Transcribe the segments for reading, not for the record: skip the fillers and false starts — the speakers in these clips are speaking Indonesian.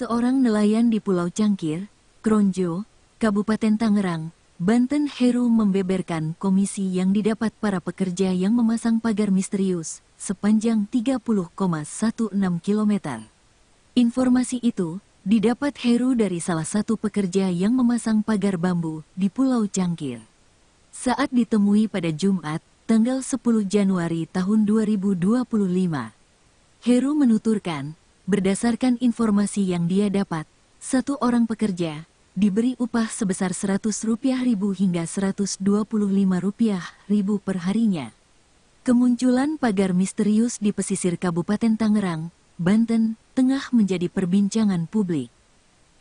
Seorang nelayan di Pulau Cangkir, Kronjo, Kabupaten Tangerang, Banten, Heru membeberkan komisi yang didapat para pekerja yang memasang pagar misterius sepanjang 30,16 km. Informasi itu didapat Heru dari salah satu pekerja yang memasang pagar bambu di Pulau Cangkir. Saat ditemui pada Jumat, tanggal 10 Januari tahun 2025, Heru menuturkan, berdasarkan informasi yang dia dapat, satu orang pekerja diberi upah sebesar Rp100.000 hingga Rp125.000 per harinya. Kemunculan pagar misterius di pesisir Kabupaten Tangerang, Banten, tengah menjadi perbincangan publik.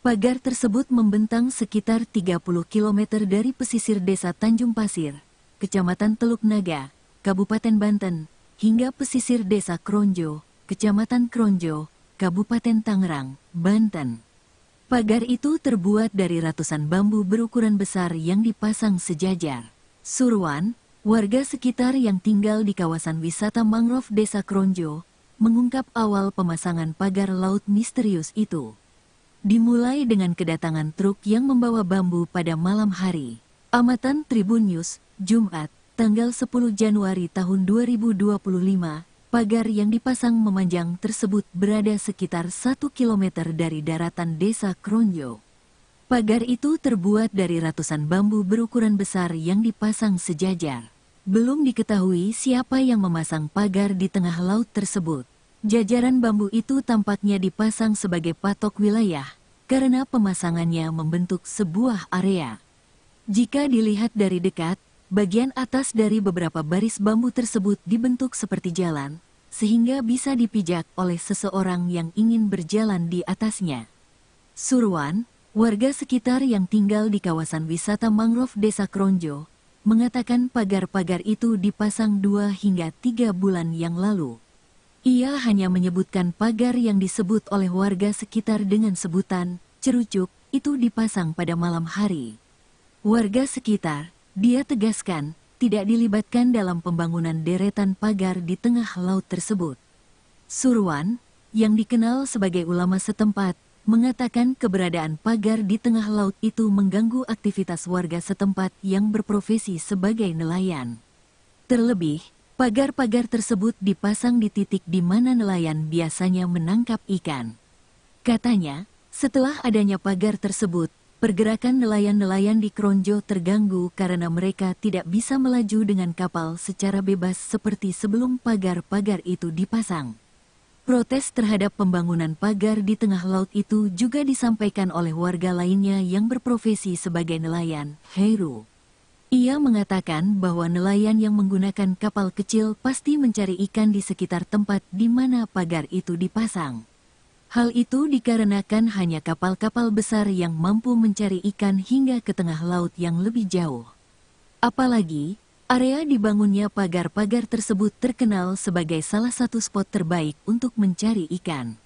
Pagar tersebut membentang sekitar 30 km dari pesisir Desa Tanjung Pasir, Kecamatan Teluk Naga, Kabupaten Banten, hingga pesisir Desa Kronjo, Kecamatan Kronjo, Kabupaten Tangerang, Banten. Pagar itu terbuat dari ratusan bambu berukuran besar yang dipasang sejajar. Surwan, warga sekitar yang tinggal di kawasan wisata mangrove Desa Kronjo, mengungkap awal pemasangan pagar laut misterius itu. Dimulai dengan kedatangan truk yang membawa bambu pada malam hari. Amatan Tribun News, Jumat, tanggal 10 Januari tahun 2025, pagar yang dipasang memanjang tersebut berada sekitar 1 km dari daratan Desa Kronjo. Pagar itu terbuat dari ratusan bambu berukuran besar yang dipasang sejajar. Belum diketahui siapa yang memasang pagar di tengah laut tersebut. Jajaran bambu itu tampaknya dipasang sebagai patok wilayah, karena pemasangannya membentuk sebuah area. Jika dilihat dari dekat, bagian atas dari beberapa baris bambu tersebut dibentuk seperti jalan, sehingga bisa dipijak oleh seseorang yang ingin berjalan di atasnya. Surwan, warga sekitar yang tinggal di kawasan wisata mangrove Desa Kronjo, mengatakan pagar-pagar itu dipasang 2 hingga 3 bulan yang lalu. Ia hanya menyebutkan pagar yang disebut oleh warga sekitar dengan sebutan cerucuk itu dipasang pada malam hari. Warga sekitar, dia tegaskan, tidak dilibatkan dalam pembangunan deretan pagar di tengah laut tersebut. Surwan, yang dikenal sebagai ulama setempat, mengatakan keberadaan pagar di tengah laut itu mengganggu aktivitas warga setempat yang berprofesi sebagai nelayan. Terlebih, pagar-pagar tersebut dipasang di titik di mana nelayan biasanya menangkap ikan. Katanya, setelah adanya pagar tersebut, pergerakan nelayan-nelayan di Kronjo terganggu karena mereka tidak bisa melaju dengan kapal secara bebas seperti sebelum pagar-pagar itu dipasang. Protes terhadap pembangunan pagar di tengah laut itu juga disampaikan oleh warga lainnya yang berprofesi sebagai nelayan, Heru. Ia mengatakan bahwa nelayan yang menggunakan kapal kecil pasti mencari ikan di sekitar tempat di mana pagar itu dipasang. Hal itu dikarenakan hanya kapal-kapal besar yang mampu mencari ikan hingga ke tengah laut yang lebih jauh. Apalagi, area dibangunnya pagar-pagar tersebut terkenal sebagai salah satu spot terbaik untuk mencari ikan.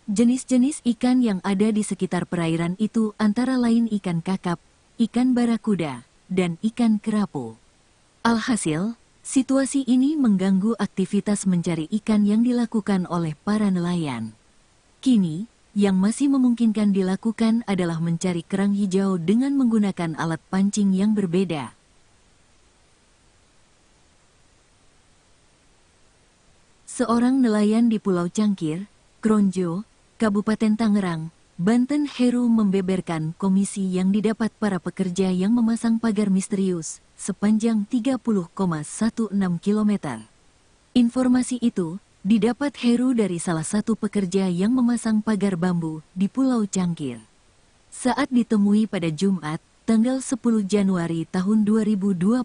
Jenis-jenis ikan yang ada di sekitar perairan itu antara lain ikan kakap, ikan barakuda, dan ikan kerapu. Alhasil, situasi ini mengganggu aktivitas mencari ikan yang dilakukan oleh para nelayan. Kini, yang masih memungkinkan dilakukan adalah mencari kerang hijau dengan menggunakan alat pancing yang berbeda. Seorang nelayan di Pulau Cangkir, Kronjo, Kabupaten Tangerang, Banten, Heru membeberkan komisi yang didapat para pekerja yang memasang pagar misterius sepanjang 30,16 km. Informasi itu didapat Heru dari salah satu pekerja yang memasang pagar bambu di Pulau Cangkir. Saat ditemui pada Jumat, tanggal 10 Januari tahun 2025,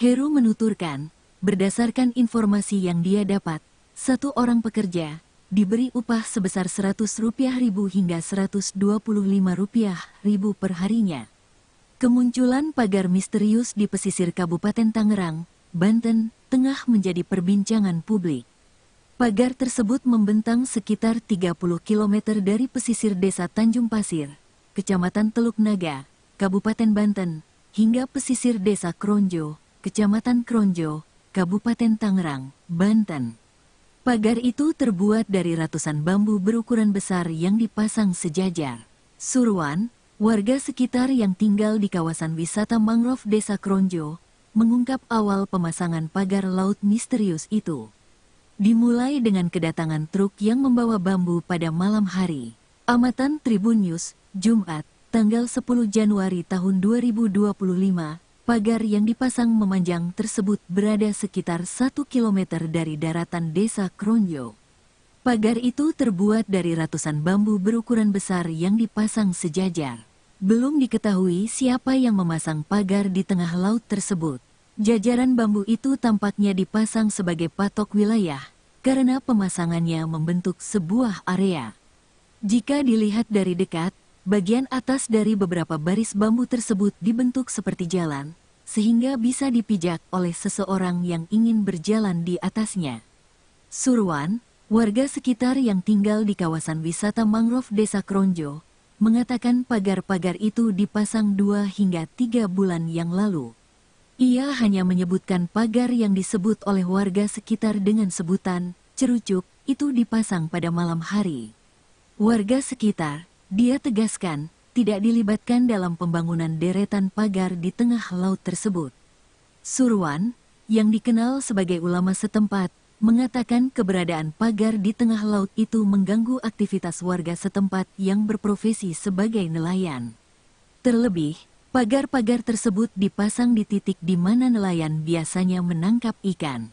Heru menuturkan, berdasarkan informasi yang dia dapat, satu orang pekerja diberi upah sebesar Rp100.000 hingga Rp125.000 per harinya. Kemunculan pagar misterius di pesisir Kabupaten Tangerang, Banten, tengah menjadi perbincangan publik. Pagar tersebut membentang sekitar 30 km dari pesisir Desa Tanjung Pasir, Kecamatan Teluk Naga, Kabupaten Banten, hingga pesisir Desa Kronjo, Kecamatan Kronjo, Kabupaten Tangerang, Banten. Pagar itu terbuat dari ratusan bambu berukuran besar yang dipasang sejajar. Surwan, warga sekitar yang tinggal di kawasan wisata mangrove Desa Kronjo, mengungkap awal pemasangan pagar laut misterius itu. Dimulai dengan kedatangan truk yang membawa bambu pada malam hari. Amatan Tribun News, Jumat, tanggal 10 Januari tahun 2025, pagar yang dipasang memanjang tersebut berada sekitar 1 km dari daratan Desa Kronjo. Pagar itu terbuat dari ratusan bambu berukuran besar yang dipasang sejajar. Belum diketahui siapa yang memasang pagar di tengah laut tersebut. Jajaran bambu itu tampaknya dipasang sebagai patok wilayah, karena pemasangannya membentuk sebuah area. Jika dilihat dari dekat, bagian atas dari beberapa baris bambu tersebut dibentuk seperti jalan, sehingga bisa dipijak oleh seseorang yang ingin berjalan di atasnya. Surwan, warga sekitar yang tinggal di kawasan wisata mangrove Desa Kronjo, mengatakan pagar-pagar itu dipasang 2 hingga 3 bulan yang lalu. Ia hanya menyebutkan pagar yang disebut oleh warga sekitar dengan sebutan cerucuk itu dipasang pada malam hari. Warga sekitar, dia tegaskan, tidak dilibatkan dalam pembangunan deretan pagar di tengah laut tersebut. Surwan, yang dikenal sebagai ulama setempat, mengatakan keberadaan pagar di tengah laut itu mengganggu aktivitas warga setempat yang berprofesi sebagai nelayan. Terlebih, pagar-pagar tersebut dipasang di titik di mana nelayan biasanya menangkap ikan.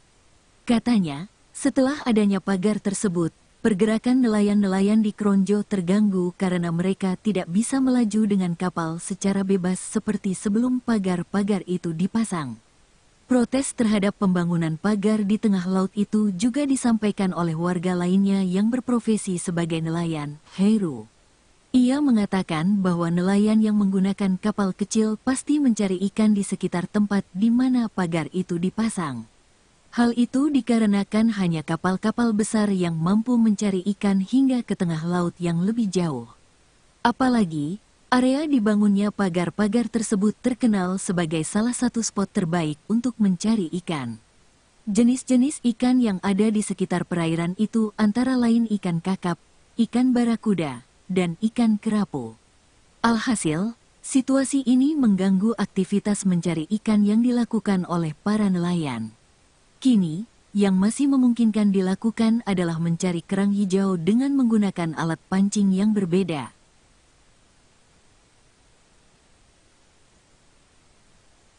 Katanya, setelah adanya pagar tersebut, pergerakan nelayan-nelayan di Kronjo terganggu karena mereka tidak bisa melaju dengan kapal secara bebas seperti sebelum pagar-pagar itu dipasang. Protes terhadap pembangunan pagar di tengah laut itu juga disampaikan oleh warga lainnya yang berprofesi sebagai nelayan, Heru. Ia mengatakan bahwa nelayan yang menggunakan kapal kecil pasti mencari ikan di sekitar tempat di mana pagar itu dipasang. Hal itu dikarenakan hanya kapal-kapal besar yang mampu mencari ikan hingga ke tengah laut yang lebih jauh. Apalagi, area dibangunnya pagar-pagar tersebut terkenal sebagai salah satu spot terbaik untuk mencari ikan. Jenis-jenis ikan yang ada di sekitar perairan itu antara lain ikan kakap, ikan barakuda, dan ikan kerapu. Alhasil, situasi ini mengganggu aktivitas mencari ikan yang dilakukan oleh para nelayan. Kini, yang masih memungkinkan dilakukan adalah mencari kerang hijau dengan menggunakan alat pancing yang berbeda.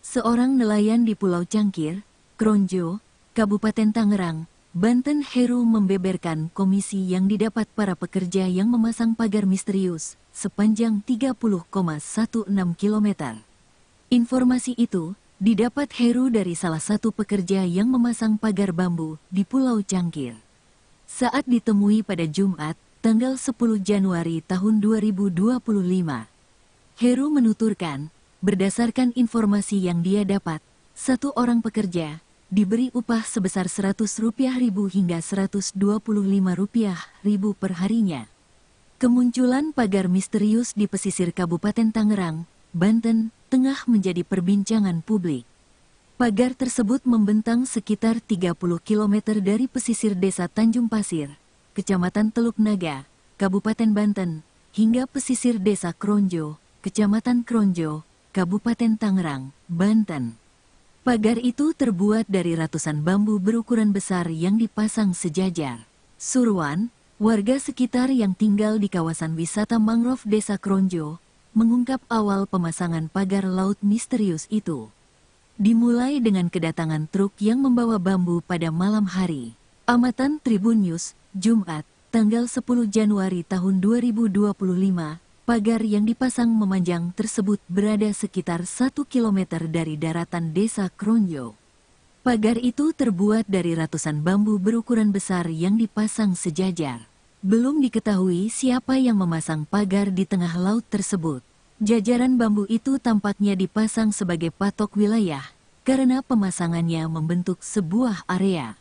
Seorang nelayan di Pulau Cangkir, Kronjo, Kabupaten Tangerang, Banten, Heru membeberkan komisi yang didapat para pekerja yang memasang pagar misterius sepanjang 30,16 km. Informasi itu didapat Heru dari salah satu pekerja yang memasang pagar bambu di Pulau Cangkir. Saat ditemui pada Jumat, tanggal 10 Januari tahun 2025, Heru menuturkan, berdasarkan informasi yang dia dapat, satu orang pekerja diberi upah sebesar Rp100.000 hingga Rp125.000 per harinya. Kemunculan pagar misterius di pesisir Kabupaten Tangerang, Banten, tengah menjadi perbincangan publik. Pagar tersebut membentang sekitar 30 km dari pesisir Desa Tanjung Pasir, Kecamatan Teluk Naga, Kabupaten Banten, hingga pesisir Desa Kronjo, Kecamatan Kronjo, Kabupaten Tangerang, Banten. Pagar itu terbuat dari ratusan bambu berukuran besar yang dipasang sejajar. Surwan, warga sekitar yang tinggal di kawasan wisata mangrove Desa Kronjo, mengungkap awal pemasangan pagar laut misterius itu. Dimulai dengan kedatangan truk yang membawa bambu pada malam hari. Amatan Tribun News, Jumat, tanggal 10 Januari tahun 2025, pagar yang dipasang memanjang tersebut berada sekitar 1 km dari daratan Desa Kronjo. Pagar itu terbuat dari ratusan bambu berukuran besar yang dipasang sejajar. Belum diketahui siapa yang memasang pagar di tengah laut tersebut. Jajaran bambu itu tampaknya dipasang sebagai patok wilayah, karena pemasangannya membentuk sebuah area.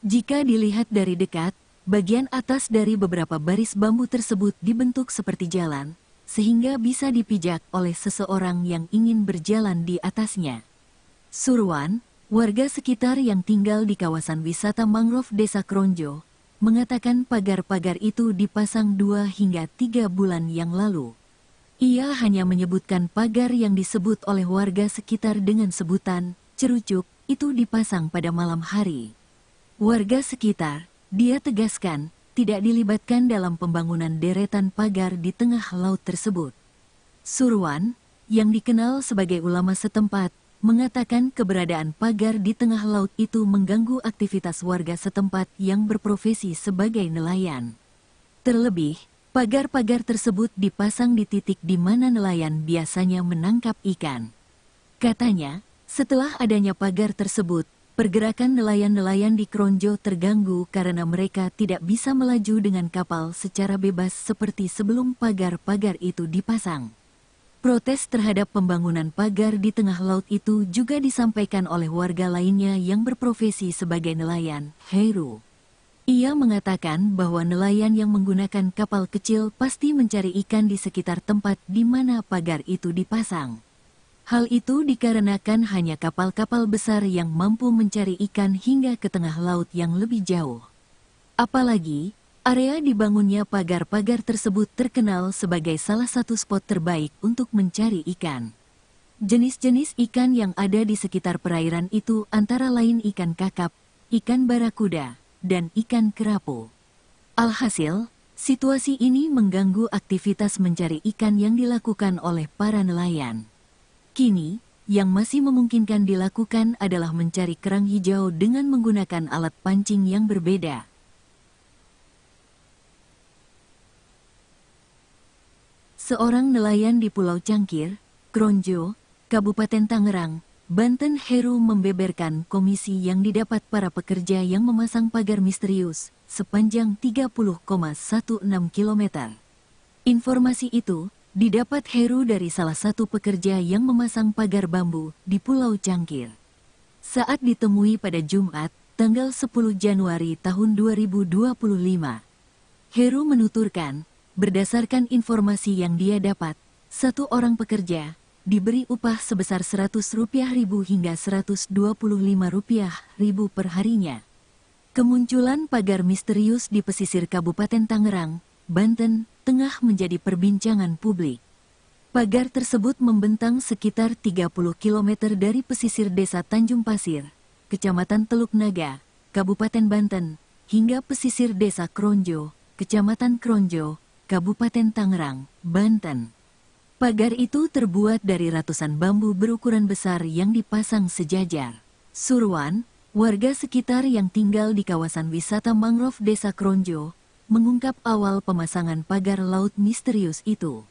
Jika dilihat dari dekat, bagian atas dari beberapa baris bambu tersebut dibentuk seperti jalan, sehingga bisa dipijak oleh seseorang yang ingin berjalan di atasnya. Surwan, Warga sekitar yang tinggal di kawasan wisata mangrove Desa Kronjo mengatakan pagar-pagar itu dipasang 2 hingga 3 bulan yang lalu. Ia hanya menyebutkan pagar yang disebut oleh warga sekitar dengan sebutan cerucuk itu dipasang pada malam hari. Warga sekitar, dia tegaskan, tidak dilibatkan dalam pembangunan deretan pagar di tengah laut tersebut. Surwan, yang dikenal sebagai ulama setempat, mengatakan keberadaan pagar di tengah laut itu mengganggu aktivitas warga setempat yang berprofesi sebagai nelayan. Terlebih, pagar-pagar tersebut dipasang di titik di mana nelayan biasanya menangkap ikan. Katanya, setelah adanya pagar tersebut, pergerakan nelayan-nelayan di Kronjo terganggu karena mereka tidak bisa melaju dengan kapal secara bebas seperti sebelum pagar-pagar itu dipasang. Protes terhadap pembangunan pagar di tengah laut itu juga disampaikan oleh warga lainnya yang berprofesi sebagai nelayan, Heru. Ia mengatakan bahwa nelayan yang menggunakan kapal kecil pasti mencari ikan di sekitar tempat di mana pagar itu dipasang. Hal itu dikarenakan hanya kapal-kapal besar yang mampu mencari ikan hingga ke tengah laut yang lebih jauh. Apalagi, area dibangunnya pagar-pagar tersebut terkenal sebagai salah satu spot terbaik untuk mencari ikan. Jenis-jenis ikan yang ada di sekitar perairan itu antara lain ikan kakap, ikan barakuda, dan ikan kerapu. Alhasil, situasi ini mengganggu aktivitas mencari ikan yang dilakukan oleh para nelayan. Kini, yang masih memungkinkan dilakukan adalah mencari kerang hijau dengan menggunakan alat pancing yang berbeda. Seorang nelayan di Pulau Cangkir, Kronjo, Kabupaten Tangerang, Banten, Heru membeberkan komisi yang didapat para pekerja yang memasang pagar misterius sepanjang 30,16 km. Informasi itu didapat Heru dari salah satu pekerja yang memasang pagar bambu di Pulau Cangkir. Saat ditemui pada Jumat, tanggal 10 Januari tahun 2025, Heru menuturkan, berdasarkan informasi yang dia dapat, satu orang pekerja diberi upah sebesar Rp100.000 hingga Rp125.000 per harinya. Kemunculan pagar misterius di pesisir Kabupaten Tangerang, Banten, tengah menjadi perbincangan publik. Pagar tersebut membentang sekitar 30 km dari pesisir Desa Tanjung Pasir, Kecamatan Teluk Naga, Kabupaten Banten, hingga pesisir Desa Kronjo, Kecamatan Kronjo, Kabupaten Tangerang, Banten. Pagar itu terbuat dari ratusan bambu berukuran besar yang dipasang sejajar. Surwan, warga sekitar yang tinggal di kawasan wisata mangrove Desa Kronjo, mengungkap awal pemasangan pagar laut misterius itu.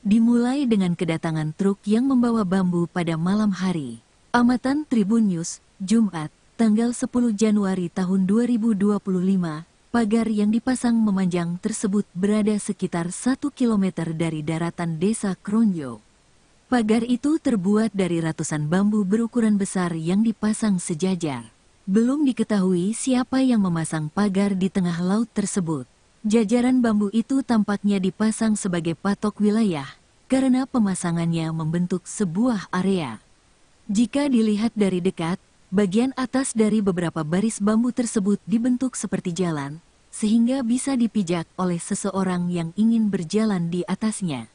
Dimulai dengan kedatangan truk yang membawa bambu pada malam hari. Amatan Tribun News, Jumat, tanggal 10 Januari tahun 2025, pagar yang dipasang memanjang tersebut berada sekitar 1 km dari daratan Desa Kronjo. Pagar itu terbuat dari ratusan bambu berukuran besar yang dipasang sejajar. Belum diketahui siapa yang memasang pagar di tengah laut tersebut. Jajaran bambu itu tampaknya dipasang sebagai patok wilayah, karena pemasangannya membentuk sebuah area. Jika dilihat dari dekat, bagian atas dari beberapa baris bambu tersebut dibentuk seperti jalan, sehingga bisa dipijak oleh seseorang yang ingin berjalan di atasnya.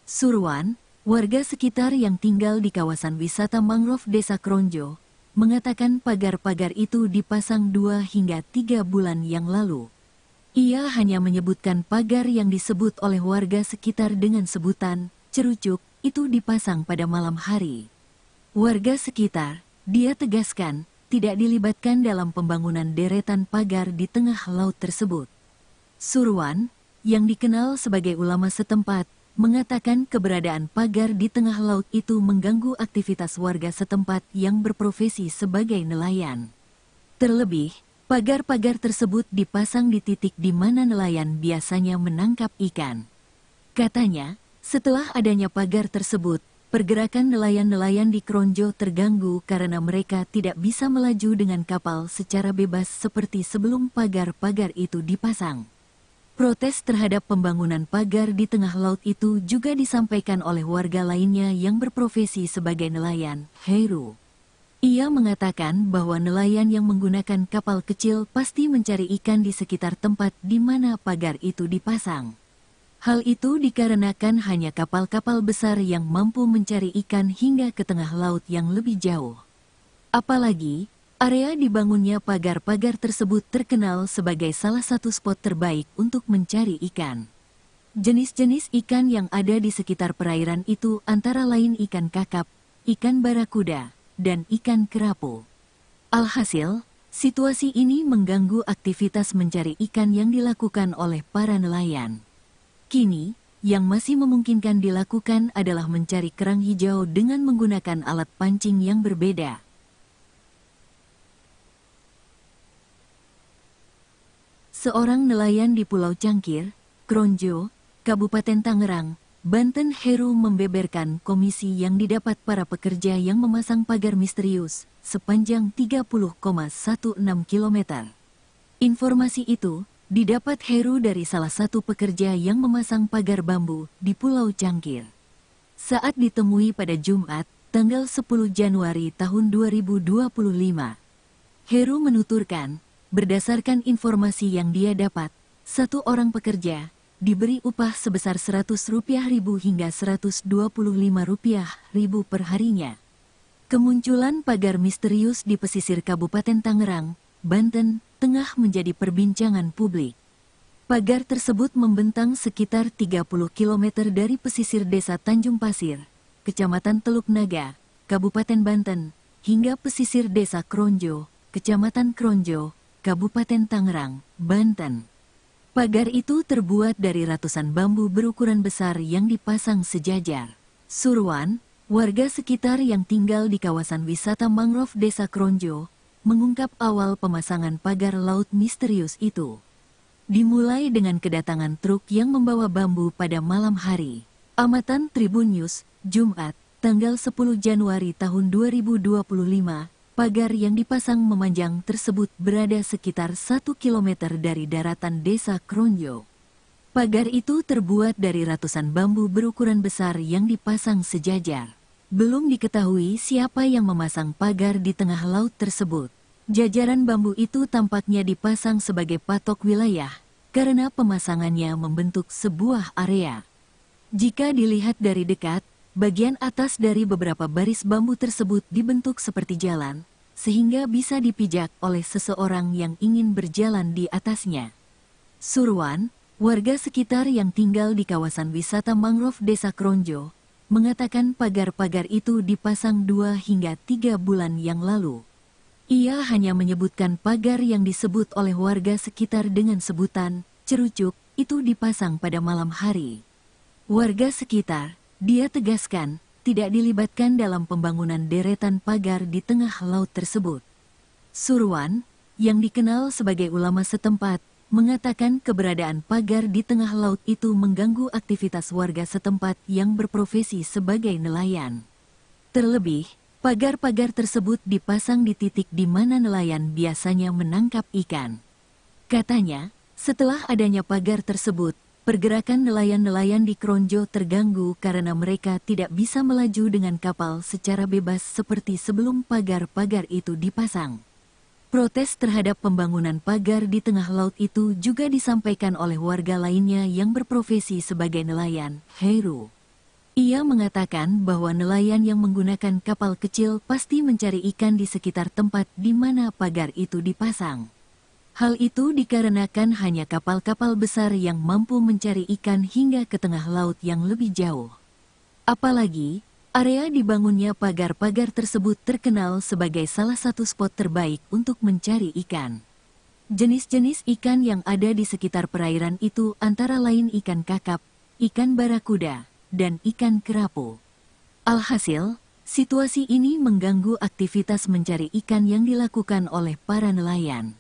Surwan, warga sekitar yang tinggal di kawasan wisata mangrove Desa Kronjo, mengatakan pagar-pagar itu dipasang 2 hingga 3 bulan yang lalu. Ia hanya menyebutkan pagar yang disebut oleh warga sekitar dengan sebutan cerucuk itu dipasang pada malam hari. Warga sekitar, dia tegaskan, tidak dilibatkan dalam pembangunan deretan pagar di tengah laut tersebut. Surwan, yang dikenal sebagai ulama setempat, mengatakan keberadaan pagar di tengah laut itu mengganggu aktivitas warga setempat yang berprofesi sebagai nelayan. Terlebih, pagar-pagar tersebut dipasang di titik di mana nelayan biasanya menangkap ikan. Katanya, setelah adanya pagar tersebut, pergerakan nelayan-nelayan di Kronjo terganggu karena mereka tidak bisa melaju dengan kapal secara bebas seperti sebelum pagar-pagar itu dipasang. Protes terhadap pembangunan pagar di tengah laut itu juga disampaikan oleh warga lainnya yang berprofesi sebagai nelayan, Heru. Ia mengatakan bahwa nelayan yang menggunakan kapal kecil pasti mencari ikan di sekitar tempat di mana pagar itu dipasang. Hal itu dikarenakan hanya kapal-kapal besar yang mampu mencari ikan hingga ke tengah laut yang lebih jauh. Apalagi, area dibangunnya pagar-pagar tersebut terkenal sebagai salah satu spot terbaik untuk mencari ikan. Jenis-jenis ikan yang ada di sekitar perairan itu antara lain ikan kakap, ikan barakuda, dan ikan kerapu. Alhasil, situasi ini mengganggu aktivitas mencari ikan yang dilakukan oleh para nelayan. Kini, yang masih memungkinkan dilakukan adalah mencari kerang hijau dengan menggunakan alat pancing yang berbeda. Seorang nelayan di Pulau Cangkir, Kronjo, Kabupaten Tangerang, Banten, Heru membeberkan komisi yang didapat para pekerja yang memasang pagar misterius sepanjang 30,16 km. Informasi itu didapat Heru dari salah satu pekerja yang memasang pagar bambu di Pulau Cangkir. Saat ditemui pada Jumat, tanggal 10 Januari tahun 2025. Heru menuturkan, berdasarkan informasi yang dia dapat, satu orang pekerja diberi upah sebesar Rp100.000 hingga Rp125.000 per harinya. Kemunculan pagar misterius di pesisir Kabupaten Tangerang, Banten, tengah menjadi perbincangan publik. Pagar tersebut membentang sekitar 30 km dari pesisir desa Tanjung Pasir, Kecamatan Teluk Naga, Kabupaten Banten, hingga pesisir desa Kronjo, Kecamatan Kronjo, Kabupaten Tangerang, Banten. Pagar itu terbuat dari ratusan bambu berukuran besar yang dipasang sejajar. Surwan, warga sekitar yang tinggal di kawasan wisata mangrove Desa Kronjo, mengungkap awal pemasangan pagar laut misterius itu. Dimulai dengan kedatangan truk yang membawa bambu pada malam hari. Amatan Tribun News, Jumat, tanggal 10 Januari tahun 2025, pagar yang dipasang memanjang tersebut berada sekitar 1 km dari daratan Desa Kronjo. Pagar itu terbuat dari ratusan bambu berukuran besar yang dipasang sejajar. Belum diketahui siapa yang memasang pagar di tengah laut tersebut. Jajaran bambu itu tampaknya dipasang sebagai patok wilayah, karena pemasangannya membentuk sebuah area. Jika dilihat dari dekat, bagian atas dari beberapa baris bambu tersebut dibentuk seperti jalan, sehingga bisa dipijak oleh seseorang yang ingin berjalan di atasnya. Surwan, warga sekitar yang tinggal di kawasan wisata mangrove Desa Kronjo, mengatakan pagar-pagar itu dipasang 2 hingga 3 bulan yang lalu. Ia hanya menyebutkan pagar yang disebut oleh warga sekitar dengan sebutan cerucuk itu dipasang pada malam hari. Warga sekitar, dia tegaskan, tidak dilibatkan dalam pembangunan deretan pagar di tengah laut tersebut. Surwan, yang dikenal sebagai ulama setempat, mengatakan keberadaan pagar di tengah laut itu mengganggu aktivitas warga setempat yang berprofesi sebagai nelayan. Terlebih, pagar-pagar tersebut dipasang di titik di mana nelayan biasanya menangkap ikan. Katanya, setelah adanya pagar tersebut, pergerakan nelayan-nelayan di Kronjo terganggu karena mereka tidak bisa melaju dengan kapal secara bebas seperti sebelum pagar-pagar itu dipasang. Protes terhadap pembangunan pagar di tengah laut itu juga disampaikan oleh warga lainnya yang berprofesi sebagai nelayan, Heru. Ia mengatakan bahwa nelayan yang menggunakan kapal kecil pasti mencari ikan di sekitar tempat di mana pagar itu dipasang. Hal itu dikarenakan hanya kapal-kapal besar yang mampu mencari ikan hingga ke tengah laut yang lebih jauh. Apalagi, area dibangunnya pagar-pagar tersebut terkenal sebagai salah satu spot terbaik untuk mencari ikan. Jenis-jenis ikan yang ada di sekitar perairan itu antara lain ikan kakap, ikan barakuda, dan ikan kerapu. Alhasil, situasi ini mengganggu aktivitas mencari ikan yang dilakukan oleh para nelayan.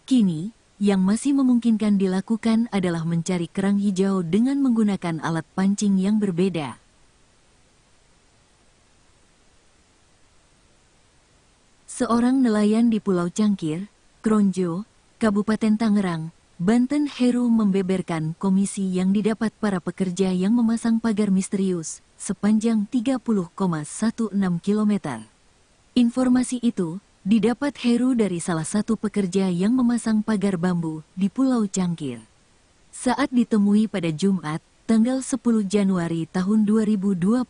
Kini, yang masih memungkinkan dilakukan adalah mencari kerang hijau dengan menggunakan alat pancing yang berbeda. Seorang nelayan di Pulau Cangkir, Kronjo, Kabupaten Tangerang, Banten, Heru membeberkan komisi yang didapat para pekerja yang memasang pagar misterius sepanjang 30,16 km. Informasi itu didapat Heru dari salah satu pekerja yang memasang pagar bambu di Pulau Cangkir. Saat ditemui pada Jumat, tanggal 10 Januari tahun 2025,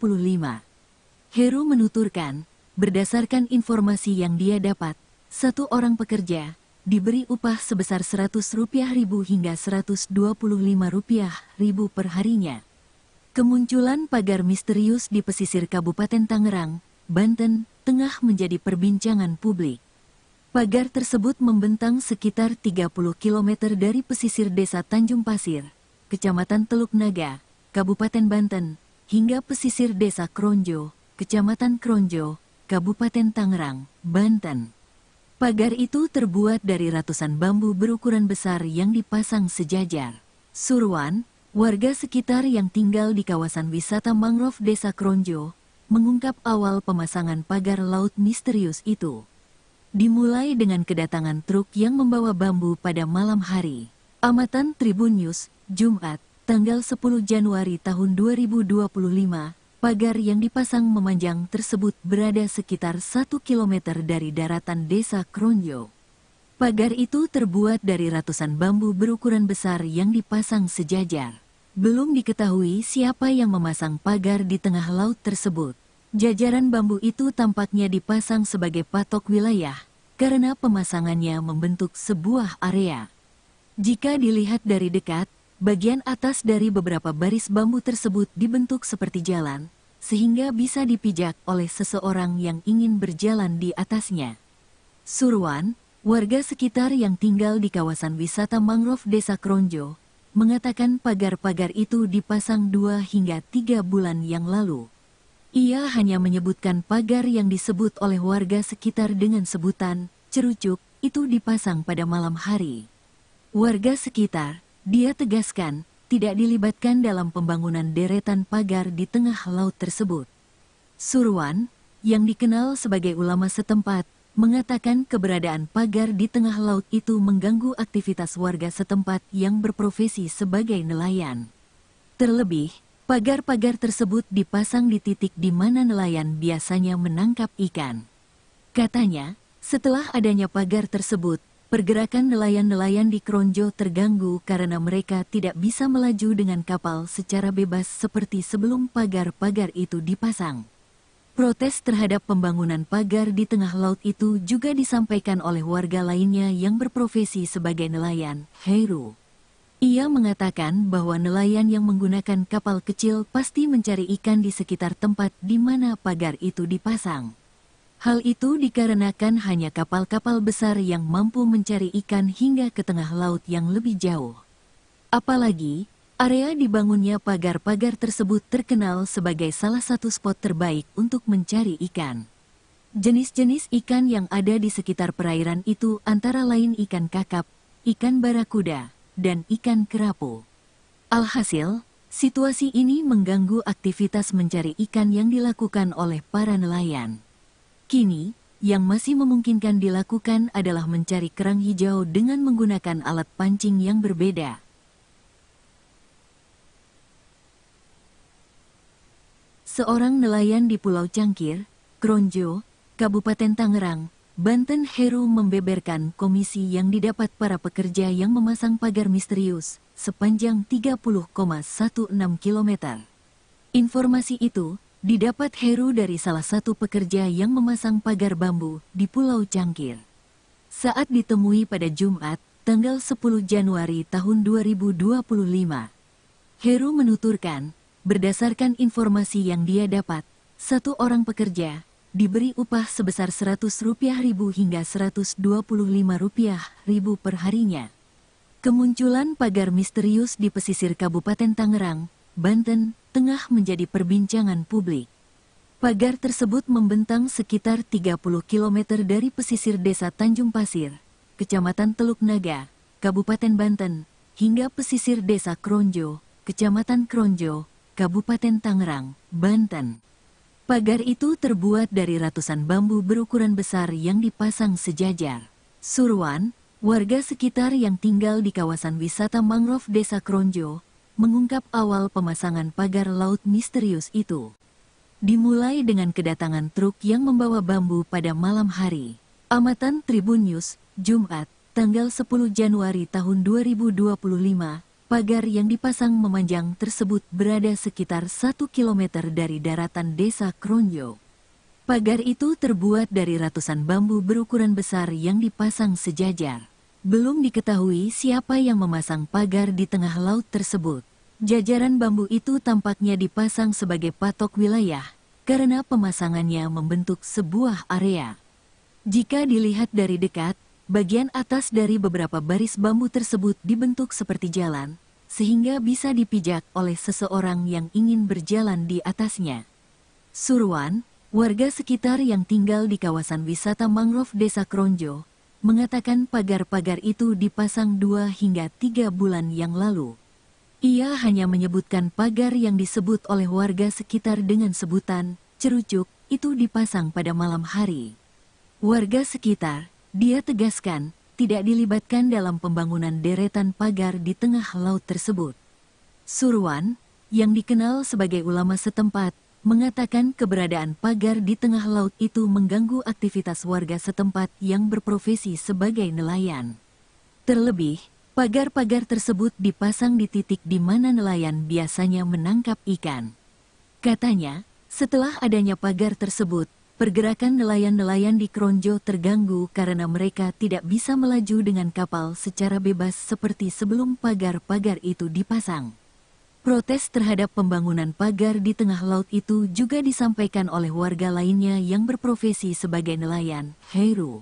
Heru menuturkan, berdasarkan informasi yang dia dapat, satu orang pekerja diberi upah sebesar Rp100.000 hingga Rp125.000 per harinya. Kemunculan pagar misterius di pesisir Kabupaten Tangerang, Banten, tengah menjadi perbincangan publik. Pagar tersebut membentang sekitar 30 km dari pesisir desa Tanjung Pasir, Kecamatan Teluk Naga, Kabupaten Banten, hingga pesisir desa Kronjo, Kecamatan Kronjo, Kabupaten Tangerang, Banten. Pagar itu terbuat dari ratusan bambu berukuran besar yang dipasang sejajar. Surwan, warga sekitar yang tinggal di kawasan wisata mangrove desa Kronjo, mengungkap awal pemasangan pagar laut misterius itu. Dimulai dengan kedatangan truk yang membawa bambu pada malam hari. Amatan Tribun News, Jumat, tanggal 10 Januari tahun 2025, pagar yang dipasang memanjang tersebut berada sekitar 1 km dari daratan desa Kronjo. Pagar itu terbuat dari ratusan bambu berukuran besar yang dipasang sejajar. Belum diketahui siapa yang memasang pagar di tengah laut tersebut. Jajaran bambu itu tampaknya dipasang sebagai patok wilayah, karena pemasangannya membentuk sebuah area. Jika dilihat dari dekat, bagian atas dari beberapa baris bambu tersebut dibentuk seperti jalan, sehingga bisa dipijak oleh seseorang yang ingin berjalan di atasnya. Surwan, warga sekitar yang tinggal di kawasan wisata mangrove desa Kronjo, mengatakan pagar-pagar itu dipasang 2 hingga 3 bulan yang lalu. Ia hanya menyebutkan pagar yang disebut oleh warga sekitar dengan sebutan cerucuk itu dipasang pada malam hari. Warga sekitar, dia tegaskan, tidak dilibatkan dalam pembangunan deretan pagar di tengah laut tersebut. Surwan, yang dikenal sebagai ulama setempat, mengatakan keberadaan pagar di tengah laut itu mengganggu aktivitas warga setempat yang berprofesi sebagai nelayan. Terlebih, pagar-pagar tersebut dipasang di titik di mana nelayan biasanya menangkap ikan. Katanya, setelah adanya pagar tersebut, pergerakan nelayan-nelayan di Kronjo terganggu karena mereka tidak bisa melaju dengan kapal secara bebas seperti sebelum pagar-pagar itu dipasang. Protes terhadap pembangunan pagar di tengah laut itu juga disampaikan oleh warga lainnya yang berprofesi sebagai nelayan, Heru. Ia mengatakan bahwa nelayan yang menggunakan kapal kecil pasti mencari ikan di sekitar tempat di mana pagar itu dipasang. Hal itu dikarenakan hanya kapal-kapal besar yang mampu mencari ikan hingga ke tengah laut yang lebih jauh. Apalagi, area dibangunnya pagar-pagar tersebut terkenal sebagai salah satu spot terbaik untuk mencari ikan. Jenis-jenis ikan yang ada di sekitar perairan itu antara lain ikan kakap, ikan barakuda, dan ikan kerapu. Alhasil, situasi ini mengganggu aktivitas mencari ikan yang dilakukan oleh para nelayan. Kini, yang masih memungkinkan dilakukan adalah mencari kerang hijau dengan menggunakan alat pancing yang berbeda. Seorang nelayan di Pulau Cangkir, Kronjo, Kabupaten Tangerang, Banten, Heru membeberkan komisi yang didapat para pekerja yang memasang pagar misterius sepanjang 30,16 km. Informasi itu didapat Heru dari salah satu pekerja yang memasang pagar bambu di Pulau Cangkir. Saat ditemui pada Jumat, tanggal 10 Januari tahun 2025, Heru menuturkan, berdasarkan informasi yang dia dapat, satu orang pekerja diberi upah sebesar Rp100.000 hingga Rp125.000 per harinya. Kemunculan pagar misterius di pesisir Kabupaten Tangerang, Banten, tengah menjadi perbincangan publik. Pagar tersebut membentang sekitar 30 km dari pesisir desa Tanjung Pasir, Kecamatan Teluk Naga, Kabupaten Banten, hingga pesisir desa Kronjo, Kecamatan Kronjo, Kabupaten Tangerang, Banten. Pagar itu terbuat dari ratusan bambu berukuran besar yang dipasang sejajar. Surwan, warga sekitar yang tinggal di kawasan wisata mangrove desa Kronjo, mengungkap awal pemasangan pagar laut misterius itu. Dimulai dengan kedatangan truk yang membawa bambu pada malam hari. Amatan Tribun News, Jumat, tanggal 10 Januari tahun 2025, pagar yang dipasang memanjang tersebut berada sekitar 1 km dari daratan Desa Kronjo. Pagar itu terbuat dari ratusan bambu berukuran besar yang dipasang sejajar. Belum diketahui siapa yang memasang pagar di tengah laut tersebut. Jajaran bambu itu tampaknya dipasang sebagai patok wilayah, karena pemasangannya membentuk sebuah area. Jika dilihat dari dekat, bagian atas dari beberapa baris bambu tersebut dibentuk seperti jalan, sehingga bisa dipijak oleh seseorang yang ingin berjalan di atasnya. Surwan, warga sekitar yang tinggal di kawasan wisata mangrove Desa Kronjo, mengatakan pagar-pagar itu dipasang 2 hingga 3 bulan yang lalu. Ia hanya menyebutkan pagar yang disebut oleh warga sekitar dengan sebutan cerucuk itu dipasang pada malam hari. Warga sekitar, dia tegaskan, tidak dilibatkan dalam pembangunan deretan pagar di tengah laut tersebut. Surwan, yang dikenal sebagai ulama setempat, mengatakan keberadaan pagar di tengah laut itu mengganggu aktivitas warga setempat yang berprofesi sebagai nelayan. Terlebih, pagar-pagar tersebut dipasang di titik di mana nelayan biasanya menangkap ikan. Katanya, setelah adanya pagar tersebut, pergerakan nelayan-nelayan di Kronjo terganggu karena mereka tidak bisa melaju dengan kapal secara bebas seperti sebelum pagar-pagar itu dipasang. Protes terhadap pembangunan pagar di tengah laut itu juga disampaikan oleh warga lainnya yang berprofesi sebagai nelayan, Heru.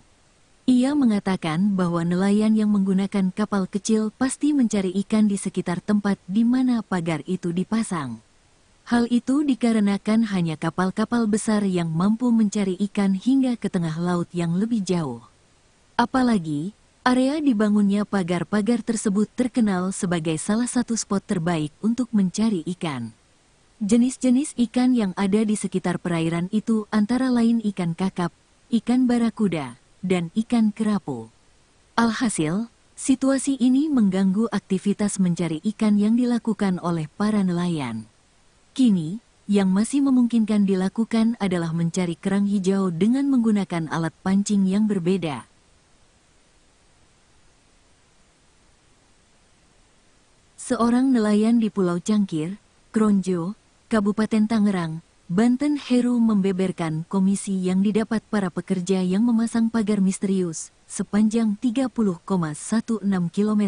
Ia mengatakan bahwa nelayan yang menggunakan kapal kecil pasti mencari ikan di sekitar tempat di mana pagar itu dipasang. Hal itu dikarenakan hanya kapal-kapal besar yang mampu mencari ikan hingga ke tengah laut yang lebih jauh. Apalagi, area dibangunnya pagar-pagar tersebut terkenal sebagai salah satu spot terbaik untuk mencari ikan. Jenis-jenis ikan yang ada di sekitar perairan itu antara lain ikan kakap, ikan barakuda, dan ikan kerapu. Alhasil, situasi ini mengganggu aktivitas mencari ikan yang dilakukan oleh para nelayan. Kini, yang masih memungkinkan dilakukan adalah mencari kerang hijau dengan menggunakan alat pancing yang berbeda. Seorang nelayan di Pulau Cangkir, Kronjo, Kabupaten Tangerang, Banten, Heru membeberkan komisi yang didapat para pekerja yang memasang pagar misterius sepanjang 30,16 km.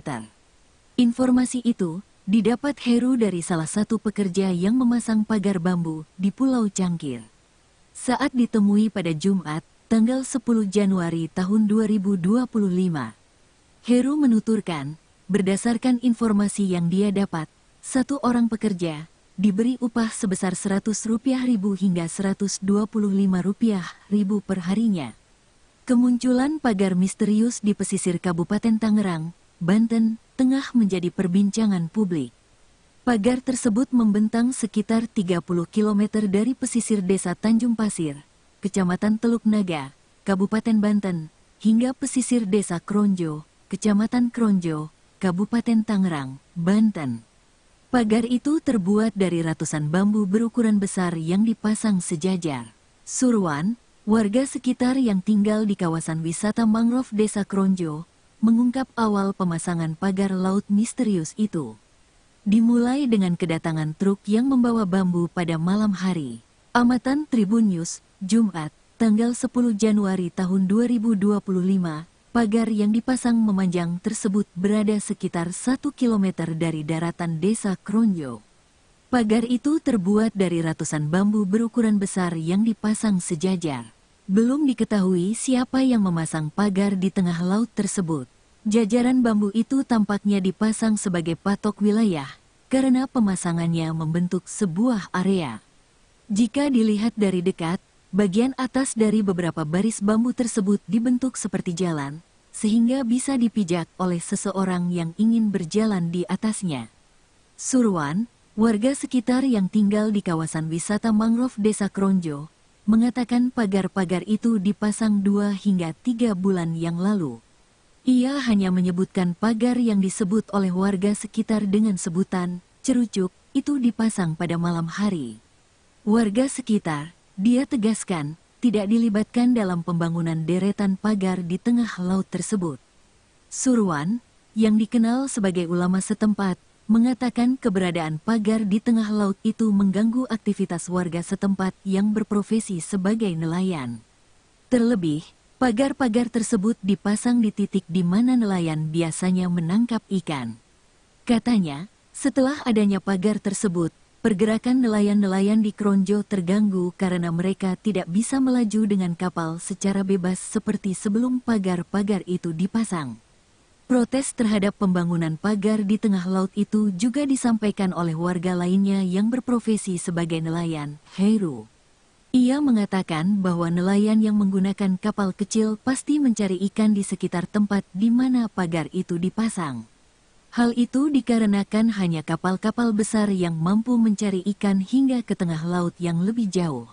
Informasi itu didapat Heru dari salah satu pekerja yang memasang pagar bambu di Pulau Cangkir. Saat ditemui pada Jumat, tanggal 10 Januari tahun 2025, Heru menuturkan, berdasarkan informasi yang dia dapat, satu orang pekerja diberi upah sebesar Rp100.000 hingga Rp125.000 per harinya. Kemunculan pagar misterius di pesisir Kabupaten Tangerang, Banten, tengah menjadi perbincangan publik. Pagar tersebut membentang sekitar 30 km dari pesisir Desa Tanjung Pasir, Kecamatan Teluk Naga, Kabupaten Banten, hingga pesisir Desa Kronjo, Kecamatan Kronjo, Kabupaten Tangerang, Banten. Pagar itu terbuat dari ratusan bambu berukuran besar yang dipasang sejajar. Surwan, warga sekitar yang tinggal di kawasan wisata mangrove Desa Kronjo, mengungkap awal pemasangan pagar laut misterius itu. Dimulai dengan kedatangan truk yang membawa bambu pada malam hari. Amatan Tribun News, Jumat, tanggal 10 Januari tahun 2025, pagar yang dipasang memanjang tersebut berada sekitar 1 km dari daratan Desa Kronjo. Pagar itu terbuat dari ratusan bambu berukuran besar yang dipasang sejajar. Belum diketahui siapa yang memasang pagar di tengah laut tersebut. Jajaran bambu itu tampaknya dipasang sebagai patok wilayah, karena pemasangannya membentuk sebuah area. Jika dilihat dari dekat, bagian atas dari beberapa baris bambu tersebut dibentuk seperti jalan, sehingga bisa dipijak oleh seseorang yang ingin berjalan di atasnya. Surwan, warga sekitar yang tinggal di kawasan wisata mangrove Desa Kronjo, mengatakan pagar-pagar itu dipasang 2 hingga 3 bulan yang lalu. Ia hanya menyebutkan pagar yang disebut oleh warga sekitar dengan sebutan cerucuk itu dipasang pada malam hari. warga sekitar, dia tegaskan, tidak dilibatkan dalam pembangunan deretan pagar di tengah laut tersebut. Surwan, yang dikenal sebagai ulama setempat, mengatakan keberadaan pagar di tengah laut itu mengganggu aktivitas warga setempat yang berprofesi sebagai nelayan. Terlebih, pagar-pagar tersebut dipasang di titik di mana nelayan biasanya menangkap ikan. Katanya, setelah adanya pagar tersebut, pergerakan nelayan-nelayan di Kronjo terganggu karena mereka tidak bisa melaju dengan kapal secara bebas seperti sebelum pagar-pagar itu dipasang. Protes terhadap pembangunan pagar di tengah laut itu juga disampaikan oleh warga lainnya yang berprofesi sebagai nelayan, Heru. Ia mengatakan bahwa nelayan yang menggunakan kapal kecil pasti mencari ikan di sekitar tempat di mana pagar itu dipasang. Hal itu dikarenakan hanya kapal-kapal besar yang mampu mencari ikan hingga ke tengah laut yang lebih jauh.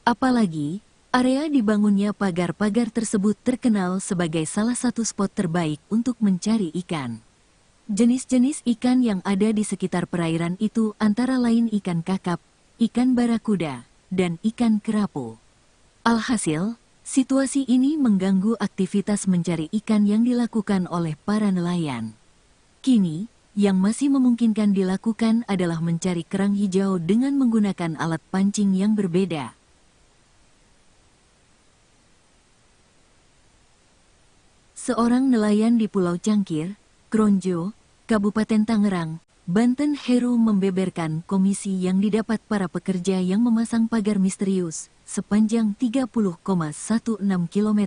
Apalagi, area dibangunnya pagar-pagar tersebut terkenal sebagai salah satu spot terbaik untuk mencari ikan. Jenis-jenis ikan yang ada di sekitar perairan itu antara lain ikan kakap, ikan barakuda, dan ikan kerapu. Alhasil, situasi ini mengganggu aktivitas mencari ikan yang dilakukan oleh para nelayan. Kini, yang masih memungkinkan dilakukan adalah mencari kerang hijau dengan menggunakan alat pancing yang berbeda. Seorang nelayan di Pulau Cangkir, Kronjo, Kabupaten Tangerang, Banten, Heru membeberkan komisi yang didapat para pekerja yang memasang pagar misterius sepanjang 30,16 km.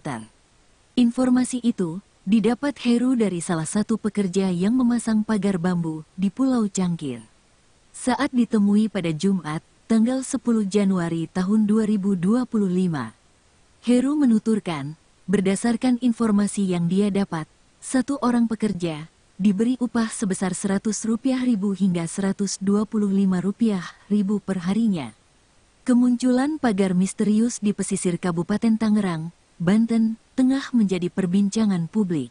Informasi itu didapat Heru dari salah satu pekerja yang memasang pagar bambu di Pulau Cangkir. Saat ditemui pada Jumat, tanggal 10 Januari tahun 2025, Heru menuturkan, berdasarkan informasi yang dia dapat, satu orang pekerja diberi upah sebesar Rp100.000 hingga Rp125.000 per harinya. Kemunculan pagar misterius di pesisir Kabupaten Tangerang, Banten, tengah menjadi perbincangan publik.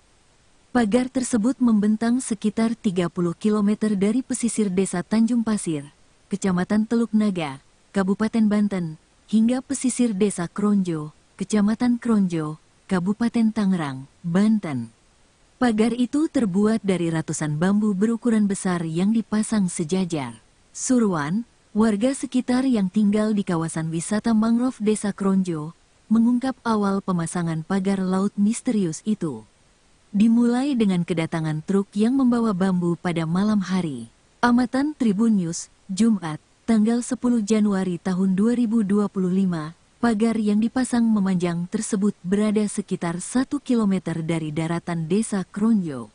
Pagar tersebut membentang sekitar 30 km dari pesisir desa Tanjung Pasir, Kecamatan Teluk Naga, Kabupaten Banten, hingga pesisir desa Kronjo, Kecamatan Kronjo, Kabupaten Tangerang, Banten. Pagar itu terbuat dari ratusan bambu berukuran besar yang dipasang sejajar. Surwan, warga sekitar yang tinggal di kawasan wisata mangrove Desa Kronjo, mengungkap awal pemasangan pagar laut misterius itu. Dimulai dengan kedatangan truk yang membawa bambu pada malam hari. Amatan Tribun News, Jumat, tanggal 10 Januari tahun 2025, pagar yang dipasang memanjang tersebut berada sekitar 1 km dari daratan Desa Kronjo.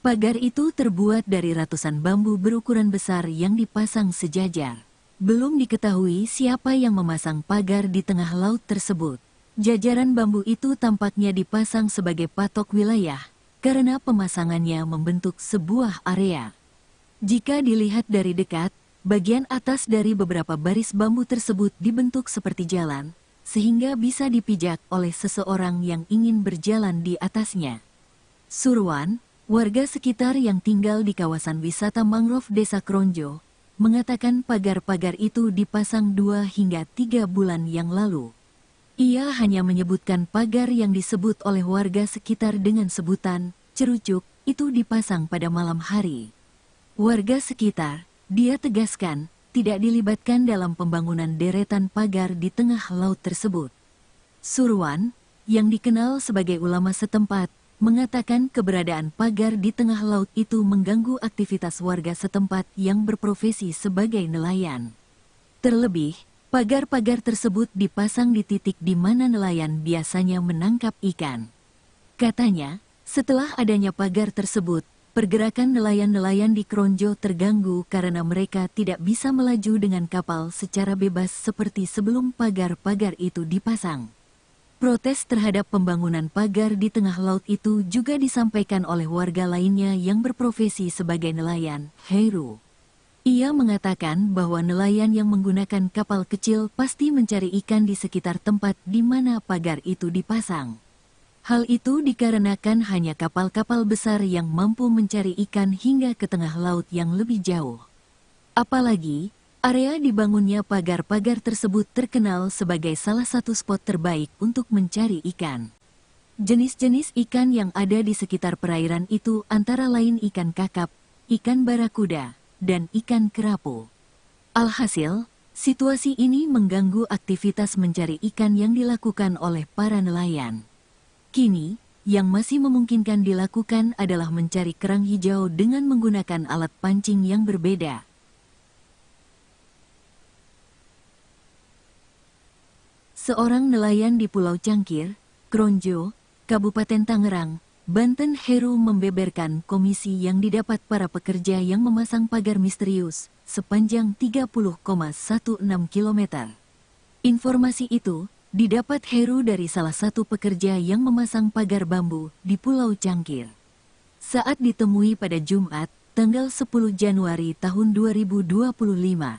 Pagar itu terbuat dari ratusan bambu berukuran besar yang dipasang sejajar. Belum diketahui siapa yang memasang pagar di tengah laut tersebut. Jajaran bambu itu tampaknya dipasang sebagai patok wilayah, karena pemasangannya membentuk sebuah area. Jika dilihat dari dekat, bagian atas dari beberapa baris bambu tersebut dibentuk seperti jalan, sehingga bisa dipijak oleh seseorang yang ingin berjalan di atasnya. Surwan, warga sekitar yang tinggal di kawasan wisata mangrove Desa Kronjo, mengatakan pagar-pagar itu dipasang 2 hingga 3 bulan yang lalu. Ia hanya menyebutkan pagar yang disebut oleh warga sekitar dengan sebutan cerucuk itu dipasang pada malam hari. Warga sekitar, dia tegaskan, tidak dilibatkan dalam pembangunan deretan pagar di tengah laut tersebut. Surwan, yang dikenal sebagai ulama setempat, mengatakan keberadaan pagar di tengah laut itu mengganggu aktivitas warga setempat yang berprofesi sebagai nelayan. Terlebih, pagar-pagar tersebut dipasang di titik di mana nelayan biasanya menangkap ikan. Katanya, setelah adanya pagar tersebut, pergerakan nelayan-nelayan di Kronjo terganggu karena mereka tidak bisa melaju dengan kapal secara bebas seperti sebelum pagar-pagar itu dipasang. Protes terhadap pembangunan pagar di tengah laut itu juga disampaikan oleh warga lainnya yang berprofesi sebagai nelayan, Heru. Ia mengatakan bahwa nelayan yang menggunakan kapal kecil pasti mencari ikan di sekitar tempat di mana pagar itu dipasang. Hal itu dikarenakan hanya kapal-kapal besar yang mampu mencari ikan hingga ke tengah laut yang lebih jauh. Apalagi, Area dibangunnya pagar-pagar tersebut terkenal sebagai salah satu spot terbaik untuk mencari ikan. Jenis-jenis ikan yang ada di sekitar perairan itu antara lain ikan kakap, ikan barakuda, dan ikan kerapu. Alhasil, situasi ini mengganggu aktivitas mencari ikan yang dilakukan oleh para nelayan. Kini, yang masih memungkinkan dilakukan adalah mencari kerang hijau dengan menggunakan alat pancing yang berbeda. Seorang nelayan di Pulau Cangkir, Kronjo, Kabupaten Tangerang, Banten, Heru membeberkan komisi yang didapat para pekerja yang memasang pagar misterius sepanjang 30,16 km. Informasi itu didapat Heru dari salah satu pekerja yang memasang pagar bambu di Pulau Cangkir. Saat ditemui pada Jumat, tanggal 10 Januari tahun 2025,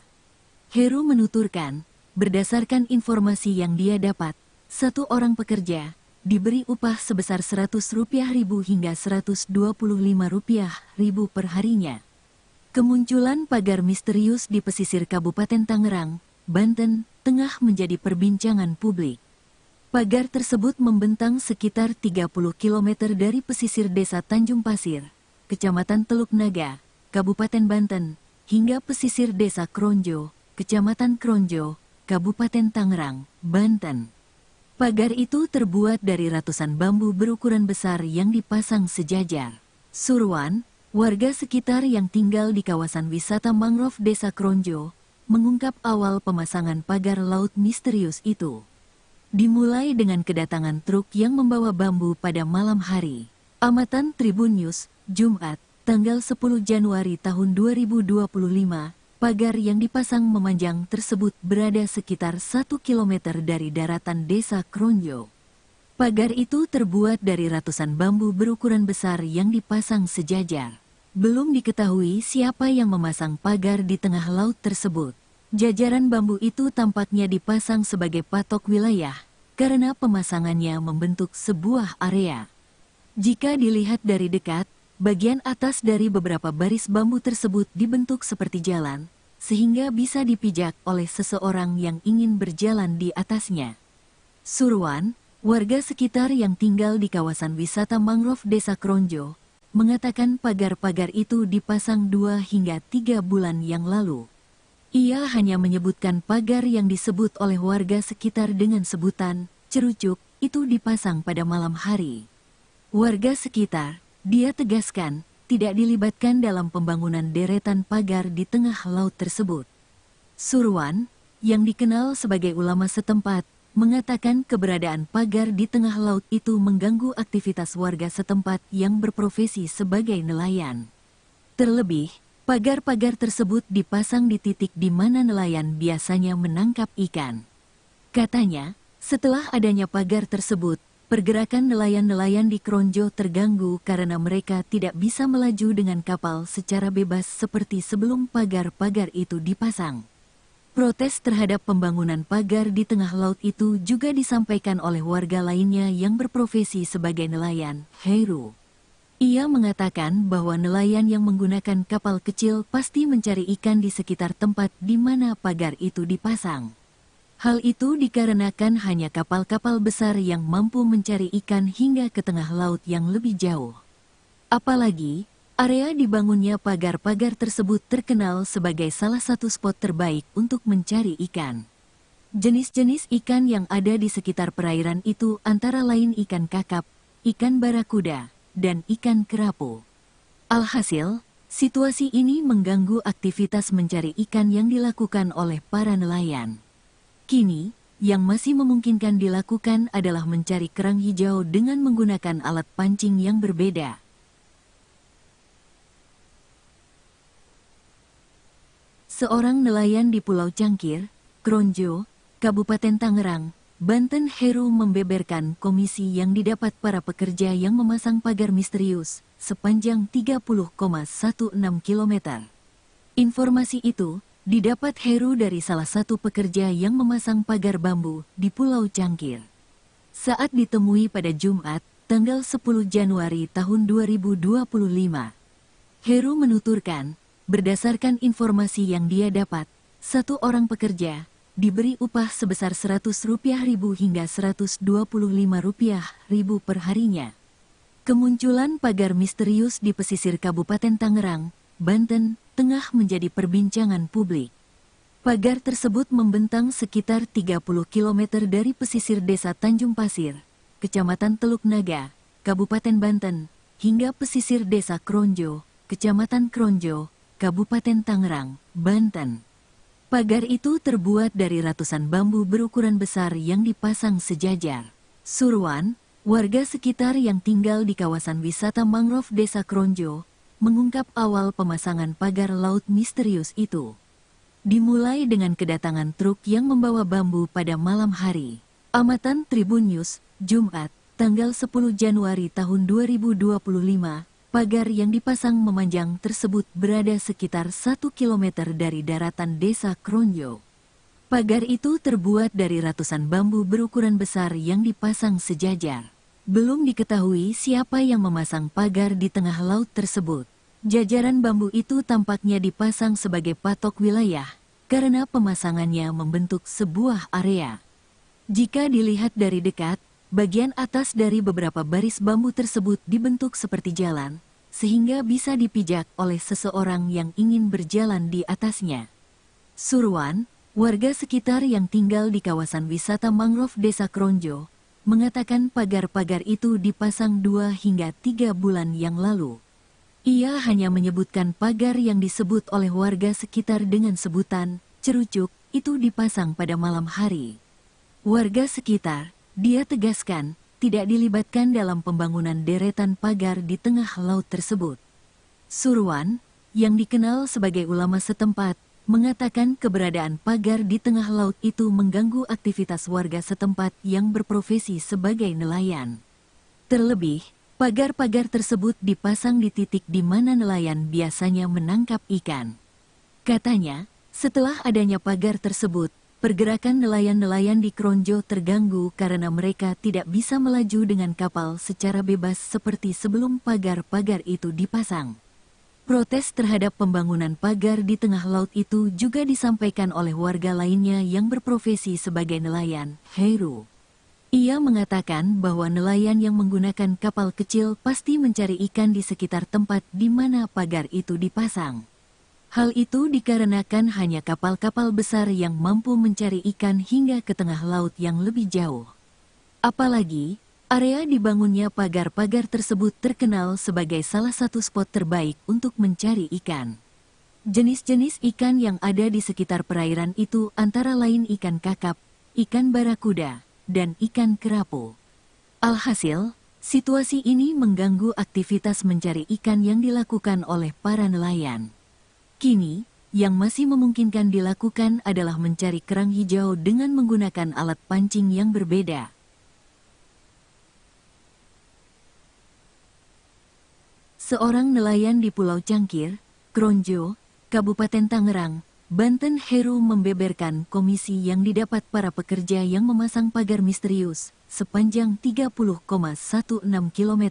Heru menuturkan, berdasarkan informasi yang dia dapat, satu orang pekerja diberi upah sebesar Rp100.000 hingga Rp125.000 per harinya. Kemunculan pagar misterius di pesisir Kabupaten Tangerang, Banten, tengah menjadi perbincangan publik. Pagar tersebut membentang sekitar 30 km dari pesisir Desa Tanjung Pasir, Kecamatan Teluk Naga, Kabupaten Banten, hingga pesisir Desa Kronjo, Kecamatan Kronjo, Kabupaten Tangerang, Banten. Pagar itu terbuat dari ratusan bambu berukuran besar yang dipasang sejajar. Surwan, warga sekitar yang tinggal di kawasan wisata mangrove Desa Kronjo, mengungkap awal pemasangan pagar laut misterius itu. Dimulai dengan kedatangan truk yang membawa bambu pada malam hari. Amatan Tribun News, Jumat, tanggal 10 Januari tahun 2025, pagar yang dipasang memanjang tersebut berada sekitar 1 km dari daratan Desa Kronjo. Pagar itu terbuat dari ratusan bambu berukuran besar yang dipasang sejajar. Belum diketahui siapa yang memasang pagar di tengah laut tersebut. Jajaran bambu itu tampaknya dipasang sebagai patok wilayah, karena pemasangannya membentuk sebuah area. Jika dilihat dari dekat, bagian atas dari beberapa baris bambu tersebut dibentuk seperti jalan, sehingga bisa dipijak oleh seseorang yang ingin berjalan di atasnya. Surwan, warga sekitar yang tinggal di kawasan wisata mangrove Desa Kronjo, mengatakan pagar-pagar itu dipasang 2 hingga 3 bulan yang lalu. Ia hanya menyebutkan pagar yang disebut oleh warga sekitar dengan sebutan cerucuk itu dipasang pada malam hari. Warga sekitar, dia tegaskan, tidak dilibatkan dalam pembangunan deretan pagar di tengah laut tersebut. Surwan, yang dikenal sebagai ulama setempat, mengatakan keberadaan pagar di tengah laut itu mengganggu aktivitas warga setempat yang berprofesi sebagai nelayan. Terlebih, pagar-pagar tersebut dipasang di titik di mana nelayan biasanya menangkap ikan. Katanya, setelah adanya pagar tersebut, pergerakan nelayan-nelayan di Kronjo terganggu karena mereka tidak bisa melaju dengan kapal secara bebas seperti sebelum pagar-pagar itu dipasang. Protes terhadap pembangunan pagar di tengah laut itu juga disampaikan oleh warga lainnya yang berprofesi sebagai nelayan, Heru. Ia mengatakan bahwa nelayan yang menggunakan kapal kecil pasti mencari ikan di sekitar tempat di mana pagar itu dipasang. Hal itu dikarenakan hanya kapal-kapal besar yang mampu mencari ikan hingga ke tengah laut yang lebih jauh. Apalagi, area dibangunnya pagar-pagar tersebut terkenal sebagai salah satu spot terbaik untuk mencari ikan. Jenis-jenis ikan yang ada di sekitar perairan itu antara lain ikan kakap, ikan barakuda, dan ikan kerapu. Alhasil, situasi ini mengganggu aktivitas mencari ikan yang dilakukan oleh para nelayan. Kini, yang masih memungkinkan dilakukan adalah mencari kerang hijau dengan menggunakan alat pancing yang berbeda. Seorang nelayan di Pulau Cangkir, Kronjo, Kabupaten Tangerang, Banten, Heru membeberkan komisi yang didapat para pekerja yang memasang pagar misterius sepanjang 30,16 km. Informasi itu didapat Heru dari salah satu pekerja yang memasang pagar bambu di Pulau Cangkir. Saat ditemui pada Jumat, tanggal 10 Januari tahun 2025, Heru menuturkan, berdasarkan informasi yang dia dapat, Satu orang pekerja diberi upah sebesar Rp100.000 hingga Rp125.000 per harinya. Kemunculan pagar misterius di pesisir Kabupaten Tangerang, Banten, tengah menjadi perbincangan publik. Pagar tersebut membentang sekitar 30 km dari pesisir Desa Tanjung Pasir, Kecamatan Teluk Naga, Kabupaten Banten, hingga pesisir Desa Kronjo, Kecamatan Kronjo, Kabupaten Tangerang, Banten. Pagar itu terbuat dari ratusan bambu berukuran besar yang dipasang sejajar. Surwan, warga sekitar yang tinggal di kawasan wisata mangrove Desa Kronjo, mengungkap awal pemasangan pagar laut misterius itu. Dimulai dengan kedatangan truk yang membawa bambu pada malam hari. Amatan Tribun News, Jumat, tanggal 10 Januari tahun 2025, pagar yang dipasang memanjang tersebut berada sekitar 1 km dari daratan Desa Kronjo. Pagar itu terbuat dari ratusan bambu berukuran besar yang dipasang sejajar. Belum diketahui siapa yang memasang pagar di tengah laut tersebut. Jajaran bambu itu tampaknya dipasang sebagai patok wilayah, karena pemasangannya membentuk sebuah area. Jika dilihat dari dekat, bagian atas dari beberapa baris bambu tersebut dibentuk seperti jalan, sehingga bisa dipijak oleh seseorang yang ingin berjalan di atasnya. Surwan, warga sekitar yang tinggal di kawasan wisata mangrove Desa Kronjo, mengatakan pagar-pagar itu dipasang 2 hingga 3 bulan yang lalu. Ia hanya menyebutkan pagar yang disebut oleh warga sekitar dengan sebutan cerucuk itu dipasang pada malam hari. Warga sekitar, dia tegaskan, tidak dilibatkan dalam pembangunan deretan pagar di tengah laut tersebut. Surwan, yang dikenal sebagai ulama setempat, mengatakan keberadaan pagar di tengah laut itu mengganggu aktivitas warga setempat yang berprofesi sebagai nelayan. Terlebih, pagar-pagar tersebut dipasang di titik di mana nelayan biasanya menangkap ikan. Katanya, setelah adanya pagar tersebut, pergerakan nelayan-nelayan di Kronjo terganggu karena mereka tidak bisa melaju dengan kapal secara bebas seperti sebelum pagar-pagar itu dipasang. Protes terhadap pembangunan pagar di tengah laut itu juga disampaikan oleh warga lainnya yang berprofesi sebagai nelayan, Heru. Ia mengatakan bahwa nelayan yang menggunakan kapal kecil pasti mencari ikan di sekitar tempat di mana pagar itu dipasang. Hal itu dikarenakan hanya kapal-kapal besar yang mampu mencari ikan hingga ke tengah laut yang lebih jauh. Apalagi, area dibangunnya pagar-pagar tersebut terkenal sebagai salah satu spot terbaik untuk mencari ikan. Jenis-jenis ikan yang ada di sekitar perairan itu antara lain ikan kakap, ikan barakuda, dan ikan kerapu. Alhasil, situasi ini mengganggu aktivitas mencari ikan yang dilakukan oleh para nelayan. Kini, yang masih memungkinkan dilakukan adalah mencari kerang hijau dengan menggunakan alat pancing yang berbeda. Seorang nelayan di Pulau Cangkir, Kronjo, Kabupaten Tangerang, Banten, Heru membeberkan komisi yang didapat para pekerja yang memasang pagar misterius sepanjang 30,16 km.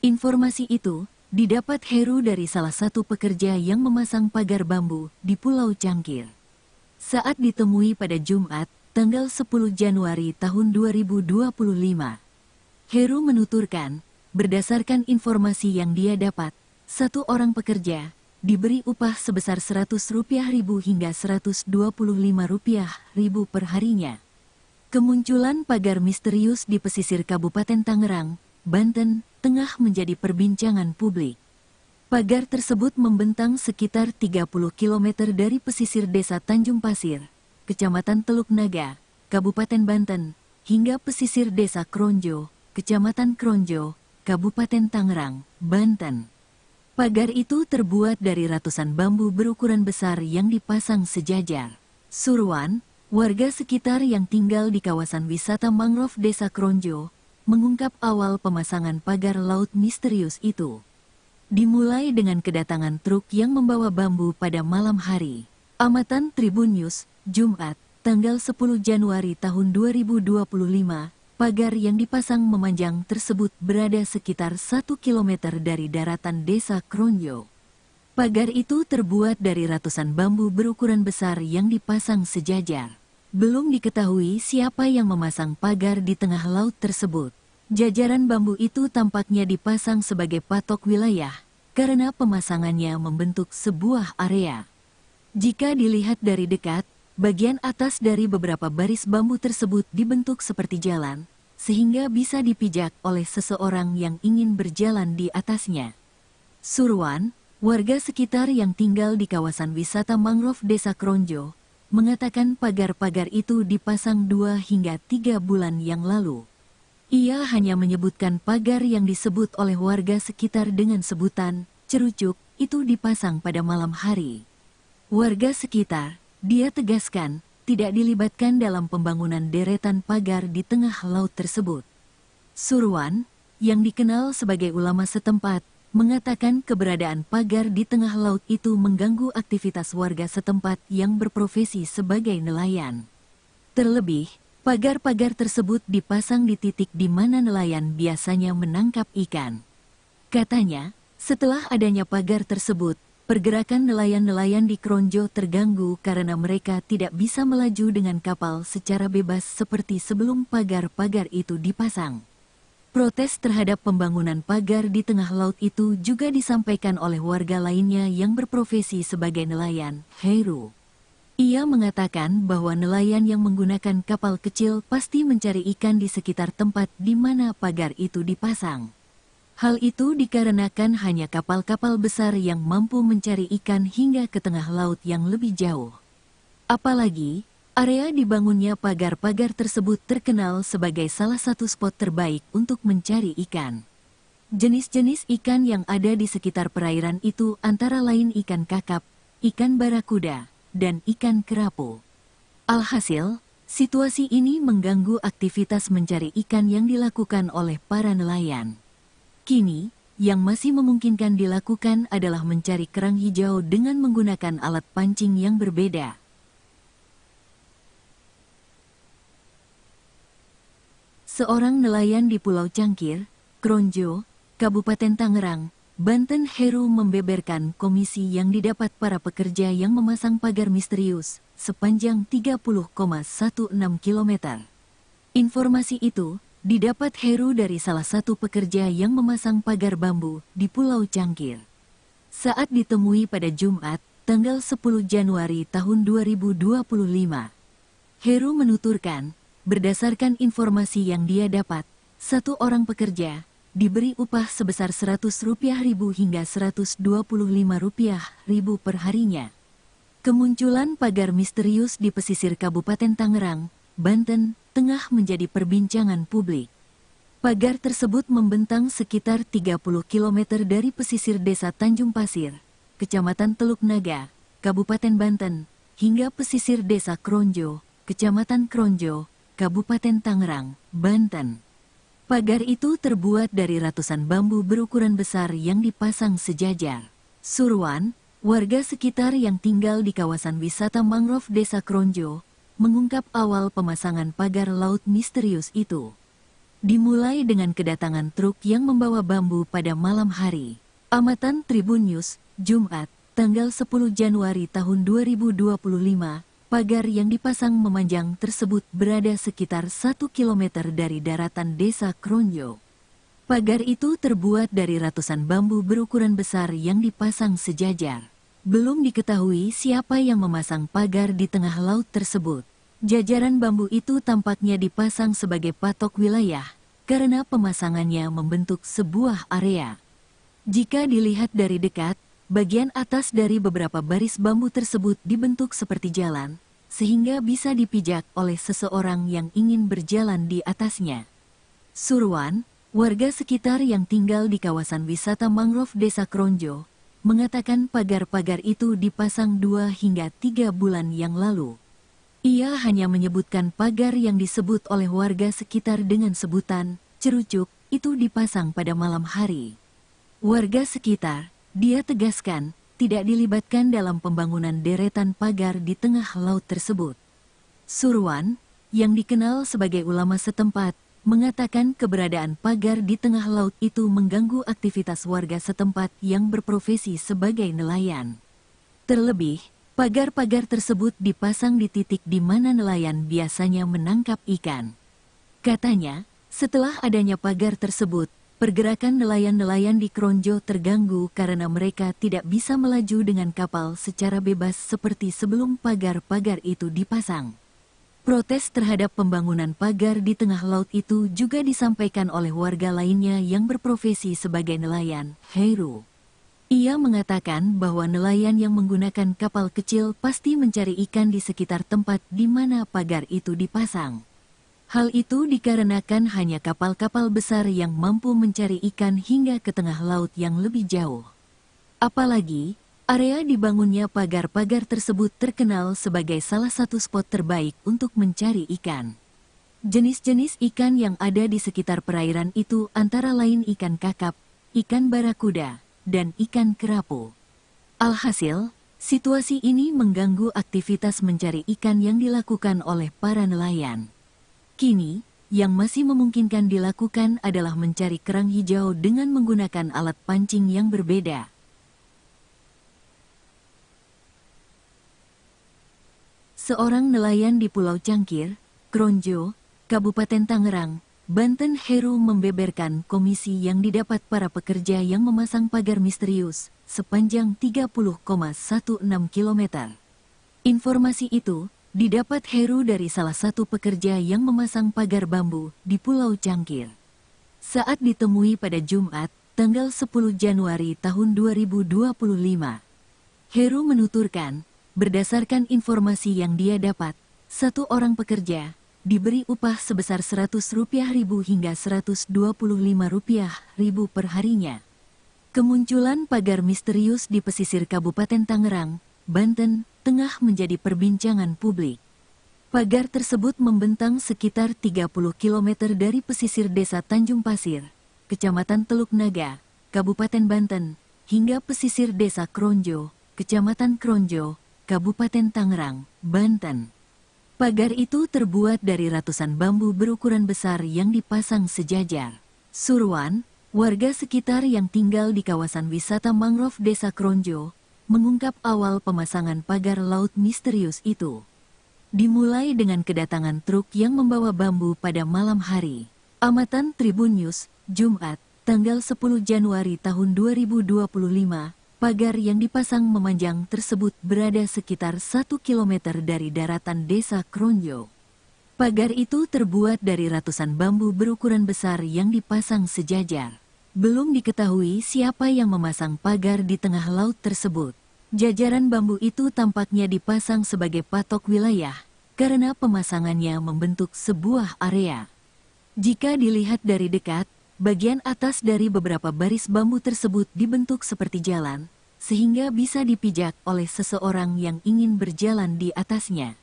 Informasi itu didapat Heru dari salah satu pekerja yang memasang pagar bambu di Pulau Cangkir. Saat ditemui pada Jumat, tanggal 10 Januari tahun 2025, Heru menuturkan, berdasarkan informasi yang dia dapat, satu orang pekerja diberi upah sebesar Rp100.000 hingga Rp125.000 per harinya. Kemunculan pagar misterius di pesisir Kabupaten Tangerang, Banten, tengah menjadi perbincangan publik. Pagar tersebut membentang sekitar 30 km dari pesisir Desa Tanjung Pasir, Kecamatan Teluk Naga, Kabupaten Banten, hingga pesisir Desa Kronjo, Kecamatan Kronjo, Kabupaten Tangerang, Banten. Pagar itu terbuat dari ratusan bambu berukuran besar yang dipasang sejajar. Surwan, warga sekitar yang tinggal di kawasan wisata mangrove Desa Kronjo, mengungkap awal pemasangan pagar laut misterius itu. Dimulai dengan kedatangan truk yang membawa bambu pada malam hari. Amatan Tribun News, Jumat, tanggal 10 Januari tahun 2025, pagar yang dipasang memanjang tersebut berada sekitar 1 km dari daratan Desa Kronjo. Pagar itu terbuat dari ratusan bambu berukuran besar yang dipasang sejajar. Belum diketahui siapa yang memasang pagar di tengah laut tersebut. Jajaran bambu itu tampaknya dipasang sebagai patok wilayah, karena pemasangannya membentuk sebuah area. Jika dilihat dari dekat, bagian atas dari beberapa baris bambu tersebut dibentuk seperti jalan, sehingga bisa dipijak oleh seseorang yang ingin berjalan di atasnya. Surwan, warga sekitar yang tinggal di kawasan wisata mangrove Desa Kronjo, mengatakan pagar-pagar itu dipasang 2 hingga 3 bulan yang lalu. Ia hanya menyebutkan pagar yang disebut oleh warga sekitar dengan sebutan cerucuk itu dipasang pada malam hari. Warga sekitar, dia tegaskan, tidak dilibatkan dalam pembangunan deretan pagar di tengah laut tersebut. Surwan, yang dikenal sebagai ulama setempat, mengatakan keberadaan pagar di tengah laut itu mengganggu aktivitas warga setempat yang berprofesi sebagai nelayan. Terlebih, pagar-pagar tersebut dipasang di titik di mana nelayan biasanya menangkap ikan. Katanya, setelah adanya pagar tersebut, pergerakan nelayan-nelayan di Kronjo terganggu karena mereka tidak bisa melaju dengan kapal secara bebas seperti sebelum pagar-pagar itu dipasang. Protes terhadap pembangunan pagar di tengah laut itu juga disampaikan oleh warga lainnya yang berprofesi sebagai nelayan, Heru. Ia mengatakan bahwa nelayan yang menggunakan kapal kecil pasti mencari ikan di sekitar tempat di mana pagar itu dipasang. Hal itu dikarenakan hanya kapal-kapal besar yang mampu mencari ikan hingga ke tengah laut yang lebih jauh. Apalagi, area dibangunnya pagar-pagar tersebut terkenal sebagai salah satu spot terbaik untuk mencari ikan. Jenis-jenis ikan yang ada di sekitar perairan itu antara lain ikan kakap, ikan barakuda, dan ikan kerapu. Alhasil, situasi ini mengganggu aktivitas mencari ikan yang dilakukan oleh para nelayan. Kini, yang masih memungkinkan dilakukan adalah mencari kerang hijau dengan menggunakan alat pancing yang berbeda. Seorang nelayan di Pulau Cangkir, Kronjo, Kabupaten Tangerang, Banten, Heru membeberkan komisi yang didapat para pekerja yang memasang pagar misterius sepanjang 30,16 km. Informasi itu didapat Heru dari salah satu pekerja yang memasang pagar bambu di Pulau Cangkir. Saat ditemui pada Jumat, tanggal 10 Januari tahun 2025, Heru menuturkan, berdasarkan informasi yang dia dapat, satu orang pekerja diberi upah sebesar Rp100.000 hingga Rp125.000 per harinya. Kemunculan pagar misterius di pesisir Kabupaten Tangerang, Banten, tengah menjadi perbincangan publik. Pagar tersebut membentang sekitar 30 km dari pesisir Desa Tanjung Pasir, Kecamatan Teluk Naga, Kabupaten Banten, hingga pesisir Desa Kronjo, Kecamatan Kronjo, Kabupaten Tangerang, Banten. Pagar itu terbuat dari ratusan bambu berukuran besar yang dipasang sejajar. Surwan, warga sekitar yang tinggal di kawasan wisata mangrove Desa Kronjo, mengungkap awal pemasangan pagar laut misterius itu. Dimulai dengan kedatangan truk yang membawa bambu pada malam hari. Amatan Tribun News, Jumat, tanggal 10 Januari tahun 2025, pagar yang dipasang memanjang tersebut berada sekitar 1 km dari daratan Desa Kronjo. Pagar itu terbuat dari ratusan bambu berukuran besar yang dipasang sejajar. Belum diketahui siapa yang memasang pagar di tengah laut tersebut. Jajaran bambu itu tampaknya dipasang sebagai patok wilayah, karena pemasangannya membentuk sebuah area. Jika dilihat dari dekat, bagian atas dari beberapa baris bambu tersebut dibentuk seperti jalan, sehingga bisa dipijak oleh seseorang yang ingin berjalan di atasnya. Surwan, warga sekitar yang tinggal di kawasan wisata mangrove Desa Kronjo, mengatakan pagar-pagar itu dipasang 2 hingga 3 bulan yang lalu. Ia hanya menyebutkan pagar yang disebut oleh warga sekitar dengan sebutan cerucuk itu dipasang pada malam hari. Warga sekitar, dia tegaskan, tidak dilibatkan dalam pembangunan deretan pagar di tengah laut tersebut. Surwan, yang dikenal sebagai ulama setempat, mengatakan keberadaan pagar di tengah laut itu mengganggu aktivitas warga setempat yang berprofesi sebagai nelayan. Terlebih, pagar-pagar tersebut dipasang di titik di mana nelayan biasanya menangkap ikan. Katanya, setelah adanya pagar tersebut, pergerakan nelayan-nelayan di Kronjo terganggu karena mereka tidak bisa melaju dengan kapal secara bebas seperti sebelum pagar-pagar itu dipasang. Protes terhadap pembangunan pagar di tengah laut itu juga disampaikan oleh warga lainnya yang berprofesi sebagai nelayan, Heru. Ia mengatakan bahwa nelayan yang menggunakan kapal kecil pasti mencari ikan di sekitar tempat di mana pagar itu dipasang. Hal itu dikarenakan hanya kapal-kapal besar yang mampu mencari ikan hingga ke tengah laut yang lebih jauh. Apalagi, area dibangunnya pagar-pagar tersebut terkenal sebagai salah satu spot terbaik untuk mencari ikan. Jenis-jenis ikan yang ada di sekitar perairan itu antara lain ikan kakap, ikan barakuda, dan ikan kerapu. Alhasil, situasi ini mengganggu aktivitas mencari ikan yang dilakukan oleh para nelayan. Kini, yang masih memungkinkan dilakukan adalah mencari kerang hijau dengan menggunakan alat pancing yang berbeda. Seorang nelayan di Pulau Cangkir, Kronjo, Kabupaten Tangerang, Banten, Heru membeberkan komisi yang didapat para pekerja yang memasang pagar misterius sepanjang 30,16 km. Informasi itu didapat Heru dari salah satu pekerja yang memasang pagar bambu di Pulau Cangkir. Saat ditemui pada Jumat, tanggal 10 Januari tahun 2025, Heru menuturkan, berdasarkan informasi yang dia dapat, satu orang pekerja diberi upah sebesar Rp100.000 hingga Rp125.000 per harinya. Kemunculan pagar misterius di pesisir Kabupaten Tangerang, Banten, tengah menjadi perbincangan publik. Pagar tersebut membentang sekitar 30 km dari pesisir desa Tanjung Pasir, Kecamatan Teluk Naga, Kabupaten Banten, hingga pesisir desa Kronjo, Kecamatan Kronjo, Kabupaten Tangerang, Banten. Pagar itu terbuat dari ratusan bambu berukuran besar yang dipasang sejajar. Surwan, warga sekitar yang tinggal di kawasan wisata mangrove Desa Kronjo, mengungkap awal pemasangan pagar laut misterius itu. Dimulai dengan kedatangan truk yang membawa bambu pada malam hari. Amatan Tribun News, Jumat, tanggal 10 Januari tahun 2025, pagar yang dipasang memanjang tersebut berada sekitar 1 km dari daratan Desa Kronjo. Pagar itu terbuat dari ratusan bambu berukuran besar yang dipasang sejajar. Belum diketahui siapa yang memasang pagar di tengah laut tersebut. Jajaran bambu itu tampaknya dipasang sebagai patok wilayah, karena pemasangannya membentuk sebuah area. Jika dilihat dari dekat, bagian atas dari beberapa baris bambu tersebut dibentuk seperti jalan, sehingga bisa dipijak oleh seseorang yang ingin berjalan di atasnya.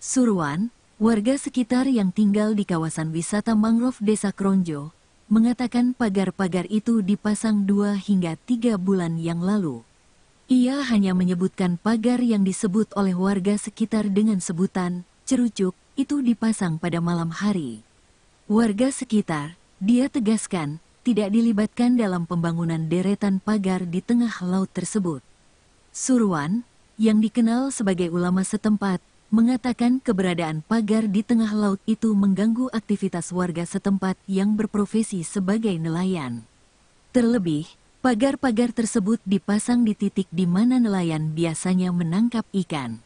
Surwan, warga sekitar yang tinggal di kawasan wisata mangrove Desa Kronjo, mengatakan pagar-pagar itu dipasang 2 hingga 3 bulan yang lalu. Ia hanya menyebutkan pagar yang disebut oleh warga sekitar dengan sebutan cerucuk itu dipasang pada malam hari. Warga sekitar, dia tegaskan, tidak dilibatkan dalam pembangunan deretan pagar di tengah laut tersebut. Surwan, yang dikenal sebagai ulama setempat, mengatakan keberadaan pagar di tengah laut itu mengganggu aktivitas warga setempat yang berprofesi sebagai nelayan. Terlebih, pagar-pagar tersebut dipasang di titik di mana nelayan biasanya menangkap ikan.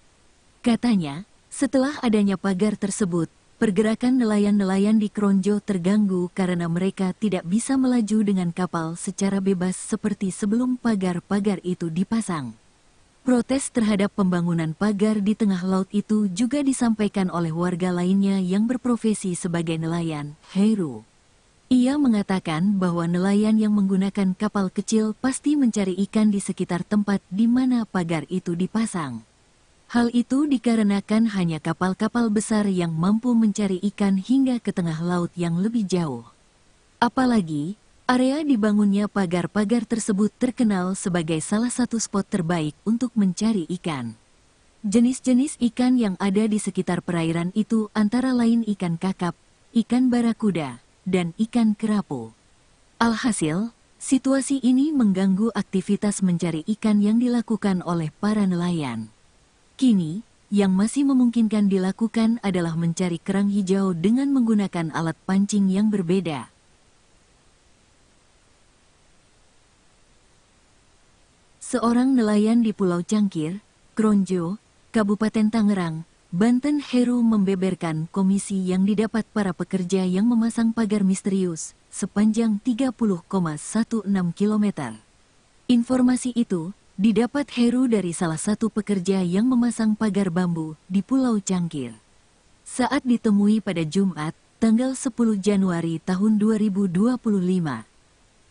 Katanya, setelah adanya pagar tersebut, pergerakan nelayan-nelayan di Kronjo terganggu karena mereka tidak bisa melaju dengan kapal secara bebas seperti sebelum pagar-pagar itu dipasang. Protes terhadap pembangunan pagar di tengah laut itu juga disampaikan oleh warga lainnya yang berprofesi sebagai nelayan, Heru. Ia mengatakan bahwa nelayan yang menggunakan kapal kecil pasti mencari ikan di sekitar tempat di mana pagar itu dipasang. Hal itu dikarenakan hanya kapal-kapal besar yang mampu mencari ikan hingga ke tengah laut yang lebih jauh. Apalagi, area dibangunnya pagar-pagar tersebut terkenal sebagai salah satu spot terbaik untuk mencari ikan. Jenis-jenis ikan yang ada di sekitar perairan itu antara lain ikan kakap, ikan barakuda, dan ikan kerapu. Alhasil, situasi ini mengganggu aktivitas mencari ikan yang dilakukan oleh para nelayan. Kini, yang masih memungkinkan dilakukan adalah mencari kerang hijau dengan menggunakan alat pancing yang berbeda. Seorang nelayan di Pulau Cangkir, Kronjo, Kabupaten Tangerang, Banten, Heru membeberkan komisi yang didapat para pekerja yang memasang pagar misterius sepanjang 30,16 km. Informasi itu didapat Heru dari salah satu pekerja yang memasang pagar bambu di Pulau Cangkir. Saat ditemui pada Jumat, tanggal 10 Januari tahun 2025,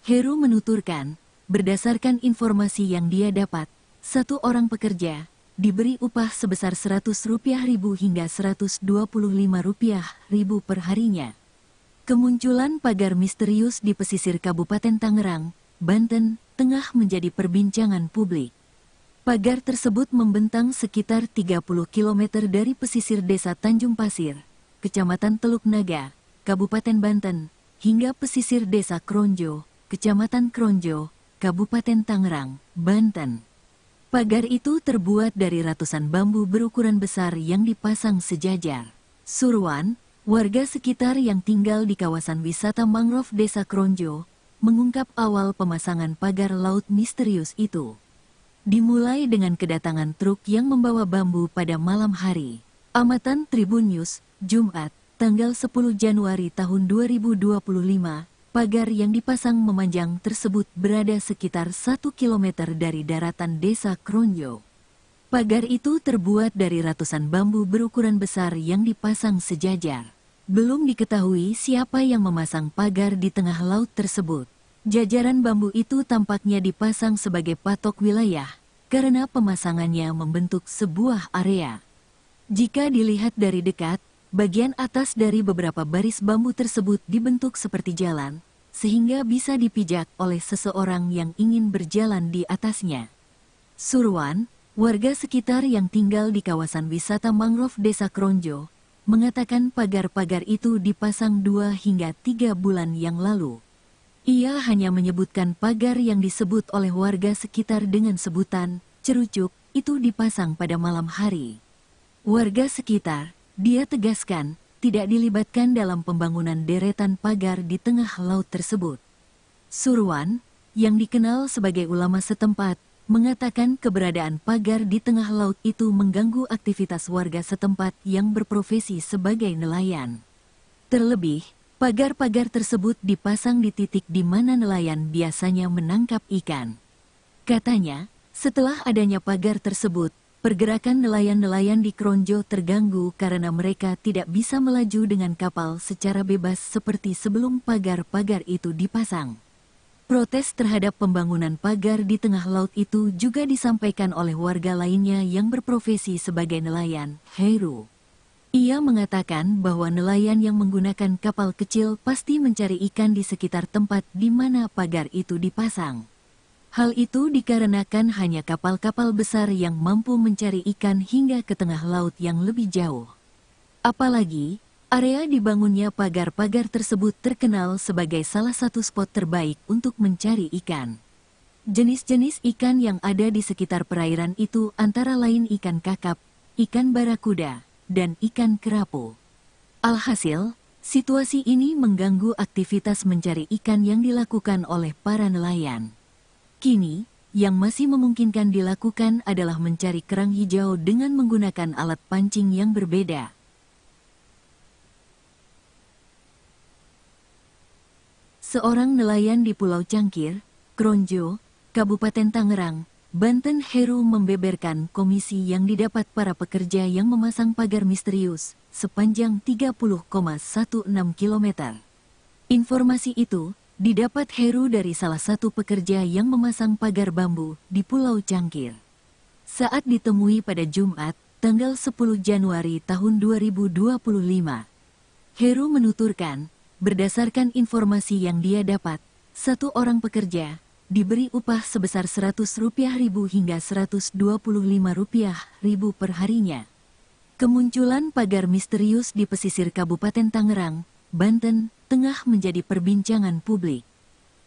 Heru menuturkan, berdasarkan informasi yang dia dapat, satu orang pekerja diberi upah sebesar Rp100.000 hingga Rp125.000 per harinya. Kemunculan pagar misterius di pesisir Kabupaten Tangerang, Banten, tengah menjadi perbincangan publik. Pagar tersebut membentang sekitar 30 km dari pesisir Desa Tanjung Pasir, Kecamatan Teluk Naga, Kabupaten Banten, hingga pesisir Desa Kronjo, Kecamatan Kronjo, Kabupaten Tangerang, Banten. Pagar itu terbuat dari ratusan bambu berukuran besar yang dipasang sejajar. Surwan, warga sekitar yang tinggal di kawasan wisata mangrove Desa Kronjo, mengungkap awal pemasangan pagar laut misterius itu. Dimulai dengan kedatangan truk yang membawa bambu pada malam hari. Amatan Tribun News, Jumat, tanggal 10 Januari tahun 2025, pagar yang dipasang memanjang tersebut berada sekitar 1 km dari daratan Desa Kronjo. Pagar itu terbuat dari ratusan bambu berukuran besar yang dipasang sejajar. Belum diketahui siapa yang memasang pagar di tengah laut tersebut. Jajaran bambu itu tampaknya dipasang sebagai patok wilayah, karena pemasangannya membentuk sebuah area. Jika dilihat dari dekat, bagian atas dari beberapa baris bambu tersebut dibentuk seperti jalan, sehingga bisa dipijak oleh seseorang yang ingin berjalan di atasnya. Surwan, warga sekitar yang tinggal di kawasan wisata mangrove Desa Kronjo, mengatakan pagar-pagar itu dipasang 2 hingga 3 bulan yang lalu. Ia hanya menyebutkan pagar yang disebut oleh warga sekitar dengan sebutan cerucuk itu dipasang pada malam hari. Warga sekitar, dia tegaskan, tidak dilibatkan dalam pembangunan deretan pagar di tengah laut tersebut. Surwan, yang dikenal sebagai ulama setempat, mengatakan keberadaan pagar di tengah laut itu mengganggu aktivitas warga setempat yang berprofesi sebagai nelayan. Terlebih, pagar-pagar tersebut dipasang di titik di mana nelayan biasanya menangkap ikan. Katanya, setelah adanya pagar tersebut, pergerakan nelayan-nelayan di Kronjo terganggu karena mereka tidak bisa melaju dengan kapal secara bebas seperti sebelum pagar-pagar itu dipasang. Protes terhadap pembangunan pagar di tengah laut itu juga disampaikan oleh warga lainnya yang berprofesi sebagai nelayan, Heru. Ia mengatakan bahwa nelayan yang menggunakan kapal kecil pasti mencari ikan di sekitar tempat di mana pagar itu dipasang. Hal itu dikarenakan hanya kapal-kapal besar yang mampu mencari ikan hingga ke tengah laut yang lebih jauh. Apalagi, area dibangunnya pagar-pagar tersebut terkenal sebagai salah satu spot terbaik untuk mencari ikan. Jenis-jenis ikan yang ada di sekitar perairan itu antara lain ikan kakap, ikan barakuda, dan ikan kerapu. Alhasil, situasi ini mengganggu aktivitas mencari ikan yang dilakukan oleh para nelayan. Kini, yang masih memungkinkan dilakukan adalah mencari kerang hijau dengan menggunakan alat pancing yang berbeda. Seorang nelayan di Pulau Cangkir, Kronjo, Kabupaten Tangerang, Banten, Heru membeberkan komisi yang didapat para pekerja yang memasang pagar misterius sepanjang 30,16 km. Informasi itu didapat Heru dari salah satu pekerja yang memasang pagar bambu di Pulau Cangkir. Saat ditemui pada Jumat, tanggal 10 Januari tahun 2025, Heru menuturkan, berdasarkan informasi yang dia dapat, satu orang pekerja diberi upah sebesar Rp100.000 hingga Rp125.000 per harinya. Kemunculan pagar misterius di pesisir Kabupaten Tangerang, Banten, tengah menjadi perbincangan publik.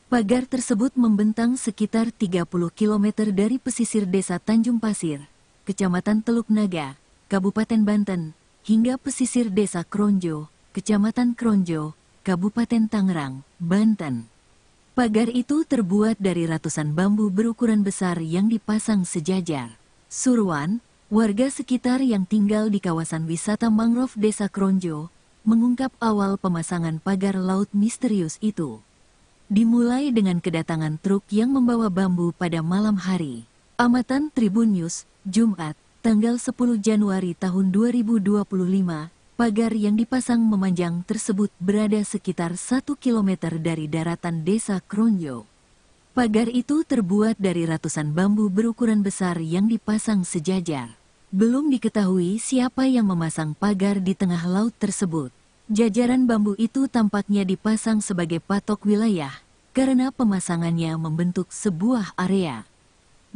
Pagar tersebut membentang sekitar 30 km dari pesisir desa Tanjung Pasir, Kecamatan Teluk Naga, Kabupaten Banten, hingga pesisir desa Kronjo, Kecamatan Kronjo, Kabupaten Tangerang, Banten. Pagar itu terbuat dari ratusan bambu berukuran besar yang dipasang sejajar. Surwan, warga sekitar yang tinggal di kawasan wisata mangrove Desa Kronjo, mengungkap awal pemasangan pagar laut misterius itu. Dimulai dengan kedatangan truk yang membawa bambu pada malam hari. Amatan Tribun News, Jumat, tanggal 10 Januari tahun 2025, pagar yang dipasang memanjang tersebut berada sekitar 1 km dari daratan Desa Kronjo. Pagar itu terbuat dari ratusan bambu berukuran besar yang dipasang sejajar. Belum diketahui siapa yang memasang pagar di tengah laut tersebut. Jajaran bambu itu tampaknya dipasang sebagai patok wilayah, karena pemasangannya membentuk sebuah area.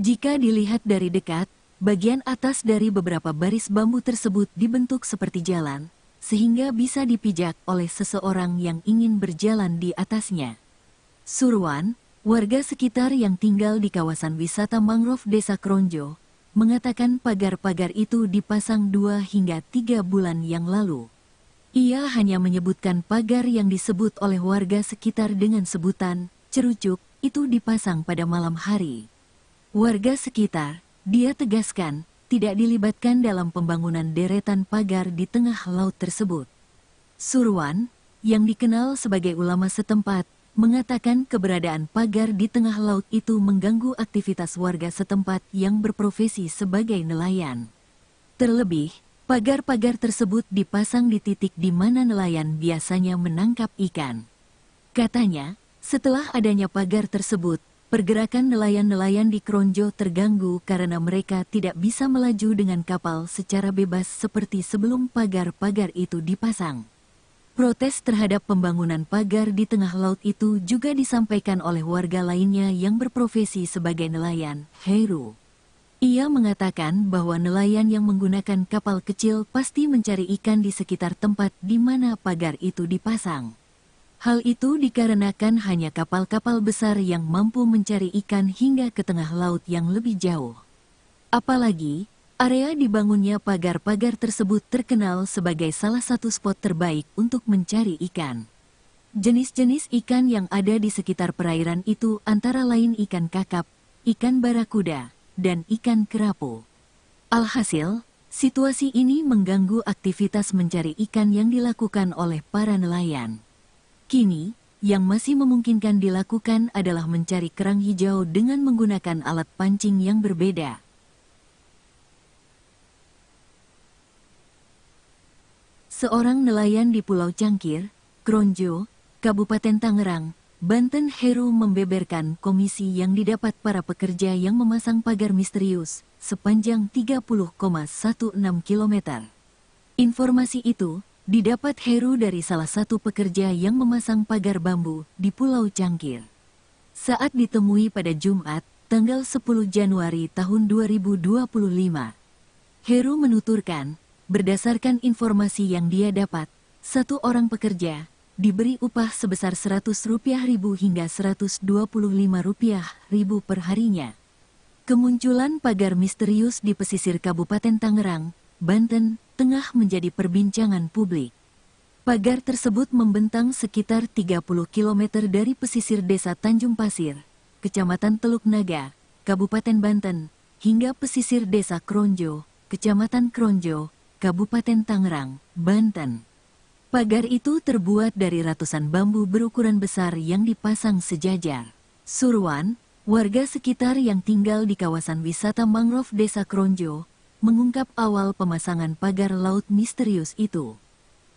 Jika dilihat dari dekat, bagian atas dari beberapa baris bambu tersebut dibentuk seperti jalan, sehingga bisa dipijak oleh seseorang yang ingin berjalan di atasnya. Surwan, warga sekitar yang tinggal di kawasan wisata mangrove Desa Kronjo, mengatakan pagar-pagar itu dipasang 2 hingga 3 bulan yang lalu. Ia hanya menyebutkan pagar yang disebut oleh warga sekitar dengan sebutan cerucuk itu dipasang pada malam hari. Warga sekitar, dia tegaskan, tidak dilibatkan dalam pembangunan deretan pagar di tengah laut tersebut. Surwan, yang dikenal sebagai ulama setempat, mengatakan keberadaan pagar di tengah laut itu mengganggu aktivitas warga setempat yang berprofesi sebagai nelayan. Terlebih, pagar-pagar tersebut dipasang di titik di mana nelayan biasanya menangkap ikan. Katanya, setelah adanya pagar tersebut, pergerakan nelayan-nelayan di Kronjo terganggu karena mereka tidak bisa melaju dengan kapal secara bebas seperti sebelum pagar-pagar itu dipasang. Protes terhadap pembangunan pagar di tengah laut itu juga disampaikan oleh warga lainnya yang berprofesi sebagai nelayan, Heru. Ia mengatakan bahwa nelayan yang menggunakan kapal kecil pasti mencari ikan di sekitar tempat di mana pagar itu dipasang. Hal itu dikarenakan hanya kapal-kapal besar yang mampu mencari ikan hingga ke tengah laut yang lebih jauh. Apalagi, area dibangunnya pagar-pagar tersebut terkenal sebagai salah satu spot terbaik untuk mencari ikan. Jenis-jenis ikan yang ada di sekitar perairan itu antara lain ikan kakap, ikan barakuda, dan ikan kerapu. Alhasil, situasi ini mengganggu aktivitas mencari ikan yang dilakukan oleh para nelayan. Kini, yang masih memungkinkan dilakukan adalah mencari kerang hijau dengan menggunakan alat pancing yang berbeda. Seorang nelayan di Pulau Cangkir, Kronjo, Kabupaten Tangerang, Banten Heru membeberkan komisi yang didapat para pekerja yang memasang pagar misterius sepanjang 30,16 km. Informasi itu didapat Heru dari salah satu pekerja yang memasang pagar bambu di Pulau Cangkir. Saat ditemui pada Jumat, tanggal 10 Januari tahun 2025, Heru menuturkan, berdasarkan informasi yang dia dapat, satu orang pekerja diberi upah sebesar Rp100.000 hingga Rp125.000 per harinya. Kemunculan pagar misterius di pesisir Kabupaten Tangerang, Banten, tengah menjadi perbincangan publik. Pagar tersebut membentang sekitar 30 km dari pesisir desa Tanjung Pasir, Kecamatan Teluk Naga, Kabupaten Banten, hingga pesisir desa Kronjo, Kecamatan Kronjo, Kabupaten Tangerang, Banten. Pagar itu terbuat dari ratusan bambu berukuran besar yang dipasang sejajar. Surwan, warga sekitar yang tinggal di kawasan wisata mangrove Desa Kronjo, mengungkap awal pemasangan pagar laut misterius itu.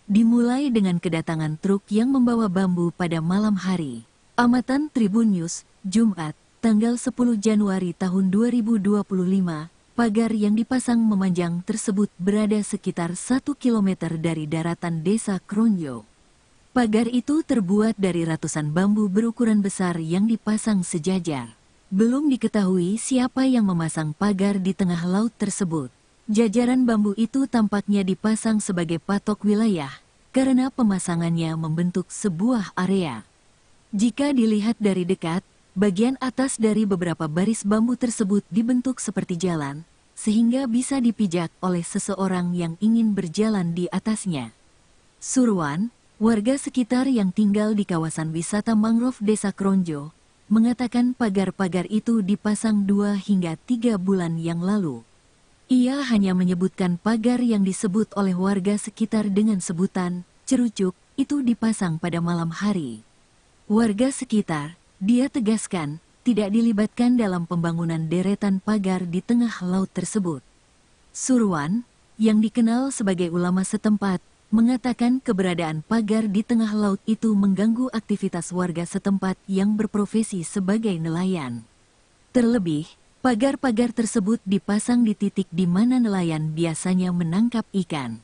Dimulai dengan kedatangan truk yang membawa bambu pada malam hari. Amatan Tribun News, Jumat, tanggal 10 Januari tahun 2025, pagar yang dipasang memanjang tersebut berada sekitar 1 km dari daratan Desa Kronjo. Pagar itu terbuat dari ratusan bambu berukuran besar yang dipasang sejajar. Belum diketahui siapa yang memasang pagar di tengah laut tersebut. Jajaran bambu itu tampaknya dipasang sebagai patok wilayah, karena pemasangannya membentuk sebuah area. Jika dilihat dari dekat, bagian atas dari beberapa baris bambu tersebut dibentuk seperti jalan, sehingga bisa dipijak oleh seseorang yang ingin berjalan di atasnya. Surwan, warga sekitar yang tinggal di kawasan wisata mangrove Desa Kronjo, mengatakan pagar-pagar itu dipasang 2 hingga 3 bulan yang lalu. Ia hanya menyebutkan pagar yang disebut oleh warga sekitar dengan sebutan cerucuk itu dipasang pada malam hari. Warga sekitar, dia tegaskan, tidak dilibatkan dalam pembangunan deretan pagar di tengah laut tersebut. Surwan, yang dikenal sebagai ulama setempat, mengatakan keberadaan pagar di tengah laut itu mengganggu aktivitas warga setempat yang berprofesi sebagai nelayan. Terlebih, pagar-pagar tersebut dipasang di titik di mana nelayan biasanya menangkap ikan.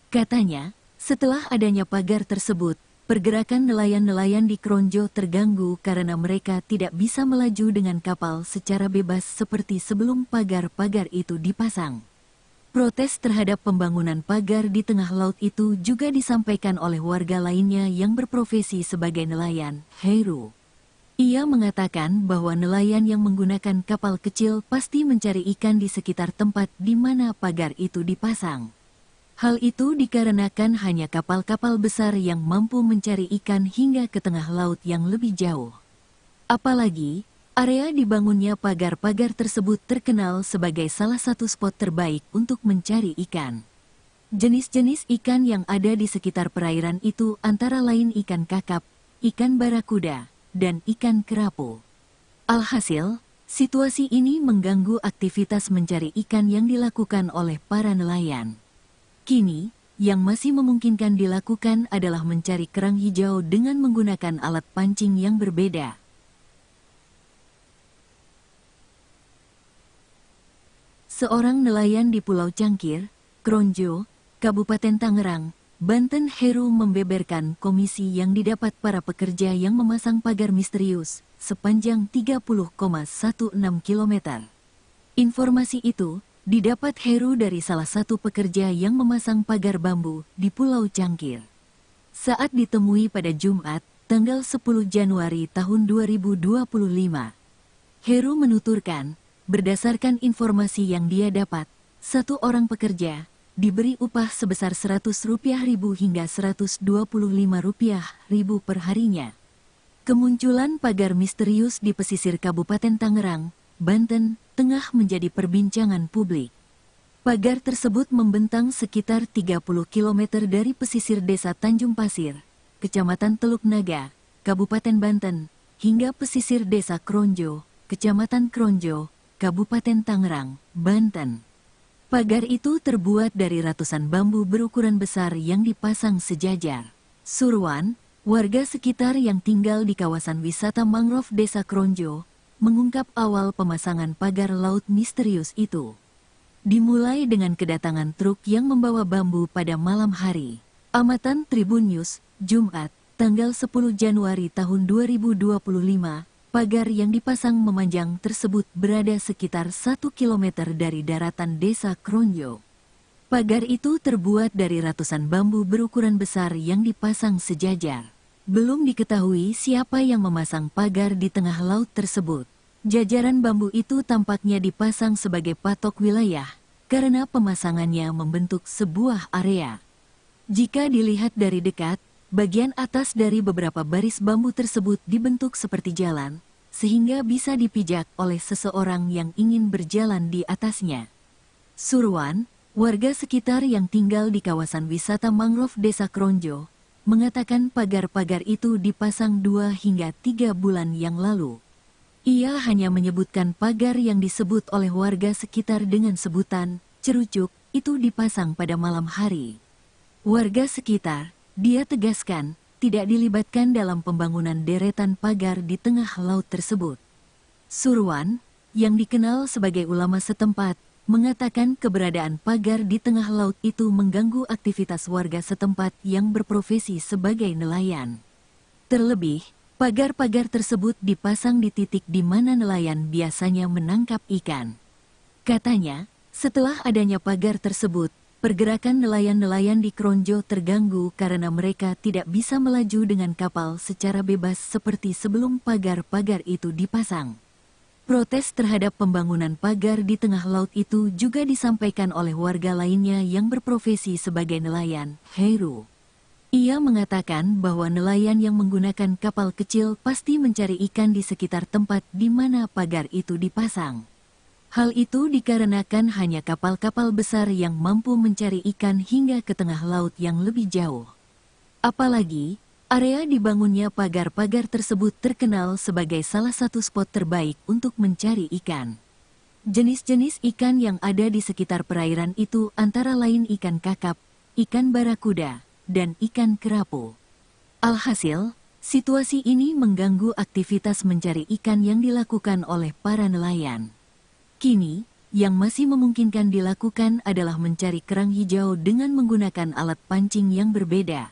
Katanya, setelah adanya pagar tersebut, pergerakan nelayan-nelayan di Kronjo terganggu karena mereka tidak bisa melaju dengan kapal secara bebas seperti sebelum pagar-pagar itu dipasang. Protes terhadap pembangunan pagar di tengah laut itu juga disampaikan oleh warga lainnya yang berprofesi sebagai nelayan, Heru. Ia mengatakan bahwa nelayan yang menggunakan kapal kecil pasti mencari ikan di sekitar tempat di mana pagar itu dipasang. Hal itu dikarenakan hanya kapal-kapal besar yang mampu mencari ikan hingga ke tengah laut yang lebih jauh. Apalagi, area dibangunnya pagar-pagar tersebut terkenal sebagai salah satu spot terbaik untuk mencari ikan. Jenis-jenis ikan yang ada di sekitar perairan itu antara lain ikan kakap, ikan barakuda, dan ikan kerapu. Alhasil, situasi ini mengganggu aktivitas mencari ikan yang dilakukan oleh para nelayan. Kini, yang masih memungkinkan dilakukan adalah mencari kerang hijau dengan menggunakan alat pancing yang berbeda. Seorang nelayan di Pulau Cangkir, Kronjo, Kabupaten Tangerang, Banten, Heru membeberkan komisi yang didapat para pekerja yang memasang pagar misterius sepanjang 30,16 km. Informasi itu didapat Heru dari salah satu pekerja yang memasang pagar bambu di Pulau Cangkir. Saat ditemui pada Jumat, tanggal 10 Januari tahun 2025, Heru menuturkan, berdasarkan informasi yang dia dapat, satu orang pekerja diberi upah sebesar Rp100.000 hingga Rp125.000 per harinya. Kemunculan pagar misterius di pesisir Kabupaten Tangerang, Banten, tengah menjadi perbincangan publik. Pagar tersebut membentang sekitar 30 km dari pesisir Desa Tanjung Pasir, Kecamatan Teluk Naga, Kabupaten Banten, hingga pesisir Desa Kronjo, Kecamatan Kronjo, Kabupaten Tangerang, Banten. Pagar itu terbuat dari ratusan bambu berukuran besar yang dipasang sejajar. Surwan, warga sekitar yang tinggal di kawasan wisata mangrove Desa Kronjo, mengungkap awal pemasangan pagar laut misterius itu. Dimulai dengan kedatangan truk yang membawa bambu pada malam hari. Amatan Tribun News, Jumat, tanggal 10 Januari tahun 2025, pagar yang dipasang memanjang tersebut berada sekitar 1 km dari daratan Desa Kronjo. Pagar itu terbuat dari ratusan bambu berukuran besar yang dipasang sejajar. Belum diketahui siapa yang memasang pagar di tengah laut tersebut. Jajaran bambu itu tampaknya dipasang sebagai patok wilayah, karena pemasangannya membentuk sebuah area. Jika dilihat dari dekat, bagian atas dari beberapa baris bambu tersebut dibentuk seperti jalan, sehingga bisa dipijak oleh seseorang yang ingin berjalan di atasnya. Surwan, warga sekitar yang tinggal di kawasan wisata mangrove Desa Kronjo, mengatakan pagar-pagar itu dipasang 2 hingga 3 bulan yang lalu. Ia hanya menyebutkan pagar yang disebut oleh warga sekitar dengan sebutan cerucuk itu dipasang pada malam hari. Warga sekitar, dia tegaskan, tidak dilibatkan dalam pembangunan deretan pagar di tengah laut tersebut. Surwan, yang dikenal sebagai ulama setempat, mengatakan keberadaan pagar di tengah laut itu mengganggu aktivitas warga setempat yang berprofesi sebagai nelayan. Terlebih, pagar-pagar tersebut dipasang di titik di mana nelayan biasanya menangkap ikan. Katanya, setelah adanya pagar tersebut, pergerakan nelayan-nelayan di Kronjo terganggu karena mereka tidak bisa melaju dengan kapal secara bebas seperti sebelum pagar-pagar itu dipasang. Protes terhadap pembangunan pagar di tengah laut itu juga disampaikan oleh warga lainnya yang berprofesi sebagai nelayan, Heru. Ia mengatakan bahwa nelayan yang menggunakan kapal kecil pasti mencari ikan di sekitar tempat di mana pagar itu dipasang. Hal itu dikarenakan hanya kapal-kapal besar yang mampu mencari ikan hingga ke tengah laut yang lebih jauh. Apalagi, area dibangunnya pagar-pagar tersebut terkenal sebagai salah satu spot terbaik untuk mencari ikan. Jenis-jenis ikan yang ada di sekitar perairan itu antara lain ikan kakap, ikan barakuda, dan ikan kerapu. Alhasil, situasi ini mengganggu aktivitas mencari ikan yang dilakukan oleh para nelayan. Kini, yang masih memungkinkan dilakukan adalah mencari kerang hijau dengan menggunakan alat pancing yang berbeda.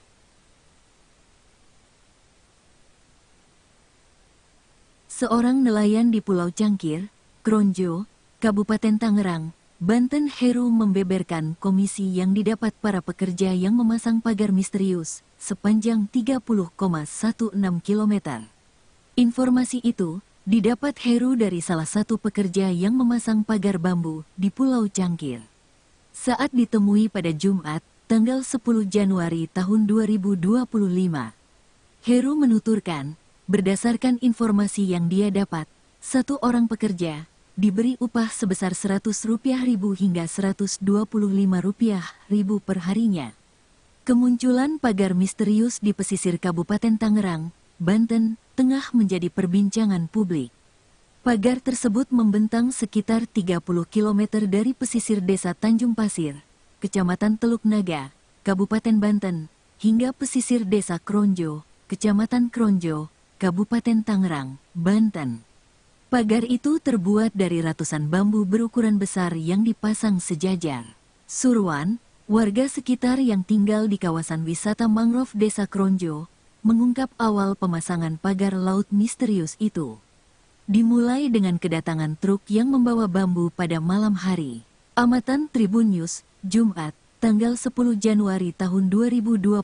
Seorang nelayan di Pulau Cangkir, Kronjo, Kabupaten Tangerang, Banten, Heru membeberkan komisi yang didapat para pekerja yang memasang pagar misterius sepanjang 30,16 km. Informasi itu didapat Heru dari salah satu pekerja yang memasang pagar bambu di Pulau Cangkir. Saat ditemui pada Jumat, tanggal 10 Januari tahun 2025, Heru menuturkan, berdasarkan informasi yang dia dapat, satu orang pekerja diberi upah sebesar Rp100.000 hingga Rp125.000 per harinya. Kemunculan pagar misterius di pesisir Kabupaten Tangerang, Banten, tengah menjadi perbincangan publik. Pagar tersebut membentang sekitar 30 km dari pesisir desa Tanjung Pasir, Kecamatan Teluk Naga, Kabupaten Banten, hingga pesisir desa Kronjo, Kecamatan Kronjo, Kabupaten Tangerang, Banten. Pagar itu terbuat dari ratusan bambu berukuran besar yang dipasang sejajar. Surwan, warga sekitar yang tinggal di kawasan wisata mangrove desa Kronjo, mengungkap awal pemasangan pagar laut misterius itu. Dimulai dengan kedatangan truk yang membawa bambu pada malam hari. Amatan Tribun News, Jumat, tanggal 10 Januari tahun 2025,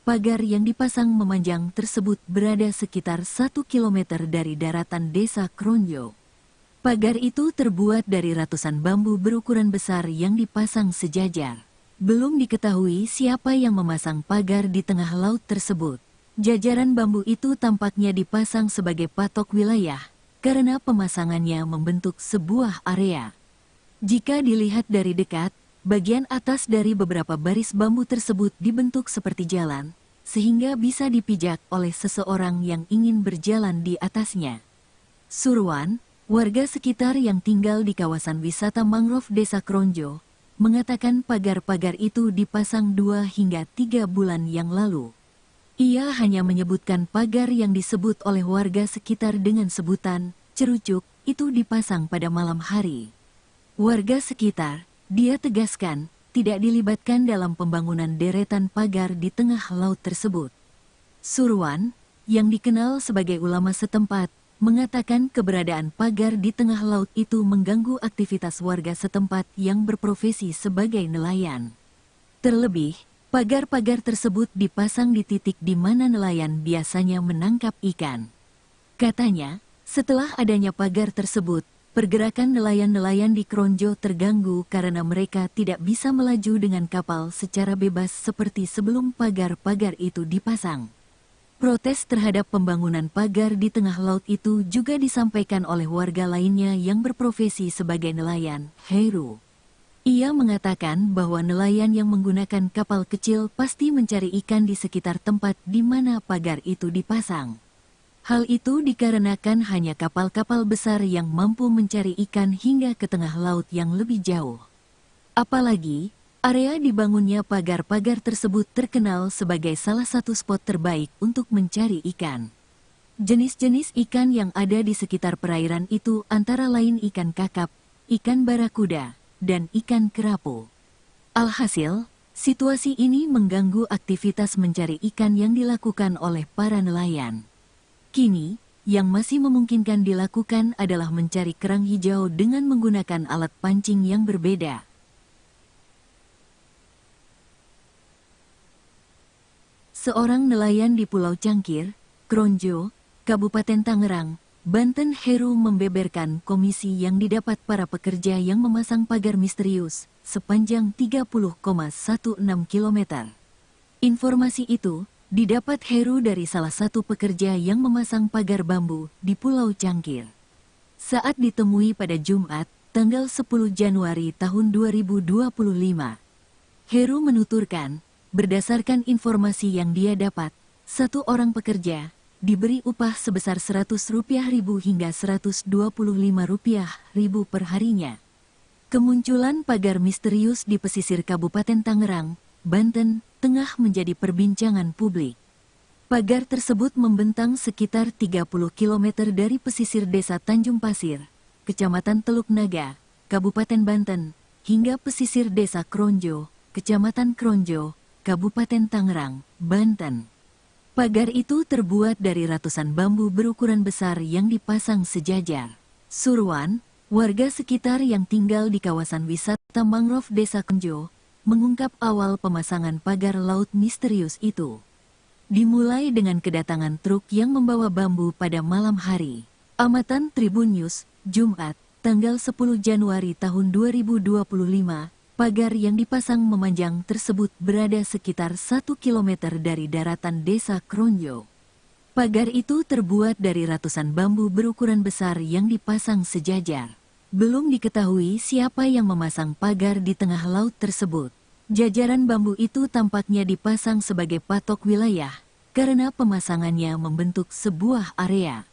pagar yang dipasang memanjang tersebut berada sekitar 1 km dari daratan desa Kronjo. Pagar itu terbuat dari ratusan bambu berukuran besar yang dipasang sejajar. Belum diketahui siapa yang memasang pagar di tengah laut tersebut. Jajaran bambu itu tampaknya dipasang sebagai patok wilayah, karena pemasangannya membentuk sebuah area. Jika dilihat dari dekat, bagian atas dari beberapa baris bambu tersebut dibentuk seperti jalan, sehingga bisa dipijak oleh seseorang yang ingin berjalan di atasnya. Surwan, warga sekitar yang tinggal di kawasan wisata mangrove desa Kronjo, mengatakan pagar-pagar itu dipasang 2 hingga 3 bulan yang lalu. Ia hanya menyebutkan pagar yang disebut oleh warga sekitar dengan sebutan cerucuk itu dipasang pada malam hari. Warga sekitar, dia tegaskan, tidak dilibatkan dalam pembangunan deretan pagar di tengah laut tersebut. Surwan, yang dikenal sebagai ulama setempat, mengatakan keberadaan pagar di tengah laut itu mengganggu aktivitas warga setempat yang berprofesi sebagai nelayan. Terlebih, pagar-pagar tersebut dipasang di titik di mana nelayan biasanya menangkap ikan. Katanya, setelah adanya pagar tersebut, pergerakan nelayan-nelayan di Kronjo terganggu karena mereka tidak bisa melaju dengan kapal secara bebas seperti sebelum pagar-pagar itu dipasang. Protes terhadap pembangunan pagar di tengah laut itu juga disampaikan oleh warga lainnya yang berprofesi sebagai nelayan, Heru. Ia mengatakan bahwa nelayan yang menggunakan kapal kecil pasti mencari ikan di sekitar tempat di mana pagar itu dipasang. Hal itu dikarenakan hanya kapal-kapal besar yang mampu mencari ikan hingga ke tengah laut yang lebih jauh. Apalagi, area dibangunnya pagar-pagar tersebut terkenal sebagai salah satu spot terbaik untuk mencari ikan. Jenis-jenis ikan yang ada di sekitar perairan itu antara lain ikan kakap, ikan barakuda, dan ikan kerapu. Alhasil, situasi ini mengganggu aktivitas mencari ikan yang dilakukan oleh para nelayan. Kini, yang masih memungkinkan dilakukan adalah mencari kerang hijau dengan menggunakan alat pancing yang berbeda. Seorang nelayan di Pulau Cangkir, Kronjo, Kabupaten Tangerang, Banten Heru membeberkan komisi yang didapat para pekerja yang memasang pagar misterius sepanjang 30,16 km. Informasi itu didapat Heru dari salah satu pekerja yang memasang pagar bambu di Pulau Cangkir. Saat ditemui pada Jumat, tanggal 10 Januari tahun 2025, Heru menuturkan, berdasarkan informasi yang dia dapat, satu orang pekerja diberi upah sebesar Rp100.000 hingga Rp125.000 per harinya. Kemunculan pagar misterius di pesisir Kabupaten Tangerang, Banten, tengah menjadi perbincangan publik. Pagar tersebut membentang sekitar 30 km dari pesisir desa Tanjung Pasir, Kecamatan Teluk Naga, Kabupaten Banten, hingga pesisir desa Kronjo, Kecamatan Kronjo, Kabupaten Tangerang, Banten. Pagar itu terbuat dari ratusan bambu berukuran besar yang dipasang sejajar. Surwan, warga sekitar yang tinggal di kawasan wisata mangrove Desa Kronjo, mengungkap awal pemasangan pagar laut misterius itu. Dimulai dengan kedatangan truk yang membawa bambu pada malam hari. Amatan Tribun News, Jumat, tanggal 10 Januari tahun 2025, pagar yang dipasang memanjang tersebut berada sekitar 1 km dari daratan Desa Kronjo. Pagar itu terbuat dari ratusan bambu berukuran besar yang dipasang sejajar. Belum diketahui siapa yang memasang pagar di tengah laut tersebut. Jajaran bambu itu tampaknya dipasang sebagai patok wilayah, karena pemasangannya membentuk sebuah area.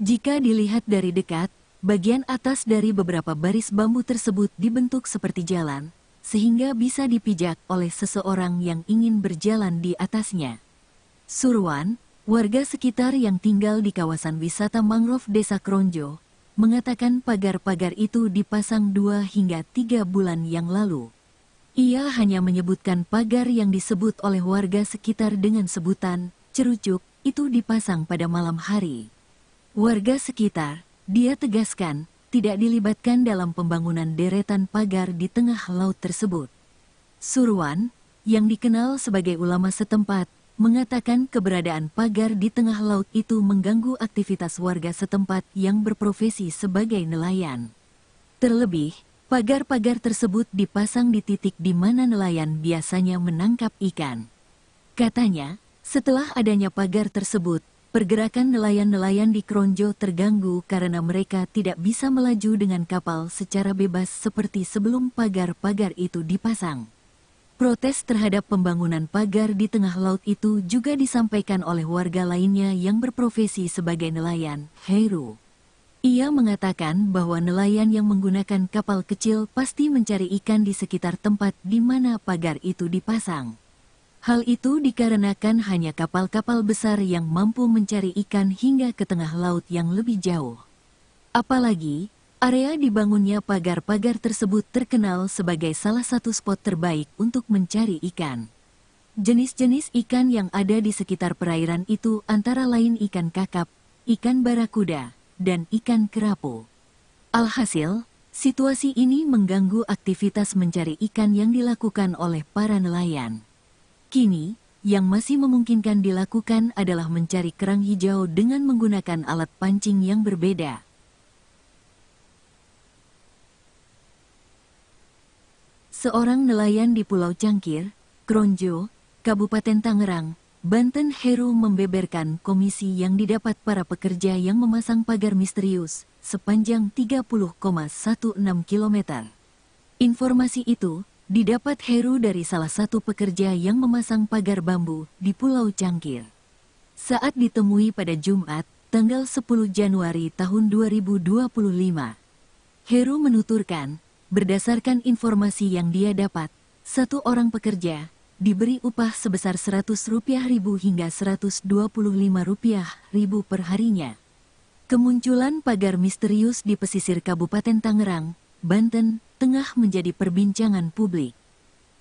Jika dilihat dari dekat, bagian atas dari beberapa baris bambu tersebut dibentuk seperti jalan, sehingga bisa dipijak oleh seseorang yang ingin berjalan di atasnya. Surwan, warga sekitar yang tinggal di kawasan wisata mangrove Desa Kronjo, mengatakan pagar-pagar itu dipasang 2 hingga 3 bulan yang lalu. Ia hanya menyebutkan pagar yang disebut oleh warga sekitar dengan sebutan cerucuk itu dipasang pada malam hari. Warga sekitar, dia tegaskan, tidak dilibatkan dalam pembangunan deretan pagar di tengah laut tersebut. Surwan, yang dikenal sebagai ulama setempat, mengatakan keberadaan pagar di tengah laut itu mengganggu aktivitas warga setempat yang berprofesi sebagai nelayan. Terlebih, pagar-pagar tersebut dipasang di titik di mana nelayan biasanya menangkap ikan. Katanya, setelah adanya pagar tersebut, pergerakan nelayan-nelayan di Kronjo terganggu karena mereka tidak bisa melaju dengan kapal secara bebas seperti sebelum pagar-pagar itu dipasang. Protes terhadap pembangunan pagar di tengah laut itu juga disampaikan oleh warga lainnya yang berprofesi sebagai nelayan, Heru. Ia mengatakan bahwa nelayan yang menggunakan kapal kecil pasti mencari ikan di sekitar tempat di mana pagar itu dipasang. Hal itu dikarenakan hanya kapal-kapal besar yang mampu mencari ikan hingga ke tengah laut yang lebih jauh. Apalagi, area dibangunnya pagar-pagar tersebut terkenal sebagai salah satu spot terbaik untuk mencari ikan. Jenis-jenis ikan yang ada di sekitar perairan itu antara lain ikan kakap, ikan barakuda, dan ikan kerapu. Alhasil, situasi ini mengganggu aktivitas mencari ikan yang dilakukan oleh para nelayan. Kini, yang masih memungkinkan dilakukan adalah mencari kerang hijau dengan menggunakan alat pancing yang berbeda. Seorang nelayan di Pulau Cangkir, Kronjo, Kabupaten Tangerang, Banten Heru membeberkan komisi yang didapat para pekerja yang memasang pagar misterius sepanjang 30,16 km. Informasi itu didapat Heru dari salah satu pekerja yang memasang pagar bambu di Pulau Cangkir. Saat ditemui pada Jumat, tanggal 10 Januari tahun 2025, Heru menuturkan, berdasarkan informasi yang dia dapat, satu orang pekerja diberi upah sebesar Rp100.000 hingga Rp125.000 per harinya. Kemunculan pagar misterius di pesisir Kabupaten Tangerang, Banten, tengah menjadi perbincangan publik.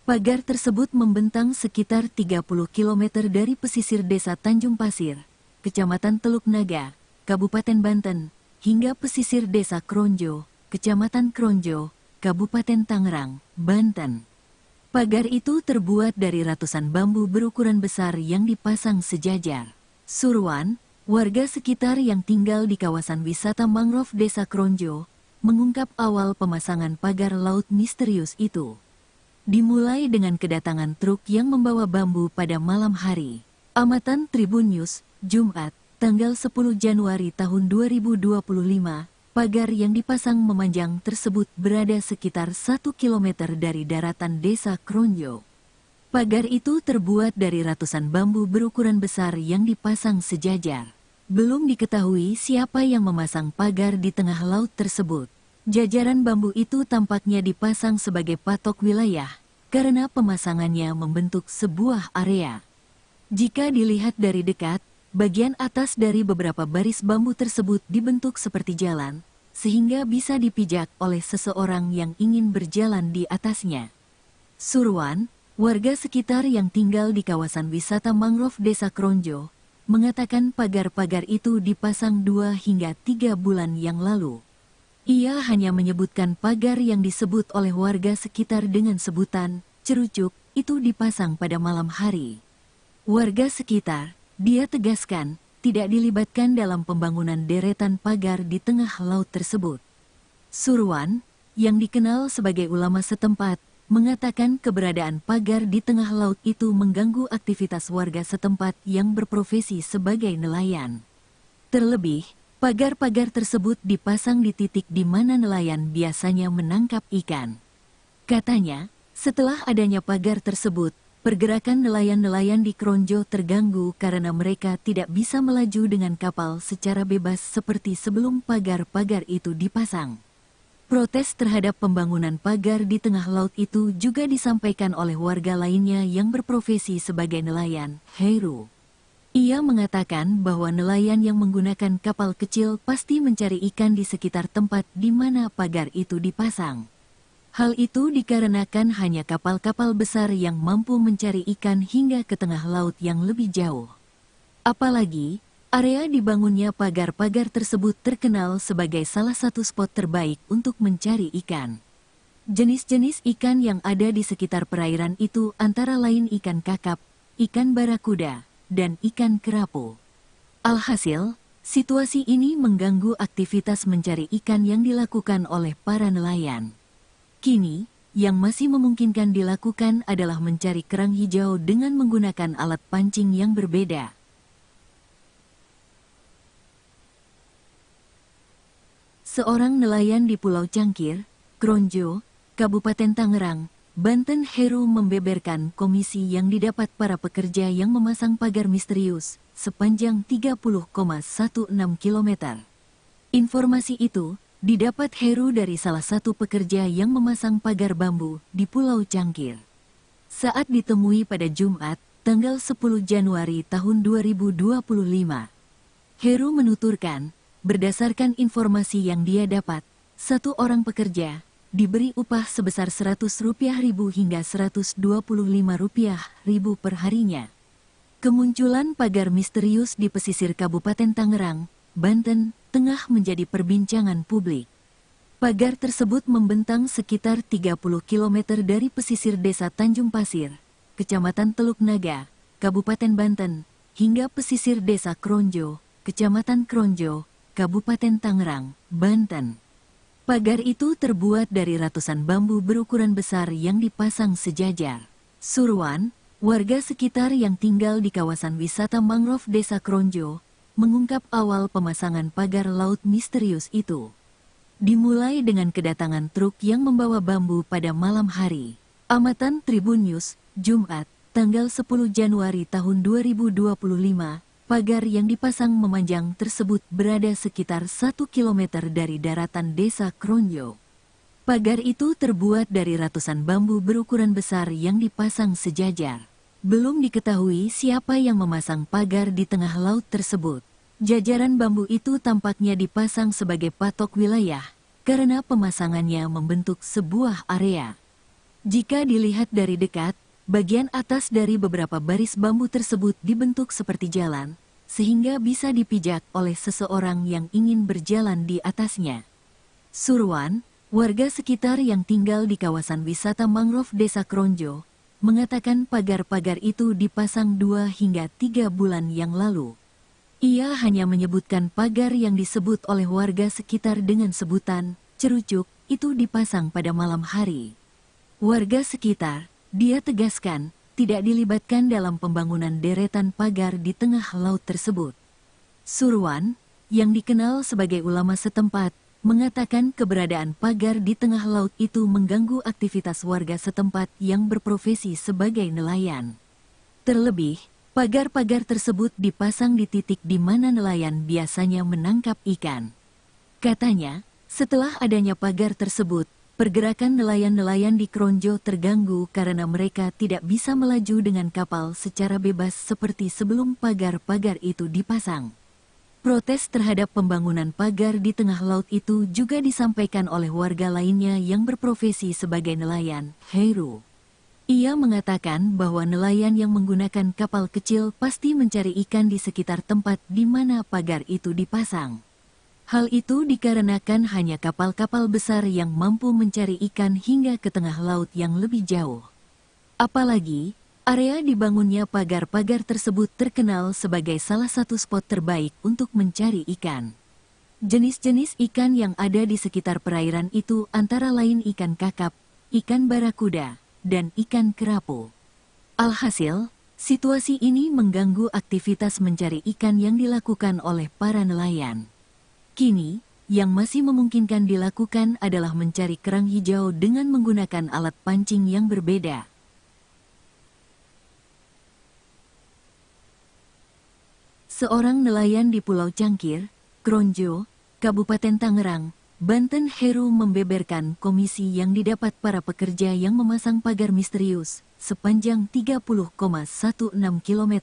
Pagar tersebut membentang sekitar 30 km dari pesisir desa Tanjung Pasir, Kecamatan Teluk Naga, Kabupaten Banten, hingga pesisir desa Kronjo, Kecamatan Kronjo, Kabupaten Tangerang, Banten. Pagar itu terbuat dari ratusan bambu berukuran besar yang dipasang sejajar. Surwan, warga sekitar yang tinggal di kawasan wisata mangrove Desa Kronjo, mengungkap awal pemasangan pagar laut misterius itu. Dimulai dengan kedatangan truk yang membawa bambu pada malam hari. Amatan Tribun News, Jumat, tanggal 10 Januari tahun 2025, pagar yang dipasang memanjang tersebut berada sekitar 1 kilometer dari daratan Desa Kronjo. Pagar itu terbuat dari ratusan bambu berukuran besar yang dipasang sejajar. Belum diketahui siapa yang memasang pagar di tengah laut tersebut. Jajaran bambu itu tampaknya dipasang sebagai patok wilayah, karena pemasangannya membentuk sebuah area. Jika dilihat dari dekat, bagian atas dari beberapa baris bambu tersebut dibentuk seperti jalan, sehingga bisa dipijak oleh seseorang yang ingin berjalan di atasnya. Surwan, warga sekitar yang tinggal di kawasan wisata mangrove Desa Kronjo, mengatakan pagar-pagar itu dipasang 2 hingga 3 bulan yang lalu. Ia hanya menyebutkan pagar yang disebut oleh warga sekitar dengan sebutan cerucuk itu dipasang pada malam hari. Warga sekitar, dia tegaskan, tidak dilibatkan dalam pembangunan deretan pagar di tengah laut tersebut. Surwan, yang dikenal sebagai ulama setempat, mengatakan keberadaan pagar di tengah laut itu mengganggu aktivitas warga setempat yang berprofesi sebagai nelayan. Terlebih, pagar-pagar tersebut dipasang di titik di mana nelayan biasanya menangkap ikan. Katanya, setelah adanya pagar tersebut, pergerakan nelayan-nelayan di Kronjo terganggu karena mereka tidak bisa melaju dengan kapal secara bebas seperti sebelum pagar-pagar itu dipasang. Protes terhadap pembangunan pagar di tengah laut itu juga disampaikan oleh warga lainnya yang berprofesi sebagai nelayan, Heru. Ia mengatakan bahwa nelayan yang menggunakan kapal kecil pasti mencari ikan di sekitar tempat di mana pagar itu dipasang. Hal itu dikarenakan hanya kapal-kapal besar yang mampu mencari ikan hingga ke tengah laut yang lebih jauh. Apalagi, area dibangunnya pagar-pagar tersebut terkenal sebagai salah satu spot terbaik untuk mencari ikan. Jenis-jenis ikan yang ada di sekitar perairan itu antara lain ikan kakap, ikan barakuda, dan ikan kerapu. Alhasil, situasi ini mengganggu aktivitas mencari ikan yang dilakukan oleh para nelayan. Kini, yang masih memungkinkan dilakukan adalah mencari kerang hijau dengan menggunakan alat pancing yang berbeda. Seorang nelayan di Pulau Cangkir, Kronjo, Kabupaten Tangerang, Banten, Heru membeberkan komisi yang didapat para pekerja yang memasang pagar misterius sepanjang 30,16 km. Informasi itu didapat Heru dari salah satu pekerja yang memasang pagar bambu di Pulau Cangkir. Saat ditemui pada Jumat, tanggal 10 Januari tahun 2025, Heru menuturkan, berdasarkan informasi yang dia dapat, satu orang pekerja diberi upah sebesar Rp100.000 hingga Rp125.000 per harinya. Kemunculan pagar misterius di pesisir Kabupaten Tangerang, Banten, tengah menjadi perbincangan publik. Pagar tersebut membentang sekitar 30 km dari pesisir Desa Tanjung Pasir, Kecamatan Teluk Naga, Kabupaten Banten, hingga pesisir Desa Kronjo, Kecamatan Kronjo, Kabupaten Tangerang, Banten. Pagar itu terbuat dari ratusan bambu berukuran besar yang dipasang sejajar. Surwan, warga sekitar yang tinggal di kawasan wisata mangrove Desa Kronjo, mengungkap awal pemasangan pagar laut misterius itu. Dimulai dengan kedatangan truk yang membawa bambu pada malam hari. Amatan Tribun News, Jumat, tanggal 10 Januari tahun 2025, pagar yang dipasang memanjang tersebut berada sekitar 1 km dari daratan Desa Kronjo. Pagar itu terbuat dari ratusan bambu berukuran besar yang dipasang sejajar. Belum diketahui siapa yang memasang pagar di tengah laut tersebut. Jajaran bambu itu tampaknya dipasang sebagai patok wilayah, karena pemasangannya membentuk sebuah area. Jika dilihat dari dekat, bagian atas dari beberapa baris bambu tersebut dibentuk seperti jalan, sehingga bisa dipijak oleh seseorang yang ingin berjalan di atasnya. Surwan, Warga sekitar yang tinggal di kawasan wisata mangrove Desa Kronjo mengatakan pagar-pagar itu dipasang 2 hingga 3 bulan yang lalu. Ia hanya menyebutkan pagar yang disebut oleh warga sekitar dengan sebutan cerucuk itu dipasang pada malam hari. Warga sekitar, dia tegaskan, tidak dilibatkan dalam pembangunan deretan pagar di tengah laut tersebut. Surwan, yang dikenal sebagai ulama setempat, mengatakan keberadaan pagar di tengah laut itu mengganggu aktivitas warga setempat yang berprofesi sebagai nelayan. Terlebih, pagar-pagar tersebut dipasang di titik di mana nelayan biasanya menangkap ikan. Katanya, setelah adanya pagar tersebut, pergerakan nelayan-nelayan di Kronjo terganggu karena mereka tidak bisa melaju dengan kapal secara bebas seperti sebelum pagar-pagar itu dipasang. Protes terhadap pembangunan pagar di tengah laut itu juga disampaikan oleh warga lainnya yang berprofesi sebagai nelayan, Heru. Ia mengatakan bahwa nelayan yang menggunakan kapal kecil pasti mencari ikan di sekitar tempat di mana pagar itu dipasang. Hal itu dikarenakan hanya kapal-kapal besar yang mampu mencari ikan hingga ke tengah laut yang lebih jauh. Apalagi, area dibangunnya pagar-pagar tersebut terkenal sebagai salah satu spot terbaik untuk mencari ikan. Jenis-jenis ikan yang ada di sekitar perairan itu antara lain ikan kakap, ikan barakuda, dan ikan kerapu. Alhasil, situasi ini mengganggu aktivitas mencari ikan yang dilakukan oleh para nelayan. Kini, yang masih memungkinkan dilakukan adalah mencari kerang hijau dengan menggunakan alat pancing yang berbeda. Seorang nelayan di Pulau Cangkir, Kronjo, Kabupaten Tangerang, Banten, Heru membeberkan komisi yang didapat para pekerja yang memasang pagar misterius sepanjang 30,16 km.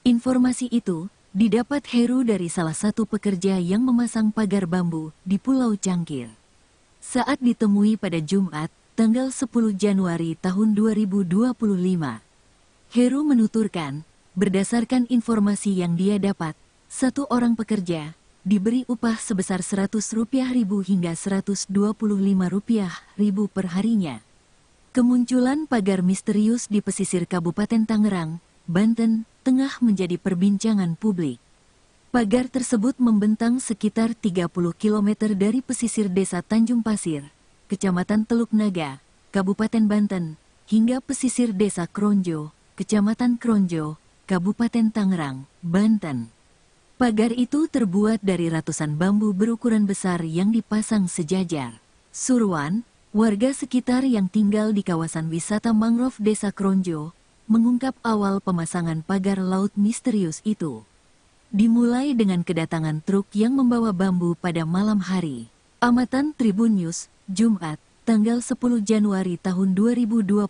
Informasi itu didapat Heru dari salah satu pekerja yang memasang pagar bambu di Pulau Cangkir. Saat ditemui pada Jumat, tanggal 10 Januari tahun 2025, Heru menuturkan, berdasarkan informasi yang dia dapat, satu orang pekerja diberi upah sebesar Rp100.000 hingga Rp125.000 per harinya. Kemunculan pagar misterius di pesisir Kabupaten Tangerang, Banten, tengah menjadi perbincangan publik. Pagar tersebut membentang sekitar 30 km dari pesisir Desa Tanjung Pasir, Kecamatan Teluk Naga, Kabupaten Banten, hingga pesisir Desa Kronjo, Kecamatan Kronjo, Kabupaten Tangerang, Banten. Pagar itu terbuat dari ratusan bambu berukuran besar yang dipasang sejajar. Surwan, warga sekitar yang tinggal di kawasan wisata mangrove Desa Kronjo, mengungkap awal pemasangan pagar laut misterius itu. Dimulai dengan kedatangan truk yang membawa bambu pada malam hari. Amatan Tribun News, Jumat, tanggal 10 Januari tahun 2025,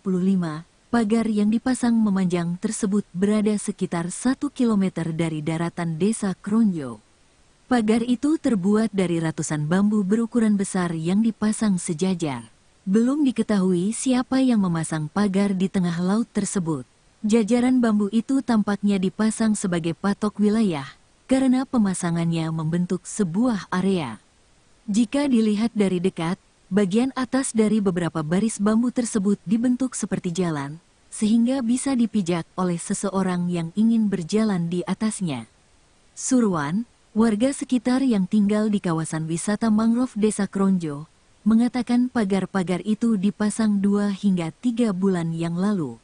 pagar yang dipasang memanjang tersebut berada sekitar 1 km dari daratan Desa Kronjo. Pagar itu terbuat dari ratusan bambu berukuran besar yang dipasang sejajar. Belum diketahui siapa yang memasang pagar di tengah laut tersebut. Jajaran bambu itu tampaknya dipasang sebagai patok wilayah, karena pemasangannya membentuk sebuah area. Jika dilihat dari dekat, bagian atas dari beberapa baris bambu tersebut dibentuk seperti jalan, sehingga bisa dipijak oleh seseorang yang ingin berjalan di atasnya. Surwan, warga sekitar yang tinggal di kawasan wisata mangrove Desa Kronjo, mengatakan pagar-pagar itu dipasang 2 hingga 3 bulan yang lalu.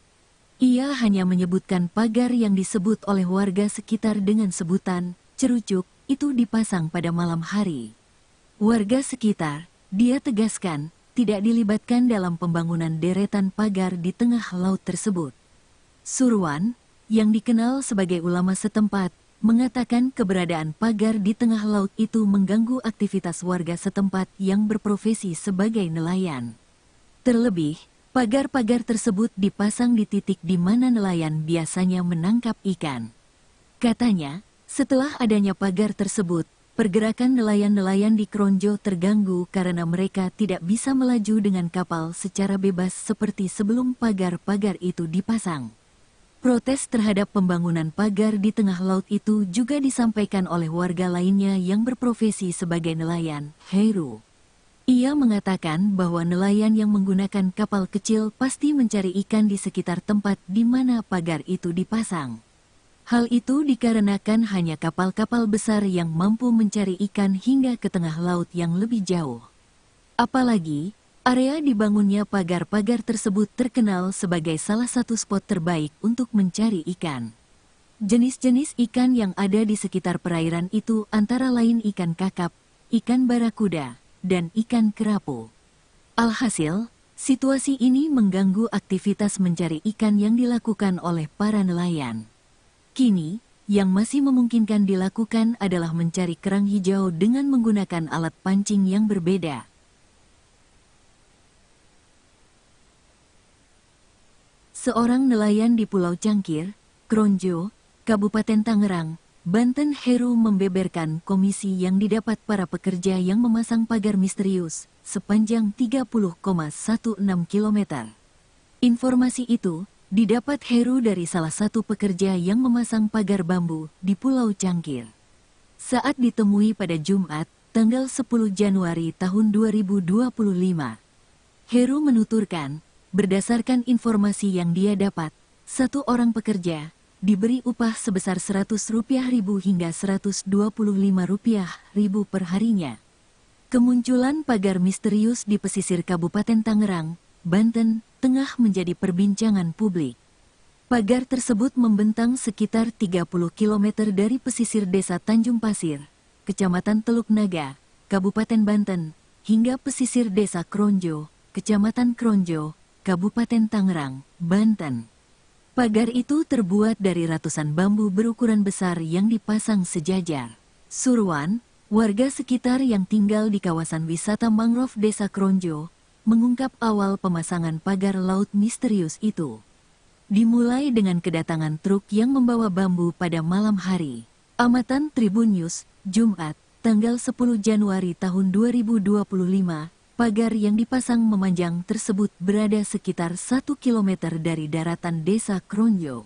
Ia hanya menyebutkan pagar yang disebut oleh warga sekitar dengan sebutan cerucuk itu dipasang pada malam hari. Warga sekitar, dia tegaskan, tidak dilibatkan dalam pembangunan deretan pagar di tengah laut tersebut. Surwan, yang dikenal sebagai ulama setempat, mengatakan keberadaan pagar di tengah laut itu mengganggu aktivitas warga setempat yang berprofesi sebagai nelayan. Terlebih, pagar-pagar tersebut dipasang di titik di mana nelayan biasanya menangkap ikan. Katanya, setelah adanya pagar tersebut, pergerakan nelayan-nelayan di Kronjo terganggu karena mereka tidak bisa melaju dengan kapal secara bebas seperti sebelum pagar-pagar itu dipasang. Protes terhadap pembangunan pagar di tengah laut itu juga disampaikan oleh warga lainnya yang berprofesi sebagai nelayan, Heru. Ia mengatakan bahwa nelayan yang menggunakan kapal kecil pasti mencari ikan di sekitar tempat di mana pagar itu dipasang. Hal itu dikarenakan hanya kapal-kapal besar yang mampu mencari ikan hingga ke tengah laut yang lebih jauh. Apalagi, area dibangunnya pagar-pagar tersebut terkenal sebagai salah satu spot terbaik untuk mencari ikan. Jenis-jenis ikan yang ada di sekitar perairan itu antara lain ikan kakap, ikan barakuda, dan ikan kerapu. Alhasil, situasi ini mengganggu aktivitas mencari ikan yang dilakukan oleh para nelayan. Kini, yang masih memungkinkan dilakukan adalah mencari kerang hijau dengan menggunakan alat pancing yang berbeda. Seorang nelayan di Pulau Cangkir, Kronjo, Kabupaten Tangerang, Banten, Heru membeberkan komisi yang didapat para pekerja yang memasang pagar misterius sepanjang 30,16 km. Informasi itu didapat Heru dari salah satu pekerja yang memasang pagar bambu di Pulau Cangkir. Saat ditemui pada Jumat, tanggal 10 Januari tahun 2025, Heru menuturkan, berdasarkan informasi yang dia dapat, satu orang pekerja diberi upah sebesar Rp100.000 hingga Rp125.000 per harinya. Kemunculan pagar misterius di pesisir Kabupaten Tangerang, Banten, tengah menjadi perbincangan publik. Pagar tersebut membentang sekitar 30 km dari pesisir desa Tanjung Pasir, Kecamatan Teluk Naga, Kabupaten Banten, hingga pesisir desa Kronjo, Kecamatan Kronjo, Kabupaten Tangerang, Banten. Pagar itu terbuat dari ratusan bambu berukuran besar yang dipasang sejajar. Surwan, warga sekitar yang tinggal di kawasan wisata mangrove Desa Kronjo, mengungkap awal pemasangan pagar laut misterius itu. Dimulai dengan kedatangan truk yang membawa bambu pada malam hari. Amatan Tribun News, Jumat, tanggal 10 Januari tahun 2025, pagar yang dipasang memanjang tersebut berada sekitar 1 km dari daratan Desa Kronjo.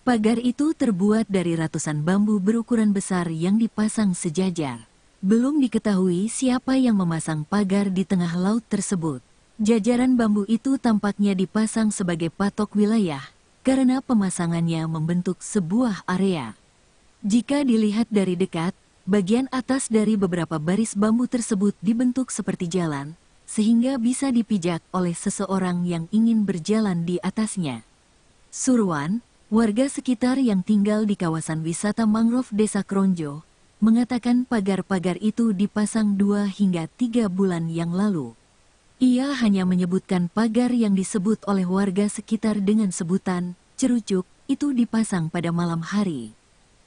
Pagar itu terbuat dari ratusan bambu berukuran besar yang dipasang sejajar. Belum diketahui siapa yang memasang pagar di tengah laut tersebut. Jajaran bambu itu tampaknya dipasang sebagai patok wilayah, karena pemasangannya membentuk sebuah area. Jika dilihat dari dekat, bagian atas dari beberapa baris bambu tersebut dibentuk seperti jalan, sehingga bisa dipijak oleh seseorang yang ingin berjalan di atasnya. Surwan, warga sekitar yang tinggal di kawasan wisata mangrove Desa Kronjo, mengatakan pagar-pagar itu dipasang 2 hingga 3 bulan yang lalu. Ia hanya menyebutkan pagar yang disebut oleh warga sekitar dengan sebutan cerucuk itu dipasang pada malam hari.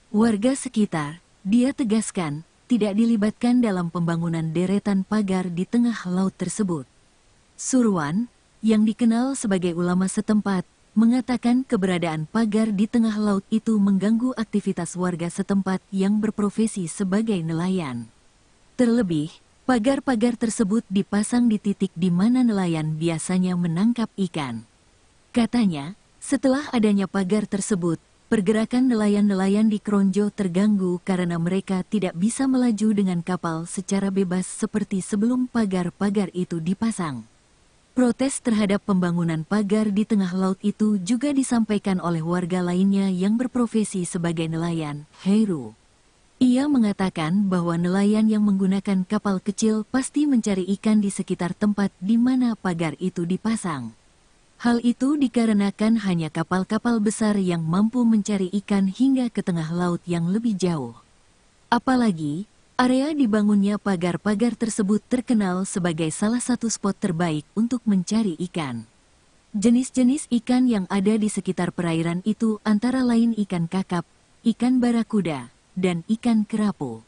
Warga sekitar, dia tegaskan, tidak dilibatkan dalam pembangunan deretan pagar di tengah laut tersebut. Surwan, yang dikenal sebagai ulama setempat, mengatakan keberadaan pagar di tengah laut itu mengganggu aktivitas warga setempat yang berprofesi sebagai nelayan. Terlebih, pagar-pagar tersebut dipasang di titik di mana nelayan biasanya menangkap ikan. Katanya, setelah adanya pagar tersebut, pergerakan nelayan-nelayan di Kronjo terganggu karena mereka tidak bisa melaju dengan kapal secara bebas seperti sebelum pagar-pagar itu dipasang. Protes terhadap pembangunan pagar di tengah laut itu juga disampaikan oleh warga lainnya yang berprofesi sebagai nelayan, Heru. Ia mengatakan bahwa nelayan yang menggunakan kapal kecil pasti mencari ikan di sekitar tempat di mana pagar itu dipasang. Hal itu dikarenakan hanya kapal-kapal besar yang mampu mencari ikan hingga ke tengah laut yang lebih jauh. Apalagi, area dibangunnya pagar-pagar tersebut terkenal sebagai salah satu spot terbaik untuk mencari ikan. Jenis-jenis ikan yang ada di sekitar perairan itu antara lain ikan kakap, ikan barakuda, dan ikan kerapu.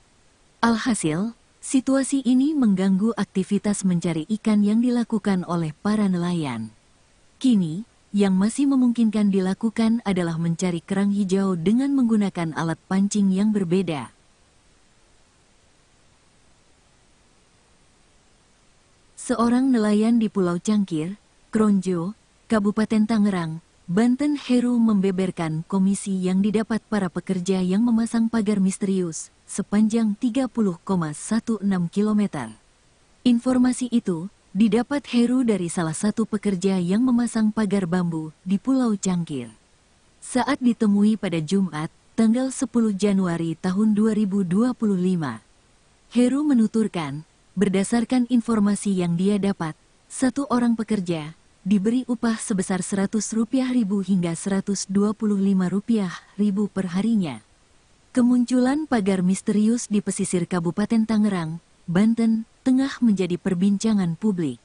Alhasil, situasi ini mengganggu aktivitas mencari ikan yang dilakukan oleh para nelayan. Kini, yang masih memungkinkan dilakukan adalah mencari kerang hijau dengan menggunakan alat pancing yang berbeda. Seorang nelayan di Pulau Cangkir, Kronjo, Kabupaten Tangerang, Banten, Heru membeberkan komisi yang didapat para pekerja yang memasang pagar misterius sepanjang 30,16 km. Informasi itu didapat Heru dari salah satu pekerja yang memasang pagar bambu di Pulau Cangkir. Saat ditemui pada Jumat, tanggal 10 Januari tahun 2025, Heru menuturkan, berdasarkan informasi yang dia dapat, satu orang pekerja diberi upah sebesar Rp100.000 hingga Rp125.000 per harinya. Kemunculan pagar misterius di pesisir Kabupaten Tangerang, Banten, tengah menjadi perbincangan publik.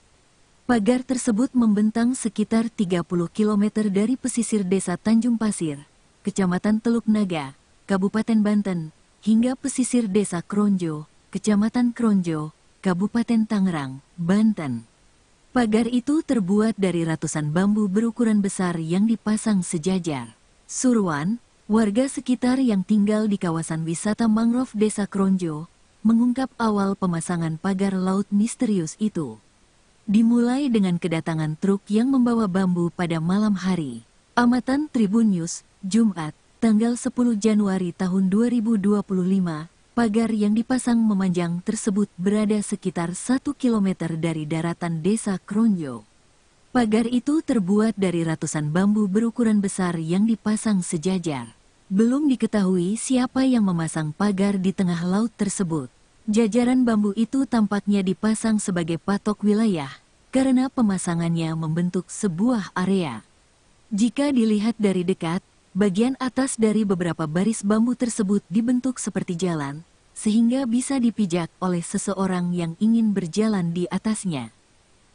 Pagar tersebut membentang sekitar 30 km dari pesisir desa Tanjung Pasir, Kecamatan Teluk Naga, Kabupaten Banten, hingga pesisir desa Kronjo, Kecamatan Kronjo, Kabupaten Tangerang, Banten. Pagar itu terbuat dari ratusan bambu berukuran besar yang dipasang sejajar. Surwan, warga sekitar yang tinggal di kawasan wisata mangrove desa Kronjo, mengungkap awal pemasangan pagar laut misterius itu. Dimulai dengan kedatangan truk yang membawa bambu pada malam hari. Amatan Tribun News, Jumat, tanggal 10 Januari tahun 2025, pagar yang dipasang memanjang tersebut berada sekitar 1 km dari daratan desa Kronjo. Pagar itu terbuat dari ratusan bambu berukuran besar yang dipasang sejajar. Belum diketahui siapa yang memasang pagar di tengah laut tersebut. Jajaran bambu itu tampaknya dipasang sebagai patok wilayah, karena pemasangannya membentuk sebuah area. Jika dilihat dari dekat, bagian atas dari beberapa baris bambu tersebut dibentuk seperti jalan, sehingga bisa dipijak oleh seseorang yang ingin berjalan di atasnya.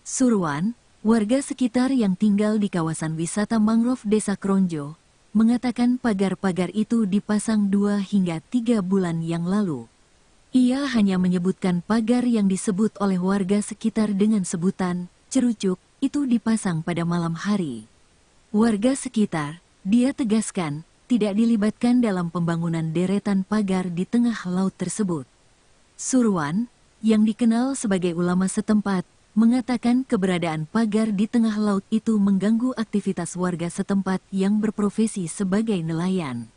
Surwan, warga sekitar yang tinggal di kawasan wisata mangrove desa Kronjo, mengatakan pagar-pagar itu dipasang 2 hingga 3 bulan yang lalu. Ia hanya menyebutkan pagar yang disebut oleh warga sekitar dengan sebutan cerucuk itu dipasang pada malam hari. Warga sekitar, dia tegaskan, tidak dilibatkan dalam pembangunan deretan pagar di tengah laut tersebut. Surwan, yang dikenal sebagai ulama setempat, mengatakan keberadaan pagar di tengah laut itu mengganggu aktivitas warga setempat yang berprofesi sebagai nelayan.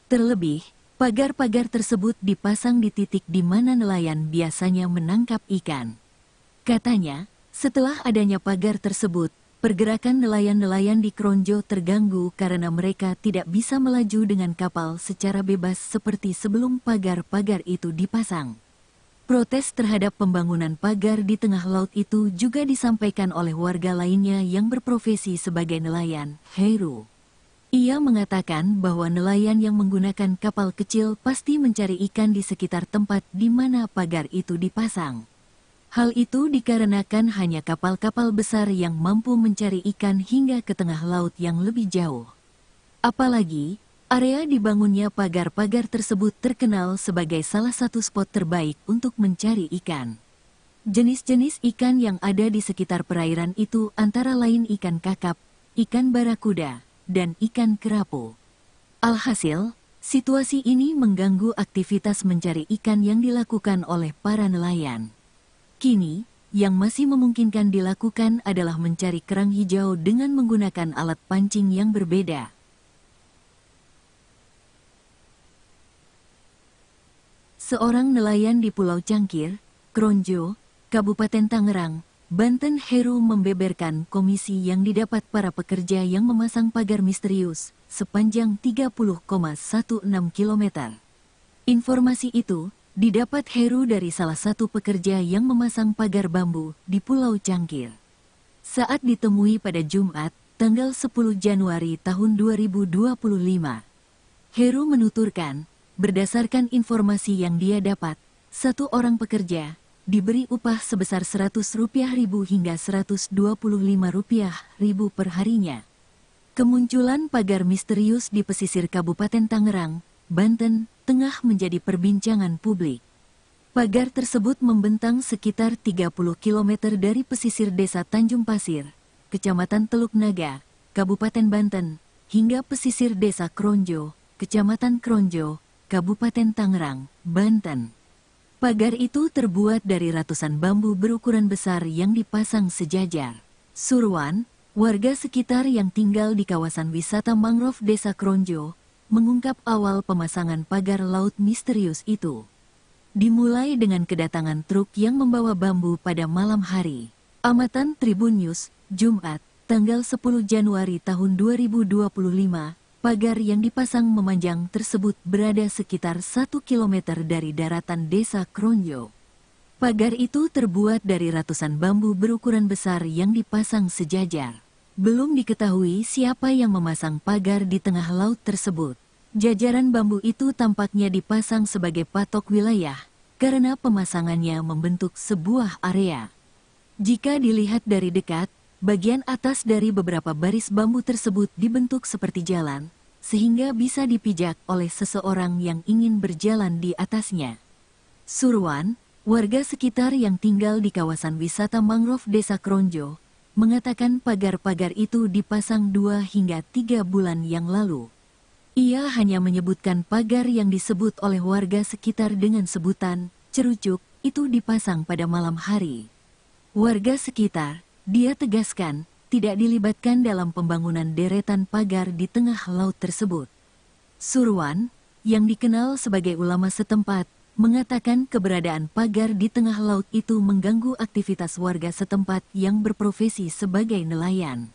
Terlebih, pagar-pagar tersebut dipasang di titik di mana nelayan biasanya menangkap ikan. Katanya, setelah adanya pagar tersebut, pergerakan nelayan-nelayan di Kronjo terganggu karena mereka tidak bisa melaju dengan kapal secara bebas seperti sebelum pagar-pagar itu dipasang. Protes terhadap pembangunan pagar di tengah laut itu juga disampaikan oleh warga lainnya yang berprofesi sebagai nelayan, Heru. Ia mengatakan bahwa nelayan yang menggunakan kapal kecil pasti mencari ikan di sekitar tempat di mana pagar itu dipasang. Hal itu dikarenakan hanya kapal-kapal besar yang mampu mencari ikan hingga ke tengah laut yang lebih jauh. Apalagi, area dibangunnya pagar-pagar tersebut terkenal sebagai salah satu spot terbaik untuk mencari ikan. Jenis-jenis ikan yang ada di sekitar perairan itu antara lain ikan kakap, ikan barakuda, dan ikan kerapu. Alhasil, situasi ini mengganggu aktivitas mencari ikan yang dilakukan oleh para nelayan. Kini, yang masih memungkinkan dilakukan adalah mencari kerang hijau dengan menggunakan alat pancing yang berbeda. Seorang nelayan di Pulau Cangkir, Kronjo, Kabupaten Tangerang, Banten, Heru membeberkan komisi yang didapat para pekerja yang memasang pagar misterius sepanjang 30,16 km. Informasi itu didapat Heru dari salah satu pekerja yang memasang pagar bambu di Pulau Cangkir. Saat ditemui pada Jumat, tanggal 10 Januari tahun 2025, Heru menuturkan, berdasarkan informasi yang dia dapat, satu orang pekerja diberi upah sebesar Rp100.000 hingga Rp125.000 per harinya. Kemunculan pagar misterius di pesisir Kabupaten Tangerang, Banten, tengah menjadi perbincangan publik. Pagar tersebut membentang sekitar 30 km dari pesisir desa Tanjung Pasir, Kecamatan Teluk Naga, Kabupaten Banten, hingga pesisir desa Kronjo, Kecamatan Kronjo, Kabupaten Tangerang, Banten. Pagar itu terbuat dari ratusan bambu berukuran besar yang dipasang sejajar. Surwan, warga sekitar yang tinggal di kawasan wisata mangrove desa Kronjo, mengungkap awal pemasangan pagar laut misterius itu. Dimulai dengan kedatangan truk yang membawa bambu pada malam hari. Amatan Tribun News, Jumat, tanggal 10 Januari tahun 2025, pagar yang dipasang memanjang tersebut berada sekitar 1 km dari daratan desa Kronjo. Pagar itu terbuat dari ratusan bambu berukuran besar yang dipasang sejajar. Belum diketahui siapa yang memasang pagar di tengah laut tersebut. Jajaran bambu itu tampaknya dipasang sebagai patok wilayah, karena pemasangannya membentuk sebuah area. Jika dilihat dari dekat, bagian atas dari beberapa baris bambu tersebut dibentuk seperti jalan, sehingga bisa dipijak oleh seseorang yang ingin berjalan di atasnya. Surwan, warga sekitar yang tinggal di kawasan wisata mangrove Desa Kronjo, mengatakan pagar-pagar itu dipasang 2 hingga 3 bulan yang lalu. Ia hanya menyebutkan pagar yang disebut oleh warga sekitar dengan sebutan cerucuk itu dipasang pada malam hari. Warga sekitar, dia tegaskan, tidak dilibatkan dalam pembangunan deretan pagar di tengah laut tersebut. Surwan, yang dikenal sebagai ulama setempat, mengatakan keberadaan pagar di tengah laut itu mengganggu aktivitas warga setempat yang berprofesi sebagai nelayan.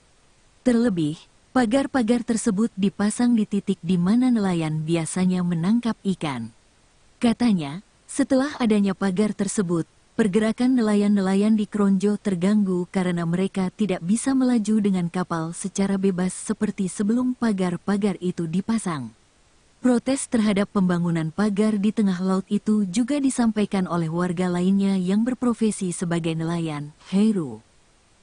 Terlebih, pagar-pagar tersebut dipasang di titik di mana nelayan biasanya menangkap ikan. Katanya, setelah adanya pagar tersebut, pergerakan nelayan-nelayan di Kronjo terganggu karena mereka tidak bisa melaju dengan kapal secara bebas seperti sebelum pagar-pagar itu dipasang. Protes terhadap pembangunan pagar di tengah laut itu juga disampaikan oleh warga lainnya yang berprofesi sebagai nelayan, Heru.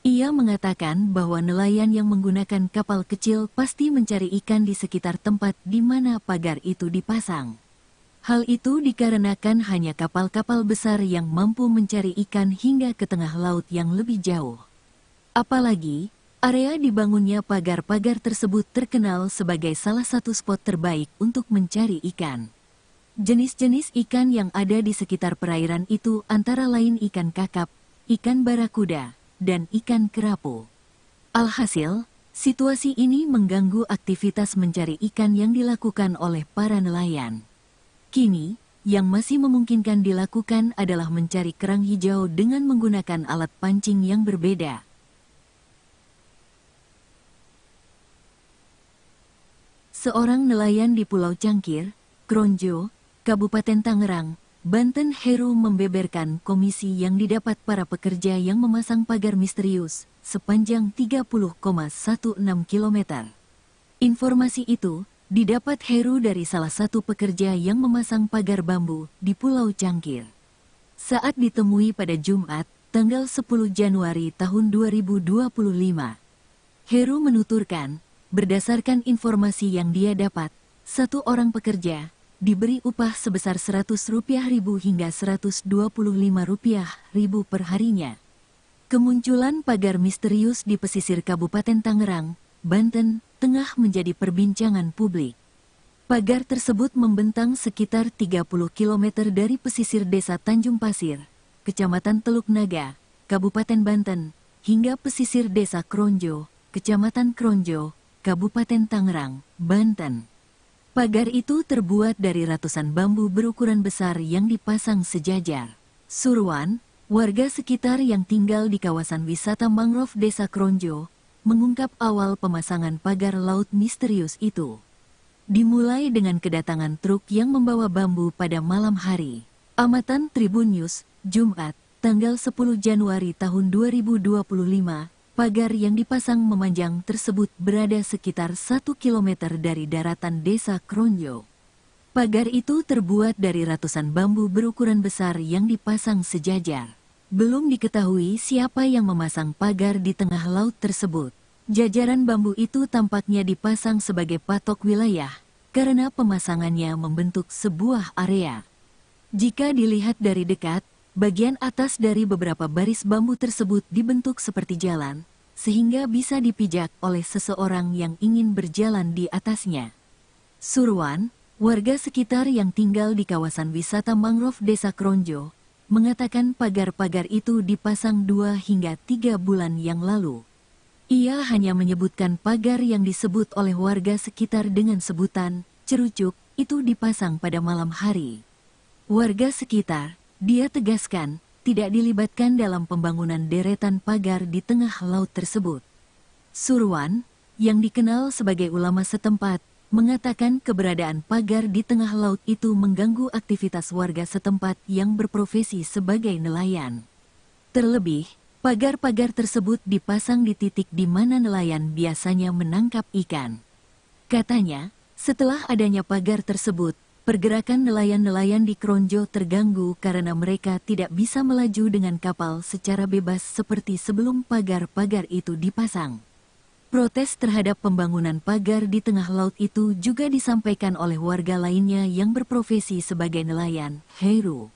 Ia mengatakan bahwa nelayan yang menggunakan kapal kecil pasti mencari ikan di sekitar tempat di mana pagar itu dipasang. Hal itu dikarenakan hanya kapal-kapal besar yang mampu mencari ikan hingga ke tengah laut yang lebih jauh. Apalagi, area dibangunnya pagar-pagar tersebut terkenal sebagai salah satu spot terbaik untuk mencari ikan. Jenis-jenis ikan yang ada di sekitar perairan itu antara lain ikan kakap, ikan barakuda, dan ikan kerapu. Alhasil, situasi ini mengganggu aktivitas mencari ikan yang dilakukan oleh para nelayan. Kini, yang masih memungkinkan dilakukan adalah mencari kerang hijau dengan menggunakan alat pancing yang berbeda. Seorang nelayan di Pulau Cangkir, Kronjo, Kabupaten Tangerang, Banten, Heru membeberkan komisi yang didapat para pekerja yang memasang pagar misterius sepanjang 30,16 km. Informasi itu didapat Heru dari salah satu pekerja yang memasang pagar bambu di Pulau Cangkir. Saat ditemui pada Jumat, tanggal 10 Januari tahun 2025, Heru menuturkan, berdasarkan informasi yang dia dapat, satu orang pekerja diberi upah sebesar Rp100.000 hingga Rp125.000 per harinya. Kemunculan pagar misterius di pesisir Kabupaten Tangerang, Banten, tengah menjadi perbincangan publik. Pagar tersebut membentang sekitar 30 km dari pesisir desa Tanjung Pasir, Kecamatan Teluk Naga, Kabupaten Banten, hingga pesisir desa Kronjo, Kecamatan Kronjo, Kabupaten Tangerang, Banten. Pagar itu terbuat dari ratusan bambu berukuran besar yang dipasang sejajar. Surwan, warga sekitar yang tinggal di kawasan wisata mangrove Desa Kronjo, mengungkap awal pemasangan pagar laut misterius itu. Dimulai dengan kedatangan truk yang membawa bambu pada malam hari. Amatan Tribun News, Jumat, tanggal 10 Januari tahun 2025, pagar yang dipasang memanjang tersebut berada sekitar 1 km dari daratan Desa Kronjo. Pagar itu terbuat dari ratusan bambu berukuran besar yang dipasang sejajar. Belum diketahui siapa yang memasang pagar di tengah laut tersebut. Jajaran bambu itu tampaknya dipasang sebagai patok wilayah, karena pemasangannya membentuk sebuah area. Jika dilihat dari dekat, bagian atas dari beberapa baris bambu tersebut dibentuk seperti jalan, sehingga bisa dipijak oleh seseorang yang ingin berjalan di atasnya. Surwan, warga sekitar yang tinggal di kawasan wisata mangrove Desa Kronjo, mengatakan pagar-pagar itu dipasang 2 hingga 3 bulan yang lalu. Ia hanya menyebutkan pagar yang disebut oleh warga sekitar dengan sebutan cerucuk itu dipasang pada malam hari. warga sekitar, dia tegaskan, tidak dilibatkan dalam pembangunan deretan pagar di tengah laut tersebut. Surwan, yang dikenal sebagai ulama setempat, mengatakan keberadaan pagar di tengah laut itu mengganggu aktivitas warga setempat yang berprofesi sebagai nelayan. Terlebih, pagar-pagar tersebut dipasang di titik di mana nelayan biasanya menangkap ikan. Katanya, setelah adanya pagar tersebut, pergerakan nelayan-nelayan di Kronjo terganggu karena mereka tidak bisa melaju dengan kapal secara bebas seperti sebelum pagar-pagar itu dipasang. Protes terhadap pembangunan pagar di tengah laut itu juga disampaikan oleh warga lainnya yang berprofesi sebagai nelayan, Heru.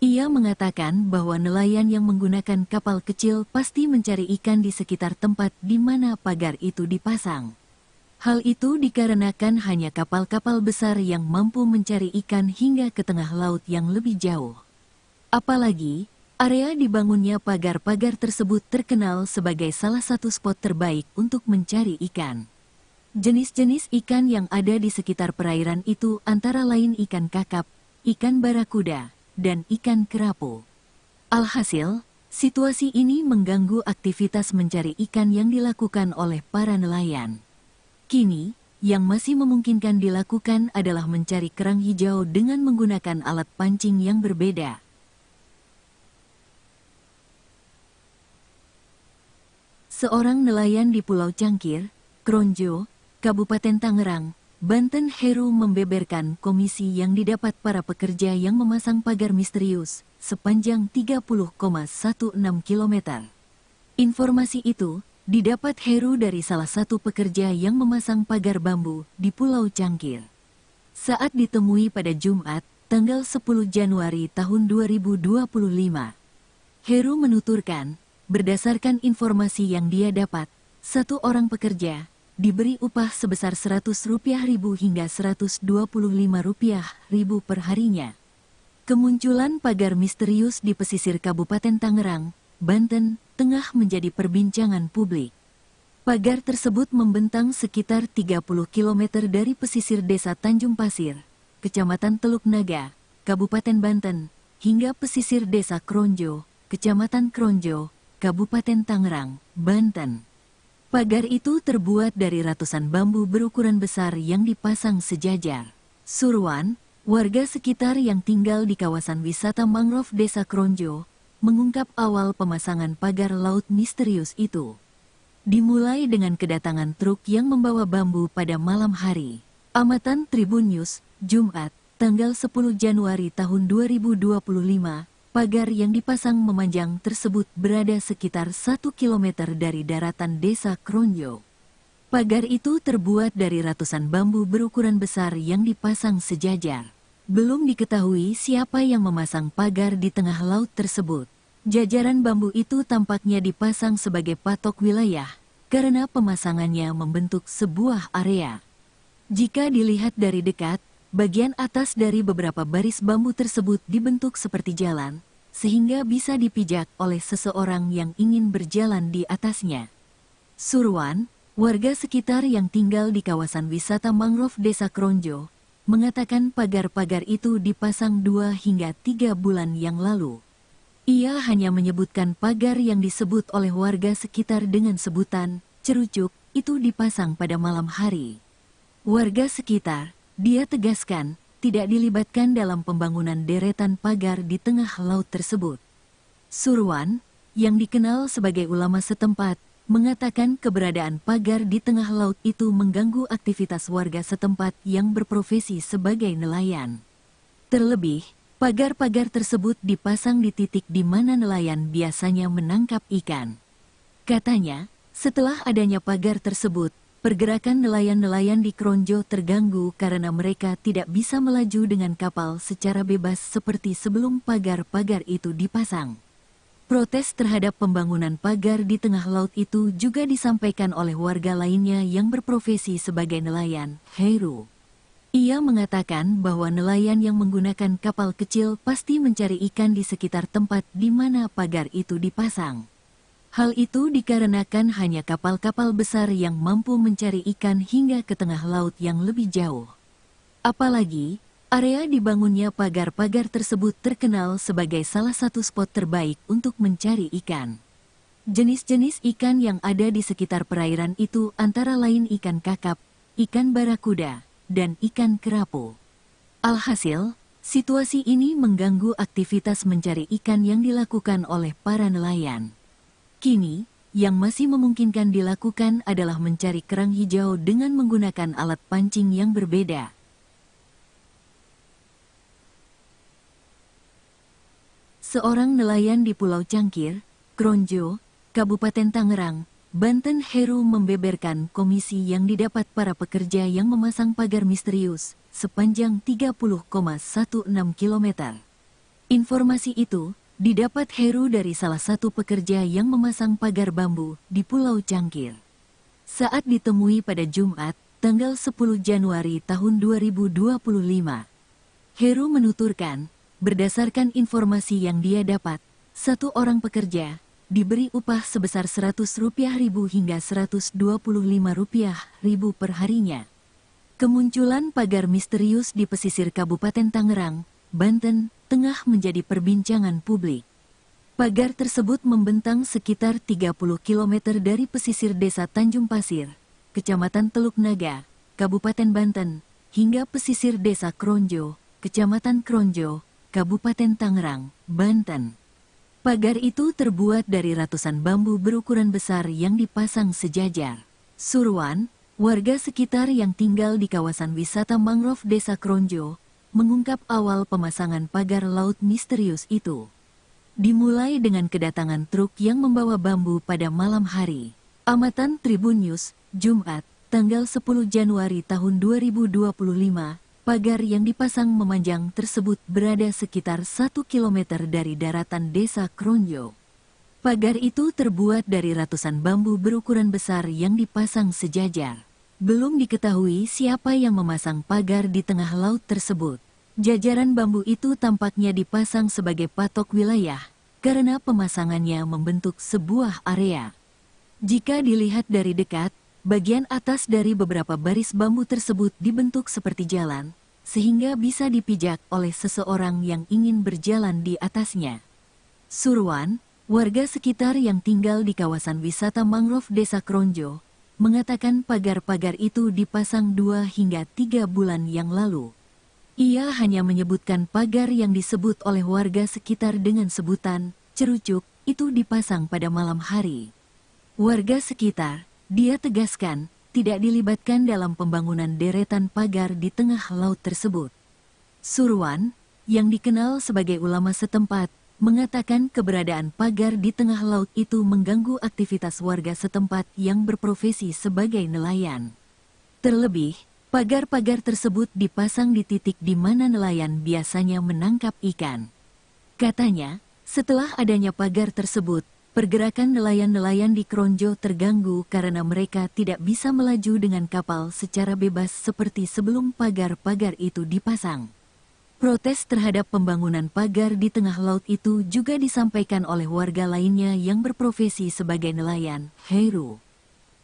Ia mengatakan bahwa nelayan yang menggunakan kapal kecil pasti mencari ikan di sekitar tempat di mana pagar itu dipasang. Hal itu dikarenakan hanya kapal-kapal besar yang mampu mencari ikan hingga ke tengah laut yang lebih jauh. Apalagi, area dibangunnya pagar-pagar tersebut terkenal sebagai salah satu spot terbaik untuk mencari ikan. Jenis-jenis ikan yang ada di sekitar perairan itu antara lain ikan kakap, ikan barakuda, dan ikan kerapu. Alhasil, situasi ini mengganggu aktivitas mencari ikan yang dilakukan oleh para nelayan. Kini, yang masih memungkinkan dilakukan adalah mencari kerang hijau dengan menggunakan alat pancing yang berbeda. Seorang nelayan di Pulau Cangkir, Kronjo, Kabupaten Tangerang, Banten, Heru membeberkan komisi yang didapat para pekerja yang memasang pagar misterius sepanjang 30,16 km. Informasi itu didapat Heru dari salah satu pekerja yang memasang pagar bambu di Pulau Cangkir. Saat ditemui pada Jumat, tanggal 10 Januari tahun 2025, Heru menuturkan, berdasarkan informasi yang dia dapat, satu orang pekerja diberi upah sebesar Rp100.000 hingga Rp125.000 per harinya. Kemunculan pagar misterius di pesisir Kabupaten Tangerang, Banten, tengah menjadi perbincangan publik. Pagar tersebut membentang sekitar 30 km dari pesisir desa Tanjung Pasir, Kecamatan Teluk Naga, Kabupaten Banten, hingga pesisir desa Kronjo, Kecamatan Kronjo, Kabupaten Tangerang, Banten. Pagar itu terbuat dari ratusan bambu berukuran besar yang dipasang sejajar. Surwan, warga sekitar yang tinggal di kawasan wisata mangrove Desa Kronjo, mengungkap awal pemasangan pagar laut misterius itu. Dimulai dengan kedatangan truk yang membawa bambu pada malam hari. Amatan Tribun News, Jumat, tanggal 10 Januari tahun 2025, pagar yang dipasang memanjang tersebut berada sekitar 1 km dari daratan Desa Kronjo. Pagar itu terbuat dari ratusan bambu berukuran besar yang dipasang sejajar. Belum diketahui siapa yang memasang pagar di tengah laut tersebut. Jajaran bambu itu tampaknya dipasang sebagai patok wilayah, karena pemasangannya membentuk sebuah area. Jika dilihat dari dekat, bagian atas dari beberapa baris bambu tersebut dibentuk seperti jalan, sehingga bisa dipijak oleh seseorang yang ingin berjalan di atasnya. Surwan, warga sekitar yang tinggal di kawasan wisata mangrove Desa Kronjo, mengatakan pagar-pagar itu dipasang 2 hingga 3 bulan yang lalu. Ia hanya menyebutkan pagar yang disebut oleh warga sekitar dengan sebutan cerucuk itu dipasang pada malam hari. Warga sekitar, dia tegaskan, tidak dilibatkan dalam pembangunan deretan pagar di tengah laut tersebut. Surwan, yang dikenal sebagai ulama setempat, mengatakan keberadaan pagar di tengah laut itu mengganggu aktivitas warga setempat yang berprofesi sebagai nelayan. Terlebih, pagar-pagar tersebut dipasang di titik di mana nelayan biasanya menangkap ikan. Katanya, setelah adanya pagar tersebut, pergerakan nelayan-nelayan di Kronjo terganggu karena mereka tidak bisa melaju dengan kapal secara bebas seperti sebelum pagar-pagar itu dipasang. Protes terhadap pembangunan pagar di tengah laut itu juga disampaikan oleh warga lainnya yang berprofesi sebagai nelayan, Heru. Ia mengatakan bahwa nelayan yang menggunakan kapal kecil pasti mencari ikan di sekitar tempat di mana pagar itu dipasang. Hal itu dikarenakan hanya kapal-kapal besar yang mampu mencari ikan hingga ke tengah laut yang lebih jauh. Apalagi, Area dibangunnya pagar-pagar tersebut terkenal sebagai salah satu spot terbaik untuk mencari ikan. Jenis-jenis ikan yang ada di sekitar perairan itu antara lain ikan kakap, ikan barakuda, dan ikan kerapu. Alhasil, situasi ini mengganggu aktivitas mencari ikan yang dilakukan oleh para nelayan. Kini, yang masih memungkinkan dilakukan adalah mencari kerang hijau dengan menggunakan alat pancing yang berbeda. Seorang nelayan di Pulau Cangkir, Kronjo, Kabupaten Tangerang, Banten, Heru membeberkan komisi yang didapat para pekerja yang memasang pagar misterius sepanjang 30,16 km. Informasi itu didapat Heru dari salah satu pekerja yang memasang pagar bambu di Pulau Cangkir. Saat ditemui pada Jumat, tanggal 10 Januari tahun 2025, Heru menuturkan, berdasarkan informasi yang dia dapat, satu orang pekerja diberi upah sebesar Rp100.000 hingga Rp125.000 per harinya. Kemunculan pagar misterius di pesisir Kabupaten Tangerang, Banten, tengah menjadi perbincangan publik. Pagar tersebut membentang sekitar 30 km dari pesisir desa Tanjung Pasir, Kecamatan Teluk Naga, Kabupaten Banten, hingga pesisir desa Kronjo, Kecamatan Kronjo, Kabupaten Tangerang, Banten. Pagar itu terbuat dari ratusan bambu berukuran besar yang dipasang sejajar. Surwan, warga sekitar yang tinggal di kawasan wisata mangrove Desa Kronjo, mengungkap awal pemasangan pagar laut misterius itu. Dimulai dengan kedatangan truk yang membawa bambu pada malam hari. Amatan Tribun News, Jumat, tanggal 10 Januari tahun 2025, pagar yang dipasang memanjang tersebut berada sekitar 1 km dari daratan Desa Kronjo. Pagar itu terbuat dari ratusan bambu berukuran besar yang dipasang sejajar. Belum diketahui siapa yang memasang pagar di tengah laut tersebut. Jajaran bambu itu tampaknya dipasang sebagai patok wilayah, karena pemasangannya membentuk sebuah area. Jika dilihat dari dekat, bagian atas dari beberapa baris bambu tersebut dibentuk seperti jalan, sehingga bisa dipijak oleh seseorang yang ingin berjalan di atasnya. Surwan, warga sekitar yang tinggal di kawasan wisata mangrove Desa Kronjo, mengatakan pagar-pagar itu dipasang 2 hingga 3 bulan yang lalu. Ia hanya menyebutkan pagar yang disebut oleh warga sekitar dengan sebutan cerucuk itu dipasang pada malam hari. Warga sekitar, dia tegaskan, tidak dilibatkan dalam pembangunan deretan pagar di tengah laut tersebut. Surwan, yang dikenal sebagai ulama setempat, mengatakan keberadaan pagar di tengah laut itu mengganggu aktivitas warga setempat yang berprofesi sebagai nelayan. Terlebih, pagar-pagar tersebut dipasang di titik di mana nelayan biasanya menangkap ikan. Katanya, setelah adanya pagar tersebut, pergerakan nelayan-nelayan di Kronjo terganggu karena mereka tidak bisa melaju dengan kapal secara bebas seperti sebelum pagar-pagar itu dipasang. Protes terhadap pembangunan pagar di tengah laut itu juga disampaikan oleh warga lainnya yang berprofesi sebagai nelayan, Heru.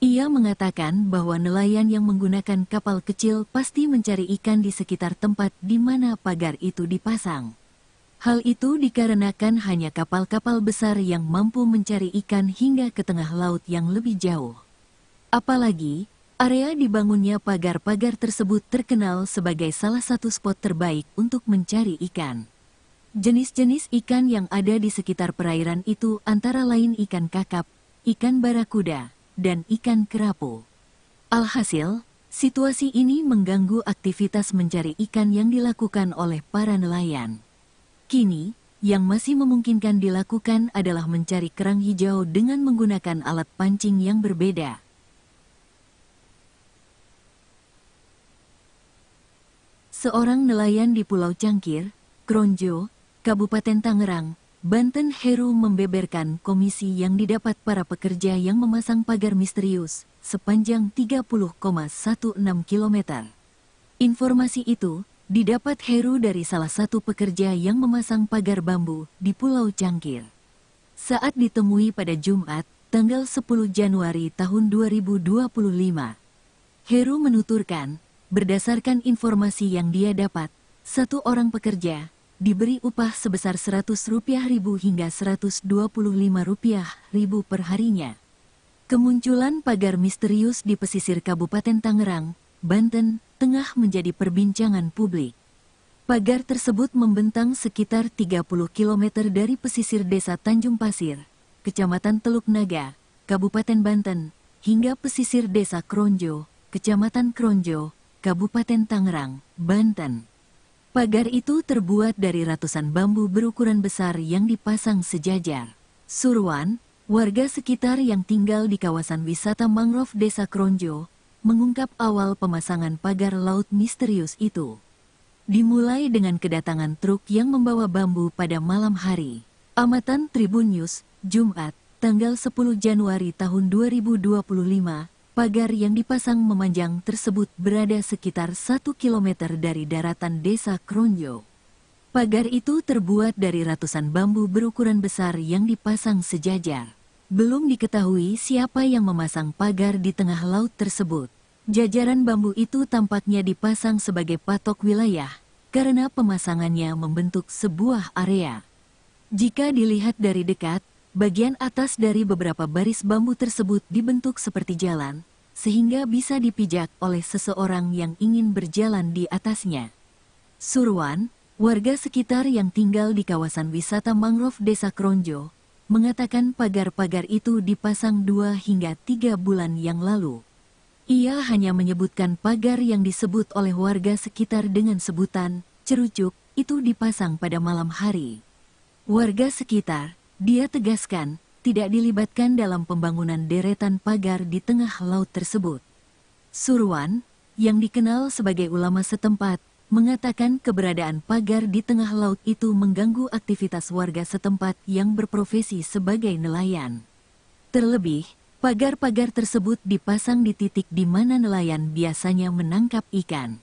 Ia mengatakan bahwa nelayan yang menggunakan kapal kecil pasti mencari ikan di sekitar tempat di mana pagar itu dipasang. Hal itu dikarenakan hanya kapal-kapal besar yang mampu mencari ikan hingga ke tengah laut yang lebih jauh. Apalagi, area dibangunnya pagar-pagar tersebut terkenal sebagai salah satu spot terbaik untuk mencari ikan. Jenis-jenis ikan yang ada di sekitar perairan itu antara lain ikan kakap, ikan barakuda, dan ikan kerapu. Alhasil, situasi ini mengganggu aktivitas mencari ikan yang dilakukan oleh para nelayan. Kini, yang masih memungkinkan dilakukan adalah mencari kerang hijau dengan menggunakan alat pancing yang berbeda. Seorang nelayan di Pulau Cangkir, Kronjo, Kabupaten Tangerang, Banten, Heru membeberkan komisi yang didapat para pekerja yang memasang pagar misterius sepanjang 30,16 km. Informasi itu didapat Heru dari salah satu pekerja yang memasang pagar bambu di Pulau Cangkir. Saat ditemui pada Jumat, tanggal 10 Januari tahun 2025, Heru menuturkan, berdasarkan informasi yang dia dapat, Satu orang pekerja diberi upah sebesar Rp100.000 hingga Rp125.000 per harinya. Kemunculan pagar misterius di pesisir Kabupaten Tangerang, Banten, tengah menjadi perbincangan publik. Pagar tersebut membentang sekitar 30 km dari pesisir Desa Tanjung Pasir, Kecamatan Teluk Naga, Kabupaten Banten, hingga pesisir Desa Kronjo, Kecamatan Kronjo, Kabupaten Tangerang, Banten. Pagar itu terbuat dari ratusan bambu berukuran besar yang dipasang sejajar. Surwan, warga sekitar yang tinggal di kawasan wisata mangrove Desa Kronjo, mengungkap awal pemasangan pagar laut misterius itu. Dimulai dengan kedatangan truk yang membawa bambu pada malam hari. Amatan Tribun News, Jumat, tanggal 10 Januari tahun 2025, pagar yang dipasang memanjang tersebut berada sekitar 1 km dari daratan Desa Kronjo. Pagar itu terbuat dari ratusan bambu berukuran besar yang dipasang sejajar. Belum diketahui siapa yang memasang pagar di tengah laut tersebut. Jajaran bambu itu tampaknya dipasang sebagai patok wilayah, karena pemasangannya membentuk sebuah area. Jika dilihat dari dekat, bagian atas dari beberapa baris bambu tersebut dibentuk seperti jalan, sehingga bisa dipijak oleh seseorang yang ingin berjalan di atasnya. Surwan, warga sekitar yang tinggal di kawasan wisata mangrove Desa Kronjo, mengatakan pagar-pagar itu dipasang 2 hingga 3 bulan yang lalu. Ia hanya menyebutkan pagar yang disebut oleh warga sekitar dengan sebutan cerucuk itu dipasang pada malam hari. Warga sekitar, dia tegaskan, tidak dilibatkan dalam pembangunan deretan pagar di tengah laut tersebut. Surwan, yang dikenal sebagai ulama setempat, mengatakan keberadaan pagar di tengah laut itu mengganggu aktivitas warga setempat yang berprofesi sebagai nelayan. Terlebih, pagar-pagar tersebut dipasang di titik di mana nelayan biasanya menangkap ikan.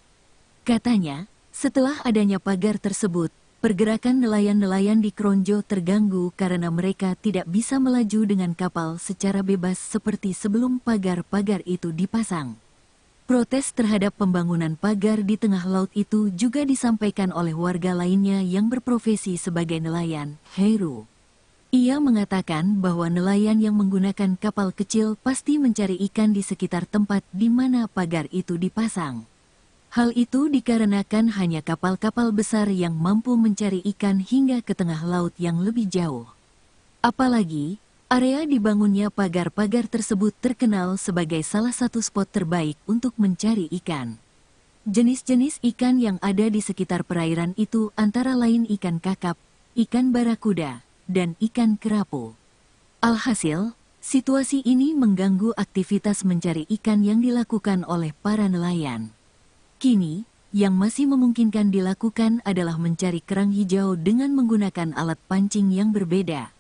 Katanya, setelah adanya pagar tersebut, pergerakan nelayan-nelayan di Kronjo terganggu karena mereka tidak bisa melaju dengan kapal secara bebas seperti sebelum pagar-pagar itu dipasang. Protes terhadap pembangunan pagar di tengah laut itu juga disampaikan oleh warga lainnya yang berprofesi sebagai nelayan, Heru. Ia mengatakan bahwa nelayan yang menggunakan kapal kecil pasti mencari ikan di sekitar tempat di mana pagar itu dipasang. Hal itu dikarenakan hanya kapal-kapal besar yang mampu mencari ikan hingga ke tengah laut yang lebih jauh. Apalagi, area dibangunnya pagar-pagar tersebut terkenal sebagai salah satu spot terbaik untuk mencari ikan. Jenis-jenis ikan yang ada di sekitar perairan itu antara lain ikan kakap, ikan barakuda, dan ikan kerapu. Alhasil, situasi ini mengganggu aktivitas mencari ikan yang dilakukan oleh para nelayan. Kini, yang masih memungkinkan dilakukan adalah mencari kerang hijau dengan menggunakan alat pancing yang berbeda.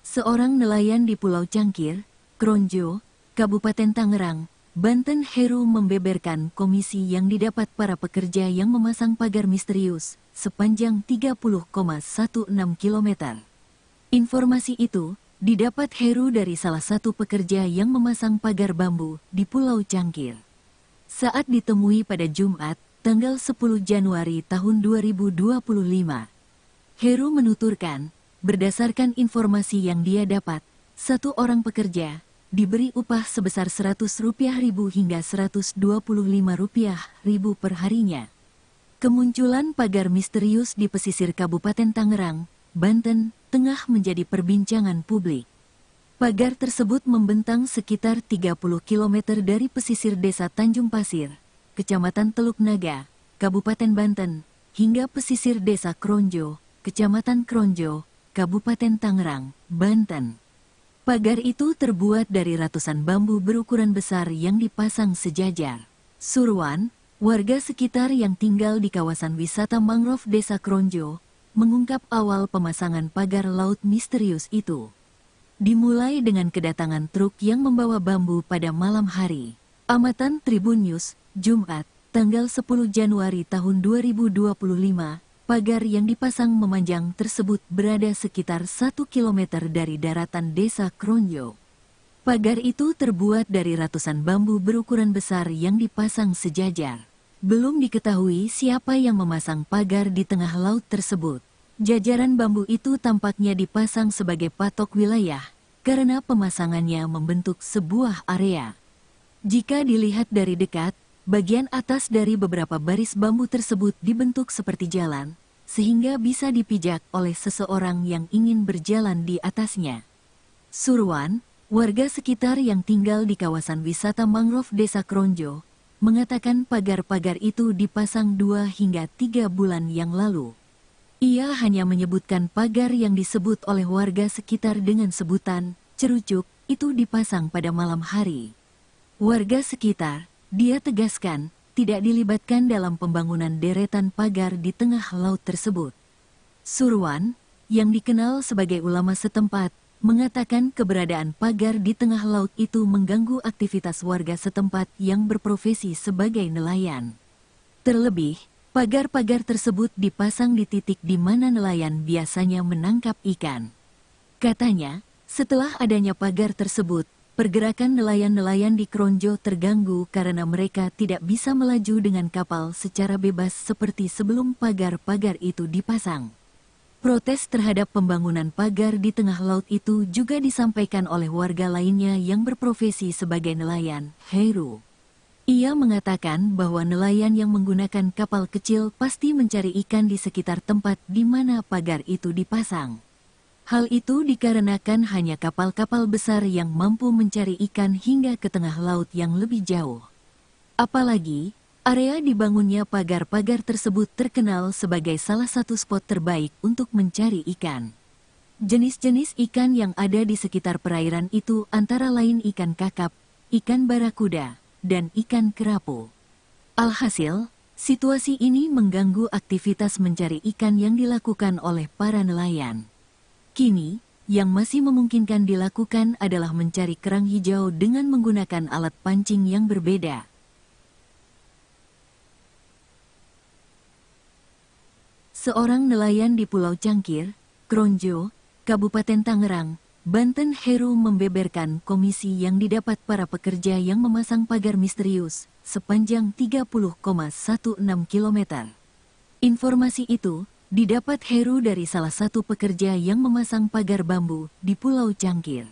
Seorang nelayan di Pulau Cangkir, Kronjo, Kabupaten Tangerang, Banten, Heru membeberkan komisi yang didapat para pekerja yang memasang pagar misterius sepanjang 30,16 km. Informasi itu didapat Heru dari salah satu pekerja yang memasang pagar bambu di Pulau Cangkir. Saat ditemui pada Jumat, tanggal 10 Januari tahun 2025, Heru menuturkan, berdasarkan informasi yang dia dapat, satu orang pekerja diberi upah sebesar Rp100.000 hingga Rp125.000 per harinya. Kemunculan pagar misterius di pesisir Kabupaten Tangerang, Banten, tengah menjadi perbincangan publik. Pagar tersebut membentang sekitar 30 km dari pesisir Desa Tanjung Pasir, Kecamatan Teluk Naga, Kabupaten Banten, hingga pesisir Desa Kronjo, Kecamatan Kronjo, Kabupaten Tangerang, Banten. Pagar itu terbuat dari ratusan bambu berukuran besar yang dipasang sejajar. Surwan, warga sekitar yang tinggal di kawasan wisata mangrove Desa Kronjo, mengungkap awal pemasangan pagar laut misterius itu. Dimulai dengan kedatangan truk yang membawa bambu pada malam hari. Amatan Tribun News, Jumat, tanggal 10 Januari tahun 2025, pagar yang dipasang memanjang tersebut berada sekitar 1 km dari daratan Desa Kronjo. Pagar itu terbuat dari ratusan bambu berukuran besar yang dipasang sejajar. Belum diketahui siapa yang memasang pagar di tengah laut tersebut. Jajaran bambu itu tampaknya dipasang sebagai patok wilayah, karena pemasangannya membentuk sebuah area. Jika dilihat dari dekat, bagian atas dari beberapa baris bambu tersebut dibentuk seperti jalan, sehingga bisa dipijak oleh seseorang yang ingin berjalan di atasnya. Surwan, warga sekitar yang tinggal di kawasan wisata mangrove Desa Kronjo, mengatakan pagar-pagar itu dipasang 2 hingga 3 bulan yang lalu. Ia hanya menyebutkan pagar yang disebut oleh warga sekitar dengan sebutan cerucuk itu dipasang pada malam hari. Warga sekitar, dia tegaskan, tidak dilibatkan dalam pembangunan deretan pagar di tengah laut tersebut. Surwan, yang dikenal sebagai ulama setempat, mengatakan keberadaan pagar di tengah laut itu mengganggu aktivitas warga setempat yang berprofesi sebagai nelayan. Terlebih, pagar-pagar tersebut dipasang di titik di mana nelayan biasanya menangkap ikan. Katanya, setelah adanya pagar tersebut, pergerakan nelayan-nelayan di Kronjo terganggu karena mereka tidak bisa melaju dengan kapal secara bebas seperti sebelum pagar-pagar itu dipasang. Protes terhadap pembangunan pagar di tengah laut itu juga disampaikan oleh warga lainnya yang berprofesi sebagai nelayan, Heru. Ia mengatakan bahwa nelayan yang menggunakan kapal kecil pasti mencari ikan di sekitar tempat di mana pagar itu dipasang. Hal itu dikarenakan hanya kapal-kapal besar yang mampu mencari ikan hingga ke tengah laut yang lebih jauh. Apalagi, area dibangunnya pagar-pagar tersebut terkenal sebagai salah satu spot terbaik untuk mencari ikan. Jenis-jenis ikan yang ada di sekitar perairan itu antara lain ikan kakap, ikan barakuda, dan ikan kerapu. Alhasil, situasi ini mengganggu aktivitas mencari ikan yang dilakukan oleh para nelayan. Kini, yang masih memungkinkan dilakukan adalah mencari kerang hijau dengan menggunakan alat pancing yang berbeda. Seorang nelayan di Pulau Cangkir, Kronjo, Kabupaten Tangerang, Banten, Heru membeberkan komisi yang didapat para pekerja yang memasang pagar misterius sepanjang 30,16 km. Informasi itu didapat Heru dari salah satu pekerja yang memasang pagar bambu di Pulau Cangkir.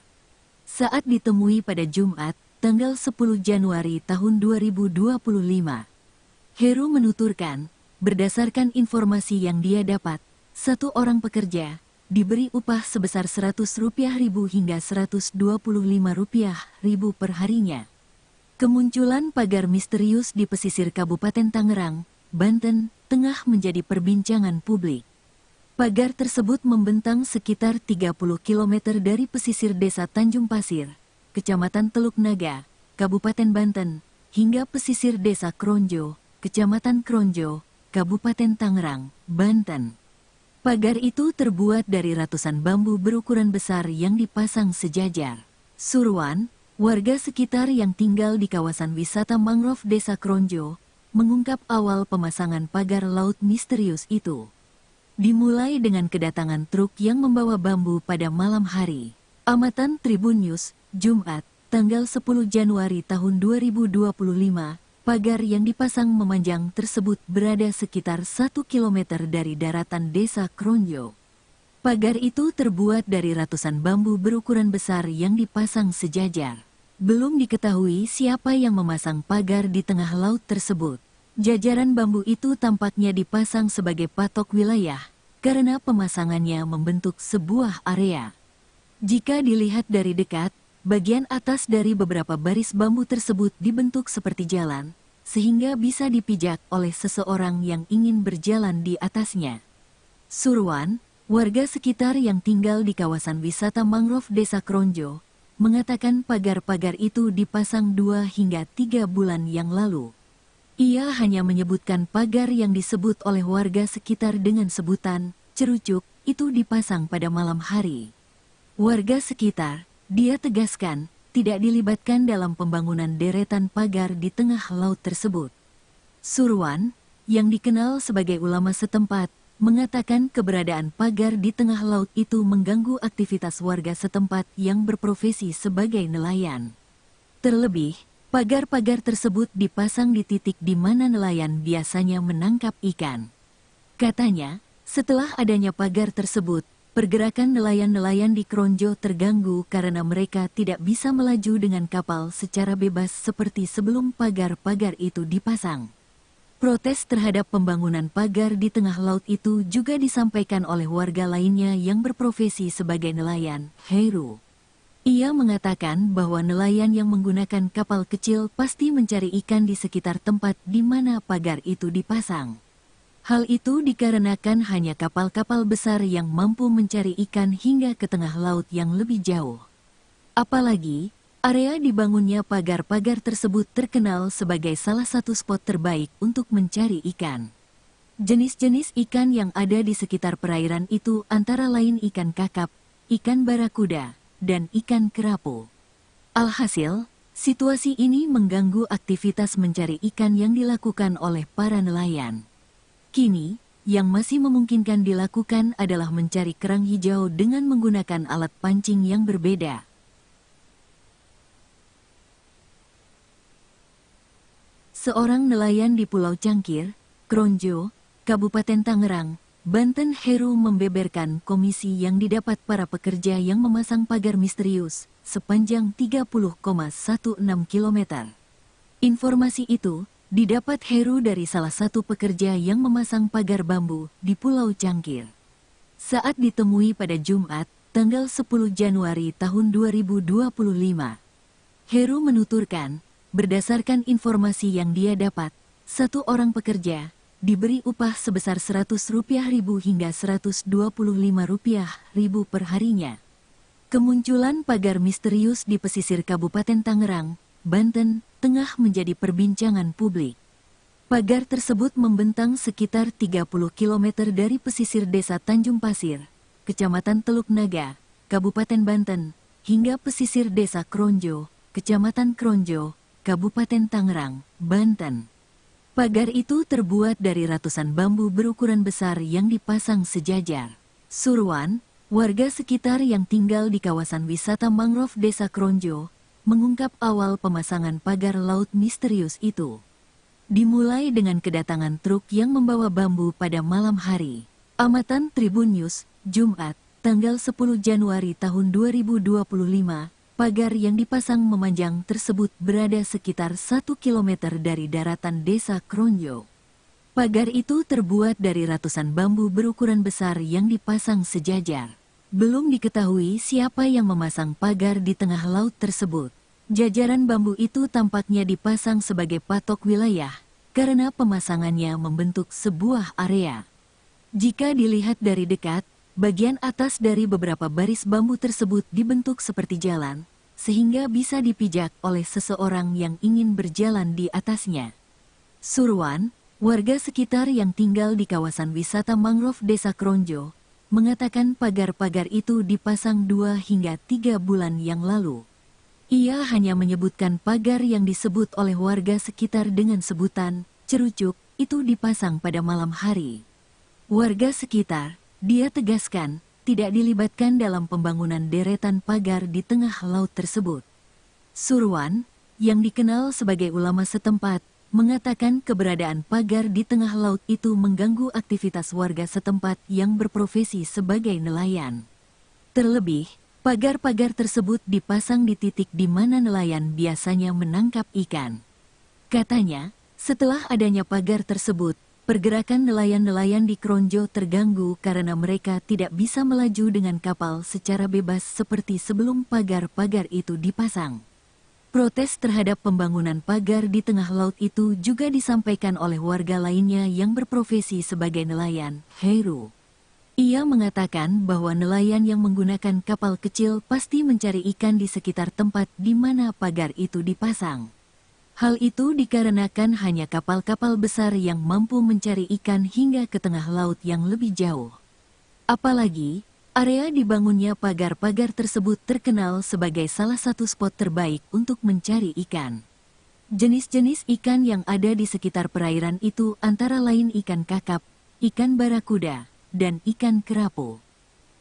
Saat ditemui pada Jumat, tanggal 10 Januari tahun 2025, Heru menuturkan, berdasarkan informasi yang dia dapat, satu orang pekerja diberi upah sebesar Rp100.000 hingga Rp125.000 per harinya. Kemunculan pagar misterius di pesisir Kabupaten Tangerang, Banten, tengah menjadi perbincangan publik. Pagar tersebut membentang sekitar 30 km dari pesisir Desa Tanjung Pasir, Kecamatan Teluk Naga, Kabupaten Banten, hingga pesisir Desa Kronjo, Kecamatan Kronjo, Kabupaten Tangerang, Banten. Pagar itu terbuat dari ratusan bambu berukuran besar yang dipasang sejajar. Surwan, warga sekitar yang tinggal di kawasan wisata mangrove Desa Kronjo, mengungkap awal pemasangan pagar laut misterius itu. Dimulai dengan kedatangan truk yang membawa bambu pada malam hari. Amatan Tribun News, Jumat, tanggal 10 Januari tahun 2025, pagar yang dipasang memanjang tersebut berada sekitar 1 km dari daratan Desa Kronjo. Pagar itu terbuat dari ratusan bambu berukuran besar yang dipasang sejajar. Belum diketahui siapa yang memasang pagar di tengah laut tersebut. Jajaran bambu itu tampaknya dipasang sebagai patok wilayah, karena pemasangannya membentuk sebuah area. Jika dilihat dari dekat, bagian atas dari beberapa baris bambu tersebut dibentuk seperti jalan, sehingga bisa dipijak oleh seseorang yang ingin berjalan di atasnya. Surwan, warga sekitar yang tinggal di kawasan wisata mangrove Desa Kronjo, mengatakan pagar-pagar itu dipasang 2 hingga 3 bulan yang lalu. Ia hanya menyebutkan pagar yang disebut oleh warga sekitar dengan sebutan cerucuk itu dipasang pada malam hari. Warga sekitar, dia tegaskan, tidak dilibatkan dalam pembangunan deretan pagar di tengah laut tersebut. Surwan, yang dikenal sebagai ulama setempat, mengatakan keberadaan pagar di tengah laut itu mengganggu aktivitas warga setempat yang berprofesi sebagai nelayan. Terlebih, pagar-pagar tersebut dipasang di titik di mana nelayan biasanya menangkap ikan. Katanya, setelah adanya pagar tersebut, pergerakan nelayan-nelayan di Kronjo terganggu karena mereka tidak bisa melaju dengan kapal secara bebas seperti sebelum pagar-pagar itu dipasang. Protes terhadap pembangunan pagar di tengah laut itu juga disampaikan oleh warga lainnya yang berprofesi sebagai nelayan, Heru. Ia mengatakan bahwa nelayan yang menggunakan kapal kecil pasti mencari ikan di sekitar tempat di mana pagar itu dipasang. Hal itu dikarenakan hanya kapal-kapal besar yang mampu mencari ikan hingga ke tengah laut yang lebih jauh. Apalagi, area dibangunnya pagar-pagar tersebut terkenal sebagai salah satu spot terbaik untuk mencari ikan. Jenis-jenis ikan yang ada di sekitar perairan itu antara lain ikan kakap, ikan barakuda, dan ikan kerapu. Alhasil, situasi ini mengganggu aktivitas mencari ikan yang dilakukan oleh para nelayan. Kini, yang masih memungkinkan dilakukan adalah mencari kerang hijau dengan menggunakan alat pancing yang berbeda. Seorang nelayan di Pulau Cangkir, Kronjo, Kabupaten Tangerang, Banten, Heru membeberkan komisi yang didapat para pekerja yang memasang pagar misterius sepanjang 30,16 km. Informasi itu didapat Heru dari salah satu pekerja yang memasang pagar bambu di Pulau Cangkir. Saat ditemui pada Jumat, tanggal 10 Januari tahun 2025, Heru menuturkan, berdasarkan informasi yang dia dapat, satu orang pekerja diberi upah sebesar Rp100.000 hingga Rp125.000 per harinya. Kemunculan pagar misterius di pesisir Kabupaten Tangerang, Banten, tengah menjadi perbincangan publik. Pagar tersebut membentang sekitar 30 km dari pesisir desa Tanjung Pasir, Kecamatan Teluk Naga, Kabupaten Banten, hingga pesisir desa Kronjo, Kecamatan Kronjo, Kabupaten Tangerang, Banten. Pagar itu terbuat dari ratusan bambu berukuran besar yang dipasang sejajar. Surwan, warga sekitar yang tinggal di kawasan wisata mangrove desa Kronjo, mengungkap awal pemasangan pagar laut misterius itu. Dimulai dengan kedatangan truk yang membawa bambu pada malam hari. Amatan Tribun News, Jumat, tanggal 10 Januari tahun 2025, pagar yang dipasang memanjang tersebut berada sekitar 1 km dari daratan desa Kronjo. Pagar itu terbuat dari ratusan bambu berukuran besar yang dipasang sejajar. Belum diketahui siapa yang memasang pagar di tengah laut tersebut. Jajaran bambu itu tampaknya dipasang sebagai patok wilayah, karena pemasangannya membentuk sebuah area. Jika dilihat dari dekat, bagian atas dari beberapa baris bambu tersebut dibentuk seperti jalan, sehingga bisa dipijak oleh seseorang yang ingin berjalan di atasnya. Surwan, warga sekitar yang tinggal di kawasan wisata mangrove desa Kronjo, mengatakan pagar-pagar itu dipasang 2 hingga 3 bulan yang lalu. Ia hanya menyebutkan pagar yang disebut oleh warga sekitar dengan sebutan cerucuk itu dipasang pada malam hari. Warga sekitar, dia tegaskan, tidak dilibatkan dalam pembangunan deretan pagar di tengah laut tersebut. Surwan, yang dikenal sebagai ulama setempat, mengatakan keberadaan pagar di tengah laut itu mengganggu aktivitas warga setempat yang berprofesi sebagai nelayan. Terlebih, pagar-pagar tersebut dipasang di titik di mana nelayan biasanya menangkap ikan. Katanya, setelah adanya pagar tersebut, pergerakan nelayan-nelayan di Kronjo terganggu karena mereka tidak bisa melaju dengan kapal secara bebas seperti sebelum pagar-pagar itu dipasang. Protes terhadap pembangunan pagar di tengah laut itu juga disampaikan oleh warga lainnya yang berprofesi sebagai nelayan, Heru. Ia mengatakan bahwa nelayan yang menggunakan kapal kecil pasti mencari ikan di sekitar tempat di mana pagar itu dipasang. Hal itu dikarenakan hanya kapal-kapal besar yang mampu mencari ikan hingga ke tengah laut yang lebih jauh. Apalagi, area dibangunnya pagar-pagar tersebut terkenal sebagai salah satu spot terbaik untuk mencari ikan. Jenis-jenis ikan yang ada di sekitar perairan itu antara lain ikan kakap, ikan barakuda, dan ikan kerapu.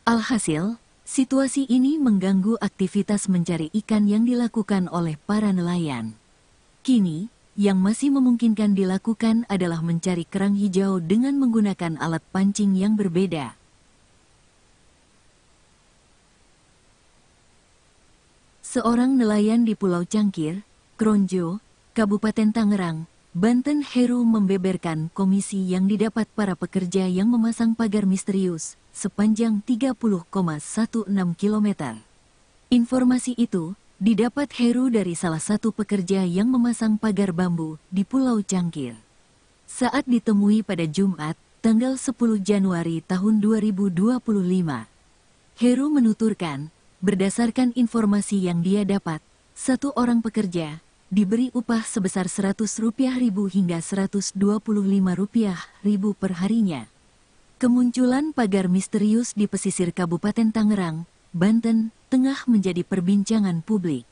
Alhasil, situasi ini mengganggu aktivitas mencari ikan yang dilakukan oleh para nelayan. Kini, yang masih memungkinkan dilakukan adalah mencari kerang hijau dengan menggunakan alat pancing yang berbeda. Seorang nelayan di Pulau Cangkir, Kronjo, Kabupaten Tangerang, Banten, Heru membeberkan komisi yang didapat para pekerja yang memasang pagar misterius sepanjang 30,16 km. Informasi itu didapat Heru dari salah satu pekerja yang memasang pagar bambu di Pulau Cangkir. Saat ditemui pada Jumat, tanggal 10 Januari tahun 2025, Heru menuturkan, berdasarkan informasi yang dia dapat, satu orang pekerja diberi upah sebesar Rp100.000 hingga Rp125.000 per harinya. Kemunculan pagar misterius di pesisir Kabupaten Tangerang, Banten, tengah menjadi perbincangan publik.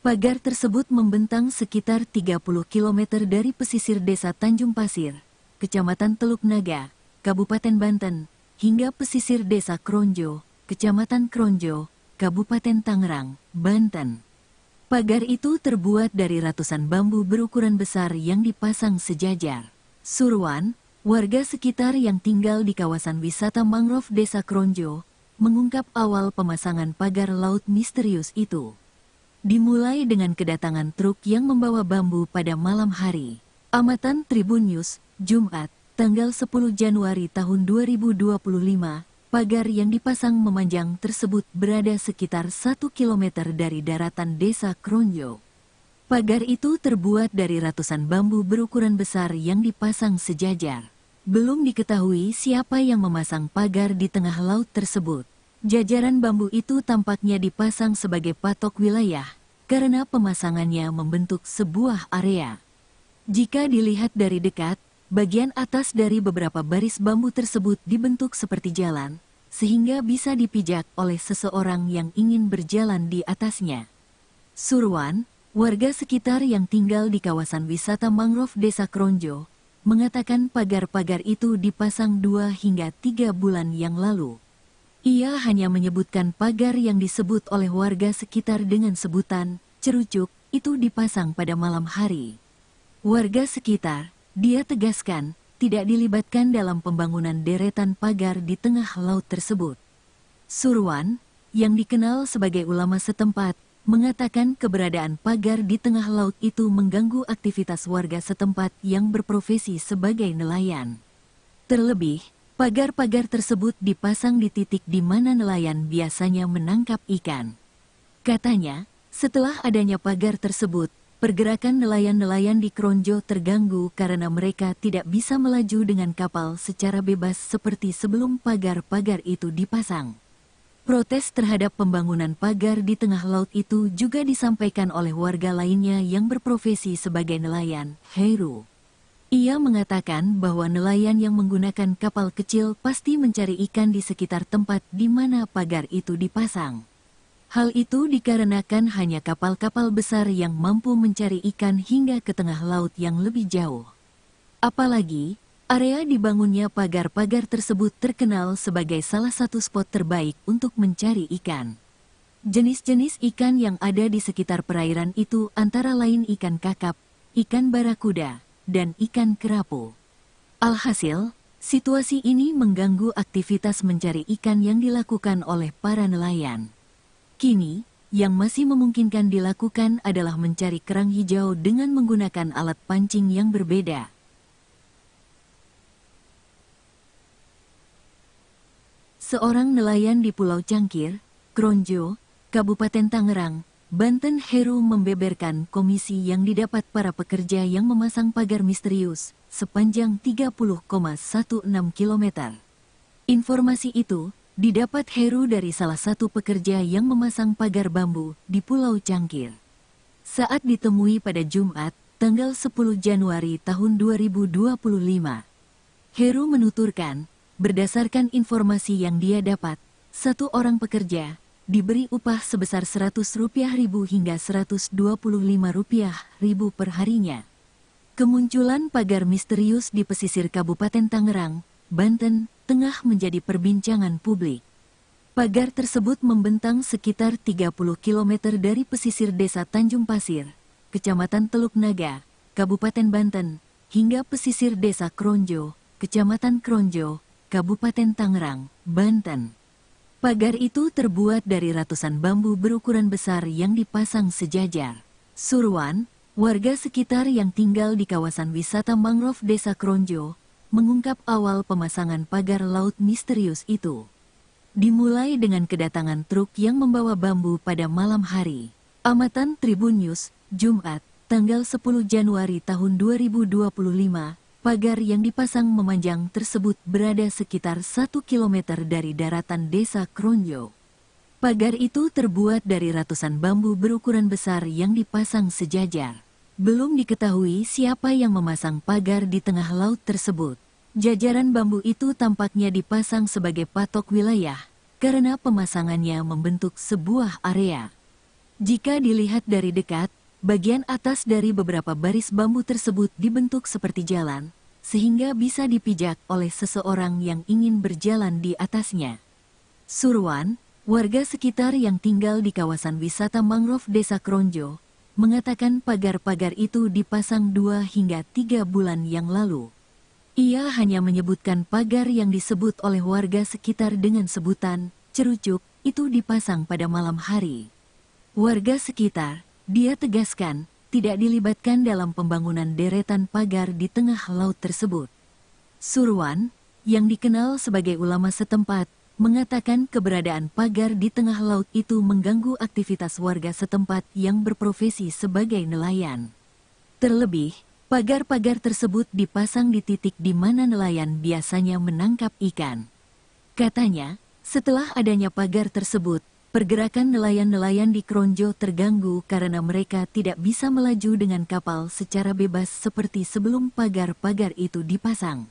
Pagar tersebut membentang sekitar 30 km dari pesisir desa Tanjung Pasir, Kecamatan Teluk Naga, Kabupaten Banten, hingga pesisir desa Kronjo, Kecamatan Kronjo, Kabupaten Tangerang, Banten. Pagar itu terbuat dari ratusan bambu berukuran besar yang dipasang sejajar. Surwan, warga sekitar yang tinggal di kawasan wisata mangrove desa Kronjo, mengungkap awal pemasangan pagar laut misterius itu. Dimulai dengan kedatangan truk yang membawa bambu pada malam hari. Amatan Tribun News, Jumat, tanggal 10 Januari tahun 2025, pagar yang dipasang memanjang tersebut berada sekitar 1 km dari daratan desa Kronjo. Pagar itu terbuat dari ratusan bambu berukuran besar yang dipasang sejajar. Belum diketahui siapa yang memasang pagar di tengah laut tersebut. Jajaran bambu itu tampaknya dipasang sebagai patok wilayah, karena pemasangannya membentuk sebuah area. Jika dilihat dari dekat, bagian atas dari beberapa baris bambu tersebut dibentuk seperti jalan, sehingga bisa dipijak oleh seseorang yang ingin berjalan di atasnya. Surwan, warga sekitar yang tinggal di kawasan wisata mangrove desa Kronjo, mengatakan pagar-pagar itu dipasang 2 hingga 3 bulan yang lalu. Ia hanya menyebutkan pagar yang disebut oleh warga sekitar dengan sebutan cerucuk itu dipasang pada malam hari. Warga sekitar, dia tegaskan, tidak dilibatkan dalam pembangunan deretan pagar di tengah laut tersebut. Surwan, yang dikenal sebagai ulama setempat, mengatakan keberadaan pagar di tengah laut itu mengganggu aktivitas warga setempat yang berprofesi sebagai nelayan. Terlebih, pagar-pagar tersebut dipasang di titik di mana nelayan biasanya menangkap ikan. Katanya, setelah adanya pagar tersebut, pergerakan nelayan-nelayan di Kronjo terganggu karena mereka tidak bisa melaju dengan kapal secara bebas seperti sebelum pagar-pagar itu dipasang. Protes terhadap pembangunan pagar di tengah laut itu juga disampaikan oleh warga lainnya yang berprofesi sebagai nelayan, Heru. Ia mengatakan bahwa nelayan yang menggunakan kapal kecil pasti mencari ikan di sekitar tempat di mana pagar itu dipasang. Hal itu dikarenakan hanya kapal-kapal besar yang mampu mencari ikan hingga ke tengah laut yang lebih jauh. Apalagi, area dibangunnya pagar-pagar tersebut terkenal sebagai salah satu spot terbaik untuk mencari ikan. Jenis-jenis ikan yang ada di sekitar perairan itu antara lain ikan kakap, ikan barakuda, dan ikan kerapu. Alhasil, situasi ini mengganggu aktivitas mencari ikan yang dilakukan oleh para nelayan. Kini, yang masih memungkinkan dilakukan adalah mencari kerang hijau dengan menggunakan alat pancing yang berbeda. Seorang nelayan di Pulau Cangkir, Kronjo, Kabupaten Tangerang, Banten, Heru membeberkan komisi yang didapat para pekerja yang memasang pagar misterius sepanjang 30,16 km. Informasi itu didapat Heru dari salah satu pekerja yang memasang pagar bambu di Pulau Cangkir. Saat ditemui pada Jumat, tanggal 10 Januari tahun 2025, Heru menuturkan, berdasarkan informasi yang dia dapat, satu orang pekerja diberi upah sebesar Rp100.000 hingga Rp125.000 per harinya. Kemunculan pagar misterius di pesisir Kabupaten Tangerang, Banten, tengah menjadi perbincangan publik. Pagar tersebut membentang sekitar 30 km dari pesisir desa Tanjung Pasir, Kecamatan Teluk Naga, Kabupaten Banten, hingga pesisir desa Kronjo, Kecamatan Kronjo, Kabupaten Tangerang, Banten. Pagar itu terbuat dari ratusan bambu berukuran besar yang dipasang sejajar. Surwan, warga sekitar yang tinggal di kawasan wisata mangrove desa Kronjo, mengungkap awal pemasangan pagar laut misterius itu. Dimulai dengan kedatangan truk yang membawa bambu pada malam hari. Amatan Tribun News, Jumat, tanggal 10 Januari tahun 2025, pagar yang dipasang memanjang tersebut berada sekitar 1 km dari daratan desa Kronjo. Pagar itu terbuat dari ratusan bambu berukuran besar yang dipasang sejajar. Belum diketahui siapa yang memasang pagar di tengah laut tersebut. Jajaran bambu itu tampaknya dipasang sebagai patok wilayah, karena pemasangannya membentuk sebuah area. Jika dilihat dari dekat, bagian atas dari beberapa baris bambu tersebut dibentuk seperti jalan, sehingga bisa dipijak oleh seseorang yang ingin berjalan di atasnya. Surwan, warga sekitar yang tinggal di kawasan wisata mangrove desa Kronjo, mengatakan pagar-pagar itu dipasang 2 hingga 3 bulan yang lalu. Ia hanya menyebutkan pagar yang disebut oleh warga sekitar dengan sebutan cerucuk itu dipasang pada malam hari. Warga sekitar, dia tegaskan, tidak dilibatkan dalam pembangunan deretan pagar di tengah laut tersebut. Surwan, yang dikenal sebagai ulama setempat, mengatakan keberadaan pagar di tengah laut itu mengganggu aktivitas warga setempat yang berprofesi sebagai nelayan. Terlebih, pagar-pagar tersebut dipasang di titik di mana nelayan biasanya menangkap ikan. Katanya, setelah adanya pagar tersebut, pergerakan nelayan-nelayan di Kronjo terganggu karena mereka tidak bisa melaju dengan kapal secara bebas seperti sebelum pagar-pagar itu dipasang.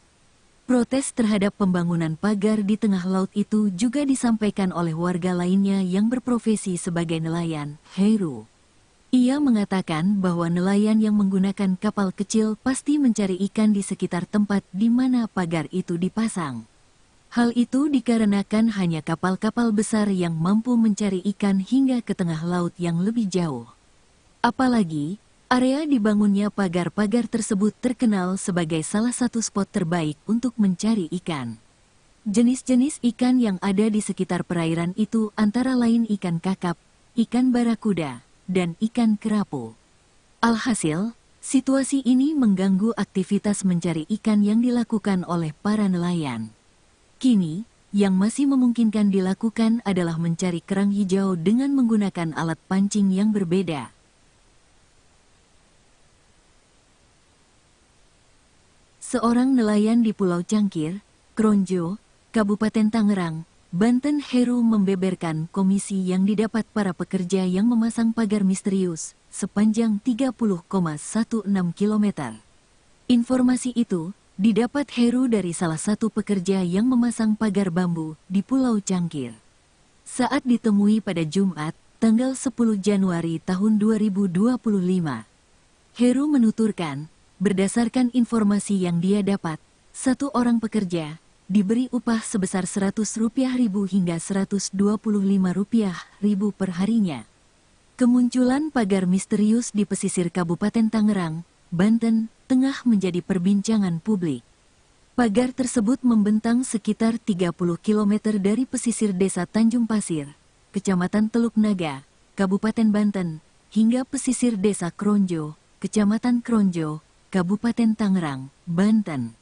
Protes terhadap pembangunan pagar di tengah laut itu juga disampaikan oleh warga lainnya yang berprofesi sebagai nelayan, Heru. Ia mengatakan bahwa nelayan yang menggunakan kapal kecil pasti mencari ikan di sekitar tempat di mana pagar itu dipasang. Hal itu dikarenakan hanya kapal-kapal besar yang mampu mencari ikan hingga ke tengah laut yang lebih jauh. Apalagi, area dibangunnya pagar-pagar tersebut terkenal sebagai salah satu spot terbaik untuk mencari ikan. Jenis-jenis ikan yang ada di sekitar perairan itu antara lain ikan kakap, ikan barakuda, dan ikan kerapu. Alhasil, situasi ini mengganggu aktivitas mencari ikan yang dilakukan oleh para nelayan. Kini, yang masih memungkinkan dilakukan adalah mencari kerang hijau dengan menggunakan alat pancing yang berbeda. Seorang nelayan di Pulau Cangkir, Kronjo, Kabupaten Tangerang, Banten Heru membeberkan komisi yang didapat para pekerja yang memasang pagar misterius sepanjang 30,16 km. Informasi itu didapat Heru dari salah satu pekerja yang memasang pagar bambu di Pulau Cangkir. Saat ditemui pada Jumat, tanggal 10 Januari tahun 2025, Heru menuturkan, berdasarkan informasi yang dia dapat, satu orang pekerja diberi upah sebesar Rp100.000 hingga Rp125.000 per harinya. Kemunculan pagar misterius di pesisir Kabupaten Tangerang, Banten, tengah menjadi perbincangan publik. Pagar tersebut membentang sekitar 30 km dari pesisir desa Tanjung Pasir, Kecamatan Teluk Naga, Kabupaten Banten, hingga pesisir desa Kronjo, Kecamatan Kronjo, Kabupaten Tangerang, Banten.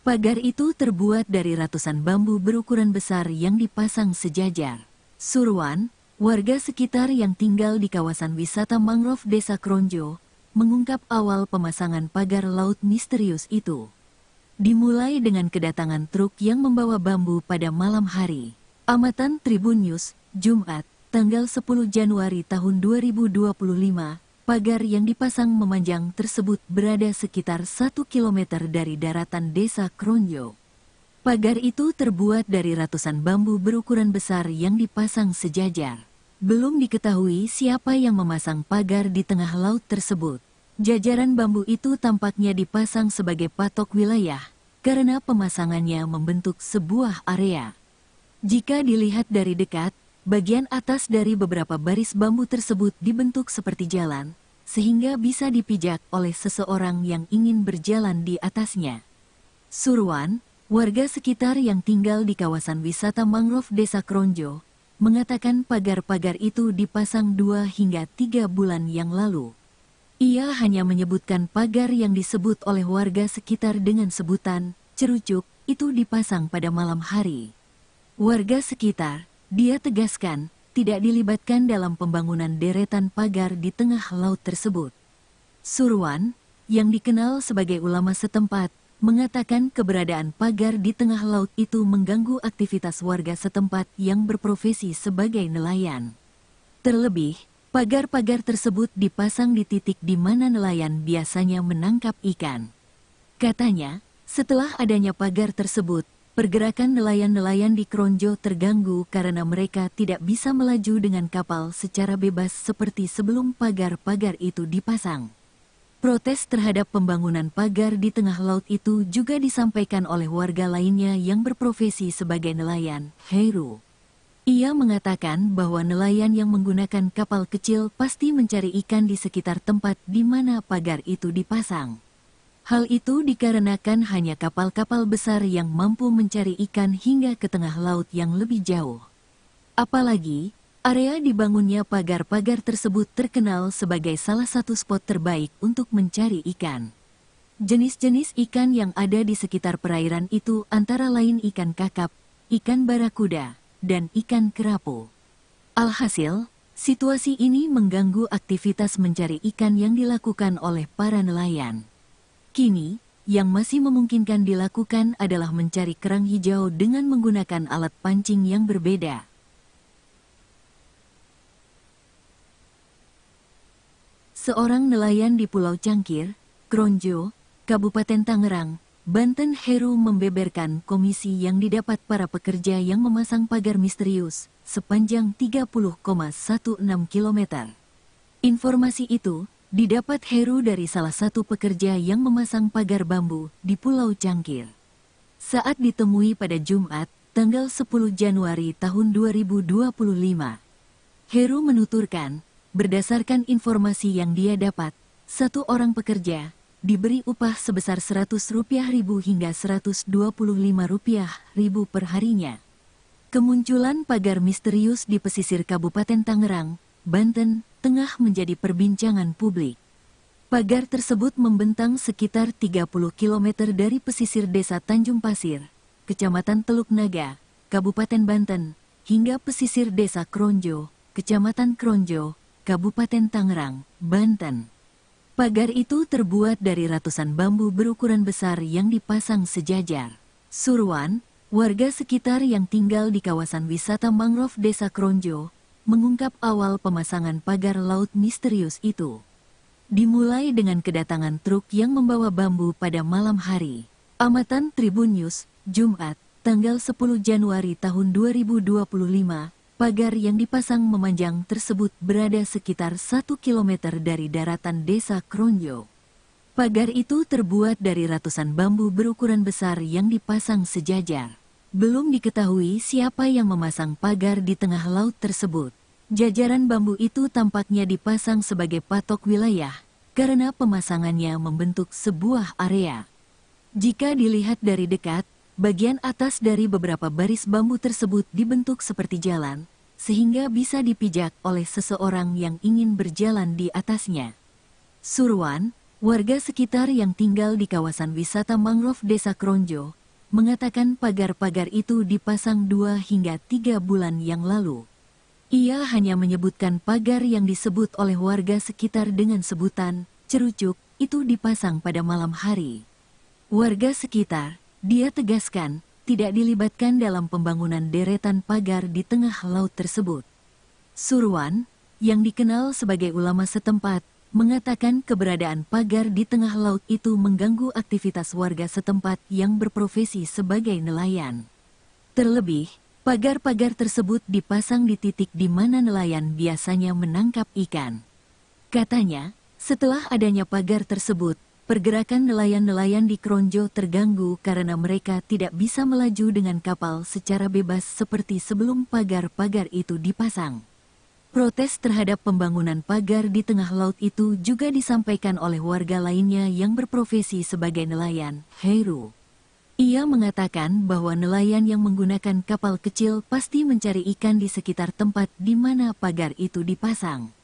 Pagar itu terbuat dari ratusan bambu berukuran besar yang dipasang sejajar. Surwan, warga sekitar yang tinggal di kawasan wisata mangrove desa Kronjo, mengungkap awal pemasangan pagar laut misterius itu. Dimulai dengan kedatangan truk yang membawa bambu pada malam hari. Amatan Tribun News, Jumat, tanggal 10 Januari tahun 2025, pagar yang dipasang memanjang tersebut berada sekitar 1 km dari daratan desa Kronjo. Pagar itu terbuat dari ratusan bambu berukuran besar yang dipasang sejajar. Belum diketahui siapa yang memasang pagar di tengah laut tersebut. Jajaran bambu itu tampaknya dipasang sebagai patok wilayah, karena pemasangannya membentuk sebuah area. Jika dilihat dari dekat, bagian atas dari beberapa baris bambu tersebut dibentuk seperti jalan, sehingga bisa dipijak oleh seseorang yang ingin berjalan di atasnya. Surwan, warga sekitar yang tinggal di kawasan wisata mangrove Desa Kronjo, mengatakan pagar-pagar itu dipasang 2 hingga 3 bulan yang lalu. Ia hanya menyebutkan pagar yang disebut oleh warga sekitar dengan sebutan cerucuk itu dipasang pada malam hari. Warga sekitar, dia tegaskan, tidak dilibatkan dalam pembangunan deretan pagar di tengah laut tersebut. Surwan, yang dikenal sebagai ulama setempat, mengatakan keberadaan pagar di tengah laut itu mengganggu aktivitas warga setempat yang berprofesi sebagai nelayan. Terlebih, pagar-pagar tersebut dipasang di titik di mana nelayan biasanya menangkap ikan. Katanya, setelah adanya pagar tersebut, pergerakan nelayan-nelayan di Kronjo terganggu karena mereka tidak bisa melaju dengan kapal secara bebas seperti sebelum pagar-pagar itu dipasang. Protes terhadap pembangunan pagar di tengah laut itu juga disampaikan oleh warga lainnya yang berprofesi sebagai nelayan, Heru. Ia mengatakan bahwa nelayan yang menggunakan kapal kecil pasti mencari ikan di sekitar tempat di mana pagar itu dipasang. Hal itu dikarenakan hanya kapal-kapal besar yang mampu mencari ikan hingga ke tengah laut yang lebih jauh. Apalagi, area dibangunnya pagar-pagar tersebut terkenal sebagai salah satu spot terbaik untuk mencari ikan. Jenis-jenis ikan yang ada di sekitar perairan itu antara lain ikan kakap, ikan barakuda, dan ikan kerapu. Alhasil, situasi ini mengganggu aktivitas mencari ikan yang dilakukan oleh para nelayan. Kini, yang masih memungkinkan dilakukan adalah mencari kerang hijau dengan menggunakan alat pancing yang berbeda. Seorang nelayan di Pulau Cangkir, Kronjo, Kabupaten Tangerang, Banten, Heru membeberkan komisi yang didapat para pekerja yang memasang pagar misterius sepanjang 30,16 km. Informasi itu didapat Heru dari salah satu pekerja yang memasang pagar bambu di Pulau Cangkir. Saat ditemui pada Jumat, tanggal 10 Januari tahun 2025. Heru menuturkan, berdasarkan informasi yang dia dapat, satu orang pekerja diberi upah sebesar Rp100.000 hingga Rp125.000 per harinya. Kemunculan pagar misterius di pesisir Kabupaten Tangerang, Banten, tengah menjadi perbincangan publik. Pagar tersebut membentang sekitar 30 km dari pesisir Desa Tanjung Pasir, Kecamatan Teluk Naga, Kabupaten Banten, hingga pesisir Desa Kronjo, Kecamatan Kronjo, Kabupaten Tangerang, Banten. Pagar itu terbuat dari ratusan bambu berukuran besar yang dipasang sejajar. Surwan, warga sekitar yang tinggal di kawasan wisata mangrove Desa Kronjo, mengungkap awal pemasangan pagar laut misterius itu. Dimulai dengan kedatangan truk yang membawa bambu pada malam hari. Amatan Tribun News, Jumat, tanggal 10 Januari tahun 2025. Pagar yang dipasang memanjang tersebut berada sekitar 1 km dari daratan Desa Kronjo. Pagar itu terbuat dari ratusan bambu berukuran besar yang dipasang sejajar. Belum diketahui siapa yang memasang pagar di tengah laut tersebut. Jajaran bambu itu tampaknya dipasang sebagai patok wilayah, karena pemasangannya membentuk sebuah area. Jika dilihat dari dekat, bagian atas dari beberapa baris bambu tersebut dibentuk seperti jalan, sehingga bisa dipijak oleh seseorang yang ingin berjalan di atasnya. Surwan, warga sekitar yang tinggal di kawasan wisata mangrove Desa Kronjo, mengatakan pagar-pagar itu dipasang 2 hingga 3 bulan yang lalu. Ia hanya menyebutkan pagar yang disebut oleh warga sekitar dengan sebutan cerucuk itu dipasang pada malam hari. Warga sekitar, dia tegaskan, tidak dilibatkan dalam pembangunan deretan pagar di tengah laut tersebut. Surwan, yang dikenal sebagai ulama setempat, mengatakan keberadaan pagar di tengah laut itu mengganggu aktivitas warga setempat yang berprofesi sebagai nelayan. Terlebih, pagar-pagar tersebut dipasang di titik di mana nelayan biasanya menangkap ikan. Katanya, setelah adanya pagar tersebut, pergerakan nelayan-nelayan di Kronjo terganggu karena mereka tidak bisa melaju dengan kapal secara bebas seperti sebelum pagar-pagar itu dipasang. Protes terhadap pembangunan pagar di tengah laut itu juga disampaikan oleh warga lainnya yang berprofesi sebagai nelayan, Heru. Ia mengatakan bahwa nelayan yang menggunakan kapal kecil pasti mencari ikan di sekitar tempat di mana pagar itu dipasang.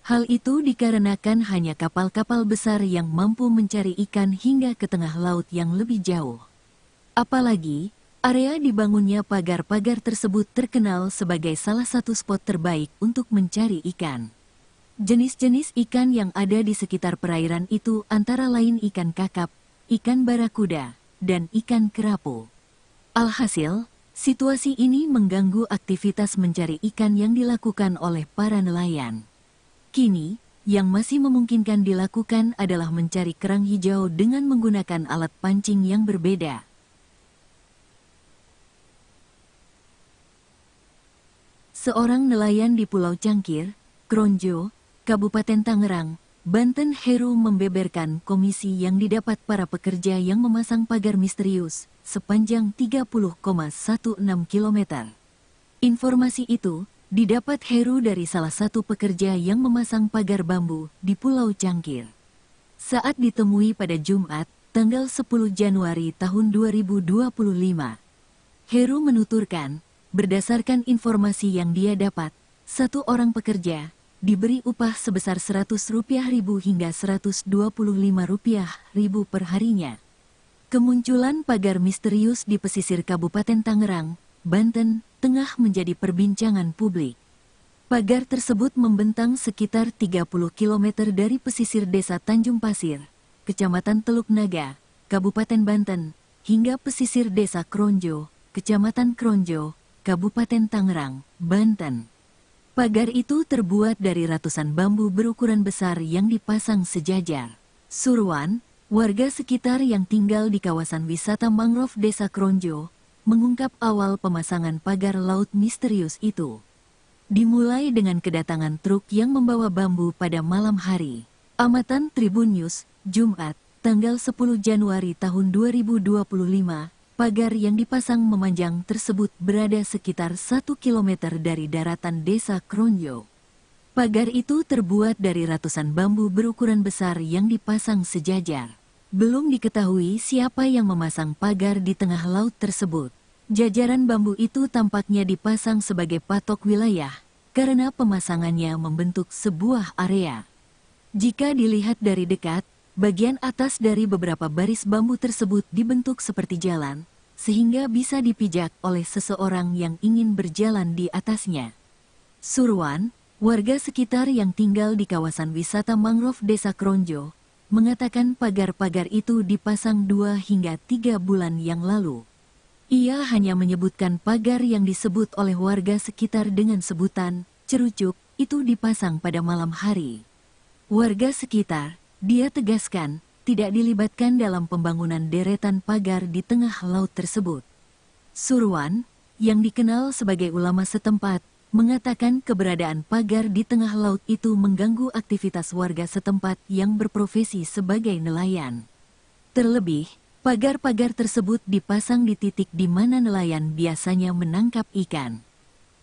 Hal itu dikarenakan hanya kapal-kapal besar yang mampu mencari ikan hingga ke tengah laut yang lebih jauh. Apalagi, area dibangunnya pagar-pagar tersebut terkenal sebagai salah satu spot terbaik untuk mencari ikan. Jenis-jenis ikan yang ada di sekitar perairan itu antara lain ikan kakap, ikan barakuda, dan ikan kerapu. Alhasil, situasi ini mengganggu aktivitas mencari ikan yang dilakukan oleh para nelayan. Kini, yang masih memungkinkan dilakukan adalah mencari kerang hijau dengan menggunakan alat pancing yang berbeda. Seorang nelayan di Pulau Cangkir, Kronjo, Kabupaten Tangerang, Banten, Heru membeberkan komisi yang didapat para pekerja yang memasang pagar misterius sepanjang 30,16 km. Informasi itu didapat Heru dari salah satu pekerja yang memasang pagar bambu di Pulau Cangkir. Saat ditemui pada Jumat, tanggal 10 Januari tahun 2025, Heru menuturkan, berdasarkan informasi yang dia dapat, satu orang pekerja diberi upah sebesar Rp100.000 hingga Rp125.000 per harinya. Kemunculan pagar misterius di pesisir Kabupaten Tangerang, Banten, tengah menjadi perbincangan publik. Pagar tersebut membentang sekitar 30 km dari pesisir desa Tanjung Pasir, Kecamatan Teluk Naga, Kabupaten Banten, hingga pesisir desa Kronjo, Kecamatan Kronjo, Kabupaten Tangerang, Banten. Pagar itu terbuat dari ratusan bambu berukuran besar yang dipasang sejajar. Surwan, warga sekitar yang tinggal di kawasan wisata mangrove desa Kronjo, mengungkap awal pemasangan pagar laut misterius itu. Dimulai dengan kedatangan truk yang membawa bambu pada malam hari. Amatan Tribun News, Jumat, tanggal 10 Januari tahun 2025, pagar yang dipasang memanjang tersebut berada sekitar 1 km dari daratan desa Kronjo. Pagar itu terbuat dari ratusan bambu berukuran besar yang dipasang sejajar. Belum diketahui siapa yang memasang pagar di tengah laut tersebut. Jajaran bambu itu tampaknya dipasang sebagai patok wilayah, karena pemasangannya membentuk sebuah area. Jika dilihat dari dekat, bagian atas dari beberapa baris bambu tersebut dibentuk seperti jalan, sehingga bisa dipijak oleh seseorang yang ingin berjalan di atasnya. Surwan, warga sekitar yang tinggal di kawasan wisata mangrove desa Kronjo, mengatakan pagar-pagar itu dipasang 2 hingga 3 bulan yang lalu. Ia hanya menyebutkan pagar yang disebut oleh warga sekitar dengan sebutan cerucuk itu dipasang pada malam hari. Warga sekitar, dia tegaskan, tidak dilibatkan dalam pembangunan deretan pagar di tengah laut tersebut. Surwan, yang dikenal sebagai ulama setempat, mengatakan keberadaan pagar di tengah laut itu mengganggu aktivitas warga setempat yang berprofesi sebagai nelayan. Terlebih, pagar-pagar tersebut dipasang di titik di mana nelayan biasanya menangkap ikan.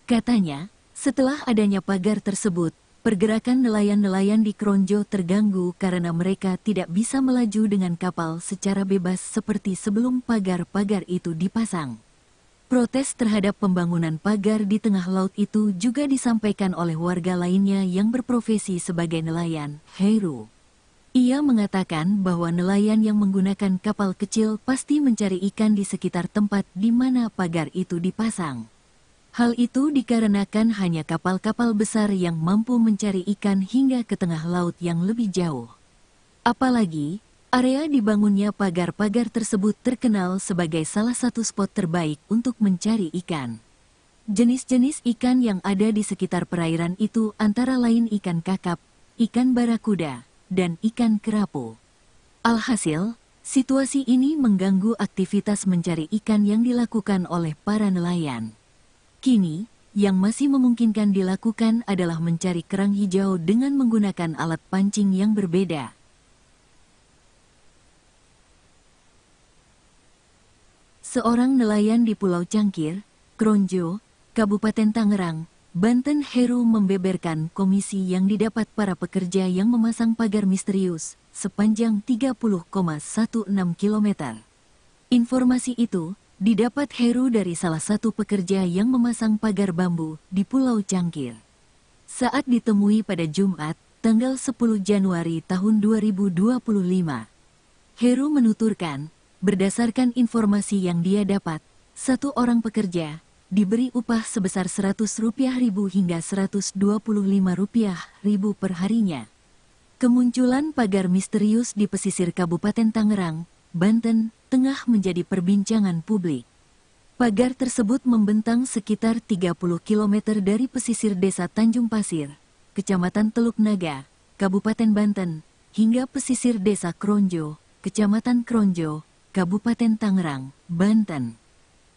Katanya, setelah adanya pagar tersebut, pergerakan nelayan-nelayan di Kronjo terganggu karena mereka tidak bisa melaju dengan kapal secara bebas seperti sebelum pagar-pagar itu dipasang. Protes terhadap pembangunan pagar di tengah laut itu juga disampaikan oleh warga lainnya yang berprofesi sebagai nelayan, Heru. Ia mengatakan bahwa nelayan yang menggunakan kapal kecil pasti mencari ikan di sekitar tempat di mana pagar itu dipasang. Hal itu dikarenakan hanya kapal-kapal besar yang mampu mencari ikan hingga ke tengah laut yang lebih jauh. Apalagi, area dibangunnya pagar-pagar tersebut terkenal sebagai salah satu spot terbaik untuk mencari ikan. Jenis-jenis ikan yang ada di sekitar perairan itu antara lain ikan kakap, ikan barakuda, dan ikan kerapu. Alhasil, situasi ini mengganggu aktivitas mencari ikan yang dilakukan oleh para nelayan. Kini, yang masih memungkinkan dilakukan adalah mencari kerang hijau dengan menggunakan alat pancing yang berbeda. Seorang nelayan di Pulau Cangkir, Kronjo, Kabupaten Tangerang, Banten, Heru membeberkan komisi yang didapat para pekerja yang memasang pagar misterius sepanjang 30,16 km. Informasi itu didapat Heru dari salah satu pekerja yang memasang pagar bambu di Pulau Cangkir. Saat ditemui pada Jumat, tanggal 10 Januari tahun 2025, Heru menuturkan, berdasarkan informasi yang dia dapat, satu orang pekerja diberi upah sebesar Rp100.000 hingga Rp125.000 per harinya. Kemunculan pagar misterius di pesisir Kabupaten Tangerang, Banten, tengah menjadi perbincangan publik. Pagar tersebut membentang sekitar 30 km dari pesisir desa Tanjung Pasir, Kecamatan Teluk Naga, Kabupaten Banten, hingga pesisir desa Kronjo, Kecamatan Kronjo, Kabupaten Tangerang, Banten.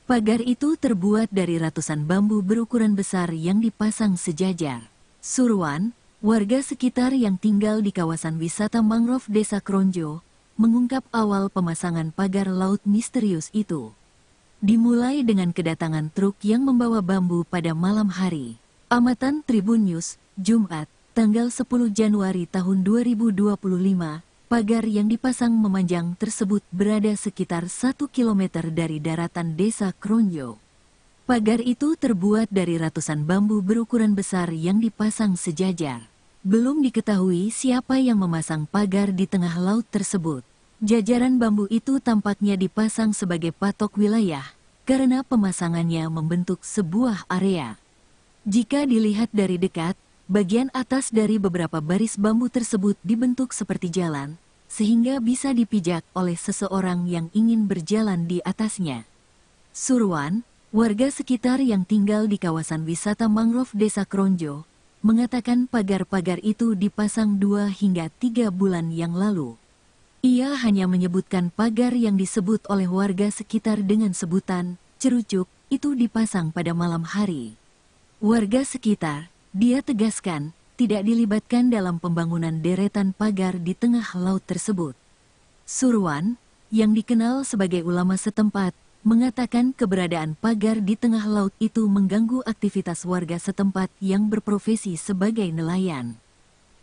Pagar itu terbuat dari ratusan bambu berukuran besar yang dipasang sejajar. Surwan, warga sekitar yang tinggal di kawasan wisata mangrove desa Kronjo, mengungkap awal pemasangan pagar laut misterius itu. Dimulai dengan kedatangan truk yang membawa bambu pada malam hari. Amatan Tribun News, Jumat, tanggal 10 Januari tahun 2025, pagar yang dipasang memanjang tersebut berada sekitar 1 km dari daratan desa Kronjo. Pagar itu terbuat dari ratusan bambu berukuran besar yang dipasang sejajar. Belum diketahui siapa yang memasang pagar di tengah laut tersebut. Jajaran bambu itu tampaknya dipasang sebagai patok wilayah, karena pemasangannya membentuk sebuah area. Jika dilihat dari dekat, bagian atas dari beberapa baris bambu tersebut dibentuk seperti jalan, sehingga bisa dipijak oleh seseorang yang ingin berjalan di atasnya. Surwan, warga sekitar yang tinggal di kawasan wisata mangrove desa Kronjo, mengatakan pagar-pagar itu dipasang 2 hingga 3 bulan yang lalu. Ia hanya menyebutkan pagar yang disebut oleh warga sekitar dengan sebutan cerucuk itu dipasang pada malam hari. Warga sekitar, dia tegaskan, tidak dilibatkan dalam pembangunan deretan pagar di tengah laut tersebut. Surwan, yang dikenal sebagai ulama setempat, mengatakan keberadaan pagar di tengah laut itu mengganggu aktivitas warga setempat yang berprofesi sebagai nelayan.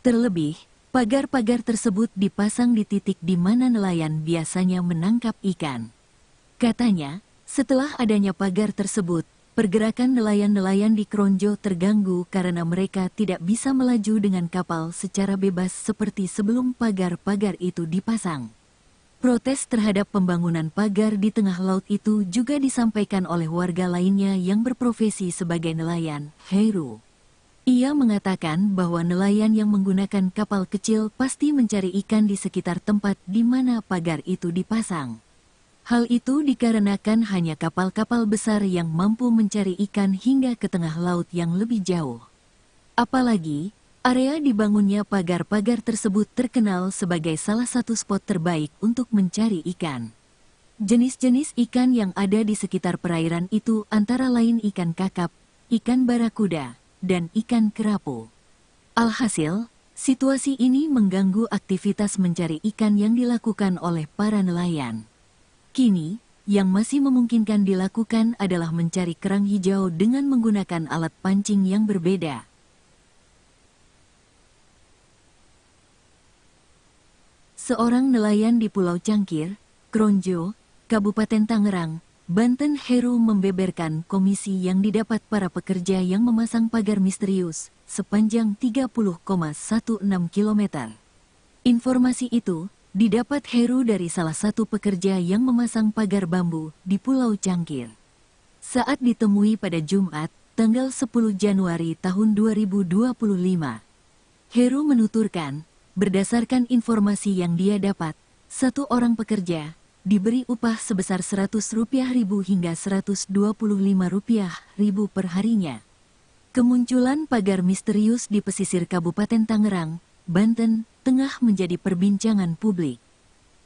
Terlebih, pagar-pagar tersebut dipasang di titik di mana nelayan biasanya menangkap ikan. Katanya, setelah adanya pagar tersebut, pergerakan nelayan-nelayan di Kronjo terganggu karena mereka tidak bisa melaju dengan kapal secara bebas seperti sebelum pagar-pagar itu dipasang. Protes terhadap pembangunan pagar di tengah laut itu juga disampaikan oleh warga lainnya yang berprofesi sebagai nelayan, Heru. Ia mengatakan bahwa nelayan yang menggunakan kapal kecil pasti mencari ikan di sekitar tempat di mana pagar itu dipasang. Hal itu dikarenakan hanya kapal-kapal besar yang mampu mencari ikan hingga ke tengah laut yang lebih jauh. Apalagi, area dibangunnya pagar-pagar tersebut terkenal sebagai salah satu spot terbaik untuk mencari ikan. Jenis-jenis ikan yang ada di sekitar perairan itu antara lain ikan kakap, ikan barakuda, dan ikan kerapu. Alhasil, situasi ini mengganggu aktivitas mencari ikan yang dilakukan oleh para nelayan. Kini, yang masih memungkinkan dilakukan adalah mencari kerang hijau dengan menggunakan alat pancing yang berbeda. Seorang nelayan di Pulau Cangkir, Kronjo, Kabupaten Tangerang, Banten, Heru membeberkan komisi yang didapat para pekerja yang memasang pagar misterius sepanjang 30,16 km. Informasi itu didapat Heru dari salah satu pekerja yang memasang pagar bambu di Pulau Cangkir. Saat ditemui pada Jumat, tanggal 10 Januari tahun 2025, Heru menuturkan, berdasarkan informasi yang dia dapat, satu orang pekerja diberi upah sebesar Rp100.000 hingga Rp125.000 per harinya. Kemunculan pagar misterius di pesisir Kabupaten Tangerang, Banten, tengah menjadi perbincangan publik.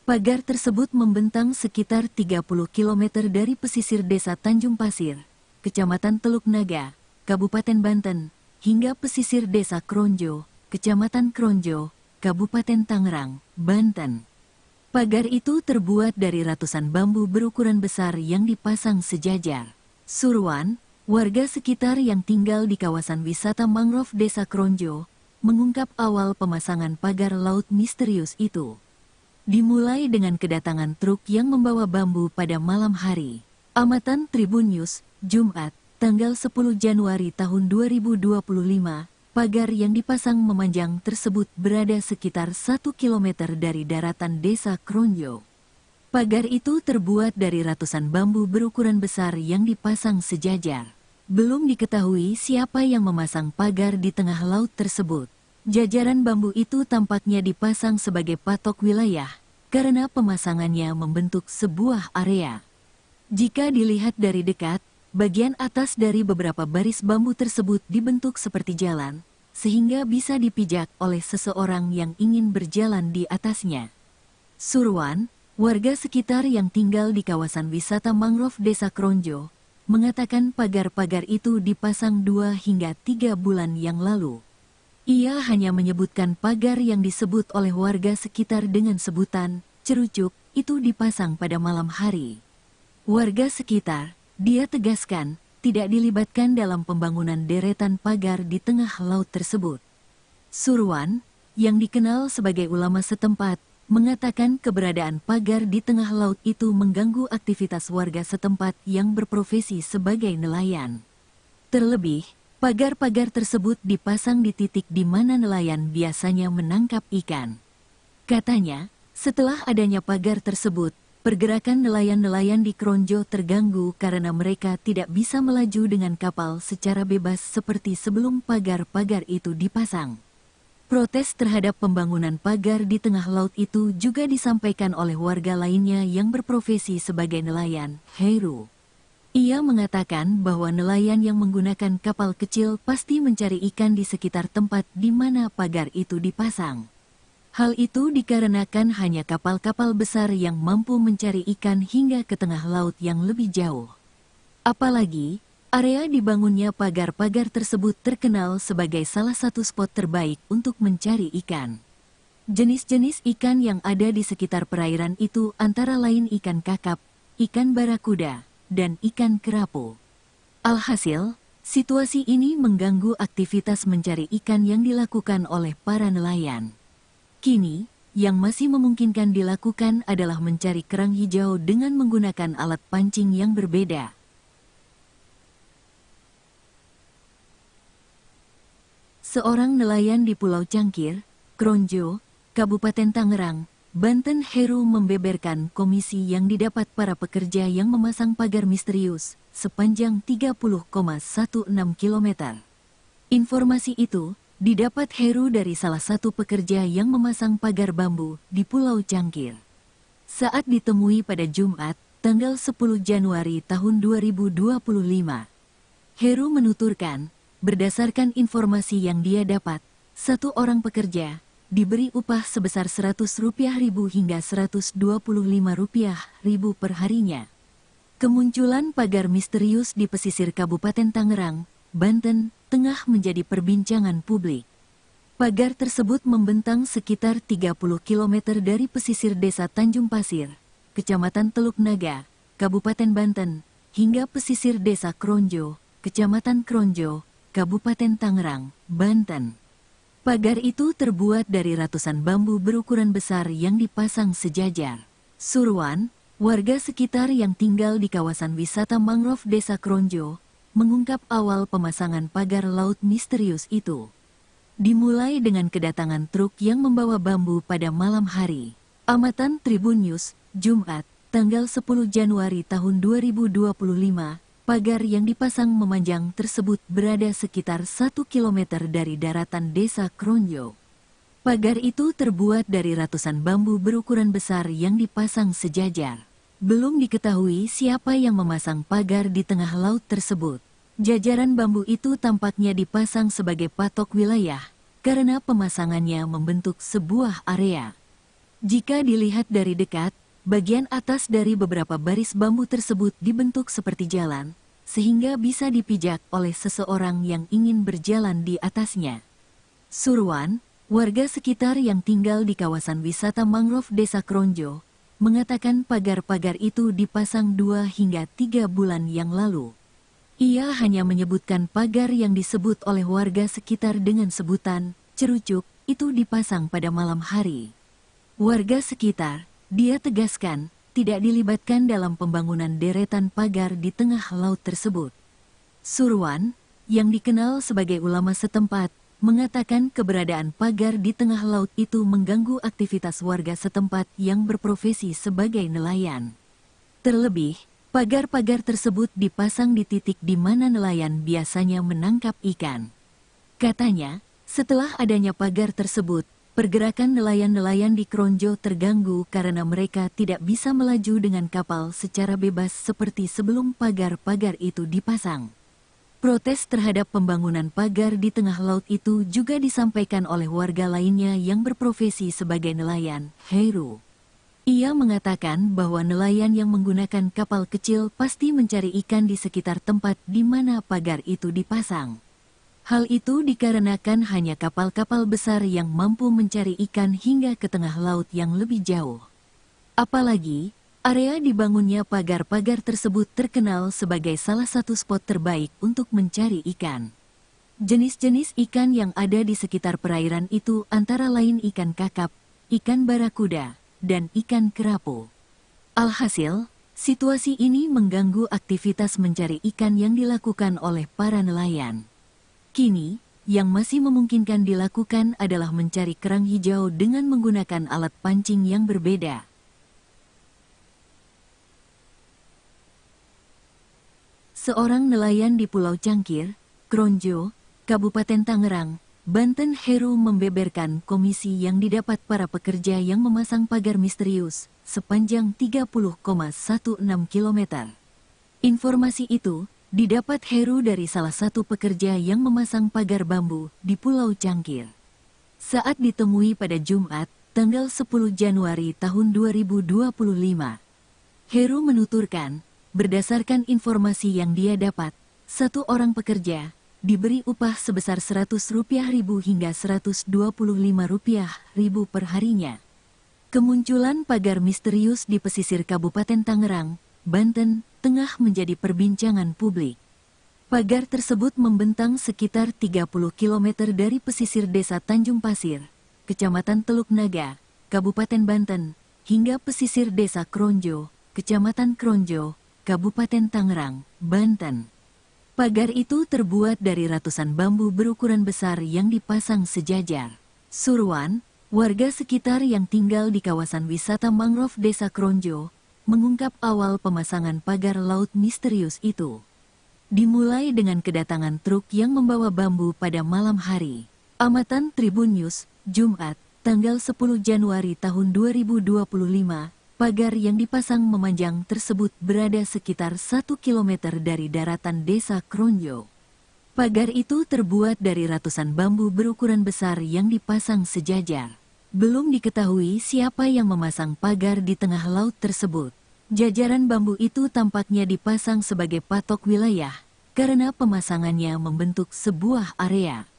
Pagar tersebut membentang sekitar 30 km dari pesisir desa Tanjung Pasir, Kecamatan Teluk Naga, Kabupaten Banten, hingga pesisir desa Kronjo, Kecamatan Kronjo, Kabupaten Tangerang, Banten. Pagar itu terbuat dari ratusan bambu berukuran besar yang dipasang sejajar. Surwan, warga sekitar yang tinggal di kawasan wisata mangrove Desa Kronjo, mengungkap awal pemasangan pagar laut misterius itu. Dimulai dengan kedatangan truk yang membawa bambu pada malam hari. Amatan Tribun News, Jumat, tanggal 10 Januari tahun 2025. Pagar yang dipasang memanjang tersebut berada sekitar 1 km dari daratan Desa Kronjo. Pagar itu terbuat dari ratusan bambu berukuran besar yang dipasang sejajar. Belum diketahui siapa yang memasang pagar di tengah laut tersebut. Jajaran bambu itu tampaknya dipasang sebagai patok wilayah, karena pemasangannya membentuk sebuah area. Jika dilihat dari dekat, bagian atas dari beberapa baris bambu tersebut dibentuk seperti jalan, sehingga bisa dipijak oleh seseorang yang ingin berjalan di atasnya. Surwan, warga sekitar yang tinggal di kawasan wisata mangrove Desa Kronjo, mengatakan pagar-pagar itu dipasang 2 hingga 3 bulan yang lalu. Ia hanya menyebutkan pagar yang disebut oleh warga sekitar dengan sebutan cerucuk itu dipasang pada malam hari. Warga sekitar, dia tegaskan, tidak dilibatkan dalam pembangunan deretan pagar di tengah laut tersebut. Surwan, yang dikenal sebagai ulama setempat, mengatakan keberadaan pagar di tengah laut itu mengganggu aktivitas warga setempat yang berprofesi sebagai nelayan. Terlebih, pagar-pagar tersebut dipasang di titik di mana nelayan biasanya menangkap ikan. Katanya, setelah adanya pagar tersebut, pergerakan nelayan-nelayan di Kronjo terganggu karena mereka tidak bisa melaju dengan kapal secara bebas seperti sebelum pagar-pagar itu dipasang. Protes terhadap pembangunan pagar di tengah laut itu juga disampaikan oleh warga lainnya yang berprofesi sebagai nelayan, Heru. Ia mengatakan bahwa nelayan yang menggunakan kapal kecil pasti mencari ikan di sekitar tempat di mana pagar itu dipasang. Hal itu dikarenakan hanya kapal-kapal besar yang mampu mencari ikan hingga ke tengah laut yang lebih jauh. Apalagi, area dibangunnya pagar-pagar tersebut terkenal sebagai salah satu spot terbaik untuk mencari ikan. Jenis-jenis ikan yang ada di sekitar perairan itu antara lain ikan kakap, ikan barakuda, dan ikan kerapu. Alhasil, situasi ini mengganggu aktivitas mencari ikan yang dilakukan oleh para nelayan. Kini, yang masih memungkinkan dilakukan adalah mencari kerang hijau dengan menggunakan alat pancing yang berbeda. Seorang nelayan di Pulau Cangkir, Kronjo, Kabupaten Tangerang, Banten, Heru membeberkan komisi yang didapat para pekerja yang memasang pagar misterius sepanjang 30,16 km. Informasi itu didapat Heru dari salah satu pekerja yang memasang pagar bambu di Pulau Cangkir. Saat ditemui pada Jumat, tanggal 10 Januari tahun 2025. Heru menuturkan, berdasarkan informasi yang dia dapat, satu orang pekerja diberi upah sebesar Rp100.000 hingga Rp125.000 per harinya. Kemunculan pagar misterius di pesisir Kabupaten Tangerang, Banten, tengah menjadi perbincangan publik. Pagar tersebut membentang sekitar 30 km dari pesisir Desa Tanjung Pasir, Kecamatan Teluk Naga, Kabupaten Banten, hingga pesisir Desa Kronjo, Kecamatan Kronjo, Kabupaten Tangerang, Banten. Pagar itu terbuat dari ratusan bambu berukuran besar yang dipasang sejajar. Surwan, warga sekitar yang tinggal di kawasan wisata mangrove Desa Kronjo, mengungkap awal pemasangan pagar laut misterius itu. Dimulai dengan kedatangan truk yang membawa bambu pada malam hari. Amatan Tribun News, Jumat, tanggal 10 Januari tahun 2025, pagar yang dipasang memanjang tersebut berada sekitar 1 km dari daratan Desa Kronjo. Pagar itu terbuat dari ratusan bambu berukuran besar yang dipasang sejajar. Belum diketahui siapa yang memasang pagar di tengah laut tersebut. Jajaran bambu itu tampaknya dipasang sebagai patok wilayah, karena pemasangannya membentuk sebuah area. Jika dilihat dari dekat, bagian atas dari beberapa baris bambu tersebut dibentuk seperti jalan, sehingga bisa dipijak oleh seseorang yang ingin berjalan di atasnya. Surwan, Warga sekitar yang tinggal di kawasan wisata mangrove Desa Kronjo mengatakan pagar-pagar itu dipasang 2 hingga 3 bulan yang lalu. Ia hanya menyebutkan pagar yang disebut oleh warga sekitar dengan sebutan cerucuk itu dipasang pada malam hari. Warga sekitar, dia tegaskan, tidak dilibatkan dalam pembangunan deretan pagar di tengah laut tersebut. Surwan, yang dikenal sebagai ulama setempat, mengatakan keberadaan pagar di tengah laut itu mengganggu aktivitas warga setempat yang berprofesi sebagai nelayan. Terlebih, pagar-pagar tersebut dipasang di titik di mana nelayan biasanya menangkap ikan. Katanya, setelah adanya pagar tersebut, pergerakan nelayan-nelayan di Kronjo terganggu karena mereka tidak bisa melaju dengan kapal secara bebas seperti sebelum pagar-pagar itu dipasang. Protes terhadap pembangunan pagar di tengah laut itu juga disampaikan oleh warga lainnya yang berprofesi sebagai nelayan, Heru. Ia mengatakan bahwa nelayan yang menggunakan kapal kecil pasti mencari ikan di sekitar tempat di mana pagar itu dipasang. Hal itu dikarenakan hanya kapal-kapal besar yang mampu mencari ikan hingga ke tengah laut yang lebih jauh. Apalagi, area dibangunnya pagar-pagar tersebut terkenal sebagai salah satu spot terbaik untuk mencari ikan. Jenis-jenis ikan yang ada di sekitar perairan itu antara lain ikan kakap, ikan barakuda, dan ikan kerapu. Alhasil, situasi ini mengganggu aktivitas mencari ikan yang dilakukan oleh para nelayan. Kini, yang masih memungkinkan dilakukan adalah mencari kerang hijau dengan menggunakan alat pancing yang berbeda. Seorang nelayan di Pulau Cangkir, Kronjo, Kabupaten Tangerang, Banten Heru membeberkan komisi yang didapat para pekerja yang memasang pagar misterius sepanjang 30,16 km. Informasi itu didapat Heru dari salah satu pekerja yang memasang pagar bambu di Pulau Cangkir. Saat ditemui pada Jumat, tanggal 10 Januari tahun 2025. Heru menuturkan, berdasarkan informasi yang dia dapat, satu orang pekerja diberi upah sebesar Rp100.000 hingga Rp125.000 per harinya. Kemunculan pagar misterius di pesisir Kabupaten Tangerang, Banten, tengah menjadi perbincangan publik. Pagar tersebut membentang sekitar 30 km dari pesisir desa Tanjung Pasir, Kecamatan Teluk Naga, Kabupaten Banten, hingga pesisir desa Kronjo, Kecamatan Kronjo, Kabupaten Tangerang, Banten. Pagar itu terbuat dari ratusan bambu berukuran besar yang dipasang sejajar. Surwan, warga sekitar yang tinggal di kawasan wisata mangrove Desa Kronjo, mengungkap awal pemasangan pagar laut misterius itu. Dimulai dengan kedatangan truk yang membawa bambu pada malam hari. Amatan Tribun News, Jumat, tanggal 10 Januari tahun 2025, pagar yang dipasang memanjang tersebut berada sekitar 1 km dari daratan Desa Kronjo. Pagar itu terbuat dari ratusan bambu berukuran besar yang dipasang sejajar. Belum diketahui siapa yang memasang pagar di tengah laut tersebut. Jajaran bambu itu tampaknya dipasang sebagai patok wilayah, karena pemasangannya membentuk sebuah area.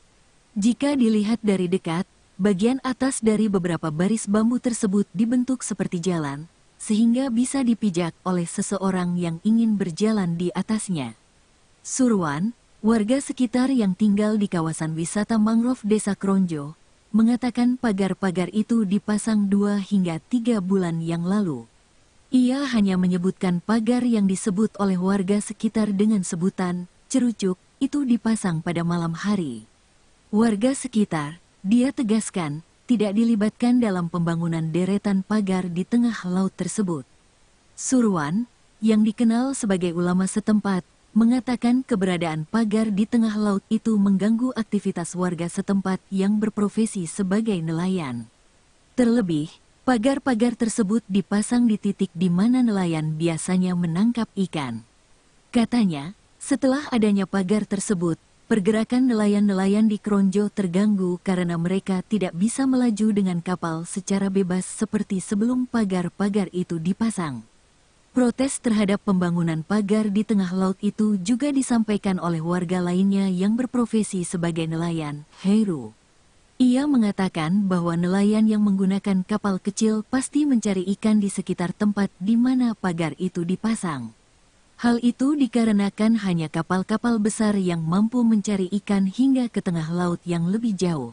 Jika dilihat dari dekat, bagian atas dari beberapa baris bambu tersebut dibentuk seperti jalan, sehingga bisa dipijak oleh seseorang yang ingin berjalan di atasnya. Surwan, warga sekitar yang tinggal di kawasan wisata mangrove Desa Kronjo, mengatakan pagar-pagar itu dipasang 2 hingga 3 bulan yang lalu. Ia hanya menyebutkan pagar yang disebut oleh warga sekitar dengan sebutan cerucuk itu dipasang pada malam hari. Warga sekitar, dia tegaskan, tidak dilibatkan dalam pembangunan deretan pagar di tengah laut tersebut. Surwan, yang dikenal sebagai ulama setempat, mengatakan keberadaan pagar di tengah laut itu mengganggu aktivitas warga setempat yang berprofesi sebagai nelayan. Terlebih, pagar-pagar tersebut dipasang di titik di mana nelayan biasanya menangkap ikan. Katanya, setelah adanya pagar tersebut, pergerakan nelayan-nelayan di Kronjo terganggu karena mereka tidak bisa melaju dengan kapal secara bebas seperti sebelum pagar-pagar itu dipasang. Protes terhadap pembangunan pagar di tengah laut itu juga disampaikan oleh warga lainnya yang berprofesi sebagai nelayan, Heru. Ia mengatakan bahwa nelayan yang menggunakan kapal kecil pasti mencari ikan di sekitar tempat di mana pagar itu dipasang. Hal itu dikarenakan hanya kapal-kapal besar yang mampu mencari ikan hingga ke tengah laut yang lebih jauh.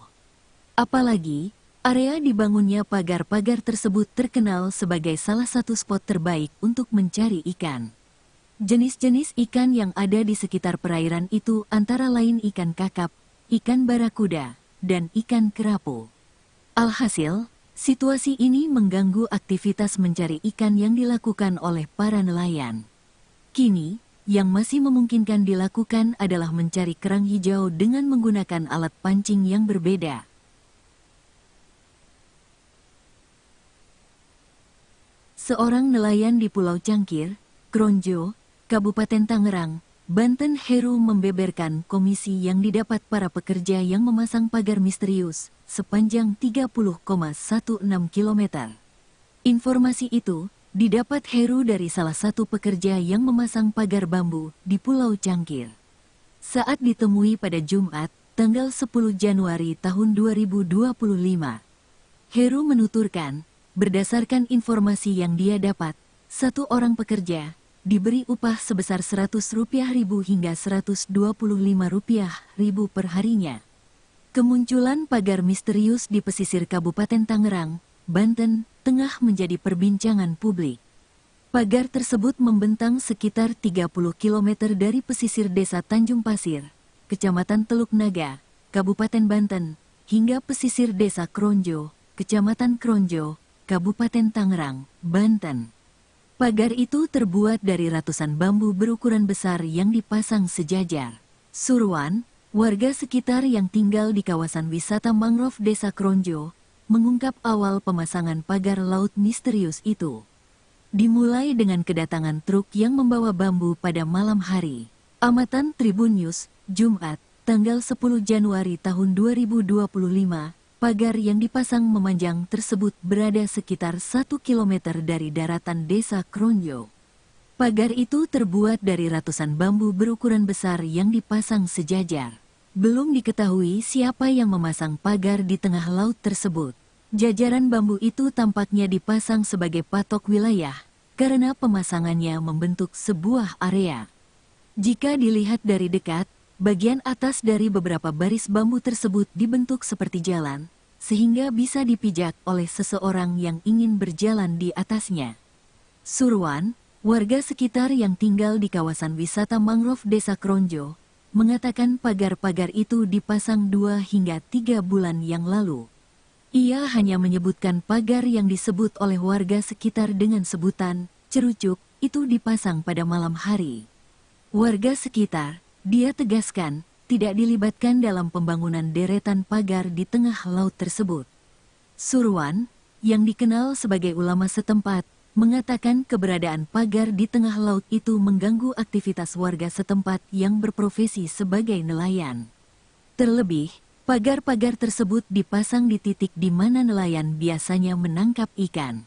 Apalagi, area dibangunnya pagar-pagar tersebut terkenal sebagai salah satu spot terbaik untuk mencari ikan. Jenis-jenis ikan yang ada di sekitar perairan itu antara lain ikan kakap, ikan barakuda, dan ikan kerapu. Alhasil, situasi ini mengganggu aktivitas mencari ikan yang dilakukan oleh para nelayan. Kini, yang masih memungkinkan dilakukan adalah mencari kerang hijau dengan menggunakan alat pancing yang berbeda. Seorang nelayan di Pulau Cangkir, Kronjo, Kabupaten Tangerang, Banten, Heru membeberkan komisi yang didapat para pekerja yang memasang pagar misterius sepanjang 30,16 km. Informasi itu didapat Heru dari salah satu pekerja yang memasang pagar bambu di Pulau Cangkir. Saat ditemui pada Jumat, tanggal 10 Januari tahun 2025. Heru menuturkan, berdasarkan informasi yang dia dapat, satu orang pekerja diberi upah sebesar Rp100.000 hingga Rp125.000 per harinya. Kemunculan pagar misterius di pesisir Kabupaten Tangerang, Banten, tengah menjadi perbincangan publik. Pagar tersebut membentang sekitar 30 km dari pesisir Desa Tanjung Pasir, Kecamatan Teluk Naga, Kabupaten Banten, hingga pesisir Desa Kronjo, Kecamatan Kronjo, Kabupaten Tangerang, Banten. Pagar itu terbuat dari ratusan bambu berukuran besar yang dipasang sejajar. Surwan, warga sekitar yang tinggal di kawasan wisata mangrove Desa Kronjo, mengungkap awal pemasangan pagar laut misterius itu. Dimulai dengan kedatangan truk yang membawa bambu pada malam hari. Amatan Tribun News, Jumat, tanggal 10 Januari tahun 2025, pagar yang dipasang memanjang tersebut berada sekitar 1 km dari daratan Desa Kronjo. Pagar itu terbuat dari ratusan bambu berukuran besar yang dipasang sejajar. Belum diketahui siapa yang memasang pagar di tengah laut tersebut. Jajaran bambu itu tampaknya dipasang sebagai patok wilayah, karena pemasangannya membentuk sebuah area. Jika dilihat dari dekat, bagian atas dari beberapa baris bambu tersebut dibentuk seperti jalan, sehingga bisa dipijak oleh seseorang yang ingin berjalan di atasnya. Surwan, warga sekitar yang tinggal di kawasan wisata mangrove Desa Kronjo, mengatakan pagar-pagar itu dipasang 2 hingga 3 bulan yang lalu. Ia hanya menyebutkan pagar yang disebut oleh warga sekitar dengan sebutan cerucuk itu dipasang pada malam hari. Warga sekitar, dia tegaskan, tidak dilibatkan dalam pembangunan deretan pagar di tengah laut tersebut. Surwan, yang dikenal sebagai ulama setempat, mengatakan keberadaan pagar di tengah laut itu mengganggu aktivitas warga setempat yang berprofesi sebagai nelayan. Terlebih, pagar-pagar tersebut dipasang di titik di mana nelayan biasanya menangkap ikan.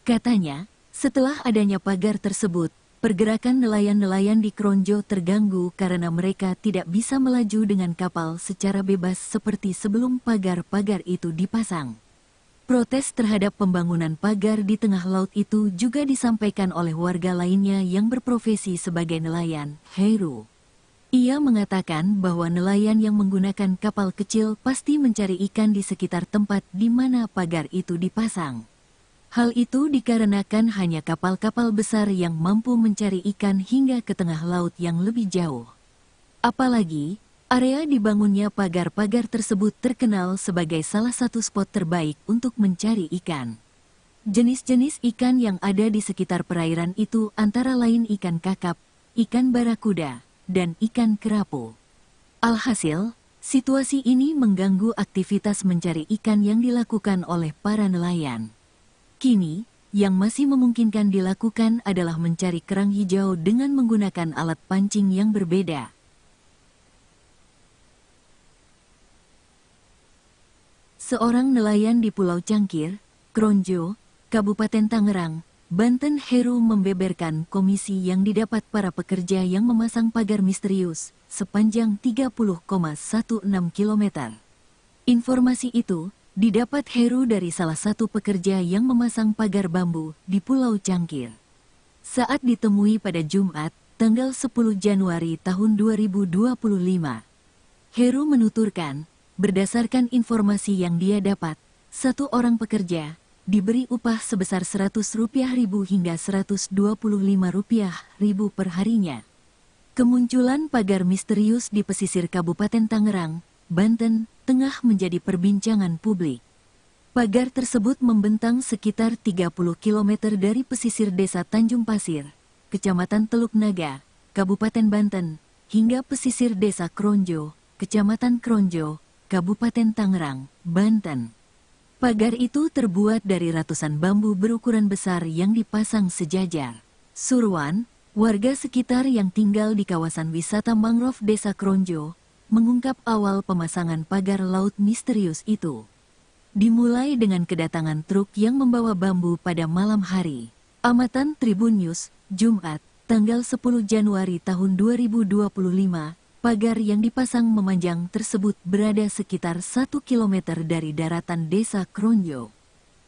Katanya, setelah adanya pagar tersebut, pergerakan nelayan-nelayan di Kronjo terganggu karena mereka tidak bisa melaju dengan kapal secara bebas seperti sebelum pagar-pagar itu dipasang. Protes terhadap pembangunan pagar di tengah laut itu juga disampaikan oleh warga lainnya yang berprofesi sebagai nelayan, Heru. Ia mengatakan bahwa nelayan yang menggunakan kapal kecil pasti mencari ikan di sekitar tempat di mana pagar itu dipasang. Hal itu dikarenakan hanya kapal-kapal besar yang mampu mencari ikan hingga ke tengah laut yang lebih jauh. Apalagi, area dibangunnya pagar-pagar tersebut terkenal sebagai salah satu spot terbaik untuk mencari ikan. Jenis-jenis ikan yang ada di sekitar perairan itu antara lain ikan kakap, ikan barakuda, dan ikan kerapu. Alhasil, situasi ini mengganggu aktivitas mencari ikan yang dilakukan oleh para nelayan. Kini, yang masih memungkinkan dilakukan adalah mencari kerang hijau dengan menggunakan alat pancing yang berbeda. Seorang nelayan di Pulau Cangkir, Kronjo, Kabupaten Tangerang, Banten, Heru membeberkan komisi yang didapat para pekerja yang memasang pagar misterius sepanjang 30,16 km. Informasi itu didapat Heru dari salah satu pekerja yang memasang pagar bambu di Pulau Cangkir. Saat ditemui pada Jumat, tanggal 10 Januari tahun 2025, Heru menuturkan, berdasarkan informasi yang dia dapat, satu orang pekerja diberi upah sebesar Rp100.000 hingga Rp125.000 per harinya. Kemunculan pagar misterius di pesisir Kabupaten Tangerang, Banten, tengah menjadi perbincangan publik. Pagar tersebut membentang sekitar 30 km dari pesisir desa Tanjung Pasir, Kecamatan Teluk Naga, Kabupaten Banten, hingga pesisir desa Kronjo, Kecamatan Kronjo, Kabupaten Tangerang, Banten. Pagar itu terbuat dari ratusan bambu berukuran besar yang dipasang sejajar. Surwan, warga sekitar yang tinggal di kawasan wisata mangrove desa Kronjo, mengungkap awal pemasangan pagar laut misterius itu. Dimulai dengan kedatangan truk yang membawa bambu pada malam hari. Amatan Tribun News, Jumat, tanggal 10 Januari tahun 2025, pagar yang dipasang memanjang tersebut berada sekitar 1 km dari daratan desa Kronjo.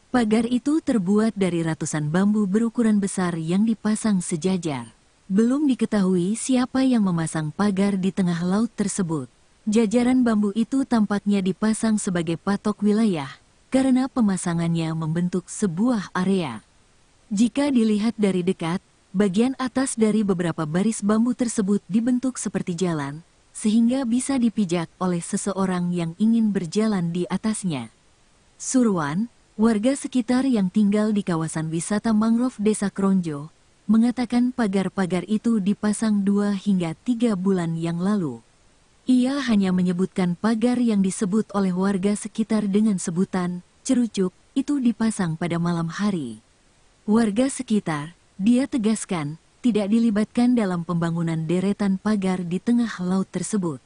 Pagar itu terbuat dari ratusan bambu berukuran besar yang dipasang sejajar. Belum diketahui siapa yang memasang pagar di tengah laut tersebut. Jajaran bambu itu tampaknya dipasang sebagai patok wilayah, karena pemasangannya membentuk sebuah area. Jika dilihat dari dekat, bagian atas dari beberapa baris bambu tersebut dibentuk seperti jalan, sehingga bisa dipijak oleh seseorang yang ingin berjalan di atasnya. Surwan, warga sekitar yang tinggal di kawasan wisata mangrove desa Kronjo, mengatakan pagar-pagar itu dipasang 2 hingga 3 bulan yang lalu. Ia hanya menyebutkan pagar yang disebut oleh warga sekitar dengan sebutan cerucuk itu dipasang pada malam hari. Warga sekitar, dia tegaskan, tidak dilibatkan dalam pembangunan deretan pagar di tengah laut tersebut.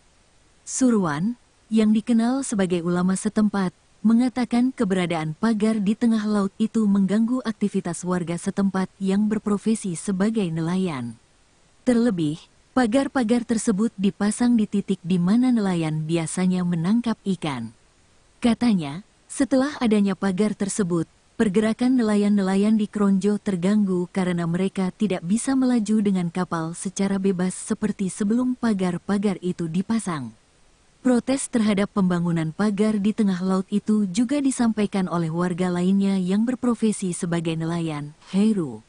Surwan, yang dikenal sebagai ulama setempat, mengatakan keberadaan pagar di tengah laut itu mengganggu aktivitas warga setempat yang berprofesi sebagai nelayan. Terlebih, pagar-pagar tersebut dipasang di titik di mana nelayan biasanya menangkap ikan. Katanya, setelah adanya pagar tersebut, pergerakan nelayan-nelayan di Kronjo terganggu karena mereka tidak bisa melaju dengan kapal secara bebas seperti sebelum pagar-pagar itu dipasang. Protes terhadap pembangunan pagar di tengah laut itu juga disampaikan oleh warga lainnya yang berprofesi sebagai nelayan, Heru.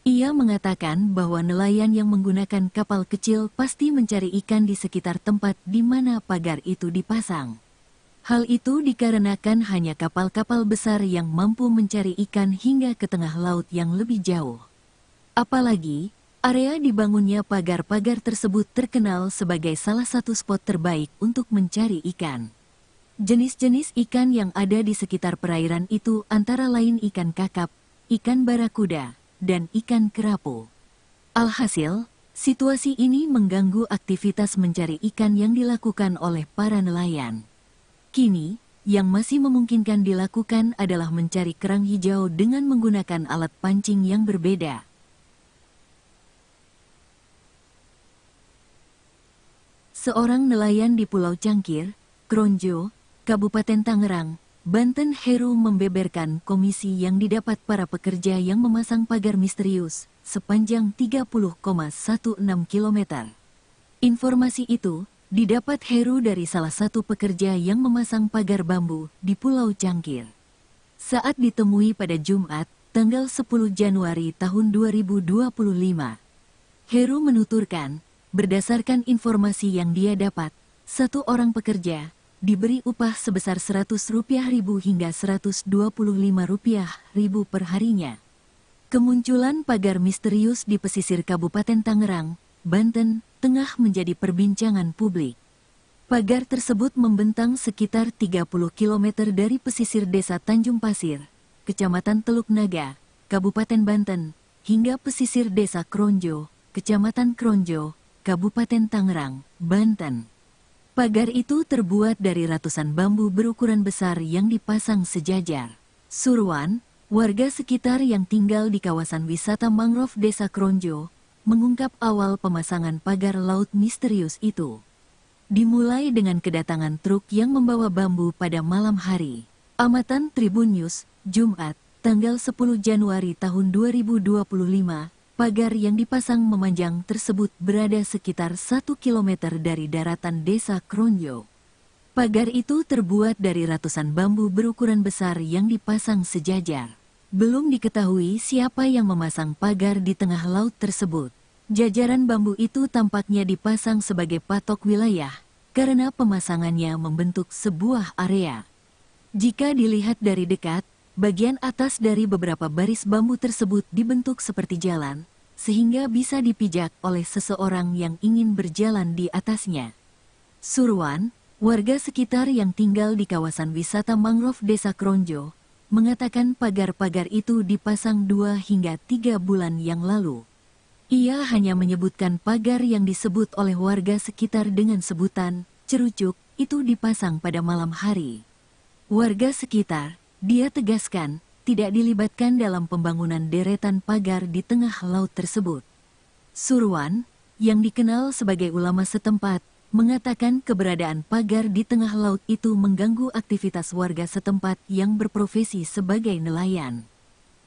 Ia mengatakan bahwa nelayan yang menggunakan kapal kecil pasti mencari ikan di sekitar tempat di mana pagar itu dipasang. Hal itu dikarenakan hanya kapal-kapal besar yang mampu mencari ikan hingga ke tengah laut yang lebih jauh. Apalagi, area dibangunnya pagar-pagar tersebut terkenal sebagai salah satu spot terbaik untuk mencari ikan. Jenis-jenis ikan yang ada di sekitar perairan itu antara lain ikan kakap, ikan barakuda, dan ikan kerapu. Alhasil, situasi ini mengganggu aktivitas mencari ikan yang dilakukan oleh para nelayan. Kini, yang masih memungkinkan dilakukan adalah mencari kerang hijau dengan menggunakan alat pancing yang berbeda. Seorang nelayan di Pulau Cangkir, Kronjo, Kabupaten Tangerang, Banten, Heru membeberkan komisi yang didapat para pekerja yang memasang pagar misterius sepanjang 30,16 km. Informasi itu didapat Heru dari salah satu pekerja yang memasang pagar bambu di Pulau Cangkir. Saat ditemui pada Jumat, tanggal 10 Januari tahun 2025, Heru menuturkan, berdasarkan informasi yang dia dapat, satu orang pekerja diberi upah sebesar Rp100.000 hingga Rp125.000 per harinya. Kemunculan pagar misterius di pesisir Kabupaten Tangerang, Banten, tengah menjadi perbincangan publik. Pagar tersebut membentang sekitar 30 km dari pesisir desa Tanjung Pasir, Kecamatan Teluk Naga, Kabupaten Banten, hingga pesisir desa Kronjo, Kecamatan Kronjo, Kabupaten Tangerang, Banten. Pagar itu terbuat dari ratusan bambu berukuran besar yang dipasang sejajar. Surwan, warga sekitar yang tinggal di kawasan wisata mangrove desa Kronjo, mengungkap awal pemasangan pagar laut misterius itu. Dimulai dengan kedatangan truk yang membawa bambu pada malam hari. Amatan Tribun News, Jumat, tanggal 10 Januari tahun 2025, pagar yang dipasang memanjang tersebut berada sekitar 1 km dari daratan desa Kronjo. Pagar itu terbuat dari ratusan bambu berukuran besar yang dipasang sejajar. Belum diketahui siapa yang memasang pagar di tengah laut tersebut. Jajaran bambu itu tampaknya dipasang sebagai patok wilayah, karena pemasangannya membentuk sebuah area. Jika dilihat dari dekat, bagian atas dari beberapa baris bambu tersebut dibentuk seperti jalan, sehingga bisa dipijak oleh seseorang yang ingin berjalan di atasnya. Surwan, warga sekitar yang tinggal di kawasan wisata mangrove Desa Kronjo, mengatakan pagar-pagar itu dipasang 2 hingga 3 bulan yang lalu. Ia hanya menyebutkan pagar yang disebut oleh warga sekitar dengan sebutan cerucuk itu dipasang pada malam hari. Warga sekitar, dia tegaskan, tidak dilibatkan dalam pembangunan deretan pagar di tengah laut tersebut. Surwan, yang dikenal sebagai ulama setempat, mengatakan keberadaan pagar di tengah laut itu mengganggu aktivitas warga setempat yang berprofesi sebagai nelayan.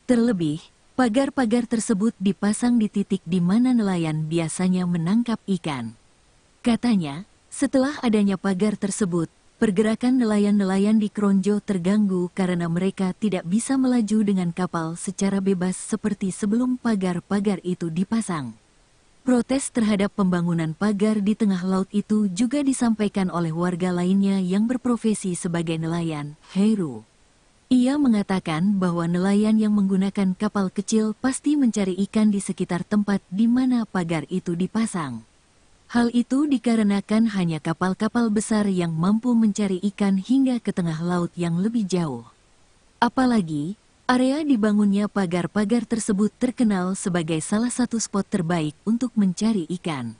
Terlebih, pagar-pagar tersebut dipasang di titik di mana nelayan biasanya menangkap ikan. Katanya, setelah adanya pagar tersebut, pergerakan nelayan-nelayan di Kronjo terganggu karena mereka tidak bisa melaju dengan kapal secara bebas seperti sebelum pagar-pagar itu dipasang. Protes terhadap pembangunan pagar di tengah laut itu juga disampaikan oleh warga lainnya yang berprofesi sebagai nelayan, Heru. Ia mengatakan bahwa nelayan yang menggunakan kapal kecil pasti mencari ikan di sekitar tempat di mana pagar itu dipasang. Hal itu dikarenakan hanya kapal-kapal besar yang mampu mencari ikan hingga ke tengah laut yang lebih jauh. Apalagi, area dibangunnya pagar-pagar tersebut terkenal sebagai salah satu spot terbaik untuk mencari ikan.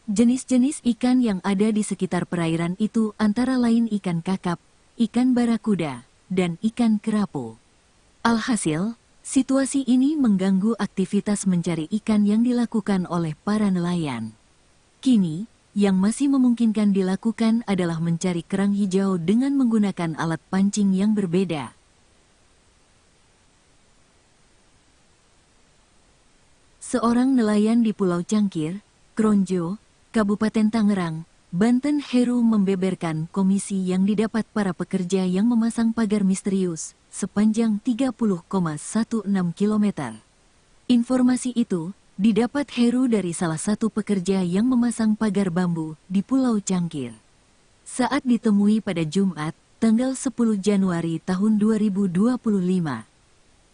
Jenis-jenis ikan yang ada di sekitar perairan itu antara lain ikan kakap, ikan barakuda, dan ikan kerapu. Alhasil, situasi ini mengganggu aktivitas mencari ikan yang dilakukan oleh para nelayan. Kini, yang masih memungkinkan dilakukan adalah mencari kerang hijau dengan menggunakan alat pancing yang berbeda. Seorang nelayan di Pulau Cangkir, Kronjo, Kabupaten Tangerang, Banten, Heru membeberkan komisi yang didapat para pekerja yang memasang pagar misterius sepanjang 30,16 km. Informasi itu didapat Heru dari salah satu pekerja yang memasang pagar bambu di Pulau Cangkir. Saat ditemui pada Jumat, tanggal 10 Januari tahun 2025,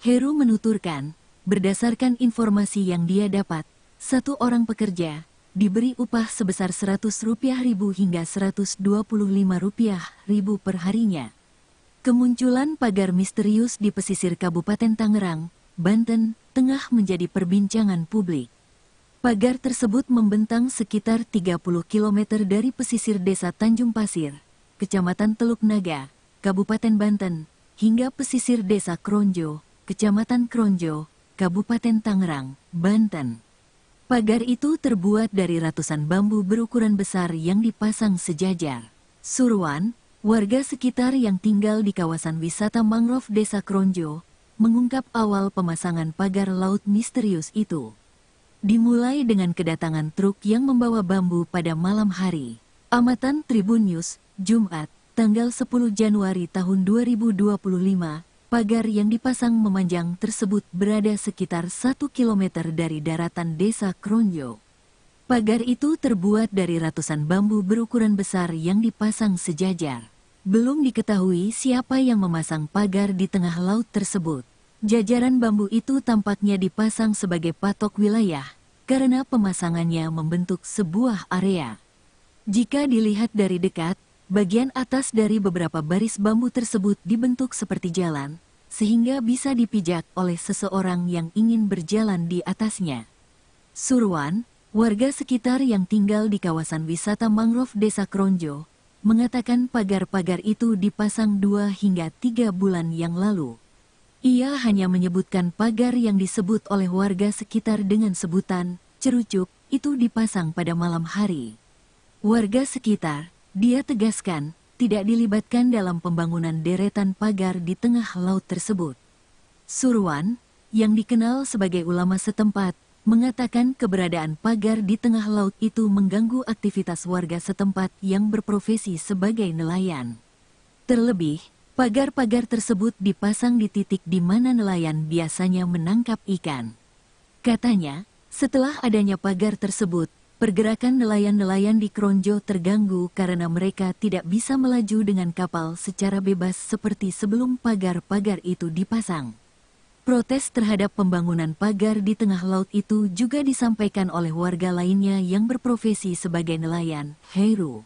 Heru menuturkan, berdasarkan informasi yang dia dapat, satu orang pekerja diberi upah sebesar Rp100.000 hingga Rp125.000 per harinya. Kemunculan pagar misterius di pesisir Kabupaten Tangerang, Banten, tengah menjadi perbincangan publik. Pagar tersebut membentang sekitar 30 km dari pesisir desa Tanjung Pasir, Kecamatan Teluk Naga, Kabupaten Banten, hingga pesisir desa Kronjo, Kecamatan Kronjo, Kabupaten Tangerang, Banten. Pagar itu terbuat dari ratusan bambu berukuran besar yang dipasang sejajar. Surwan, warga sekitar yang tinggal di kawasan wisata mangrove Desa Kronjo, mengungkap awal pemasangan pagar laut misterius itu. Dimulai dengan kedatangan truk yang membawa bambu pada malam hari. Amatan Tribun News, Jumat, tanggal 10 Januari tahun 2025, pagar yang dipasang memanjang tersebut berada sekitar 1 km dari daratan desa Kronjo. Pagar itu terbuat dari ratusan bambu berukuran besar yang dipasang sejajar. Belum diketahui siapa yang memasang pagar di tengah laut tersebut. Jajaran bambu itu tampaknya dipasang sebagai patok wilayah, karena pemasangannya membentuk sebuah area. Jika dilihat dari dekat, bagian atas dari beberapa baris bambu tersebut dibentuk seperti jalan, sehingga bisa dipijak oleh seseorang yang ingin berjalan di atasnya. Surwan, warga sekitar yang tinggal di kawasan wisata mangrove Desa Kronjo, mengatakan pagar-pagar itu dipasang 2 hingga 3 bulan yang lalu. Ia hanya menyebutkan pagar yang disebut oleh warga sekitar dengan sebutan cerucuk itu dipasang pada malam hari. warga sekitar, dia tegaskan, tidak dilibatkan dalam pembangunan deretan pagar di tengah laut tersebut. Surwan, yang dikenal sebagai ulama setempat, mengatakan keberadaan pagar di tengah laut itu mengganggu aktivitas warga setempat yang berprofesi sebagai nelayan. Terlebih, pagar-pagar tersebut dipasang di titik di mana nelayan biasanya menangkap ikan. Katanya, setelah adanya pagar tersebut, pergerakan nelayan-nelayan di Kronjo terganggu karena mereka tidak bisa melaju dengan kapal secara bebas seperti sebelum pagar-pagar itu dipasang. Protes terhadap pembangunan pagar di tengah laut itu juga disampaikan oleh warga lainnya yang berprofesi sebagai nelayan, Heru.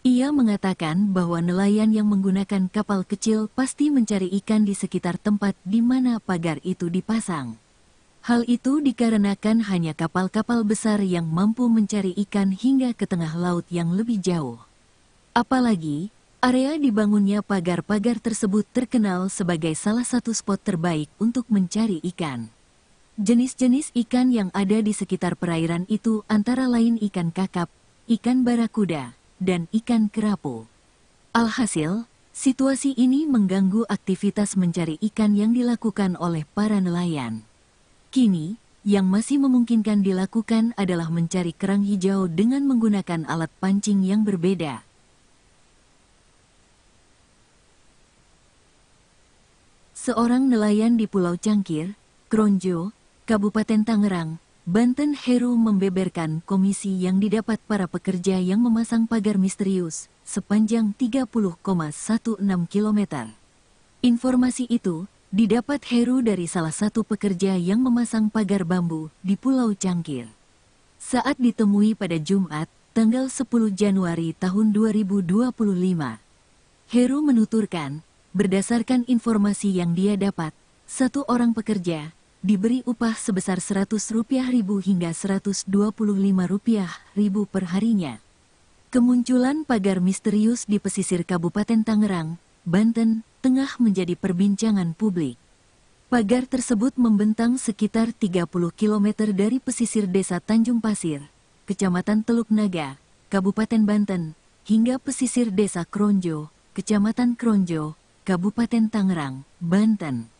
Ia mengatakan bahwa nelayan yang menggunakan kapal kecil pasti mencari ikan di sekitar tempat di mana pagar itu dipasang. Hal itu dikarenakan hanya kapal-kapal besar yang mampu mencari ikan hingga ke tengah laut yang lebih jauh. Apalagi, area dibangunnya pagar-pagar tersebut terkenal sebagai salah satu spot terbaik untuk mencari ikan. Jenis-jenis ikan yang ada di sekitar perairan itu antara lain ikan kakap, ikan barakuda, dan ikan kerapu. Alhasil, situasi ini mengganggu aktivitas mencari ikan yang dilakukan oleh para nelayan. Kini, yang masih memungkinkan dilakukan adalah mencari kerang hijau dengan menggunakan alat pancing yang berbeda. Seorang nelayan di Pulau Cangkir, Kronjo, Kabupaten Tangerang, Banten, Heru membeberkan komisi yang didapat para pekerja yang memasang pagar misterius sepanjang 30,16 km. Informasi itu didapat Heru dari salah satu pekerja yang memasang pagar bambu di Pulau Cangkir. Saat ditemui pada Jumat, tanggal 10 Januari tahun 2025, Heru menuturkan, berdasarkan informasi yang dia dapat, satu orang pekerja diberi upah sebesar Rp100.000 hingga Rp125.000 per harinya. Kemunculan pagar misterius di pesisir Kabupaten Tangerang, Banten, tengah menjadi perbincangan publik. Pagar tersebut membentang sekitar 30 km dari pesisir desa Tanjung Pasir, Kecamatan Teluk Naga, Kabupaten Banten, hingga pesisir desa Kronjo, Kecamatan Kronjo, Kabupaten Tangerang, Banten.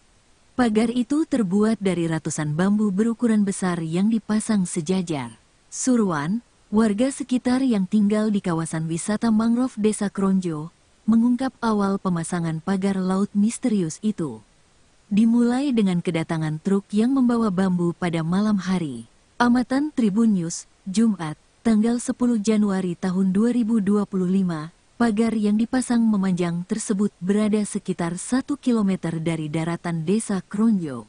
Pagar itu terbuat dari ratusan bambu berukuran besar yang dipasang sejajar. Surwan, warga sekitar yang tinggal di kawasan wisata mangrove Desa Kronjo, mengungkap awal pemasangan pagar laut misterius itu. Dimulai dengan kedatangan truk yang membawa bambu pada malam hari. Amatan Tribun News, Jumat, tanggal 10 Januari tahun 2025, pagar yang dipasang memanjang tersebut berada sekitar 1 km dari daratan Desa Kronjo.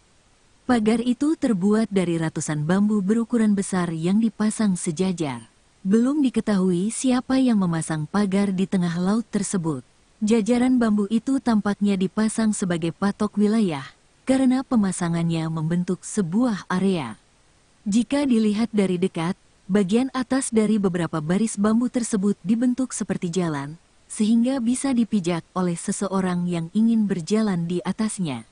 Pagar itu terbuat dari ratusan bambu berukuran besar yang dipasang sejajar. Belum diketahui siapa yang memasang pagar di tengah laut tersebut. Jajaran bambu itu tampaknya dipasang sebagai patok wilayah, karena pemasangannya membentuk sebuah area. Jika dilihat dari dekat, bagian atas dari beberapa baris bambu tersebut dibentuk seperti jalan, sehingga bisa dipijak oleh seseorang yang ingin berjalan di atasnya.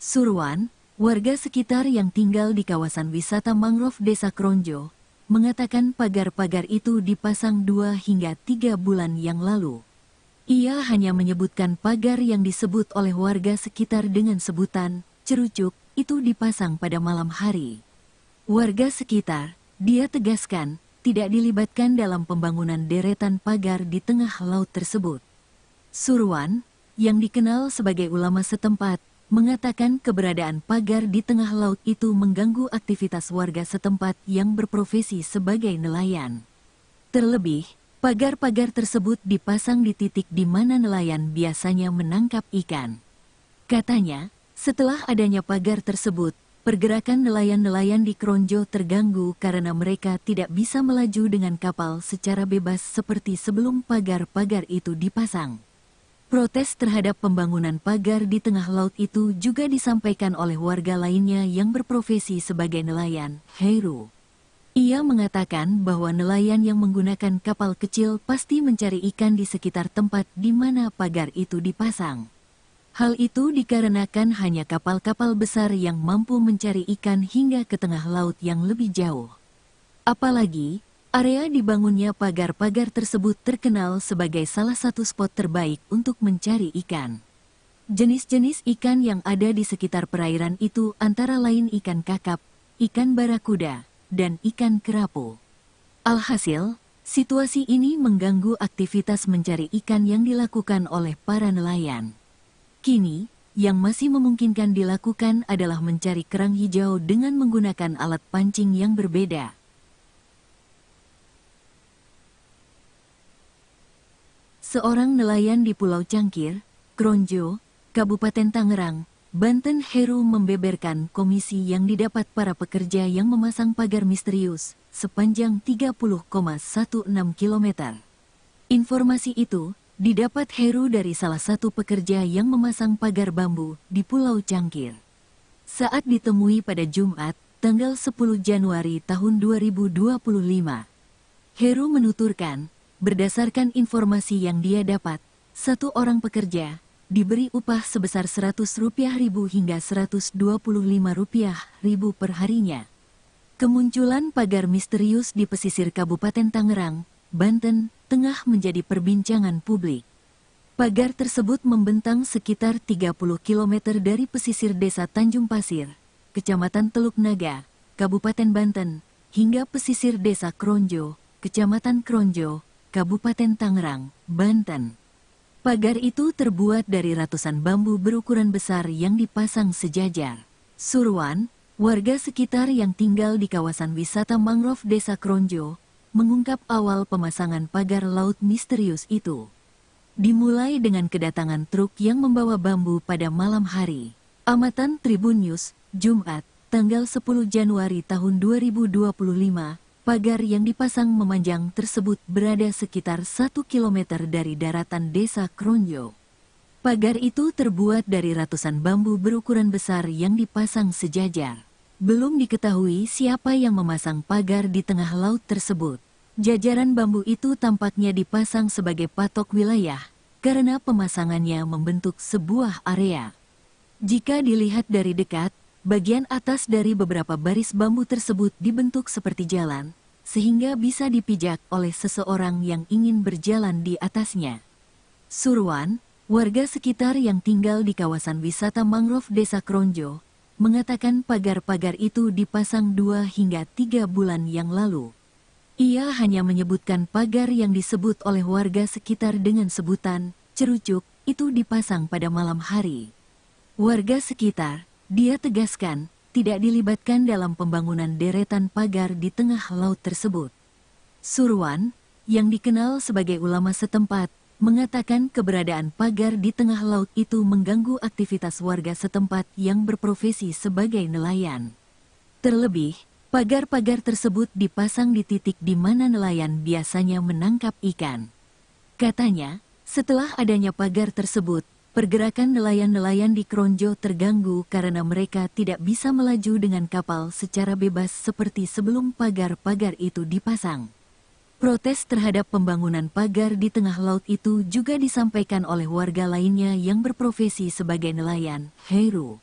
Surwan, warga sekitar yang tinggal di kawasan wisata mangrove Desa Kronjo, mengatakan pagar-pagar itu dipasang 2 hingga 3 bulan yang lalu. Ia hanya menyebutkan pagar yang disebut oleh warga sekitar dengan sebutan cerucuk itu dipasang pada malam hari. Warga sekitar, dia tegaskan, tidak dilibatkan dalam pembangunan deretan pagar di tengah laut tersebut. Surwan, yang dikenal sebagai ulama setempat, mengatakan keberadaan pagar di tengah laut itu mengganggu aktivitas warga setempat yang berprofesi sebagai nelayan. Terlebih, pagar-pagar tersebut dipasang di titik di mana nelayan biasanya menangkap ikan. Katanya, setelah adanya pagar tersebut, pergerakan nelayan-nelayan di Kronjo terganggu karena mereka tidak bisa melaju dengan kapal secara bebas seperti sebelum pagar-pagar itu dipasang. Protes terhadap pembangunan pagar di tengah laut itu juga disampaikan oleh warga lainnya yang berprofesi sebagai nelayan, Heru. Ia mengatakan bahwa nelayan yang menggunakan kapal kecil pasti mencari ikan di sekitar tempat di mana pagar itu dipasang. Hal itu dikarenakan hanya kapal-kapal besar yang mampu mencari ikan hingga ke tengah laut yang lebih jauh. Apalagi, Area dibangunnya pagar-pagar tersebut terkenal sebagai salah satu spot terbaik untuk mencari ikan. Jenis-jenis ikan yang ada di sekitar perairan itu antara lain ikan kakap, ikan barakuda, dan ikan kerapu. Alhasil, situasi ini mengganggu aktivitas mencari ikan yang dilakukan oleh para nelayan. Kini, yang masih memungkinkan dilakukan adalah mencari kerang hijau dengan menggunakan alat pancing yang berbeda. Seorang nelayan di Pulau Cangkir, Kronjo, Kabupaten Tangerang, Banten, Heru membeberkan komisi yang didapat para pekerja yang memasang pagar misterius sepanjang 30,16 km. Informasi itu didapat Heru dari salah satu pekerja yang memasang pagar bambu di Pulau Cangkir. Saat ditemui pada Jumat, tanggal 10 Januari tahun 2025, Heru menuturkan, berdasarkan informasi yang dia dapat, satu orang pekerja diberi upah sebesar Rp100.000 hingga Rp125.000 per harinya. Kemunculan pagar misterius di pesisir Kabupaten Tangerang, Banten, tengah menjadi perbincangan publik. Pagar tersebut membentang sekitar 30 km dari pesisir desa Tanjung Pasir, Kecamatan Teluk Naga, Kabupaten Banten, hingga pesisir desa Kronjo, Kecamatan Kronjo, Kabupaten Tangerang, Banten. Pagar itu terbuat dari ratusan bambu berukuran besar yang dipasang sejajar. Surwan, warga sekitar yang tinggal di kawasan wisata mangrove Desa Kronjo, mengungkap awal pemasangan pagar laut misterius itu. Dimulai dengan kedatangan truk yang membawa bambu pada malam hari. Amatan Tribun News, Jumat, tanggal 10 Januari tahun 2025, pagar yang dipasang memanjang tersebut berada sekitar 1 km dari daratan Desa Kronjo. Pagar itu terbuat dari ratusan bambu berukuran besar yang dipasang sejajar. Belum diketahui siapa yang memasang pagar di tengah laut tersebut. Jajaran bambu itu tampaknya dipasang sebagai patok wilayah, karena pemasangannya membentuk sebuah area. Jika dilihat dari dekat, bagian atas dari beberapa baris bambu tersebut dibentuk seperti jalan, sehingga bisa dipijak oleh seseorang yang ingin berjalan di atasnya. Surwan, warga sekitar yang tinggal di kawasan wisata mangrove Desa Kronjo, mengatakan pagar-pagar itu dipasang 2 hingga 3 bulan yang lalu. Ia hanya menyebutkan pagar yang disebut oleh warga sekitar dengan sebutan cerucuk itu dipasang pada malam hari. Warga sekitar, dia tegaskan, tidak dilibatkan dalam pembangunan deretan pagar di tengah laut tersebut. Surwan, yang dikenal sebagai ulama setempat, mengatakan keberadaan pagar di tengah laut itu mengganggu aktivitas warga setempat yang berprofesi sebagai nelayan. Terlebih, pagar-pagar tersebut dipasang di titik di mana nelayan biasanya menangkap ikan. Katanya, setelah adanya pagar tersebut, pergerakan nelayan-nelayan di Kronjo terganggu karena mereka tidak bisa melaju dengan kapal secara bebas seperti sebelum pagar-pagar itu dipasang. Protes terhadap pembangunan pagar di tengah laut itu juga disampaikan oleh warga lainnya yang berprofesi sebagai nelayan, Heru.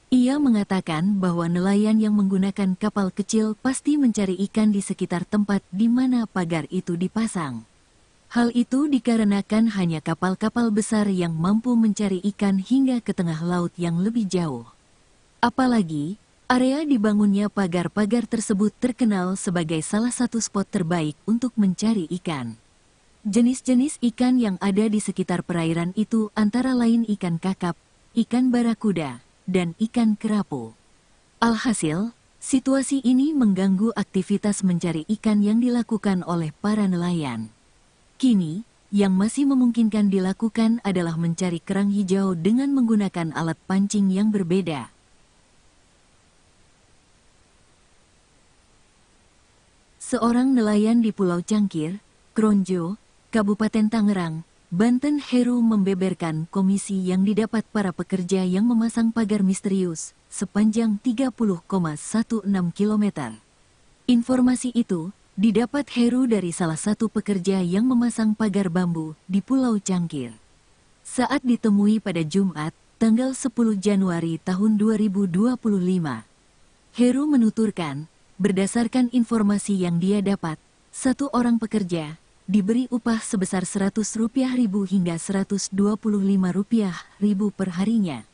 Ia mengatakan bahwa nelayan yang menggunakan kapal kecil pasti mencari ikan di sekitar tempat di mana pagar itu dipasang. Hal itu dikarenakan hanya kapal-kapal besar yang mampu mencari ikan hingga ke tengah laut yang lebih jauh. Apalagi, area dibangunnya pagar-pagar tersebut terkenal sebagai salah satu spot terbaik untuk mencari ikan. Jenis-jenis ikan yang ada di sekitar perairan itu antara lain ikan kakap, ikan barakuda, dan ikan kerapu. Alhasil, situasi ini mengganggu aktivitas mencari ikan yang dilakukan oleh para nelayan. Kini, yang masih memungkinkan dilakukan adalah mencari kerang hijau dengan menggunakan alat pancing yang berbeda. Seorang nelayan di Pulau Cangkir, Kronjo, Kabupaten Tangerang, Banten, Heru membeberkan komisi yang didapat para pekerja yang memasang pagar misterius sepanjang 30,16 km. Informasi itu didapat Heru dari salah satu pekerja yang memasang pagar bambu di Pulau Cangkir. Saat ditemui pada Jumat, tanggal 10 Januari tahun 2025, Heru menuturkan, berdasarkan informasi yang dia dapat, Satu orang pekerja diberi upah sebesar Rp100.000 hingga Rp125.000 per harinya.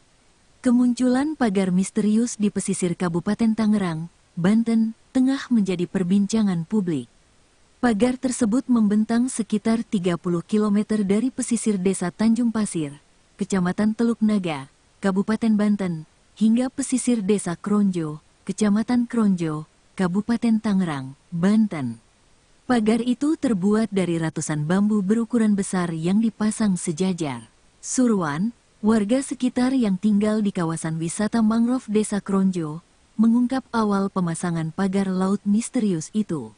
Kemunculan pagar misterius di pesisir Kabupaten Tangerang, Banten, tengah menjadi perbincangan publik. Pagar tersebut membentang sekitar 30 km dari pesisir desa Tanjung Pasir, Kecamatan Teluk Naga, Kabupaten Banten, hingga pesisir desa Kronjo, Kecamatan Kronjo, Kabupaten Tangerang, Banten. Pagar itu terbuat dari ratusan bambu berukuran besar yang dipasang sejajar. Surwan, warga sekitar yang tinggal di kawasan wisata mangrove desa Kronjo, mengungkap awal pemasangan pagar laut misterius itu.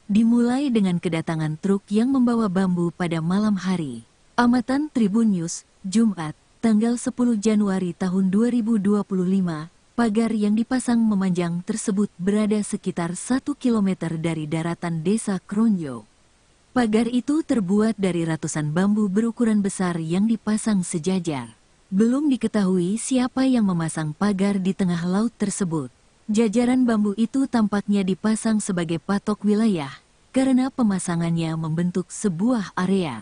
Dimulai dengan kedatangan truk yang membawa bambu pada malam hari. Amatan Tribun News, Jumat, tanggal 10 Januari tahun 2025, pagar yang dipasang memanjang tersebut berada sekitar 1 km dari daratan desa Kronjo. Pagar itu terbuat dari ratusan bambu berukuran besar yang dipasang sejajar. Belum diketahui siapa yang memasang pagar di tengah laut tersebut. Jajaran bambu itu tampaknya dipasang sebagai patok wilayah, karena pemasangannya membentuk sebuah area.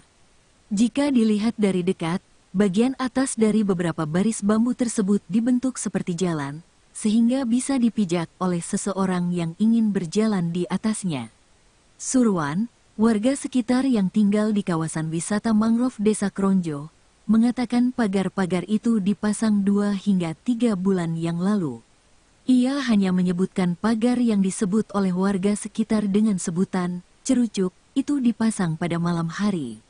Jika dilihat dari dekat, bagian atas dari beberapa baris bambu tersebut dibentuk seperti jalan, sehingga bisa dipijak oleh seseorang yang ingin berjalan di atasnya. Surwan, warga sekitar yang tinggal di kawasan wisata mangrove desa Kronjo, mengatakan pagar-pagar itu dipasang 2 hingga 3 bulan yang lalu. Ia hanya menyebutkan pagar yang disebut oleh warga sekitar dengan sebutan cerucuk itu dipasang pada malam hari.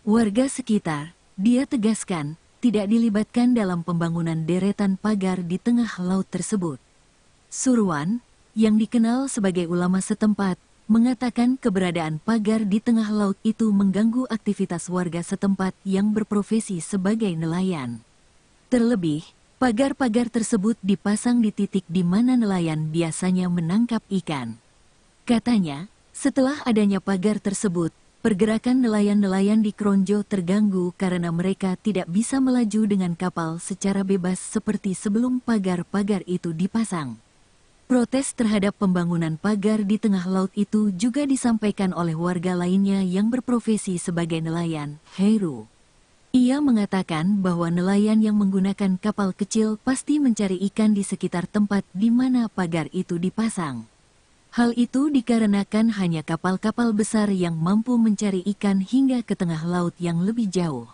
Warga sekitar, dia tegaskan, tidak dilibatkan dalam pembangunan deretan pagar di tengah laut tersebut. Surwan, yang dikenal sebagai ulama setempat, mengatakan keberadaan pagar di tengah laut itu mengganggu aktivitas warga setempat yang berprofesi sebagai nelayan. Terlebih, pagar-pagar tersebut dipasang di titik di mana nelayan biasanya menangkap ikan. Katanya, setelah adanya pagar tersebut, pergerakan nelayan-nelayan di Kronjo terganggu karena mereka tidak bisa melaju dengan kapal secara bebas seperti sebelum pagar-pagar itu dipasang. Protes terhadap pembangunan pagar di tengah laut itu juga disampaikan oleh warga lainnya yang berprofesi sebagai nelayan, Heru. Ia mengatakan bahwa nelayan yang menggunakan kapal kecil pasti mencari ikan di sekitar tempat di mana pagar itu dipasang. Hal itu dikarenakan hanya kapal-kapal besar yang mampu mencari ikan hingga ke tengah laut yang lebih jauh.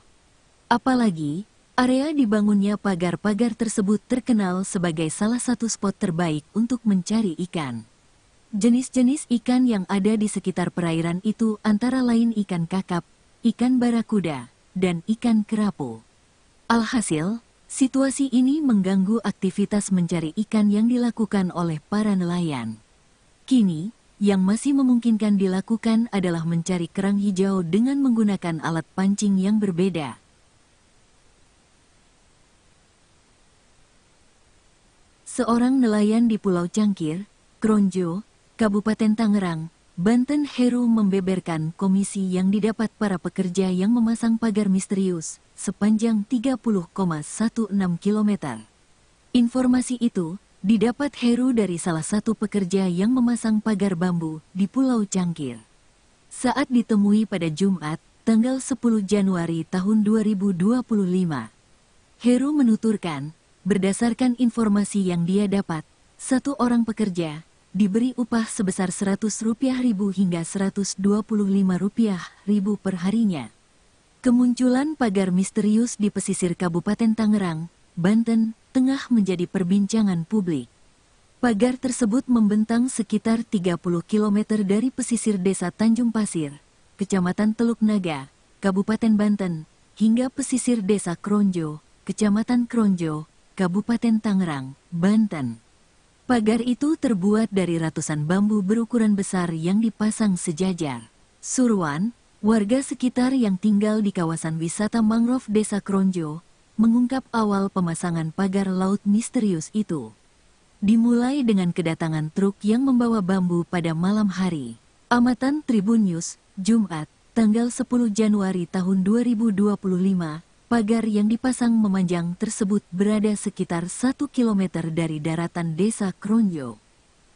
Apalagi, area dibangunnya pagar-pagar tersebut terkenal sebagai salah satu spot terbaik untuk mencari ikan. Jenis-jenis ikan yang ada di sekitar perairan itu antara lain ikan kakap, ikan barakuda, dan ikan kerapu. Alhasil, situasi ini mengganggu aktivitas mencari ikan yang dilakukan oleh para nelayan. Kini, yang masih memungkinkan dilakukan adalah mencari kerang hijau dengan menggunakan alat pancing yang berbeda. Seorang nelayan di Pulau Cangkir, Kronjo, Kabupaten Tangerang, Banten, Heru membeberkan komisi yang didapat para pekerja yang memasang pagar misterius sepanjang 30,16 km. Informasi itu didapat Heru dari salah satu pekerja yang memasang pagar bambu di Pulau Cangkir. Saat ditemui pada Jumat, tanggal 10 Januari tahun 2025. Heru menuturkan, berdasarkan informasi yang dia dapat, satu orang pekerja diberi upah sebesar Rp100.000 hingga Rp125.000 per harinya. Kemunculan pagar misterius di pesisir Kabupaten Tangerang, Banten, tengah menjadi perbincangan publik. Pagar tersebut membentang sekitar 30 km dari pesisir desa Tanjung Pasir, Kecamatan Teluk Naga, Kabupaten Banten, hingga pesisir desa Kronjo, Kecamatan Kronjo, Kabupaten Tangerang, Banten. Pagar itu terbuat dari ratusan bambu berukuran besar yang dipasang sejajar. Surwan, warga sekitar yang tinggal di kawasan wisata mangrove desa Kronjo, mengungkap awal pemasangan pagar laut misterius itu. Dimulai dengan kedatangan truk yang membawa bambu pada malam hari. Amatan Tribun News, Jumat, tanggal 10 Januari tahun 2025, pagar yang dipasang memanjang tersebut berada sekitar 1 km dari daratan desa Kronjo.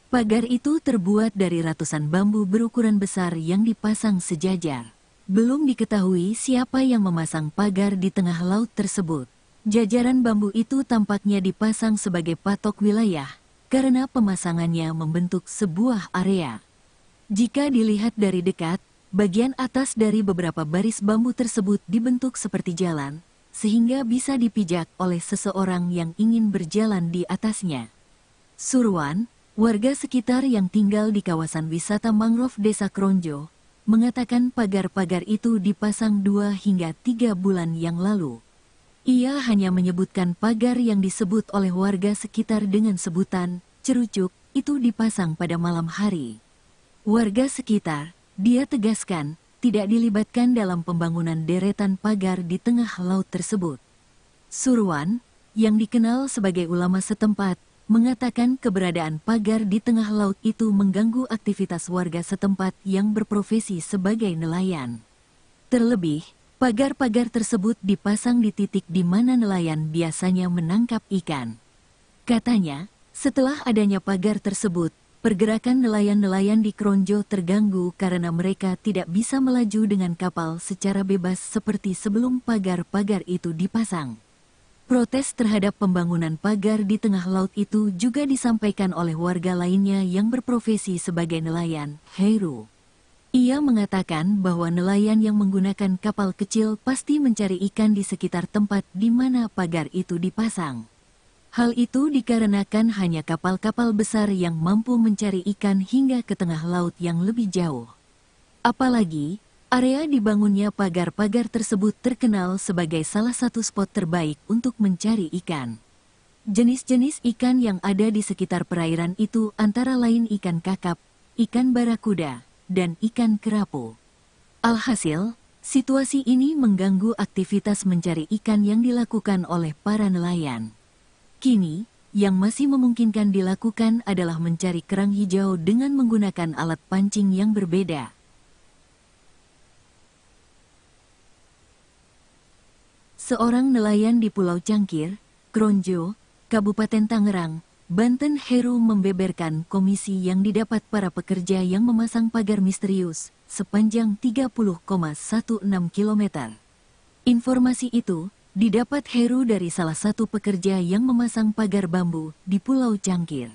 Pagar itu terbuat dari ratusan bambu berukuran besar yang dipasang sejajar. Belum diketahui siapa yang memasang pagar di tengah laut tersebut. Jajaran bambu itu tampaknya dipasang sebagai patok wilayah, karena pemasangannya membentuk sebuah area. Jika dilihat dari dekat, bagian atas dari beberapa baris bambu tersebut dibentuk seperti jalan, sehingga bisa dipijak oleh seseorang yang ingin berjalan di atasnya. Surwan, warga sekitar yang tinggal di kawasan wisata mangrove Desa Kronjo, mengatakan pagar-pagar itu dipasang 2 hingga 3 bulan yang lalu. Ia hanya menyebutkan pagar yang disebut oleh warga sekitar dengan sebutan cerucuk itu dipasang pada malam hari. Warga sekitar, dia tegaskan, tidak dilibatkan dalam pembangunan deretan pagar di tengah laut tersebut. Surwan, yang dikenal sebagai ulama setempat, mengatakan keberadaan pagar di tengah laut itu mengganggu aktivitas warga setempat yang berprofesi sebagai nelayan. Terlebih, pagar-pagar tersebut dipasang di titik di mana nelayan biasanya menangkap ikan. Katanya, setelah adanya pagar tersebut, pergerakan nelayan-nelayan di Kronjo terganggu karena mereka tidak bisa melaju dengan kapal secara bebas seperti sebelum pagar-pagar itu dipasang. Protes terhadap pembangunan pagar di tengah laut itu juga disampaikan oleh warga lainnya yang berprofesi sebagai nelayan, Heru. Ia mengatakan bahwa nelayan yang menggunakan kapal kecil pasti mencari ikan di sekitar tempat di mana pagar itu dipasang. Hal itu dikarenakan hanya kapal-kapal besar yang mampu mencari ikan hingga ke tengah laut yang lebih jauh. Apalagi, area dibangunnya pagar-pagar tersebut terkenal sebagai salah satu spot terbaik untuk mencari ikan. Jenis-jenis ikan yang ada di sekitar perairan itu antara lain ikan kakap, ikan barakuda, dan ikan kerapu. Alhasil, situasi ini mengganggu aktivitas mencari ikan yang dilakukan oleh para nelayan. Kini, yang masih memungkinkan dilakukan adalah mencari kerang hijau dengan menggunakan alat pancing yang berbeda. Seorang nelayan di Pulau Cangkir, Kronjo, Kabupaten Tangerang, Banten Heru membeberkan komisi yang didapat para pekerja yang memasang pagar misterius sepanjang 30,16 km. Informasi itu didapat Heru dari salah satu pekerja yang memasang pagar bambu di Pulau Cangkir.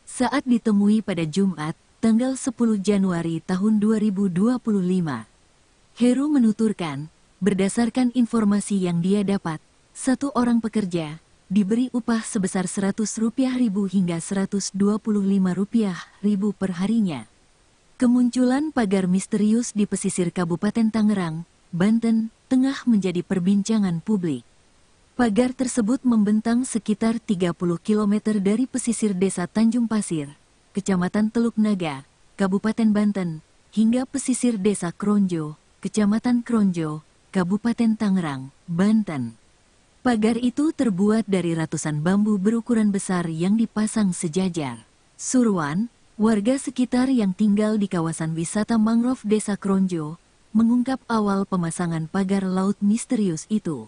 Saat ditemui pada Jumat, tanggal 10 Januari tahun 2025. Heru menuturkan, berdasarkan informasi yang dia dapat, satu orang pekerja diberi upah sebesar Rp100.000 hingga Rp125.000 per harinya. Kemunculan pagar misterius di pesisir Kabupaten Tangerang, Banten, tengah menjadi perbincangan publik. Pagar tersebut membentang sekitar 30 km dari pesisir Desa Tanjung Pasir, Kecamatan Teluk Naga, Kabupaten Banten, hingga pesisir Desa Kronjo, Kecamatan Kronjo, Kabupaten Tangerang, Banten. Pagar itu terbuat dari ratusan bambu berukuran besar yang dipasang sejajar. Surwan, warga sekitar yang tinggal di kawasan wisata mangrove Desa Kronjo, mengungkap awal pemasangan pagar laut misterius itu.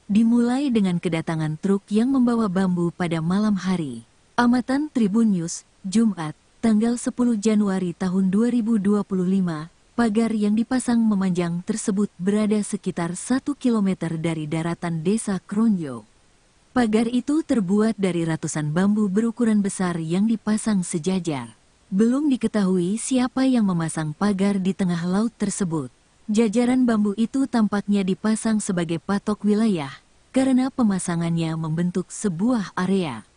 Dimulai dengan kedatangan truk yang membawa bambu pada malam hari. Amatan Tribun News, Jumat, tanggal 10 Januari tahun 2025, pagar yang dipasang memanjang tersebut berada sekitar 1 km dari daratan Desa Kronjo. Pagar itu terbuat dari ratusan bambu berukuran besar yang dipasang sejajar. Belum diketahui siapa yang memasang pagar di tengah laut tersebut. Jajaran bambu itu tampaknya dipasang sebagai patok wilayah, karena pemasangannya membentuk sebuah area.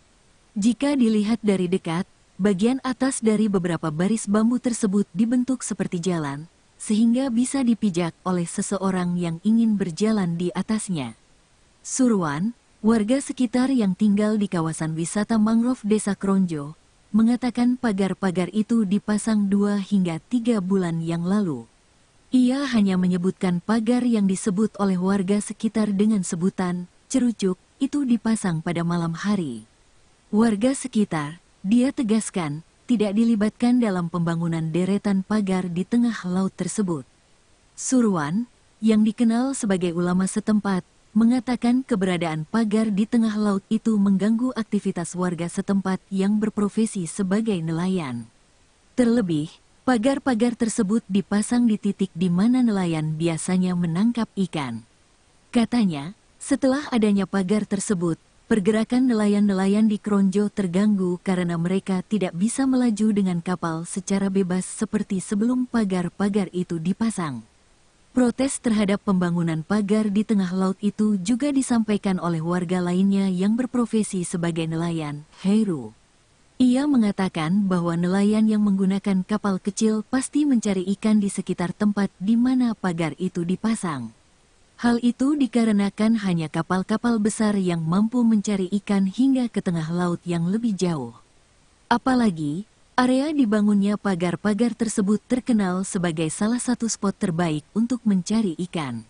Jika dilihat dari dekat, bagian atas dari beberapa baris bambu tersebut dibentuk seperti jalan, sehingga bisa dipijak oleh seseorang yang ingin berjalan di atasnya. Surwan, warga sekitar yang tinggal di kawasan wisata mangrove Desa Kronjo, mengatakan pagar-pagar itu dipasang 2 hingga 3 bulan yang lalu. Ia hanya menyebutkan pagar yang disebut oleh warga sekitar dengan sebutan cerucuk itu dipasang pada malam hari. Warga sekitar, dia tegaskan, tidak dilibatkan dalam pembangunan deretan pagar di tengah laut tersebut. Surwan, yang dikenal sebagai ulama setempat, mengatakan keberadaan pagar di tengah laut itu mengganggu aktivitas warga setempat yang berprofesi sebagai nelayan. Terlebih, pagar-pagar tersebut dipasang di titik di mana nelayan biasanya menangkap ikan. Katanya, setelah adanya pagar tersebut, pergerakan nelayan-nelayan di Kronjo terganggu karena mereka tidak bisa melaju dengan kapal secara bebas seperti sebelum pagar-pagar itu dipasang. Protes terhadap pembangunan pagar di tengah laut itu juga disampaikan oleh warga lainnya yang berprofesi sebagai nelayan, Heru. Ia mengatakan bahwa nelayan yang menggunakan kapal kecil pasti mencari ikan di sekitar tempat di mana pagar itu dipasang. Hal itu dikarenakan hanya kapal-kapal besar yang mampu mencari ikan hingga ke tengah laut yang lebih jauh. Apalagi, area dibangunnya pagar-pagar tersebut terkenal sebagai salah satu spot terbaik untuk mencari ikan.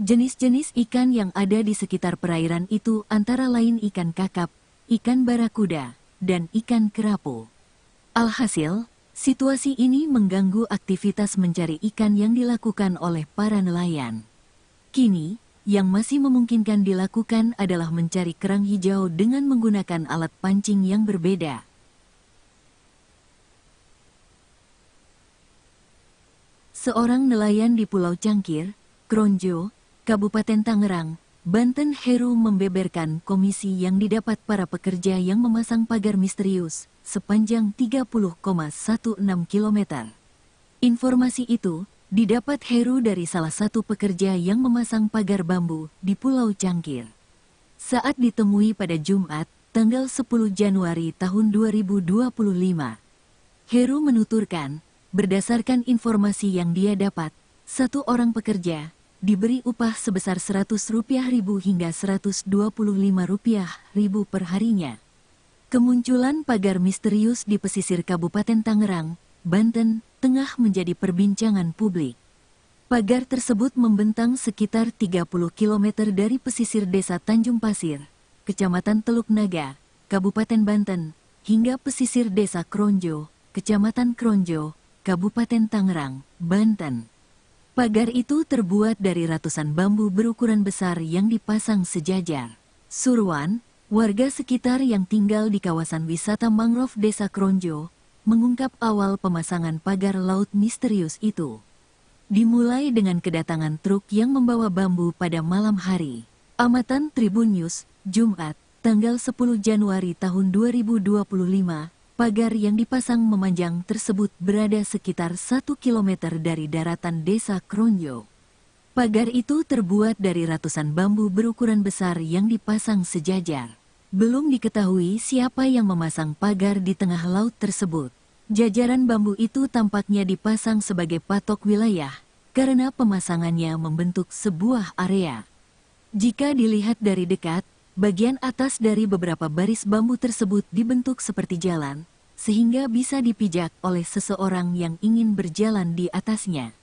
Jenis-jenis ikan yang ada di sekitar perairan itu antara lain ikan kakap, ikan barakuda, dan ikan kerapu. Alhasil, situasi ini mengganggu aktivitas mencari ikan yang dilakukan oleh para nelayan. Kini, yang masih memungkinkan dilakukan adalah mencari kerang hijau dengan menggunakan alat pancing yang berbeda. Seorang nelayan di Pulau Cangkir, Kronjo, Kabupaten Tangerang, Banten, Heru membeberkan komisi yang didapat para pekerja yang memasang pagar misterius sepanjang 30,16 km. Informasi itu didapat Heru dari salah satu pekerja yang memasang pagar bambu di Pulau Cangkir. Saat ditemui pada Jumat, tanggal 10 Januari tahun 2025, Heru menuturkan, berdasarkan informasi yang dia dapat, satu orang pekerja diberi upah sebesar Rp100.000 hingga Rp125.000 per harinya. Kemunculan pagar misterius di pesisir Kabupaten Tangerang, Banten, tengah menjadi perbincangan publik. Pagar tersebut membentang sekitar 30 km dari pesisir desa Tanjung Pasir, Kecamatan Teluk Naga, Kabupaten Banten, hingga pesisir desa Kronjo, Kecamatan Kronjo, Kabupaten Tangerang, Banten. Pagar itu terbuat dari ratusan bambu berukuran besar yang dipasang sejajar. Surwan, warga sekitar yang tinggal di kawasan wisata mangrove desa Kronjo, mengungkap awal pemasangan pagar laut misterius itu. Dimulai dengan kedatangan truk yang membawa bambu pada malam hari. Amatan Tribun News, Jumat, tanggal 10 Januari tahun 2025, pagar yang dipasang memanjang tersebut berada sekitar 1 km dari daratan desa Kronjo. Pagar itu terbuat dari ratusan bambu berukuran besar yang dipasang sejajar. Belum diketahui siapa yang memasang pagar di tengah laut tersebut. Jajaran bambu itu tampaknya dipasang sebagai patok wilayah, karena pemasangannya membentuk sebuah area. Jika dilihat dari dekat, bagian atas dari beberapa baris bambu tersebut dibentuk seperti jalan, sehingga bisa dipijak oleh seseorang yang ingin berjalan di atasnya.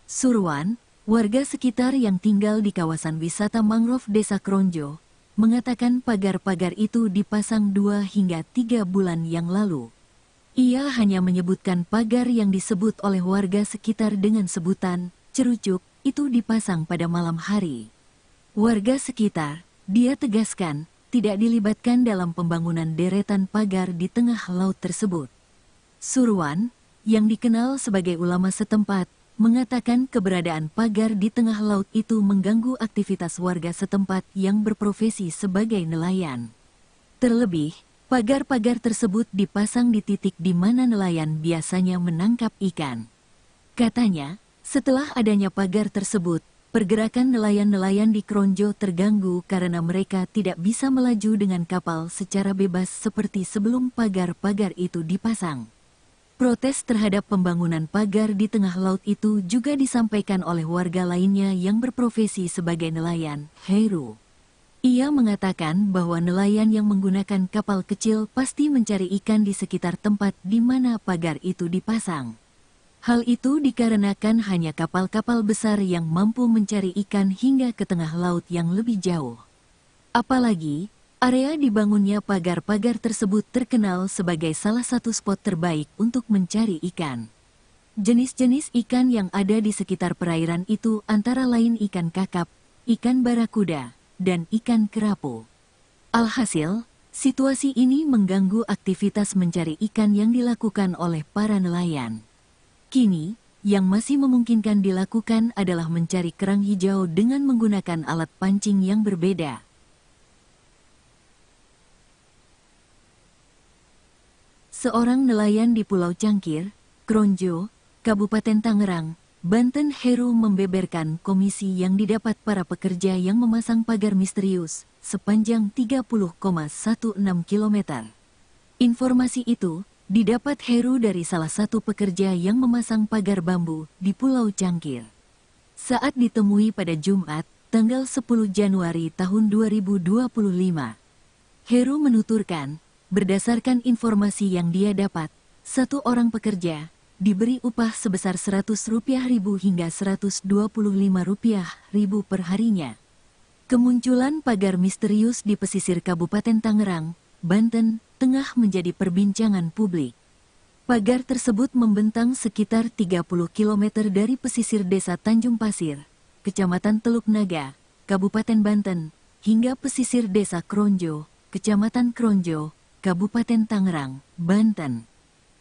Surwan, warga sekitar yang tinggal di kawasan wisata mangrove desa Kronjo, mengatakan pagar-pagar itu dipasang 2 hingga 3 bulan yang lalu. Ia hanya menyebutkan pagar yang disebut oleh warga sekitar dengan sebutan cerucuk itu dipasang pada malam hari. Warga sekitar, dia tegaskan, tidak dilibatkan dalam pembangunan deretan pagar di tengah laut tersebut. Surwan, yang dikenal sebagai ulama setempat, mengatakan keberadaan pagar di tengah laut itu mengganggu aktivitas warga setempat yang berprofesi sebagai nelayan. Terlebih, pagar-pagar tersebut dipasang di titik di mana nelayan biasanya menangkap ikan. Katanya, setelah adanya pagar tersebut, pergerakan nelayan-nelayan di Kronjo terganggu karena mereka tidak bisa melaju dengan kapal secara bebas seperti sebelum pagar-pagar itu dipasang. Protes terhadap pembangunan pagar di tengah laut itu juga disampaikan oleh warga lainnya yang berprofesi sebagai nelayan, Heru. Ia mengatakan bahwa nelayan yang menggunakan kapal kecil pasti mencari ikan di sekitar tempat di mana pagar itu dipasang. Hal itu dikarenakan hanya kapal-kapal besar yang mampu mencari ikan hingga ke tengah laut yang lebih jauh. Apalagi, area dibangunnya pagar-pagar tersebut terkenal sebagai salah satu spot terbaik untuk mencari ikan. Jenis-jenis ikan yang ada di sekitar perairan itu antara lain ikan kakap, ikan barakuda, dan ikan kerapu. Alhasil, situasi ini mengganggu aktivitas mencari ikan yang dilakukan oleh para nelayan. Kini, yang masih memungkinkan dilakukan adalah mencari kerang hijau dengan menggunakan alat pancing yang berbeda. Seorang nelayan di Pulau Cangkir, Kronjo, Kabupaten Tangerang, Banten, Heru membeberkan komisi yang didapat para pekerja yang memasang pagar misterius sepanjang 30,16 km. Informasi itu didapat Heru dari salah satu pekerja yang memasang pagar bambu di Pulau Cangkir. Saat ditemui pada Jumat, tanggal 10 Januari tahun 2025, Heru menuturkan, berdasarkan informasi yang dia dapat, satu orang pekerja diberi upah sebesar Rp100.000 hingga Rp125.000 per harinya. Kemunculan pagar misterius di pesisir Kabupaten Tangerang, Banten, tengah menjadi perbincangan publik. Pagar tersebut membentang sekitar 30 km dari pesisir desa Tanjung Pasir, Kecamatan Teluk Naga, Kabupaten Banten, hingga pesisir desa Kronjo, Kecamatan Kronjo, Kabupaten Tangerang, Banten.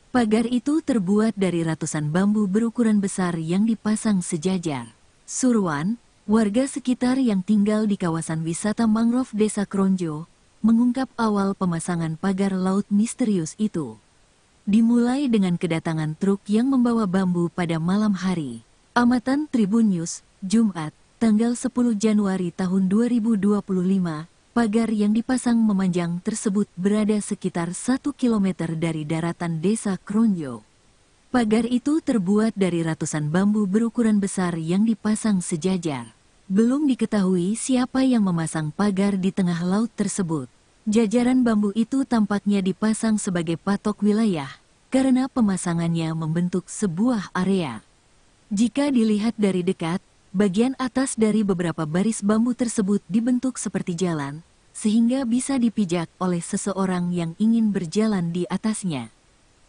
Pagar itu terbuat dari ratusan bambu berukuran besar yang dipasang sejajar. Surwan, warga sekitar yang tinggal di kawasan wisata mangrove desa Kronjo, mengungkap awal pemasangan pagar laut misterius itu. Dimulai dengan kedatangan truk yang membawa bambu pada malam hari. Amatan Tribun News, Jumat, tanggal 10 Januari tahun 2025, pagar yang dipasang memanjang tersebut berada sekitar 1 km dari daratan desa Kronjo. Pagar itu terbuat dari ratusan bambu berukuran besar yang dipasang sejajar. Belum diketahui siapa yang memasang pagar di tengah laut tersebut. Jajaran bambu itu tampaknya dipasang sebagai patok wilayah, karena pemasangannya membentuk sebuah area. Jika dilihat dari dekat, bagian atas dari beberapa baris bambu tersebut dibentuk seperti jalan, sehingga bisa dipijak oleh seseorang yang ingin berjalan di atasnya.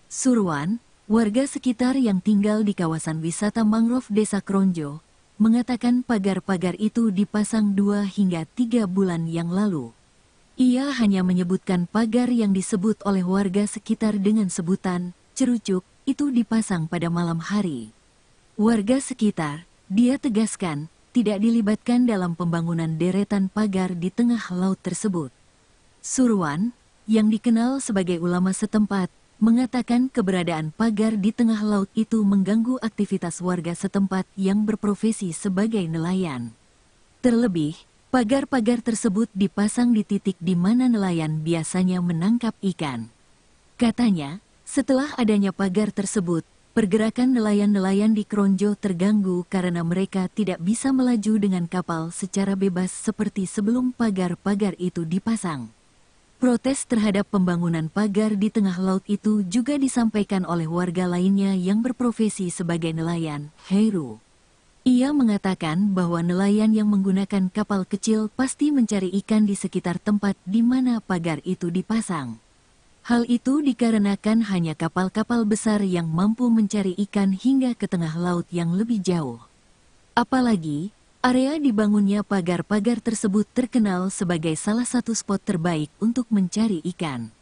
Surwan, warga sekitar yang tinggal di kawasan wisata mangrove desa Kronjo, mengatakan pagar-pagar itu dipasang 2 hingga 3 bulan yang lalu. Ia hanya menyebutkan pagar yang disebut oleh warga sekitar dengan sebutan cerucuk itu dipasang pada malam hari. Warga sekitar, dia tegaskan, tidak dilibatkan dalam pembangunan deretan pagar di tengah laut tersebut. Surwan, yang dikenal sebagai ulama setempat, mengatakan keberadaan pagar di tengah laut itu mengganggu aktivitas warga setempat yang berprofesi sebagai nelayan. Terlebih, pagar-pagar tersebut dipasang di titik di mana nelayan biasanya menangkap ikan. Katanya, setelah adanya pagar tersebut, pergerakan nelayan-nelayan di Kronjo terganggu karena mereka tidak bisa melaju dengan kapal secara bebas seperti sebelum pagar-pagar itu dipasang. Protes terhadap pembangunan pagar di tengah laut itu juga disampaikan oleh warga lainnya yang berprofesi sebagai nelayan, Heru. Ia mengatakan bahwa nelayan yang menggunakan kapal kecil pasti mencari ikan di sekitar tempat di mana pagar itu dipasang. Hal itu dikarenakan hanya kapal-kapal besar yang mampu mencari ikan hingga ke tengah laut yang lebih jauh. Apalagi, area dibangunnya pagar-pagar tersebut terkenal sebagai salah satu spot terbaik untuk mencari ikan.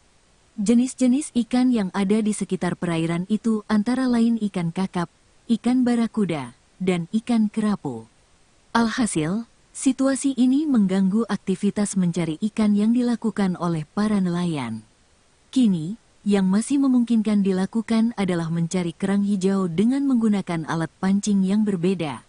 Jenis-jenis ikan yang ada di sekitar perairan itu antara lain ikan kakap, ikan barakuda, dan ikan kerapu. Alhasil, situasi ini mengganggu aktivitas mencari ikan yang dilakukan oleh para nelayan. Kini, yang masih memungkinkan dilakukan adalah mencari kerang hijau dengan menggunakan alat pancing yang berbeda.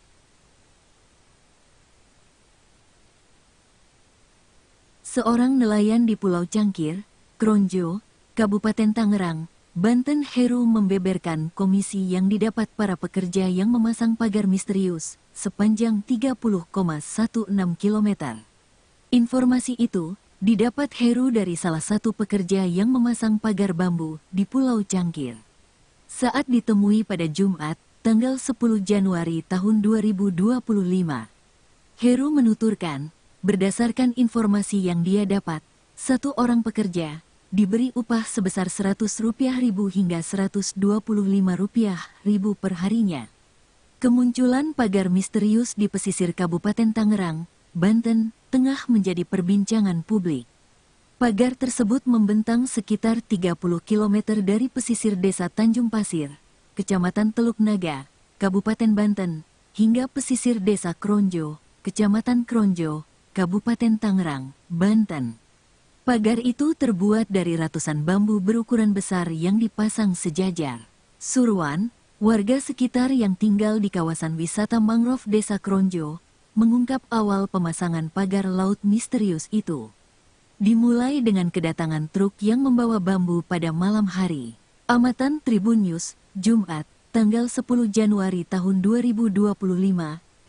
Seorang nelayan di Pulau Cangkir, Kronjo, Kabupaten Tangerang, Banten, Heru membeberkan komisi yang didapat para pekerja yang memasang pagar misterius sepanjang 30,16 km. Informasi itu didapat Heru dari salah satu pekerja yang memasang pagar bambu di Pulau Cangkir. Saat ditemui pada Jumat, tanggal 10 Januari tahun 2025, Heru menuturkan, berdasarkan informasi yang dia dapat, satu orang pekerja diberi upah sebesar Rp100.000 hingga Rp125.000 per harinya. Kemunculan pagar misterius di pesisir Kabupaten Tangerang, Banten, tengah menjadi perbincangan publik. Pagar tersebut membentang sekitar 30 km dari pesisir desa Tanjung Pasir, Kecamatan Teluk Naga, Kabupaten Banten, hingga pesisir desa Kronjo, Kecamatan Kronjo, Kabupaten Tangerang, Banten. Pagar itu terbuat dari ratusan bambu berukuran besar yang dipasang sejajar. Surwan, warga sekitar yang tinggal di kawasan wisata mangrove Desa Kronjo, mengungkap awal pemasangan pagar laut misterius itu. Dimulai dengan kedatangan truk yang membawa bambu pada malam hari. Amatan Tribun News, Jumat, tanggal 10 Januari tahun 2025,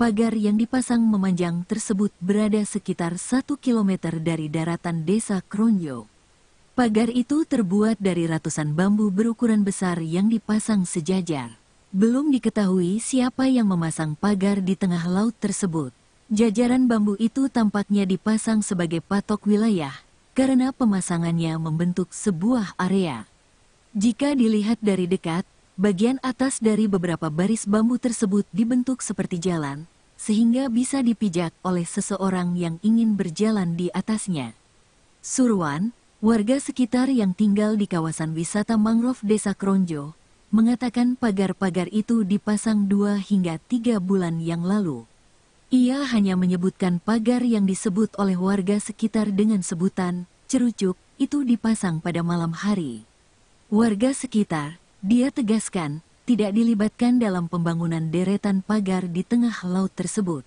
pagar yang dipasang memanjang tersebut berada sekitar 1 km dari daratan Desa Kronjo. Pagar itu terbuat dari ratusan bambu berukuran besar yang dipasang sejajar. Belum diketahui siapa yang memasang pagar di tengah laut tersebut. Jajaran bambu itu tampaknya dipasang sebagai patok wilayah, karena pemasangannya membentuk sebuah area. Jika dilihat dari dekat, bagian atas dari beberapa baris bambu tersebut dibentuk seperti jalan, sehingga bisa dipijak oleh seseorang yang ingin berjalan di atasnya. Surwan, warga sekitar yang tinggal di kawasan wisata mangrove Desa Kronjo, mengatakan pagar-pagar itu dipasang 2 hingga 3 bulan yang lalu. Ia hanya menyebutkan pagar yang disebut oleh warga sekitar dengan sebutan cerucuk itu dipasang pada malam hari. Warga sekitar, dia tegaskan, tidak dilibatkan dalam pembangunan deretan pagar di tengah laut tersebut.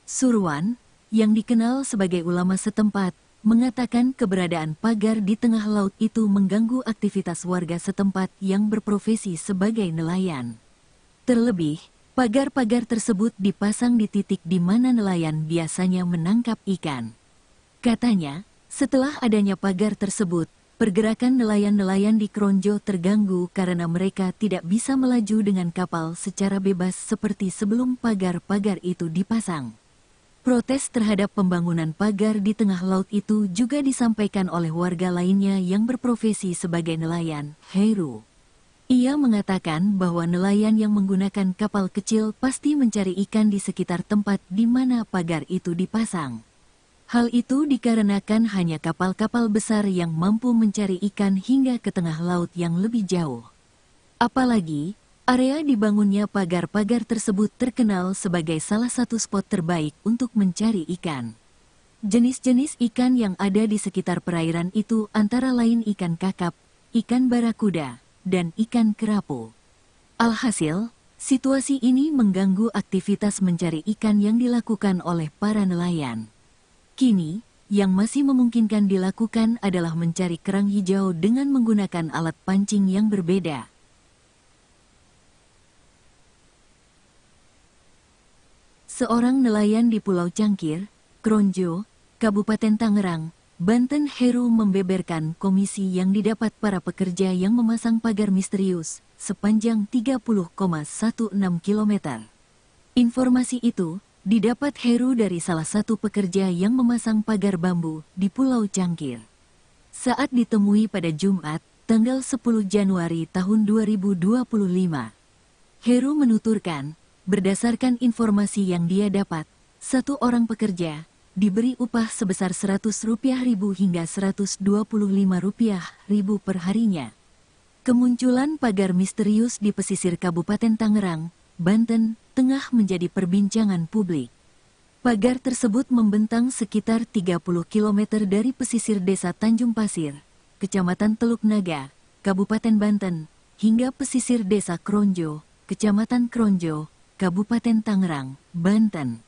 Surwan, yang dikenal sebagai ulama setempat, mengatakan keberadaan pagar di tengah laut itu mengganggu aktivitas warga setempat yang berprofesi sebagai nelayan. Terlebih, pagar-pagar tersebut dipasang di titik di mana nelayan biasanya menangkap ikan. Katanya, setelah adanya pagar tersebut, pergerakan nelayan-nelayan di Kronjo terganggu karena mereka tidak bisa melaju dengan kapal secara bebas seperti sebelum pagar-pagar itu dipasang. Protes terhadap pembangunan pagar di tengah laut itu juga disampaikan oleh warga lainnya yang berprofesi sebagai nelayan, Heru. Ia mengatakan bahwa nelayan yang menggunakan kapal kecil pasti mencari ikan di sekitar tempat di mana pagar itu dipasang. Hal itu dikarenakan hanya kapal-kapal besar yang mampu mencari ikan hingga ke tengah laut yang lebih jauh. Apalagi, area dibangunnya pagar-pagar tersebut terkenal sebagai salah satu spot terbaik untuk mencari ikan. Jenis-jenis ikan yang ada di sekitar perairan itu antara lain ikan kakap, ikan barakuda, dan ikan kerapu. Alhasil, situasi ini mengganggu aktivitas mencari ikan yang dilakukan oleh para nelayan. Kini, yang masih memungkinkan dilakukan adalah mencari kerang hijau dengan menggunakan alat pancing yang berbeda. Seorang nelayan di Pulau Cangkir, Kronjo, Kabupaten Tangerang, Banten Heru membeberkan komisi yang didapat para pekerja yang memasang pagar misterius sepanjang 30,16 km. Informasi itu didapat Heru dari salah satu pekerja yang memasang pagar bambu di Pulau Cangkir. Saat ditemui pada Jumat, tanggal 10 Januari tahun 2025. Heru menuturkan, berdasarkan informasi yang dia dapat, satu orang pekerja diberi upah sebesar Rp100.000 hingga Rp125.000 per harinya. Kemunculan pagar misterius di pesisir Kabupaten Tangerang, Banten, tengah menjadi perbincangan publik. Pagar tersebut membentang sekitar 30 km dari pesisir desa Tanjung Pasir, Kecamatan Teluk Naga, Kabupaten Banten, hingga pesisir desa Kronjo, Kecamatan Kronjo, Kabupaten Tangerang, Banten.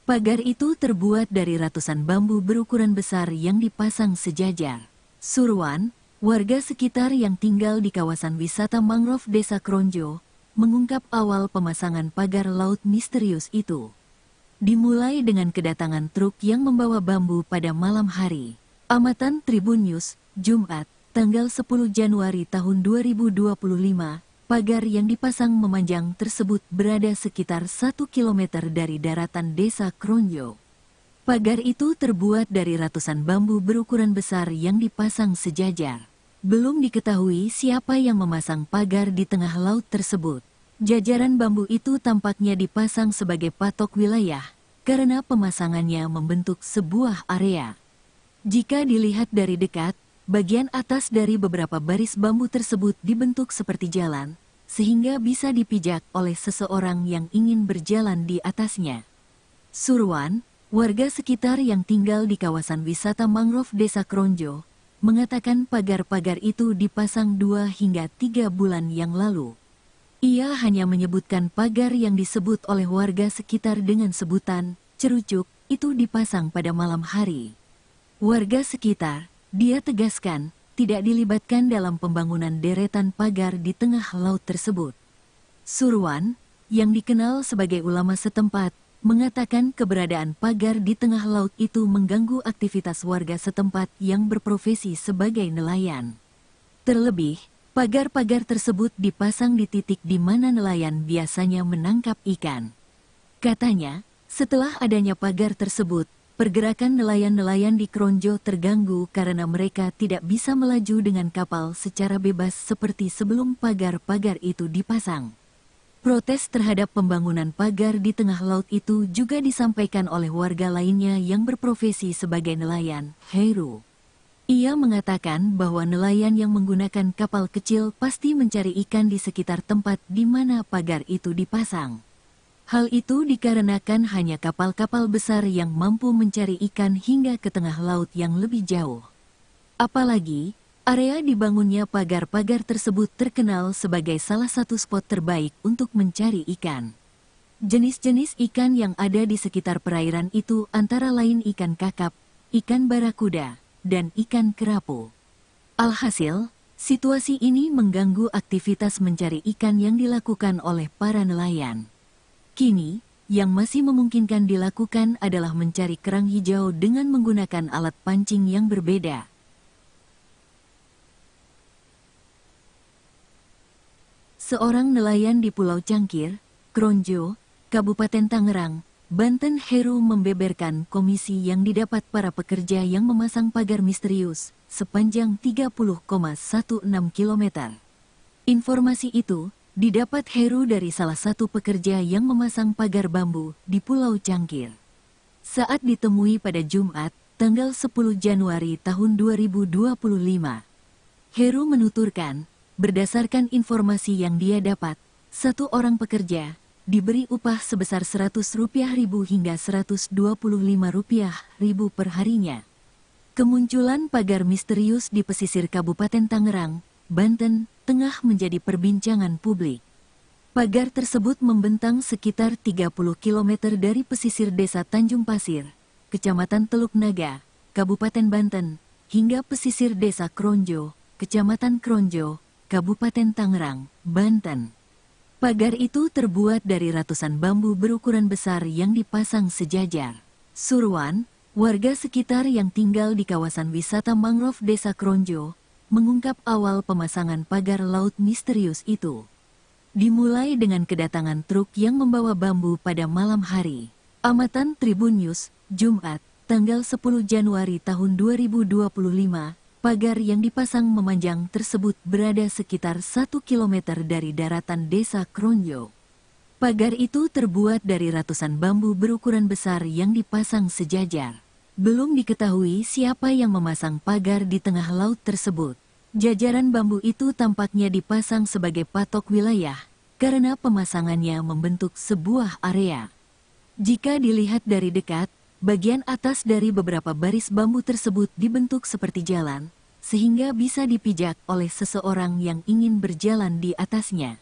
Pagar itu terbuat dari ratusan bambu berukuran besar yang dipasang sejajar. Surwan, warga sekitar yang tinggal di kawasan wisata mangrove Desa Kronjo, mengungkap awal pemasangan pagar laut misterius itu. Dimulai dengan kedatangan truk yang membawa bambu pada malam hari. Amatan Tribun News, Jumat, tanggal 10 Januari tahun 2025, pagar yang dipasang memanjang tersebut berada sekitar 1 km dari daratan Desa Kronjo. Pagar itu terbuat dari ratusan bambu berukuran besar yang dipasang sejajar. Belum diketahui siapa yang memasang pagar di tengah laut tersebut. Jajaran bambu itu tampaknya dipasang sebagai patok wilayah, karena pemasangannya membentuk sebuah area. Jika dilihat dari dekat, bagian atas dari beberapa baris bambu tersebut dibentuk seperti jalan, sehingga bisa dipijak oleh seseorang yang ingin berjalan di atasnya. Surwan, warga sekitar yang tinggal di kawasan wisata mangrove Desa Kronjo, mengatakan pagar-pagar itu dipasang 2 hingga 3 bulan yang lalu. Ia hanya menyebutkan pagar yang disebut oleh warga sekitar dengan sebutan cerucuk itu dipasang pada malam hari. Warga sekitar, dia tegaskan, tidak dilibatkan dalam pembangunan deretan pagar di tengah laut tersebut. Surwan, yang dikenal sebagai ulama setempat, mengatakan keberadaan pagar di tengah laut itu mengganggu aktivitas warga setempat yang berprofesi sebagai nelayan. Terlebih, pagar-pagar tersebut dipasang di titik di mana nelayan biasanya menangkap ikan. Katanya, setelah adanya pagar tersebut, pergerakan nelayan-nelayan di Kronjo terganggu karena mereka tidak bisa melaju dengan kapal secara bebas seperti sebelum pagar-pagar itu dipasang. Protes terhadap pembangunan pagar di tengah laut itu juga disampaikan oleh warga lainnya yang berprofesi sebagai nelayan, Heru. Ia mengatakan bahwa nelayan yang menggunakan kapal kecil pasti mencari ikan di sekitar tempat di mana pagar itu dipasang. Hal itu dikarenakan hanya kapal-kapal besar yang mampu mencari ikan hingga ke tengah laut yang lebih jauh. Apalagi, area dibangunnya pagar-pagar tersebut terkenal sebagai salah satu spot terbaik untuk mencari ikan. Jenis-jenis ikan yang ada di sekitar perairan itu antara lain ikan kakap, ikan barakuda, dan ikan kerapu. Alhasil, situasi ini mengganggu aktivitas mencari ikan yang dilakukan oleh para nelayan. Kini, yang masih memungkinkan dilakukan adalah mencari kerang hijau dengan menggunakan alat pancing yang berbeda. Seorang nelayan di Pulau Cangkir, Kronjo, Kabupaten Tangerang, Banten, Heru membeberkan komisi yang didapat para pekerja yang memasang pagar misterius sepanjang 30,16 km. Informasi itu didapat Heru dari salah satu pekerja yang memasang pagar bambu di Pulau Cangkir. Saat ditemui pada Jumat, tanggal 10 Januari tahun 2025. Heru menuturkan, berdasarkan informasi yang dia dapat, satu orang pekerja diberi upah sebesar Rp100.000 hingga Rp125.000 per harinya. Kemunculan pagar misterius di pesisir Kabupaten Tangerang, Banten, tengah menjadi perbincangan publik. Pagar tersebut membentang sekitar 30 km dari pesisir Desa Tanjung Pasir, Kecamatan Teluk Naga, Kabupaten Banten, hingga pesisir Desa Kronjo, Kecamatan Kronjo, Kabupaten Tangerang, Banten. Pagar itu terbuat dari ratusan bambu berukuran besar yang dipasang sejajar. Surwan, warga sekitar yang tinggal di kawasan wisata mangrove Desa Kronjo, mengungkap awal pemasangan pagar laut misterius itu. Dimulai dengan kedatangan truk yang membawa bambu pada malam hari. Amatan Tribun News, Jumat, tanggal 10 Januari tahun 2025, pagar yang dipasang memanjang tersebut berada sekitar 1 km dari daratan Desa Kronjo. Pagar itu terbuat dari ratusan bambu berukuran besar yang dipasang sejajar. Belum diketahui siapa yang memasang pagar di tengah laut tersebut. Jajaran bambu itu tampaknya dipasang sebagai patok wilayah, karena pemasangannya membentuk sebuah area. Jika dilihat dari dekat, bagian atas dari beberapa baris bambu tersebut dibentuk seperti jalan, sehingga bisa dipijak oleh seseorang yang ingin berjalan di atasnya.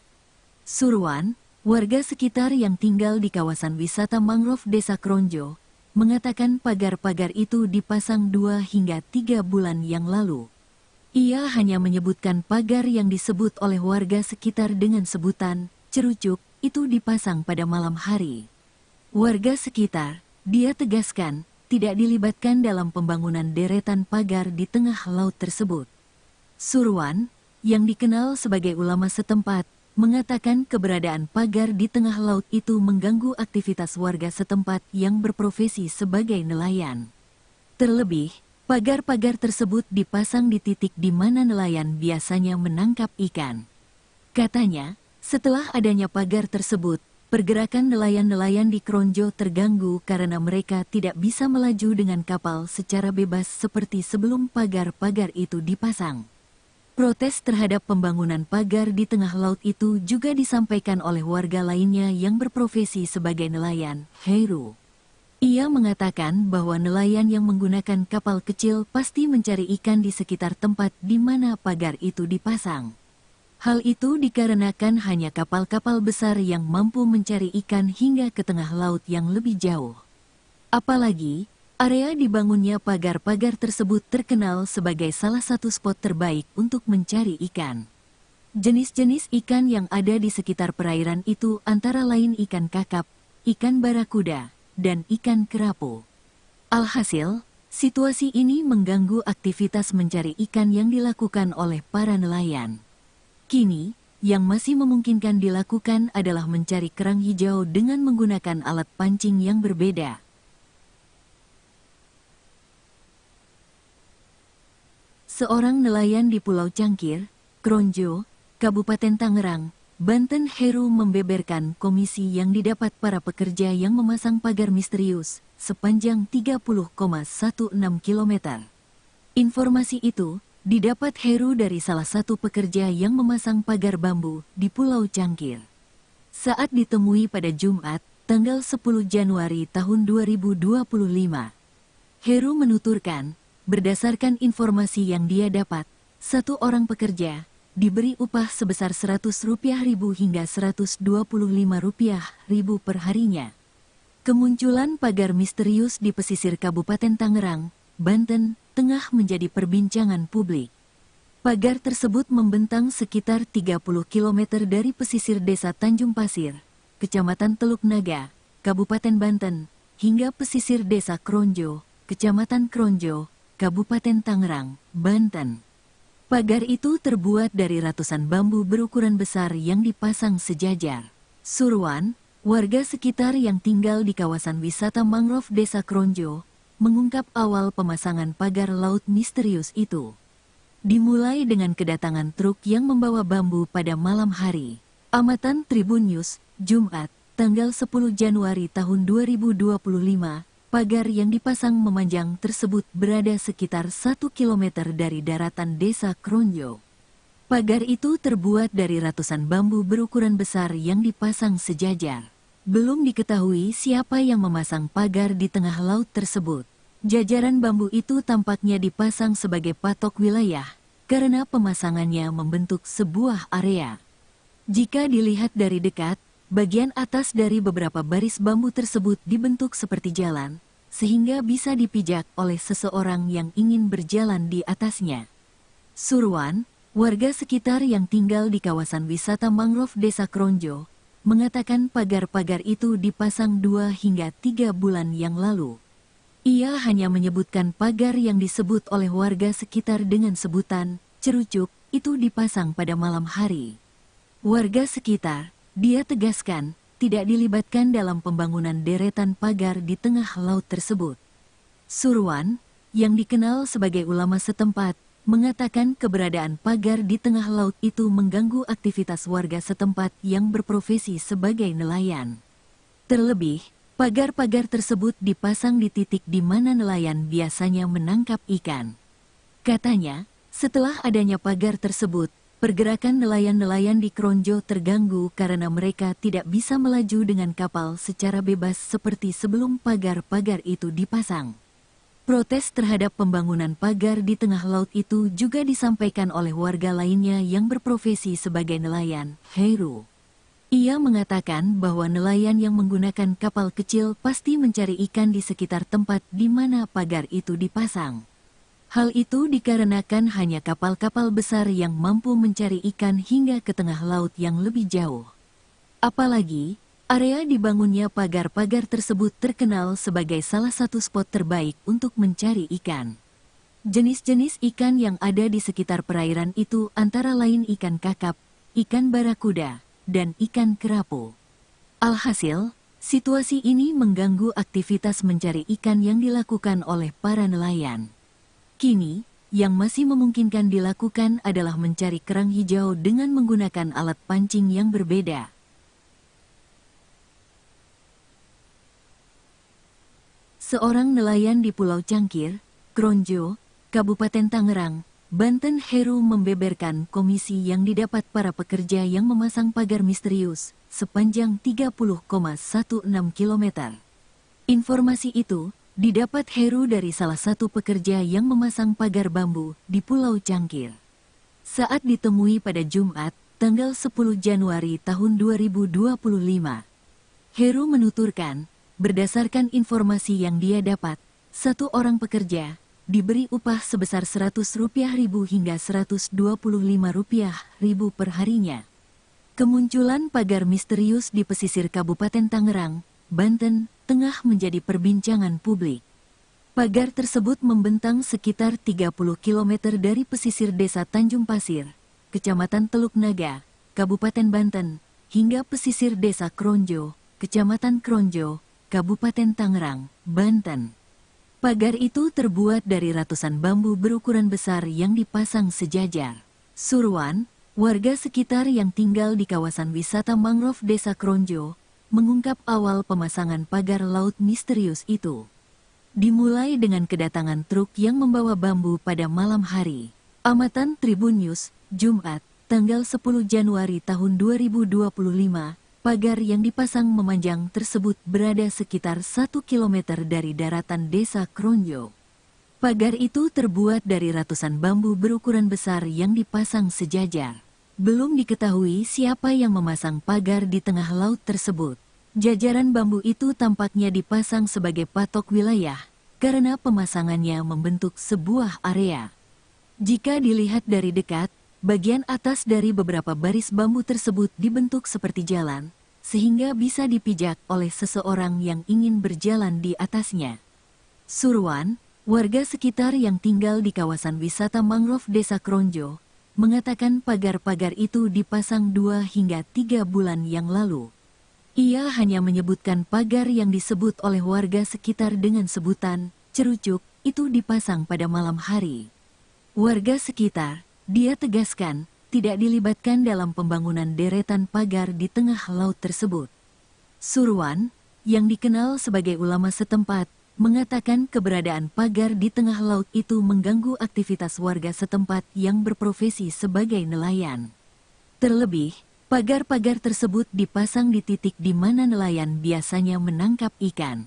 Surwan, warga sekitar yang tinggal di kawasan wisata mangrove Desa Kronjo, mengatakan pagar-pagar itu dipasang 2 hingga 3 bulan yang lalu. Ia hanya menyebutkan pagar yang disebut oleh warga sekitar dengan sebutan cerucuk itu dipasang pada malam hari. Warga sekitar, dia tegaskan, tidak dilibatkan dalam pembangunan deretan pagar di tengah laut tersebut. Surwan, yang dikenal sebagai ulama setempat, mengatakan keberadaan pagar di tengah laut itu mengganggu aktivitas warga setempat yang berprofesi sebagai nelayan. Terlebih, pagar-pagar tersebut dipasang di titik di mana nelayan biasanya menangkap ikan. Katanya, setelah adanya pagar tersebut, pergerakan nelayan-nelayan di Kronjo terganggu karena mereka tidak bisa melaju dengan kapal secara bebas seperti sebelum pagar-pagar itu dipasang. Protes terhadap pembangunan pagar di tengah laut itu juga disampaikan oleh warga lainnya yang berprofesi sebagai nelayan, Heru. Ia mengatakan bahwa nelayan yang menggunakan kapal kecil pasti mencari ikan di sekitar tempat di mana pagar itu dipasang. Hal itu dikarenakan hanya kapal-kapal besar yang mampu mencari ikan hingga ke tengah laut yang lebih jauh. Apalagi, area dibangunnya pagar-pagar tersebut terkenal sebagai salah satu spot terbaik untuk mencari ikan. Jenis-jenis ikan yang ada di sekitar perairan itu antara lain ikan kakap, ikan barakuda, dan ikan kerapu. Alhasil, situasi ini mengganggu aktivitas mencari ikan yang dilakukan oleh para nelayan. Kini, yang masih memungkinkan dilakukan adalah mencari kerang hijau dengan menggunakan alat pancing yang berbeda. Seorang nelayan di Pulau Cangkir, Kronjo, Kabupaten Tangerang, Banten, Heru membeberkan komisi yang didapat para pekerja yang memasang pagar misterius sepanjang 30,16 km. Informasi itu didapat Heru dari salah satu pekerja yang memasang pagar bambu di Pulau Cangkir. Saat ditemui pada Jumat, tanggal 10 Januari tahun 2025. Heru menuturkan, berdasarkan informasi yang dia dapat, satu orang pekerja diberi upah sebesar Rp100.000 hingga Rp125.000 per harinya. Kemunculan pagar misterius di pesisir Kabupaten Tangerang, Banten, tengah menjadi perbincangan publik. Pagar tersebut membentang sekitar 30 km dari pesisir desa Tanjung Pasir, Kecamatan Teluk Naga, Kabupaten Banten, hingga pesisir desa Kronjo, Kecamatan Kronjo, Kabupaten Tangerang, Banten. Pagar itu terbuat dari ratusan bambu berukuran besar yang dipasang sejajar. Surwan, warga sekitar yang tinggal di kawasan wisata mangrove desa Kronjo, mengungkap awal pemasangan pagar laut misterius itu. Dimulai dengan kedatangan truk yang membawa bambu pada malam hari. Amatan Tribun News, Jumat, tanggal 10 Januari tahun 2025, pagar yang dipasang memanjang tersebut berada sekitar 1 km dari daratan desa Kronjo. Pagar itu terbuat dari ratusan bambu berukuran besar yang dipasang sejajar. Belum diketahui siapa yang memasang pagar di tengah laut tersebut. Jajaran bambu itu tampaknya dipasang sebagai patok wilayah, karena pemasangannya membentuk sebuah area. Jika dilihat dari dekat, bagian atas dari beberapa baris bambu tersebut dibentuk seperti jalan, sehingga bisa dipijak oleh seseorang yang ingin berjalan di atasnya. Surwan, warga sekitar yang tinggal di kawasan wisata mangrove desa Kronjo, mengatakan pagar-pagar itu dipasang 2 hingga 3 bulan yang lalu. Ia hanya menyebutkan pagar yang disebut oleh warga sekitar dengan sebutan cerucuk itu dipasang pada malam hari. Warga sekitar, dia tegaskan, tidak dilibatkan dalam pembangunan deretan pagar di tengah laut tersebut. Surwan, yang dikenal sebagai ulama setempat, mengatakan keberadaan pagar di tengah laut itu mengganggu aktivitas warga setempat yang berprofesi sebagai nelayan. Terlebih, pagar-pagar tersebut dipasang di titik di mana nelayan biasanya menangkap ikan. Katanya, setelah adanya pagar tersebut, pergerakan nelayan-nelayan di Kronjo terganggu karena mereka tidak bisa melaju dengan kapal secara bebas seperti sebelum pagar-pagar itu dipasang. Protes terhadap pembangunan pagar di tengah laut itu juga disampaikan oleh warga lainnya yang berprofesi sebagai nelayan, Heru. Ia mengatakan bahwa nelayan yang menggunakan kapal kecil pasti mencari ikan di sekitar tempat di mana pagar itu dipasang. Hal itu dikarenakan hanya kapal-kapal besar yang mampu mencari ikan hingga ke tengah laut yang lebih jauh. Apalagi, area dibangunnya pagar-pagar tersebut terkenal sebagai salah satu spot terbaik untuk mencari ikan. Jenis-jenis ikan yang ada di sekitar perairan itu antara lain ikan kakap, ikan barakuda, dan ikan kerapu. Alhasil, situasi ini mengganggu aktivitas mencari ikan yang dilakukan oleh para nelayan. Kini, yang masih memungkinkan dilakukan adalah mencari kerang hijau dengan menggunakan alat pancing yang berbeda. Seorang nelayan di Pulau Cangkir, Kronjo, Kabupaten Tangerang, Banten, Heru membeberkan komisi yang didapat para pekerja yang memasang pagar misterius sepanjang 30,16 km. Informasi itu didapat Heru dari salah satu pekerja yang memasang pagar bambu di Pulau Cangkir. Saat ditemui pada Jumat, tanggal 10 Januari tahun 2025, Heru menuturkan, berdasarkan informasi yang dia dapat, satu orang pekerja diberi upah sebesar Rp100.000 hingga Rp125.000 per harinya. Kemunculan pagar misterius di pesisir Kabupaten Tangerang, Banten, tengah menjadi perbincangan publik. Pagar tersebut membentang sekitar 30 km dari pesisir Desa Tanjung Pasir, Kecamatan Teluk Naga, Kabupaten Banten, hingga pesisir Desa Kronjo, Kecamatan Kronjo, Kabupaten Tangerang, Banten. Pagar itu terbuat dari ratusan bambu berukuran besar yang dipasang sejajar. Surwan, warga sekitar yang tinggal di kawasan wisata mangrove Desa Kronjo, mengungkap awal pemasangan pagar laut misterius itu. Dimulai dengan kedatangan truk yang membawa bambu pada malam hari. Amatan Tribun News, Jumat, tanggal 10 Januari tahun 2025, pagar yang dipasang memanjang tersebut berada sekitar 1 km dari daratan Desa Kronjo. Pagar itu terbuat dari ratusan bambu berukuran besar yang dipasang sejajar. Belum diketahui siapa yang memasang pagar di tengah laut tersebut. Jajaran bambu itu tampaknya dipasang sebagai patok wilayah, karena pemasangannya membentuk sebuah area. Jika dilihat dari dekat, bagian atas dari beberapa baris bambu tersebut dibentuk seperti jalan, sehingga bisa dipijak oleh seseorang yang ingin berjalan di atasnya. Surwan, warga sekitar yang tinggal di kawasan wisata mangrove Desa Kronjo, mengatakan pagar-pagar itu dipasang 2 hingga 3 bulan yang lalu. Ia hanya menyebutkan pagar yang disebut oleh warga sekitar dengan sebutan cerucuk itu dipasang pada malam hari. Warga sekitar, dia tegaskan, tidak dilibatkan dalam pembangunan deretan pagar di tengah laut tersebut. Surwan, yang dikenal sebagai ulama setempat, mengatakan keberadaan pagar di tengah laut itu mengganggu aktivitas warga setempat yang berprofesi sebagai nelayan. Terlebih, pagar-pagar tersebut dipasang di titik di mana nelayan biasanya menangkap ikan.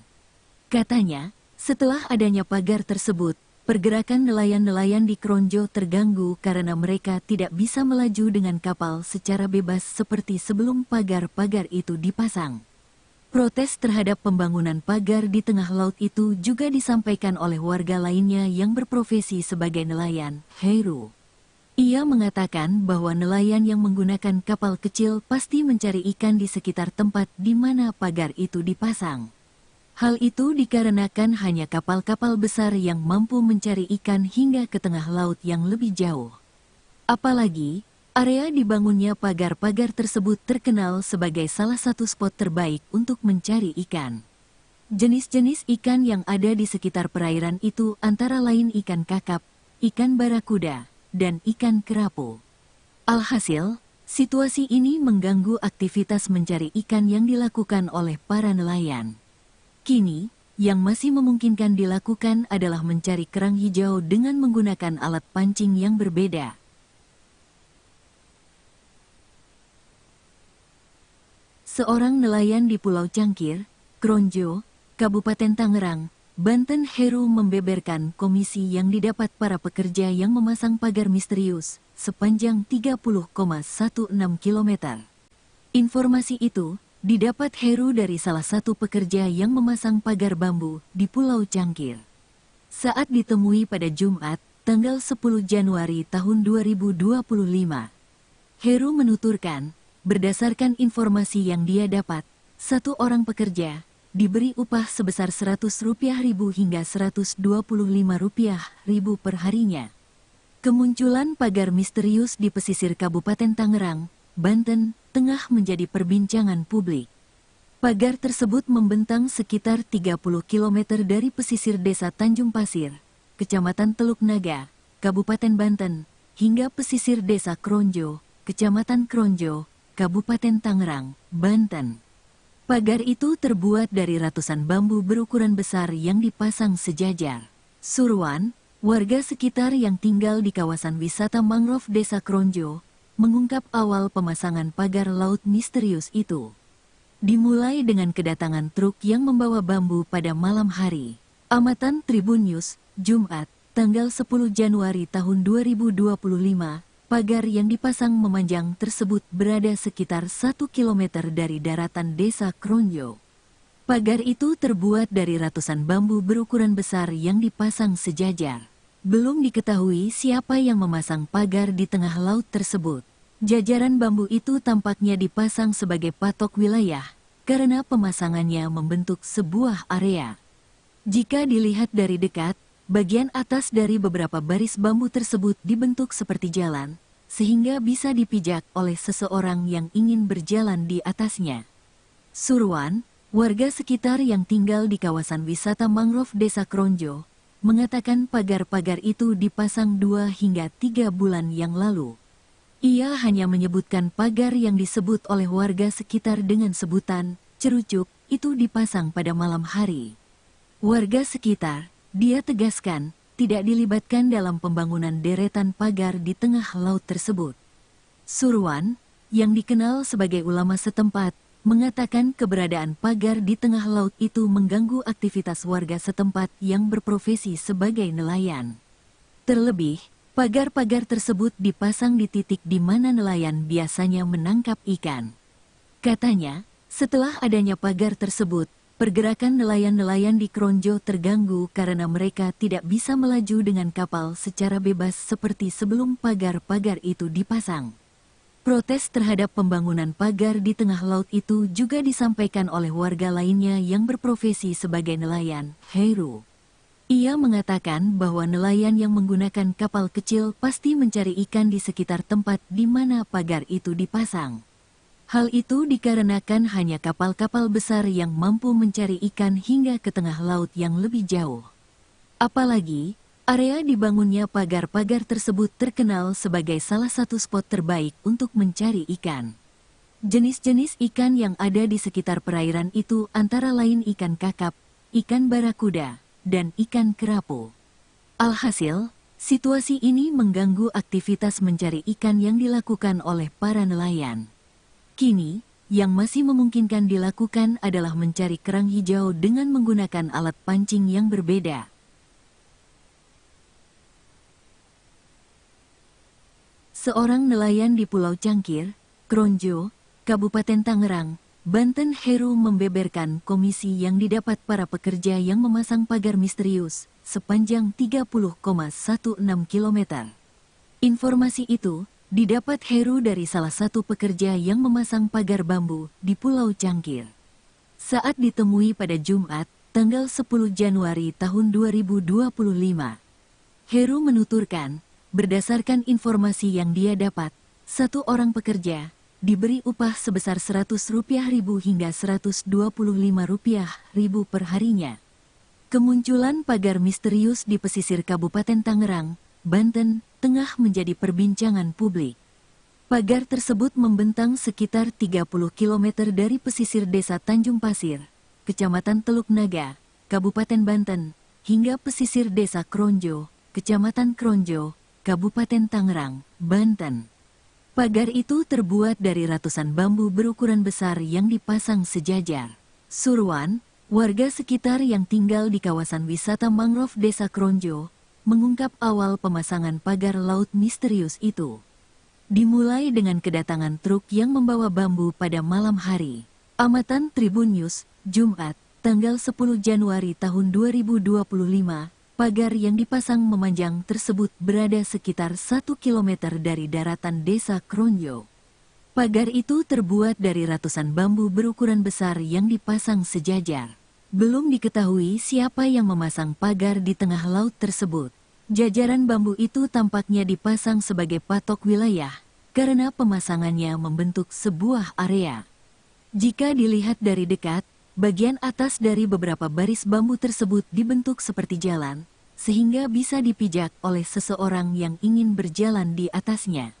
Katanya, setelah adanya pagar tersebut, pergerakan nelayan-nelayan di Kronjo terganggu karena mereka tidak bisa melaju dengan kapal secara bebas seperti sebelum pagar-pagar itu dipasang. Protes terhadap pembangunan pagar di tengah laut itu juga disampaikan oleh warga lainnya yang berprofesi sebagai nelayan, Heru. Ia mengatakan bahwa nelayan yang menggunakan kapal kecil pasti mencari ikan di sekitar tempat di mana pagar itu dipasang. Hal itu dikarenakan hanya kapal-kapal besar yang mampu mencari ikan hingga ke tengah laut yang lebih jauh. Apalagi, area dibangunnya pagar-pagar tersebut terkenal sebagai salah satu spot terbaik untuk mencari ikan. Jenis-jenis ikan yang ada di sekitar perairan itu antara lain ikan kakap, ikan barakuda, dan ikan kerapu. Alhasil, situasi ini mengganggu aktivitas mencari ikan yang dilakukan oleh para nelayan. Kini, yang masih memungkinkan dilakukan adalah mencari kerang hijau dengan menggunakan alat pancing yang berbeda. Seorang nelayan di Pulau Cangkir, Kronjo, Kabupaten Tangerang, Banten, Heru membeberkan komisi yang didapat para pekerja yang memasang pagar misterius sepanjang 30,16 km. Informasi itu didapat Heru dari salah satu pekerja yang memasang pagar bambu di Pulau Cangkir. Saat ditemui pada Jumat, tanggal 10 Januari tahun 2025, Heru menuturkan, berdasarkan informasi yang dia dapat, satu orang pekerja diberi upah sebesar Rp100.000 hingga Rp125.000 per harinya. Kemunculan pagar misterius di pesisir Kabupaten Tangerang, Banten, tengah menjadi perbincangan publik. Pagar tersebut membentang sekitar 30 km dari pesisir Desa Tanjung Pasir, Kecamatan Teluk Naga, Kabupaten Banten, hingga pesisir Desa Kronjo, Kecamatan Kronjo, Kabupaten Tangerang, Banten. Pagar itu terbuat dari ratusan bambu berukuran besar yang dipasang sejajar. Surwan, warga sekitar yang tinggal di kawasan wisata mangrove Desa Kronjo, mengungkap awal pemasangan pagar laut misterius itu. Dimulai dengan kedatangan truk yang membawa bambu pada malam hari. Amatan Tribun News, Jumat, tanggal 10 Januari tahun 2025, pagar yang dipasang memanjang tersebut berada sekitar 1 km dari daratan Desa Kronjo. Pagar itu terbuat dari ratusan bambu berukuran besar yang dipasang sejajar. Belum diketahui siapa yang memasang pagar di tengah laut tersebut. Jajaran bambu itu tampaknya dipasang sebagai patok wilayah, karena pemasangannya membentuk sebuah area. Jika dilihat dari dekat, bagian atas dari beberapa baris bambu tersebut dibentuk seperti jalan, sehingga bisa dipijak oleh seseorang yang ingin berjalan di atasnya. Surwan, warga sekitar yang tinggal di kawasan wisata mangrove Desa Kronjo, mengatakan pagar-pagar itu dipasang 2 hingga 3 bulan yang lalu. Ia hanya menyebutkan pagar yang disebut oleh warga sekitar dengan sebutan cerucuk itu dipasang pada malam hari. Warga sekitar, dia tegaskan, tidak dilibatkan dalam pembangunan deretan pagar di tengah laut tersebut. Surwan, yang dikenal sebagai ulama setempat, mengatakan keberadaan pagar di tengah laut itu mengganggu aktivitas warga setempat yang berprofesi sebagai nelayan. Terlebih, pagar-pagar tersebut dipasang di titik di mana nelayan biasanya menangkap ikan. Katanya, setelah adanya pagar tersebut, pergerakan nelayan-nelayan di Kronjo terganggu karena mereka tidak bisa melaju dengan kapal secara bebas seperti sebelum pagar-pagar itu dipasang. Protes terhadap pembangunan pagar di tengah laut itu juga disampaikan oleh warga lainnya yang berprofesi sebagai nelayan, Heru. Ia mengatakan bahwa nelayan yang menggunakan kapal kecil pasti mencari ikan di sekitar tempat di mana pagar itu dipasang. Hal itu dikarenakan hanya kapal-kapal besar yang mampu mencari ikan hingga ke tengah laut yang lebih jauh. Apalagi, area dibangunnya pagar-pagar tersebut terkenal sebagai salah satu spot terbaik untuk mencari ikan. Jenis-jenis ikan yang ada di sekitar perairan itu antara lain ikan kakap, ikan barakuda, dan ikan kerapu. Alhasil, situasi ini mengganggu aktivitas mencari ikan yang dilakukan oleh para nelayan. Kini, yang masih memungkinkan dilakukan adalah mencari kerang hijau dengan menggunakan alat pancing yang berbeda. Seorang nelayan di Pulau Cangkir, Kronjo, Kabupaten Tangerang, Banten, Heru membeberkan komisi yang didapat para pekerja yang memasang pagar misterius sepanjang 30,16 km. Informasi itu didapat Heru dari salah satu pekerja yang memasang pagar bambu di Pulau Cangkir. Saat ditemui pada Jumat, tanggal 10 Januari tahun 2025, Heru menuturkan, berdasarkan informasi yang dia dapat, satu orang pekerja diberi upah sebesar Rp100.000 hingga Rp125.000 per harinya. Kemunculan pagar misterius di pesisir Kabupaten Tangerang, Banten, tengah menjadi perbincangan publik. Pagar tersebut membentang sekitar 30 km dari pesisir Desa Tanjung Pasir, Kecamatan Teluk Naga, Kabupaten Banten, hingga pesisir Desa Kronjo, Kecamatan Kronjo, Kabupaten Tangerang, Banten. Pagar itu terbuat dari ratusan bambu berukuran besar yang dipasang sejajar. Surwan, warga sekitar yang tinggal di kawasan wisata mangrove Desa Kronjo, mengungkap awal pemasangan pagar laut misterius itu. Dimulai dengan kedatangan truk yang membawa bambu pada malam hari. Amatan Tribun News, Jumat, tanggal 10 Januari tahun 2025, pagar yang dipasang memanjang tersebut berada sekitar 1 km dari daratan Desa Kronjo. Pagar itu terbuat dari ratusan bambu berukuran besar yang dipasang sejajar. Belum diketahui siapa yang memasang pagar di tengah laut tersebut. Jajaran bambu itu tampaknya dipasang sebagai patok wilayah, karena pemasangannya membentuk sebuah area. Jika dilihat dari dekat, bagian atas dari beberapa baris bambu tersebut dibentuk seperti jalan, sehingga bisa dipijak oleh seseorang yang ingin berjalan di atasnya.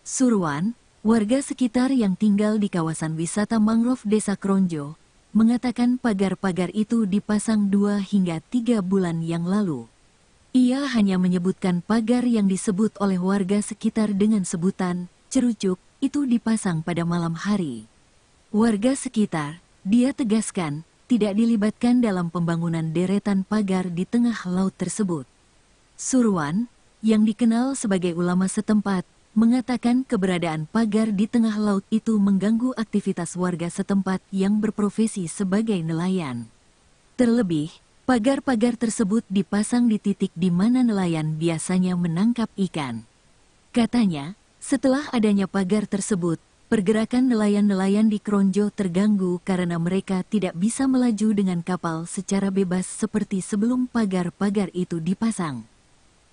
Surwan, warga sekitar yang tinggal di kawasan wisata mangrove Desa Kronjo, mengatakan pagar-pagar itu dipasang 2 hingga 3 bulan yang lalu. Ia hanya menyebutkan pagar yang disebut oleh warga sekitar dengan sebutan cerucuk itu dipasang pada malam hari. Warga sekitar, dia tegaskan, tidak dilibatkan dalam pembangunan deretan pagar di tengah laut tersebut. Surwan, yang dikenal sebagai ulama setempat, mengatakan keberadaan pagar di tengah laut itu mengganggu aktivitas warga setempat yang berprofesi sebagai nelayan. Terlebih, pagar-pagar tersebut dipasang di titik di mana nelayan biasanya menangkap ikan. Katanya, setelah adanya pagar tersebut, pergerakan nelayan-nelayan di Kronjo terganggu karena mereka tidak bisa melaju dengan kapal secara bebas seperti sebelum pagar-pagar itu dipasang.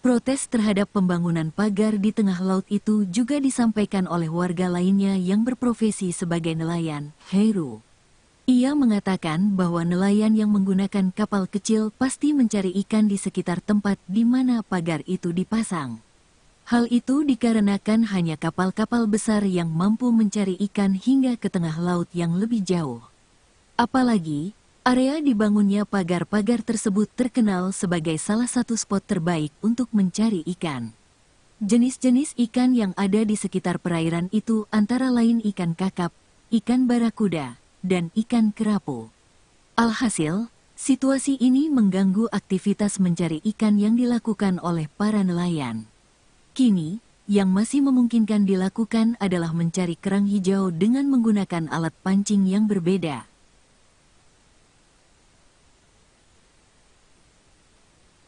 Protes terhadap pembangunan pagar di tengah laut itu juga disampaikan oleh warga lainnya yang berprofesi sebagai nelayan, Heru. Ia mengatakan bahwa nelayan yang menggunakan kapal kecil pasti mencari ikan di sekitar tempat di mana pagar itu dipasang. Hal itu dikarenakan hanya kapal-kapal besar yang mampu mencari ikan hingga ke tengah laut yang lebih jauh. Apalagi, area dibangunnya pagar-pagar tersebut terkenal sebagai salah satu spot terbaik untuk mencari ikan. Jenis-jenis ikan yang ada di sekitar perairan itu antara lain ikan kakap, ikan barakuda, dan ikan kerapu. Alhasil, situasi ini mengganggu aktivitas mencari ikan yang dilakukan oleh para nelayan. Kini, yang masih memungkinkan dilakukan adalah mencari kerang hijau dengan menggunakan alat pancing yang berbeda.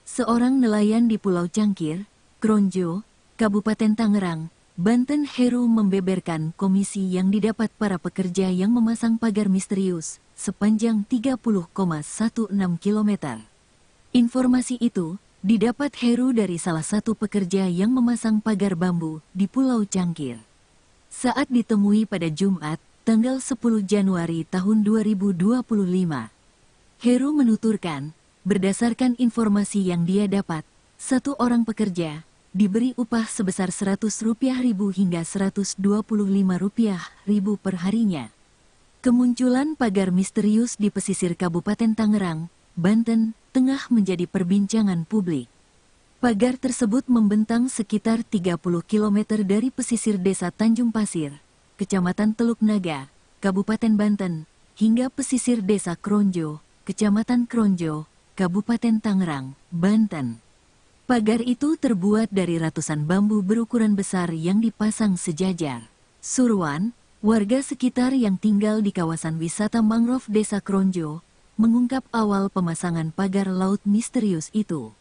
Seorang nelayan di Pulau Cangkir, Kronjo, Kabupaten Tangerang, Banten, Heru membeberkan komisi yang didapat para pekerja yang memasang pagar misterius sepanjang 30,16 km. Informasi itu didapat Heru dari salah satu pekerja yang memasang pagar bambu di Pulau Cangkir. Saat ditemui pada Jumat, tanggal 10 Januari tahun 2025, Heru menuturkan, berdasarkan informasi yang dia dapat, satu orang pekerja diberi upah sebesar Rp100.000 hingga Rp125.000 per harinya. Kemunculan pagar misterius di pesisir Kabupaten Tangerang, Banten, tengah menjadi perbincangan publik. Pagar tersebut membentang sekitar 30 km dari pesisir desa Tanjung Pasir, Kecamatan Teluk Naga, Kabupaten Banten, hingga pesisir desa Kronjo, Kecamatan Kronjo, Kabupaten Tangerang, Banten. Pagar itu terbuat dari ratusan bambu berukuran besar yang dipasang sejajar. Surwan, warga sekitar yang tinggal di kawasan wisata mangrove desa Kronjo, mengungkap awal pemasangan pagar laut misterius itu.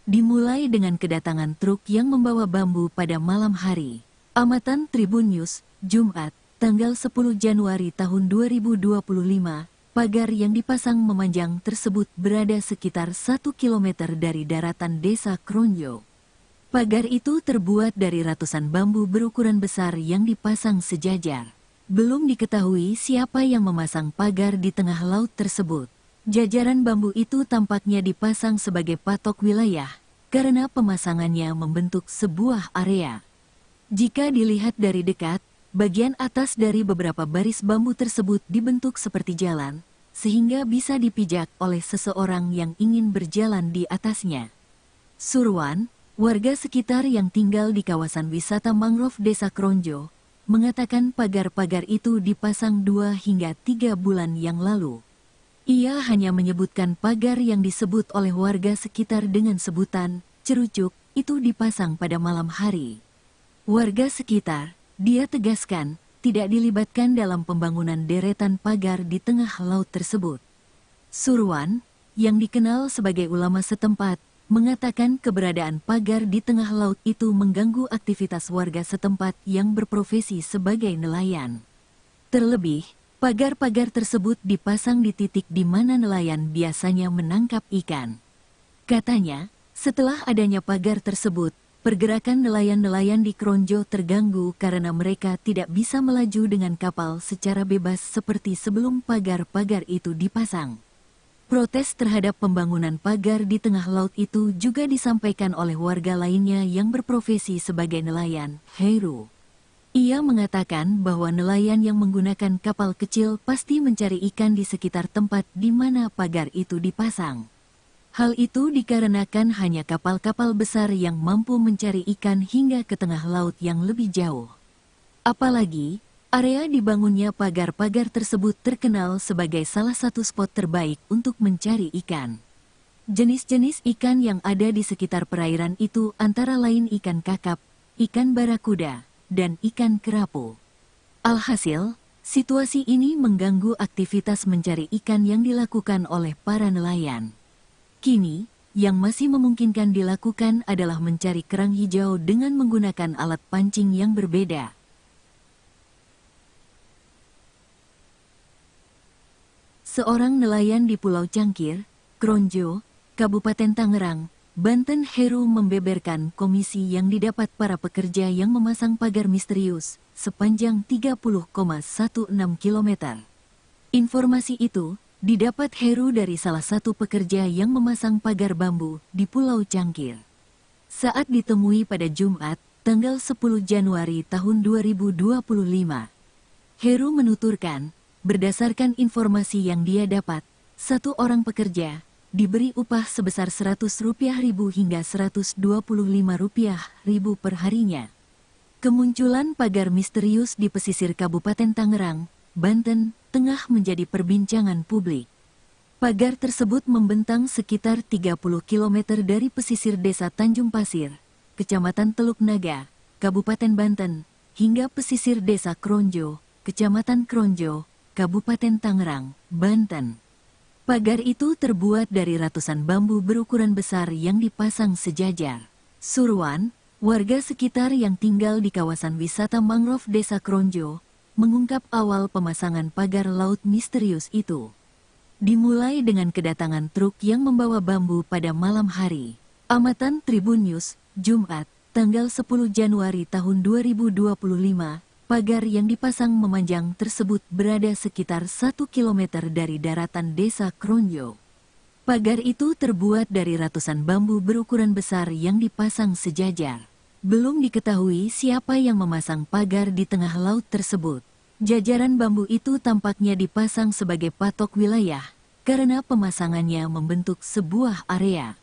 Dimulai dengan kedatangan truk yang membawa bambu pada malam hari. Amatan Tribun News, Jumat, tanggal 10 Januari tahun 2025, pagar yang dipasang memanjang tersebut berada sekitar 1 km dari daratan desa Kronjo. Pagar itu terbuat dari ratusan bambu berukuran besar yang dipasang sejajar. Belum diketahui siapa yang memasang pagar di tengah laut tersebut. Jajaran bambu itu tampaknya dipasang sebagai patok wilayah, karena pemasangannya membentuk sebuah area. Jika dilihat dari dekat, bagian atas dari beberapa baris bambu tersebut dibentuk seperti jalan, sehingga bisa dipijak oleh seseorang yang ingin berjalan di atasnya. Surwan, warga sekitar yang tinggal di kawasan wisata mangrove desa Kronjo, mengatakan pagar-pagar itu dipasang 2 hingga 3 bulan yang lalu. Ia hanya menyebutkan pagar yang disebut oleh warga sekitar dengan sebutan cerucuk itu dipasang pada malam hari. Warga sekitar, dia tegaskan, tidak dilibatkan dalam pembangunan deretan pagar di tengah laut tersebut. Surwan, yang dikenal sebagai ulama setempat, mengatakan keberadaan pagar di tengah laut itu mengganggu aktivitas warga setempat yang berprofesi sebagai nelayan. Terlebih, pagar-pagar tersebut dipasang di titik di mana nelayan biasanya menangkap ikan. Katanya, setelah adanya pagar tersebut, pergerakan nelayan-nelayan di Kronjo terganggu karena mereka tidak bisa melaju dengan kapal secara bebas seperti sebelum pagar-pagar itu dipasang. Protes terhadap pembangunan pagar di tengah laut itu juga disampaikan oleh warga lainnya yang berprofesi sebagai nelayan, Heru. Ia mengatakan bahwa nelayan yang menggunakan kapal kecil pasti mencari ikan di sekitar tempat di mana pagar itu dipasang. Hal itu dikarenakan hanya kapal-kapal besar yang mampu mencari ikan hingga ke tengah laut yang lebih jauh. Apalagi, area dibangunnya pagar-pagar tersebut terkenal sebagai salah satu spot terbaik untuk mencari ikan. Jenis-jenis ikan yang ada di sekitar perairan itu antara lain ikan kakap, ikan barakuda, dan ikan kerapu. Alhasil, situasi ini mengganggu aktivitas mencari ikan yang dilakukan oleh para nelayan. Kini, yang masih memungkinkan dilakukan adalah mencari kerang hijau dengan menggunakan alat pancing yang berbeda. Seorang nelayan di Pulau Cangkir, Kronjo, Kabupaten Tangerang, Banten, Heru membeberkan komisi yang didapat para pekerja yang memasang pagar misterius sepanjang 30,16 km. Informasi itu didapat Heru dari salah satu pekerja yang memasang pagar bambu di Pulau Cangkir. Saat ditemui pada Jumat, tanggal 10 Januari tahun 2025, Heru menuturkan, berdasarkan informasi yang dia dapat, satu orang pekerja diberi upah sebesar Rp100.000 hingga Rp125.000 per harinya. Kemunculan pagar misterius di pesisir Kabupaten Tangerang, Banten, tengah menjadi perbincangan publik. Pagar tersebut membentang sekitar 30 km dari pesisir desa Tanjung Pasir, Kecamatan Teluk Naga, Kabupaten Banten, hingga pesisir desa Kronjo, Kecamatan Kronjo, Kabupaten Tangerang, Banten. Pagar itu terbuat dari ratusan bambu berukuran besar yang dipasang sejajar. Surwan, warga sekitar yang tinggal di kawasan wisata mangrove Desa Kronjo, mengungkap awal pemasangan pagar laut misterius itu. Dimulai dengan kedatangan truk yang membawa bambu pada malam hari. Amatan Tribun News, Jumat, tanggal 10 Januari tahun 2025, pagar yang dipasang memanjang tersebut berada sekitar 1 km dari daratan Desa Kronjo. Pagar itu terbuat dari ratusan bambu berukuran besar yang dipasang sejajar. Belum diketahui siapa yang memasang pagar di tengah laut tersebut. Jajaran bambu itu tampaknya dipasang sebagai patok wilayah, karena pemasangannya membentuk sebuah area.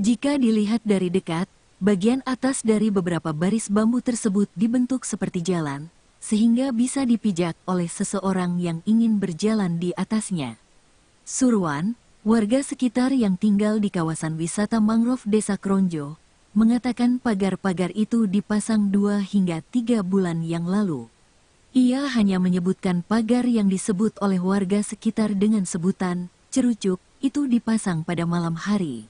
Jika dilihat dari dekat, bagian atas dari beberapa baris bambu tersebut dibentuk seperti jalan, sehingga bisa dipijak oleh seseorang yang ingin berjalan di atasnya. Surwan, warga sekitar yang tinggal di kawasan wisata mangrove Desa Kronjo, mengatakan pagar-pagar itu dipasang 2 hingga 3 bulan yang lalu. Ia hanya menyebutkan pagar yang disebut oleh warga sekitar dengan sebutan cerucuk itu dipasang pada malam hari.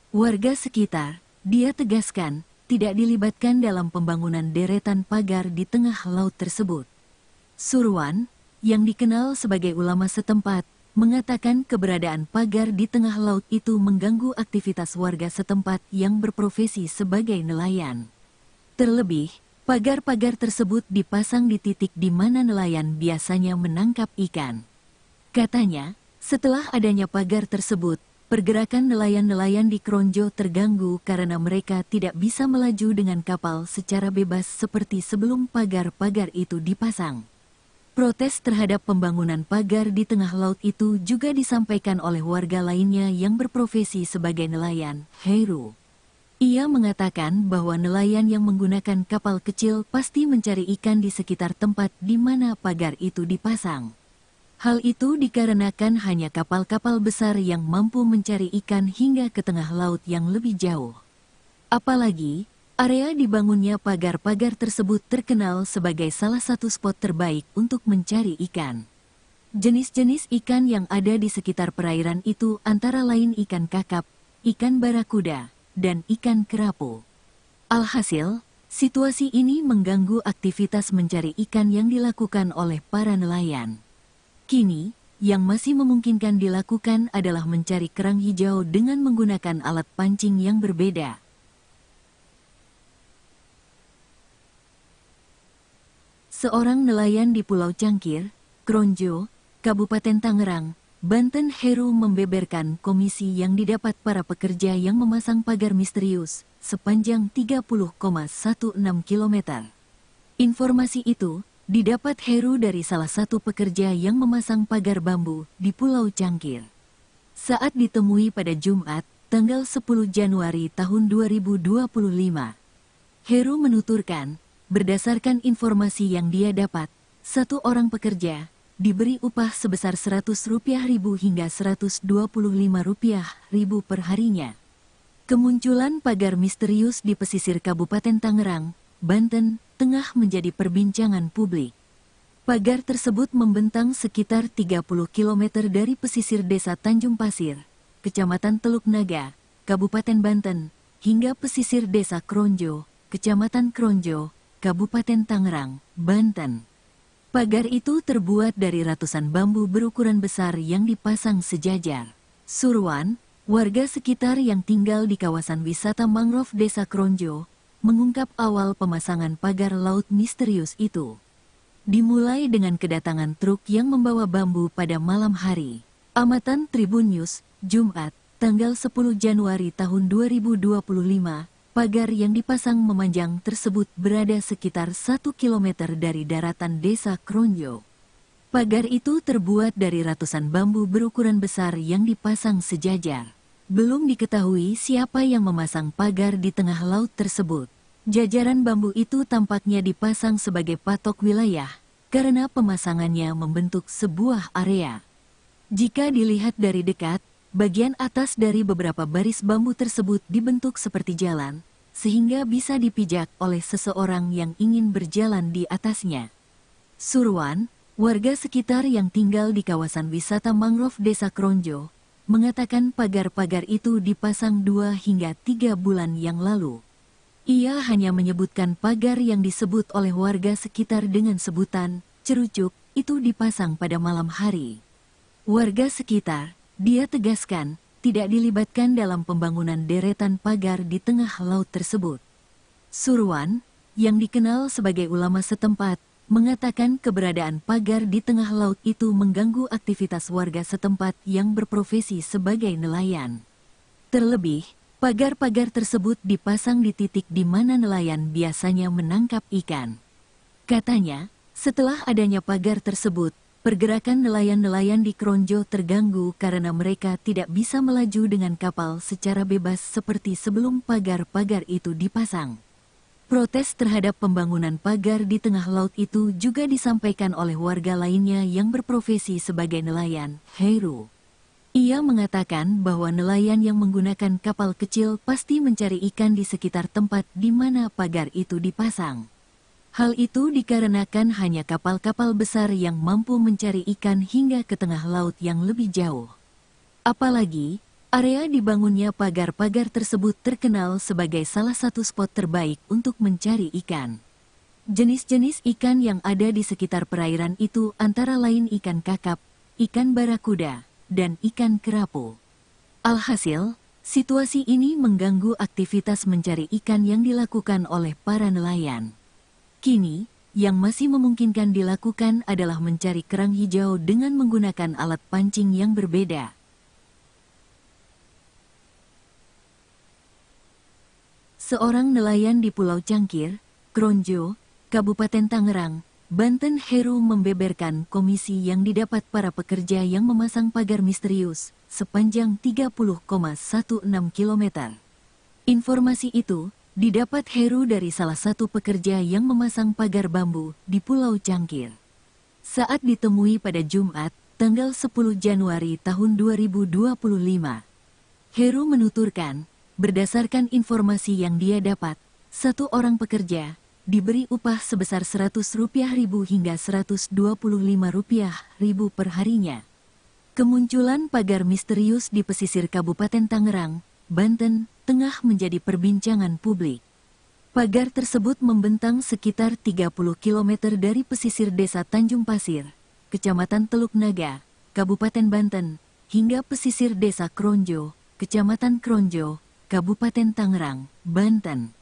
Warga sekitar, dia tegaskan, tidak dilibatkan dalam pembangunan deretan pagar di tengah laut tersebut. Surwan, yang dikenal sebagai ulama setempat, mengatakan keberadaan pagar di tengah laut itu mengganggu aktivitas warga setempat yang berprofesi sebagai nelayan. Terlebih, pagar-pagar tersebut dipasang di titik di mana nelayan biasanya menangkap ikan. Katanya, setelah adanya pagar tersebut, pergerakan nelayan-nelayan di Kronjo terganggu karena mereka tidak bisa melaju dengan kapal secara bebas seperti sebelum pagar-pagar itu dipasang. Protes terhadap pembangunan pagar di tengah laut itu juga disampaikan oleh warga lainnya yang berprofesi sebagai nelayan, Heru. Ia mengatakan bahwa nelayan yang menggunakan kapal kecil pasti mencari ikan di sekitar tempat di mana pagar itu dipasang. Hal itu dikarenakan hanya kapal-kapal besar yang mampu mencari ikan hingga ke tengah laut yang lebih jauh. Apalagi, area dibangunnya pagar-pagar tersebut terkenal sebagai salah satu spot terbaik untuk mencari ikan. Jenis-jenis ikan yang ada di sekitar perairan itu antara lain ikan kakap, ikan barakuda, dan ikan kerapu. Alhasil, situasi ini mengganggu aktivitas mencari ikan yang dilakukan oleh para nelayan. Kini, yang masih memungkinkan dilakukan adalah mencari kerang hijau dengan menggunakan alat pancing yang berbeda. Seorang nelayan di Pulau Cangkir, Kronjo, Kabupaten Tangerang, Banten, Heru membeberkan komisi yang didapat para pekerja yang memasang pagar misterius sepanjang 30,16 km. Informasi itu didapat Heru dari salah satu pekerja yang memasang pagar bambu di Pulau Cangkir. Saat ditemui pada Jumat, tanggal 10 Januari tahun 2025, Heru menuturkan, berdasarkan informasi yang dia dapat, satu orang pekerja diberi upah sebesar Rp100.000 hingga Rp125.000 per harinya. Kemunculan pagar misterius di pesisir Kabupaten Tangerang, Banten, tengah menjadi perbincangan publik. Pagar tersebut membentang sekitar 30 km dari pesisir desa Tanjung Pasir, Kecamatan Teluk Naga, Kabupaten Banten, hingga pesisir desa Kronjo, Kecamatan Kronjo, Kabupaten Tangerang, Banten. Pagar itu terbuat dari ratusan bambu berukuran besar yang dipasang sejajar. Surwan, warga sekitar yang tinggal di kawasan wisata mangrove desa Kronjo, mengungkap awal pemasangan pagar laut misterius itu. Dimulai dengan kedatangan truk yang membawa bambu pada malam hari. Amatan Tribun News, Jumat, tanggal 10 Januari tahun 2025, pagar yang dipasang memanjang tersebut berada sekitar 1 km dari daratan desa Kronjo. Pagar itu terbuat dari ratusan bambu berukuran besar yang dipasang sejajar. Belum diketahui siapa yang memasang pagar di tengah laut tersebut. Jajaran bambu itu tampaknya dipasang sebagai patok wilayah, karena pemasangannya membentuk sebuah area. Jika dilihat dari dekat, bagian atas dari beberapa baris bambu tersebut dibentuk seperti jalan, sehingga bisa dipijak oleh seseorang yang ingin berjalan di atasnya. Surwan, warga sekitar yang tinggal di kawasan wisata mangrove desa Kronjo, mengatakan pagar-pagar itu dipasang 2 hingga 3 bulan yang lalu. Ia hanya menyebutkan pagar yang disebut oleh warga sekitar dengan sebutan cerucuk itu dipasang pada malam hari. Warga sekitar, dia tegaskan, tidak dilibatkan dalam pembangunan deretan pagar di tengah laut tersebut. Surwan, yang dikenal sebagai ulama setempat, mengatakan keberadaan pagar di tengah laut itu mengganggu aktivitas warga setempat yang berprofesi sebagai nelayan. Terlebih, pagar-pagar tersebut dipasang di titik di mana nelayan biasanya menangkap ikan. Katanya, setelah adanya pagar tersebut, pergerakan nelayan-nelayan di Kronjo terganggu karena mereka tidak bisa melaju dengan kapal secara bebas seperti sebelum pagar-pagar itu dipasang. Protes terhadap pembangunan pagar di tengah laut itu juga disampaikan oleh warga lainnya yang berprofesi sebagai nelayan, Heru. Ia mengatakan bahwa nelayan yang menggunakan kapal kecil pasti mencari ikan di sekitar tempat di mana pagar itu dipasang. Hal itu dikarenakan hanya kapal-kapal besar yang mampu mencari ikan hingga ke tengah laut yang lebih jauh. Apalagi, area dibangunnya pagar-pagar tersebut terkenal sebagai salah satu spot terbaik untuk mencari ikan. Jenis-jenis ikan yang ada di sekitar perairan itu antara lain ikan kakap, ikan barakuda, dan ikan kerapu. Alhasil, situasi ini mengganggu aktivitas mencari ikan yang dilakukan oleh para nelayan. Kini, yang masih memungkinkan dilakukan adalah mencari kerang hijau dengan menggunakan alat pancing yang berbeda. Seorang nelayan di Pulau Cangkir, Kronjo, Kabupaten Tangerang, Banten, Heru membeberkan komisi yang didapat para pekerja yang memasang pagar misterius sepanjang 30,16 km. Informasi itu didapat Heru dari salah satu pekerja yang memasang pagar bambu di Pulau Cangkir. Saat ditemui pada Jumat, tanggal 10 Januari tahun 2025, Heru menuturkan, berdasarkan informasi yang dia dapat, satu orang pekerja diberi upah sebesar Rp100.000 hingga Rp125.000 per harinya. Kemunculan pagar misterius di pesisir Kabupaten Tangerang, Banten, tengah menjadi perbincangan publik. Pagar tersebut membentang sekitar 30 km dari pesisir desa Tanjung Pasir, Kecamatan Teluk Naga, Kabupaten Banten, hingga pesisir desa Kronjo, Kecamatan Kronjo, Kabupaten Tangerang, Banten.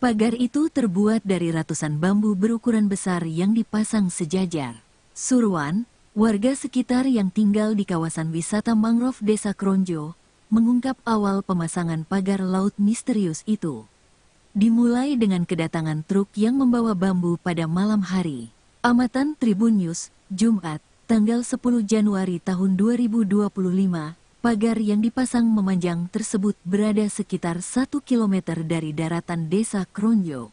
Pagar itu terbuat dari ratusan bambu berukuran besar yang dipasang sejajar. Surwan, warga sekitar yang tinggal di kawasan wisata mangrove desa Kronjo, mengungkap awal pemasangan pagar laut misterius itu. Dimulai dengan kedatangan truk yang membawa bambu pada malam hari. Amatan Tribun News, Jumat, tanggal 10 Januari tahun 2025, pagar yang dipasang memanjang tersebut berada sekitar 1 kilometer dari daratan desa Kronjo.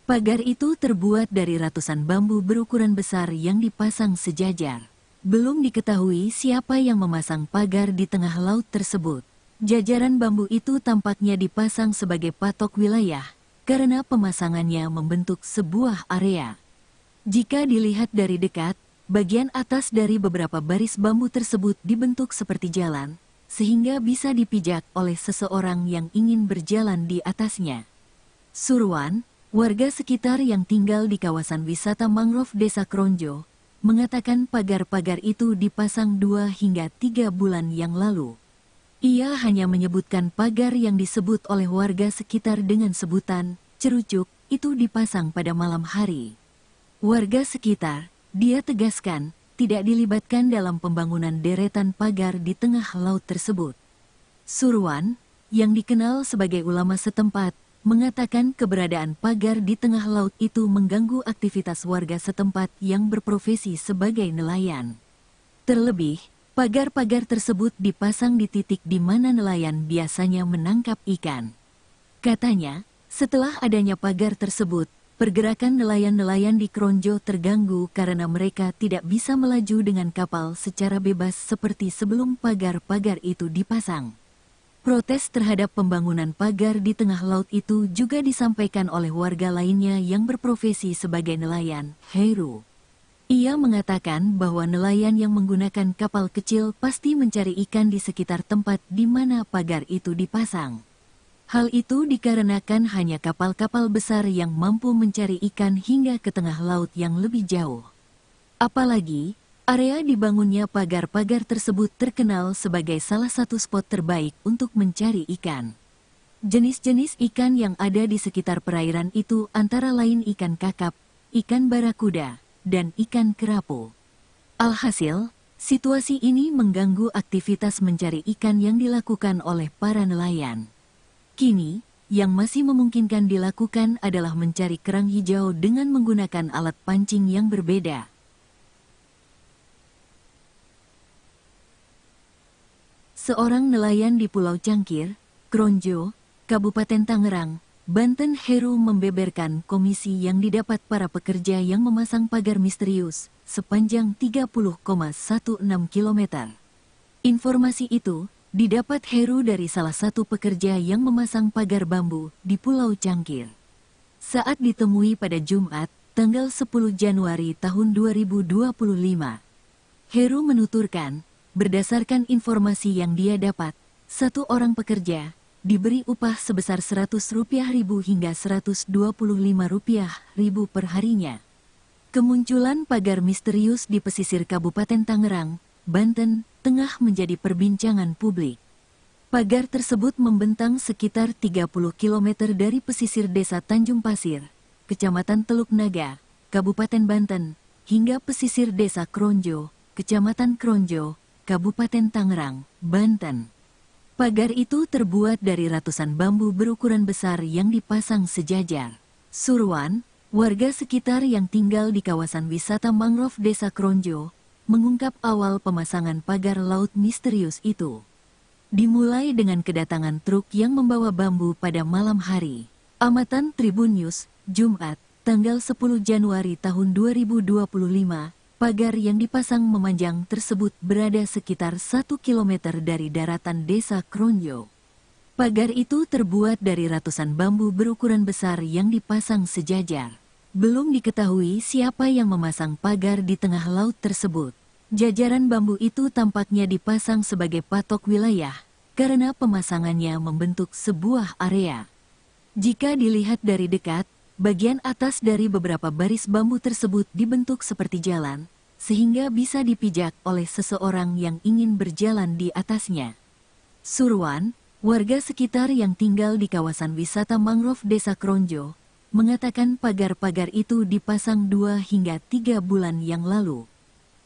Pagar itu terbuat dari ratusan bambu berukuran besar yang dipasang sejajar. Belum diketahui siapa yang memasang pagar di tengah laut tersebut. Jajaran bambu itu tampaknya dipasang sebagai patok wilayah, karena pemasangannya membentuk sebuah area. Jika dilihat dari dekat, bagian atas dari beberapa baris bambu tersebut dibentuk seperti jalan, sehingga bisa dipijak oleh seseorang yang ingin berjalan di atasnya. Surwan, warga sekitar yang tinggal di kawasan wisata mangrove Desa Kronjo, mengatakan pagar-pagar itu dipasang 2 hingga 3 bulan yang lalu. Ia hanya menyebutkan pagar yang disebut oleh warga sekitar dengan sebutan cerucuk itu dipasang pada malam hari. Warga sekitar, dia tegaskan, tidak dilibatkan dalam pembangunan deretan pagar di tengah laut tersebut. Surwan, yang dikenal sebagai ulama setempat, mengatakan keberadaan pagar di tengah laut itu mengganggu aktivitas warga setempat yang berprofesi sebagai nelayan. Terlebih, pagar-pagar tersebut dipasang di titik di mana nelayan biasanya menangkap ikan. Katanya, setelah adanya pagar tersebut, pergerakan nelayan-nelayan di Kronjo terganggu karena mereka tidak bisa melaju dengan kapal secara bebas seperti sebelum pagar-pagar itu dipasang. Protes terhadap pembangunan pagar di tengah laut itu juga disampaikan oleh warga lainnya yang berprofesi sebagai nelayan, Heru. Ia mengatakan bahwa nelayan yang menggunakan kapal kecil pasti mencari ikan di sekitar tempat di mana pagar itu dipasang. Hal itu dikarenakan hanya kapal-kapal besar yang mampu mencari ikan hingga ke tengah laut yang lebih jauh. Apalagi, area dibangunnya pagar-pagar tersebut terkenal sebagai salah satu spot terbaik untuk mencari ikan. Jenis-jenis ikan yang ada di sekitar perairan itu antara lain ikan kakap, ikan barakuda, dan ikan kerapu. Alhasil, situasi ini mengganggu aktivitas mencari ikan yang dilakukan oleh para nelayan. Kini, yang masih memungkinkan dilakukan adalah mencari kerang hijau dengan menggunakan alat pancing yang berbeda. Seorang nelayan di Pulau Cangkir, Kronjo, Kabupaten Tangerang, Banten, Heru membeberkan komisi yang didapat para pekerja yang memasang pagar misterius sepanjang 30,16 km. Informasi itu didapat Heru dari salah satu pekerja yang memasang pagar bambu di Pulau Cangkir. Saat ditemui pada Jumat, tanggal 10 Januari tahun 2025, Heru menuturkan, berdasarkan informasi yang dia dapat, satu orang pekerja diberi upah sebesar Rp100.000 hingga Rp125.000 per harinya. Kemunculan pagar misterius di pesisir Kabupaten Tangerang, Banten, tengah menjadi perbincangan publik. Pagar tersebut membentang sekitar 30 km dari pesisir desa Tanjung Pasir, Kecamatan Teluk Naga, Kabupaten Banten, hingga pesisir desa Kronjo, Kecamatan Kronjo, Kabupaten Tangerang, Banten. Pagar itu terbuat dari ratusan bambu berukuran besar yang dipasang sejajar. Surwan, warga sekitar yang tinggal di kawasan wisata mangrove Desa Kronjo, mengungkap awal pemasangan pagar laut misterius itu. Dimulai dengan kedatangan truk yang membawa bambu pada malam hari. Amatan Tribun News, Jumat, tanggal 10 Januari tahun 2025, pagar yang dipasang memanjang tersebut berada sekitar 1 km dari daratan Desa Kronjo. Pagar itu terbuat dari ratusan bambu berukuran besar yang dipasang sejajar. Belum diketahui siapa yang memasang pagar di tengah laut tersebut. Jajaran bambu itu tampaknya dipasang sebagai patok wilayah, karena pemasangannya membentuk sebuah area. Jika dilihat dari dekat, bagian atas dari beberapa baris bambu tersebut dibentuk seperti jalan, sehingga bisa dipijak oleh seseorang yang ingin berjalan di atasnya. Surwan, warga sekitar yang tinggal di kawasan wisata mangrove Desa Kronjo, mengatakan pagar-pagar itu dipasang 2 hingga 3 bulan yang lalu.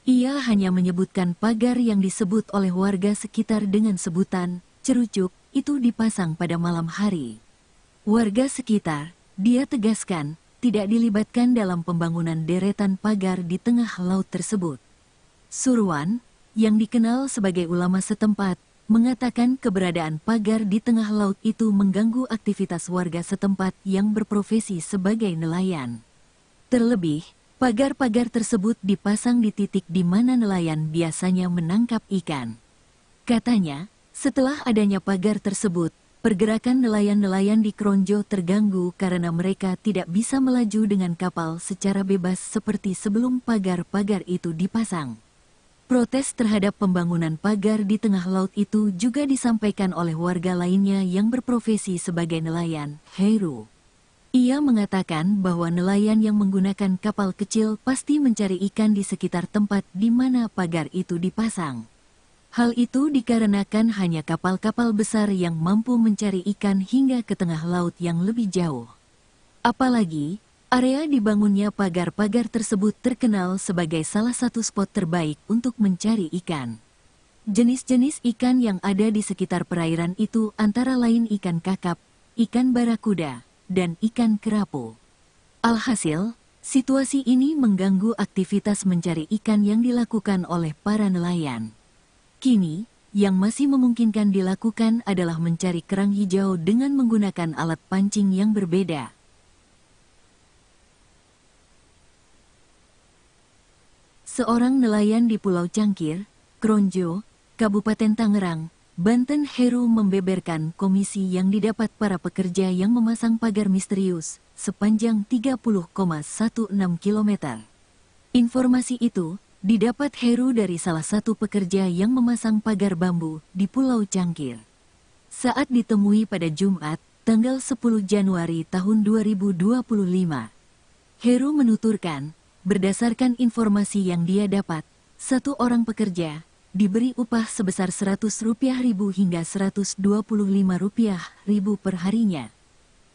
Ia hanya menyebutkan pagar yang disebut oleh warga sekitar dengan sebutan cerucuk itu dipasang pada malam hari. Warga sekitar, dia tegaskan, tidak dilibatkan dalam pembangunan deretan pagar di tengah laut tersebut. Surwan, yang dikenal sebagai ulama setempat, mengatakan keberadaan pagar di tengah laut itu mengganggu aktivitas warga setempat yang berprofesi sebagai nelayan. Terlebih, pagar-pagar tersebut dipasang di titik di mana nelayan biasanya menangkap ikan. Katanya, setelah adanya pagar tersebut, pergerakan nelayan-nelayan di Kronjo terganggu karena mereka tidak bisa melaju dengan kapal secara bebas seperti sebelum pagar-pagar itu dipasang. Protes terhadap pembangunan pagar di tengah laut itu juga disampaikan oleh warga lainnya yang berprofesi sebagai nelayan, Heru. Ia mengatakan bahwa nelayan yang menggunakan kapal kecil pasti mencari ikan di sekitar tempat di mana pagar itu dipasang. Hal itu dikarenakan hanya kapal-kapal besar yang mampu mencari ikan hingga ke tengah laut yang lebih jauh. Apalagi, area dibangunnya pagar-pagar tersebut terkenal sebagai salah satu spot terbaik untuk mencari ikan. Jenis-jenis ikan yang ada di sekitar perairan itu antara lain ikan kakap, ikan barakuda, dan ikan kerapu. Alhasil, situasi ini mengganggu aktivitas mencari ikan yang dilakukan oleh para nelayan. Kini, yang masih memungkinkan dilakukan adalah mencari kerang hijau dengan menggunakan alat pancing yang berbeda. Seorang nelayan di Pulau Cangkir, Kronjo, Kabupaten Tangerang, Banten, Heru membeberkan komisi yang didapat para pekerja yang memasang pagar misterius sepanjang 30,16 km. Informasi itu didapat Heru dari salah satu pekerja yang memasang pagar bambu di Pulau Cangkir. Saat ditemui pada Jumat, tanggal 10 Januari tahun 2025, Heru menuturkan, berdasarkan informasi yang dia dapat, satu orang pekerja diberi upah sebesar Rp100.000 hingga Rp125.000 per harinya.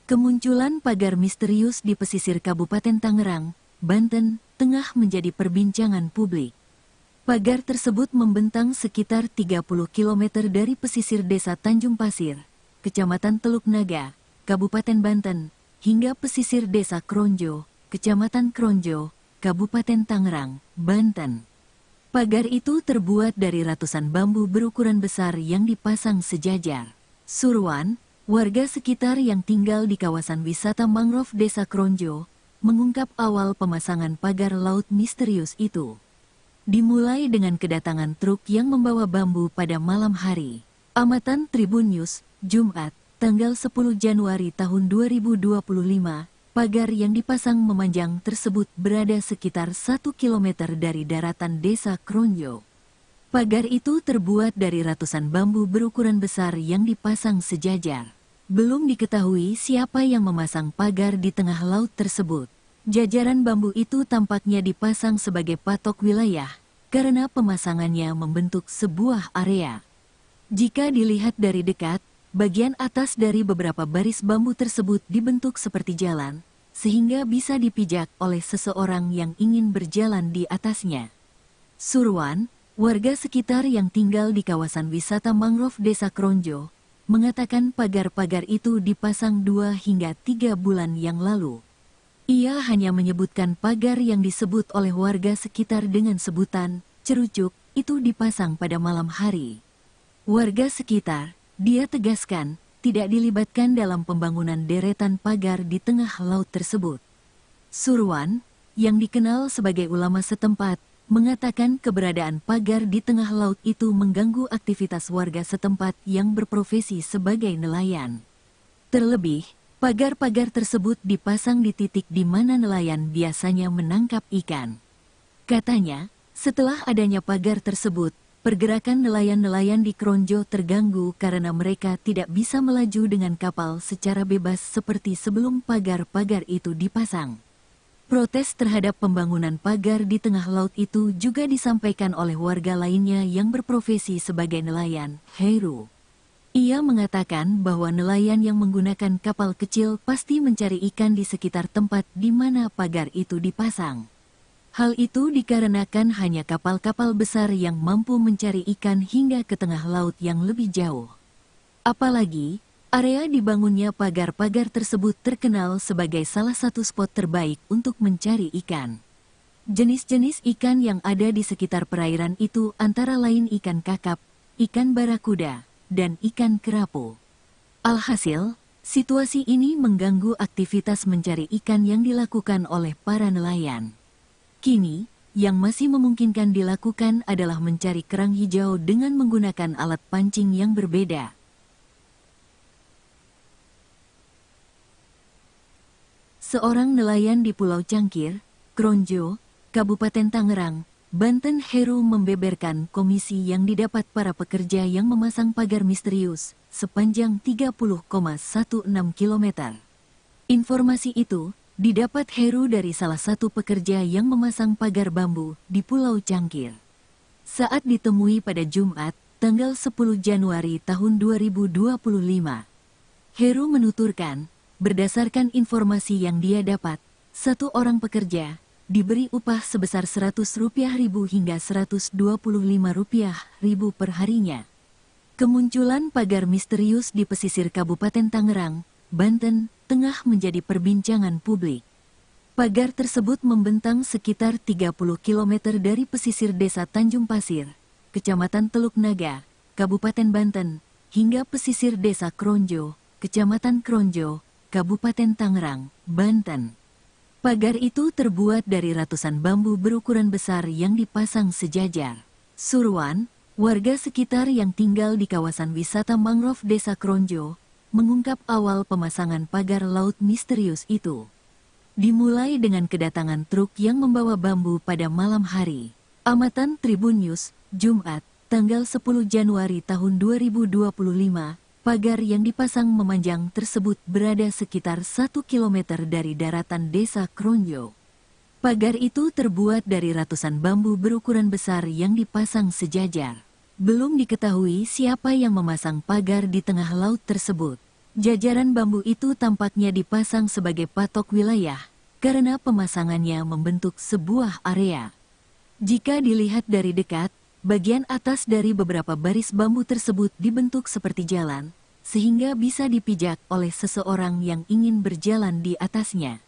Kemunculan pagar misterius di pesisir Kabupaten Tangerang, Banten, tengah menjadi perbincangan publik. Pagar tersebut membentang sekitar 30 km dari pesisir desa Tanjung Pasir, Kecamatan Teluk Naga, Kabupaten Banten, hingga pesisir desa Kronjo, Kecamatan Kronjo, Kabupaten Tangerang, Banten. Pagar itu terbuat dari ratusan bambu berukuran besar yang dipasang sejajar. Surwan, warga sekitar yang tinggal di kawasan wisata mangrove desa Kronjo, mengungkap awal pemasangan pagar laut misterius itu. Dimulai dengan kedatangan truk yang membawa bambu pada malam hari. Amatan Tribun News, Jumat, tanggal 10 Januari tahun 2025, pagar yang dipasang memanjang tersebut berada sekitar 1 km dari daratan desa Kronjo. Pagar itu terbuat dari ratusan bambu berukuran besar yang dipasang sejajar. Belum diketahui siapa yang memasang pagar di tengah laut tersebut. Jajaran bambu itu tampaknya dipasang sebagai patok wilayah, karena pemasangannya membentuk sebuah area. Jika dilihat dari dekat, bagian atas dari beberapa baris bambu tersebut dibentuk seperti jalan, sehingga bisa dipijak oleh seseorang yang ingin berjalan di atasnya. Surwan, warga sekitar yang tinggal di kawasan wisata mangrove desa Kronjo, mengatakan pagar-pagar itu dipasang 2 hingga 3 bulan yang lalu. Ia hanya menyebutkan pagar yang disebut oleh warga sekitar dengan sebutan cerucuk itu dipasang pada malam hari. Warga sekitar, dia tegaskan, tidak dilibatkan dalam pembangunan deretan pagar di tengah laut tersebut. Surwan, yang dikenal sebagai ulama setempat, mengatakan keberadaan pagar di tengah laut itu mengganggu aktivitas warga setempat yang berprofesi sebagai nelayan. Terlebih, pagar-pagar tersebut dipasang di titik di mana nelayan biasanya menangkap ikan. Katanya, setelah adanya pagar tersebut, pergerakan nelayan-nelayan di Kronjo terganggu karena mereka tidak bisa melaju dengan kapal secara bebas seperti sebelum pagar-pagar itu dipasang. Protes terhadap pembangunan pagar di tengah laut itu juga disampaikan oleh warga lainnya yang berprofesi sebagai nelayan, Heru. Ia mengatakan bahwa nelayan yang menggunakan kapal kecil pasti mencari ikan di sekitar tempat di mana pagar itu dipasang. Hal itu dikarenakan hanya kapal-kapal besar yang mampu mencari ikan hingga ke tengah laut yang lebih jauh. Apalagi, Area dibangunnya pagar-pagar tersebut terkenal sebagai salah satu spot terbaik untuk mencari ikan. Jenis-jenis ikan yang ada di sekitar perairan itu antara lain ikan kakap, ikan barakuda, dan ikan kerapu. Alhasil, situasi ini mengganggu aktivitas mencari ikan yang dilakukan oleh para nelayan. Kini, yang masih memungkinkan dilakukan adalah mencari kerang hijau dengan menggunakan alat pancing yang berbeda. Seorang nelayan di Pulau Cangkir, Kronjo, Kabupaten Tangerang, Banten, Heru membeberkan komisi yang didapat para pekerja yang memasang pagar misterius sepanjang 30,16 km. Informasi itu didapat Heru dari salah satu pekerja yang memasang pagar bambu di Pulau Cangkir. Saat ditemui pada Jumat, tanggal 10 Januari tahun 2025, Heru menuturkan, berdasarkan informasi yang dia dapat, satu orang pekerja diberi upah sebesar Rp100.000 hingga Rp125.000 per harinya. Kemunculan pagar misterius di pesisir Kabupaten Tangerang, Banten, tengah menjadi perbincangan publik. Pagar tersebut membentang sekitar 30 km dari pesisir desa Tanjung Pasir, Kecamatan Teluk Naga, Kabupaten Banten, hingga pesisir desa Kronjo, Kecamatan Kronjo, Kabupaten Tangerang, Banten. Pagar itu terbuat dari ratusan bambu berukuran besar yang dipasang sejajar. Surwan, warga sekitar yang tinggal di kawasan wisata mangrove Desa Kronjo, mengungkap awal pemasangan pagar laut misterius itu. Dimulai dengan kedatangan truk yang membawa bambu pada malam hari. Amatan Tribun News, Jumat, tanggal 10 Januari tahun 2025, pagar yang dipasang memanjang tersebut berada sekitar 1 km dari daratan Desa Kronjo. Pagar itu terbuat dari ratusan bambu berukuran besar yang dipasang sejajar. Belum diketahui siapa yang memasang pagar di tengah laut tersebut. Jajaran bambu itu tampaknya dipasang sebagai patok wilayah, karena pemasangannya membentuk sebuah area. Jika dilihat dari dekat, bagian atas dari beberapa baris bambu tersebut dibentuk seperti jalan, sehingga bisa dipijak oleh seseorang yang ingin berjalan di atasnya.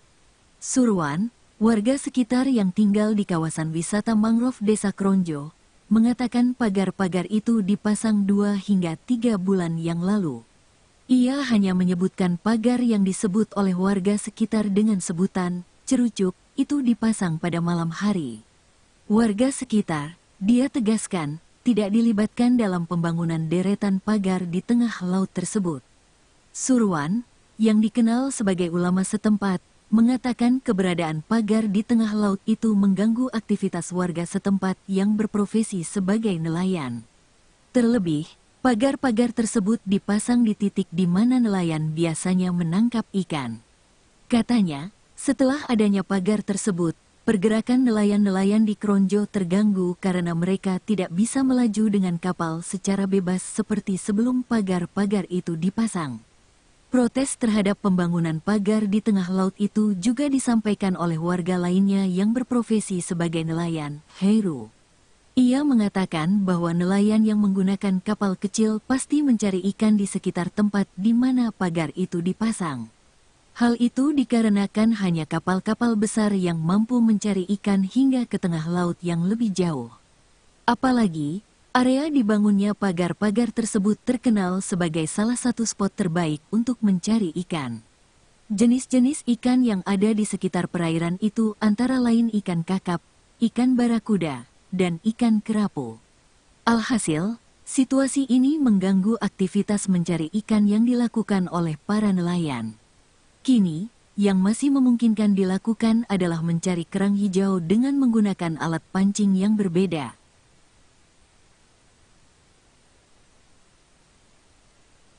Surwan, warga sekitar yang tinggal di kawasan wisata mangrove Desa Kronjo, mengatakan pagar-pagar itu dipasang 2 hingga 3 bulan yang lalu. Ia hanya menyebutkan pagar yang disebut oleh warga sekitar dengan sebutan cerucuk itu dipasang pada malam hari. Warga sekitar, dia tegaskan, tidak dilibatkan dalam pembangunan deretan pagar di tengah laut tersebut. Surwan, yang dikenal sebagai ulama setempat, mengatakan keberadaan pagar di tengah laut itu mengganggu aktivitas warga setempat yang berprofesi sebagai nelayan. Terlebih, pagar-pagar tersebut dipasang di titik di mana nelayan biasanya menangkap ikan. Katanya, setelah adanya pagar tersebut, pergerakan nelayan-nelayan di Kronjo terganggu karena mereka tidak bisa melaju dengan kapal secara bebas seperti sebelum pagar-pagar itu dipasang. Protes terhadap pembangunan pagar di tengah laut itu juga disampaikan oleh warga lainnya yang berprofesi sebagai nelayan, Heru. Ia mengatakan bahwa nelayan yang menggunakan kapal kecil pasti mencari ikan di sekitar tempat di mana pagar itu dipasang. Hal itu dikarenakan hanya kapal-kapal besar yang mampu mencari ikan hingga ke tengah laut yang lebih jauh. Apalagi, area dibangunnya pagar-pagar tersebut terkenal sebagai salah satu spot terbaik untuk mencari ikan. Jenis-jenis ikan yang ada di sekitar perairan itu antara lain ikan kakap, ikan barakuda, dan ikan kerapu. Alhasil, situasi ini mengganggu aktivitas mencari ikan yang dilakukan oleh para nelayan. Kini, yang masih memungkinkan dilakukan adalah mencari kerang hijau dengan menggunakan alat pancing yang berbeda.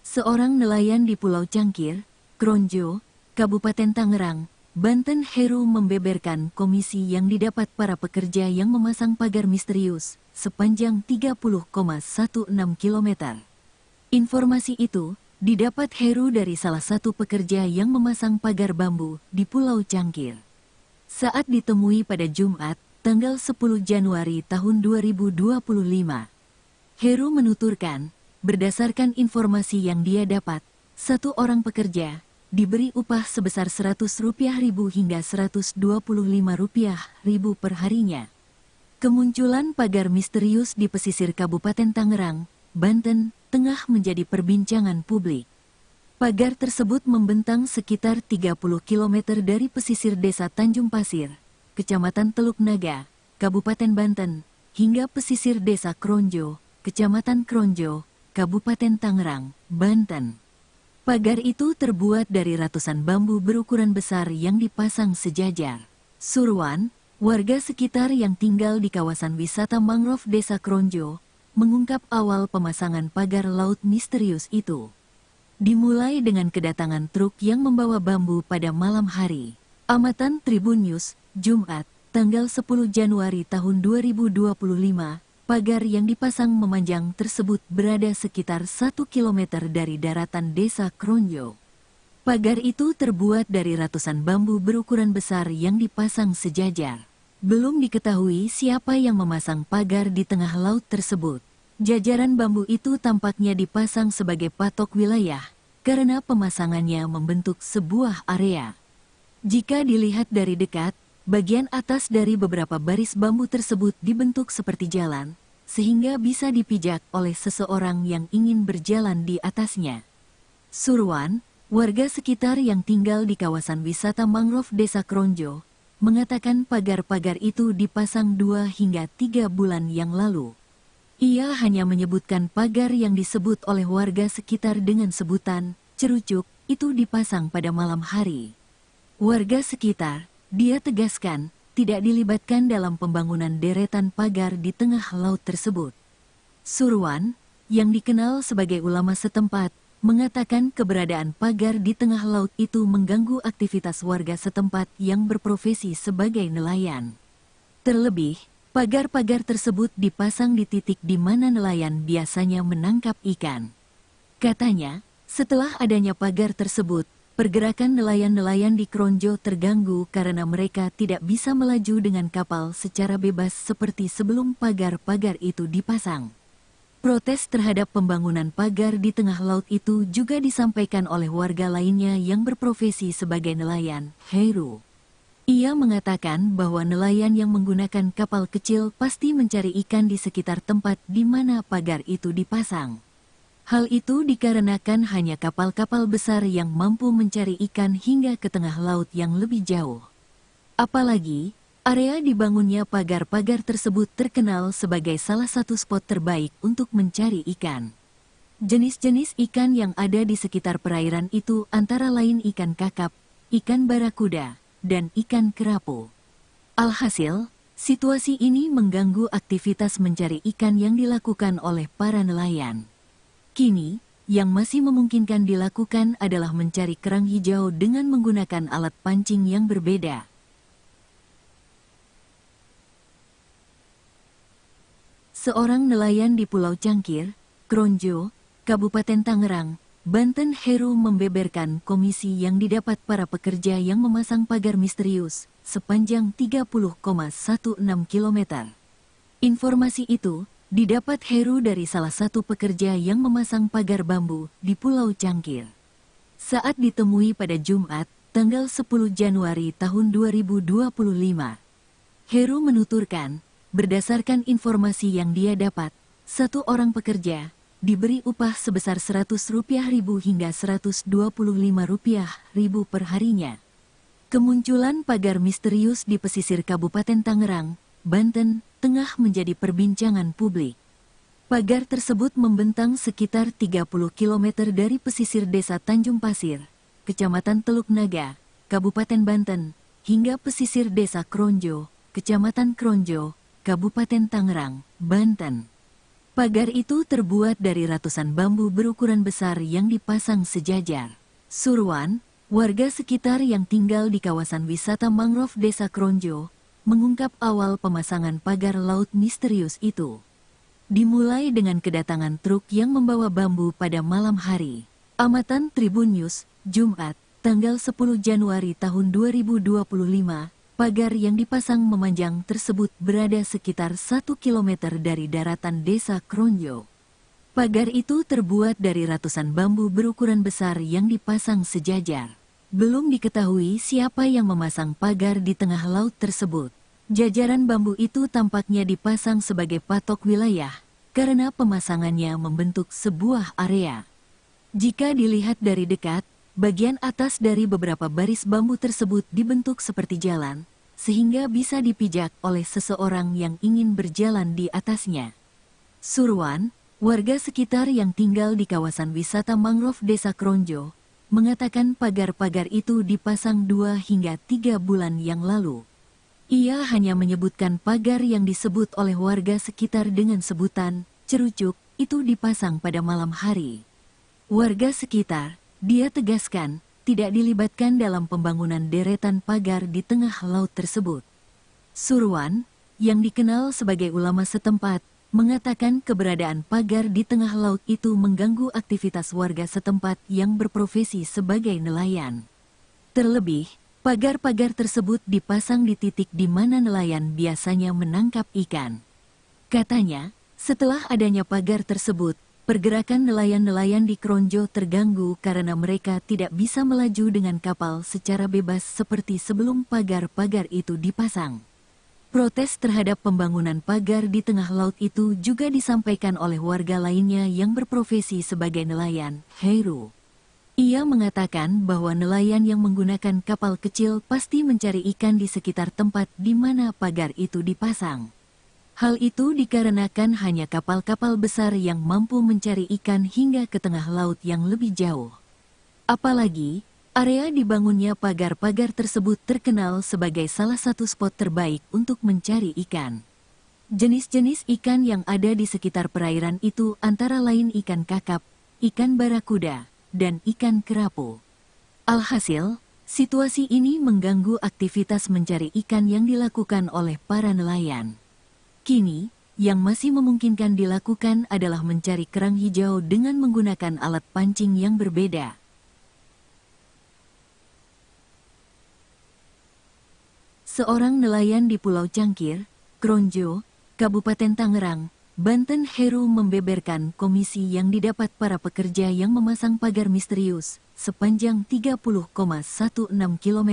Seorang nelayan di Pulau Cangkir, Kronjo, Kabupaten Tangerang, Banten, Heru membeberkan komisi yang didapat para pekerja yang memasang pagar misterius sepanjang 30,16 km. Informasi itu didapat Heru dari salah satu pekerja yang memasang pagar bambu di Pulau Cangkir. Saat ditemui pada Jumat, tanggal 10 Januari tahun 2025, Heru menuturkan, berdasarkan informasi yang dia dapat, Satu orang pekerja diberi upah sebesar Rp100.000 hingga Rp125.000 per harinya. Kemunculan pagar misterius di pesisir Kabupaten Tangerang, Banten, tengah menjadi perbincangan publik. Pagar tersebut membentang sekitar 30 km dari pesisir Desa Tanjung Pasir, Kecamatan Teluk Naga, Kabupaten Banten, hingga pesisir Desa Kronjo, Kecamatan Kronjo, Kabupaten Tangerang, Banten. Pagar itu terbuat dari ratusan bambu berukuran besar yang dipasang sejajar. Surwan, warga sekitar yang tinggal di kawasan wisata mangrove Desa Kronjo, mengungkap awal pemasangan pagar laut misterius itu. Dimulai dengan kedatangan truk yang membawa bambu pada malam hari. Amatan Tribun News, Jumat, tanggal 10 Januari tahun 2025, pagar yang dipasang memanjang tersebut berada sekitar 1 km dari daratan Desa Kronjo. Pagar itu terbuat dari ratusan bambu berukuran besar yang dipasang sejajar. Belum diketahui siapa yang memasang pagar di tengah laut tersebut. Jajaran bambu itu tampaknya dipasang sebagai patok wilayah, karena pemasangannya membentuk sebuah area. Jika dilihat dari dekat, bagian atas dari beberapa baris bambu tersebut dibentuk seperti jalan, sehingga bisa dipijak oleh seseorang yang ingin berjalan di atasnya. Surwan, warga sekitar yang tinggal di kawasan wisata mangrove Desa Kronjo, mengatakan pagar-pagar itu dipasang 2 hingga 3 bulan yang lalu. Ia hanya menyebutkan pagar yang disebut oleh warga sekitar dengan sebutan cerucuk itu dipasang pada malam hari. Warga sekitar, dia tegaskan, tidak dilibatkan dalam pembangunan deretan pagar di tengah laut tersebut. Surwan, yang dikenal sebagai ulama setempat, mengatakan keberadaan pagar di tengah laut itu mengganggu aktivitas warga setempat yang berprofesi sebagai nelayan. Terlebih, pagar-pagar tersebut dipasang di titik di mana nelayan biasanya menangkap ikan. Katanya, setelah adanya pagar tersebut, pergerakan nelayan-nelayan di Kronjo terganggu karena mereka tidak bisa melaju dengan kapal secara bebas seperti sebelum pagar-pagar itu dipasang. Protes terhadap pembangunan pagar di tengah laut itu juga disampaikan oleh warga lainnya yang berprofesi sebagai nelayan, Heru. Ia mengatakan bahwa nelayan yang menggunakan kapal kecil pasti mencari ikan di sekitar tempat di mana pagar itu dipasang. Hal itu dikarenakan hanya kapal-kapal besar yang mampu mencari ikan hingga ke tengah laut yang lebih jauh. Apalagi, area dibangunnya pagar-pagar tersebut terkenal sebagai salah satu spot terbaik untuk mencari ikan. Jenis-jenis ikan yang ada di sekitar perairan itu antara lain ikan kakap, ikan barakuda, dan ikan kerapu. Alhasil, situasi ini mengganggu aktivitas mencari ikan yang dilakukan oleh para nelayan. Kini, yang masih memungkinkan dilakukan adalah mencari kerang hijau dengan menggunakan alat pancing yang berbeda. Seorang nelayan di Pulau Cangkir, Kronjo, Kabupaten Tangerang, Banten, Heru membeberkan komisi yang didapat para pekerja yang memasang pagar misterius sepanjang 30,16 km. Informasi itu didapat Heru dari salah satu pekerja yang memasang pagar bambu di Pulau Cangkir. Saat ditemui pada Jumat, tanggal 10 Januari tahun 2025, Heru menuturkan, berdasarkan informasi yang dia dapat, satu orang pekerja diberi upah sebesar Rp100.000 hingga Rp125.000 per harinya. Kemunculan pagar misterius di pesisir Kabupaten Tangerang, Banten, tengah menjadi perbincangan publik. Pagar tersebut membentang sekitar 30 km dari pesisir Desa Tanjung Pasir, Kecamatan Teluk Naga, Kabupaten Banten, hingga pesisir Desa Kronjo, Kecamatan Kronjo, Kabupaten Tangerang, Banten. Pagar itu terbuat dari ratusan bambu berukuran besar yang dipasang sejajar. Surwan, warga sekitar yang tinggal di kawasan wisata mangrove Desa Kronjo, mengungkap awal pemasangan pagar laut misterius itu. Dimulai dengan kedatangan truk yang membawa bambu pada malam hari. Amatan Tribun News, Jumat, tanggal 10 Januari tahun 2025, pagar yang dipasang memanjang tersebut berada sekitar 1 km dari daratan Desa Kronjo. Pagar itu terbuat dari ratusan bambu berukuran besar yang dipasang sejajar. Belum diketahui siapa yang memasang pagar di tengah laut tersebut. Jajaran bambu itu tampaknya dipasang sebagai patok wilayah, karena pemasangannya membentuk sebuah area. Jika dilihat dari dekat, bagian atas dari beberapa baris bambu tersebut dibentuk seperti jalan, sehingga bisa dipijak oleh seseorang yang ingin berjalan di atasnya. Surwan, warga sekitar yang tinggal di kawasan wisata mangrove Desa Kronjo, mengatakan pagar-pagar itu dipasang 2 hingga 3 bulan yang lalu. Ia hanya menyebutkan pagar yang disebut oleh warga sekitar dengan sebutan cerucuk itu dipasang pada malam hari. Warga sekitar, dia tegaskan, tidak dilibatkan dalam pembangunan deretan pagar di tengah laut tersebut. Surwan, yang dikenal sebagai ulama setempat, mengatakan keberadaan pagar di tengah laut itu mengganggu aktivitas warga setempat yang berprofesi sebagai nelayan. Terlebih, pagar-pagar tersebut dipasang di titik di mana nelayan biasanya menangkap ikan. Katanya, setelah adanya pagar tersebut, pergerakan nelayan-nelayan di Kronjo terganggu karena mereka tidak bisa melaju dengan kapal secara bebas seperti sebelum pagar-pagar itu dipasang. Protes terhadap pembangunan pagar di tengah laut itu juga disampaikan oleh warga lainnya yang berprofesi sebagai nelayan, Heru. Ia mengatakan bahwa nelayan yang menggunakan kapal kecil pasti mencari ikan di sekitar tempat di mana pagar itu dipasang. Hal itu dikarenakan hanya kapal-kapal besar yang mampu mencari ikan hingga ke tengah laut yang lebih jauh. Apalagi, area dibangunnya pagar-pagar tersebut terkenal sebagai salah satu spot terbaik untuk mencari ikan. Jenis-jenis ikan yang ada di sekitar perairan itu antara lain ikan kakap, ikan barakuda, dan ikan kerapu. Alhasil, situasi ini mengganggu aktivitas mencari ikan yang dilakukan oleh para nelayan. Kini, yang masih memungkinkan dilakukan adalah mencari kerang hijau dengan menggunakan alat pancing yang berbeda. Seorang nelayan di Pulau Cangkir, Kronjo, Kabupaten Tangerang, Banten Heru membeberkan komisi yang didapat para pekerja yang memasang pagar misterius sepanjang 30,16 km.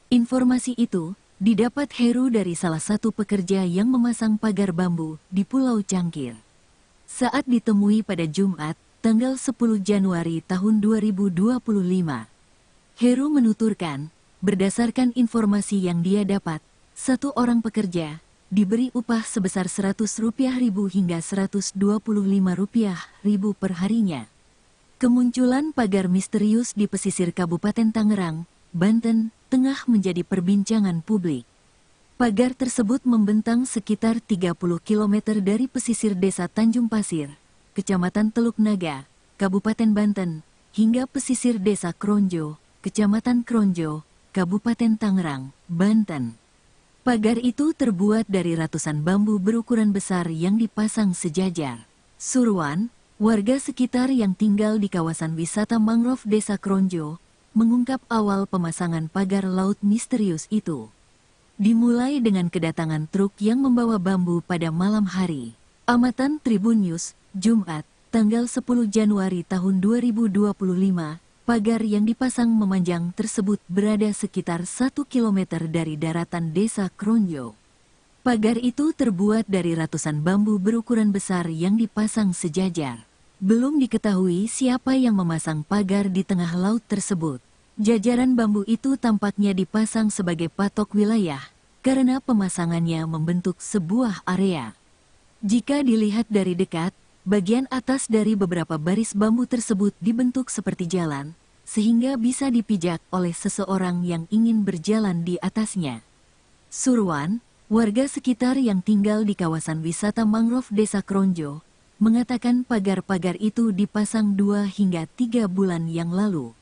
Informasi itu didapat Heru dari salah satu pekerja yang memasang pagar bambu di Pulau Cangkir. Saat ditemui pada Jumat, tanggal 10 Januari tahun 2025, Heru menuturkan, berdasarkan informasi yang dia dapat, satu orang pekerja diberi upah sebesar Rp100.000 hingga Rp125.000 per harinya. Kemunculan pagar misterius di pesisir Kabupaten Tangerang, Banten, tengah menjadi perbincangan publik. Pagar tersebut membentang sekitar 30 km dari pesisir Desa Tanjung Pasir, Kecamatan Teluk Naga, Kabupaten Banten, hingga pesisir Desa Kronjo, Kecamatan Kronjo, Kabupaten Tangerang, Banten. Pagar itu terbuat dari ratusan bambu berukuran besar yang dipasang sejajar. Surwan, warga sekitar yang tinggal di kawasan wisata mangrove Desa Kronjo, mengungkap awal pemasangan pagar laut misterius itu. Dimulai dengan kedatangan truk yang membawa bambu pada malam hari. Amatan Tribun News, Jumat, tanggal 10 Januari tahun 2025, pagar yang dipasang memanjang tersebut berada sekitar 1 km dari daratan Desa Kronjo. Pagar itu terbuat dari ratusan bambu berukuran besar yang dipasang sejajar. Belum diketahui siapa yang memasang pagar di tengah laut tersebut. Jajaran bambu itu tampaknya dipasang sebagai patok wilayah, karena pemasangannya membentuk sebuah area. Jika dilihat dari dekat, bagian atas dari beberapa baris bambu tersebut dibentuk seperti jalan, sehingga bisa dipijak oleh seseorang yang ingin berjalan di atasnya. Surwan, warga sekitar yang tinggal di kawasan wisata mangrove Desa Kronjo, mengatakan pagar-pagar itu dipasang 2 hingga 3 bulan yang lalu.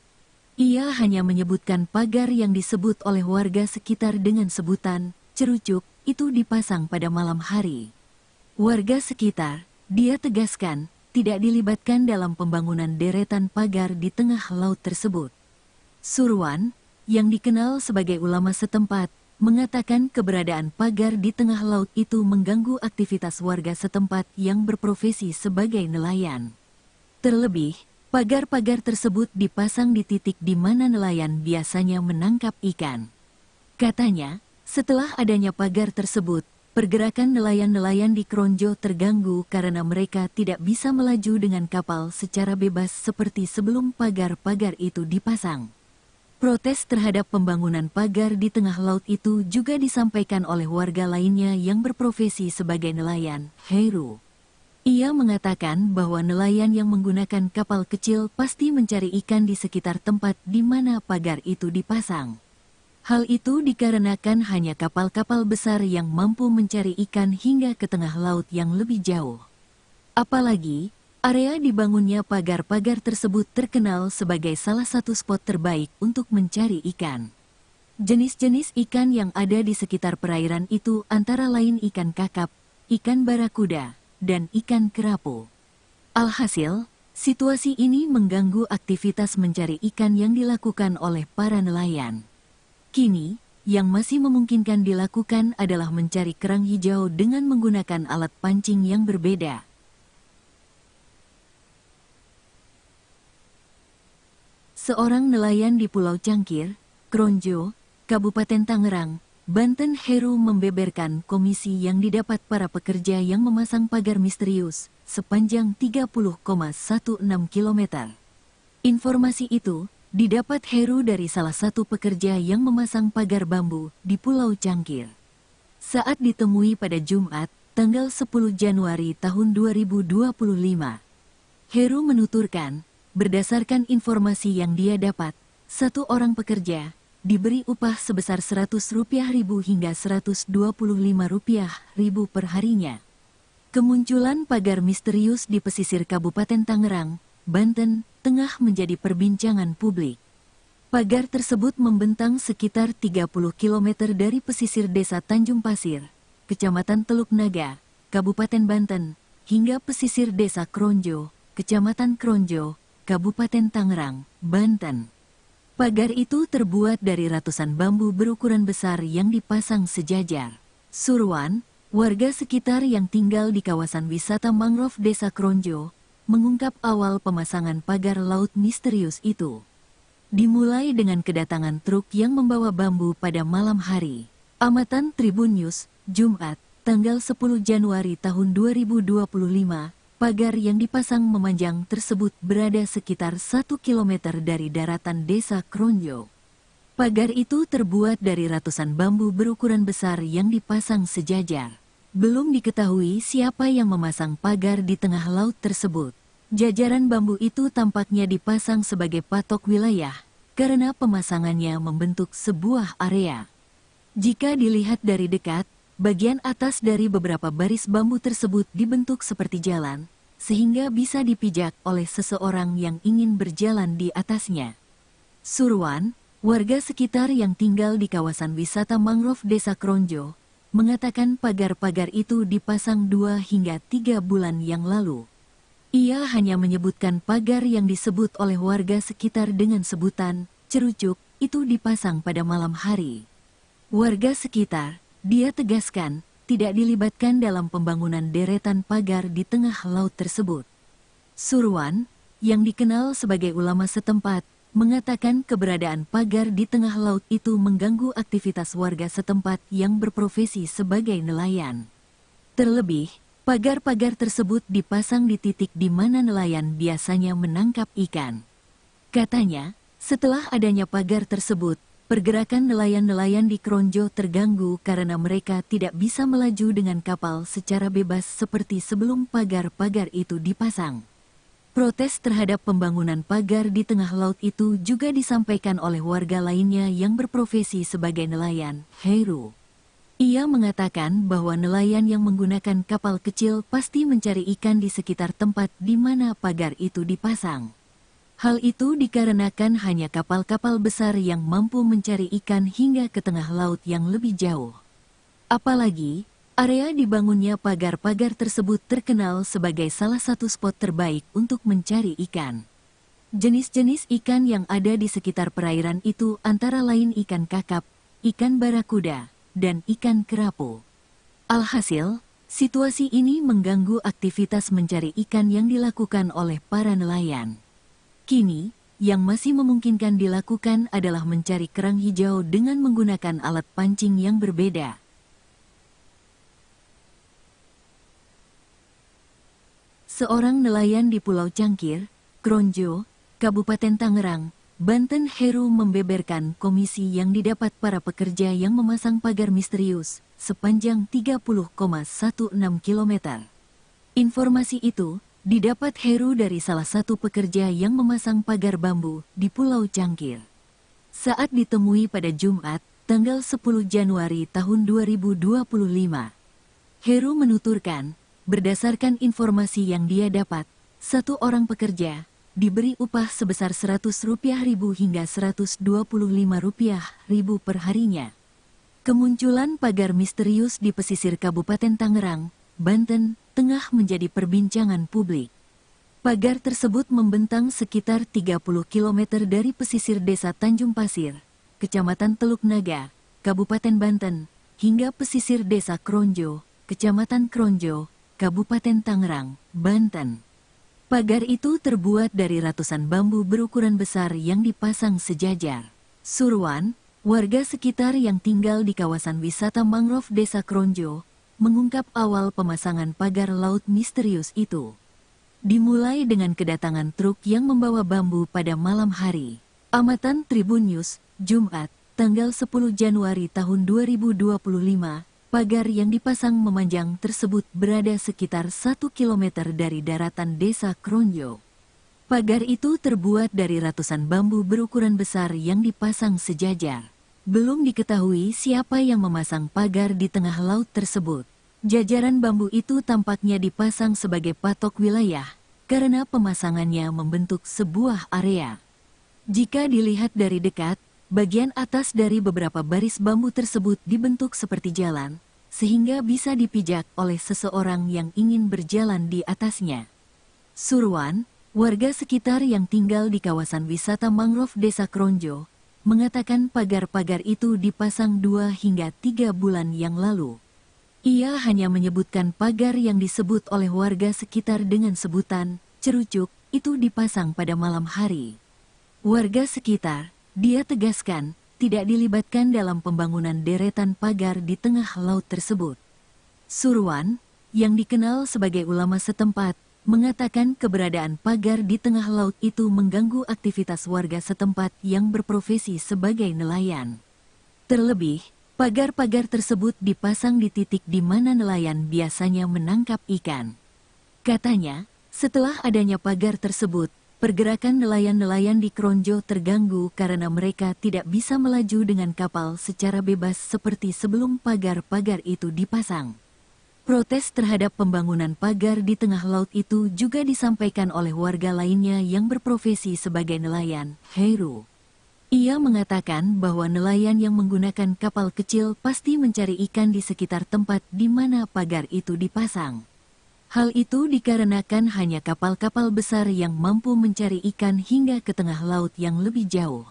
Ia hanya menyebutkan pagar yang disebut oleh warga sekitar dengan sebutan cerucuk itu dipasang pada malam hari. Warga sekitar, dia tegaskan, tidak dilibatkan dalam pembangunan deretan pagar di tengah laut tersebut. Surwan, yang dikenal sebagai ulama setempat, mengatakan keberadaan pagar di tengah laut itu mengganggu aktivitas warga setempat yang berprofesi sebagai nelayan. Terlebih, pagar-pagar tersebut dipasang di titik di mana nelayan biasanya menangkap ikan. Katanya, setelah adanya pagar tersebut, pergerakan nelayan-nelayan di Kronjo terganggu karena mereka tidak bisa melaju dengan kapal secara bebas seperti sebelum pagar-pagar itu dipasang. Protes terhadap pembangunan pagar di tengah laut itu juga disampaikan oleh warga lainnya yang berprofesi sebagai nelayan, Heru. Ia mengatakan bahwa nelayan yang menggunakan kapal kecil pasti mencari ikan di sekitar tempat di mana pagar itu dipasang. Hal itu dikarenakan hanya kapal-kapal besar yang mampu mencari ikan hingga ke tengah laut yang lebih jauh. Apalagi, area dibangunnya pagar-pagar tersebut terkenal sebagai salah satu spot terbaik untuk mencari ikan. Jenis-jenis ikan yang ada di sekitar perairan itu antara lain ikan kakap, ikan barakuda, dan ikan kerapu. Alhasil, situasi ini mengganggu aktivitas mencari ikan yang dilakukan oleh para nelayan. Kini, yang masih memungkinkan dilakukan adalah mencari kerang hijau dengan menggunakan alat pancing yang berbeda. Seorang nelayan di Pulau Cangkir, Kronjo, Kabupaten Tangerang, Banten, Heru membeberkan komisi yang didapat para pekerja yang memasang pagar misterius sepanjang 30,16 km. Informasi itu didapat Heru dari salah satu pekerja yang memasang pagar bambu di Pulau Cangkir. Saat ditemui pada Jumat, tanggal 10 Januari tahun 2025, Heru menuturkan, berdasarkan informasi yang dia dapat, satu orang pekerja diberi upah sebesar Rp100.000 hingga Rp125.000 per harinya. Kemunculan pagar misterius di pesisir Kabupaten Tangerang, Banten, tengah menjadi perbincangan publik. Pagar tersebut membentang sekitar 30 km dari pesisir desa Tanjung Pasir, Kecamatan Teluk Naga, Kabupaten Banten, hingga pesisir desa Kronjo, Kecamatan Kronjo, Kabupaten Tangerang, Banten. Pagar itu terbuat dari ratusan bambu berukuran besar yang dipasang sejajar. Surwan, warga sekitar yang tinggal di kawasan wisata mangrove desa Kronjo, mengungkap awal pemasangan pagar laut misterius itu. Dimulai dengan kedatangan truk yang membawa bambu pada malam hari. Amatan Tribun News, Jumat, tanggal 10 Januari tahun 2025, pagar yang dipasang memanjang tersebut berada sekitar 1 km dari daratan desa Kronjo. Pagar itu terbuat dari ratusan bambu berukuran besar yang dipasang sejajar. Belum diketahui siapa yang memasang pagar di tengah laut tersebut. Jajaran bambu itu tampaknya dipasang sebagai patok wilayah, karena pemasangannya membentuk sebuah area. Jika dilihat dari dekat, bagian atas dari beberapa baris bambu tersebut dibentuk seperti jalan, sehingga bisa dipijak oleh seseorang yang ingin berjalan di atasnya. Surwan, warga sekitar yang tinggal di kawasan wisata mangrove desa Kronjo, mengatakan pagar-pagar itu dipasang 2 hingga 3 bulan yang lalu. Ia hanya menyebutkan pagar yang disebut oleh warga sekitar dengan sebutan cerucuk itu dipasang pada malam hari. Warga sekitar, dia tegaskan, tidak dilibatkan dalam pembangunan deretan pagar di tengah laut tersebut. Surwan, yang dikenal sebagai ulama setempat, mengatakan keberadaan pagar di tengah laut itu mengganggu aktivitas warga setempat yang berprofesi sebagai nelayan. Terlebih, pagar-pagar tersebut dipasang di titik di mana nelayan biasanya menangkap ikan. Katanya, setelah adanya pagar tersebut, pergerakan nelayan-nelayan di Kronjo terganggu karena mereka tidak bisa melaju dengan kapal secara bebas seperti sebelum pagar-pagar itu dipasang. Protes terhadap pembangunan pagar di tengah laut itu juga disampaikan oleh warga lainnya yang berprofesi sebagai nelayan, Heru. Ia mengatakan bahwa nelayan yang menggunakan kapal kecil pasti mencari ikan di sekitar tempat di mana pagar itu dipasang. Hal itu dikarenakan hanya kapal-kapal besar yang mampu mencari ikan hingga ke tengah laut yang lebih jauh. Apalagi, area dibangunnya pagar-pagar tersebut terkenal sebagai salah satu spot terbaik untuk mencari ikan. Jenis-jenis ikan yang ada di sekitar perairan itu antara lain ikan kakap, ikan barakuda, dan ikan kerapu. Alhasil, situasi ini mengganggu aktivitas mencari ikan yang dilakukan oleh para nelayan. Kini, yang masih memungkinkan dilakukan adalah mencari kerang hijau dengan menggunakan alat pancing yang berbeda. Seorang nelayan di Pulau Cangkir, Kronjo, Kabupaten Tangerang, Banten, Heru membeberkan komisi yang didapat para pekerja yang memasang pagar misterius sepanjang 30,16 km. Informasi itu didapat Heru dari salah satu pekerja yang memasang pagar bambu di Pulau Cangkir. Saat ditemui pada Jumat, tanggal 10 Januari tahun 2025, Heru menuturkan, berdasarkan informasi yang dia dapat, satu orang pekerja diberi upah sebesar Rp100.000 hingga Rp125.000 per harinya. Kemunculan pagar misterius di pesisir Kabupaten Tangerang, Banten, tengah menjadi perbincangan publik. Pagar tersebut membentang sekitar 30 km dari pesisir Desa Tanjung Pasir, Kecamatan Teluk Naga, Kabupaten Banten, hingga pesisir Desa Kronjo, Kecamatan Kronjo, Kabupaten Tangerang, Banten. Pagar itu terbuat dari ratusan bambu berukuran besar yang dipasang sejajar. Surwan, warga sekitar yang tinggal di kawasan wisata mangrove Desa Kronjo, mengungkap awal pemasangan pagar laut misterius itu. Dimulai dengan kedatangan truk yang membawa bambu pada malam hari. Amatan Tribun News, Jumat, tanggal 10 Januari tahun 2025, pagar yang dipasang memanjang tersebut berada sekitar 1 km dari daratan Desa Kronjo. Pagar itu terbuat dari ratusan bambu berukuran besar yang dipasang sejajar. Belum diketahui siapa yang memasang pagar di tengah laut tersebut. Jajaran bambu itu tampaknya dipasang sebagai patok wilayah, karena pemasangannya membentuk sebuah area. Jika dilihat dari dekat, bagian atas dari beberapa baris bambu tersebut dibentuk seperti jalan, sehingga bisa dipijak oleh seseorang yang ingin berjalan di atasnya. Surwan, warga sekitar yang tinggal di kawasan wisata mangrove Desa Kronjo, mengatakan pagar-pagar itu dipasang 2 hingga 3 bulan yang lalu. Ia hanya menyebutkan pagar yang disebut oleh warga sekitar dengan sebutan cerucuk itu dipasang pada malam hari. Warga sekitar, dia tegaskan, tidak dilibatkan dalam pembangunan deretan pagar di tengah laut tersebut. Surwan, yang dikenal sebagai ulama setempat, mengatakan keberadaan pagar di tengah laut itu mengganggu aktivitas warga setempat yang berprofesi sebagai nelayan. Terlebih, pagar-pagar tersebut dipasang di titik di mana nelayan biasanya menangkap ikan. Katanya, setelah adanya pagar tersebut, pergerakan nelayan-nelayan di Kronjo terganggu karena mereka tidak bisa melaju dengan kapal secara bebas seperti sebelum pagar-pagar itu dipasang. Protes terhadap pembangunan pagar di tengah laut itu juga disampaikan oleh warga lainnya yang berprofesi sebagai nelayan, Heru. Ia mengatakan bahwa nelayan yang menggunakan kapal kecil pasti mencari ikan di sekitar tempat di mana pagar itu dipasang. Hal itu dikarenakan hanya kapal-kapal besar yang mampu mencari ikan hingga ke tengah laut yang lebih jauh.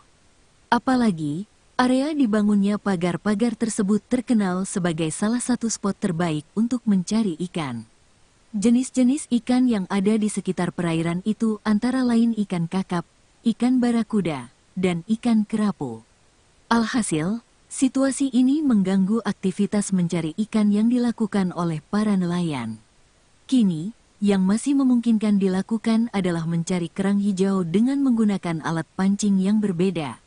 Apalagi, area dibangunnya pagar-pagar tersebut terkenal sebagai salah satu spot terbaik untuk mencari ikan. Jenis-jenis ikan yang ada di sekitar perairan itu antara lain ikan kakap, ikan barakuda, dan ikan kerapu. Alhasil, situasi ini mengganggu aktivitas mencari ikan yang dilakukan oleh para nelayan. Kini, yang masih memungkinkan dilakukan adalah mencari kerang hijau dengan menggunakan alat pancing yang berbeda.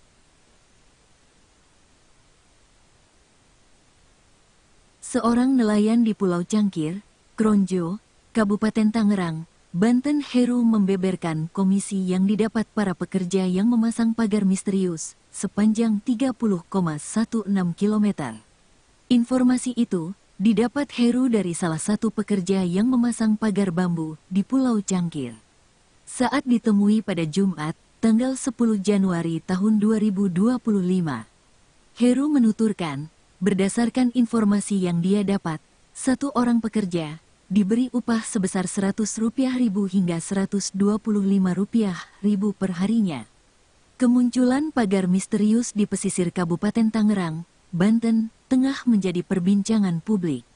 Seorang nelayan di Pulau Cangkir, Kronjo, Kabupaten Tangerang, Banten, Heru membeberkan komisi yang didapat para pekerja yang memasang pagar misterius sepanjang 30,16 km. Informasi itu didapat Heru dari salah satu pekerja yang memasang pagar bambu di Pulau Cangkir. Saat ditemui pada Jumat, tanggal 10 Januari tahun 2025, Heru menuturkan, berdasarkan informasi yang dia dapat, satu orang pekerja diberi upah sebesar Rp100.000 hingga Rp125.000 per harinya. Kemunculan pagar misterius di pesisir Kabupaten Tangerang, Banten, tengah menjadi perbincangan publik.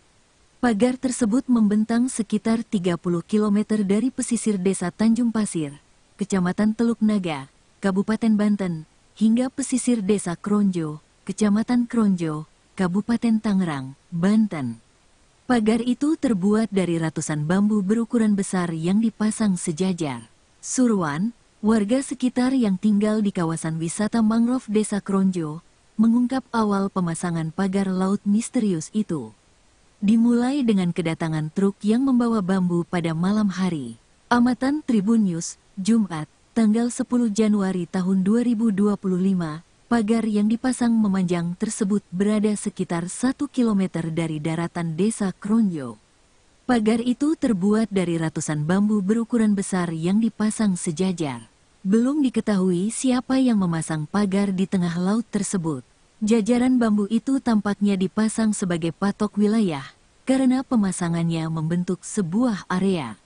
Pagar tersebut membentang sekitar 30 km dari pesisir desa Tanjung Pasir, Kecamatan Teluk Naga, Kabupaten Banten, hingga pesisir desa Kronjo, Kecamatan Kronjo, Kabupaten Tangerang, Banten. Pagar itu terbuat dari ratusan bambu berukuran besar yang dipasang sejajar. Surwan, warga sekitar yang tinggal di kawasan wisata mangrove Desa Kronjo, mengungkap awal pemasangan pagar laut misterius itu. Dimulai dengan kedatangan truk yang membawa bambu pada malam hari. Amatan Tribun News, Jumat, tanggal 10 Januari tahun 2025, pagar yang dipasang memanjang tersebut berada sekitar 1 km dari daratan Desa Kronjo. Pagar itu terbuat dari ratusan bambu berukuran besar yang dipasang sejajar. Belum diketahui siapa yang memasang pagar di tengah laut tersebut. Jajaran bambu itu tampaknya dipasang sebagai patok wilayah, karena pemasangannya membentuk sebuah area.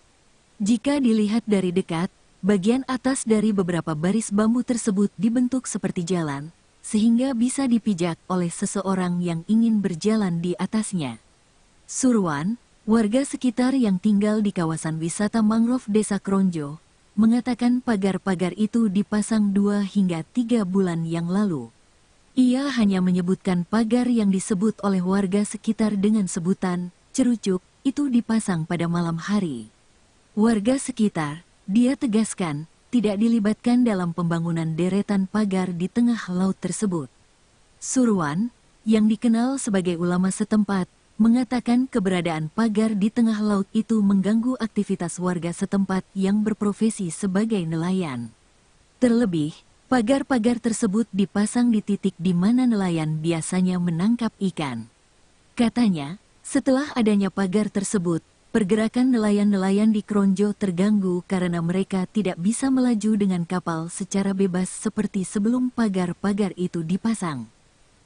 Jika dilihat dari dekat, bagian atas dari beberapa baris bambu tersebut dibentuk seperti jalan, sehingga bisa dipijak oleh seseorang yang ingin berjalan di atasnya. Surwan, warga sekitar yang tinggal di kawasan wisata mangrove Desa Kronjo, mengatakan pagar-pagar itu dipasang 2 hingga 3 bulan yang lalu. Ia hanya menyebutkan pagar yang disebut oleh warga sekitar dengan sebutan cerucuk itu dipasang pada malam hari. Warga sekitar, dia tegaskan, tidak dilibatkan dalam pembangunan deretan pagar di tengah laut tersebut. Surwan, yang dikenal sebagai ulama setempat, mengatakan keberadaan pagar di tengah laut itu mengganggu aktivitas warga setempat yang berprofesi sebagai nelayan. Terlebih, pagar-pagar tersebut dipasang di titik di mana nelayan biasanya menangkap ikan. Katanya, setelah adanya pagar tersebut, pergerakan nelayan-nelayan di Kronjo terganggu karena mereka tidak bisa melaju dengan kapal secara bebas seperti sebelum pagar-pagar itu dipasang.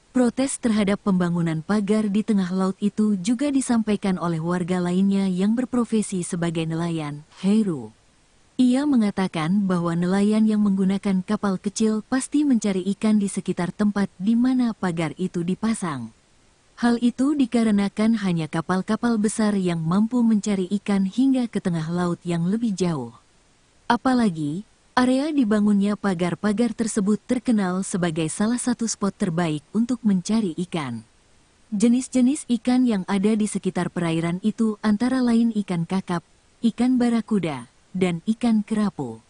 Protes terhadap pembangunan pagar di tengah laut itu juga disampaikan oleh warga lainnya yang berprofesi sebagai nelayan, Heru. Ia mengatakan bahwa nelayan yang menggunakan kapal kecil pasti mencari ikan di sekitar tempat di mana pagar itu dipasang. Hal itu dikarenakan hanya kapal-kapal besar yang mampu mencari ikan hingga ke tengah laut yang lebih jauh. Apalagi, area dibangunnya pagar-pagar tersebut terkenal sebagai salah satu spot terbaik untuk mencari ikan. Jenis-jenis ikan yang ada di sekitar perairan itu antara lain ikan kakap, ikan barakuda, dan ikan kerapu.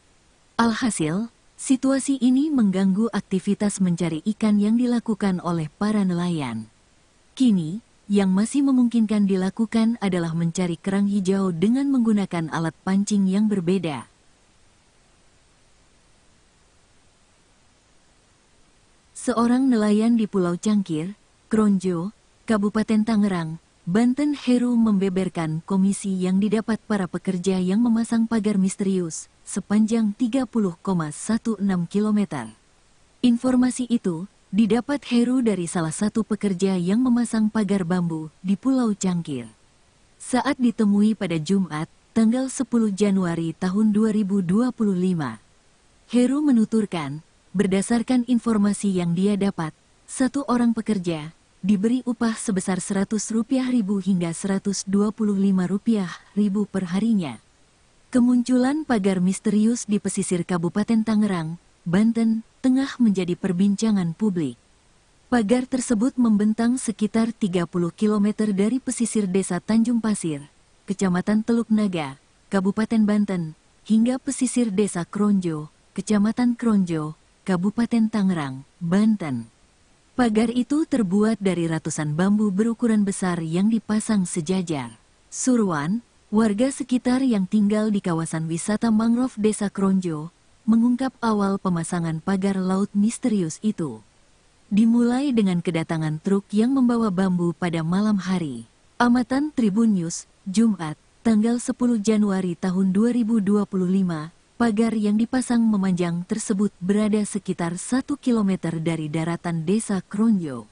Alhasil, situasi ini mengganggu aktivitas mencari ikan yang dilakukan oleh para nelayan. Kini, yang masih memungkinkan dilakukan adalah mencari kerang hijau dengan menggunakan alat pancing yang berbeda. Seorang nelayan di Pulau Cangkir, Kronjo, Kabupaten Tangerang, Banten Heru membeberkan komisi yang didapat para pekerja yang memasang pagar misterius sepanjang 30,16 km. Informasi itu didapat Heru dari salah satu pekerja yang memasang pagar bambu di Pulau Cangkir. Saat ditemui pada Jumat, tanggal 10 Januari tahun 2025, Heru menuturkan, berdasarkan informasi yang dia dapat, satu orang pekerja diberi upah sebesar Rp100.000 hingga Rp125.000 per harinya. Kemunculan pagar misterius di pesisir Kabupaten Tangerang, Banten, tengah menjadi perbincangan publik. Pagar tersebut membentang sekitar 30 km dari pesisir desa Tanjung Pasir, Kecamatan Teluk Naga, Kabupaten Banten, hingga pesisir desa Kronjo, Kecamatan Kronjo, Kabupaten Tangerang, Banten. Pagar itu terbuat dari ratusan bambu berukuran besar yang dipasang sejajar. Surwan, warga sekitar yang tinggal di kawasan wisata mangrove Desa Kronjo, mengungkap awal pemasangan pagar laut misterius itu. Dimulai dengan kedatangan truk yang membawa bambu pada malam hari. Amatan Tribun News, Jumat, tanggal 10 Januari tahun 2025, pagar yang dipasang memanjang tersebut berada sekitar 1 km dari daratan Desa Kronjo.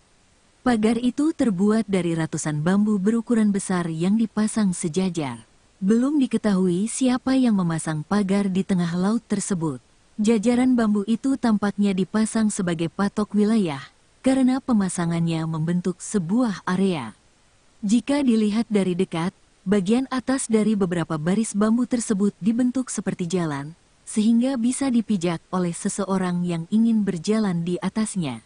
Pagar itu terbuat dari ratusan bambu berukuran besar yang dipasang sejajar. Belum diketahui siapa yang memasang pagar di tengah laut tersebut. Jajaran bambu itu tampaknya dipasang sebagai patok wilayah, karena pemasangannya membentuk sebuah area. Jika dilihat dari dekat, bagian atas dari beberapa baris bambu tersebut dibentuk seperti jalan, sehingga bisa dipijak oleh seseorang yang ingin berjalan di atasnya.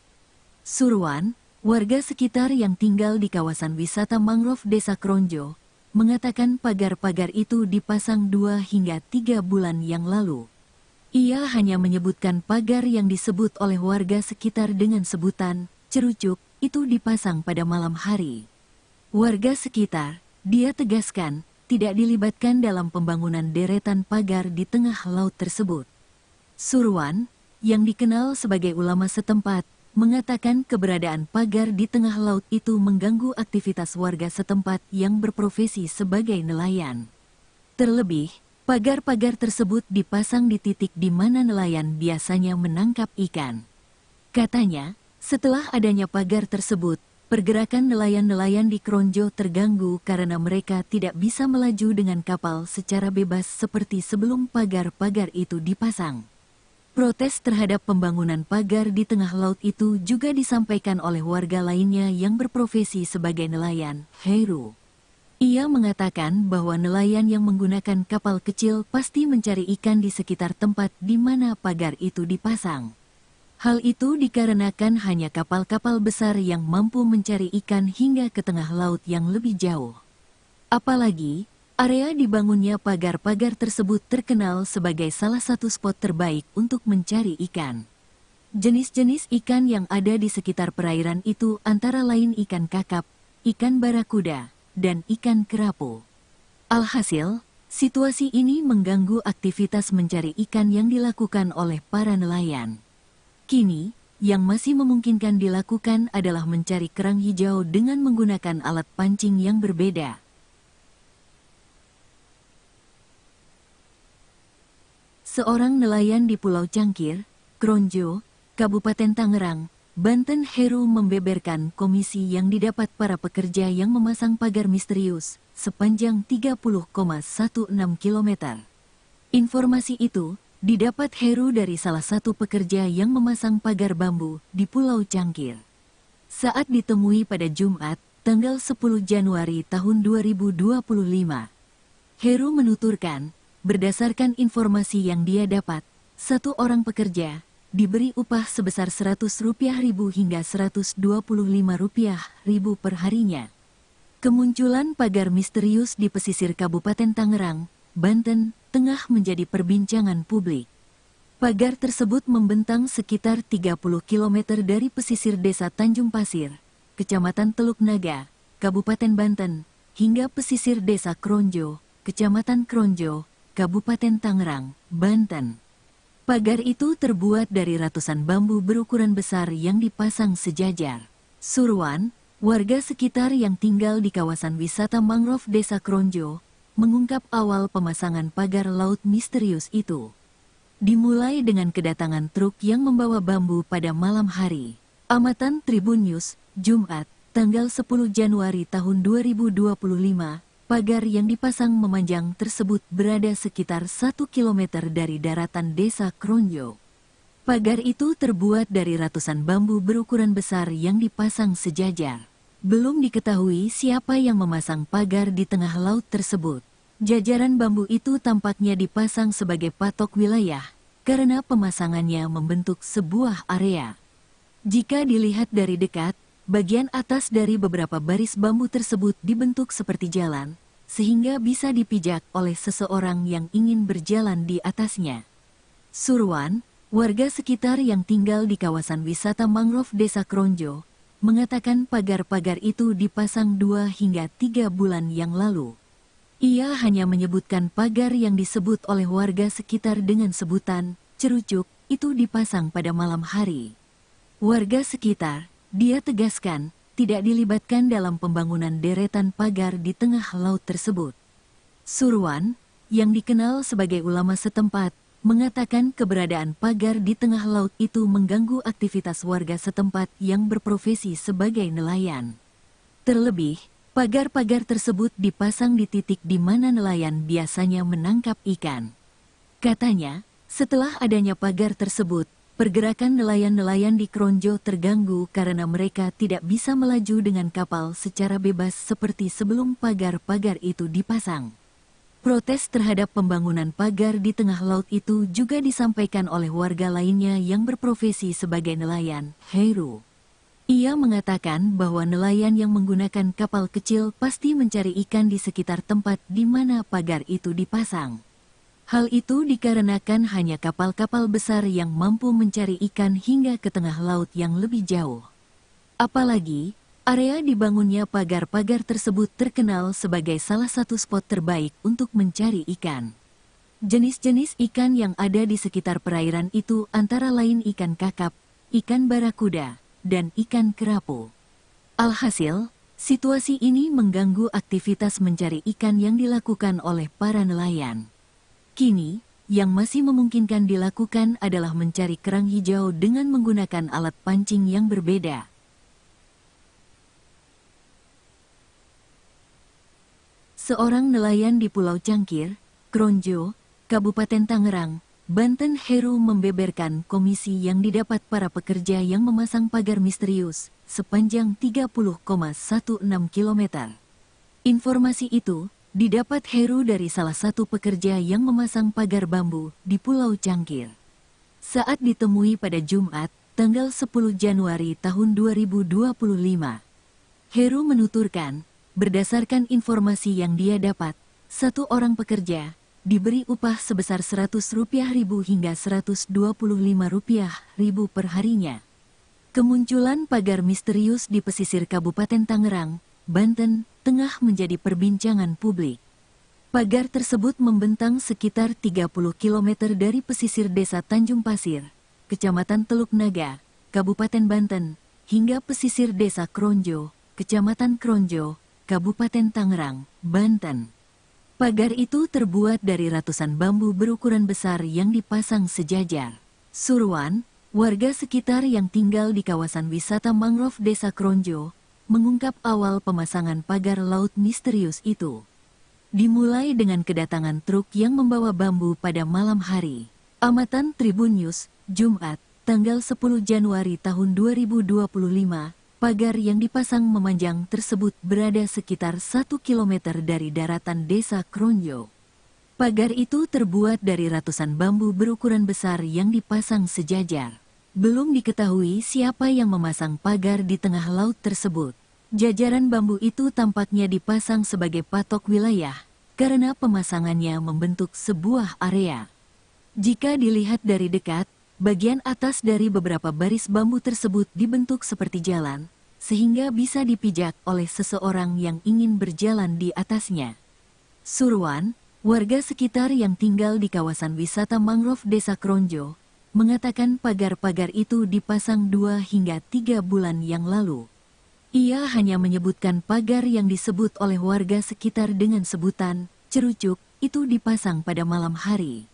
Surwan, warga sekitar yang tinggal di kawasan wisata mangrove Desa Kronjo, mengatakan pagar-pagar itu dipasang 2 hingga 3 bulan yang lalu. Ia hanya menyebutkan pagar yang disebut oleh warga sekitar dengan sebutan cerucuk itu dipasang pada malam hari. Warga sekitar, dia tegaskan, tidak dilibatkan dalam pembangunan deretan pagar di tengah laut tersebut. Surwan, yang dikenal sebagai ulama setempat, mengatakan keberadaan pagar di tengah laut itu mengganggu aktivitas warga setempat yang berprofesi sebagai nelayan. Terlebih, pagar-pagar tersebut dipasang di titik di mana nelayan biasanya menangkap ikan. Katanya, setelah adanya pagar tersebut, pergerakan nelayan-nelayan di Kronjo terganggu karena mereka tidak bisa melaju dengan kapal secara bebas seperti sebelum pagar-pagar itu dipasang. Protes terhadap pembangunan pagar di tengah laut itu juga disampaikan oleh warga lainnya yang berprofesi sebagai nelayan, Heru. Ia mengatakan bahwa nelayan yang menggunakan kapal kecil pasti mencari ikan di sekitar tempat di mana pagar itu dipasang. Hal itu dikarenakan hanya kapal-kapal besar yang mampu mencari ikan hingga ke tengah laut yang lebih jauh. Apalagi, area dibangunnya pagar-pagar tersebut terkenal sebagai salah satu spot terbaik untuk mencari ikan. Jenis-jenis ikan yang ada di sekitar perairan itu antara lain ikan kakap, ikan barakuda, dan ikan kerapu. Alhasil, situasi ini mengganggu aktivitas mencari ikan yang dilakukan oleh para nelayan. Kini, yang masih memungkinkan dilakukan adalah mencari kerang hijau dengan menggunakan alat pancing yang berbeda. Seorang nelayan di Pulau Cangkir, Kronjo, Kabupaten Tangerang, Banten Heru membeberkan komisi yang didapat para pekerja yang memasang pagar misterius sepanjang 30,16 km. Informasi itu didapat Heru dari salah satu pekerja yang memasang pagar bambu di Pulau Cangkir. Saat ditemui pada Jumat, tanggal 10 Januari tahun 2025, Heru menuturkan, berdasarkan informasi yang dia dapat, satu orang pekerja diberi upah sebesar Rp100.000 hingga Rp125.000 per harinya. Kemunculan pagar misterius di pesisir Kabupaten Tangerang, Banten, tengah menjadi perbincangan publik. Pagar tersebut membentang sekitar 30 km dari pesisir Desa Tanjung Pasir, Kecamatan Teluk Naga, Kabupaten Banten, hingga pesisir Desa Kronjo, Kecamatan Kronjo, Kabupaten Tangerang, Banten. Pagar itu terbuat dari ratusan bambu berukuran besar yang dipasang sejajar. Surwan, warga sekitar yang tinggal di kawasan wisata mangrove Desa Kronjo, mengungkap awal pemasangan pagar laut misterius itu. Dimulai dengan kedatangan truk yang membawa bambu pada malam hari. Amatan Tribun News, Jumat, tanggal 10 Januari tahun 2025, pagar yang dipasang memanjang tersebut berada sekitar 1 km dari daratan Desa Kronjo. Pagar itu terbuat dari ratusan bambu berukuran besar yang dipasang sejajar. Belum diketahui siapa yang memasang pagar di tengah laut tersebut. Jajaran bambu itu tampaknya dipasang sebagai patok wilayah, karena pemasangannya membentuk sebuah area. Jika dilihat dari dekat, bagian atas dari beberapa baris bambu tersebut dibentuk seperti jalan, sehingga bisa dipijak oleh seseorang yang ingin berjalan di atasnya. Surwan, warga sekitar yang tinggal di kawasan wisata mangrove Desa Kronjo, mengatakan pagar-pagar itu dipasang 2 hingga 3 bulan yang lalu. Ia hanya menyebutkan pagar yang disebut oleh warga sekitar dengan sebutan cerucuk itu dipasang pada malam hari. Warga sekitar, dia tegaskan, tidak dilibatkan dalam pembangunan deretan pagar di tengah laut tersebut. Surwan, yang dikenal sebagai ulama setempat, mengatakan keberadaan pagar di tengah laut itu mengganggu aktivitas warga setempat yang berprofesi sebagai nelayan. Terlebih, pagar-pagar tersebut dipasang di titik di mana nelayan biasanya menangkap ikan. Katanya, setelah adanya pagar tersebut, pergerakan nelayan-nelayan di Kronjo terganggu karena mereka tidak bisa melaju dengan kapal secara bebas seperti sebelum pagar-pagar itu dipasang. Protes terhadap pembangunan pagar di tengah laut itu juga disampaikan oleh warga lainnya yang berprofesi sebagai nelayan, Heru. Ia mengatakan bahwa nelayan yang menggunakan kapal kecil pasti mencari ikan di sekitar tempat di mana pagar itu dipasang. Hal itu dikarenakan hanya kapal-kapal besar yang mampu mencari ikan hingga ke tengah laut yang lebih jauh. Apalagi, area dibangunnya pagar-pagar tersebut terkenal sebagai salah satu spot terbaik untuk mencari ikan. Jenis-jenis ikan yang ada di sekitar perairan itu antara lain ikan kakap, ikan barakuda, dan ikan kerapu. Alhasil, situasi ini mengganggu aktivitas mencari ikan yang dilakukan oleh para nelayan. Kini, yang masih memungkinkan dilakukan adalah mencari kerang hijau dengan menggunakan alat pancing yang berbeda. Seorang nelayan di Pulau Cangkir, Kronjo, Kabupaten Tangerang, Banten, Heru membeberkan komisi yang didapat para pekerja yang memasang pagar misterius sepanjang 30,16 km. Informasi itu didapat Heru dari salah satu pekerja yang memasang pagar bambu di Pulau Cangkir. Saat ditemui pada Jumat, tanggal 10 Januari tahun 2025, Heru menuturkan, berdasarkan informasi yang dia dapat, satu orang pekerja diberi upah sebesar Rp100.000 hingga Rp125.000 per harinya. Kemunculan pagar misterius di pesisir Kabupaten Tangerang, Banten, tengah menjadi perbincangan publik. Pagar tersebut membentang sekitar 30 km dari pesisir desa Tanjung Pasir, Kecamatan Teluk Naga, Kabupaten Banten, hingga pesisir desa Kronjo, Kecamatan Kronjo, Kabupaten Tangerang, Banten. Pagar itu terbuat dari ratusan bambu berukuran besar yang dipasang sejajar. Surwan, warga sekitar yang tinggal di kawasan wisata mangrove desa Kronjo, mengungkap awal pemasangan pagar laut misterius itu. Dimulai dengan kedatangan truk yang membawa bambu pada malam hari. Amatan Tribun News, Jumat, tanggal 10 Januari tahun 2025, pagar yang dipasang memanjang tersebut berada sekitar 1 km dari daratan desa Kronjo. Pagar itu terbuat dari ratusan bambu berukuran besar yang dipasang sejajar. Belum diketahui siapa yang memasang pagar di tengah laut tersebut. Jajaran bambu itu tampaknya dipasang sebagai patok wilayah, karena pemasangannya membentuk sebuah area. Jika dilihat dari dekat, bagian atas dari beberapa baris bambu tersebut dibentuk seperti jalan, sehingga bisa dipijak oleh seseorang yang ingin berjalan di atasnya. Surwan, warga sekitar yang tinggal di kawasan wisata mangrove desa Kronjo, mengatakan pagar-pagar itu dipasang 2 hingga 3 bulan yang lalu. Ia hanya menyebutkan pagar yang disebut oleh warga sekitar dengan sebutan cerucuk itu dipasang pada malam hari.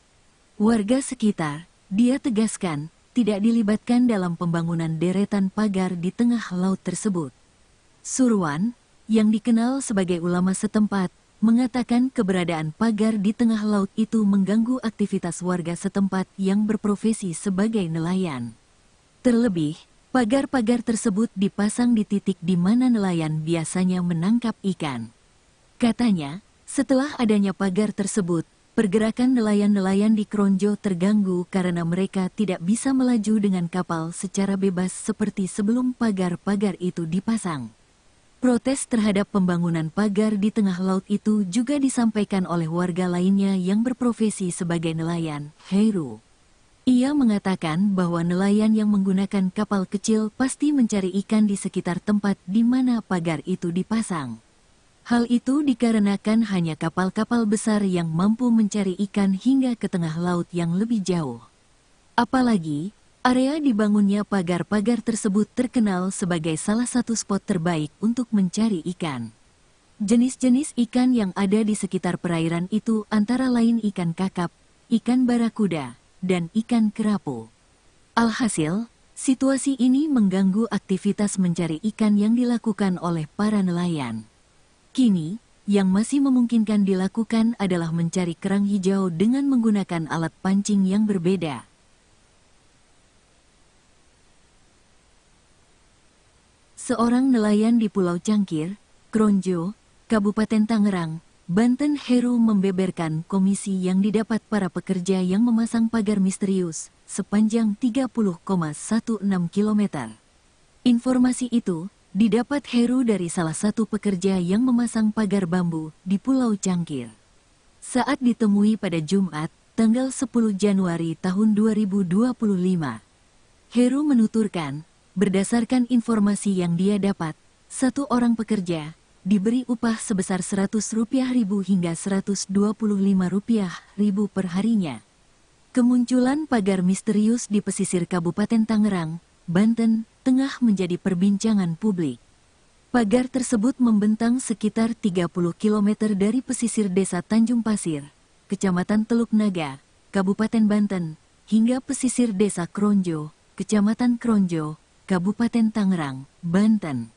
Warga sekitar, dia tegaskan, tidak dilibatkan dalam pembangunan deretan pagar di tengah laut tersebut. Surwan, yang dikenal sebagai ulama setempat, mengatakan keberadaan pagar di tengah laut itu mengganggu aktivitas warga setempat yang berprofesi sebagai nelayan. Terlebih, pagar-pagar tersebut dipasang di titik di mana nelayan biasanya menangkap ikan. Katanya, setelah adanya pagar tersebut, pergerakan nelayan-nelayan di Kronjo terganggu karena mereka tidak bisa melaju dengan kapal secara bebas seperti sebelum pagar-pagar itu dipasang. Protes terhadap pembangunan pagar di tengah laut itu juga disampaikan oleh warga lainnya yang berprofesi sebagai nelayan, Heru. Ia mengatakan bahwa nelayan yang menggunakan kapal kecil pasti mencari ikan di sekitar tempat di mana pagar itu dipasang. Hal itu dikarenakan hanya kapal-kapal besar yang mampu mencari ikan hingga ke tengah laut yang lebih jauh. Apalagi, area dibangunnya pagar-pagar tersebut terkenal sebagai salah satu spot terbaik untuk mencari ikan. Jenis-jenis ikan yang ada di sekitar perairan itu antara lain ikan kakap, ikan barakuda, dan ikan kerapu. Alhasil, situasi ini mengganggu aktivitas mencari ikan yang dilakukan oleh para nelayan. Kini, yang masih memungkinkan dilakukan adalah mencari kerang hijau dengan menggunakan alat pancing yang berbeda. Seorang nelayan di Pulau Cangkir, Kronjo, Kabupaten Tangerang, Banten, Heru membeberkan komisi yang didapat para pekerja yang memasang pagar misterius sepanjang 30,16 km. Informasi itu didapat Heru dari salah satu pekerja yang memasang pagar bambu di Pulau Cangkir. Saat ditemui pada Jumat, tanggal 10 Januari tahun 2025, Heru menuturkan, berdasarkan informasi yang dia dapat, satu orang pekerja diberi upah sebesar Rp100.000 hingga Rp125.000 per harinya. Kemunculan pagar misterius di pesisir Kabupaten Tangerang, Banten, tengah menjadi perbincangan publik. Pagar tersebut membentang sekitar 30 km dari pesisir Desa Tanjung Pasir, Kecamatan Teluk Naga, Kabupaten Banten, hingga pesisir Desa Kronjo, Kecamatan Kronjo, Kabupaten Tangerang, Banten.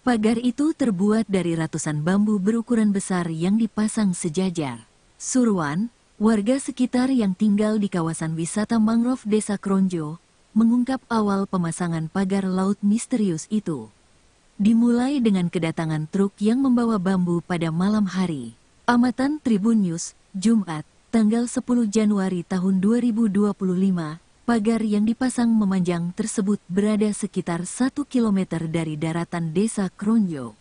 Pagar itu terbuat dari ratusan bambu berukuran besar yang dipasang sejajar. Surwan, warga sekitar yang tinggal di kawasan wisata mangrove Desa Kronjo, mengungkap awal pemasangan pagar laut misterius itu. Dimulai dengan kedatangan truk yang membawa bambu pada malam hari. Amatan Tribun News, Jumat, tanggal 10 Januari tahun 2025, pagar yang dipasang memanjang tersebut berada sekitar 1 km dari daratan Desa Kronjo.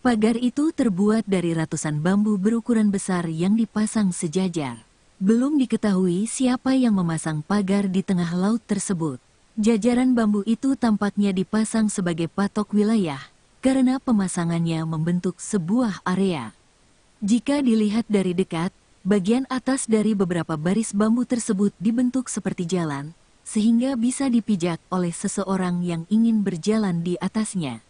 Pagar itu terbuat dari ratusan bambu berukuran besar yang dipasang sejajar. Belum diketahui siapa yang memasang pagar di tengah laut tersebut. Jajaran bambu itu tampaknya dipasang sebagai patok wilayah, karena pemasangannya membentuk sebuah area. Jika dilihat dari dekat, bagian atas dari beberapa baris bambu tersebut dibentuk seperti jalan, sehingga bisa dipijak oleh seseorang yang ingin berjalan di atasnya.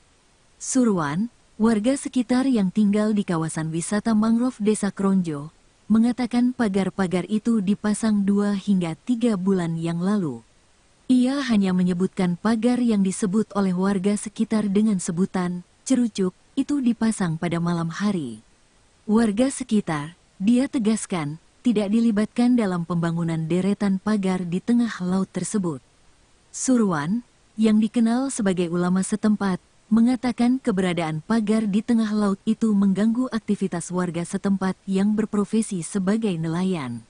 Surwan, warga sekitar yang tinggal di kawasan wisata mangrove Desa Kronjo, mengatakan pagar-pagar itu dipasang 2 hingga 3 bulan yang lalu. Ia hanya menyebutkan pagar yang disebut oleh warga sekitar dengan sebutan cerucuk itu dipasang pada malam hari. Warga sekitar, dia tegaskan, tidak dilibatkan dalam pembangunan deretan pagar di tengah laut tersebut. Surwan, yang dikenal sebagai ulama setempat, mengatakan keberadaan pagar di tengah laut itu mengganggu aktivitas warga setempat yang berprofesi sebagai nelayan.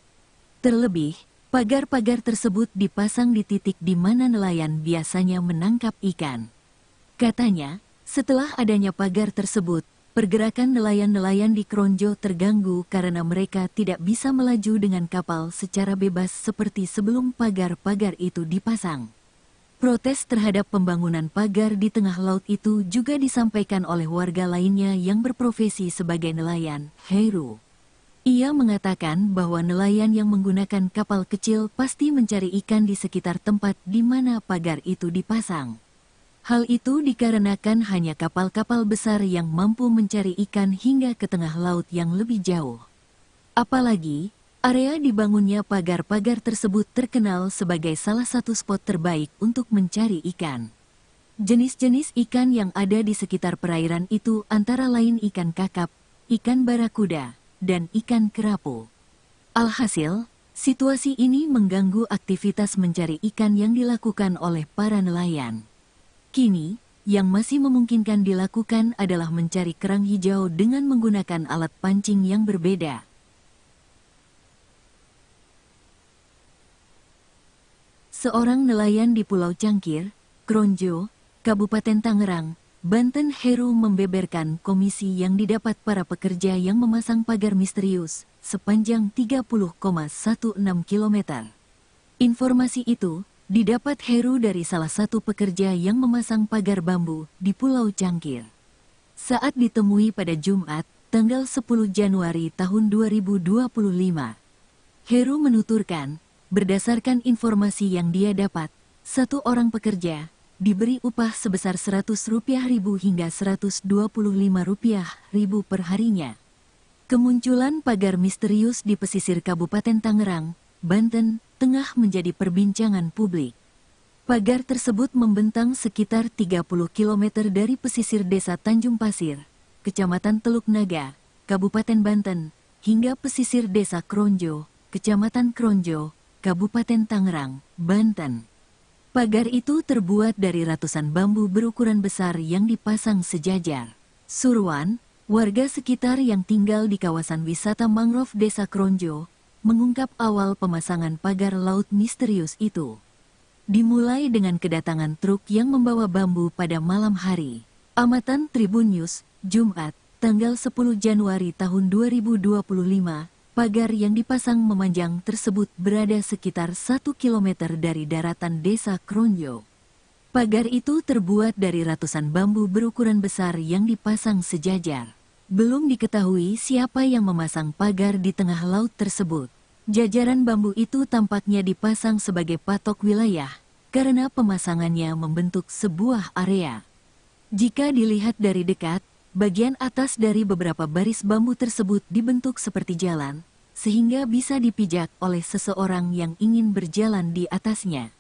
Terlebih, pagar-pagar tersebut dipasang di titik di mana nelayan biasanya menangkap ikan. Katanya, setelah adanya pagar tersebut, pergerakan nelayan-nelayan di Kronjo terganggu karena mereka tidak bisa melaju dengan kapal secara bebas seperti sebelum pagar-pagar itu dipasang. Protes terhadap pembangunan pagar di tengah laut itu juga disampaikan oleh warga lainnya yang berprofesi sebagai nelayan, Heru. Ia mengatakan bahwa nelayan yang menggunakan kapal kecil pasti mencari ikan di sekitar tempat di mana pagar itu dipasang. Hal itu dikarenakan hanya kapal-kapal besar yang mampu mencari ikan hingga ke tengah laut yang lebih jauh. Apalagi, area dibangunnya pagar-pagar tersebut terkenal sebagai salah satu spot terbaik untuk mencari ikan. Jenis-jenis ikan yang ada di sekitar perairan itu antara lain ikan kakap, ikan barakuda, dan ikan kerapu. Alhasil, situasi ini mengganggu aktivitas mencari ikan yang dilakukan oleh para nelayan. Kini, yang masih memungkinkan dilakukan adalah mencari kerang hijau dengan menggunakan alat pancing yang berbeda. Seorang nelayan di Pulau Cangkir, Kronjo, Kabupaten Tangerang, Banten, Heru membeberkan komisi yang didapat para pekerja yang memasang pagar misterius sepanjang 30,16 km. Informasi itu didapat Heru dari salah satu pekerja yang memasang pagar bambu di Pulau Cangkir. Saat ditemui pada Jumat, tanggal 10 Januari tahun 2025, Heru menuturkan, berdasarkan informasi yang dia dapat, satu orang pekerja diberi upah sebesar Rp100.000 hingga Rp125.000 per harinya. Kemunculan pagar misterius di pesisir Kabupaten Tangerang, Banten, tengah menjadi perbincangan publik. Pagar tersebut membentang sekitar 30 km dari pesisir Desa Tanjung Pasir, Kecamatan Teluk Naga, Kabupaten Banten, hingga pesisir Desa Kronjo, Kecamatan Kronjo, Kabupaten Tangerang, Banten. Pagar itu terbuat dari ratusan bambu berukuran besar yang dipasang sejajar. Surwan, warga sekitar yang tinggal di kawasan wisata mangrove Desa Kronjo, mengungkap awal pemasangan pagar laut misterius itu. Dimulai dengan kedatangan truk yang membawa bambu pada malam hari. Amatan Tribun News, Jumat, tanggal 10 Januari tahun 2025, pagar yang dipasang memanjang tersebut berada sekitar 1 kilometer dari daratan Desa Kronjo. Pagar itu terbuat dari ratusan bambu berukuran besar yang dipasang sejajar. Belum diketahui siapa yang memasang pagar di tengah laut tersebut. Jajaran bambu itu tampaknya dipasang sebagai patok wilayah, karena pemasangannya membentuk sebuah area. Jika dilihat dari dekat, bagian atas dari beberapa baris bambu tersebut dibentuk seperti jalan, sehingga bisa dipijak oleh seseorang yang ingin berjalan di atasnya.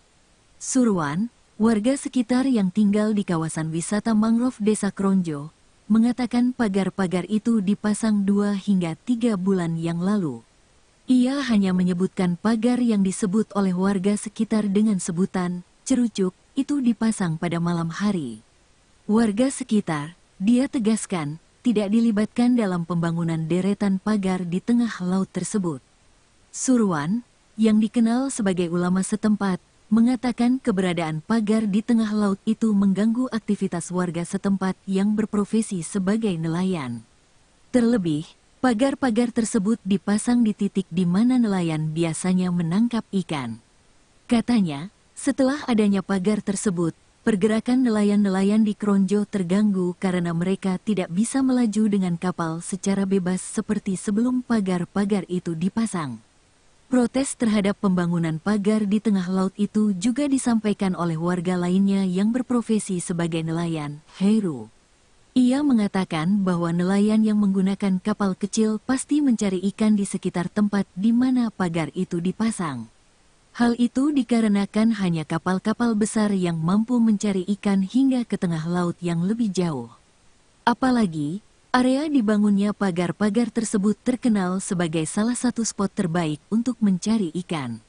Surwan, warga sekitar yang tinggal di kawasan wisata mangrove Desa Kronjo, mengatakan pagar-pagar itu dipasang 2 hingga 3 bulan yang lalu. Ia hanya menyebutkan pagar yang disebut oleh warga sekitar dengan sebutan cerucuk itu dipasang pada malam hari. Warga sekitar, dia tegaskan, tidak dilibatkan dalam pembangunan deretan pagar di tengah laut tersebut. Surwan, yang dikenal sebagai ulama setempat, mengatakan keberadaan pagar di tengah laut itu mengganggu aktivitas warga setempat yang berprofesi sebagai nelayan. Terlebih, pagar-pagar tersebut dipasang di titik di mana nelayan biasanya menangkap ikan. Katanya, setelah adanya pagar tersebut, pergerakan nelayan-nelayan di Kronjo terganggu karena mereka tidak bisa melaju dengan kapal secara bebas seperti sebelum pagar-pagar itu dipasang. Protes terhadap pembangunan pagar di tengah laut itu juga disampaikan oleh warga lainnya yang berprofesi sebagai nelayan, Heru. Ia mengatakan bahwa nelayan yang menggunakan kapal kecil pasti mencari ikan di sekitar tempat di mana pagar itu dipasang. Hal itu dikarenakan hanya kapal-kapal besar yang mampu mencari ikan hingga ke tengah laut yang lebih jauh. Apalagi, area dibangunnya pagar-pagar tersebut terkenal sebagai salah satu spot terbaik untuk mencari ikan.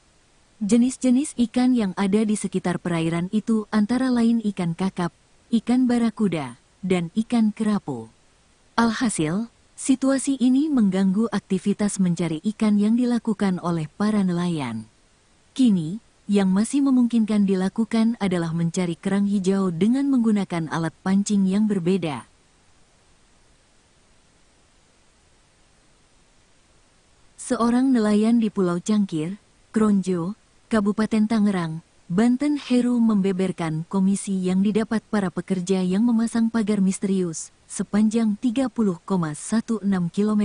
Jenis-jenis ikan yang ada di sekitar perairan itu antara lain ikan kakap, ikan barakuda, dan ikan kerapu. Alhasil, situasi ini mengganggu aktivitas mencari ikan yang dilakukan oleh para nelayan. Kini, yang masih memungkinkan dilakukan adalah mencari kerang hijau dengan menggunakan alat pancing yang berbeda. Seorang nelayan di Pulau Cangkir, Kronjo, Kabupaten Tangerang, Banten, Heru membeberkan komisi yang didapat para pekerja yang memasang pagar misterius sepanjang 30,16 km.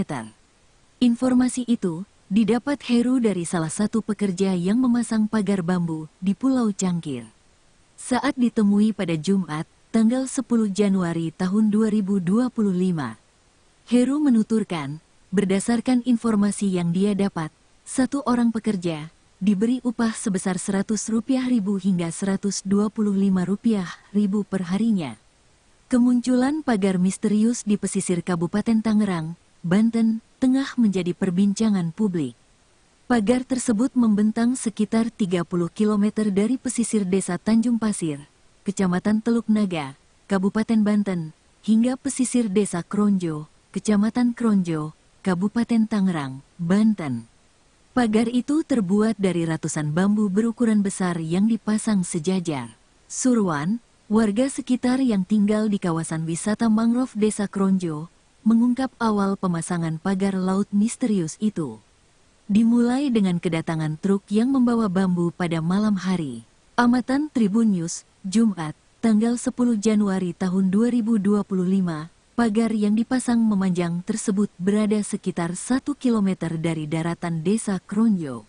Informasi itu didapat Heru dari salah satu pekerja yang memasang pagar bambu di Pulau Cangkir. Saat ditemui pada Jumat, tanggal 10 Januari tahun 2025, Heru menuturkan, berdasarkan informasi yang dia dapat, satu orang pekerja diberi upah sebesar Rp100.000 hingga Rp125.000 per harinya. Kemunculan pagar misterius di pesisir Kabupaten Tangerang, Banten, tengah menjadi perbincangan publik. Pagar tersebut membentang sekitar 30 km dari pesisir Desa Tanjung Pasir, Kecamatan Teluk Naga, Kabupaten Banten, hingga pesisir Desa Kronjo, Kecamatan Kronjo, Kabupaten Tangerang, Banten. Pagar itu terbuat dari ratusan bambu berukuran besar yang dipasang sejajar. Surwan, warga sekitar yang tinggal di kawasan wisata mangrove Desa Kronjo, mengungkap awal pemasangan pagar laut misterius itu. Dimulai dengan kedatangan truk yang membawa bambu pada malam hari. Amatan Tribun News, Jumat, tanggal 10 Januari tahun 2025, pagar yang dipasang memanjang tersebut berada sekitar 1 km dari daratan Desa Kronjo.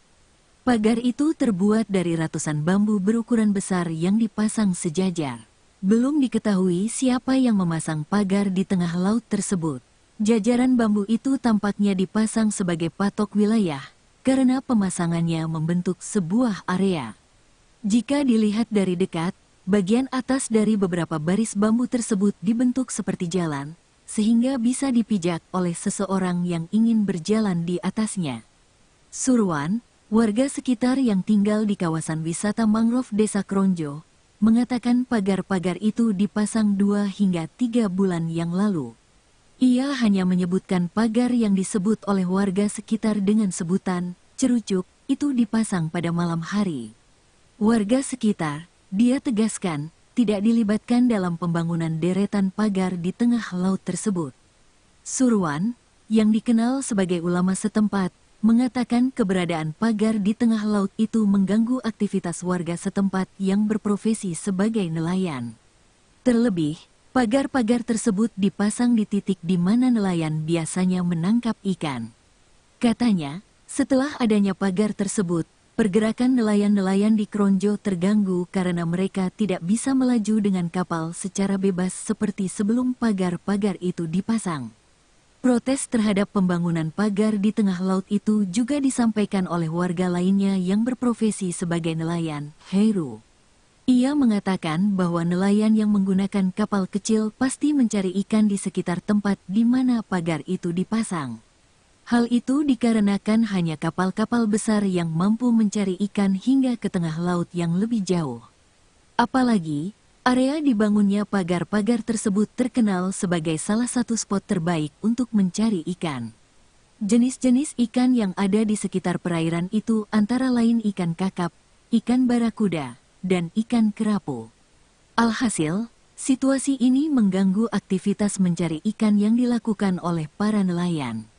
Pagar itu terbuat dari ratusan bambu berukuran besar yang dipasang sejajar. Belum diketahui siapa yang memasang pagar di tengah laut tersebut. Jajaran bambu itu tampaknya dipasang sebagai patok wilayah, karena pemasangannya membentuk sebuah area. Jika dilihat dari dekat, bagian atas dari beberapa baris bambu tersebut dibentuk seperti jalan, sehingga bisa dipijak oleh seseorang yang ingin berjalan di atasnya. Surwan, Warga sekitar yang tinggal di kawasan wisata mangrove Desa Kronjo mengatakan pagar-pagar itu dipasang 2 hingga 3 bulan yang lalu. Ia hanya menyebutkan pagar yang disebut oleh warga sekitar dengan sebutan cerucuk itu dipasang pada malam hari. Warga sekitar, dia tegaskan, tidak dilibatkan dalam pembangunan deretan pagar di tengah laut tersebut. Surwan, yang dikenal sebagai ulama setempat, mengatakan keberadaan pagar di tengah laut itu mengganggu aktivitas warga setempat yang berprofesi sebagai nelayan. Terlebih, pagar-pagar tersebut dipasang di titik di mana nelayan biasanya menangkap ikan. Katanya, setelah adanya pagar tersebut, pergerakan nelayan-nelayan di Kronjo terganggu karena mereka tidak bisa melaju dengan kapal secara bebas seperti sebelum pagar-pagar itu dipasang. Protes terhadap pembangunan pagar di tengah laut itu juga disampaikan oleh warga lainnya yang berprofesi sebagai nelayan, Heru. Ia mengatakan bahwa nelayan yang menggunakan kapal kecil pasti mencari ikan di sekitar tempat di mana pagar itu dipasang. Hal itu dikarenakan hanya kapal-kapal besar yang mampu mencari ikan hingga ke tengah laut yang lebih jauh. Apalagi, area dibangunnya pagar-pagar tersebut terkenal sebagai salah satu spot terbaik untuk mencari ikan. Jenis-jenis ikan yang ada di sekitar perairan itu antara lain ikan kakap, ikan barakuda, dan ikan kerapu. Alhasil, situasi ini mengganggu aktivitas mencari ikan yang dilakukan oleh para nelayan.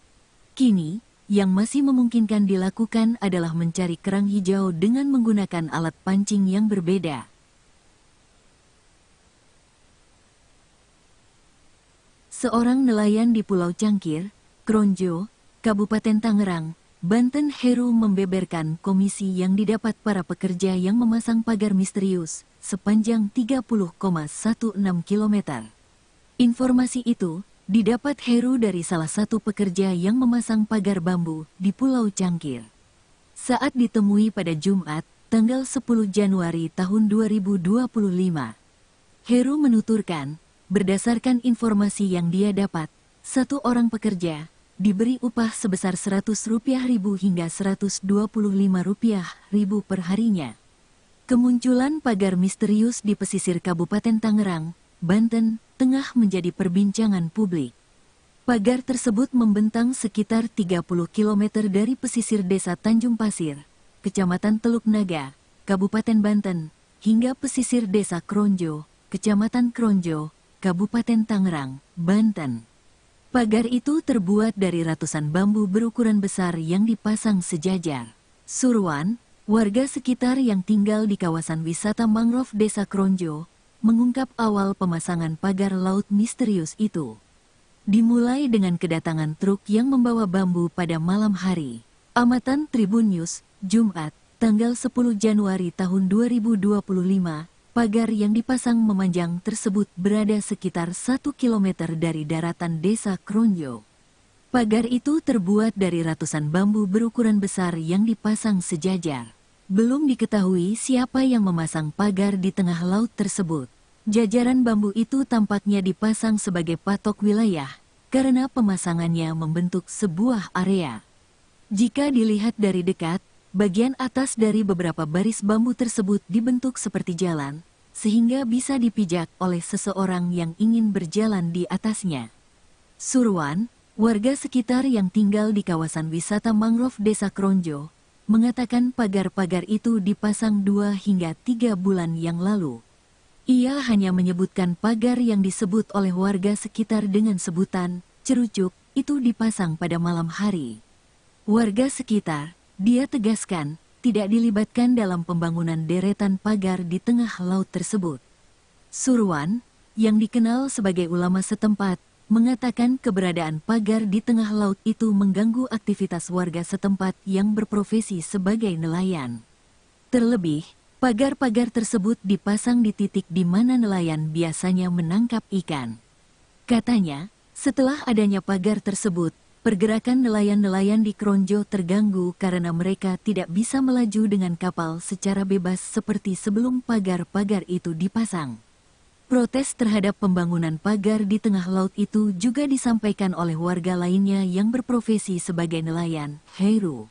Kini, yang masih memungkinkan dilakukan adalah mencari kerang hijau dengan menggunakan alat pancing yang berbeda. Seorang nelayan di Pulau Cangkir, Kronjo, Kabupaten Tangerang, Banten, Heru membeberkan komisi yang didapat para pekerja yang memasang pagar misterius sepanjang 30,16 km. Informasi itu didapat Heru dari salah satu pekerja yang memasang pagar bambu di Pulau Cangkir. Saat ditemui pada Jumat, tanggal 10 Januari tahun 2025, Heru menuturkan, berdasarkan informasi yang dia dapat, satu orang pekerja diberi upah sebesar Rp100.000 hingga Rp125.000 per harinya. Kemunculan pagar misterius di pesisir Kabupaten Tangerang, Banten, tengah menjadi perbincangan publik. Pagar tersebut membentang sekitar 30 km dari pesisir Desa Tanjung Pasir, Kecamatan Teluk Naga, Kabupaten Banten, hingga pesisir Desa Kronjo, Kecamatan Kronjo, Kabupaten Tangerang, Banten. Pagar itu terbuat dari ratusan bambu berukuran besar yang dipasang sejajar. Surwan, warga sekitar yang tinggal di kawasan wisata mangrove Desa Kronjo, mengungkap awal pemasangan pagar laut misterius itu. Dimulai dengan kedatangan truk yang membawa bambu pada malam hari. Amatan Tribun News, Jumat, tanggal 10 Januari tahun 2025, pagar yang dipasang memanjang tersebut berada sekitar 1 km dari daratan Desa Kronjo. Pagar itu terbuat dari ratusan bambu berukuran besar yang dipasang sejajar. Belum diketahui siapa yang memasang pagar di tengah laut tersebut. Jajaran bambu itu tampaknya dipasang sebagai patok wilayah, karena pemasangannya membentuk sebuah area. Jika dilihat dari dekat, bagian atas dari beberapa baris bambu tersebut dibentuk seperti jalan, sehingga bisa dipijak oleh seseorang yang ingin berjalan di atasnya. Surwan, warga sekitar yang tinggal di kawasan wisata mangrove Desa Kronjo, mengatakan pagar-pagar itu dipasang 2 hingga 3 bulan yang lalu. Ia hanya menyebutkan pagar yang disebut oleh warga sekitar dengan sebutan cerucuk itu dipasang pada malam hari. Warga sekitar, dia tegaskan, tidak dilibatkan dalam pembangunan deretan pagar di tengah laut tersebut. Surwan, yang dikenal sebagai ulama setempat, mengatakan keberadaan pagar di tengah laut itu mengganggu aktivitas warga setempat yang berprofesi sebagai nelayan. Terlebih, pagar-pagar tersebut dipasang di titik di mana nelayan biasanya menangkap ikan. Katanya, setelah adanya pagar tersebut, pergerakan nelayan-nelayan di Kronjo terganggu karena mereka tidak bisa melaju dengan kapal secara bebas seperti sebelum pagar-pagar itu dipasang. Protes terhadap pembangunan pagar di tengah laut itu juga disampaikan oleh warga lainnya yang berprofesi sebagai nelayan, Heru.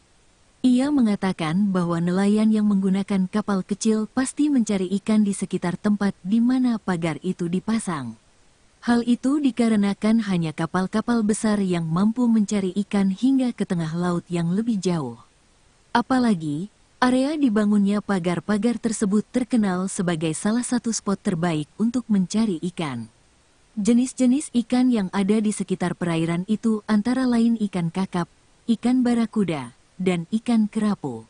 Ia mengatakan bahwa nelayan yang menggunakan kapal kecil pasti mencari ikan di sekitar tempat di mana pagar itu dipasang. Hal itu dikarenakan hanya kapal-kapal besar yang mampu mencari ikan hingga ke tengah laut yang lebih jauh. Apalagi, area dibangunnya pagar-pagar tersebut terkenal sebagai salah satu spot terbaik untuk mencari ikan. Jenis-jenis ikan yang ada di sekitar perairan itu antara lain ikan kakap, ikan barakuda, dan ikan kerapu.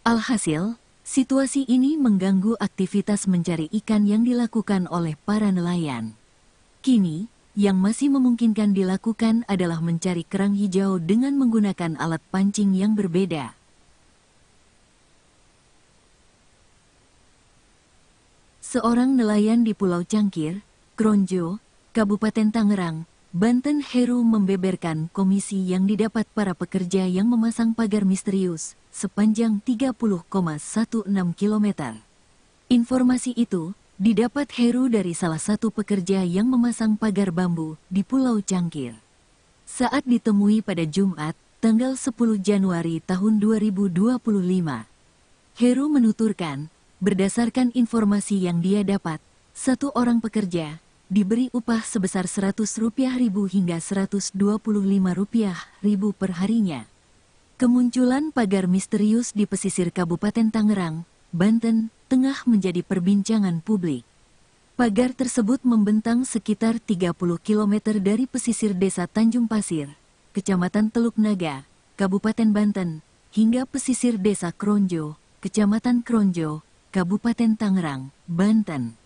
Alhasil, situasi ini mengganggu aktivitas mencari ikan yang dilakukan oleh para nelayan. Kini, yang masih memungkinkan dilakukan adalah mencari kerang hijau dengan menggunakan alat pancing yang berbeda. Seorang nelayan di Pulau Cangkir, Kronjo, Kabupaten Tangerang, Banten, Heru membeberkan komisi yang didapat para pekerja yang memasang pagar misterius sepanjang 30,16 km. Informasi itu didapat Heru dari salah satu pekerja yang memasang pagar bambu di Pulau Cangkir. Saat ditemui pada Jumat, tanggal 10 Januari tahun 2025, Heru menuturkan, berdasarkan informasi yang dia dapat, satu orang pekerja diberi upah sebesar Rp100.000 hingga Rp125.000 per harinya. Kemunculan pagar misterius di pesisir Kabupaten Tangerang, Banten, tengah menjadi perbincangan publik. Pagar tersebut membentang sekitar 30 km dari pesisir desa Tanjung Pasir, Kecamatan Teluk Naga, Kabupaten Banten, hingga pesisir desa Kronjo, Kecamatan Kronjo, Kabupaten Tangerang, Banten.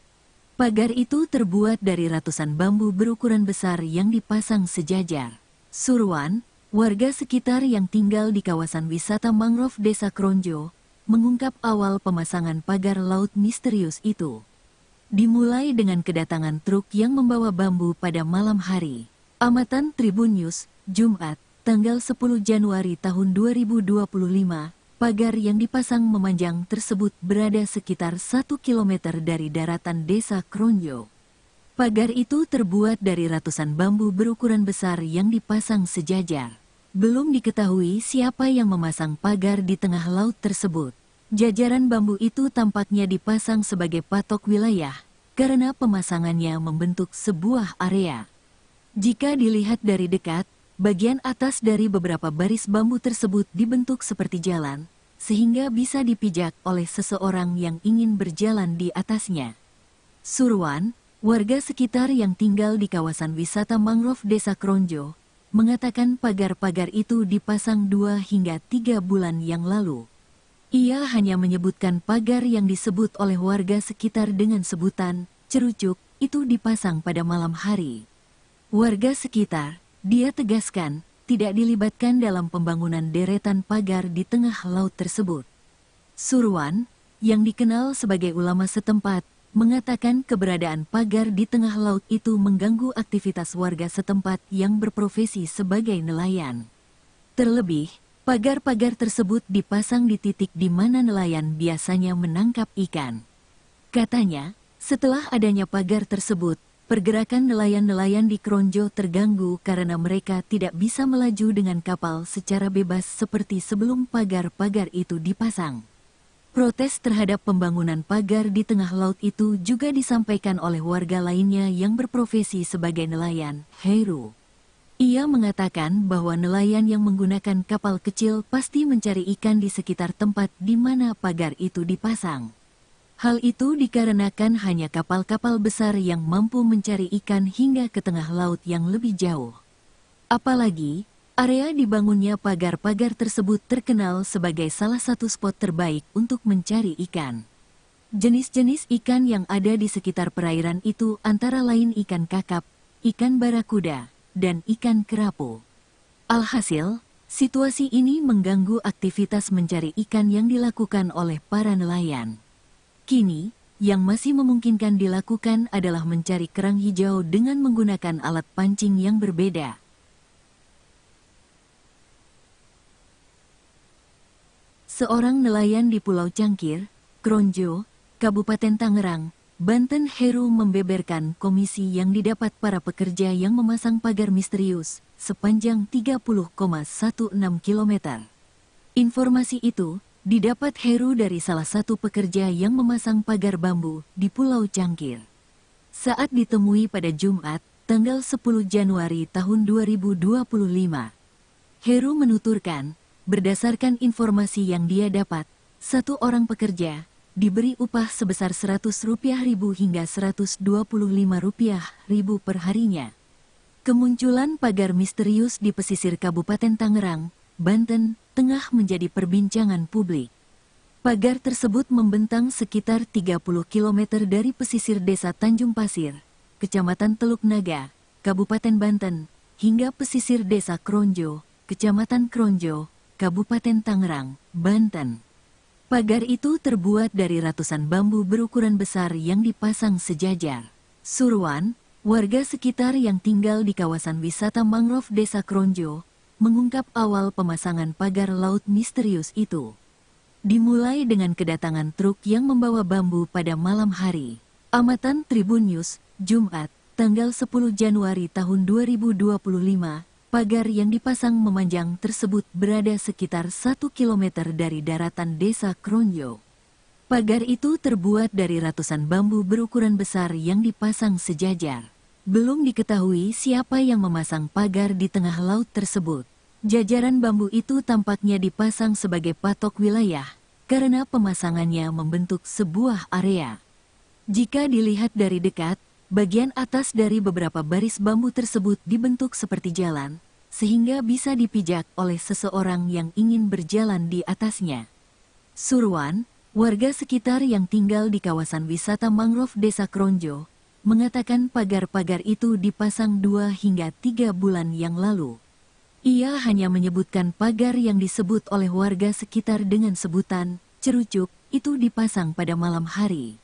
Pagar itu terbuat dari ratusan bambu berukuran besar yang dipasang sejajar. Surwan, warga sekitar yang tinggal di kawasan wisata mangrove Desa Kronjo, mengungkap awal pemasangan pagar laut misterius itu. Dimulai dengan kedatangan truk yang membawa bambu pada malam hari. Amatan Tribun News, Jumat, tanggal 10 Januari tahun 2025, pagar yang dipasang memanjang tersebut berada sekitar 1 km dari daratan Desa Kronjo. Pagar itu terbuat dari ratusan bambu berukuran besar yang dipasang sejajar. Belum diketahui siapa yang memasang pagar di tengah laut tersebut. Jajaran bambu itu tampaknya dipasang sebagai patok wilayah, karena pemasangannya membentuk sebuah area. Jika dilihat dari dekat, bagian atas dari beberapa baris bambu tersebut dibentuk seperti jalan, sehingga bisa dipijak oleh seseorang yang ingin berjalan di atasnya. Surwan, warga sekitar yang tinggal di kawasan wisata mangrove Desa Kronjo, mengatakan pagar-pagar itu dipasang 2 hingga 3 bulan yang lalu. Ia hanya menyebutkan pagar yang disebut oleh warga sekitar dengan sebutan cerucuk itu dipasang pada malam hari. Warga sekitar, dia tegaskan, tidak dilibatkan dalam pembangunan deretan pagar di tengah laut tersebut. Surwan, yang dikenal sebagai ulama setempat, mengatakan keberadaan pagar di tengah laut itu mengganggu aktivitas warga setempat yang berprofesi sebagai nelayan. Terlebih, pagar-pagar tersebut dipasang di titik di mana nelayan biasanya menangkap ikan. Katanya, setelah adanya pagar tersebut, pergerakan nelayan-nelayan di Kronjo terganggu karena mereka tidak bisa melaju dengan kapal secara bebas seperti sebelum pagar-pagar itu dipasang. Protes terhadap pembangunan pagar di tengah laut itu juga disampaikan oleh warga lainnya yang berprofesi sebagai nelayan, Heru. Ia mengatakan bahwa nelayan yang menggunakan kapal kecil pasti mencari ikan di sekitar tempat di mana pagar itu dipasang. Hal itu dikarenakan hanya kapal-kapal besar yang mampu mencari ikan hingga ke tengah laut yang lebih jauh. Apalagi, area dibangunnya pagar-pagar tersebut terkenal sebagai salah satu spot terbaik untuk mencari ikan. Jenis-jenis ikan yang ada di sekitar perairan itu antara lain ikan kakap, ikan barakuda, dan ikan kerapu. Alhasil, situasi ini mengganggu aktivitas mencari ikan yang dilakukan oleh para nelayan. Kini, yang masih memungkinkan dilakukan adalah mencari kerang hijau dengan menggunakan alat pancing yang berbeda. Seorang nelayan di Pulau Cangkir, Kronjo, Kabupaten Tangerang, Banten, Heru membeberkan komisi yang didapat para pekerja yang memasang pagar misterius sepanjang 30,16 km. Informasi itu didapat Heru dari salah satu pekerja yang memasang pagar bambu di Pulau Cangkir. Saat ditemui pada Jumat, tanggal 10 Januari tahun 2025, Heru menuturkan, berdasarkan informasi yang dia dapat, satu orang pekerja diberi upah sebesar Rp100.000 hingga Rp125.000 per harinya. Kemunculan pagar misterius di pesisir Kabupaten Tangerang, Banten, tengah menjadi perbincangan publik. Pagar tersebut membentang sekitar 30 km dari pesisir desa Tanjung Pasir, Kecamatan Teluk Naga, Kabupaten Banten, hingga pesisir desa Kronjo, Kecamatan Kronjo, Kabupaten Tangerang, Banten. Pagar itu terbuat dari ratusan bambu berukuran besar yang dipasang sejajar. Surwan, warga sekitar yang tinggal di kawasan wisata mangrove desa Kronjo, mengungkap awal pemasangan pagar laut misterius itu. Dimulai dengan kedatangan truk yang membawa bambu pada malam hari. Amatan Tribun News, Jumat, tanggal 10 Januari tahun 2025, pagar yang dipasang memanjang tersebut berada sekitar 1 km dari daratan desa Kronjo. Pagar itu terbuat dari ratusan bambu berukuran besar yang dipasang sejajar. Belum diketahui siapa yang memasang pagar di tengah laut tersebut. Jajaran bambu itu tampaknya dipasang sebagai patok wilayah, karena pemasangannya membentuk sebuah area. Jika dilihat dari dekat, bagian atas dari beberapa baris bambu tersebut dibentuk seperti jalan, sehingga bisa dipijak oleh seseorang yang ingin berjalan di atasnya. Surwan, warga sekitar yang tinggal di kawasan wisata mangrove desa Kronjo, mengatakan pagar-pagar itu dipasang 2 hingga 3 bulan yang lalu. Ia hanya menyebutkan pagar yang disebut oleh warga sekitar dengan sebutan cerucuk itu dipasang pada malam hari.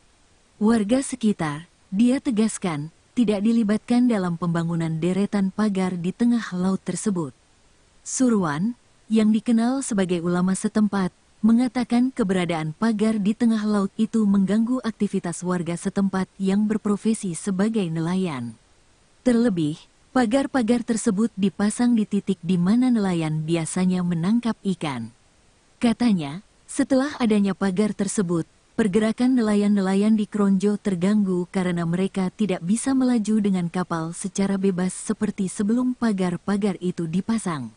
Warga sekitar, dia tegaskan, tidak dilibatkan dalam pembangunan deretan pagar di tengah laut tersebut. Surwan, yang dikenal sebagai ulama setempat, mengatakan keberadaan pagar di tengah laut itu mengganggu aktivitas warga setempat yang berprofesi sebagai nelayan. Terlebih, pagar-pagar tersebut dipasang di titik di mana nelayan biasanya menangkap ikan. Katanya, setelah adanya pagar tersebut, pergerakan nelayan-nelayan di Kronjo terganggu karena mereka tidak bisa melaju dengan kapal secara bebas seperti sebelum pagar-pagar itu dipasang.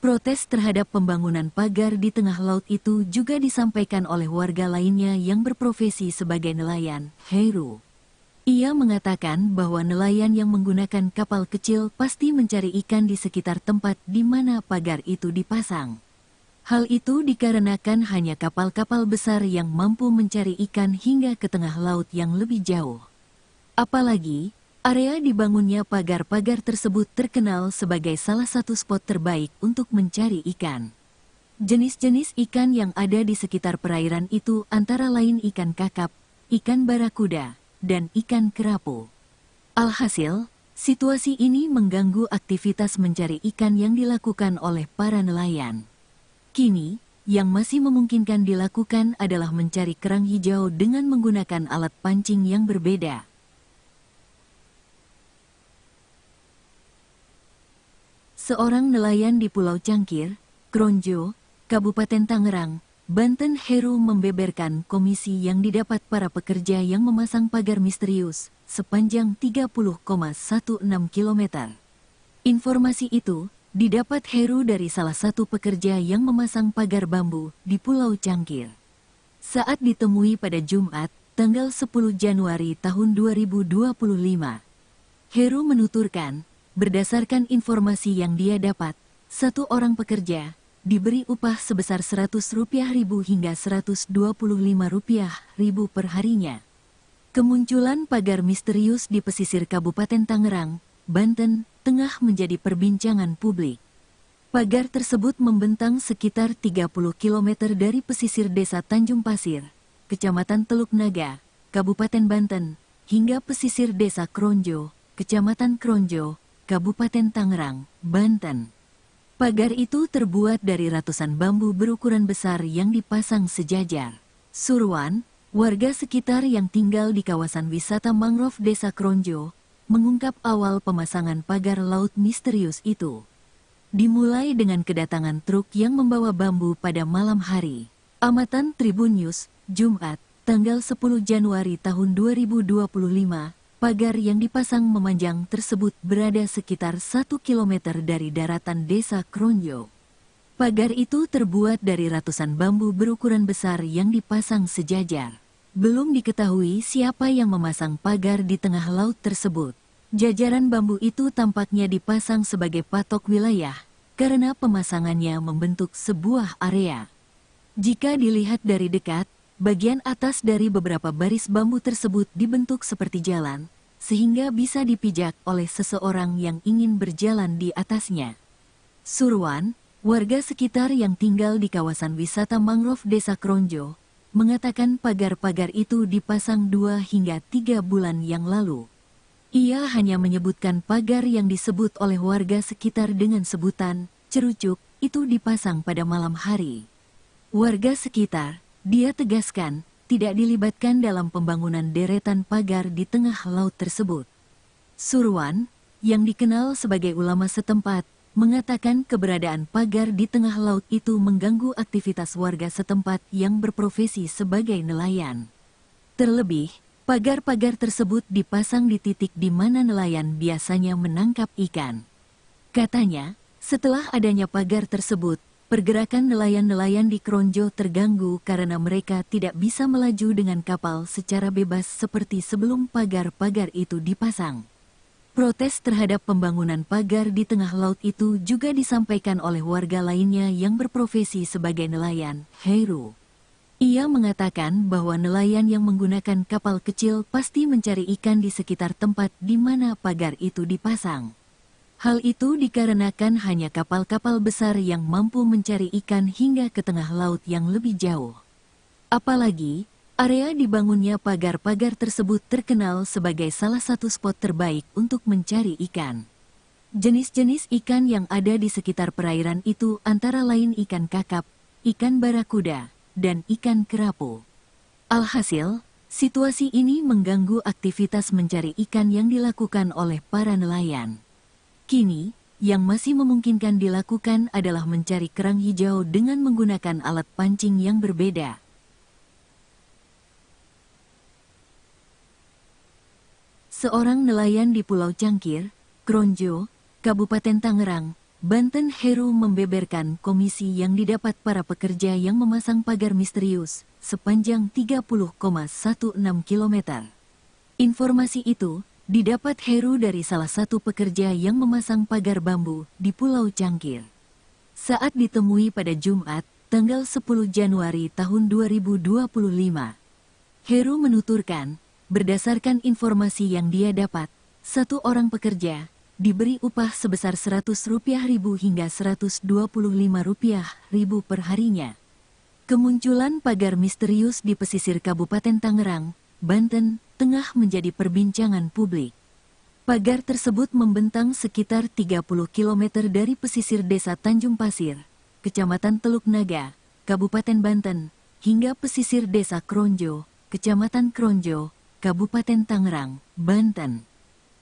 Protes terhadap pembangunan pagar di tengah laut itu juga disampaikan oleh warga lainnya yang berprofesi sebagai nelayan, Heru. Ia mengatakan bahwa nelayan yang menggunakan kapal kecil pasti mencari ikan di sekitar tempat di mana pagar itu dipasang. Hal itu dikarenakan hanya kapal-kapal besar yang mampu mencari ikan hingga ke tengah laut yang lebih jauh. Apalagi, area dibangunnya pagar-pagar tersebut terkenal sebagai salah satu spot terbaik untuk mencari ikan. Jenis-jenis ikan yang ada di sekitar perairan itu antara lain ikan kakap, ikan barakuda, dan ikan kerapu. Alhasil, situasi ini mengganggu aktivitas mencari ikan yang dilakukan oleh para nelayan. Kini, yang masih memungkinkan dilakukan adalah mencari kerang hijau dengan menggunakan alat pancing yang berbeda. Seorang nelayan di Pulau Cangkir, Kronjo, Kabupaten Tangerang, Banten, Heru membeberkan komisi yang didapat para pekerja yang memasang pagar misterius sepanjang 30,16 km. Informasi itu didapat Heru dari salah satu pekerja yang memasang pagar bambu di Pulau Cangkir. Saat ditemui pada Jumat, tanggal 10 Januari tahun 2025, Heru menuturkan, berdasarkan informasi yang dia dapat, satu orang pekerja diberi upah sebesar Rp100.000 hingga Rp125.000 per harinya. Kemunculan pagar misterius di pesisir Kabupaten Tangerang, Banten, tengah menjadi perbincangan publik. Pagar tersebut membentang sekitar 30 km dari pesisir desa Tanjung Pasir, Kecamatan Teluk Naga, Kabupaten Banten, hingga pesisir desa Kronjo, Kecamatan Kronjo, Kabupaten Tangerang, Banten. Pagar itu terbuat dari ratusan bambu berukuran besar yang dipasang sejajar. Surwan, warga sekitar yang tinggal di kawasan wisata mangrove desa Kronjo, mengungkap awal pemasangan pagar laut misterius itu. Dimulai dengan kedatangan truk yang membawa bambu pada malam hari. Amatan Tribun News, Jumat, tanggal 10 Januari tahun 2025, pagar yang dipasang memanjang tersebut berada sekitar 1 km dari daratan desa Kronjo. Pagar itu terbuat dari ratusan bambu berukuran besar yang dipasang sejajar. Belum diketahui siapa yang memasang pagar di tengah laut tersebut. Jajaran bambu itu tampaknya dipasang sebagai patok wilayah, karena pemasangannya membentuk sebuah area. Jika dilihat dari dekat, bagian atas dari beberapa baris bambu tersebut dibentuk seperti jalan, sehingga bisa dipijak oleh seseorang yang ingin berjalan di atasnya. Surwan, warga sekitar yang tinggal di kawasan wisata mangrove Desa Kronjo, mengatakan pagar-pagar itu dipasang 2 hingga 3 bulan yang lalu. Ia hanya menyebutkan pagar yang disebut oleh warga sekitar dengan sebutan cerucuk itu dipasang pada malam hari. Warga sekitar, dia tegaskan, tidak dilibatkan dalam pembangunan deretan pagar di tengah laut tersebut. Surwan, yang dikenal sebagai ulama setempat, mengatakan keberadaan pagar di tengah laut itu mengganggu aktivitas warga setempat yang berprofesi sebagai nelayan. Terlebih, pagar-pagar tersebut dipasang di titik di mana nelayan biasanya menangkap ikan. Katanya, setelah adanya pagar tersebut, pergerakan nelayan-nelayan di Kronjo terganggu karena mereka tidak bisa melaju dengan kapal secara bebas seperti sebelum pagar-pagar itu dipasang. Protes terhadap pembangunan pagar di tengah laut itu juga disampaikan oleh warga lainnya yang berprofesi sebagai nelayan, Heru. Ia mengatakan bahwa nelayan yang menggunakan kapal kecil pasti mencari ikan di sekitar tempat di mana pagar itu dipasang. Hal itu dikarenakan hanya kapal-kapal besar yang mampu mencari ikan hingga ke tengah laut yang lebih jauh. Apalagi, area dibangunnya pagar-pagar tersebut terkenal sebagai salah satu spot terbaik untuk mencari ikan. Jenis-jenis ikan yang ada di sekitar perairan itu antara lain ikan kakap, ikan barakuda, dan ikan kerapu. Alhasil, situasi ini mengganggu aktivitas mencari ikan yang dilakukan oleh para nelayan. Kini, yang masih memungkinkan dilakukan adalah mencari kerang hijau dengan menggunakan alat pancing yang berbeda. Seorang nelayan di Pulau Cangkir, Kronjo, Kabupaten Tangerang, Banten, Heru membeberkan komisi yang didapat para pekerja yang memasang pagar misterius sepanjang 30,16 km. Informasi itu didapat Heru dari salah satu pekerja yang memasang pagar bambu di Pulau Cangkir. Saat ditemui pada Jumat, tanggal 10 Januari tahun 2025, Heru menuturkan, berdasarkan informasi yang dia dapat, satu orang pekerja diberi upah sebesar Rp100.000 hingga Rp125.000 per harinya. Kemunculan pagar misterius di pesisir Kabupaten Tangerang, Banten, tengah menjadi perbincangan publik. Pagar tersebut membentang sekitar 30 km dari pesisir desa Tanjung Pasir, Kecamatan Teluk Naga, Kabupaten Banten, hingga pesisir desa Kronjo, Kecamatan Kronjo, Kabupaten Tangerang, Banten.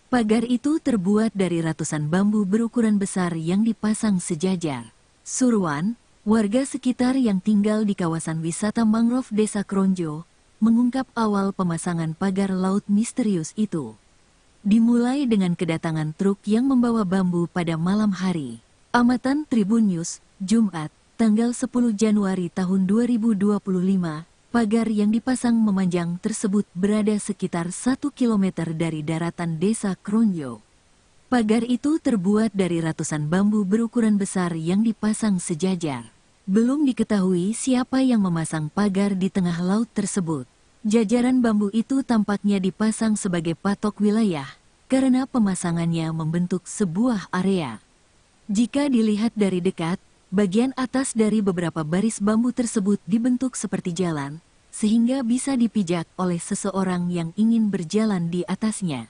Pagar itu terbuat dari ratusan bambu berukuran besar yang dipasang sejajar. Surwan, warga sekitar yang tinggal di kawasan wisata mangrove Desa Kronjo, mengungkap awal pemasangan pagar laut misterius itu. Dimulai dengan kedatangan truk yang membawa bambu pada malam hari. Amatan Tribun News, Jumat, tanggal 10 Januari tahun 2025, pagar yang dipasang memanjang tersebut berada sekitar 1 km dari daratan Desa Kronjo. Pagar itu terbuat dari ratusan bambu berukuran besar yang dipasang sejajar. Belum diketahui siapa yang memasang pagar di tengah laut tersebut. Jajaran bambu itu tampaknya dipasang sebagai patok wilayah, karena pemasangannya membentuk sebuah area. Jika dilihat dari dekat, bagian atas dari beberapa baris bambu tersebut dibentuk seperti jalan, sehingga bisa dipijak oleh seseorang yang ingin berjalan di atasnya.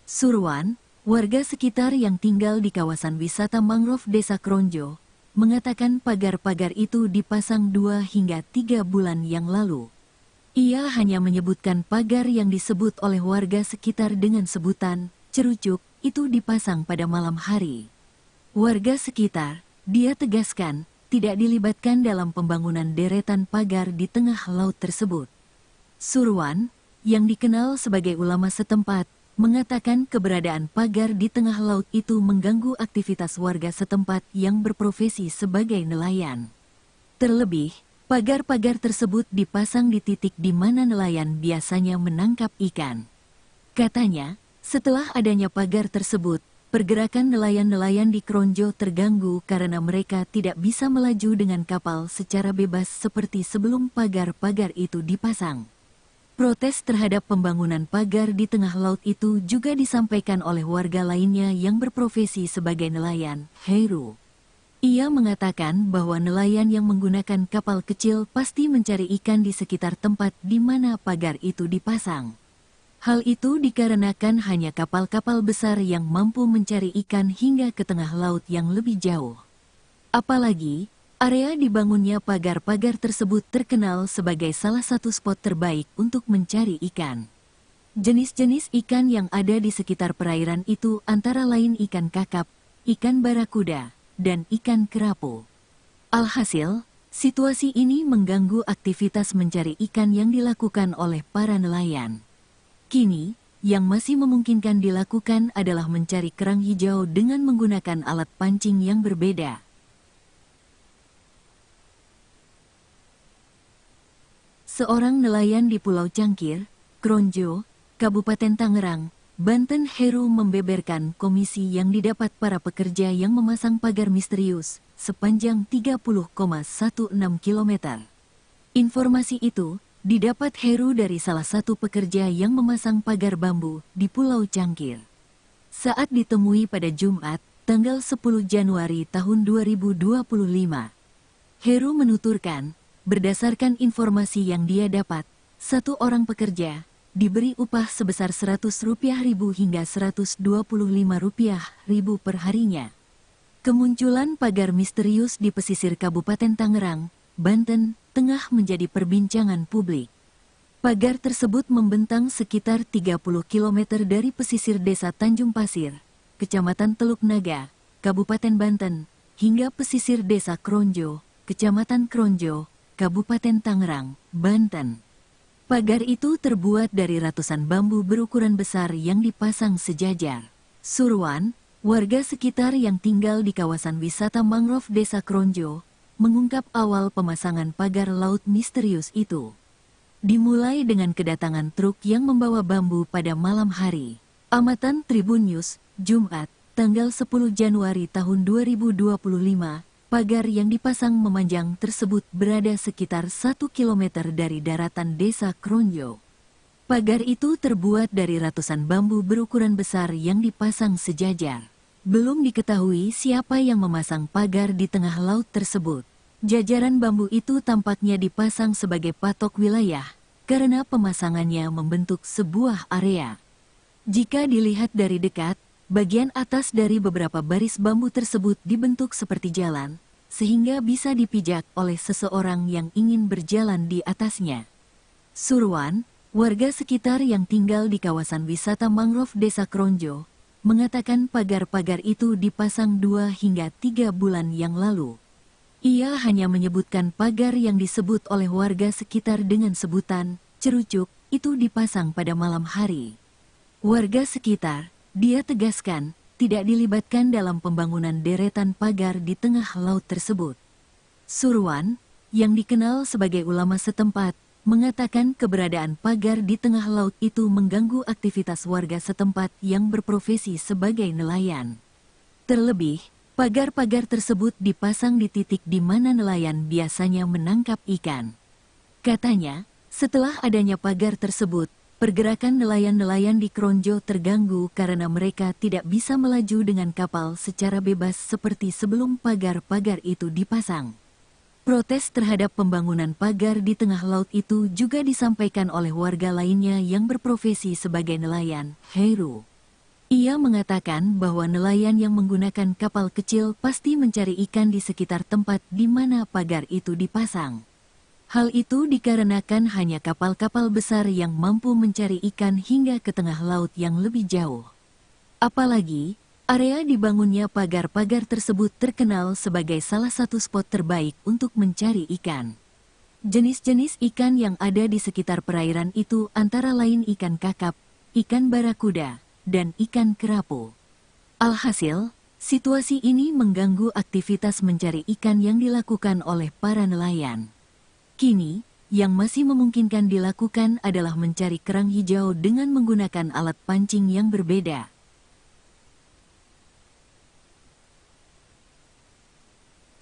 Surwan, warga sekitar yang tinggal di kawasan wisata mangrove Desa Kronjo, mengatakan pagar-pagar itu dipasang 2 hingga 3 bulan yang lalu. Ia hanya menyebutkan pagar yang disebut oleh warga sekitar dengan sebutan cerucuk itu dipasang pada malam hari. warga sekitar, dia tegaskan, tidak dilibatkan dalam pembangunan deretan pagar di tengah laut tersebut. Surwan, yang dikenal sebagai ulama setempat, mengatakan keberadaan pagar di tengah laut itu mengganggu aktivitas warga setempat yang berprofesi sebagai nelayan. Terlebih, pagar-pagar tersebut dipasang di titik di mana nelayan biasanya menangkap ikan. Katanya, setelah adanya pagar tersebut, pergerakan nelayan-nelayan di Kronjo terganggu karena mereka tidak bisa melaju dengan kapal secara bebas seperti sebelum pagar-pagar itu dipasang. Protes terhadap pembangunan pagar di tengah laut itu juga disampaikan oleh warga lainnya yang berprofesi sebagai nelayan, Heru. Ia mengatakan bahwa nelayan yang menggunakan kapal kecil pasti mencari ikan di sekitar tempat di mana pagar itu dipasang. Hal itu dikarenakan hanya kapal-kapal besar yang mampu mencari ikan hingga ke tengah laut yang lebih jauh. Apalagi, area dibangunnya pagar-pagar tersebut terkenal sebagai salah satu spot terbaik untuk mencari ikan. Jenis-jenis ikan yang ada di sekitar perairan itu antara lain ikan kakap, ikan barakuda, dan ikan kerapu. Alhasil, situasi ini mengganggu aktivitas mencari ikan yang dilakukan oleh para nelayan. Kini, yang masih memungkinkan dilakukan adalah mencari kerang hijau dengan menggunakan alat pancing yang berbeda. Seorang nelayan di Pulau Cangkir, Kronjo, Kabupaten Tangerang, Banten, Heru membeberkan komisi yang didapat para pekerja yang memasang pagar misterius sepanjang 30,16 km. Informasi itu didapat Heru dari salah satu pekerja yang memasang pagar bambu di Pulau Cangkir. Saat ditemui pada Jumat, tanggal 10 Januari tahun 2025. Heru menuturkan, berdasarkan informasi yang dia dapat, satu orang pekerja diberi upah sebesar Rp100.000 hingga Rp125.000 per harinya. Kemunculan pagar misterius di pesisir Kabupaten Tangerang, Banten, tengah menjadi perbincangan publik. Pagar tersebut membentang sekitar 30 km dari pesisir desa Tanjung Pasir, Kecamatan Teluk Naga, Kabupaten Banten, hingga pesisir desa Kronjo, Kecamatan Kronjo, Kabupaten Tangerang, Banten. Pagar itu terbuat dari ratusan bambu berukuran besar yang dipasang sejajar. Surwan, warga sekitar yang tinggal di kawasan wisata mangrove Desa Kronjo, mengungkap awal pemasangan pagar laut misterius itu. Dimulai dengan kedatangan truk yang membawa bambu pada malam hari. Amatan Tribun News, Jumat, tanggal 10 Januari tahun 2025. Pagar yang dipasang memanjang tersebut berada sekitar 1 km dari daratan desa Kronjo. Pagar itu terbuat dari ratusan bambu berukuran besar yang dipasang sejajar. Belum diketahui siapa yang memasang pagar di tengah laut tersebut. Jajaran bambu itu tampaknya dipasang sebagai patok wilayah, karena pemasangannya membentuk sebuah area. Jika dilihat dari dekat, bagian atas dari beberapa baris bambu tersebut dibentuk seperti jalan, sehingga bisa dipijak oleh seseorang yang ingin berjalan di atasnya. Surwan, warga sekitar yang tinggal di kawasan wisata mangrove Desa Kronjo, mengatakan pagar-pagar itu dipasang 2 hingga 3 bulan yang lalu. Ia hanya menyebutkan pagar yang disebut oleh warga sekitar dengan sebutan cerucuk itu dipasang pada malam hari. Warga sekitar, dia tegaskan, tidak dilibatkan dalam pembangunan deretan pagar di tengah laut tersebut. Surwan, yang dikenal sebagai ulama setempat, mengatakan keberadaan pagar di tengah laut itu mengganggu aktivitas warga setempat yang berprofesi sebagai nelayan. Terlebih, pagar-pagar tersebut dipasang di titik di mana nelayan biasanya menangkap ikan. Katanya, setelah adanya pagar tersebut, pergerakan nelayan-nelayan di Kronjo terganggu karena mereka tidak bisa melaju dengan kapal secara bebas seperti sebelum pagar-pagar itu dipasang. Protes terhadap pembangunan pagar di tengah laut itu juga disampaikan oleh warga lainnya yang berprofesi sebagai nelayan, Heru. Ia mengatakan bahwa nelayan yang menggunakan kapal kecil pasti mencari ikan di sekitar tempat di mana pagar itu dipasang. Hal itu dikarenakan hanya kapal-kapal besar yang mampu mencari ikan hingga ke tengah laut yang lebih jauh. Apalagi, Area dibangunnya pagar-pagar tersebut terkenal sebagai salah satu spot terbaik untuk mencari ikan. Jenis-jenis ikan yang ada di sekitar perairan itu antara lain ikan kakap, ikan barakuda, dan ikan kerapu. Alhasil, situasi ini mengganggu aktivitas mencari ikan yang dilakukan oleh para nelayan. Kini, yang masih memungkinkan dilakukan adalah mencari kerang hijau dengan menggunakan alat pancing yang berbeda.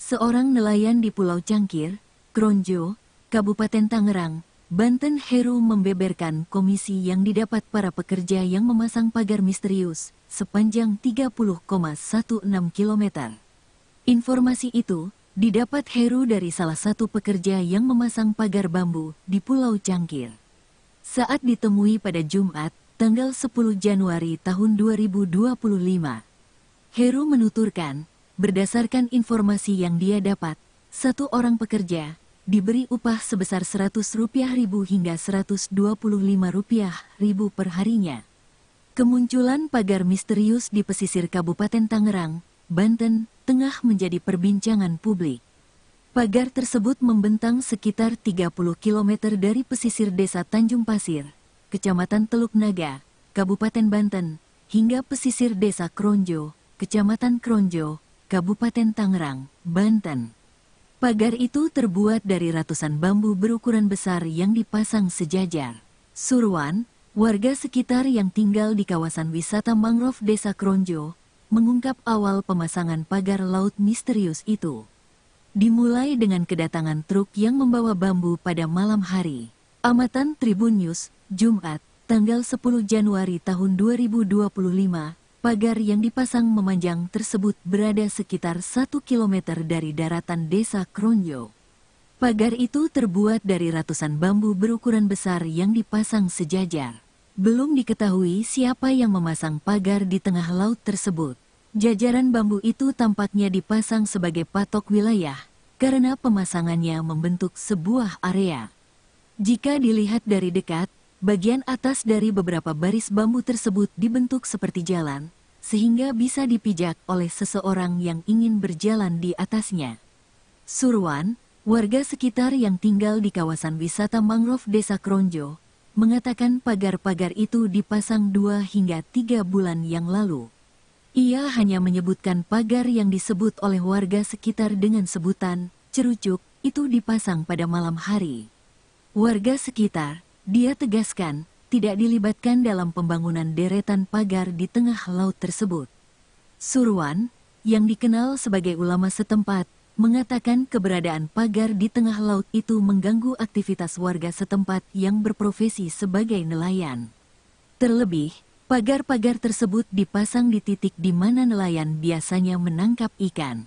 Seorang nelayan di Pulau Cangkir, Kronjo, Kabupaten Tangerang, Banten, Heru membeberkan komisi yang didapat para pekerja yang memasang pagar misterius sepanjang 30,16 km. Informasi itu didapat Heru dari salah satu pekerja yang memasang pagar bambu di Pulau Cangkir. Saat ditemui pada Jumat, tanggal 10 Januari tahun 2025, Heru menuturkan, berdasarkan informasi yang dia dapat, satu orang pekerja diberi upah sebesar Rp100.000 hingga Rp125.000 per harinya. Kemunculan pagar misterius di pesisir Kabupaten Tangerang, Banten, tengah menjadi perbincangan publik. Pagar tersebut membentang sekitar 30 km dari pesisir desa Tanjung Pasir, Kecamatan Teluk Naga, Kabupaten Banten, hingga pesisir desa Kronjo, Kecamatan Kronjo, Kabupaten Tangerang, Banten. Pagar itu terbuat dari ratusan bambu berukuran besar yang dipasang sejajar. Surwan, warga sekitar yang tinggal di kawasan wisata mangrove desa Kronjo, mengungkap awal pemasangan pagar laut misterius itu. Dimulai dengan kedatangan truk yang membawa bambu pada malam hari. Amatan Tribun News, Jumat, tanggal 10 Januari tahun 2025, pagar yang dipasang memanjang tersebut berada sekitar 1 km dari daratan desa Kronjo. Pagar itu terbuat dari ratusan bambu berukuran besar yang dipasang sejajar. Belum diketahui siapa yang memasang pagar di tengah laut tersebut. Jajaran bambu itu tampaknya dipasang sebagai patok wilayah, karena pemasangannya membentuk sebuah area. Jika dilihat dari dekat, bagian atas dari beberapa baris bambu tersebut dibentuk seperti jalan, sehingga bisa dipijak oleh seseorang yang ingin berjalan di atasnya. Surwan, warga sekitar yang tinggal di kawasan wisata mangrove desa Kronjo, mengatakan pagar-pagar itu dipasang 2 hingga 3 bulan yang lalu. Ia hanya menyebutkan pagar yang disebut oleh warga sekitar dengan sebutan cerucuk itu dipasang pada malam hari. Warga sekitar, dia tegaskan, tidak dilibatkan dalam pembangunan deretan pagar di tengah laut tersebut. Surwan, yang dikenal sebagai ulama setempat, mengatakan keberadaan pagar di tengah laut itu mengganggu aktivitas warga setempat yang berprofesi sebagai nelayan. Terlebih, pagar-pagar tersebut dipasang di titik di mana nelayan biasanya menangkap ikan.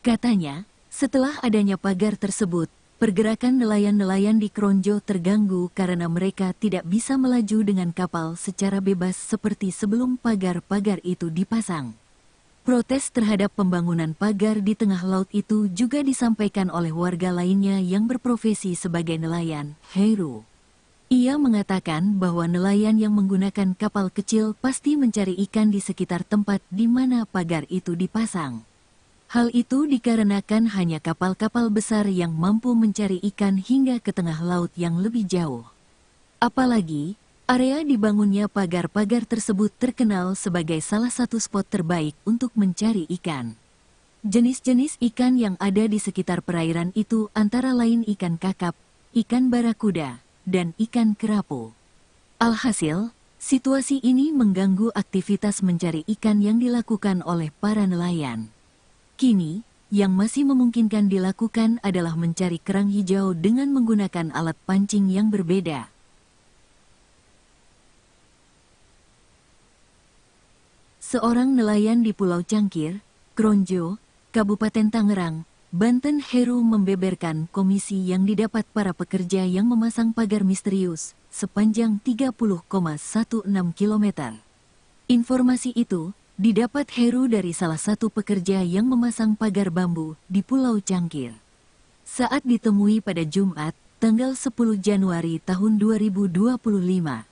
Katanya, setelah adanya pagar tersebut, pergerakan nelayan-nelayan di Kronjo terganggu karena mereka tidak bisa melaju dengan kapal secara bebas seperti sebelum pagar-pagar itu dipasang. Protes terhadap pembangunan pagar di tengah laut itu juga disampaikan oleh warga lainnya yang berprofesi sebagai nelayan, Heru. Ia mengatakan bahwa nelayan yang menggunakan kapal kecil pasti mencari ikan di sekitar tempat di mana pagar itu dipasang. Hal itu dikarenakan hanya kapal-kapal besar yang mampu mencari ikan hingga ke tengah laut yang lebih jauh. Apalagi, area dibangunnya pagar-pagar tersebut terkenal sebagai salah satu spot terbaik untuk mencari ikan. Jenis-jenis ikan yang ada di sekitar perairan itu antara lain ikan kakap, ikan barakuda, dan ikan kerapu. Alhasil, situasi ini mengganggu aktivitas mencari ikan yang dilakukan oleh para nelayan. Kini, yang masih memungkinkan dilakukan adalah mencari kerang hijau dengan menggunakan alat pancing yang berbeda. Seorang nelayan di Pulau Cangkir, Kronjo, Kabupaten Tangerang, Banten, Heru membeberkan komisi yang didapat para pekerja yang memasang pagar misterius sepanjang 30,16 km. Informasi itu didapat Heru dari salah satu pekerja yang memasang pagar bambu di Pulau Cangkir. Saat ditemui pada Jumat, tanggal 10 Januari tahun 2025,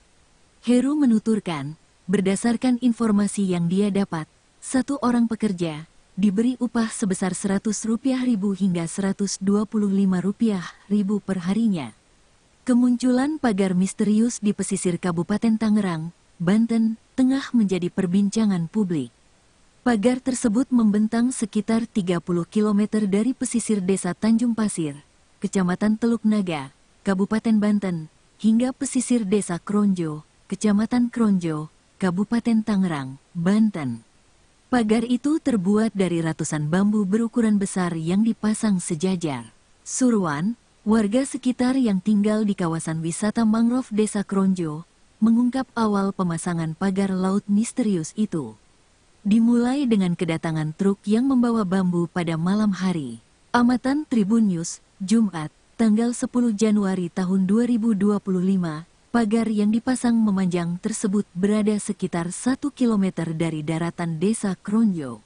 Heru menuturkan, berdasarkan informasi yang dia dapat, satu orang pekerja diberi upah sebesar Rp100.000 hingga Rp125.000 per harinya. Kemunculan pagar misterius di pesisir Kabupaten Tangerang, Banten, tengah menjadi perbincangan publik. Pagar tersebut membentang sekitar 30 km dari pesisir Desa Tanjung Pasir, Kecamatan Teluk Naga, Kabupaten Banten, hingga pesisir Desa Kronjo, Kecamatan Kronjo, Kabupaten Tangerang, Banten. Pagar itu terbuat dari ratusan bambu berukuran besar yang dipasang sejajar. Surwan, warga sekitar yang tinggal di kawasan wisata mangrove Desa Kronjo, mengungkap awal pemasangan pagar laut misterius itu. Dimulai dengan kedatangan truk yang membawa bambu pada malam hari. Amatan Tribun News, Jumat, tanggal 10 Januari tahun 2025, pagar yang dipasang memanjang tersebut berada sekitar 1 km dari daratan Desa Kronjo.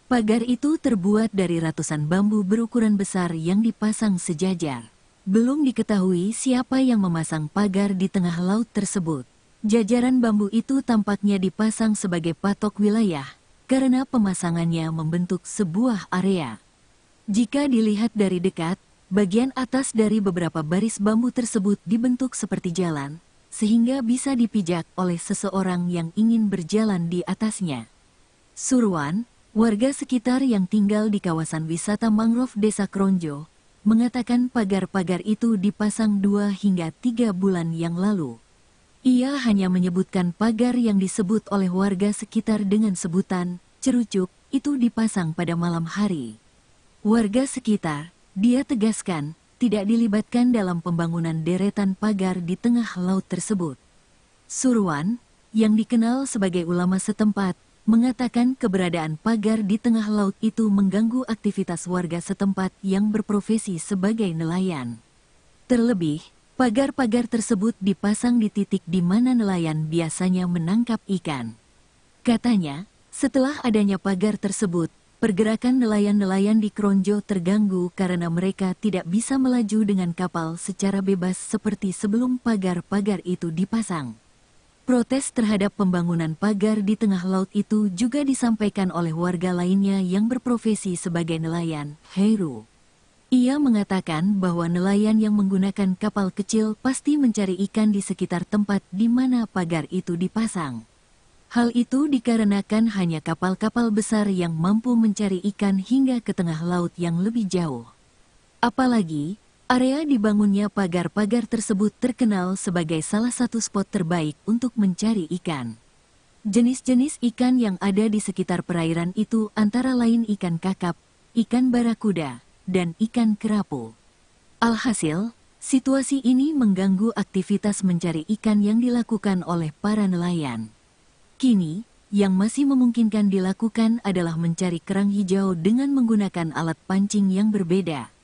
Pagar itu terbuat dari ratusan bambu berukuran besar yang dipasang sejajar. Belum diketahui siapa yang memasang pagar di tengah laut tersebut. Jajaran bambu itu tampaknya dipasang sebagai patok wilayah, karena pemasangannya membentuk sebuah area. Jika dilihat dari dekat, bagian atas dari beberapa baris bambu tersebut dibentuk seperti jalan, sehingga bisa dipijak oleh seseorang yang ingin berjalan di atasnya. Surwan, warga sekitar yang tinggal di kawasan wisata mangrove Desa Kronjo, mengatakan pagar-pagar itu dipasang 2 hingga 3 bulan yang lalu. Ia hanya menyebutkan pagar yang disebut oleh warga sekitar dengan sebutan cerucuk itu dipasang pada malam hari. Warga sekitar, dia tegaskan, tidak dilibatkan dalam pembangunan deretan pagar di tengah laut tersebut. Surwan, yang dikenal sebagai ulama setempat, mengatakan keberadaan pagar di tengah laut itu mengganggu aktivitas warga setempat yang berprofesi sebagai nelayan. Terlebih, pagar-pagar tersebut dipasang di titik di mana nelayan biasanya menangkap ikan. Katanya, setelah adanya pagar tersebut, pergerakan nelayan-nelayan di Kronjo terganggu karena mereka tidak bisa melaju dengan kapal secara bebas seperti sebelum pagar-pagar itu dipasang. Protes terhadap pembangunan pagar di tengah laut itu juga disampaikan oleh warga lainnya yang berprofesi sebagai nelayan, Heru. Ia mengatakan bahwa nelayan yang menggunakan kapal kecil pasti mencari ikan di sekitar tempat di mana pagar itu dipasang. Hal itu dikarenakan hanya kapal-kapal besar yang mampu mencari ikan hingga ke tengah laut yang lebih jauh. Apalagi, area dibangunnya pagar-pagar tersebut terkenal sebagai salah satu spot terbaik untuk mencari ikan. Jenis-jenis ikan yang ada di sekitar perairan itu antara lain ikan kakap, ikan barakuda, dan ikan kerapu. Alhasil, situasi ini mengganggu aktivitas mencari ikan yang dilakukan oleh para nelayan. Kini, yang masih memungkinkan dilakukan adalah mencari kerang hijau dengan menggunakan alat pancing yang berbeda.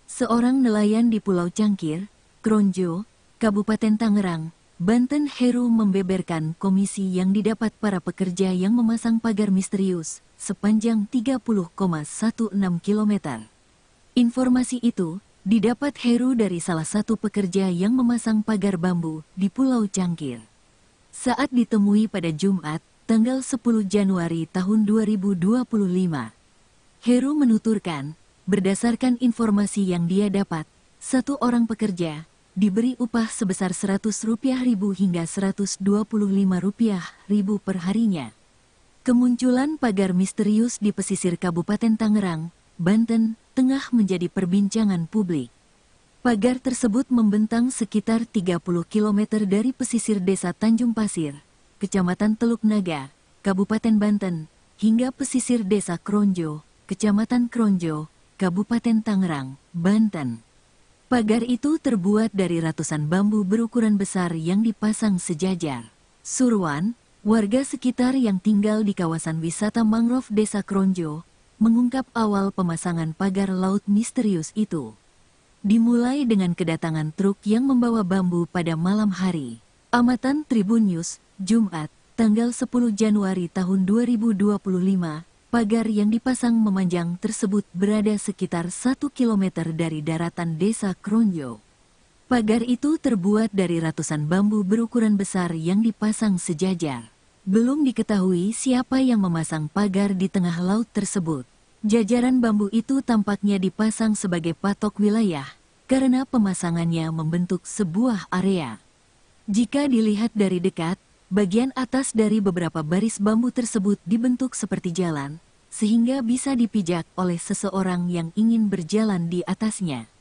Seorang nelayan di Pulau Cangkir, Kronjo, Kabupaten Tangerang, Banten, Heru membeberkan komisi yang didapat para pekerja yang memasang pagar misterius sepanjang 30,16 km. Informasi itu didapat Heru dari salah satu pekerja yang memasang pagar bambu di Pulau Cangkir. Saat ditemui pada Jumat, tanggal 10 Januari tahun 2025, Heru menuturkan, berdasarkan informasi yang dia dapat, satu orang pekerja diberi upah sebesar Rp100.000 hingga Rp125.000 per harinya. Kemunculan pagar misterius di pesisir Kabupaten Tangerang, Banten, tengah menjadi perbincangan publik. Pagar tersebut membentang sekitar 30 km dari pesisir Desa Tanjung Pasir, Kecamatan Teluk Naga, Kabupaten Banten, hingga pesisir Desa Kronjo, Kecamatan Kronjo, Kabupaten Tangerang, Banten. Pagar itu terbuat dari ratusan bambu berukuran besar yang dipasang sejajar. Surwan, warga sekitar yang tinggal di kawasan wisata mangrove Desa Kronjo, mengungkap awal pemasangan pagar laut misterius itu. Dimulai dengan kedatangan truk yang membawa bambu pada malam hari. Amatan Tribun News, Jumat, tanggal 10 Januari tahun 2025, pagar yang dipasang memanjang tersebut berada sekitar 1 km dari daratan Desa Kronjo. Pagar itu terbuat dari ratusan bambu berukuran besar yang dipasang sejajar. Belum diketahui siapa yang memasang pagar di tengah laut tersebut. Jajaran bambu itu tampaknya dipasang sebagai patok wilayah, karena pemasangannya membentuk sebuah area. Jika dilihat dari dekat, bagian atas dari beberapa baris bambu tersebut dibentuk seperti jalan, sehingga bisa dipijak oleh seseorang yang ingin berjalan di atasnya.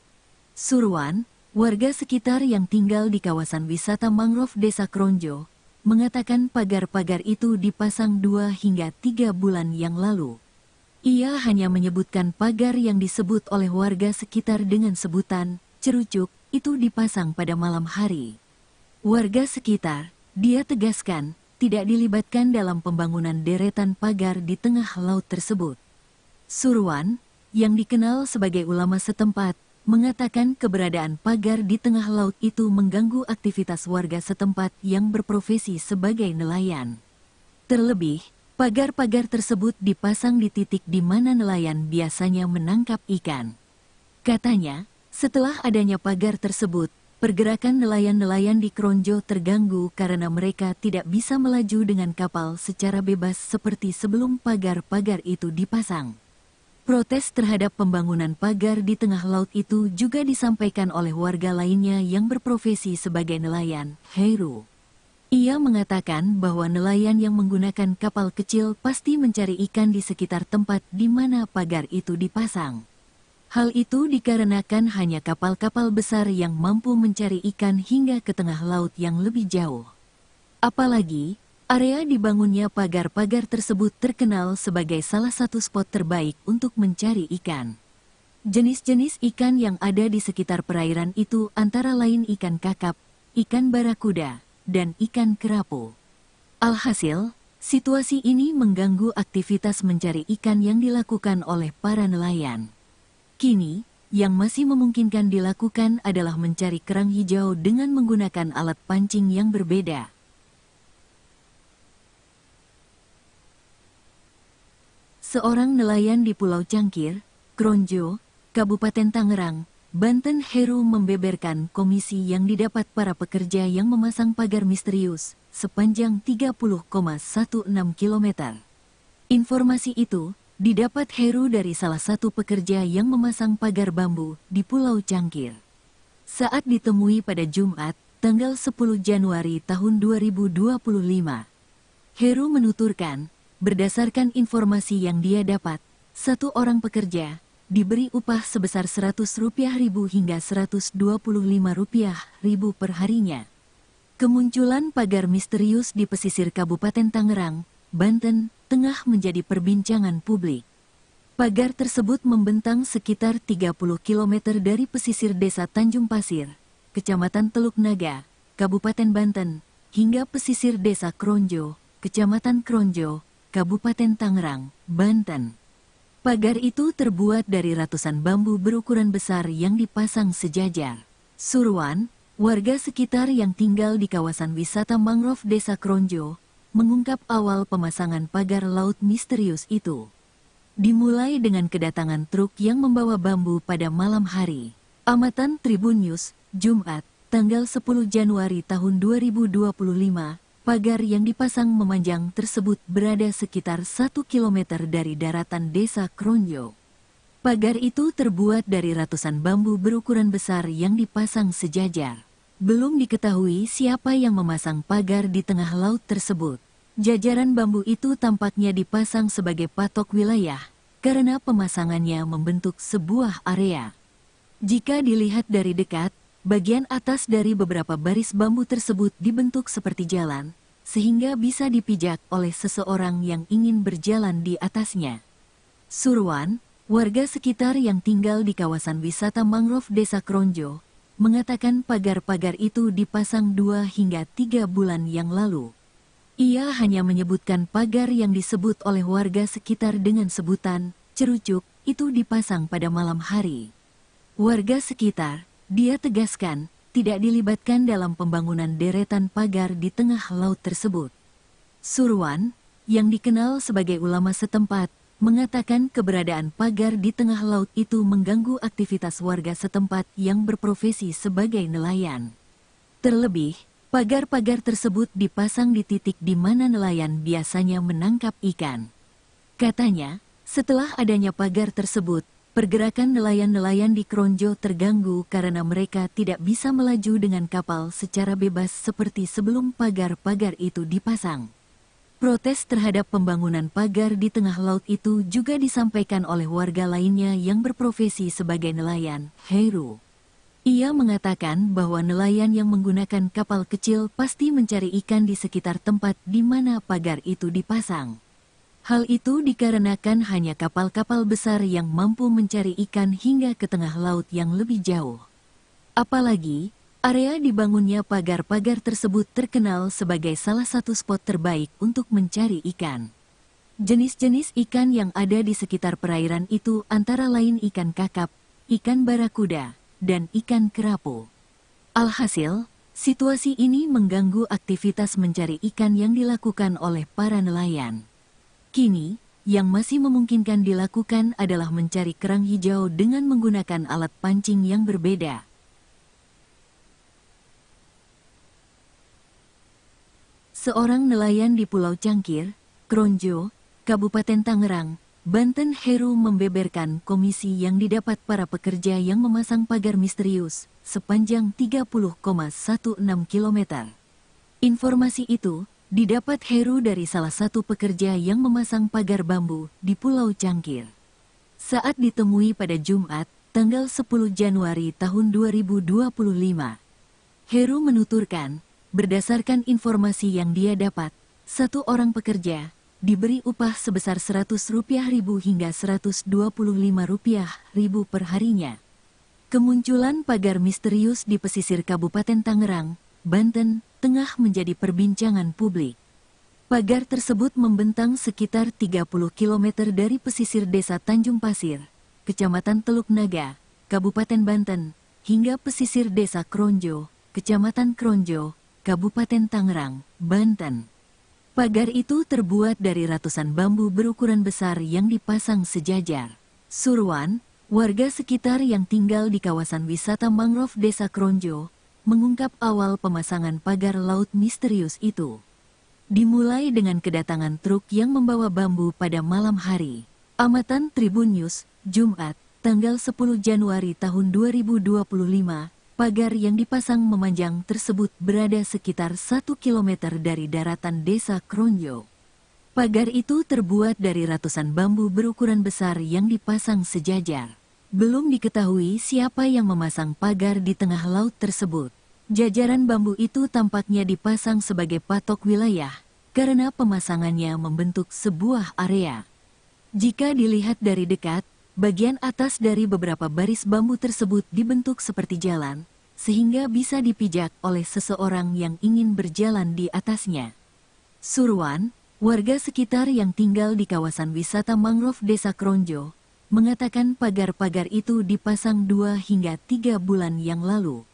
Surwan, warga sekitar yang tinggal di kawasan wisata mangrove Desa Kronjo, mengatakan pagar-pagar itu dipasang 2 hingga 3 bulan yang lalu. Ia hanya menyebutkan pagar yang disebut oleh warga sekitar dengan sebutan cerucuk itu dipasang pada malam hari. Warga sekitar, dia tegaskan, tidak dilibatkan dalam pembangunan deretan pagar di tengah laut tersebut. Surwan, yang dikenal sebagai ulama setempat, mengatakan keberadaan pagar di tengah laut itu mengganggu aktivitas warga setempat yang berprofesi sebagai nelayan. Terlebih, pagar-pagar tersebut dipasang di titik di mana nelayan biasanya menangkap ikan. Katanya, setelah adanya pagar tersebut, pergerakan nelayan-nelayan di Kronjo terganggu karena mereka tidak bisa melaju dengan kapal secara bebas seperti sebelum pagar-pagar itu dipasang. Protes terhadap pembangunan pagar di tengah laut itu juga disampaikan oleh warga lainnya yang berprofesi sebagai nelayan, Heru. Ia mengatakan bahwa nelayan yang menggunakan kapal kecil pasti mencari ikan di sekitar tempat di mana pagar itu dipasang. Hal itu dikarenakan hanya kapal-kapal besar yang mampu mencari ikan hingga ke tengah laut yang lebih jauh. Apalagi, area dibangunnya pagar-pagar tersebut terkenal sebagai salah satu spot terbaik untuk mencari ikan. Jenis-jenis ikan yang ada di sekitar perairan itu antara lain ikan kakap, ikan barakuda, dan ikan kerapu. Alhasil, situasi ini mengganggu aktivitas mencari ikan yang dilakukan oleh para nelayan. Kini, yang masih memungkinkan dilakukan adalah mencari kerang hijau dengan menggunakan alat pancing yang berbeda. Seorang nelayan di Pulau Cangkir, Kronjo, Kabupaten Tangerang, Banten, Heru membeberkan komisi yang didapat para pekerja yang memasang pagar misterius sepanjang 30,16 km. Informasi itu didapat Heru dari salah satu pekerja yang memasang pagar bambu di Pulau Cangkir. Saat ditemui pada Jumat, tanggal 10 Januari tahun 2025, Heru menuturkan, berdasarkan informasi yang dia dapat, satu orang pekerja diberi upah sebesar Rp100.000 hingga Rp125.000 per harinya. Kemunculan pagar misterius di pesisir Kabupaten Tangerang, Banten, tengah menjadi perbincangan publik. Pagar tersebut membentang sekitar 30 km dari pesisir Desa Tanjung Pasir, Kecamatan Teluk Naga, Kabupaten Banten, hingga pesisir Desa Kronjo, Kecamatan Kronjo, Kabupaten Tangerang, Banten. Pagar itu terbuat dari ratusan bambu berukuran besar yang dipasang sejajar. Surwan, warga sekitar yang tinggal di kawasan wisata mangrove Desa Kronjo, mengungkap awal pemasangan pagar laut misterius itu. Dimulai dengan kedatangan truk yang membawa bambu pada malam hari. Amatan Tribun News, Jumat, tanggal 10 Januari tahun 2025, pagar yang dipasang memanjang tersebut berada sekitar 1 km dari daratan Desa Kronjo. Pagar itu terbuat dari ratusan bambu berukuran besar yang dipasang sejajar. Belum diketahui siapa yang memasang pagar di tengah laut tersebut. Jajaran bambu itu tampaknya dipasang sebagai patok wilayah, karena pemasangannya membentuk sebuah area. Jika dilihat dari dekat, bagian atas dari beberapa baris bambu tersebut dibentuk seperti jalan, sehingga bisa dipijak oleh seseorang yang ingin berjalan di atasnya. Surwan, warga sekitar yang tinggal di kawasan wisata mangrove Desa Kronjo, mengatakan pagar-pagar itu dipasang 2 hingga 3 bulan yang lalu. Ia hanya menyebutkan pagar yang disebut oleh warga sekitar dengan sebutan cerucuk itu dipasang pada malam hari. Warga sekitar, dia tegaskan, tidak dilibatkan dalam pembangunan deretan pagar di tengah laut tersebut. Surwan, yang dikenal sebagai ulama setempat, mengatakan keberadaan pagar di tengah laut itu mengganggu aktivitas warga setempat yang berprofesi sebagai nelayan. Terlebih, pagar-pagar tersebut dipasang di titik di mana nelayan biasanya menangkap ikan. Katanya, setelah adanya pagar tersebut, pergerakan nelayan-nelayan di Kronjo terganggu karena mereka tidak bisa melaju dengan kapal secara bebas seperti sebelum pagar-pagar itu dipasang. Protes terhadap pembangunan pagar di tengah laut itu juga disampaikan oleh warga lainnya yang berprofesi sebagai nelayan, Heru. Ia mengatakan bahwa nelayan yang menggunakan kapal kecil pasti mencari ikan di sekitar tempat di mana pagar itu dipasang. Hal itu dikarenakan hanya kapal-kapal besar yang mampu mencari ikan hingga ke tengah laut yang lebih jauh. Apalagi, area dibangunnya pagar-pagar tersebut terkenal sebagai salah satu spot terbaik untuk mencari ikan. Jenis-jenis ikan yang ada di sekitar perairan itu antara lain ikan kakap, ikan barakuda, dan ikan kerapu. Alhasil, situasi ini mengganggu aktivitas mencari ikan yang dilakukan oleh para nelayan. Kini, yang masih memungkinkan dilakukan adalah mencari kerang hijau dengan menggunakan alat pancing yang berbeda. Seorang nelayan di Pulau Cangkir, Kronjo, Kabupaten Tangerang, Banten, Heru membeberkan komisi yang didapat para pekerja yang memasang pagar misterius sepanjang 30,16 km. Informasi itu didapat Heru dari salah satu pekerja yang memasang pagar bambu di Pulau Cangkir. Saat ditemui pada Jumat, tanggal 10 Januari tahun 2025, Heru menuturkan, berdasarkan informasi yang dia dapat, satu orang pekerja diberi upah sebesar Rp100.000 hingga Rp125.000 per harinya. Kemunculan pagar misterius di pesisir Kabupaten Tangerang, Banten, tengah menjadi perbincangan publik. Pagar tersebut membentang sekitar 30 km dari pesisir desa Tanjung Pasir, Kecamatan Teluk Naga, Kabupaten Banten, hingga pesisir desa Kronjo, Kecamatan Kronjo, Kabupaten Tangerang, Banten. Pagar itu terbuat dari ratusan bambu berukuran besar yang dipasang sejajar. Surwan, warga sekitar yang tinggal di kawasan wisata mangrove desa Kronjo, mengungkap awal pemasangan pagar laut misterius itu. Dimulai dengan kedatangan truk yang membawa bambu pada malam hari. Amatan Tribun News, Jumat, tanggal 10 Januari tahun 2025, pagar yang dipasang memanjang tersebut berada sekitar 1 km dari daratan desa Kronjo. Pagar itu terbuat dari ratusan bambu berukuran besar yang dipasang sejajar. Belum diketahui siapa yang memasang pagar di tengah laut tersebut. Jajaran bambu itu tampaknya dipasang sebagai patok wilayah, karena pemasangannya membentuk sebuah area. Jika dilihat dari dekat, bagian atas dari beberapa baris bambu tersebut dibentuk seperti jalan, sehingga bisa dipijak oleh seseorang yang ingin berjalan di atasnya. Surwan, warga sekitar yang tinggal di kawasan wisata mangrove desa Kronjo, mengatakan pagar-pagar itu dipasang 2 hingga 3 bulan yang lalu.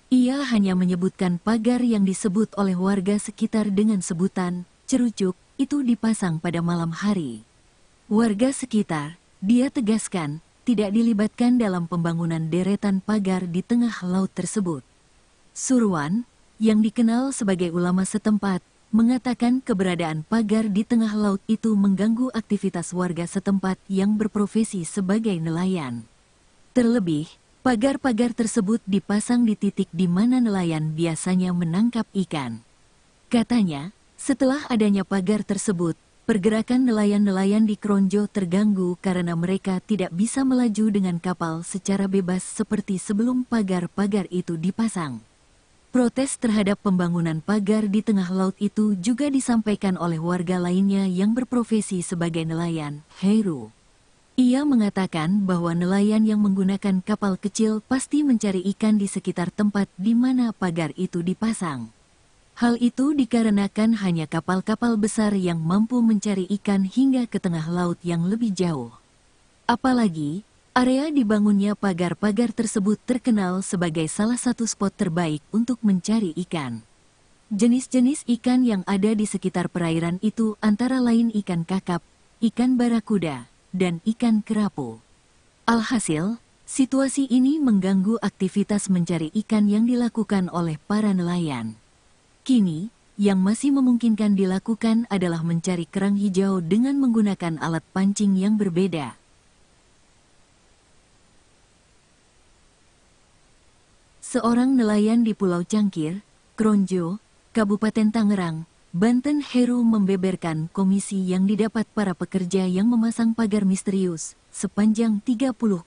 Ia hanya menyebutkan pagar yang disebut oleh warga sekitar dengan sebutan cerucuk itu dipasang pada malam hari. Warga sekitar, dia tegaskan, tidak dilibatkan dalam pembangunan deretan pagar di tengah laut tersebut. Surwan, yang dikenal sebagai ulama setempat, mengatakan keberadaan pagar di tengah laut itu mengganggu aktivitas warga setempat yang berprofesi sebagai nelayan. Terlebih, pagar-pagar tersebut dipasang di titik di mana nelayan biasanya menangkap ikan. Katanya, setelah adanya pagar tersebut, pergerakan nelayan-nelayan di Kronjo terganggu karena mereka tidak bisa melaju dengan kapal secara bebas seperti sebelum pagar-pagar itu dipasang. Protes terhadap pembangunan pagar di tengah laut itu juga disampaikan oleh warga lainnya yang berprofesi sebagai nelayan, Heru. Ia mengatakan bahwa nelayan yang menggunakan kapal kecil pasti mencari ikan di sekitar tempat di mana pagar itu dipasang. Hal itu dikarenakan hanya kapal-kapal besar yang mampu mencari ikan hingga ke tengah laut yang lebih jauh. Apalagi, area dibangunnya pagar-pagar tersebut terkenal sebagai salah satu spot terbaik untuk mencari ikan. Jenis-jenis ikan yang ada di sekitar perairan itu antara lain ikan kakap, ikan barakuda, dan ikan kerapu. Alhasil, situasi ini mengganggu aktivitas mencari ikan yang dilakukan oleh para nelayan. Kini, yang masih memungkinkan dilakukan adalah mencari kerang hijau dengan menggunakan alat pancing yang berbeda. Seorang nelayan di Pulau Cangkir, Kronjo, Kabupaten Tangerang, Banten, Heru membeberkan komisi yang didapat para pekerja yang memasang pagar misterius sepanjang 30,16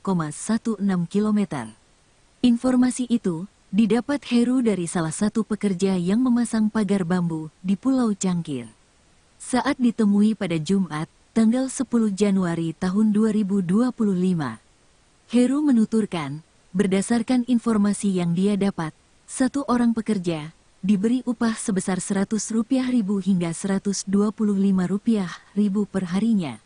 km. Informasi itu didapat Heru dari salah satu pekerja yang memasang pagar bambu di Pulau Cangkir. Saat ditemui pada Jumat, tanggal 10 Januari tahun 2025, Heru menuturkan, berdasarkan informasi yang dia dapat, satu orang pekerja diberi upah sebesar Rp100.000 hingga Rp125.000 per harinya.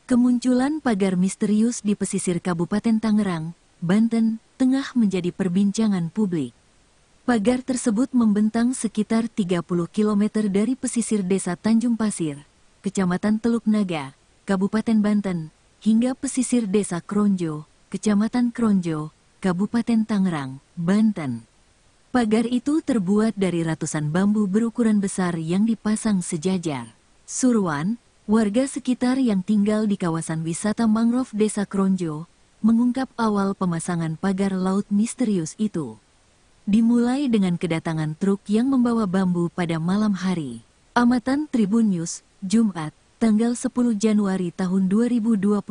Kemunculan pagar misterius di pesisir Kabupaten Tangerang, Banten, tengah menjadi perbincangan publik. Pagar tersebut membentang sekitar 30 km dari pesisir Desa Tanjung Pasir, Kecamatan Teluk Naga, Kabupaten Banten, hingga pesisir Desa Kronjo, Kecamatan Kronjo, Kabupaten Tangerang, Banten. Pagar itu terbuat dari ratusan bambu berukuran besar yang dipasang sejajar. Surwan, warga sekitar yang tinggal di kawasan wisata mangrove Desa Kronjo, mengungkap awal pemasangan pagar laut misterius itu. Dimulai dengan kedatangan truk yang membawa bambu pada malam hari. Amatan Tribun News, Jumat, tanggal 10 Januari tahun 2025,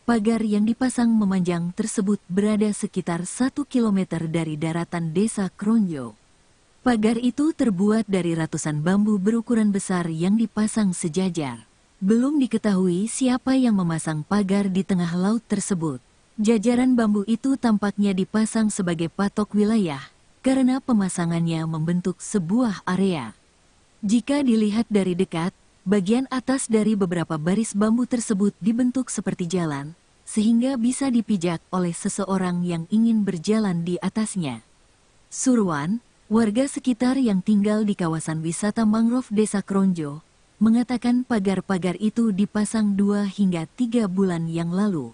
pagar yang dipasang memanjang tersebut berada sekitar 1 km dari daratan Desa Kronjo. Pagar itu terbuat dari ratusan bambu berukuran besar yang dipasang sejajar. Belum diketahui siapa yang memasang pagar di tengah laut tersebut. Jajaran bambu itu tampaknya dipasang sebagai patok wilayah, karena pemasangannya membentuk sebuah area. Jika dilihat dari dekat, bagian atas dari beberapa baris bambu tersebut dibentuk seperti jalan, sehingga bisa dipijak oleh seseorang yang ingin berjalan di atasnya. Surwan, warga sekitar yang tinggal di kawasan wisata mangrove Desa Kronjo, mengatakan pagar-pagar itu dipasang 2 hingga 3 bulan yang lalu.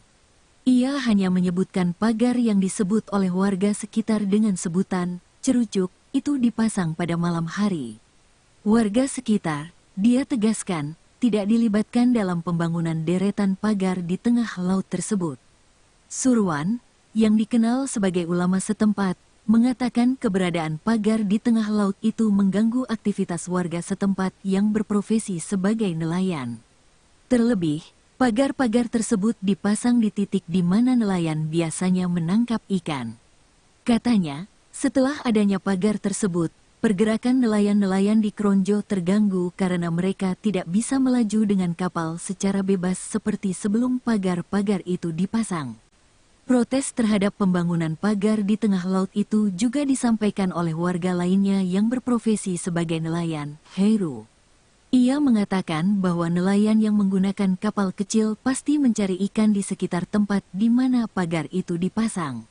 Ia hanya menyebutkan pagar yang disebut oleh warga sekitar dengan sebutan cerucuk itu dipasang pada malam hari. Warga sekitar, dia tegaskan, tidak dilibatkan dalam pembangunan deretan pagar di tengah laut tersebut. Surwan, yang dikenal sebagai ulama setempat, mengatakan keberadaan pagar di tengah laut itu mengganggu aktivitas warga setempat yang berprofesi sebagai nelayan. Terlebih, pagar-pagar tersebut dipasang di titik di mana nelayan biasanya menangkap ikan. Katanya, setelah adanya pagar tersebut, pergerakan nelayan-nelayan di Kronjo terganggu karena mereka tidak bisa melaju dengan kapal secara bebas seperti sebelum pagar-pagar itu dipasang. Protes terhadap pembangunan pagar di tengah laut itu juga disampaikan oleh warga lainnya yang berprofesi sebagai nelayan, Heru. Ia mengatakan bahwa nelayan yang menggunakan kapal kecil pasti mencari ikan di sekitar tempat di mana pagar itu dipasang.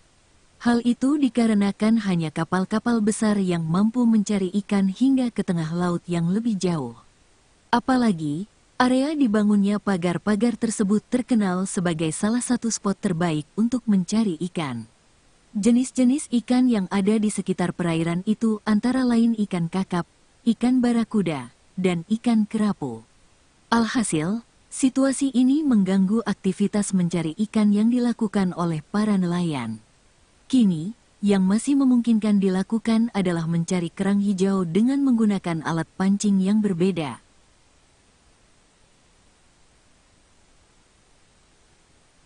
Hal itu dikarenakan hanya kapal-kapal besar yang mampu mencari ikan hingga ke tengah laut yang lebih jauh. Apalagi, area dibangunnya pagar-pagar tersebut terkenal sebagai salah satu spot terbaik untuk mencari ikan. Jenis-jenis ikan yang ada di sekitar perairan itu antara lain ikan kakap, ikan barakuda, dan ikan kerapu. Alhasil, situasi ini mengganggu aktivitas mencari ikan yang dilakukan oleh para nelayan. Kini, yang masih memungkinkan dilakukan adalah mencari kerang hijau dengan menggunakan alat pancing yang berbeda.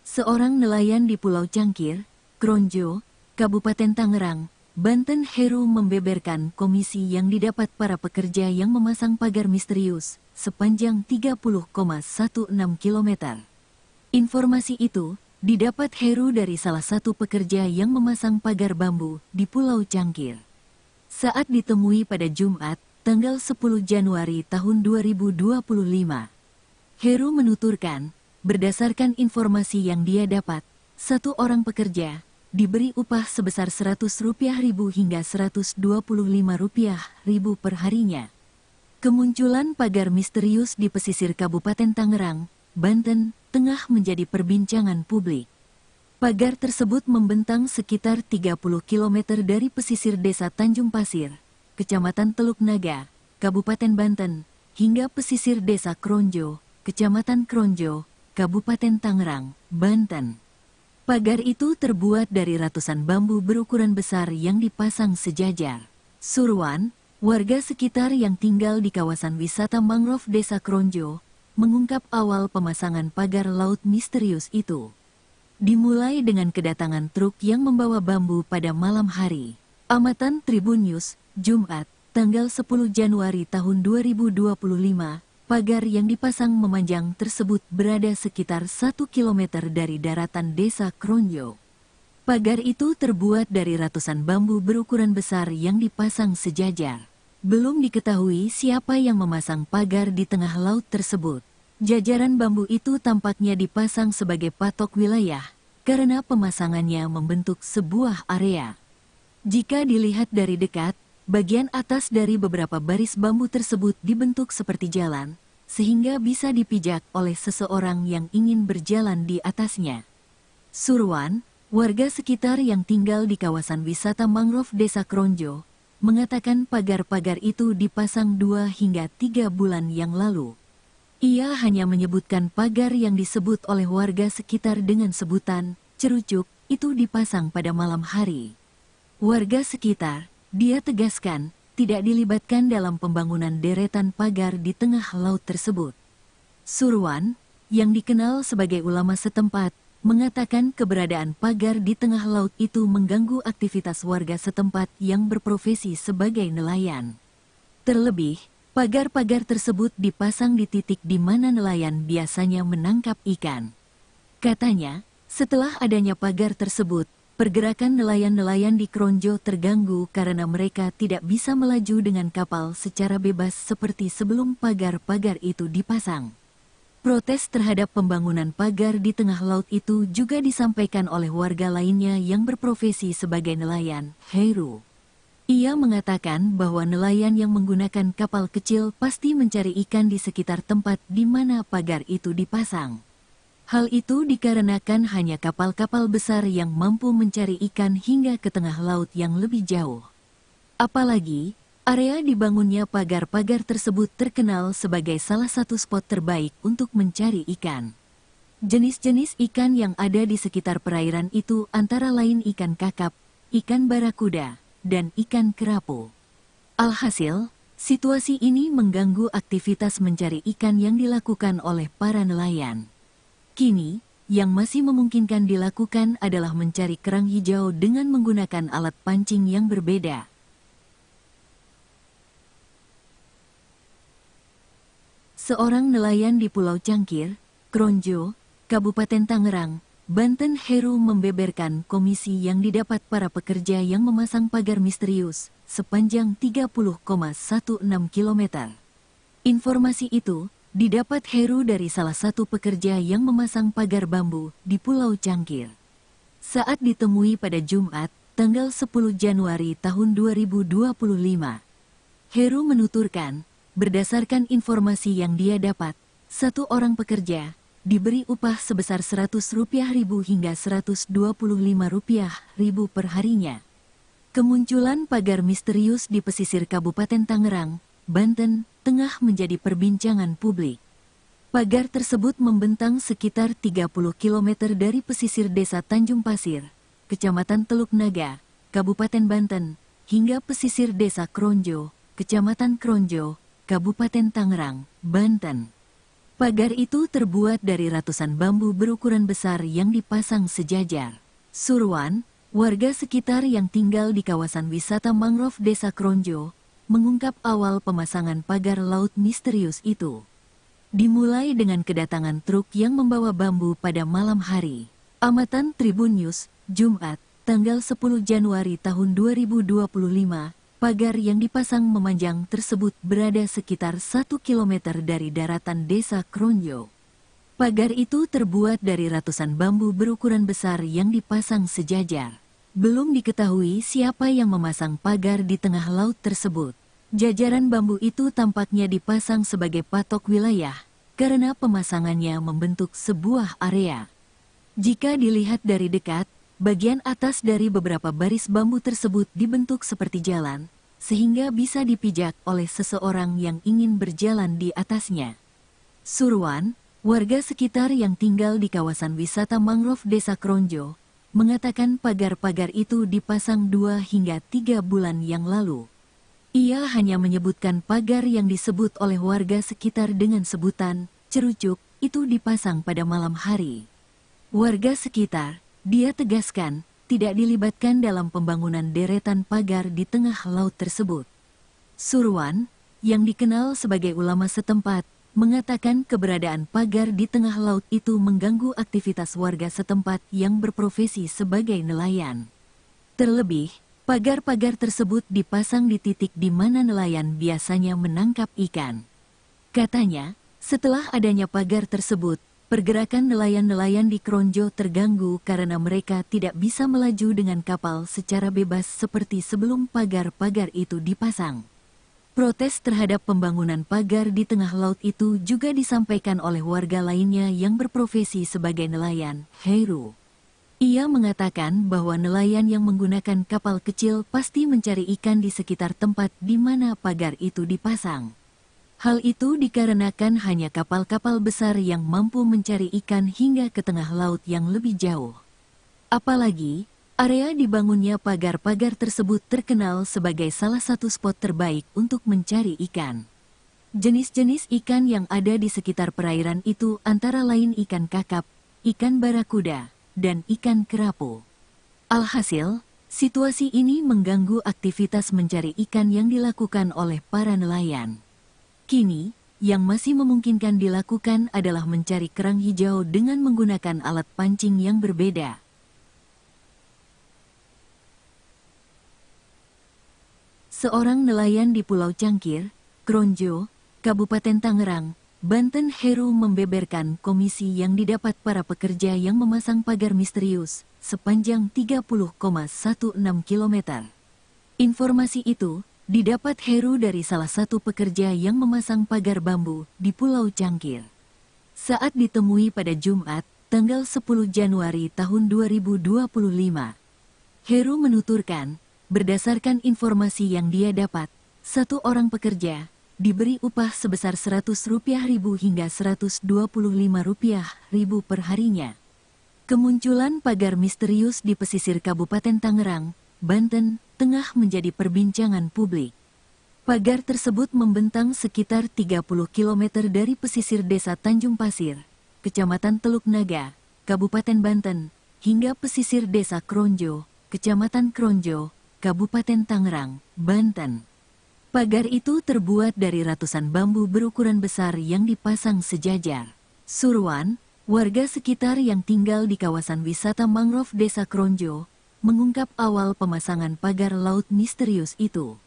Seorang nelayan di Pulau Cangkir, Kronjo, Kabupaten Tangerang, Banten, Heru membeberkan komisi yang didapat para pekerja yang memasang pagar misterius sepanjang 30,16 km. Informasi itu didapat Heru dari salah satu pekerja yang memasang pagar bambu di Pulau Cangkir. Saat ditemui pada Jumat, tanggal 10 Januari tahun 2025, Heru menuturkan, berdasarkan informasi yang dia dapat, satu orang pekerja diberi upah sebesar Rp100.000 hingga Rp125.000 per harinya. Kemunculan pagar misterius di pesisir Kabupaten Tangerang, Banten, tengah menjadi perbincangan publik. Pagar tersebut membentang sekitar 30 km dari pesisir desa Tanjung Pasir, Kecamatan Teluk Naga, Kabupaten Banten, hingga pesisir desa Kronjo, Kecamatan Kronjo, Kabupaten Tangerang, Banten. Pagar itu terbuat dari ratusan bambu berukuran besar yang dipasang sejajar. Surwan, warga sekitar yang tinggal di kawasan wisata mangrove Desa Kronjo, mengungkap awal pemasangan pagar laut misterius itu. Dimulai dengan kedatangan truk yang membawa bambu pada malam hari. Amatan Tribun News, Jumat, tanggal 10 Januari tahun 2025, pagar yang dipasang memanjang tersebut berada sekitar 1 km dari daratan Desa Kronjo. Pagar itu terbuat dari ratusan bambu berukuran besar yang dipasang sejajar. Belum diketahui siapa yang memasang pagar di tengah laut tersebut. Jajaran bambu itu tampaknya dipasang sebagai patok wilayah, karena pemasangannya membentuk sebuah area. Jika dilihat dari dekat, bagian atas dari beberapa baris bambu tersebut dibentuk seperti jalan, sehingga bisa dipijak oleh seseorang yang ingin berjalan di atasnya. Surwan, warga sekitar yang tinggal di kawasan wisata mangrove Desa Kronjo, mengatakan pagar-pagar itu dipasang 2 hingga 3 bulan yang lalu. Ia hanya menyebutkan pagar yang disebut oleh warga sekitar dengan sebutan cerucuk itu dipasang pada malam hari. Warga sekitar, dia tegaskan, tidak dilibatkan dalam pembangunan deretan pagar di tengah laut tersebut. Surwan, yang dikenal sebagai ulama setempat, mengatakan keberadaan pagar di tengah laut itu mengganggu aktivitas warga setempat yang berprofesi sebagai nelayan. Terlebih, pagar-pagar tersebut dipasang di titik di mana nelayan biasanya menangkap ikan. Katanya, setelah adanya pagar tersebut, pergerakan nelayan-nelayan di Kronjo terganggu karena mereka tidak bisa melaju dengan kapal secara bebas seperti sebelum pagar-pagar itu dipasang. Protes terhadap pembangunan pagar di tengah laut itu juga disampaikan oleh warga lainnya yang berprofesi sebagai nelayan, Heru. Ia mengatakan bahwa nelayan yang menggunakan kapal kecil pasti mencari ikan di sekitar tempat di mana pagar itu dipasang. Hal itu dikarenakan hanya kapal-kapal besar yang mampu mencari ikan hingga ke tengah laut yang lebih jauh. Apalagi, area dibangunnya pagar-pagar tersebut terkenal sebagai salah satu spot terbaik untuk mencari ikan. Jenis-jenis ikan yang ada di sekitar perairan itu antara lain ikan kakap, ikan barakuda, dan ikan kerapu. Alhasil, situasi ini mengganggu aktivitas mencari ikan yang dilakukan oleh para nelayan. Kini, yang masih memungkinkan dilakukan adalah mencari kerang hijau dengan menggunakan alat pancing yang berbeda. Seorang nelayan di Pulau Cangkir, Kronjo, Kabupaten Tangerang, Banten, Heru membeberkan komisi yang didapat para pekerja yang memasang pagar misterius sepanjang 30,16 km. Informasi itu didapat Heru dari salah satu pekerja yang memasang pagar bambu di Pulau Cangkir. Saat ditemui pada Jumat, tanggal 10 Januari tahun 2025, Heru menuturkan, berdasarkan informasi yang dia dapat, satu orang pekerja diberi upah sebesar Rp100.000 hingga Rp125.000 per harinya. Kemunculan pagar misterius di pesisir Kabupaten Tangerang, Banten, tengah menjadi perbincangan publik. Pagar tersebut membentang sekitar 30 km dari pesisir desa Tanjung Pasir, Kecamatan Teluk Naga, Kabupaten Banten, hingga pesisir desa Kronjo, Kecamatan Kronjo, Kabupaten Tangerang, Banten. Pagar itu terbuat dari ratusan bambu berukuran besar yang dipasang sejajar. Surwan, warga sekitar yang tinggal di kawasan wisata mangrove Desa Kronjo, mengungkap awal pemasangan pagar laut misterius itu. Dimulai dengan kedatangan truk yang membawa bambu pada malam hari. Amatan Tribun News, Jumat, tanggal 10 Januari tahun 2025, pagar yang dipasang memanjang tersebut berada sekitar 1 km dari daratan Desa Kronjo. Pagar itu terbuat dari ratusan bambu berukuran besar yang dipasang sejajar. Belum diketahui siapa yang memasang pagar di tengah laut tersebut. Jajaran bambu itu tampaknya dipasang sebagai patok wilayah, karena pemasangannya membentuk sebuah area. Jika dilihat dari dekat, bagian atas dari beberapa baris bambu tersebut dibentuk seperti jalan, sehingga bisa dipijak oleh seseorang yang ingin berjalan di atasnya. Surwan, warga sekitar yang tinggal di kawasan wisata mangrove Desa Kronjo, mengatakan pagar-pagar itu dipasang 2 hingga 3 bulan yang lalu. Ia hanya menyebutkan pagar yang disebut oleh warga sekitar dengan sebutan cerucuk itu dipasang pada malam hari. Warga sekitar, dia tegaskan, tidak dilibatkan dalam pembangunan deretan pagar di tengah laut tersebut. Surwan, yang dikenal sebagai ulama setempat, mengatakan keberadaan pagar di tengah laut itu mengganggu aktivitas warga setempat yang berprofesi sebagai nelayan. Terlebih, pagar-pagar tersebut dipasang di titik di mana nelayan biasanya menangkap ikan. Katanya, setelah adanya pagar tersebut, pergerakan nelayan-nelayan di Kronjo terganggu karena mereka tidak bisa melaju dengan kapal secara bebas seperti sebelum pagar-pagar itu dipasang. Protes terhadap pembangunan pagar di tengah laut itu juga disampaikan oleh warga lainnya yang berprofesi sebagai nelayan, Heru. Ia mengatakan bahwa nelayan yang menggunakan kapal kecil pasti mencari ikan di sekitar tempat di mana pagar itu dipasang. Hal itu dikarenakan hanya kapal-kapal besar yang mampu mencari ikan hingga ke tengah laut yang lebih jauh. Apalagi, area dibangunnya pagar-pagar tersebut terkenal sebagai salah satu spot terbaik untuk mencari ikan. Jenis-jenis ikan yang ada di sekitar perairan itu antara lain ikan kakap, ikan barakuda, dan ikan kerapu. Alhasil, situasi ini mengganggu aktivitas mencari ikan yang dilakukan oleh para nelayan. Kini, yang masih memungkinkan dilakukan adalah mencari kerang hijau dengan menggunakan alat pancing yang berbeda. Seorang nelayan di Pulau Cangkir, Kronjo, Kabupaten Tangerang, Banten, Heru membeberkan komisi yang didapat para pekerja yang memasang pagar misterius sepanjang 30,16 km. Informasi itu didapat Heru dari salah satu pekerja yang memasang pagar bambu di Pulau Cangkir. Saat ditemui pada Jumat, tanggal 10 Januari tahun 2025. Heru menuturkan, berdasarkan informasi yang dia dapat, satu orang pekerja diberi upah sebesar Rp100.000 hingga Rp125.000 per harinya. Kemunculan pagar misterius di pesisir Kabupaten Tangerang, Banten, tengah menjadi perbincangan publik. Pagar tersebut membentang sekitar 30 km dari pesisir Desa Tanjung Pasir, Kecamatan Teluk Naga, Kabupaten Banten, hingga pesisir Desa Kronjo, Kecamatan Kronjo, Kabupaten Tangerang, Banten. Pagar itu terbuat dari ratusan bambu berukuran besar yang dipasang sejajar. Surwan, warga sekitar yang tinggal di kawasan wisata mangrove Desa Kronjo, mengungkap awal pemasangan pagar laut misterius itu.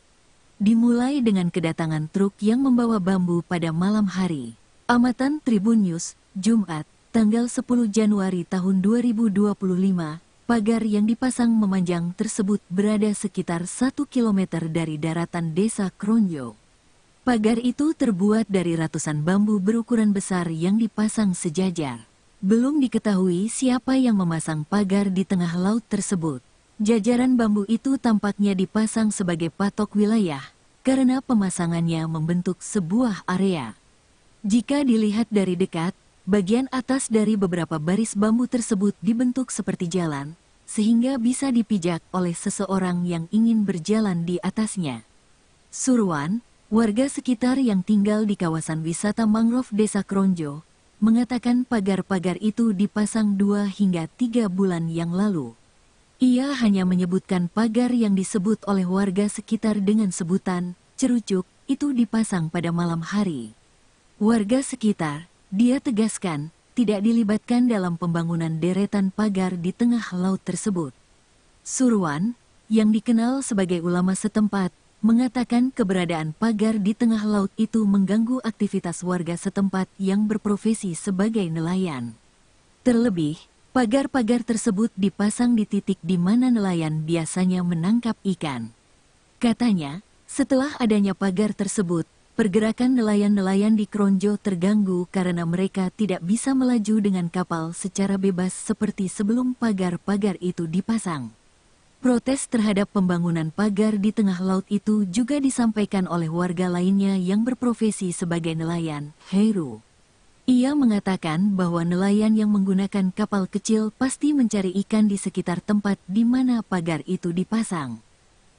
Dimulai dengan kedatangan truk yang membawa bambu pada malam hari. Amatan Tribun News, Jumat, tanggal 10 Januari tahun 2025, pagar yang dipasang memanjang tersebut berada sekitar 1 km dari daratan Desa Kronjo. Pagar itu terbuat dari ratusan bambu berukuran besar yang dipasang sejajar. Belum diketahui siapa yang memasang pagar di tengah laut tersebut. Jajaran bambu itu tampaknya dipasang sebagai patok wilayah, karena pemasangannya membentuk sebuah area. Jika dilihat dari dekat, bagian atas dari beberapa baris bambu tersebut dibentuk seperti jalan, sehingga bisa dipijak oleh seseorang yang ingin berjalan di atasnya. Surwan, warga sekitar yang tinggal di kawasan wisata mangrove Desa Kronjo, mengatakan pagar-pagar itu dipasang 2 hingga 3 bulan yang lalu. Ia hanya menyebutkan pagar yang disebut oleh warga sekitar dengan sebutan cerucuk itu dipasang pada malam hari. Warga sekitar, dia tegaskan, tidak dilibatkan dalam pembangunan deretan pagar di tengah laut tersebut. Surwan, yang dikenal sebagai ulama setempat, mengatakan keberadaan pagar di tengah laut itu mengganggu aktivitas warga setempat yang berprofesi sebagai nelayan. Terlebih, pagar-pagar tersebut dipasang di titik di mana nelayan biasanya menangkap ikan. Katanya, setelah adanya pagar tersebut, pergerakan nelayan-nelayan di Kronjo terganggu karena mereka tidak bisa melaju dengan kapal secara bebas seperti sebelum pagar-pagar itu dipasang. Protes terhadap pembangunan pagar di tengah laut itu juga disampaikan oleh warga lainnya yang berprofesi sebagai nelayan, Heru. Ia mengatakan bahwa nelayan yang menggunakan kapal kecil pasti mencari ikan di sekitar tempat di mana pagar itu dipasang.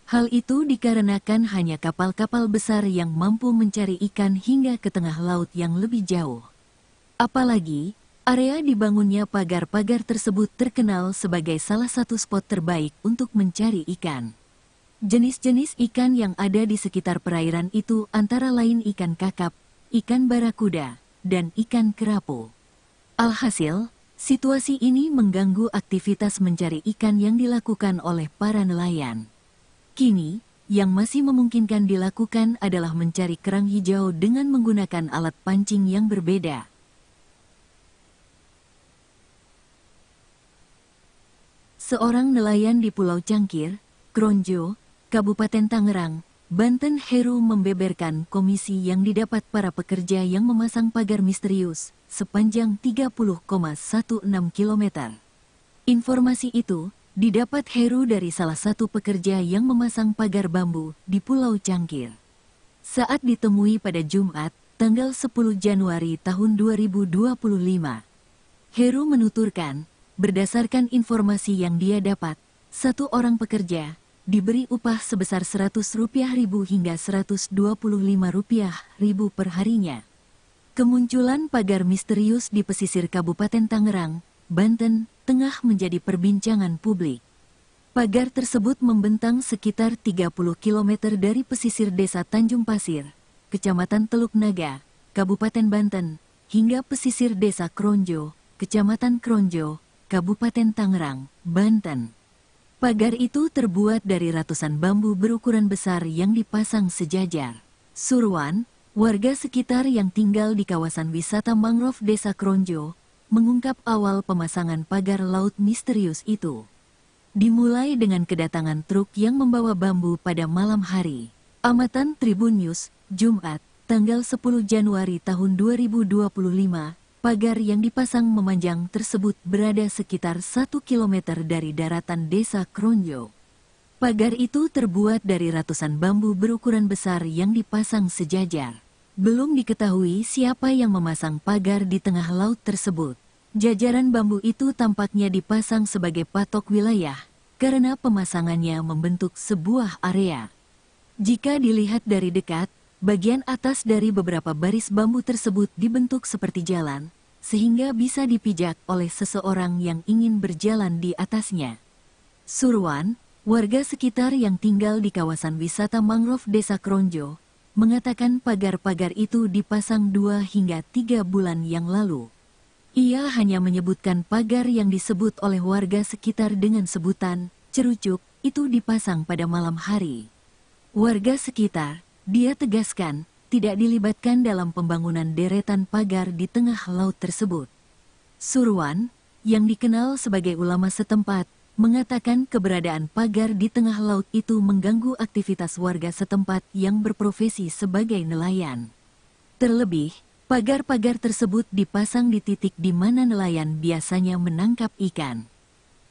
Hal itu dikarenakan hanya kapal-kapal besar yang mampu mencari ikan hingga ke tengah laut yang lebih jauh. Apalagi, area dibangunnya pagar-pagar tersebut terkenal sebagai salah satu spot terbaik untuk mencari ikan. Jenis-jenis ikan yang ada di sekitar perairan itu antara lain ikan kakap, ikan barakuda, dan ikan kerapu. Alhasil, situasi ini mengganggu aktivitas mencari ikan yang dilakukan oleh para nelayan. Kini, yang masih memungkinkan dilakukan adalah mencari kerang hijau dengan menggunakan alat pancing yang berbeda. Seorang nelayan di Pulau Cangkir, Kronjo, Kabupaten Tangerang, Banten, Heru membeberkan komisi yang didapat para pekerja yang memasang pagar misterius sepanjang 30,16 km. Informasi itu didapat Heru dari salah satu pekerja yang memasang pagar bambu di Pulau Cangkir. Saat ditemui pada Jumat, tanggal 10 Januari tahun 2025. Heru menuturkan, berdasarkan informasi yang dia dapat, satu orang pekerja diberi upah sebesar Rp100.000 hingga Rp125.000 per harinya. Kemunculan pagar misterius di pesisir Kabupaten Tangerang, Banten, tengah menjadi perbincangan publik. Pagar tersebut membentang sekitar 30 km dari pesisir desa Tanjung Pasir, Kecamatan Teluk Naga, Kabupaten Banten, hingga pesisir desa Kronjo, Kecamatan Kronjo, Kabupaten Tangerang, Banten. Pagar itu terbuat dari ratusan bambu berukuran besar yang dipasang sejajar. Surwan, warga sekitar yang tinggal di kawasan wisata mangrove desa Kronjo, mengungkap awal pemasangan pagar laut misterius itu. Dimulai dengan kedatangan truk yang membawa bambu pada malam hari. Amatan Tribun News, Jumat, tanggal 10 Januari tahun 2025, pagar yang dipasang memanjang tersebut berada sekitar 1 km dari daratan desa Kronjo. Pagar itu terbuat dari ratusan bambu berukuran besar yang dipasang sejajar. Belum diketahui siapa yang memasang pagar di tengah laut tersebut. Jajaran bambu itu tampaknya dipasang sebagai patok wilayah, karena pemasangannya membentuk sebuah area. Jika dilihat dari dekat, bagian atas dari beberapa baris bambu tersebut dibentuk seperti jalan, sehingga bisa dipijak oleh seseorang yang ingin berjalan di atasnya. Surwan, warga sekitar yang tinggal di kawasan wisata mangrove desa Kronjo, mengatakan pagar-pagar itu dipasang 2 hingga 3 bulan yang lalu. Ia hanya menyebutkan pagar yang disebut oleh warga sekitar dengan sebutan cerucuk itu dipasang pada malam hari. Warga sekitar, dia tegaskan, tidak dilibatkan dalam pembangunan deretan pagar di tengah laut tersebut. Surwan, yang dikenal sebagai ulama setempat, mengatakan keberadaan pagar di tengah laut itu mengganggu aktivitas warga setempat yang berprofesi sebagai nelayan. Terlebih, pagar-pagar tersebut dipasang di titik di mana nelayan biasanya menangkap ikan.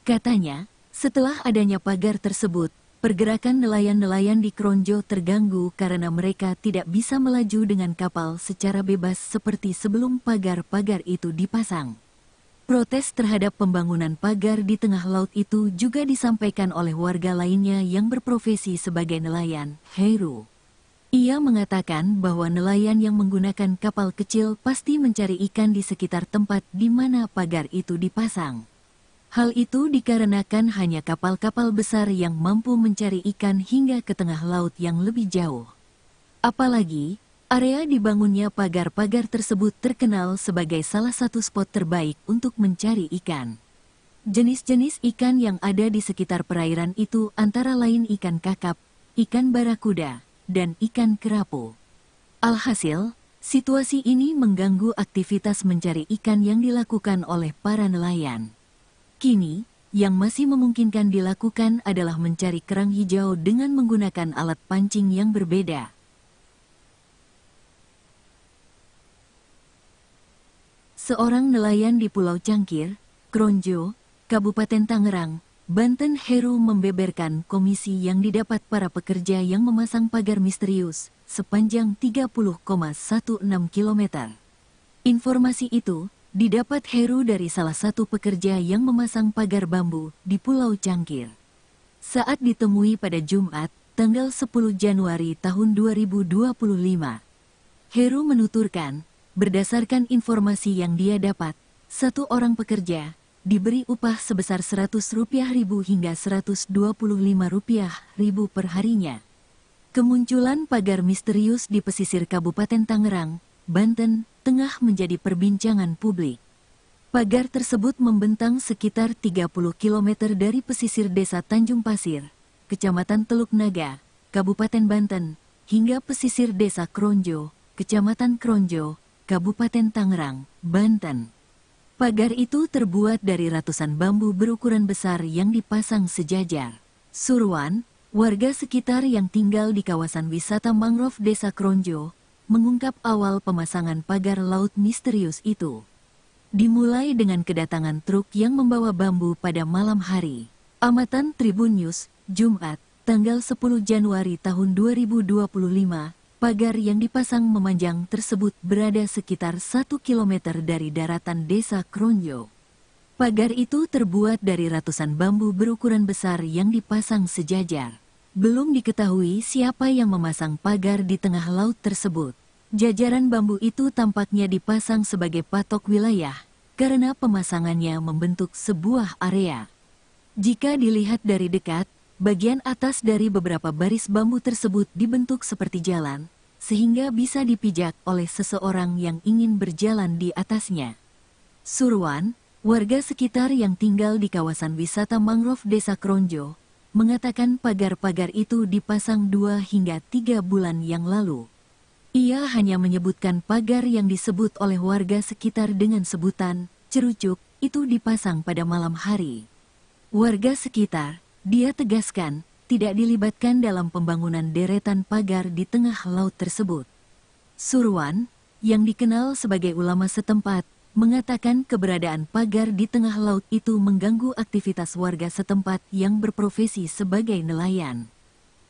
Katanya, setelah adanya pagar tersebut, pergerakan nelayan-nelayan di Kronjo terganggu karena mereka tidak bisa melaju dengan kapal secara bebas seperti sebelum pagar-pagar itu dipasang. Protes terhadap pembangunan pagar di tengah laut itu juga disampaikan oleh warga lainnya yang berprofesi sebagai nelayan, Heru. Ia mengatakan bahwa nelayan yang menggunakan kapal kecil pasti mencari ikan di sekitar tempat di mana pagar itu dipasang. Hal itu dikarenakan hanya kapal-kapal besar yang mampu mencari ikan hingga ke tengah laut yang lebih jauh. Apalagi, area dibangunnya pagar-pagar tersebut terkenal sebagai salah satu spot terbaik untuk mencari ikan. Jenis-jenis ikan yang ada di sekitar perairan itu antara lain ikan kakap, ikan barakuda, dan ikan kerapu. Alhasil, situasi ini mengganggu aktivitas mencari ikan yang dilakukan oleh para nelayan. Kini, yang masih memungkinkan dilakukan adalah mencari kerang hijau dengan menggunakan alat pancing yang berbeda. Seorang nelayan di Pulau Cangkir, Kronjo, Kabupaten Tangerang, Banten, Heru membeberkan komisi yang didapat para pekerja yang memasang pagar misterius sepanjang 30,16 km. Informasi itu didapat Heru dari salah satu pekerja yang memasang pagar bambu di Pulau Cangkir. Saat ditemui pada Jumat, tanggal 10 Januari tahun 2025, Heru menuturkan, berdasarkan informasi yang dia dapat, satu orang pekerja diberi upah sebesar Rp100.000 hingga Rp125.000 per harinya. Kemunculan pagar misterius di pesisir Kabupaten Tangerang, Banten, tengah menjadi perbincangan publik. Pagar tersebut membentang sekitar 30 km dari pesisir Desa Tanjung Pasir, Kecamatan Teluk Naga, Kabupaten Banten, hingga pesisir Desa Kronjo, Kecamatan Kronjo, Kabupaten Tangerang, Banten. Pagar itu terbuat dari ratusan bambu berukuran besar yang dipasang sejajar. Surwan, warga sekitar yang tinggal di kawasan wisata mangrove Desa Kronjo, mengungkap awal pemasangan pagar laut misterius itu. Dimulai dengan kedatangan truk yang membawa bambu pada malam hari. Amatan Tribun News, Jumat, tanggal 10 Januari tahun 2025, pagar yang dipasang memanjang tersebut berada sekitar 1 km dari daratan Desa Kronjo. Pagar itu terbuat dari ratusan bambu berukuran besar yang dipasang sejajar. Belum diketahui siapa yang memasang pagar di tengah laut tersebut. Jajaran bambu itu tampaknya dipasang sebagai patok wilayah, karena pemasangannya membentuk sebuah area. Jika dilihat dari dekat, bagian atas dari beberapa baris bambu tersebut dibentuk seperti jalan, sehingga bisa dipijak oleh seseorang yang ingin berjalan di atasnya. Surwan, warga sekitar yang tinggal di kawasan wisata mangrove Desa Kronjo, mengatakan pagar-pagar itu dipasang 2 hingga 3 bulan yang lalu. Ia hanya menyebutkan pagar yang disebut oleh warga sekitar dengan sebutan cerucuk itu dipasang pada malam hari. Warga sekitar, dia tegaskan, tidak dilibatkan dalam pembangunan deretan pagar di tengah laut tersebut. Surwan, yang dikenal sebagai ulama setempat, mengatakan keberadaan pagar di tengah laut itu mengganggu aktivitas warga setempat yang berprofesi sebagai nelayan.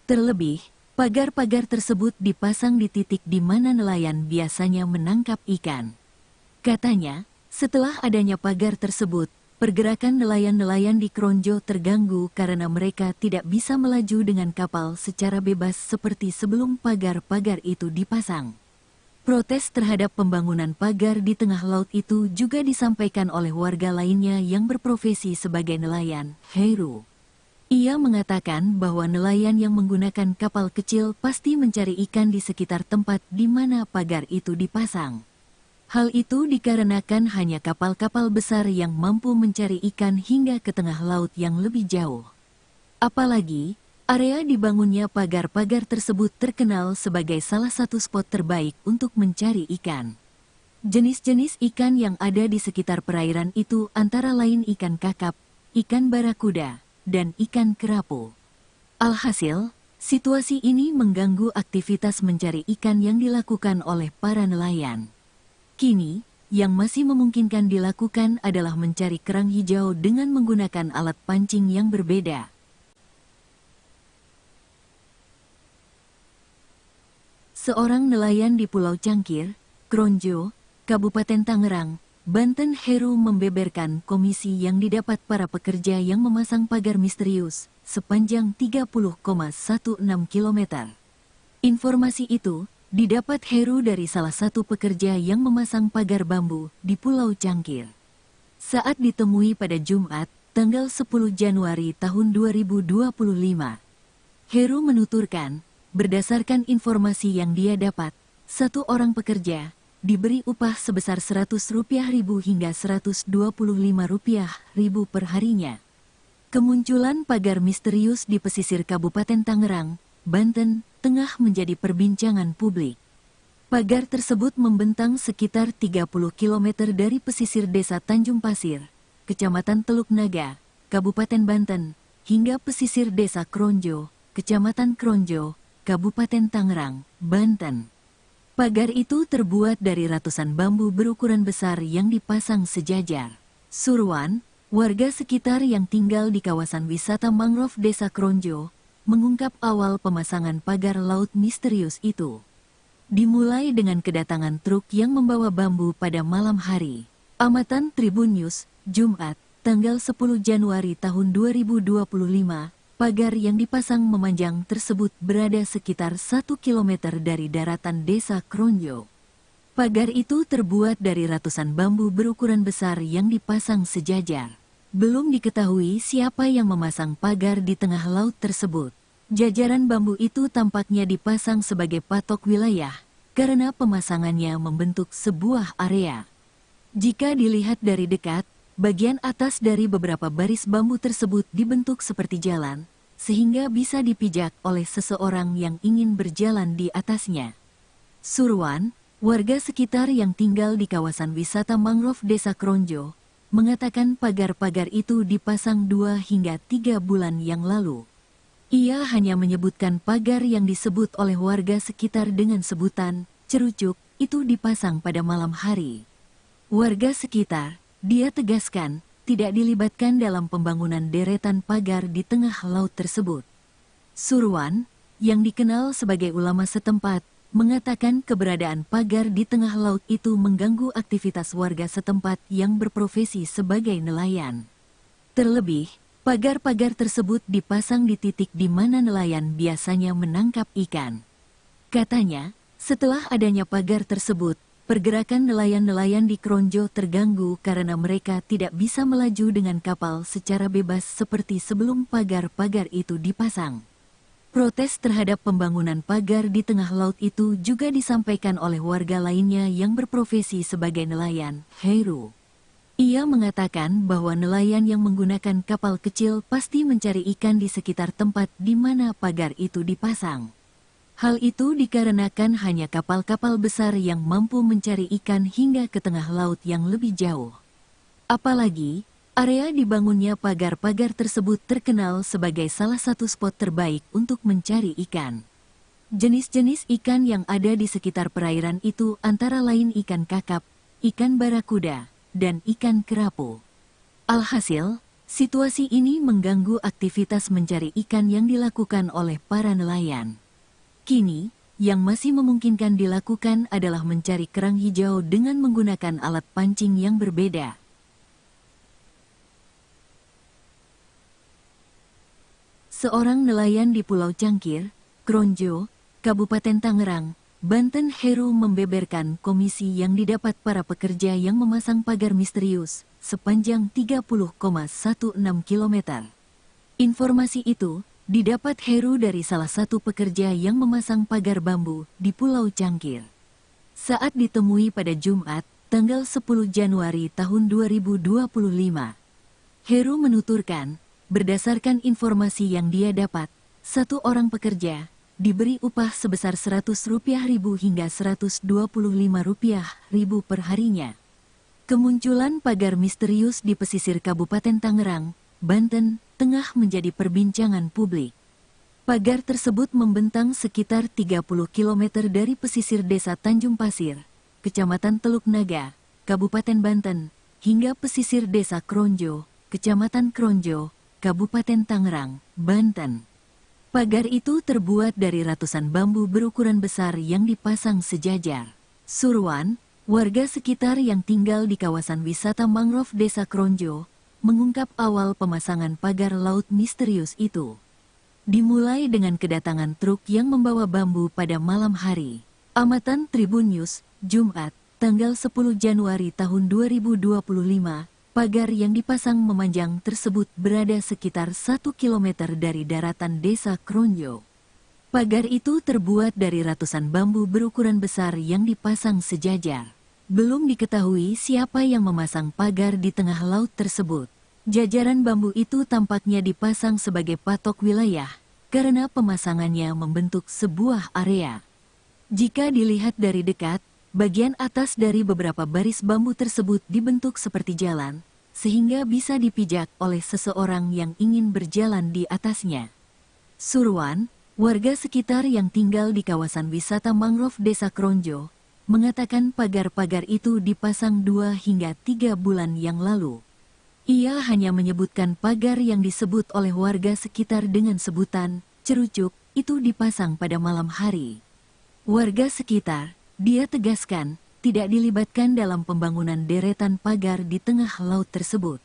Terlebih, pagar-pagar tersebut dipasang di titik di mana nelayan biasanya menangkap ikan. Katanya, setelah adanya pagar tersebut, pergerakan nelayan-nelayan di Kronjo terganggu karena mereka tidak bisa melaju dengan kapal secara bebas seperti sebelum pagar-pagar itu dipasang. Protes terhadap pembangunan pagar di tengah laut itu juga disampaikan oleh warga lainnya yang berprofesi sebagai nelayan, Heru. Ia mengatakan bahwa nelayan yang menggunakan kapal kecil pasti mencari ikan di sekitar tempat di mana pagar itu dipasang. Hal itu dikarenakan hanya kapal-kapal besar yang mampu mencari ikan hingga ke tengah laut yang lebih jauh. Apalagi, area dibangunnya pagar-pagar tersebut terkenal sebagai salah satu spot terbaik untuk mencari ikan. Jenis-jenis ikan yang ada di sekitar perairan itu antara lain ikan kakap, ikan barakuda, dan ikan kerapu. Alhasil, situasi ini mengganggu aktivitas mencari ikan yang dilakukan oleh para nelayan. Kini, yang masih memungkinkan dilakukan adalah mencari kerang hijau dengan menggunakan alat pancing yang berbeda. Seorang nelayan di Pulau Cangkir, Kronjo, Kabupaten Tangerang, Banten, Heru membeberkan komisi yang didapat para pekerja yang memasang pagar misterius sepanjang 30,16 km. Informasi itu didapat Heru dari salah satu pekerja yang memasang pagar bambu di Pulau Cangkir. Saat ditemui pada Jumat, tanggal 10 Januari tahun 2025, Heru menuturkan, berdasarkan informasi yang dia dapat, satu orang pekerja diberi upah sebesar Rp100.000 hingga Rp125.000 per harinya. Kemunculan pagar misterius di pesisir Kabupaten Tangerang, Banten, tengah menjadi perbincangan publik. Pagar tersebut membentang sekitar 30 km dari pesisir Desa Tanjung Pasir, Kecamatan Teluk Naga, Kabupaten Banten, hingga pesisir Desa Kronjo, Kecamatan Kronjo, Kabupaten Tangerang, Banten. Pagar itu terbuat dari ratusan bambu berukuran besar yang dipasang sejajar. Surwan, warga sekitar yang tinggal di kawasan wisata mangrove Desa Kronjo, mengungkap awal pemasangan pagar laut misterius itu. Dimulai dengan kedatangan truk yang membawa bambu pada malam hari. Amatan Tribun News, Jumat, tanggal 10 Januari tahun 2025, pagar yang dipasang memanjang tersebut berada sekitar 1 kilometer dari daratan Desa Kronjo. Pagar itu terbuat dari ratusan bambu berukuran besar yang dipasang sejajar. Belum diketahui siapa yang memasang pagar di tengah laut tersebut. Jajaran bambu itu tampaknya dipasang sebagai patok wilayah, karena pemasangannya membentuk sebuah area. Jika dilihat dari dekat, bagian atas dari beberapa baris bambu tersebut dibentuk seperti jalan, sehingga bisa dipijak oleh seseorang yang ingin berjalan di atasnya. Surwan, warga sekitar yang tinggal di kawasan wisata mangrove Desa Kronjo, mengatakan pagar-pagar itu dipasang 2 hingga 3 bulan yang lalu. Ia hanya menyebutkan pagar yang disebut oleh warga sekitar dengan sebutan cerucuk itu dipasang pada malam hari. Warga sekitar, dia tegaskan, tidak dilibatkan dalam pembangunan deretan pagar di tengah laut tersebut. Surwan, yang dikenal sebagai ulama setempat, mengatakan keberadaan pagar di tengah laut itu mengganggu aktivitas warga setempat yang berprofesi sebagai nelayan. Terlebih, pagar-pagar tersebut dipasang di titik di mana nelayan biasanya menangkap ikan. Katanya, setelah adanya pagar tersebut, pergerakan nelayan-nelayan di Kronjo terganggu karena mereka tidak bisa melaju dengan kapal secara bebas seperti sebelum pagar-pagar itu dipasang. Protes terhadap pembangunan pagar di tengah laut itu juga disampaikan oleh warga lainnya yang berprofesi sebagai nelayan, Heru. Ia mengatakan bahwa nelayan yang menggunakan kapal kecil pasti mencari ikan di sekitar tempat di mana pagar itu dipasang. Hal itu dikarenakan hanya kapal-kapal besar yang mampu mencari ikan hingga ke tengah laut yang lebih jauh. Apalagi, area dibangunnya pagar-pagar tersebut terkenal sebagai salah satu spot terbaik untuk mencari ikan. Jenis-jenis ikan yang ada di sekitar perairan itu antara lain ikan kakap, ikan barakuda, dan ikan kerapu. Alhasil, situasi ini mengganggu aktivitas mencari ikan yang dilakukan oleh para nelayan. Kini, yang masih memungkinkan dilakukan adalah mencari kerang hijau dengan menggunakan alat pancing yang berbeda. Seorang nelayan di Pulau Cangkir, Kronjo, Kabupaten Tangerang, Banten, Heru membeberkan komisi yang didapat para pekerja yang memasang pagar misterius sepanjang 30,16 km. Informasi itu didapat Heru dari salah satu pekerja yang memasang pagar bambu di Pulau Cangkir. Saat ditemui pada Jumat, tanggal 10 Januari tahun 2025, Heru menuturkan, berdasarkan informasi yang dia dapat, satu orang pekerja diberi upah sebesar Rp100.000 hingga Rp125.000 per harinya. Kemunculan pagar misterius di pesisir Kabupaten Tangerang, Banten, tengah menjadi perbincangan publik. Pagar tersebut membentang sekitar 30 km dari pesisir Desa Tanjung Pasir, Kecamatan Teluk Naga, Kabupaten Banten, hingga pesisir Desa Kronjo, Kecamatan Kronjo, Kabupaten Tangerang, Banten. Pagar itu terbuat dari ratusan bambu berukuran besar yang dipasang sejajar. Surwan, warga sekitar yang tinggal di kawasan wisata mangrove Desa Kronjo, mengungkap awal pemasangan pagar laut misterius itu. Dimulai dengan kedatangan truk yang membawa bambu pada malam hari. Amatan Tribun News, Jumat, tanggal 10 Januari tahun 2025, pagar yang dipasang memanjang tersebut berada sekitar 1 km dari daratan Desa Kronjo. Pagar itu terbuat dari ratusan bambu berukuran besar yang dipasang sejajar. Belum diketahui siapa yang memasang pagar di tengah laut tersebut. Jajaran bambu itu tampaknya dipasang sebagai patok wilayah, karena pemasangannya membentuk sebuah area. Jika dilihat dari dekat, bagian atas dari beberapa baris bambu tersebut dibentuk seperti jalan, sehingga bisa dipijak oleh seseorang yang ingin berjalan di atasnya. Surwan, Warga sekitar yang tinggal di kawasan wisata mangrove Desa Kronjo mengatakan pagar-pagar itu dipasang 2 hingga 3 bulan yang lalu. Ia hanya menyebutkan pagar yang disebut oleh warga sekitar dengan sebutan cerucuk itu dipasang pada malam hari. Warga sekitar, dia tegaskan, tidak dilibatkan dalam pembangunan deretan pagar di tengah laut tersebut.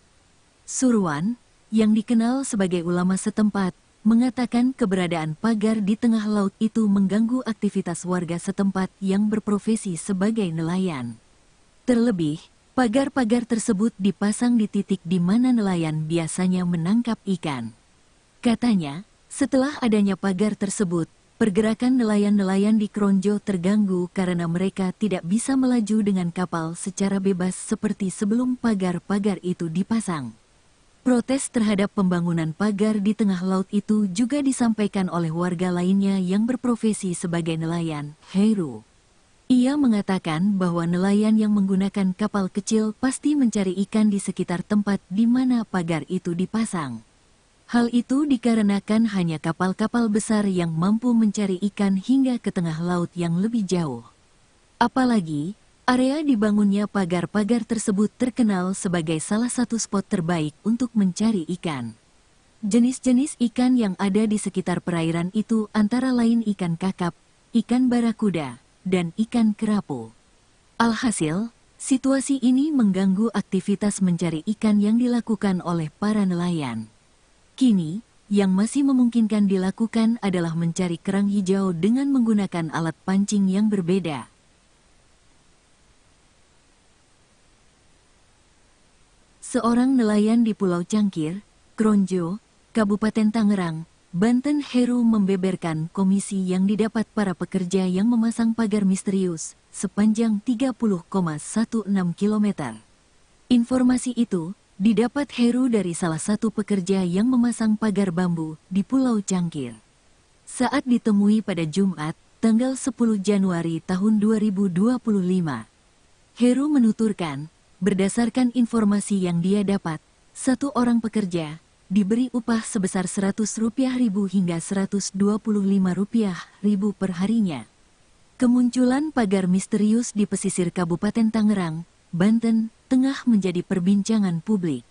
Surwan, yang dikenal sebagai ulama setempat, mengatakan keberadaan pagar di tengah laut itu mengganggu aktivitas warga setempat yang berprofesi sebagai nelayan. Terlebih, pagar-pagar tersebut dipasang di titik di mana nelayan biasanya menangkap ikan. Katanya, setelah adanya pagar tersebut, pergerakan nelayan-nelayan di Kronjo terganggu karena mereka tidak bisa melaju dengan kapal secara bebas seperti sebelum pagar-pagar itu dipasang. Protes terhadap pembangunan pagar di tengah laut itu juga disampaikan oleh warga lainnya yang berprofesi sebagai nelayan, Heru. Ia mengatakan bahwa nelayan yang menggunakan kapal kecil pasti mencari ikan di sekitar tempat di mana pagar itu dipasang. Hal itu dikarenakan hanya kapal-kapal besar yang mampu mencari ikan hingga ke tengah laut yang lebih jauh. Apalagi, area dibangunnya pagar-pagar tersebut terkenal sebagai salah satu spot terbaik untuk mencari ikan. Jenis-jenis ikan yang ada di sekitar perairan itu antara lain ikan kakap, ikan barakuda, dan ikan kerapu. Alhasil, situasi ini mengganggu aktivitas mencari ikan yang dilakukan oleh para nelayan. Kini, yang masih memungkinkan dilakukan adalah mencari kerang hijau dengan menggunakan alat pancing yang berbeda. Seorang nelayan di Pulau Cangkir, Kronjo, Kabupaten Tangerang, Banten Heru membeberkan komisi yang didapat para pekerja yang memasang pagar misterius sepanjang 30,16 km. Informasi itu didapat Heru dari salah satu pekerja yang memasang pagar bambu di Pulau Cangkir. Saat ditemui pada Jumat, tanggal 10 Januari tahun 2025. Heru menuturkan, berdasarkan informasi yang dia dapat, satu orang pekerja diberi upah sebesar Rp100.000 hingga Rp125.000 per harinya. Kemunculan pagar misterius di pesisir Kabupaten Tangerang, Banten, tengah menjadi perbincangan publik.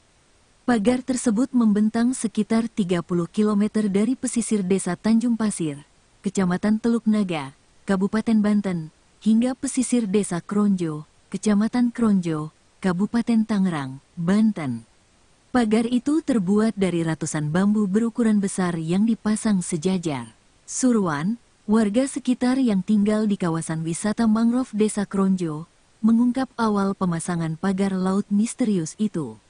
Pagar tersebut membentang sekitar 30 km dari pesisir Desa Tanjung Pasir, Kecamatan Teluk Naga, Kabupaten Banten, hingga pesisir Desa Kronjo, Kecamatan Kronjo, Kabupaten Tangerang, Banten. Pagar itu terbuat dari ratusan bambu berukuran besar yang dipasang sejajar. Surwan, warga sekitar yang tinggal di kawasan wisata mangrove Desa Kronjo, mengungkap awal pemasangan pagar laut misterius itu.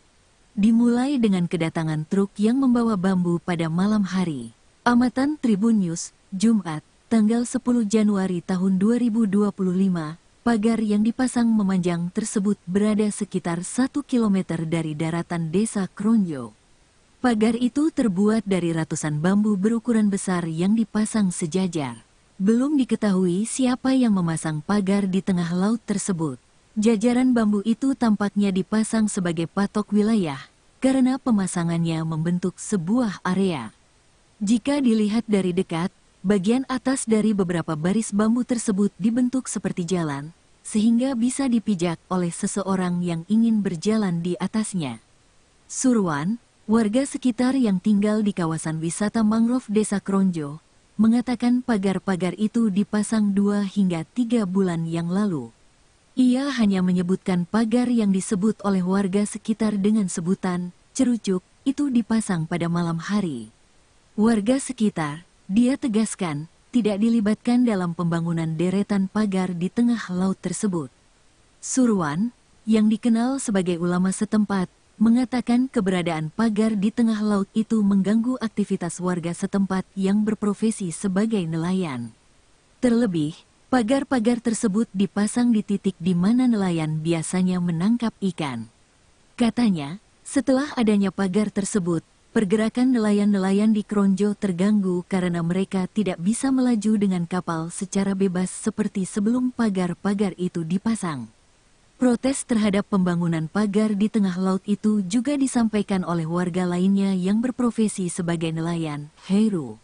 Dimulai dengan kedatangan truk yang membawa bambu pada malam hari. Amatan Tribun News, Jumat, tanggal 10 Januari tahun 2025, pagar yang dipasang memanjang tersebut berada sekitar 1 km dari daratan Desa Kronjo. Pagar itu terbuat dari ratusan bambu berukuran besar yang dipasang sejajar. Belum diketahui siapa yang memasang pagar di tengah laut tersebut. Jajaran bambu itu tampaknya dipasang sebagai patok wilayah, karena pemasangannya membentuk sebuah area. Jika dilihat dari dekat, bagian atas dari beberapa baris bambu tersebut dibentuk seperti jalan, sehingga bisa dipijak oleh seseorang yang ingin berjalan di atasnya. Surwan, warga sekitar yang tinggal di kawasan wisata mangrove Desa Kronjo, mengatakan pagar-pagar itu dipasang 2 hingga 3 bulan yang lalu. Ia hanya menyebutkan pagar yang disebut oleh warga sekitar dengan sebutan cerucuk itu dipasang pada malam hari. Warga sekitar, dia tegaskan, tidak dilibatkan dalam pembangunan deretan pagar di tengah laut tersebut. Surwan, yang dikenal sebagai ulama setempat, mengatakan keberadaan pagar di tengah laut itu mengganggu aktivitas warga setempat yang berprofesi sebagai nelayan. Terlebih, pagar-pagar tersebut dipasang di titik di mana nelayan biasanya menangkap ikan. Katanya, setelah adanya pagar tersebut, pergerakan nelayan-nelayan di Kronjo terganggu karena mereka tidak bisa melaju dengan kapal secara bebas seperti sebelum pagar-pagar itu dipasang. Protes terhadap pembangunan pagar di tengah laut itu juga disampaikan oleh warga lainnya yang berprofesi sebagai nelayan, Heru.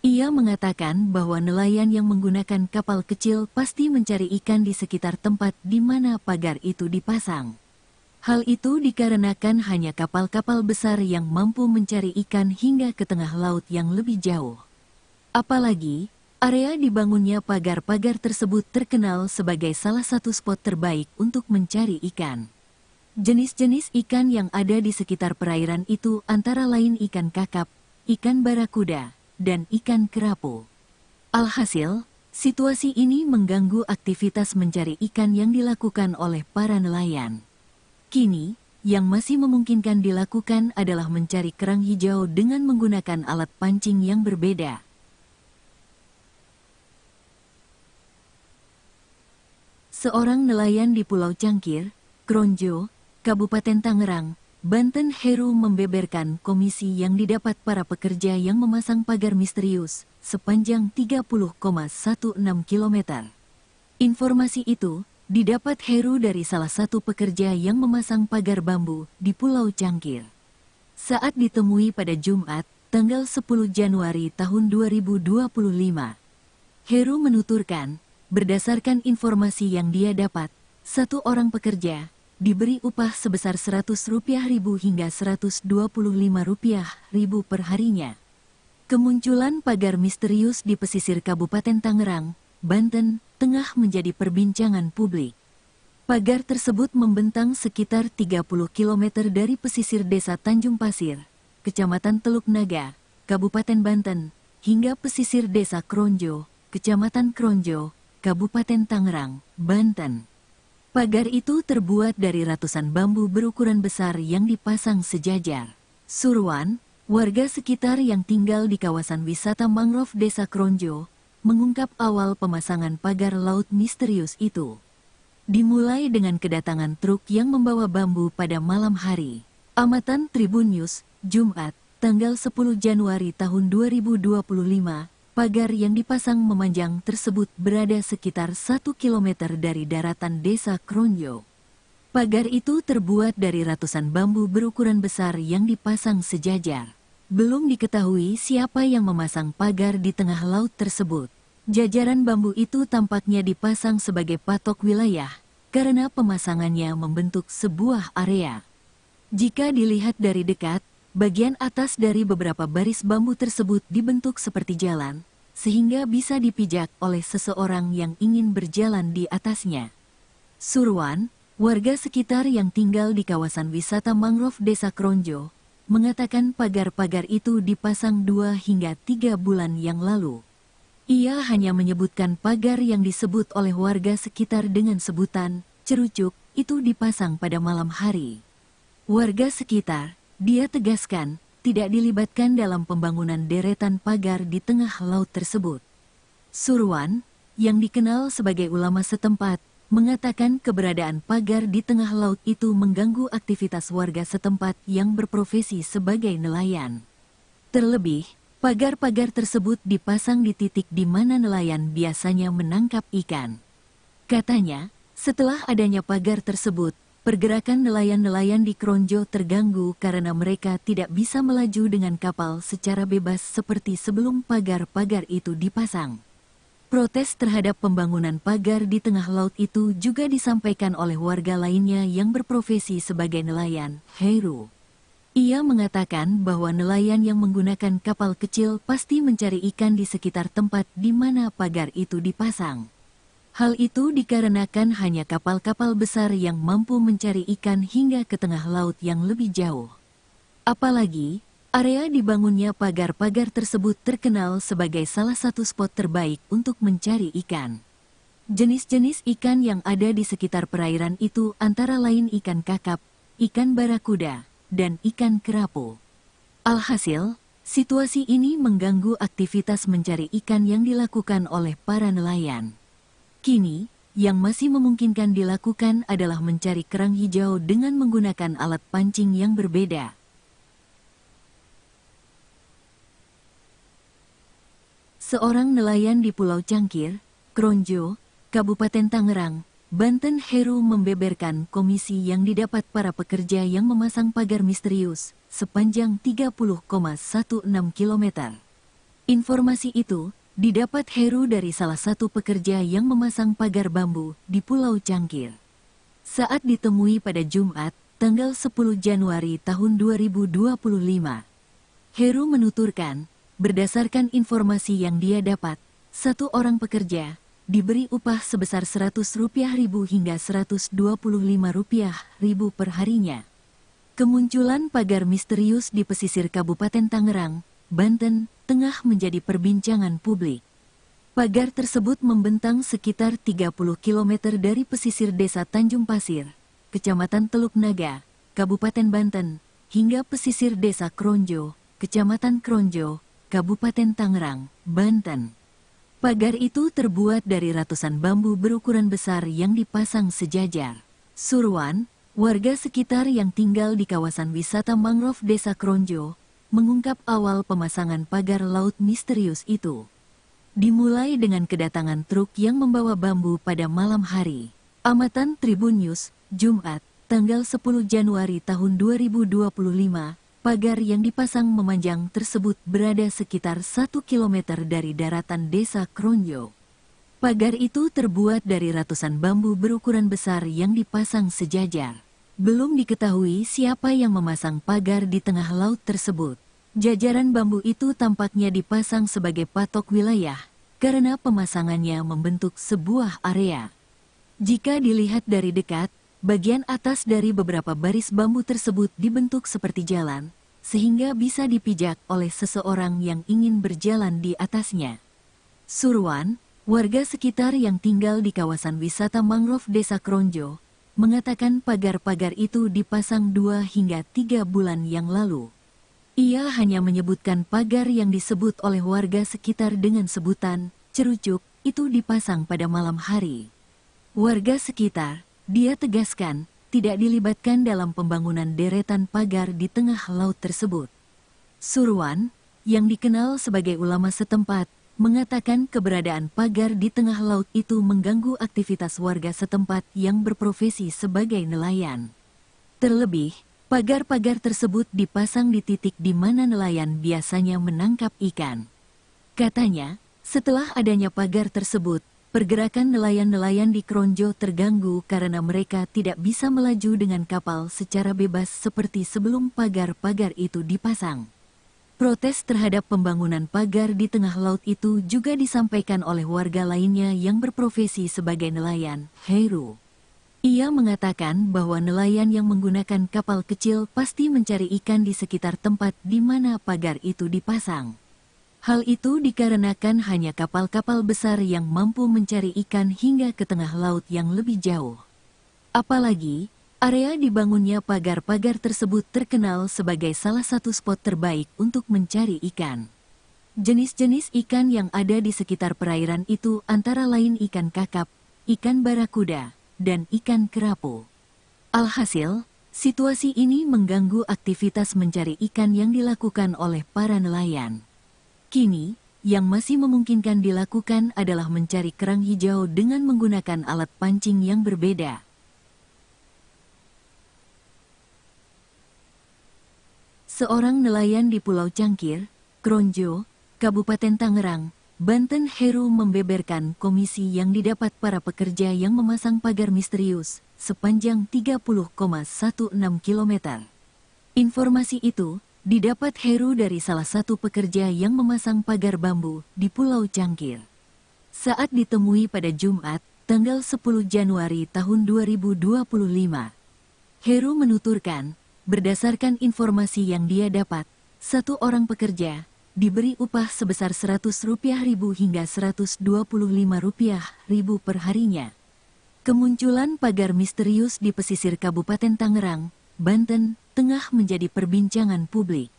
Ia mengatakan bahwa nelayan yang menggunakan kapal kecil pasti mencari ikan di sekitar tempat di mana pagar itu dipasang. Hal itu dikarenakan hanya kapal-kapal besar yang mampu mencari ikan hingga ke tengah laut yang lebih jauh. Apalagi, area dibangunnya pagar-pagar tersebut terkenal sebagai salah satu spot terbaik untuk mencari ikan. Jenis-jenis ikan yang ada di sekitar perairan itu antara lain ikan kakap, ikan barakuda, dan ikan kerapu. Alhasil, situasi ini mengganggu aktivitas mencari ikan yang dilakukan oleh para nelayan. Kini, yang masih memungkinkan dilakukan adalah mencari kerang hijau dengan menggunakan alat pancing yang berbeda. Seorang nelayan di Pulau Cangkir, Kronjo, Kabupaten Tangerang, Banten, Heru membeberkan komisi yang didapat para pekerja yang memasang pagar misterius sepanjang 30,16 km. Informasi itu didapat Heru dari salah satu pekerja yang memasang pagar bambu di Pulau Cangkir. Saat ditemui pada Jumat, tanggal 10 Januari tahun 2025. Heru menuturkan, berdasarkan informasi yang dia dapat, satu orang pekerja diberi upah sebesar Rp100.000 hingga Rp125.000 per harinya. Kemunculan pagar misterius di pesisir Kabupaten Tangerang, Banten, tengah menjadi perbincangan publik. Pagar tersebut membentang sekitar 30 km dari pesisir desa Tanjung Pasir, Kecamatan Teluk Naga, Kabupaten Banten, hingga pesisir desa Kronjo, Kecamatan Kronjo, Kabupaten Tangerang, Banten. Pagar itu terbuat dari ratusan bambu berukuran besar yang dipasang sejajar. Surwan, warga sekitar yang tinggal di kawasan wisata mangrove Desa Kronjo, mengungkap awal pemasangan pagar laut misterius itu. Dimulai dengan kedatangan truk yang membawa bambu pada malam hari. Amatan Tribun News, Jumat, tanggal 10 Januari tahun 2025. Pagar yang dipasang memanjang tersebut berada sekitar 1 km dari daratan desa Kronjo. Pagar itu terbuat dari ratusan bambu berukuran besar yang dipasang sejajar. Belum diketahui siapa yang memasang pagar di tengah laut tersebut. Jajaran bambu itu tampaknya dipasang sebagai patok wilayah, karena pemasangannya membentuk sebuah area. Jika dilihat dari dekat, bagian atas dari beberapa baris bambu tersebut dibentuk seperti jalan, sehingga bisa dipijak oleh seseorang yang ingin berjalan di atasnya. Surwan, warga sekitar yang tinggal di kawasan wisata mangrove Desa Kronjo, mengatakan pagar-pagar itu dipasang 2 hingga 3 bulan yang lalu. Ia hanya menyebutkan pagar yang disebut oleh warga sekitar dengan sebutan cerucuk itu dipasang pada malam hari. Warga sekitar, dia tegaskan, tidak dilibatkan dalam pembangunan deretan pagar di tengah laut tersebut. Surwan, yang dikenal sebagai ulama setempat, mengatakan keberadaan pagar di tengah laut itu mengganggu aktivitas warga setempat yang berprofesi sebagai nelayan. Terlebih, pagar-pagar tersebut dipasang di titik di mana nelayan biasanya menangkap ikan. Katanya, setelah adanya pagar tersebut, pergerakan nelayan-nelayan di Kronjo terganggu karena mereka tidak bisa melaju dengan kapal secara bebas seperti sebelum pagar-pagar itu dipasang. Protes terhadap pembangunan pagar di tengah laut itu juga disampaikan oleh warga lainnya yang berprofesi sebagai nelayan, Heru. Ia mengatakan bahwa nelayan yang menggunakan kapal kecil pasti mencari ikan di sekitar tempat di mana pagar itu dipasang. Hal itu dikarenakan hanya kapal-kapal besar yang mampu mencari ikan hingga ke tengah laut yang lebih jauh. Apalagi, area dibangunnya pagar-pagar tersebut terkenal sebagai salah satu spot terbaik untuk mencari ikan. Jenis-jenis ikan yang ada di sekitar perairan itu antara lain ikan kakap, ikan barakuda, dan ikan kerapu. Alhasil, situasi ini mengganggu aktivitas mencari ikan yang dilakukan oleh para nelayan. Kini, yang masih memungkinkan dilakukan adalah mencari kerang hijau dengan menggunakan alat pancing yang berbeda. Seorang nelayan di Pulau Cangkir, Kronjo, Kabupaten Tangerang, Banten, Heru membeberkan komisi yang didapat para pekerja yang memasang pagar misterius sepanjang 30,16 km. Informasi itu didapat Heru dari salah satu pekerja yang memasang pagar bambu di Pulau Cangkir. Saat ditemui pada Jumat, tanggal 10 Januari tahun 2025, Heru menuturkan, berdasarkan informasi yang dia dapat, satu orang pekerja diberi upah sebesar Rp100.000 hingga Rp125.000 per harinya. Kemunculan pagar misterius di pesisir Kabupaten Tangerang, Banten, tengah menjadi perbincangan publik. Pagar tersebut membentang sekitar 30 km dari pesisir desa Tanjung Pasir, Kecamatan Teluk Naga, Kabupaten Banten, hingga pesisir desa Kronjo, Kecamatan Kronjo, Kabupaten Tangerang, Banten. Pagar itu terbuat dari ratusan bambu berukuran besar yang dipasang sejajar. Surwan, warga sekitar yang tinggal di kawasan wisata mangrove desa Kronjo, mengungkap awal pemasangan pagar laut misterius itu. Dimulai dengan kedatangan truk yang membawa bambu pada malam hari. Amatan Tribun News, Jumat, tanggal 10 Januari tahun 2025, pagar yang dipasang memanjang tersebut berada sekitar 1 km dari daratan desa Kronjo. Pagar itu terbuat dari ratusan bambu berukuran besar yang dipasang sejajar. Belum diketahui siapa yang memasang pagar di tengah laut tersebut. Jajaran bambu itu tampaknya dipasang sebagai patok wilayah, karena pemasangannya membentuk sebuah area. Jika dilihat dari dekat, bagian atas dari beberapa baris bambu tersebut dibentuk seperti jalan, sehingga bisa dipijak oleh seseorang yang ingin berjalan di atasnya. Surwan, warga sekitar yang tinggal di kawasan wisata mangrove desa Kronjo, mengatakan pagar-pagar itu dipasang 2 hingga 3 bulan yang lalu. Ia hanya menyebutkan pagar yang disebut oleh warga sekitar dengan sebutan cerucuk itu dipasang pada malam hari. Warga sekitar, dia tegaskan, tidak dilibatkan dalam pembangunan deretan pagar di tengah laut tersebut. Surwan, yang dikenal sebagai ulama setempat, mengatakan keberadaan pagar di tengah laut itu mengganggu aktivitas warga setempat yang berprofesi sebagai nelayan. Terlebih, pagar-pagar tersebut dipasang di titik di mana nelayan biasanya menangkap ikan. Katanya, setelah adanya pagar tersebut, pergerakan nelayan-nelayan di Kronjo terganggu karena mereka tidak bisa melaju dengan kapal secara bebas seperti sebelum pagar-pagar itu dipasang. Protes terhadap pembangunan pagar di tengah laut itu juga disampaikan oleh warga lainnya yang berprofesi sebagai nelayan, Heru. Ia mengatakan bahwa nelayan yang menggunakan kapal kecil pasti mencari ikan di sekitar tempat di mana pagar itu dipasang. Hal itu dikarenakan hanya kapal-kapal besar yang mampu mencari ikan hingga ke tengah laut yang lebih jauh. Apalagi, area dibangunnya pagar-pagar tersebut terkenal sebagai salah satu spot terbaik untuk mencari ikan. Jenis-jenis ikan yang ada di sekitar perairan itu antara lain ikan kakap, ikan barakuda, dan ikan kerapu. Alhasil, situasi ini mengganggu aktivitas mencari ikan yang dilakukan oleh para nelayan. Kini, yang masih memungkinkan dilakukan adalah mencari kerang hijau dengan menggunakan alat pancing yang berbeda. Seorang nelayan di Pulau Cangkir, Kronjo, Kabupaten Tangerang, Banten, Heru membeberkan komisi yang didapat para pekerja yang memasang pagar misterius sepanjang 30,16 km. Informasi itu didapat Heru dari salah satu pekerja yang memasang pagar bambu di Pulau Cangkir. Saat ditemui pada Jumat, tanggal 10 Januari tahun 2025, Heru menuturkan, berdasarkan informasi yang dia dapat, satu orang pekerja diberi upah sebesar Rp100.000 hingga Rp125.000 per harinya. Kemunculan pagar misterius di pesisir Kabupaten Tangerang, Banten, tengah menjadi perbincangan publik.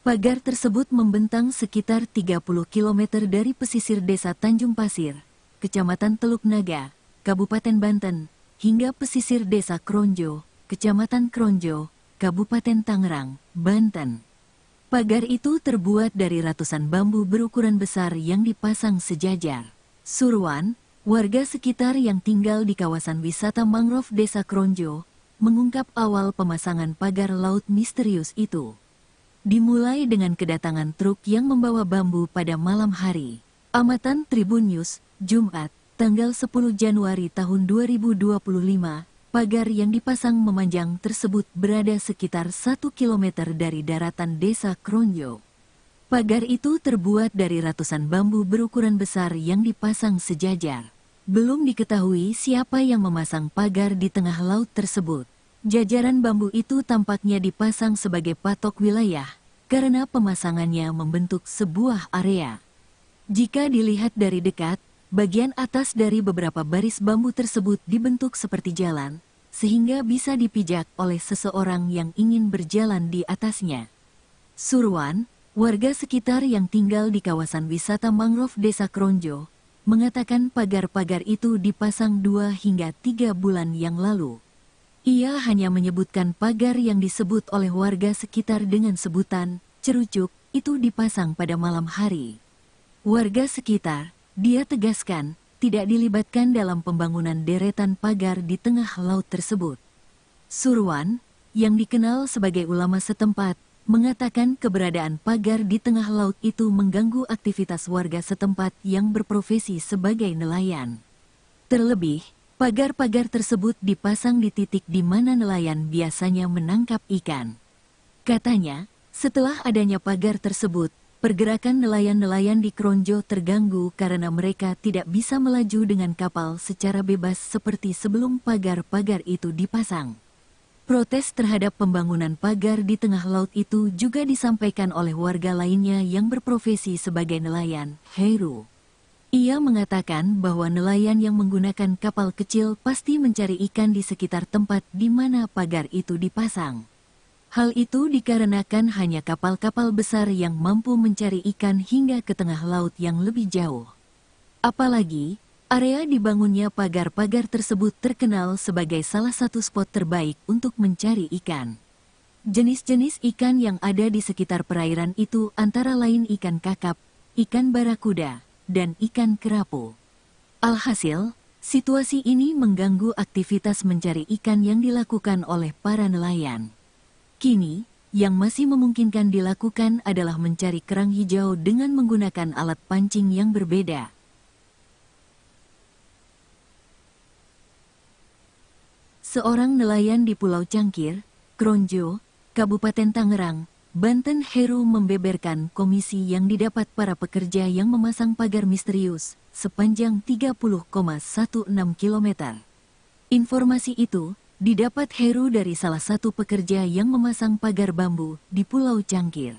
Pagar tersebut membentang sekitar 30 km dari pesisir desa Tanjung Pasir, Kecamatan Teluk Naga, Kabupaten Banten, hingga pesisir desa Kronjo, Kecamatan Kronjo, Kabupaten Tangerang, Banten. Pagar itu terbuat dari ratusan bambu berukuran besar yang dipasang sejajar. Surwan, warga sekitar yang tinggal di kawasan wisata mangrove desa Kronjo, mengungkap awal pemasangan pagar laut misterius itu. Dimulai dengan kedatangan truk yang membawa bambu pada malam hari. Amatan Tribun News, Jumat, tanggal 10 Januari tahun 2025, pagar yang dipasang memanjang tersebut berada sekitar 1 kilometer dari daratan Desa Kronjo. Pagar itu terbuat dari ratusan bambu berukuran besar yang dipasang sejajar. Belum diketahui siapa yang memasang pagar di tengah laut tersebut. Jajaran bambu itu tampaknya dipasang sebagai patok wilayah, karena pemasangannya membentuk sebuah area. Jika dilihat dari dekat, bagian atas dari beberapa baris bambu tersebut dibentuk seperti jalan, sehingga bisa dipijak oleh seseorang yang ingin berjalan di atasnya. Surwan, warga sekitar yang tinggal di kawasan wisata mangrove Desa Kronjo, mengatakan pagar-pagar itu dipasang 2 hingga 3 bulan yang lalu. Ia hanya menyebutkan pagar yang disebut oleh warga sekitar dengan sebutan cerucuk itu dipasang pada malam hari. Warga sekitar, dia tegaskan, tidak dilibatkan dalam pembangunan deretan pagar di tengah laut tersebut. Surwan, yang dikenal sebagai ulama setempat, mengatakan keberadaan pagar di tengah laut itu mengganggu aktivitas warga setempat yang berprofesi sebagai nelayan. Terlebih, pagar-pagar tersebut dipasang di titik di mana nelayan biasanya menangkap ikan. Katanya, setelah adanya pagar tersebut, pergerakan nelayan-nelayan di Kronjo terganggu karena mereka tidak bisa melaju dengan kapal secara bebas seperti sebelum pagar-pagar itu dipasang. Protes terhadap pembangunan pagar di tengah laut itu juga disampaikan oleh warga lainnya yang berprofesi sebagai nelayan, Heru. Ia mengatakan bahwa nelayan yang menggunakan kapal kecil pasti mencari ikan di sekitar tempat di mana pagar itu dipasang. Hal itu dikarenakan hanya kapal-kapal besar yang mampu mencari ikan hingga ke tengah laut yang lebih jauh. Apalagi, area dibangunnya pagar-pagar tersebut terkenal sebagai salah satu spot terbaik untuk mencari ikan. Jenis-jenis ikan yang ada di sekitar perairan itu antara lain ikan kakap, ikan barakuda, dan ikan kerapu. Alhasil, situasi ini mengganggu aktivitas mencari ikan yang dilakukan oleh para nelayan. Kini, yang masih memungkinkan dilakukan adalah mencari kerang hijau dengan menggunakan alat pancing yang berbeda. Seorang nelayan di Pulau Cangkir, Kronjo, Kabupaten Tangerang, Banten, Heru membeberkan komisi yang didapat para pekerja yang memasang pagar misterius sepanjang 30,16 km. Informasi itu didapat Heru dari salah satu pekerja yang memasang pagar bambu di Pulau Cangkir.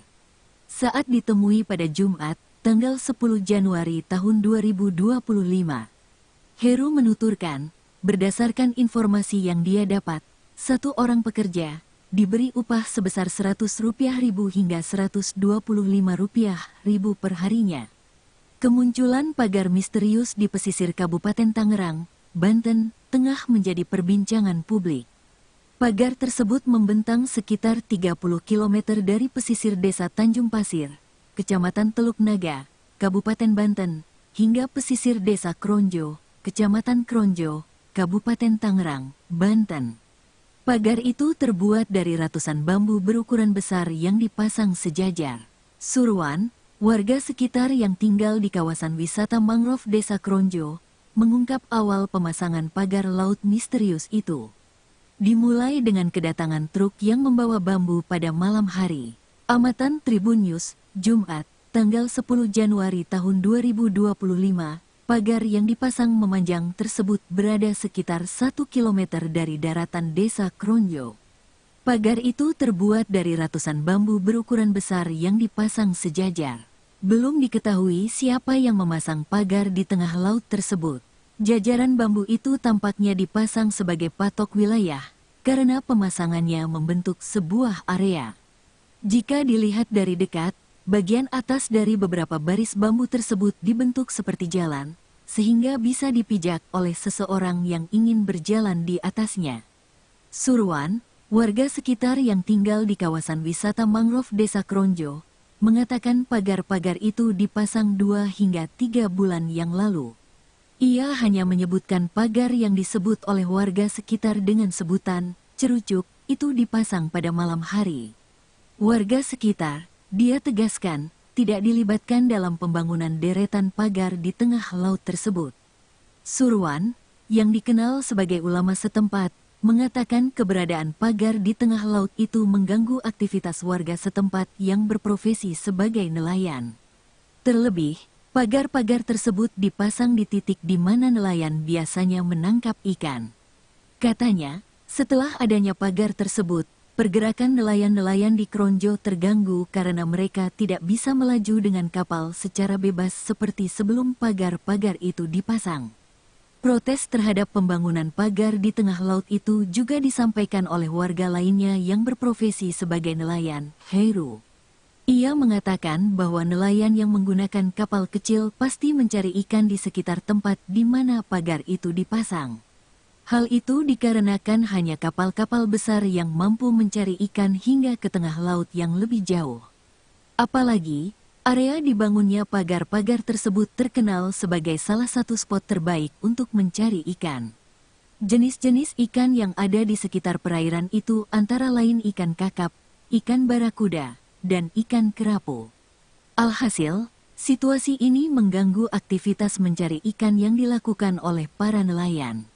Saat ditemui pada Jumat, tanggal 10 Januari tahun 2025, Heru menuturkan, berdasarkan informasi yang dia dapat, satu orang pekerja diberi upah sebesar Rp100.000 hingga Rp125.000 per harinya. Kemunculan pagar misterius di pesisir Kabupaten Tangerang, Banten, tengah menjadi perbincangan publik. Pagar tersebut membentang sekitar 30 km dari pesisir Desa Tanjung Pasir, Kecamatan Teluk Naga, Kabupaten Banten, hingga pesisir Desa Kronjo, Kecamatan Kronjo, Kabupaten Tangerang, Banten. Pagar itu terbuat dari ratusan bambu berukuran besar yang dipasang sejajar. Surwan, warga sekitar yang tinggal di kawasan wisata mangrove Desa Kronjo, mengungkap awal pemasangan pagar laut misterius itu. Dimulai dengan kedatangan truk yang membawa bambu pada malam hari. Amatan Tribun News, Jumat, tanggal 10 Januari tahun 2025, pagar yang dipasang memanjang tersebut berada sekitar 1 km dari daratan Desa Kronjo. Pagar itu terbuat dari ratusan bambu berukuran besar yang dipasang sejajar. Belum diketahui siapa yang memasang pagar di tengah laut tersebut. Jajaran bambu itu tampaknya dipasang sebagai patok wilayah, karena pemasangannya membentuk sebuah area. Jika dilihat dari dekat, bagian atas dari beberapa baris bambu tersebut dibentuk seperti jalan, sehingga bisa dipijak oleh seseorang yang ingin berjalan di atasnya. Surwan, warga sekitar yang tinggal di kawasan wisata mangrove Desa Kronjo, mengatakan pagar-pagar itu dipasang 2 hingga 3 bulan yang lalu. Ia hanya menyebutkan pagar yang disebut oleh warga sekitar dengan sebutan cerucuk itu dipasang pada malam hari. Warga sekitar, dia tegaskan, tidak dilibatkan dalam pembangunan deretan pagar di tengah laut tersebut. Surwan, yang dikenal sebagai ulama setempat, mengatakan keberadaan pagar di tengah laut itu mengganggu aktivitas warga setempat yang berprofesi sebagai nelayan. Terlebih, pagar-pagar tersebut dipasang di titik di mana nelayan biasanya menangkap ikan. Katanya, setelah adanya pagar tersebut, pergerakan nelayan-nelayan di Kronjo terganggu karena mereka tidak bisa melaju dengan kapal secara bebas seperti sebelum pagar-pagar itu dipasang. Protes terhadap pembangunan pagar di tengah laut itu juga disampaikan oleh warga lainnya yang berprofesi sebagai nelayan, Heru. Ia mengatakan bahwa nelayan yang menggunakan kapal kecil pasti mencari ikan di sekitar tempat di mana pagar itu dipasang. Hal itu dikarenakan hanya kapal-kapal besar yang mampu mencari ikan hingga ke tengah laut yang lebih jauh. Apalagi, area dibangunnya pagar-pagar tersebut terkenal sebagai salah satu spot terbaik untuk mencari ikan. Jenis-jenis ikan yang ada di sekitar perairan itu antara lain ikan kakap, ikan barakuda, dan ikan kerapu. Alhasil, situasi ini mengganggu aktivitas mencari ikan yang dilakukan oleh para nelayan.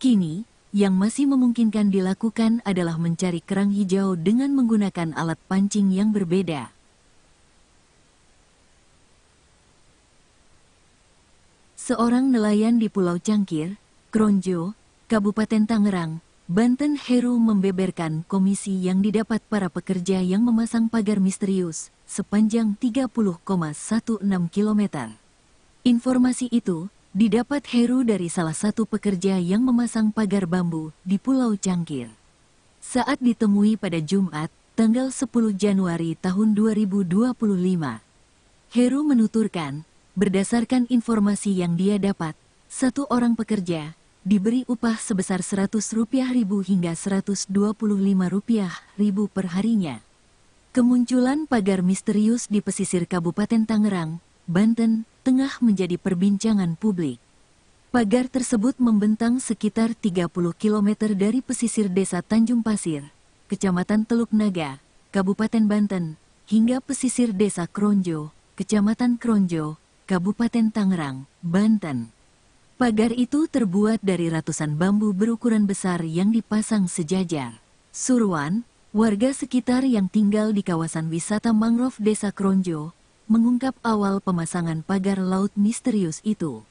Kini, yang masih memungkinkan dilakukan adalah mencari kerang hijau dengan menggunakan alat pancing yang berbeda. Seorang nelayan di Pulau Cangkir, Kronjo, Kabupaten Tangerang, Banten, Heru membeberkan komisi yang didapat para pekerja yang memasang pagar misterius sepanjang 30,16 km. Informasi itu didapat Heru dari salah satu pekerja yang memasang pagar bambu di Pulau Cangkir. Saat ditemui pada Jumat, tanggal 10 Januari tahun 2025, Heru menuturkan, berdasarkan informasi yang dia dapat, satu orang pekerja diberi upah sebesar Rp100.000 hingga Rp125.000 per harinya. Kemunculan pagar misterius di pesisir Kabupaten Tangerang, Banten, tengah menjadi perbincangan publik. Pagar tersebut membentang sekitar 30 km dari pesisir desa Tanjung Pasir, Kecamatan Teluk Naga, Kabupaten Banten, hingga pesisir desa Kronjo, Kecamatan Kronjo, Kabupaten Tangerang, Banten. Pagar itu terbuat dari ratusan bambu berukuran besar yang dipasang sejajar. Surwan, warga sekitar yang tinggal di kawasan wisata mangrove desa Kronjo, mengungkap awal pemasangan pagar laut misterius itu.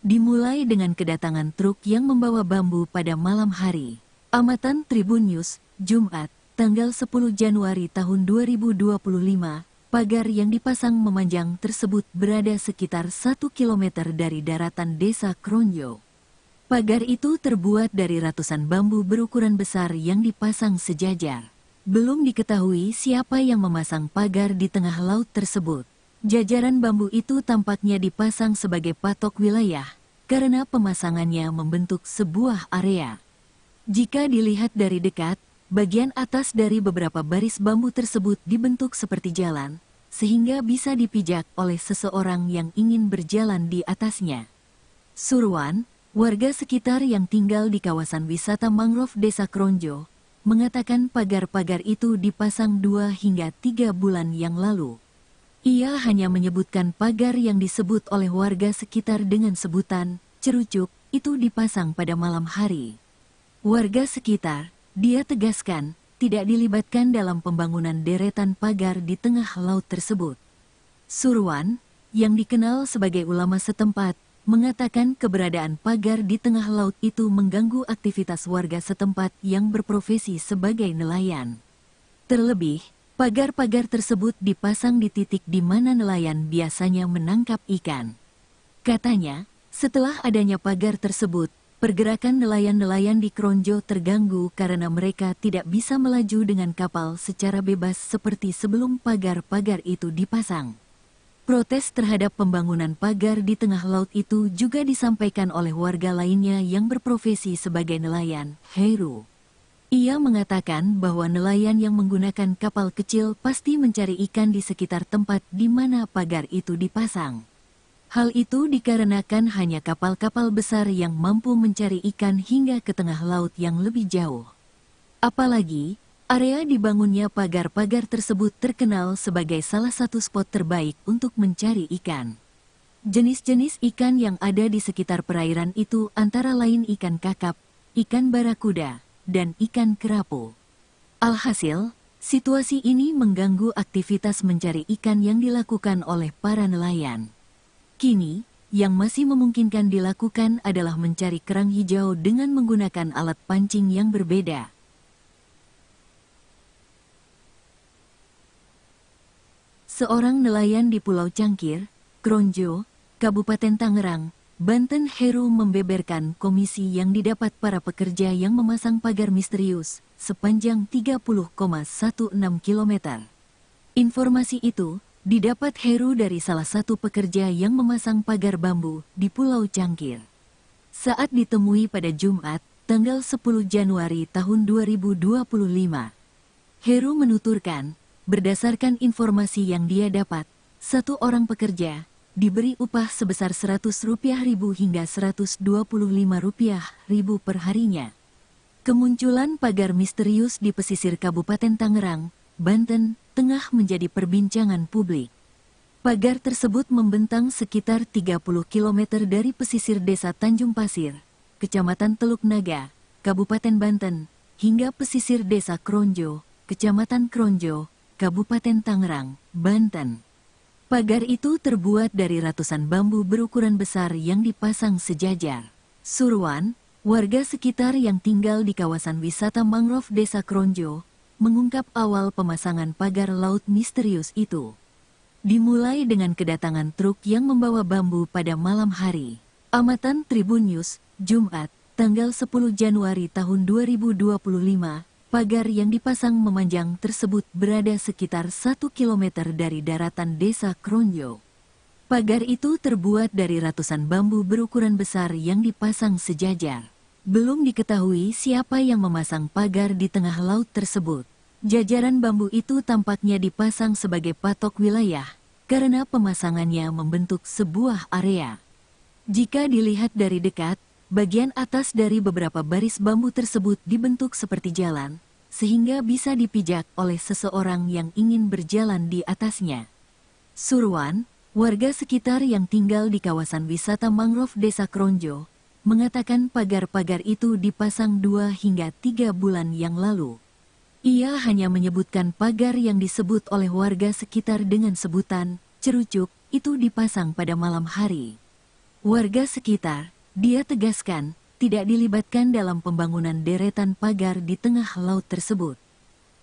Dimulai dengan kedatangan truk yang membawa bambu pada malam hari. Amatan Tribun News, Jumat, tanggal 10 Januari tahun 2025, pagar yang dipasang memanjang tersebut berada sekitar 1 km dari daratan desa Kronjo. Pagar itu terbuat dari ratusan bambu berukuran besar yang dipasang sejajar. Belum diketahui siapa yang memasang pagar di tengah laut tersebut. Jajaran bambu itu tampaknya dipasang sebagai patok wilayah, karena pemasangannya membentuk sebuah area. Jika dilihat dari dekat, bagian atas dari beberapa baris bambu tersebut dibentuk seperti jalan, sehingga bisa dipijak oleh seseorang yang ingin berjalan di atasnya. Surwan, warga sekitar yang tinggal di kawasan wisata mangrove desa Kronjo, mengatakan pagar-pagar itu dipasang 2 hingga 3 bulan yang lalu. Ia hanya menyebutkan pagar yang disebut oleh warga sekitar dengan sebutan cerucuk itu dipasang pada malam hari. Warga sekitar, dia tegaskan, tidak dilibatkan dalam pembangunan deretan pagar di tengah laut tersebut. Surwan, yang dikenal sebagai ulama setempat, mengatakan keberadaan pagar di tengah laut itu mengganggu aktivitas warga setempat yang berprofesi sebagai nelayan. Terlebih, pagar-pagar tersebut dipasang di titik di mana nelayan biasanya menangkap ikan. Katanya, setelah adanya pagar tersebut, pergerakan nelayan-nelayan di Kronjo terganggu karena mereka tidak bisa melaju dengan kapal secara bebas seperti sebelum pagar-pagar itu dipasang. Protes terhadap pembangunan pagar di tengah laut itu juga disampaikan oleh warga lainnya yang berprofesi sebagai nelayan, Heru. Ia mengatakan bahwa nelayan yang menggunakan kapal kecil pasti mencari ikan di sekitar tempat di mana pagar itu dipasang. Hal itu dikarenakan hanya kapal-kapal besar yang mampu mencari ikan hingga ke tengah laut yang lebih jauh. Apalagi, Area dibangunnya pagar-pagar tersebut terkenal sebagai salah satu spot terbaik untuk mencari ikan. Jenis-jenis ikan yang ada di sekitar perairan itu antara lain ikan kakap, ikan barakuda, dan ikan kerapu. Alhasil, situasi ini mengganggu aktivitas mencari ikan yang dilakukan oleh para nelayan. Kini, yang masih memungkinkan dilakukan adalah mencari kerang hijau dengan menggunakan alat pancing yang berbeda. Seorang nelayan di Pulau Cangkir, Kronjo, Kabupaten Tangerang, Banten, Heru membeberkan komisi yang didapat para pekerja yang memasang pagar misterius sepanjang 30,16 km. Informasi itu didapat Heru dari salah satu pekerja yang memasang pagar bambu di Pulau Cangkir. Saat ditemui pada Jumat, tanggal 10 Januari tahun 2025, Heru menuturkan, berdasarkan informasi yang dia dapat, satu orang pekerja diberi upah sebesar Rp100.000 hingga Rp125.000 per harinya. Kemunculan pagar misterius di pesisir Kabupaten Tangerang, Banten, tengah menjadi perbincangan publik. Pagar tersebut membentang sekitar 30 km dari pesisir Desa Tanjung Pasir, Kecamatan Teluk Naga, Kabupaten Banten, hingga pesisir Desa Kronjo, Kecamatan Kronjo, Kabupaten Tangerang, Banten. Pagar itu terbuat dari ratusan bambu berukuran besar yang dipasang sejajar. Surwan, warga sekitar yang tinggal di kawasan wisata mangrove Desa Kronjo, mengungkap awal pemasangan pagar laut misterius itu. Dimulai dengan kedatangan truk yang membawa bambu pada malam hari. Amatan Tribun News, Jumat, tanggal 10 Januari tahun 2025, pagar yang dipasang memanjang tersebut berada sekitar 1 km dari daratan Desa Kronjo. Pagar itu terbuat dari ratusan bambu berukuran besar yang dipasang sejajar. Belum diketahui siapa yang memasang pagar di tengah laut tersebut. Jajaran bambu itu tampaknya dipasang sebagai patok wilayah, karena pemasangannya membentuk sebuah area. Jika dilihat dari dekat, bagian atas dari beberapa baris bambu tersebut dibentuk seperti jalan, sehingga bisa dipijak oleh seseorang yang ingin berjalan di atasnya. Surwan, warga sekitar yang tinggal di kawasan wisata mangrove Desa Kronjo, mengatakan pagar-pagar itu dipasang 2 hingga 3 bulan yang lalu. Ia hanya menyebutkan pagar yang disebut oleh warga sekitar dengan sebutan cerucuk itu dipasang pada malam hari. Warga sekitar, dia tegaskan, tidak dilibatkan dalam pembangunan deretan pagar di tengah laut tersebut.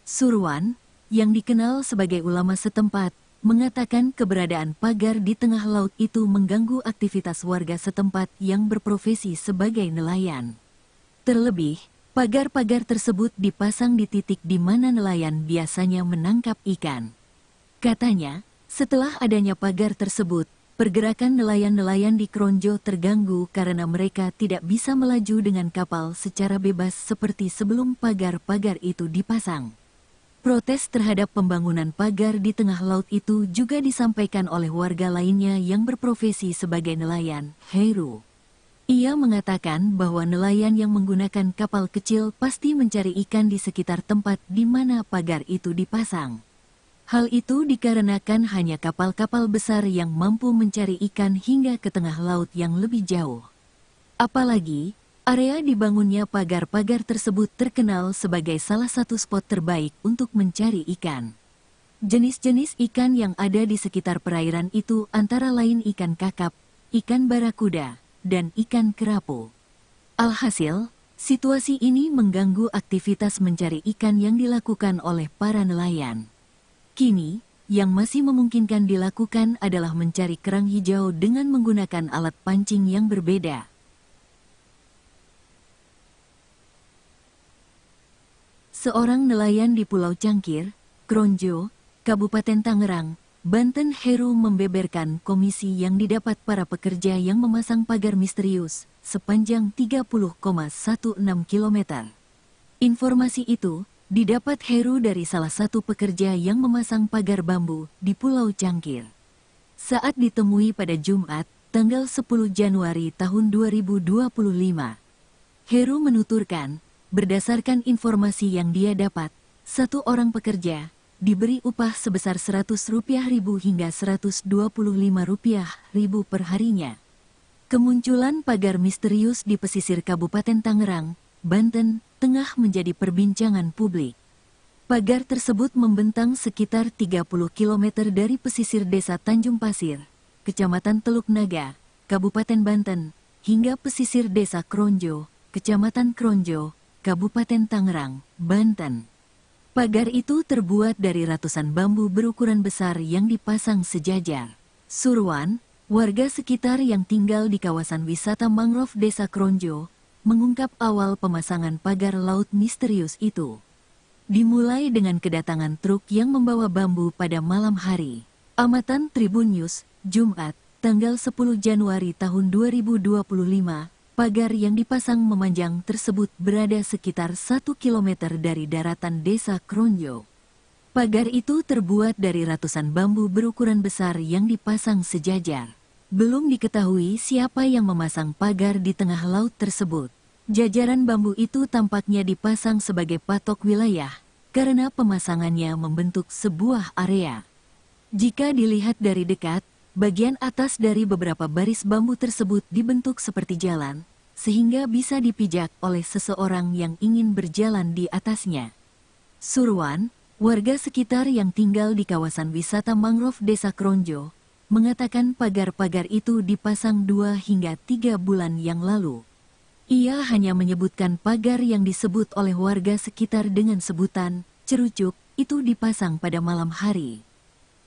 Surwan, yang dikenal sebagai ulama setempat, mengatakan keberadaan pagar di tengah laut itu mengganggu aktivitas warga setempat yang berprofesi sebagai nelayan. Terlebih, pagar-pagar tersebut dipasang di titik di mana nelayan biasanya menangkap ikan. Katanya, setelah adanya pagar tersebut, pergerakan nelayan-nelayan di Kronjo terganggu karena mereka tidak bisa melaju dengan kapal secara bebas seperti sebelum pagar-pagar itu dipasang. Protes terhadap pembangunan pagar di tengah laut itu juga disampaikan oleh warga lainnya yang berprofesi sebagai nelayan, Heru. Ia mengatakan bahwa nelayan yang menggunakan kapal kecil pasti mencari ikan di sekitar tempat di mana pagar itu dipasang. Hal itu dikarenakan hanya kapal-kapal besar yang mampu mencari ikan hingga ke tengah laut yang lebih jauh. Apalagi, area dibangunnya pagar-pagar tersebut terkenal sebagai salah satu spot terbaik untuk mencari ikan. Jenis-jenis ikan yang ada di sekitar perairan itu antara lain ikan kakap, ikan barakuda, dan ikan kerapu. Alhasil, situasi ini mengganggu aktivitas mencari ikan yang dilakukan oleh para nelayan. Kini, yang masih memungkinkan dilakukan adalah mencari kerang hijau dengan menggunakan alat pancing yang berbeda. Seorang nelayan di Pulau Cangkir, Kronjo, Kabupaten Tangerang, Banten, Heru membeberkan komisi yang didapat para pekerja yang memasang pagar misterius sepanjang 30,16 km. Informasi itu didapat Heru dari salah satu pekerja yang memasang pagar bambu di Pulau Cangkir. Saat ditemui pada Jumat, tanggal 10 Januari tahun 2025, Heru menuturkan, berdasarkan informasi yang dia dapat, Satu orang pekerja diberi upah sebesar Rp100.000 hingga Rp125.000 per harinya. Kemunculan pagar misterius di pesisir Kabupaten Tangerang, Banten, tengah menjadi perbincangan publik. Pagar tersebut membentang sekitar 30 km dari pesisir desa Tanjung Pasir, Kecamatan Teluk Naga, Kabupaten Banten, hingga pesisir desa Kronjo, Kecamatan Kronjo, Kabupaten Tangerang, Banten. Pagar itu terbuat dari ratusan bambu berukuran besar yang dipasang sejajar. Surwan, warga sekitar yang tinggal di kawasan wisata mangrove desa Kronjo, mengungkap awal pemasangan pagar laut misterius itu. Dimulai dengan kedatangan truk yang membawa bambu pada malam hari. Amatan Tribun News, Jumat, tanggal 10 Januari tahun 2025, pagar yang dipasang memanjang tersebut berada sekitar 1 km dari daratan desa Kronjo. Pagar itu terbuat dari ratusan bambu berukuran besar yang dipasang sejajar. Belum diketahui siapa yang memasang pagar di tengah laut tersebut. Jajaran bambu itu tampaknya dipasang sebagai patok wilayah, karena pemasangannya membentuk sebuah area. Jika dilihat dari dekat, bagian atas dari beberapa baris bambu tersebut dibentuk seperti jalan, sehingga bisa dipijak oleh seseorang yang ingin berjalan di atasnya. Surwan, warga sekitar yang tinggal di kawasan wisata mangrove desa Kronjo, mengatakan pagar-pagar itu dipasang 2 hingga 3 bulan yang lalu. Ia hanya menyebutkan pagar yang disebut oleh warga sekitar dengan sebutan cerucuk itu dipasang pada malam hari.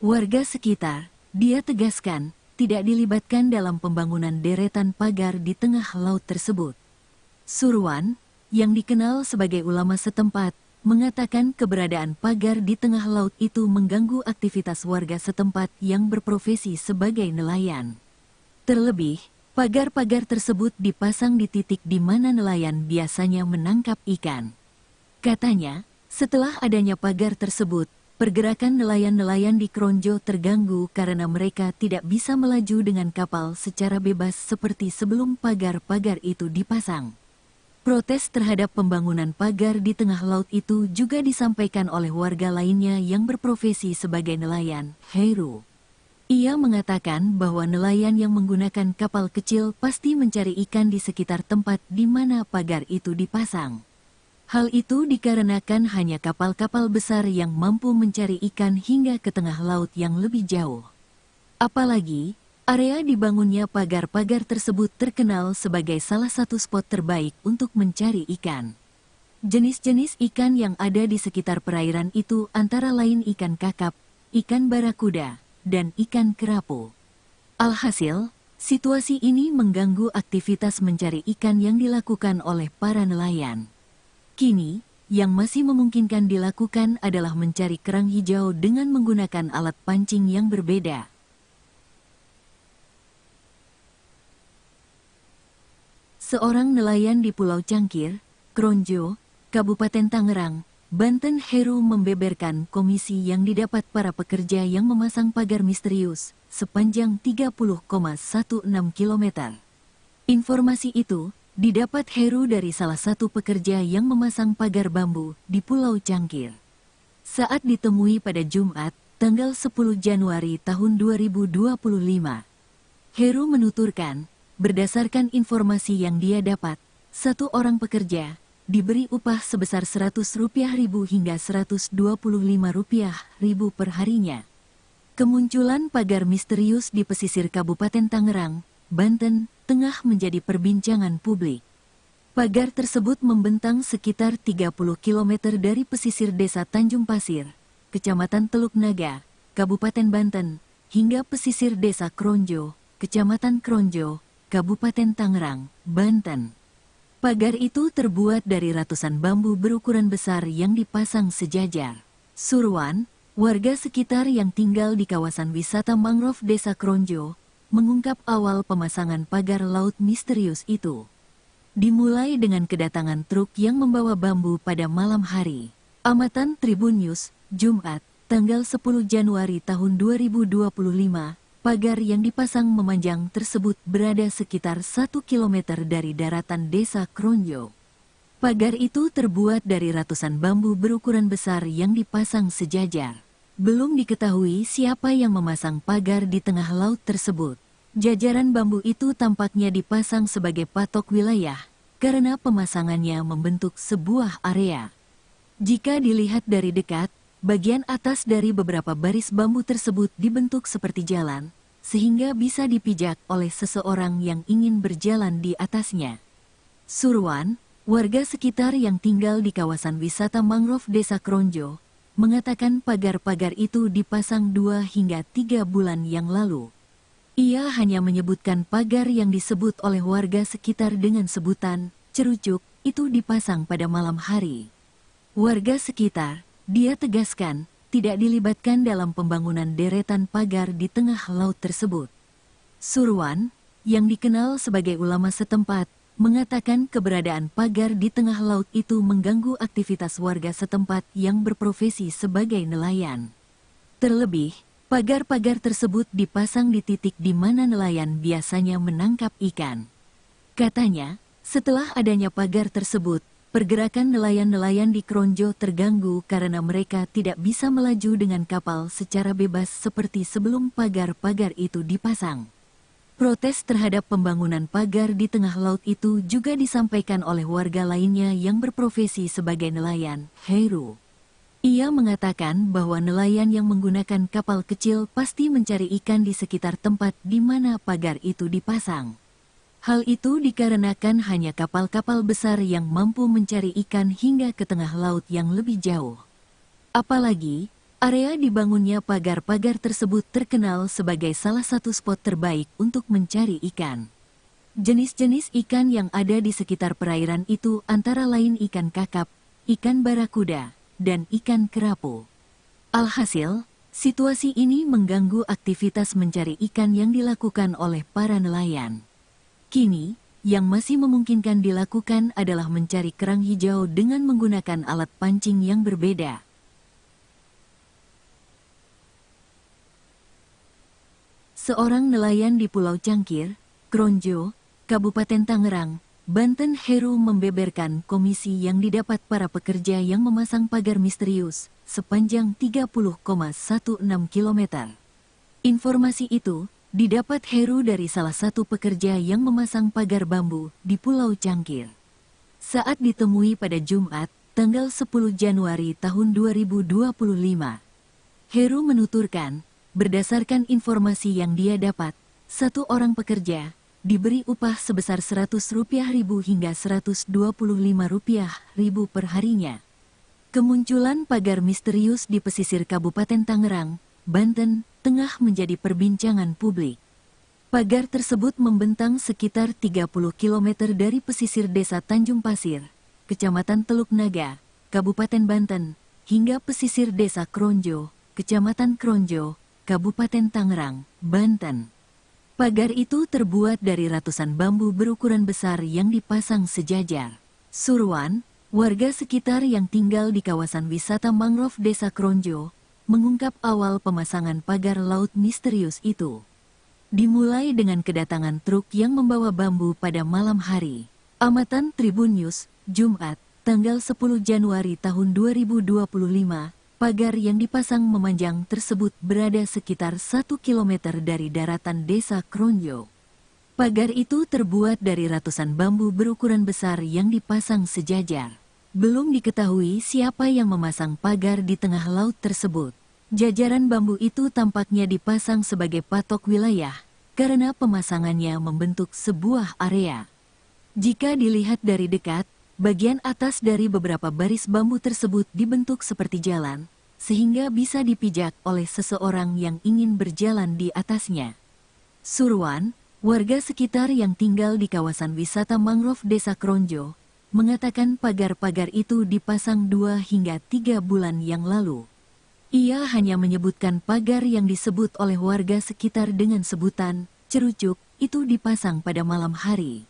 Warga sekitar, dia tegaskan, tidak dilibatkan dalam pembangunan deretan pagar di tengah laut tersebut. Surwan, yang dikenal sebagai ulama setempat, mengatakan keberadaan pagar di tengah laut itu mengganggu aktivitas warga setempat yang berprofesi sebagai nelayan. Terlebih, pagar-pagar tersebut dipasang di titik di mana nelayan biasanya menangkap ikan. Katanya, setelah adanya pagar tersebut, pergerakan nelayan-nelayan di Kronjo terganggu karena mereka tidak bisa melaju dengan kapal secara bebas seperti sebelum pagar-pagar itu dipasang. Protes terhadap pembangunan pagar di tengah laut itu juga disampaikan oleh warga lainnya yang berprofesi sebagai nelayan, Heru. Ia mengatakan bahwa nelayan yang menggunakan kapal kecil pasti mencari ikan di sekitar tempat di mana pagar itu dipasang. Hal itu dikarenakan hanya kapal-kapal besar yang mampu mencari ikan hingga ke tengah laut yang lebih jauh. Apalagi, area dibangunnya pagar-pagar tersebut terkenal sebagai salah satu spot terbaik untuk mencari ikan. Jenis-jenis ikan yang ada di sekitar perairan itu antara lain ikan kakap, ikan barakuda, dan ikan kerapu. Alhasil, situasi ini mengganggu aktivitas mencari ikan yang dilakukan oleh para nelayan. Kini, yang masih memungkinkan dilakukan adalah mencari kerang hijau dengan menggunakan alat pancing yang berbeda. Seorang nelayan di Pulau Cangkir, Kronjo, Kabupaten Tangerang, Banten, Heru membeberkan komisi yang didapat para pekerja yang memasang pagar misterius sepanjang 30,16 km. Informasi itu didapat Heru dari salah satu pekerja yang memasang pagar bambu di Pulau Cangkir. Saat ditemui pada Jumat, tanggal 10 Januari tahun 2025, Heru menuturkan, berdasarkan informasi yang dia dapat, satu orang pekerja diberi upah sebesar Rp100.000 hingga Rp125.000 per harinya. Kemunculan pagar misterius di pesisir Kabupaten Tangerang, Banten, tengah menjadi perbincangan publik. Pagar tersebut membentang sekitar 30 km dari pesisir desa Tanjung Pasir, Kecamatan Teluk Naga, Kabupaten Banten, hingga pesisir desa Kronjo, Kecamatan Kronjo, Kabupaten Tangerang, Banten. Pagar itu terbuat dari ratusan bambu berukuran besar yang dipasang sejajar. Surwan, warga sekitar yang tinggal di kawasan wisata mangrove desa Kronjo, mengungkap awal pemasangan pagar laut misterius itu. Dimulai dengan kedatangan truk yang membawa bambu pada malam hari. Amatan Tribun News, Jumat, tanggal 10 Januari tahun 2025, pagar yang dipasang memanjang tersebut berada sekitar 1 km dari daratan desa Kronjo. Pagar itu terbuat dari ratusan bambu berukuran besar yang dipasang sejajar. Belum diketahui siapa yang memasang pagar di tengah laut tersebut. Jajaran bambu itu tampaknya dipasang sebagai patok wilayah, karena pemasangannya membentuk sebuah area. Jika dilihat dari dekat, bagian atas dari beberapa baris bambu tersebut dibentuk seperti jalan, sehingga bisa dipijak oleh seseorang yang ingin berjalan di atasnya. Surwan, warga sekitar yang tinggal di kawasan wisata mangrove Desa Kronjo, mengatakan pagar-pagar itu dipasang 2 hingga 3 bulan yang lalu. Ia hanya menyebutkan pagar yang disebut oleh warga sekitar dengan sebutan cerucuk itu dipasang pada malam hari. Warga sekitar, dia tegaskan, tidak dilibatkan dalam pembangunan deretan pagar di tengah laut tersebut. Surwan, yang dikenal sebagai ulama setempat, mengatakan keberadaan pagar di tengah laut itu mengganggu aktivitas warga setempat yang berprofesi sebagai nelayan. Terlebih, pagar-pagar tersebut dipasang di titik di mana nelayan biasanya menangkap ikan. Katanya, setelah adanya pagar tersebut, pergerakan nelayan-nelayan di Kronjo terganggu karena mereka tidak bisa melaju dengan kapal secara bebas seperti sebelum pagar-pagar itu dipasang. Protes terhadap pembangunan pagar di tengah laut itu juga disampaikan oleh warga lainnya yang berprofesi sebagai nelayan, Heru. Ia mengatakan bahwa nelayan yang menggunakan kapal kecil pasti mencari ikan di sekitar tempat di mana pagar itu dipasang. Hal itu dikarenakan hanya kapal-kapal besar yang mampu mencari ikan hingga ke tengah laut yang lebih jauh. Apalagi, area dibangunnya pagar-pagar tersebut terkenal sebagai salah satu spot terbaik untuk mencari ikan. Jenis-jenis ikan yang ada di sekitar perairan itu antara lain ikan kakap, ikan barakuda, dan ikan kerapu. Alhasil, situasi ini mengganggu aktivitas mencari ikan yang dilakukan oleh para nelayan. Kini, yang masih memungkinkan dilakukan adalah mencari kerang hijau dengan menggunakan alat pancing yang berbeda. Seorang nelayan di Pulau Cangkir, Kronjo, Kabupaten Tangerang, Banten, Heru membeberkan komisi yang didapat para pekerja yang memasang pagar misterius sepanjang 30,16 km. Informasi itu didapat Heru dari salah satu pekerja yang memasang pagar bambu di Pulau Cangkir. Saat ditemui pada Jumat, tanggal 10 Januari tahun 2025, Heru menuturkan, berdasarkan informasi yang dia dapat, satu orang pekerja diberi upah sebesar Rp100.000 hingga Rp125.000 per harinya. Kemunculan pagar misterius di pesisir Kabupaten Tangerang, Banten, tengah menjadi perbincangan publik. Pagar tersebut membentang sekitar 30 km dari pesisir Desa Tanjung Pasir, Kecamatan Teluk Naga, Kabupaten Banten, hingga pesisir Desa Kronjo, Kecamatan Kronjo, Kabupaten Tangerang, Banten. Pagar itu terbuat dari ratusan bambu berukuran besar yang dipasang sejajar. Surwan, warga sekitar yang tinggal di kawasan wisata mangrove Desa Kronjo, mengungkap awal pemasangan pagar laut misterius itu. Dimulai dengan kedatangan truk yang membawa bambu pada malam hari. Amatan Tribun News, Jumat, tanggal 10 Januari tahun 2025, pagar yang dipasang memanjang tersebut berada sekitar 1 km dari daratan Desa Kronjo. Pagar itu terbuat dari ratusan bambu berukuran besar yang dipasang sejajar. Belum diketahui siapa yang memasang pagar di tengah laut tersebut. Jajaran bambu itu tampaknya dipasang sebagai patok wilayah, karena pemasangannya membentuk sebuah area. Jika dilihat dari dekat, bagian atas dari beberapa baris bambu tersebut dibentuk seperti jalan, sehingga bisa dipijak oleh seseorang yang ingin berjalan di atasnya. Surwan, warga sekitar yang tinggal di kawasan wisata mangrove Desa Kronjo, mengatakan pagar-pagar itu dipasang 2 hingga 3 bulan yang lalu. Ia hanya menyebutkan pagar yang disebut oleh warga sekitar dengan sebutan cerucuk itu dipasang pada malam hari.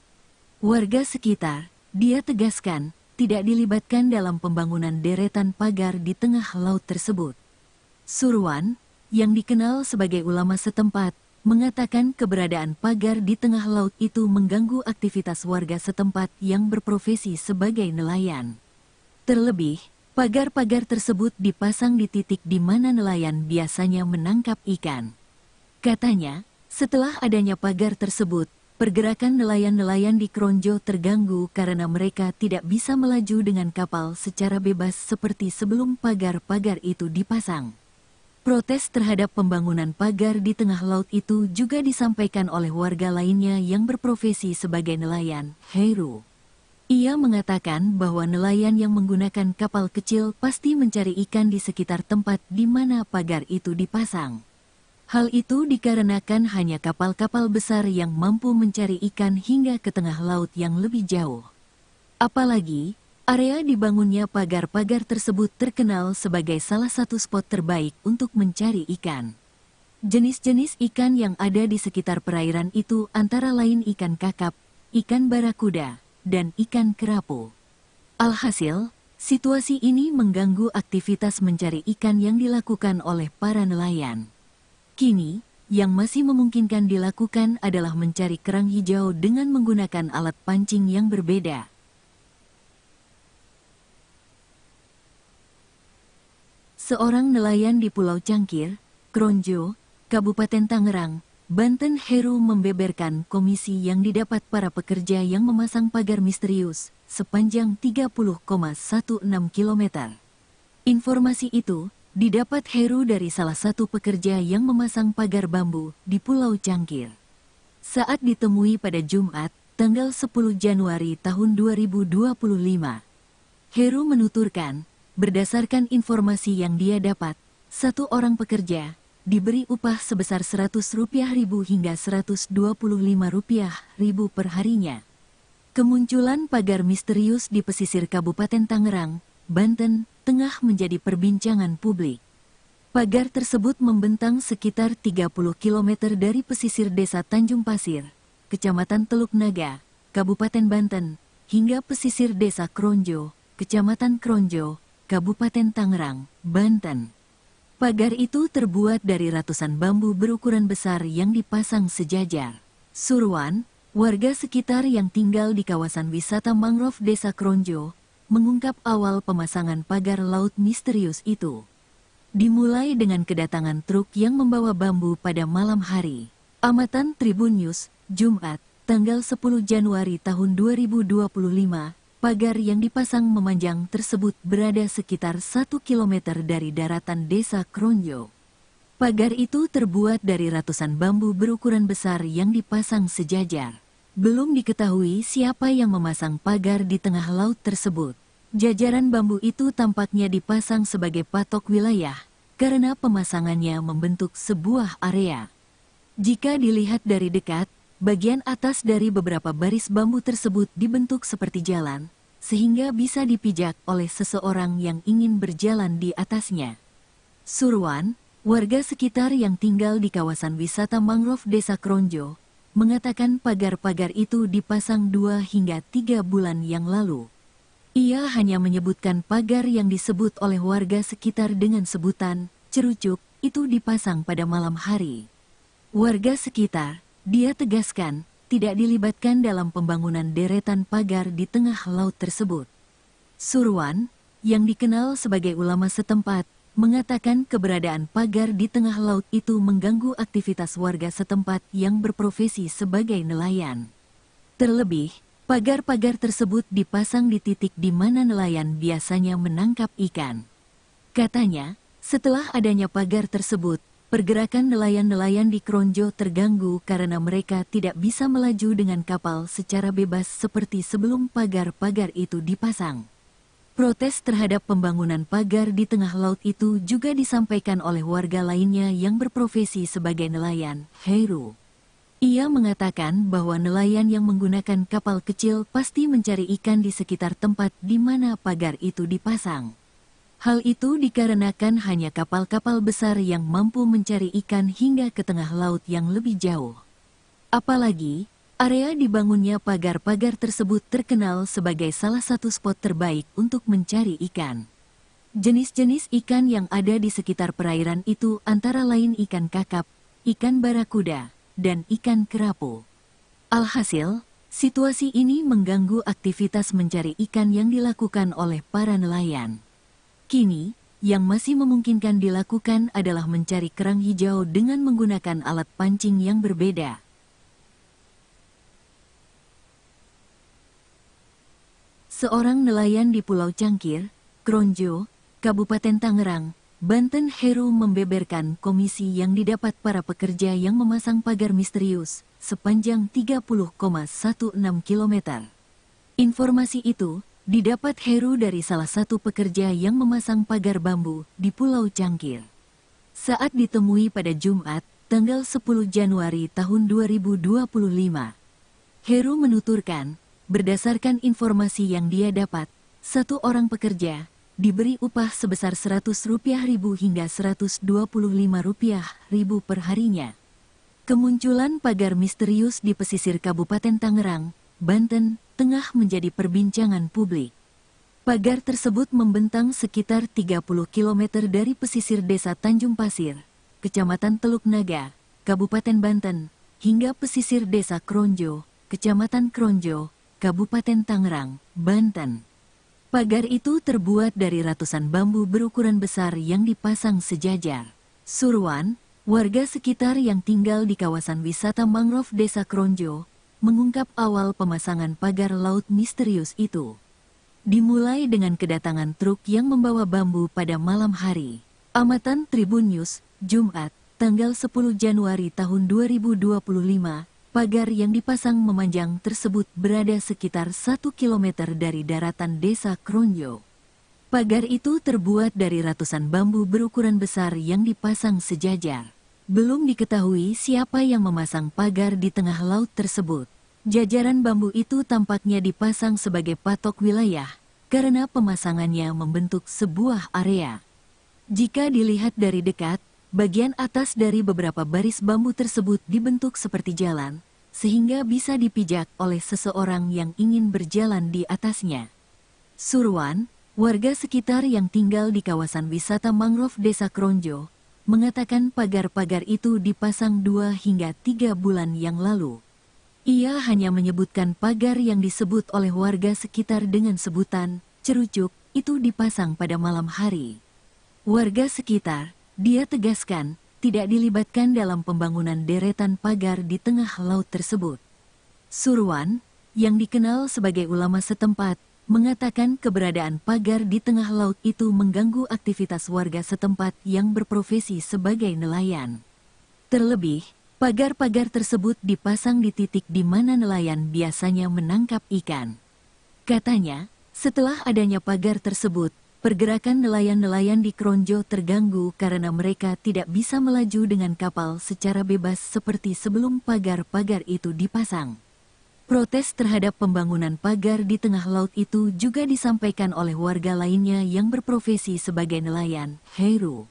Warga sekitar, dia tegaskan, tidak dilibatkan dalam pembangunan deretan pagar di tengah laut tersebut. Surwan, yang dikenal sebagai ulama setempat, mengatakan keberadaan pagar di tengah laut itu mengganggu aktivitas warga setempat yang berprofesi sebagai nelayan. Terlebih, pagar-pagar tersebut dipasang di titik di mana nelayan biasanya menangkap ikan. Katanya, setelah adanya pagar tersebut, pergerakan nelayan-nelayan di Kronjo terganggu karena mereka tidak bisa melaju dengan kapal secara bebas seperti sebelum pagar-pagar itu dipasang. Protes terhadap pembangunan pagar di tengah laut itu juga disampaikan oleh warga lainnya yang berprofesi sebagai nelayan, Heru. Ia mengatakan bahwa nelayan yang menggunakan kapal kecil pasti mencari ikan di sekitar tempat di mana pagar itu dipasang. Hal itu dikarenakan hanya kapal-kapal besar yang mampu mencari ikan hingga ke tengah laut yang lebih jauh. Apalagi, area dibangunnya pagar-pagar tersebut terkenal sebagai salah satu spot terbaik untuk mencari ikan. Jenis-jenis ikan yang ada di sekitar perairan itu antara lain ikan kakap, ikan barakuda, dan ikan kerapu. Alhasil, situasi ini mengganggu aktivitas mencari ikan yang dilakukan oleh para nelayan. Kini, yang masih memungkinkan dilakukan adalah mencari kerang hijau dengan menggunakan alat pancing yang berbeda. Seorang nelayan di Pulau Cangkir, Kronjo, Kabupaten Tangerang, Banten, Heru membeberkan komisi yang didapat para pekerja yang memasang pagar misterius sepanjang 30,16 km. Informasi itu didapat Heru dari salah satu pekerja yang memasang pagar bambu di Pulau Cangkir. Saat ditemui pada Jumat, tanggal 10 Januari tahun 2025, Heru menuturkan, berdasarkan informasi yang dia dapat, satu orang pekerja diberi upah sebesar Rp100.000 hingga Rp125.000 per harinya. Kemunculan pagar misterius di pesisir Kabupaten Tangerang, Banten, tengah menjadi perbincangan publik. Pagar tersebut membentang sekitar 30 km dari pesisir desa Tanjung Pasir, Kecamatan Teluk Naga, Kabupaten Banten, hingga pesisir desa Kronjo, Kecamatan Kronjo, Kabupaten Tangerang, Banten. Pagar itu terbuat dari ratusan bambu berukuran besar yang dipasang sejajar. Surwan, warga sekitar yang tinggal di kawasan wisata mangrove Desa Kronjo, mengungkap awal pemasangan pagar laut misterius itu. Dimulai dengan kedatangan truk yang membawa bambu pada malam hari. Amatan Tribun News, Jumat, tanggal 10 Januari tahun 2025, pagar yang dipasang memanjang tersebut berada sekitar 1 km dari daratan Desa Kronjo. Pagar itu terbuat dari ratusan bambu berukuran besar yang dipasang sejajar. Belum diketahui siapa yang memasang pagar di tengah laut tersebut. Jajaran bambu itu tampaknya dipasang sebagai patok wilayah, karena pemasangannya membentuk sebuah area. Jika dilihat dari dekat, bagian atas dari beberapa baris bambu tersebut dibentuk seperti jalan, sehingga bisa dipijak oleh seseorang yang ingin berjalan di atasnya. Surwan, warga sekitar yang tinggal di kawasan wisata mangrove Desa Kronjo, mengatakan pagar-pagar itu dipasang 2 hingga 3 bulan yang lalu. Ia hanya menyebutkan pagar yang disebut oleh warga sekitar dengan sebutan cerucuk itu dipasang pada malam hari. Warga sekitar, dia tegaskan, tidak dilibatkan dalam pembangunan deretan pagar di tengah laut tersebut. Surwan, yang dikenal sebagai ulama setempat, mengatakan keberadaan pagar di tengah laut itu mengganggu aktivitas warga setempat yang berprofesi sebagai nelayan. Terlebih, pagar-pagar tersebut dipasang di titik di mana nelayan biasanya menangkap ikan. Katanya, setelah adanya pagar tersebut, pergerakan nelayan-nelayan di Kronjo terganggu karena mereka tidak bisa melaju dengan kapal secara bebas seperti sebelum pagar-pagar itu dipasang. Protes terhadap pembangunan pagar di tengah laut itu juga disampaikan oleh warga lainnya yang berprofesi sebagai nelayan, Heru. Ia mengatakan bahwa nelayan yang menggunakan kapal kecil pasti mencari ikan di sekitar tempat di mana pagar itu dipasang. Hal itu dikarenakan hanya kapal-kapal besar yang mampu mencari ikan hingga ke tengah laut yang lebih jauh. Apalagi, area dibangunnya pagar-pagar tersebut terkenal sebagai salah satu spot terbaik untuk mencari ikan. Jenis-jenis ikan yang ada di sekitar perairan itu antara lain ikan kakap, ikan barakuda, dan ikan kerapu. Alhasil, situasi ini mengganggu aktivitas mencari ikan yang dilakukan oleh para nelayan. Kini, yang masih memungkinkan dilakukan adalah mencari kerang hijau dengan menggunakan alat pancing yang berbeda. Seorang nelayan di Pulau Cangkir, Kronjo, Kabupaten Tangerang, Banten, Heru membeberkan komisi yang didapat para pekerja yang memasang pagar misterius sepanjang 30,16 km. Informasi itu didapat Heru dari salah satu pekerja yang memasang pagar bambu di Pulau Cangkir. Saat ditemui pada Jumat, tanggal 10 Januari tahun 2025, Heru menuturkan, berdasarkan informasi yang dia dapat, satu orang pekerja diberi upah sebesar Rp100.000 hingga Rp125.000 per harinya. Kemunculan pagar misterius di pesisir Kabupaten Tangerang, Banten, tengah menjadi perbincangan publik. Pagar tersebut membentang sekitar 30 km dari pesisir desa Tanjung Pasir, Kecamatan Teluk Naga, Kabupaten Banten, hingga pesisir desa Kronjo, Kecamatan Kronjo, Kabupaten Tangerang, Banten. Pagar itu terbuat dari ratusan bambu berukuran besar yang dipasang sejajar. Surwan, warga sekitar yang tinggal di kawasan wisata mangrove Desa Kronjo, mengungkap awal pemasangan pagar laut misterius itu. Dimulai dengan kedatangan truk yang membawa bambu pada malam hari. Amatan Tribun News, Jumat, tanggal 10 Januari tahun 2025, pagar yang dipasang memanjang tersebut berada sekitar 1 km dari daratan Desa Kronjo. Pagar itu terbuat dari ratusan bambu berukuran besar yang dipasang sejajar. Belum diketahui siapa yang memasang pagar di tengah laut tersebut. Jajaran bambu itu tampaknya dipasang sebagai patok wilayah, karena pemasangannya membentuk sebuah area. Jika dilihat dari dekat, bagian atas dari beberapa baris bambu tersebut dibentuk seperti jalan, sehingga bisa dipijak oleh seseorang yang ingin berjalan di atasnya. Surwan, warga sekitar yang tinggal di kawasan wisata mangrove Desa Kronjo, mengatakan pagar-pagar itu dipasang 2 hingga 3 bulan yang lalu. Ia hanya menyebutkan pagar yang disebut oleh warga sekitar dengan sebutan cerucuk itu dipasang pada malam hari. Warga sekitar, dia tegaskan, tidak dilibatkan dalam pembangunan deretan pagar di tengah laut tersebut. Surwan, yang dikenal sebagai ulama setempat, mengatakan keberadaan pagar di tengah laut itu mengganggu aktivitas warga setempat yang berprofesi sebagai nelayan. Terlebih, pagar-pagar tersebut dipasang di titik di mana nelayan biasanya menangkap ikan. Katanya, setelah adanya pagar tersebut, pergerakan nelayan-nelayan di Kronjo terganggu karena mereka tidak bisa melaju dengan kapal secara bebas seperti sebelum pagar-pagar itu dipasang. Protes terhadap pembangunan pagar di tengah laut itu juga disampaikan oleh warga lainnya yang berprofesi sebagai nelayan, Heru.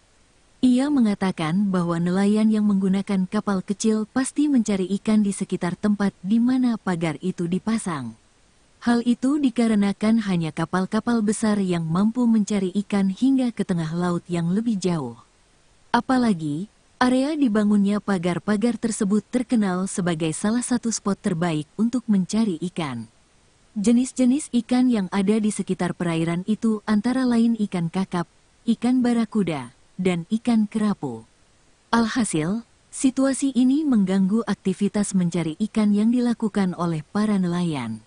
Ia mengatakan bahwa nelayan yang menggunakan kapal kecil pasti mencari ikan di sekitar tempat di mana pagar itu dipasang. Hal itu dikarenakan hanya kapal-kapal besar yang mampu mencari ikan hingga ke tengah laut yang lebih jauh. Apalagi, area dibangunnya pagar-pagar tersebut terkenal sebagai salah satu spot terbaik untuk mencari ikan. Jenis-jenis ikan yang ada di sekitar perairan itu antara lain ikan kakap, ikan barakuda, dan ikan kerapu. Alhasil, situasi ini mengganggu aktivitas mencari ikan yang dilakukan oleh para nelayan.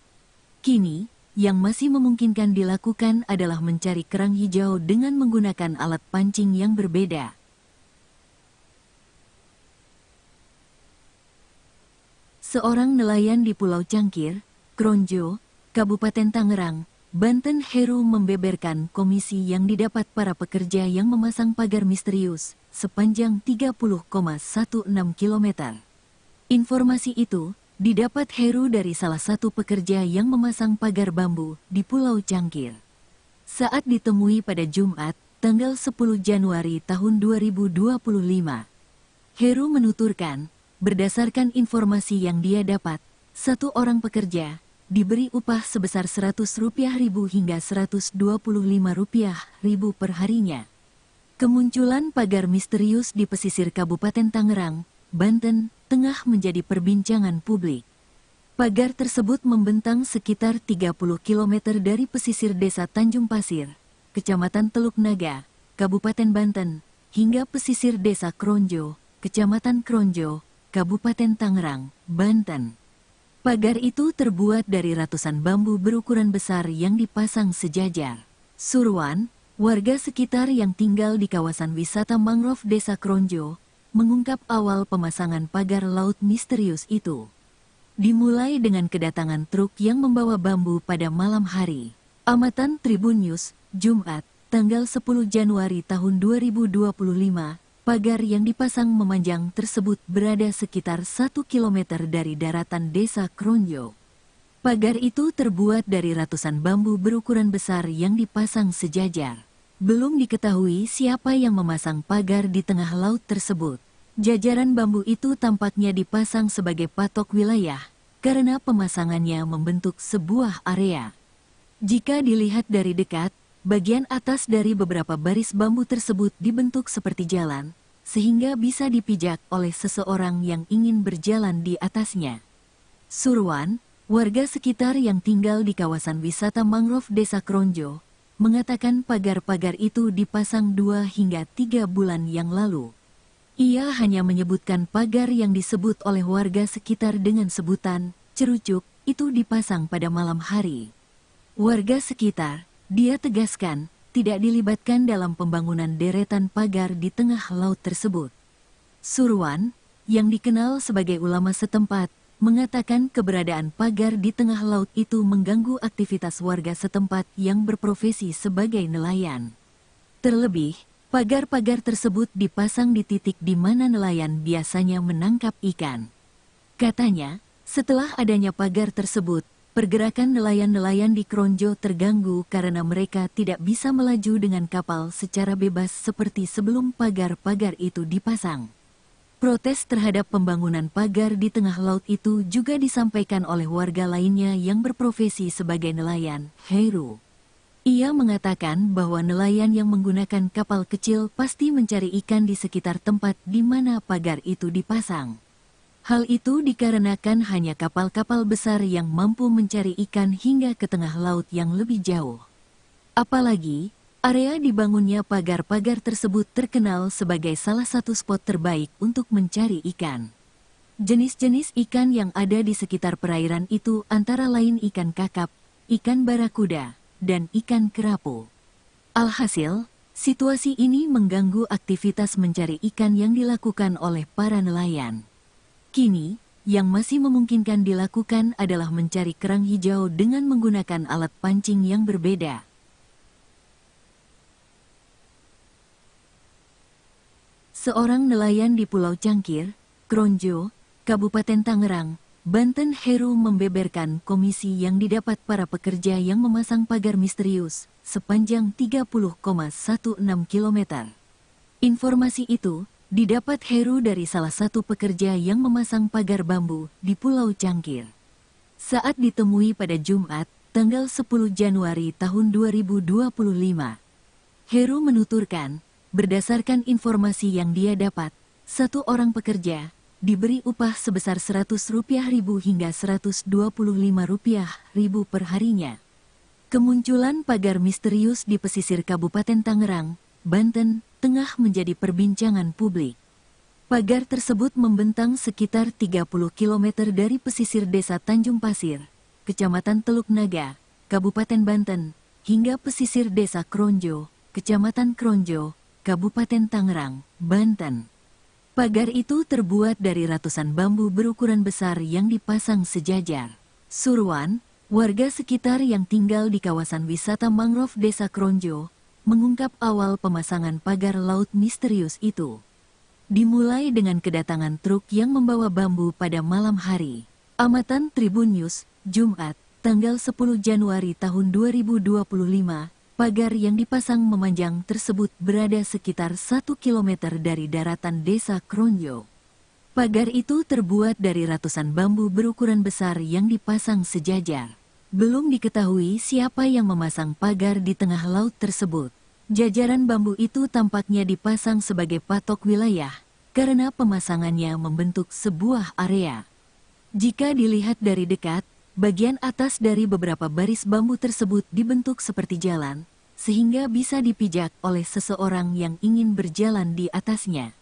Kini, yang masih memungkinkan dilakukan adalah mencari kerang hijau dengan menggunakan alat pancing yang berbeda. Seorang nelayan di Pulau Cangkir, Kronjo, Kabupaten Tangerang, Banten, Heru membeberkan komisi yang didapat para pekerja yang memasang pagar misterius sepanjang 30,16 km. Informasi itu didapat Heru dari salah satu pekerja yang memasang pagar bambu di Pulau Cangkir. Saat ditemui pada Jumat, tanggal 10 Januari tahun 2025, Heru menuturkan, berdasarkan informasi yang dia dapat, satu orang pekerja diberi upah sebesar Rp100.000 hingga Rp125.000 per harinya. Kemunculan pagar misterius di pesisir Kabupaten Tangerang, Banten, tengah menjadi perbincangan publik. Pagar tersebut membentang sekitar 30 km dari pesisir desa Tanjung Pasir, Kecamatan Teluk Naga, Kabupaten Banten, hingga pesisir desa Kronjo, Kecamatan Kronjo, Kabupaten Tangerang, Banten. Pagar itu terbuat dari ratusan bambu berukuran besar yang dipasang sejajar. Surwan, warga sekitar yang tinggal di kawasan wisata mangrove Desa Kronjo, mengungkap awal pemasangan pagar laut misterius itu. Dimulai dengan kedatangan truk yang membawa bambu pada malam hari. Amatan Tribun News, Jumat, tanggal 10 Januari tahun 2025, pagar yang dipasang memanjang tersebut berada sekitar 1 km dari daratan Desa Kronjo. Pagar itu terbuat dari ratusan bambu berukuran besar yang dipasang sejajar. Belum diketahui siapa yang memasang pagar di tengah laut tersebut. Jajaran bambu itu tampaknya dipasang sebagai patok wilayah, karena pemasangannya membentuk sebuah area. Jika dilihat dari dekat, bagian atas dari beberapa baris bambu tersebut dibentuk seperti jalan, sehingga bisa dipijak oleh seseorang yang ingin berjalan di atasnya. Surwan, warga sekitar yang tinggal di kawasan wisata mangrove Desa Kronjo, mengatakan pagar-pagar itu dipasang 2 hingga 3 bulan yang lalu. Ia hanya menyebutkan pagar yang disebut oleh warga sekitar dengan sebutan cerucuk itu dipasang pada malam hari. Warga sekitar, dia tegaskan, tidak dilibatkan dalam pembangunan deretan pagar di tengah laut tersebut. Surwan, yang dikenal sebagai ulama setempat, mengatakan keberadaan pagar di tengah laut itu mengganggu aktivitas warga setempat yang berprofesi sebagai nelayan. Terlebih, pagar-pagar tersebut dipasang di titik di mana nelayan biasanya menangkap ikan. Katanya, setelah adanya pagar tersebut, pergerakan nelayan-nelayan di Kronjo terganggu karena mereka tidak bisa melaju dengan kapal secara bebas seperti sebelum pagar-pagar itu dipasang. Protes terhadap pembangunan pagar di tengah laut itu juga disampaikan oleh warga lainnya yang berprofesi sebagai nelayan, Heru. Ia mengatakan bahwa nelayan yang menggunakan kapal kecil pasti mencari ikan di sekitar tempat di mana pagar itu dipasang. Hal itu dikarenakan hanya kapal-kapal besar yang mampu mencari ikan hingga ke tengah laut yang lebih jauh. Apalagi, area dibangunnya pagar-pagar tersebut terkenal sebagai salah satu spot terbaik untuk mencari ikan. Jenis-jenis ikan yang ada di sekitar perairan itu antara lain ikan kakap, ikan barakuda, dan ikan kerapu. Alhasil, situasi ini mengganggu aktivitas mencari ikan yang dilakukan oleh para nelayan. Kini, yang masih memungkinkan dilakukan adalah mencari kerang hijau dengan menggunakan alat pancing yang berbeda. Seorang nelayan di Pulau Cangkir, Kronjo, Kabupaten Tangerang, Banten, Heru membeberkan komisi yang didapat para pekerja yang memasang pagar misterius sepanjang 30,16 km. Informasi itu didapat Heru dari salah satu pekerja yang memasang pagar bambu di Pulau Cangkir. Saat ditemui pada Jumat, tanggal 10 Januari tahun 2025, Heru menuturkan, berdasarkan informasi yang dia dapat, satu orang pekerja diberi upah sebesar Rp100.000 hingga Rp125.000 per harinya. Kemunculan pagar misterius di pesisir Kabupaten Tangerang, Banten, tengah menjadi perbincangan publik. Pagar tersebut membentang sekitar 30 km dari pesisir desa Tanjung Pasir, Kecamatan Teluk Naga, Kabupaten Banten, hingga pesisir desa Kronjo, Kecamatan Kronjo, Kabupaten Tangerang, Banten. Pagar itu terbuat dari ratusan bambu berukuran besar yang dipasang sejajar. Surwan, warga sekitar yang tinggal di kawasan wisata mangrove Desa Kronjo, mengungkap awal pemasangan pagar laut misterius itu. Dimulai dengan kedatangan truk yang membawa bambu pada malam hari. Amatan Tribun News, Jumat, tanggal 10 Januari tahun 2025, pagar yang dipasang memanjang tersebut berada sekitar 1 km dari daratan Desa Kronjo. Pagar itu terbuat dari ratusan bambu berukuran besar yang dipasang sejajar. Belum diketahui siapa yang memasang pagar di tengah laut tersebut. Jajaran bambu itu tampaknya dipasang sebagai patok wilayah, karena pemasangannya membentuk sebuah area. Jika dilihat dari dekat, bagian atas dari beberapa baris bambu tersebut dibentuk seperti jalan, sehingga bisa dipijak oleh seseorang yang ingin berjalan di atasnya.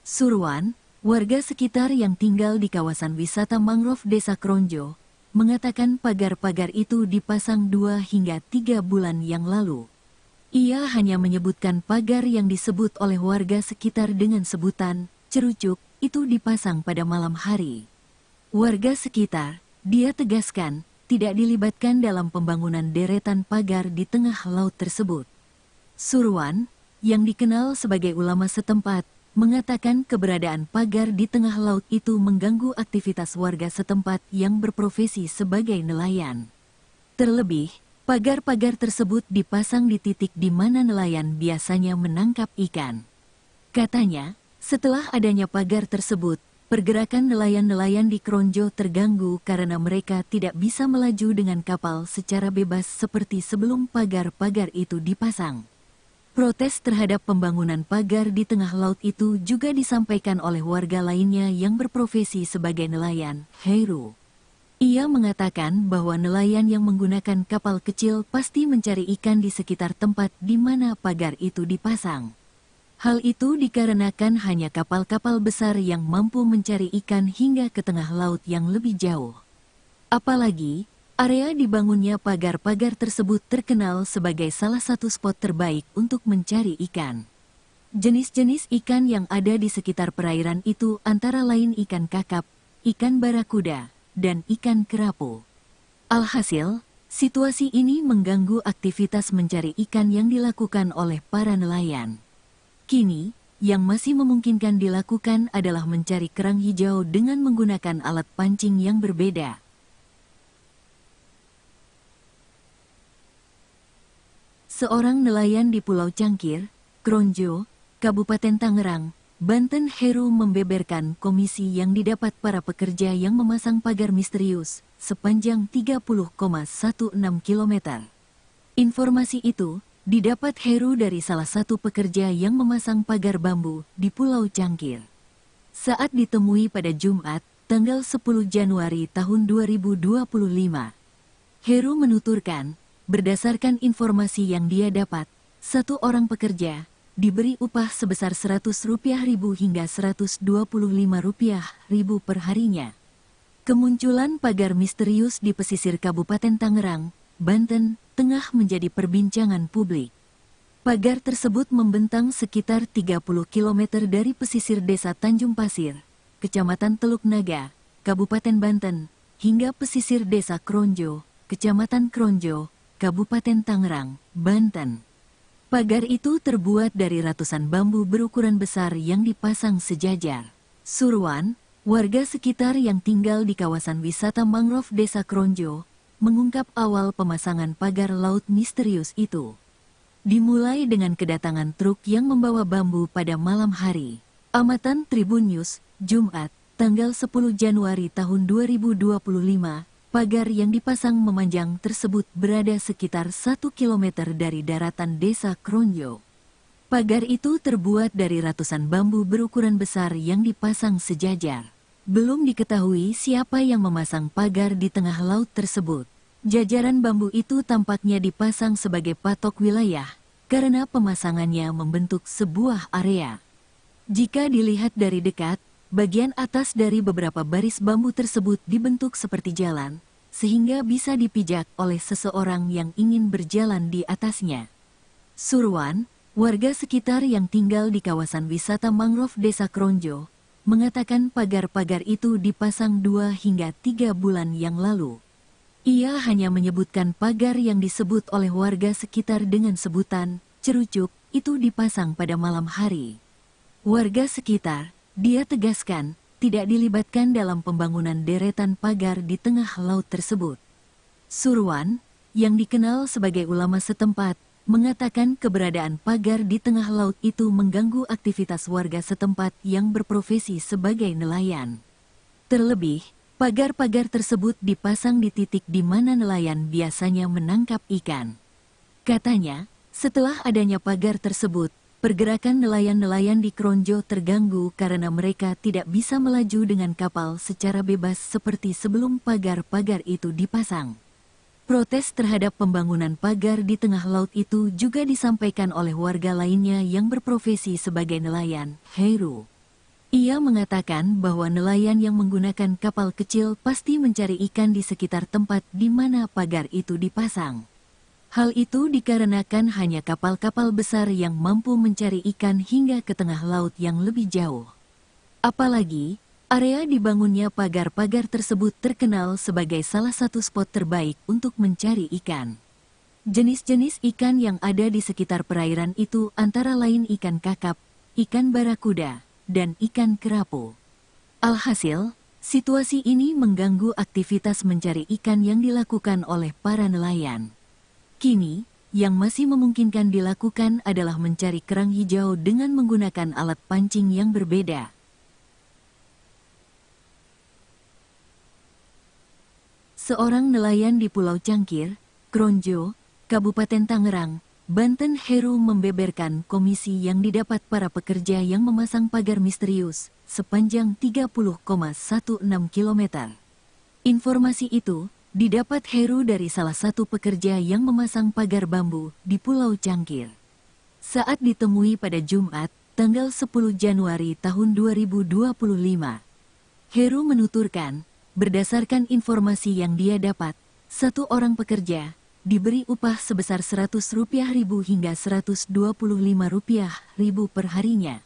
Surwan, warga sekitar yang tinggal di kawasan wisata mangrove Desa Kronjo, mengatakan pagar-pagar itu dipasang 2 hingga 3 bulan yang lalu. Ia hanya menyebutkan pagar yang disebut oleh warga sekitar dengan sebutan cerucuk itu dipasang pada malam hari. Warga sekitar, dia tegaskan, tidak dilibatkan dalam pembangunan deretan pagar di tengah laut tersebut. Surwan, yang dikenal sebagai ulama setempat, mengatakan keberadaan pagar di tengah laut itu mengganggu aktivitas warga setempat yang berprofesi sebagai nelayan. Terlebih, pagar-pagar tersebut dipasang di titik di mana nelayan biasanya menangkap ikan. Katanya, setelah adanya pagar tersebut, pergerakan nelayan-nelayan di Kronjo terganggu karena mereka tidak bisa melaju dengan kapal secara bebas seperti sebelum pagar-pagar itu dipasang. Protes terhadap pembangunan pagar di tengah laut itu juga disampaikan oleh warga lainnya yang berprofesi sebagai nelayan, Heru. Ia mengatakan bahwa nelayan yang menggunakan kapal kecil pasti mencari ikan di sekitar tempat di mana pagar itu dipasang. Hal itu dikarenakan hanya kapal-kapal besar yang mampu mencari ikan hingga ke tengah laut yang lebih jauh. Apalagi, area dibangunnya pagar-pagar tersebut terkenal sebagai salah satu spot terbaik untuk mencari ikan. Jenis-jenis ikan yang ada di sekitar perairan itu antara lain ikan kakap, ikan barakuda, dan ikan kerapu. Alhasil, situasi ini mengganggu aktivitas mencari ikan yang dilakukan oleh para nelayan. Kini, yang masih memungkinkan dilakukan adalah mencari kerang hijau dengan menggunakan alat pancing yang berbeda. Seorang nelayan di Pulau Cangkir, Kronjo, Kabupaten Tangerang, Banten, Heru membeberkan komisi yang didapat para pekerja yang memasang pagar misterius sepanjang 30,16 km. Informasi itu didapat Heru dari salah satu pekerja yang memasang pagar bambu di Pulau Cangkir. Saat ditemui pada Jumat, tanggal 10 Januari tahun 2025. Heru menuturkan, berdasarkan informasi yang dia dapat, satu orang pekerja diberi upah sebesar Rp100.000 hingga Rp125.000 per harinya. Kemunculan pagar misterius di pesisir Kabupaten Tangerang, Banten, tengah menjadi perbincangan publik. Pagar tersebut membentang sekitar 30 km dari pesisir Desa Tanjung Pasir, Kecamatan Teluk Naga, Kabupaten Banten, hingga pesisir Desa Kronjo, Kecamatan Kronjo, Kabupaten Tangerang, Banten. Pagar itu terbuat dari ratusan bambu berukuran besar yang dipasang sejajar. Surwan, warga sekitar yang tinggal di kawasan wisata mangrove Desa Kronjo, mengungkap awal pemasangan pagar laut misterius itu. Dimulai dengan kedatangan truk yang membawa bambu pada malam hari. Amatan Tribun News, Jumat, tanggal 10 Januari tahun 2025, pagar yang dipasang memanjang tersebut berada sekitar 1 km dari daratan Desa Kronjo. Pagar itu terbuat dari ratusan bambu berukuran besar yang dipasang sejajar. Belum diketahui siapa yang memasang pagar di tengah laut tersebut. Jajaran bambu itu tampaknya dipasang sebagai patok wilayah, karena pemasangannya membentuk sebuah area. Jika dilihat dari dekat, bagian atas dari beberapa baris bambu tersebut dibentuk seperti jalan, sehingga bisa dipijak oleh seseorang yang ingin berjalan di atasnya. Surwan, warga sekitar yang tinggal di kawasan wisata mangrove Desa Kronjo, mengatakan pagar-pagar itu dipasang 2 hingga 3 bulan yang lalu. Ia hanya menyebutkan pagar yang disebut oleh warga sekitar dengan sebutan cerucuk itu dipasang pada malam hari. Warga sekitar, dia tegaskan, tidak dilibatkan dalam pembangunan deretan pagar di tengah laut tersebut. Surwan, yang dikenal sebagai ulama setempat, mengatakan keberadaan pagar di tengah laut itu mengganggu aktivitas warga setempat yang berprofesi sebagai nelayan. Terlebih, pagar-pagar tersebut dipasang di titik di mana nelayan biasanya menangkap ikan. Katanya, setelah adanya pagar tersebut, pergerakan nelayan-nelayan di Kronjo terganggu karena mereka tidak bisa melaju dengan kapal secara bebas seperti sebelum pagar-pagar itu dipasang. Protes terhadap pembangunan pagar di tengah laut itu juga disampaikan oleh warga lainnya yang berprofesi sebagai nelayan, Heru. Ia mengatakan bahwa nelayan yang menggunakan kapal kecil pasti mencari ikan di sekitar tempat di mana pagar itu dipasang. Hal itu dikarenakan hanya kapal-kapal besar yang mampu mencari ikan hingga ke tengah laut yang lebih jauh. Apalagi, area dibangunnya pagar-pagar tersebut terkenal sebagai salah satu spot terbaik untuk mencari ikan. Jenis-jenis ikan yang ada di sekitar perairan itu antara lain ikan kakap, ikan barakuda, dan ikan kerapu. Alhasil, situasi ini mengganggu aktivitas mencari ikan yang dilakukan oleh para nelayan. Kini, yang masih memungkinkan dilakukan adalah mencari kerang hijau dengan menggunakan alat pancing yang berbeda. Seorang nelayan di Pulau Cangkir, Kronjo, Kabupaten Tangerang, Banten, Heru membeberkan komisi yang didapat para pekerja yang memasang pagar misterius sepanjang 30,16 km. Informasi itu didapat Heru dari salah satu pekerja yang memasang pagar bambu di Pulau Cangkir. Saat ditemui pada Jumat, tanggal 10 Januari tahun 2025, Heru menuturkan, berdasarkan informasi yang dia dapat, satu orang pekerja diberi upah sebesar Rp100.000 hingga Rp125.000 per harinya.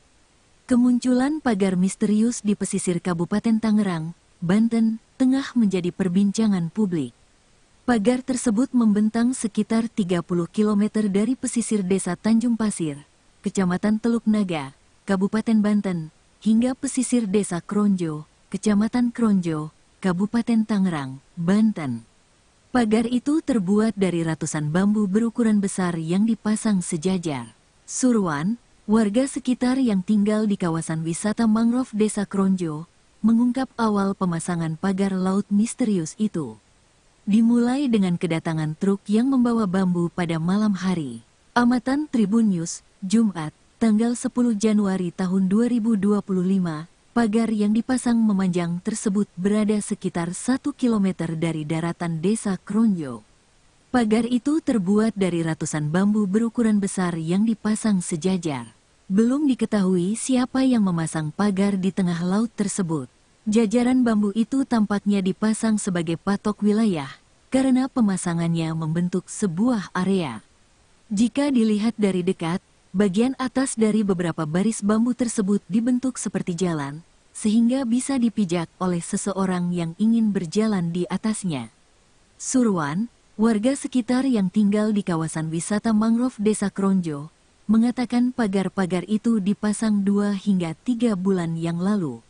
Kemunculan pagar misterius di pesisir Kabupaten Tangerang, Banten, tengah menjadi perbincangan publik. Pagar tersebut membentang sekitar 30 km dari pesisir desa Tanjung Pasir, Kecamatan Teluk Naga, Kabupaten Banten, hingga pesisir desa Kronjo, Kecamatan Kronjo, Kabupaten Tangerang, Banten. Pagar itu terbuat dari ratusan bambu berukuran besar yang dipasang sejajar. Surwan, warga sekitar yang tinggal di kawasan wisata mangrove Desa Kronjo, mengungkap awal pemasangan pagar laut misterius itu. Dimulai dengan kedatangan truk yang membawa bambu pada malam hari. Amatan Tribun News, Jumat, tanggal 10 Januari tahun 2025, pagar yang dipasang memanjang tersebut berada sekitar 1 km dari daratan Desa Kronjo. Pagar itu terbuat dari ratusan bambu berukuran besar yang dipasang sejajar. Belum diketahui siapa yang memasang pagar di tengah laut tersebut. Jajaran bambu itu tampaknya dipasang sebagai patok wilayah, karena pemasangannya membentuk sebuah area. Jika dilihat dari dekat, bagian atas dari beberapa baris bambu tersebut dibentuk seperti jalan, sehingga bisa dipijak oleh seseorang yang ingin berjalan di atasnya. Surwan, warga sekitar yang tinggal di kawasan wisata mangrove Desa Kronjo, mengatakan pagar-pagar itu dipasang 2 hingga 3 bulan yang lalu.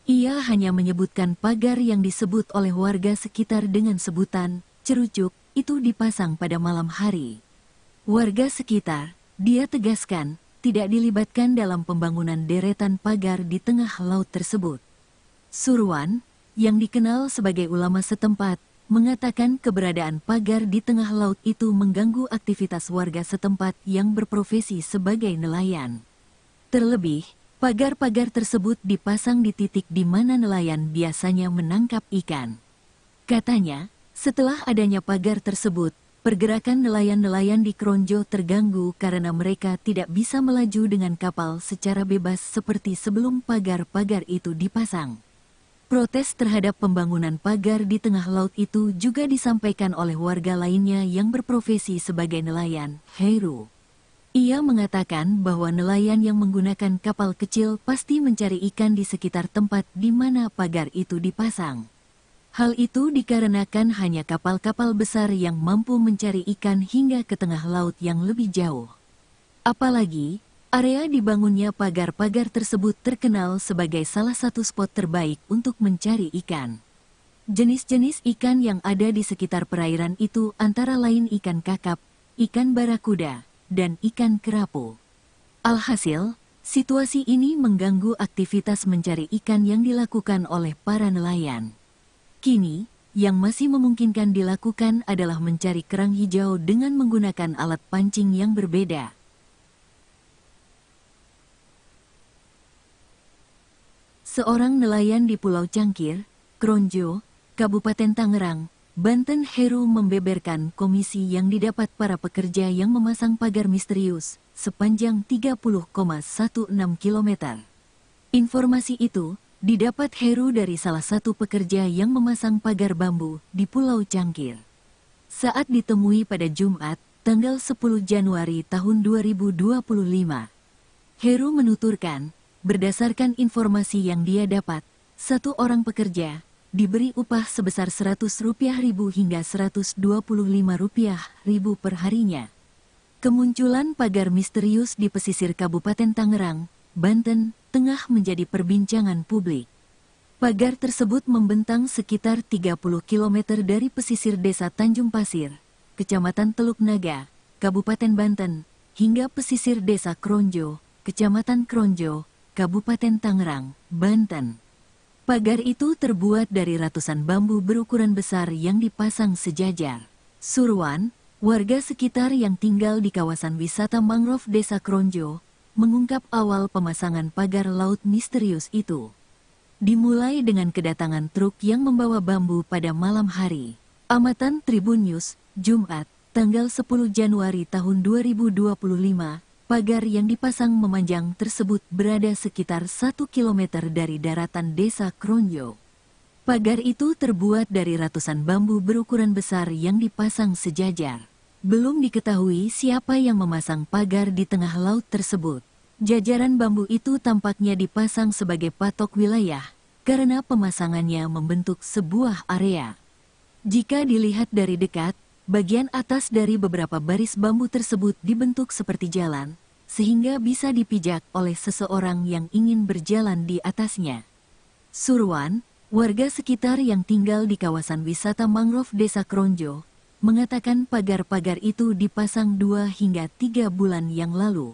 Ia hanya menyebutkan pagar yang disebut oleh warga sekitar dengan sebutan cerucuk itu dipasang pada malam hari. Warga sekitar, dia tegaskan, tidak dilibatkan dalam pembangunan deretan pagar di tengah laut tersebut. Surwan, yang dikenal sebagai ulama setempat, mengatakan keberadaan pagar di tengah laut itu mengganggu aktivitas warga setempat yang berprofesi sebagai nelayan. Terlebih, pagar-pagar tersebut dipasang di titik di mana nelayan biasanya menangkap ikan. Katanya, setelah adanya pagar tersebut, pergerakan nelayan-nelayan di Kronjo terganggu karena mereka tidak bisa melaju dengan kapal secara bebas seperti sebelum pagar-pagar itu dipasang. Protes terhadap pembangunan pagar di tengah laut itu juga disampaikan oleh warga lainnya yang berprofesi sebagai nelayan, Heru. Ia mengatakan bahwa nelayan yang menggunakan kapal kecil pasti mencari ikan di sekitar tempat di mana pagar itu dipasang. Hal itu dikarenakan hanya kapal-kapal besar yang mampu mencari ikan hingga ke tengah laut yang lebih jauh. Apalagi, area dibangunnya pagar-pagar tersebut terkenal sebagai salah satu spot terbaik untuk mencari ikan. Jenis-jenis ikan yang ada di sekitar perairan itu antara lain ikan kakap, ikan barakuda, dan ikan kerapu. Alhasil, situasi ini mengganggu aktivitas mencari ikan yang dilakukan oleh para nelayan. Kini, yang masih memungkinkan dilakukan adalah mencari kerang hijau dengan menggunakan alat pancing yang berbeda. Seorang nelayan di Pulau Cangkir, Kronjo, Kabupaten Tangerang, Banten, Heru membeberkan komisi yang didapat para pekerja yang memasang pagar misterius sepanjang 30,16 km. Informasi itu didapat Heru dari salah satu pekerja yang memasang pagar bambu di Pulau Cangkir. Saat ditemui pada Jumat, tanggal 10 Januari tahun 2025, Heru menuturkan, berdasarkan informasi yang dia dapat, satu orang pekerja diberi upah sebesar Rp100.000 hingga Rp125.000 per harinya. Kemunculan pagar misterius di pesisir Kabupaten Tangerang, Banten, tengah menjadi perbincangan publik. Pagar tersebut membentang sekitar 30 km dari pesisir Desa Tanjung Pasir, Kecamatan Teluk Naga, Kabupaten Banten, hingga pesisir Desa Kronjo, Kecamatan Kronjo, Kabupaten Tangerang, Banten. Pagar itu terbuat dari ratusan bambu berukuran besar yang dipasang sejajar. Surwan, warga sekitar yang tinggal di kawasan wisata mangrove Desa Kronjo, mengungkap awal pemasangan pagar laut misterius itu. Dimulai dengan kedatangan truk yang membawa bambu pada malam hari. Amatan Tribun News, Jumat, tanggal 10 Januari tahun 2025, pagar yang dipasang memanjang tersebut berada sekitar 1 km dari daratan Desa Kronjo. Pagar itu terbuat dari ratusan bambu berukuran besar yang dipasang sejajar. Belum diketahui siapa yang memasang pagar di tengah laut tersebut. Jajaran bambu itu tampaknya dipasang sebagai patok wilayah, karena pemasangannya membentuk sebuah area. Jika dilihat dari dekat, bagian atas dari beberapa baris bambu tersebut dibentuk seperti jalan, sehingga bisa dipijak oleh seseorang yang ingin berjalan di atasnya. Surwan, warga sekitar yang tinggal di kawasan wisata mangrove Desa Kronjo, mengatakan pagar-pagar itu dipasang 2 hingga 3 bulan yang lalu.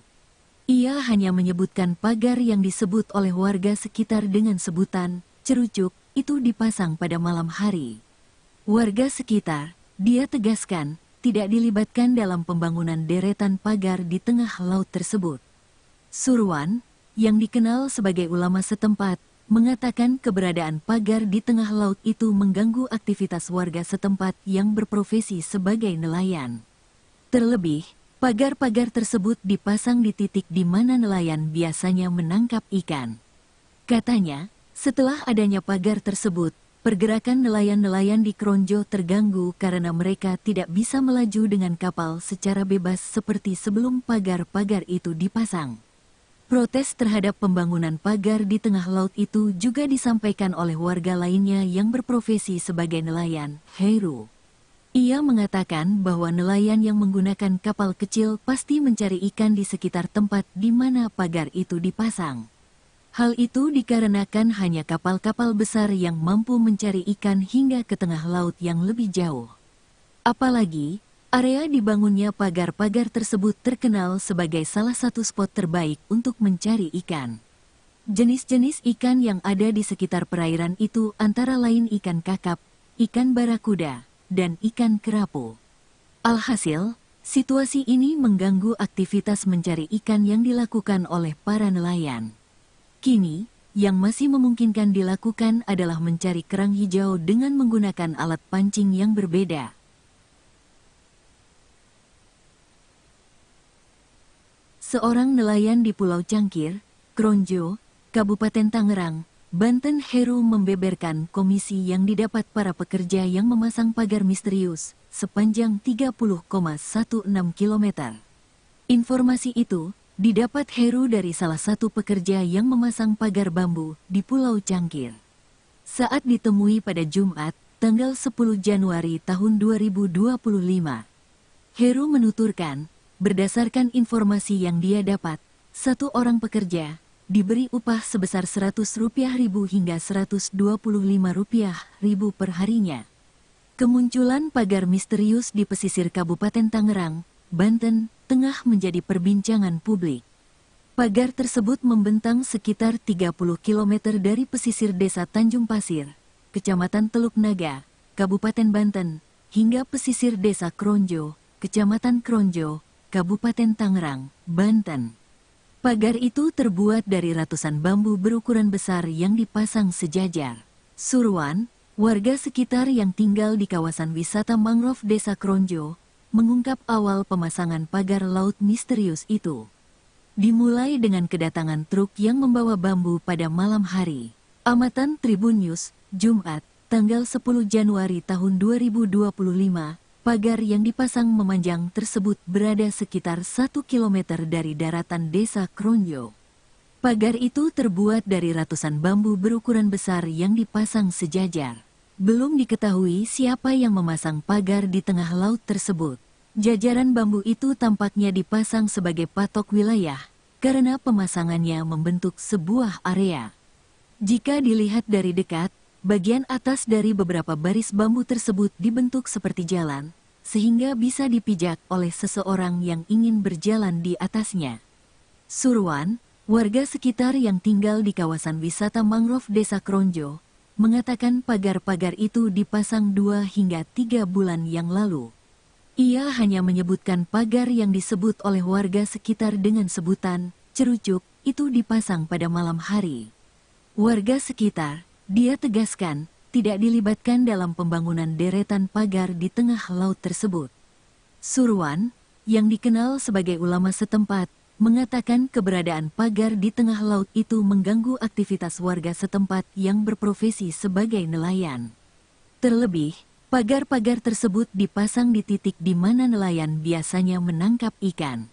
Ia hanya menyebutkan pagar yang disebut oleh warga sekitar dengan sebutan cerucuk itu dipasang pada malam hari. Warga sekitar, dia tegaskan, tidak dilibatkan dalam pembangunan deretan pagar di tengah laut tersebut. Surwan, yang dikenal sebagai ulama setempat, mengatakan keberadaan pagar di tengah laut itu mengganggu aktivitas warga setempat yang berprofesi sebagai nelayan. Terlebih, pagar-pagar tersebut dipasang di titik di mana nelayan biasanya menangkap ikan. Katanya, setelah adanya pagar tersebut, pergerakan nelayan-nelayan di Kronjo terganggu karena mereka tidak bisa melaju dengan kapal secara bebas seperti sebelum pagar-pagar itu dipasang. Protes terhadap pembangunan pagar di tengah laut itu juga disampaikan oleh warga lainnya yang berprofesi sebagai nelayan, Heru. Ia mengatakan bahwa nelayan yang menggunakan kapal kecil pasti mencari ikan di sekitar tempat di mana pagar itu dipasang. Hal itu dikarenakan hanya kapal-kapal besar yang mampu mencari ikan hingga ke tengah laut yang lebih jauh. Apalagi, area dibangunnya pagar-pagar tersebut terkenal sebagai salah satu spot terbaik untuk mencari ikan. Jenis-jenis ikan yang ada di sekitar perairan itu antara lain ikan kakap, ikan barakuda, dan ikan kerapu. Alhasil, situasi ini mengganggu aktivitas mencari ikan yang dilakukan oleh para nelayan. Kini, yang masih memungkinkan dilakukan adalah mencari kerang hijau dengan menggunakan alat pancing yang berbeda. Seorang nelayan di Pulau Cangkir, Kronjo, Kabupaten Tangerang, Banten, Heru membeberkan komisi yang didapat para pekerja yang memasang pagar misterius sepanjang 30,16 km. Informasi itu didapat Heru dari salah satu pekerja yang memasang pagar bambu di Pulau Cangkir. Saat ditemui pada Jumat, tanggal 10 Januari tahun 2025, Heru menuturkan, berdasarkan informasi yang dia dapat, satu orang pekerja diberi upah sebesar Rp100.000 hingga Rp125.000 per harinya. Kemunculan pagar misterius di pesisir Kabupaten Tangerang, Banten, tengah menjadi perbincangan publik. Pagar tersebut membentang sekitar 30 km dari pesisir Desa Tanjung Pasir, Kecamatan Teluk Naga, Kabupaten Banten, hingga pesisir Desa Kronjo, Kecamatan Kronjo, Kabupaten Tangerang, Banten. Pagar itu terbuat dari ratusan bambu berukuran besar yang dipasang sejajar. Surwan, warga sekitar yang tinggal di kawasan wisata mangrove Desa Kronjo, mengungkap awal pemasangan pagar laut misterius itu. Dimulai dengan kedatangan truk yang membawa bambu pada malam hari. Amatan Tribun News, Jumat, tanggal 10 Januari tahun 2025, pagar yang dipasang memanjang tersebut berada sekitar 1 kilometer dari daratan Desa Kronjo. Pagar itu terbuat dari ratusan bambu berukuran besar yang dipasang sejajar. Belum diketahui siapa yang memasang pagar di tengah laut tersebut. Jajaran bambu itu tampaknya dipasang sebagai patok wilayah, karena pemasangannya membentuk sebuah area. Jika dilihat dari dekat, bagian atas dari beberapa baris bambu tersebut dibentuk seperti jalan, sehingga bisa dipijak oleh seseorang yang ingin berjalan di atasnya. Surwan, warga sekitar yang tinggal di kawasan wisata mangrove Desa Kronjo, mengatakan pagar-pagar itu dipasang 2 hingga 3 bulan yang lalu. Ia hanya menyebutkan pagar yang disebut oleh warga sekitar dengan sebutan cerucuk itu dipasang pada malam hari. Warga sekitar, dia tegaskan, tidak dilibatkan dalam pembangunan deretan pagar di tengah laut tersebut. Surwan, yang dikenal sebagai ulama setempat, mengatakan keberadaan pagar di tengah laut itu mengganggu aktivitas warga setempat yang berprofesi sebagai nelayan. Terlebih, pagar-pagar tersebut dipasang di titik di mana nelayan biasanya menangkap ikan.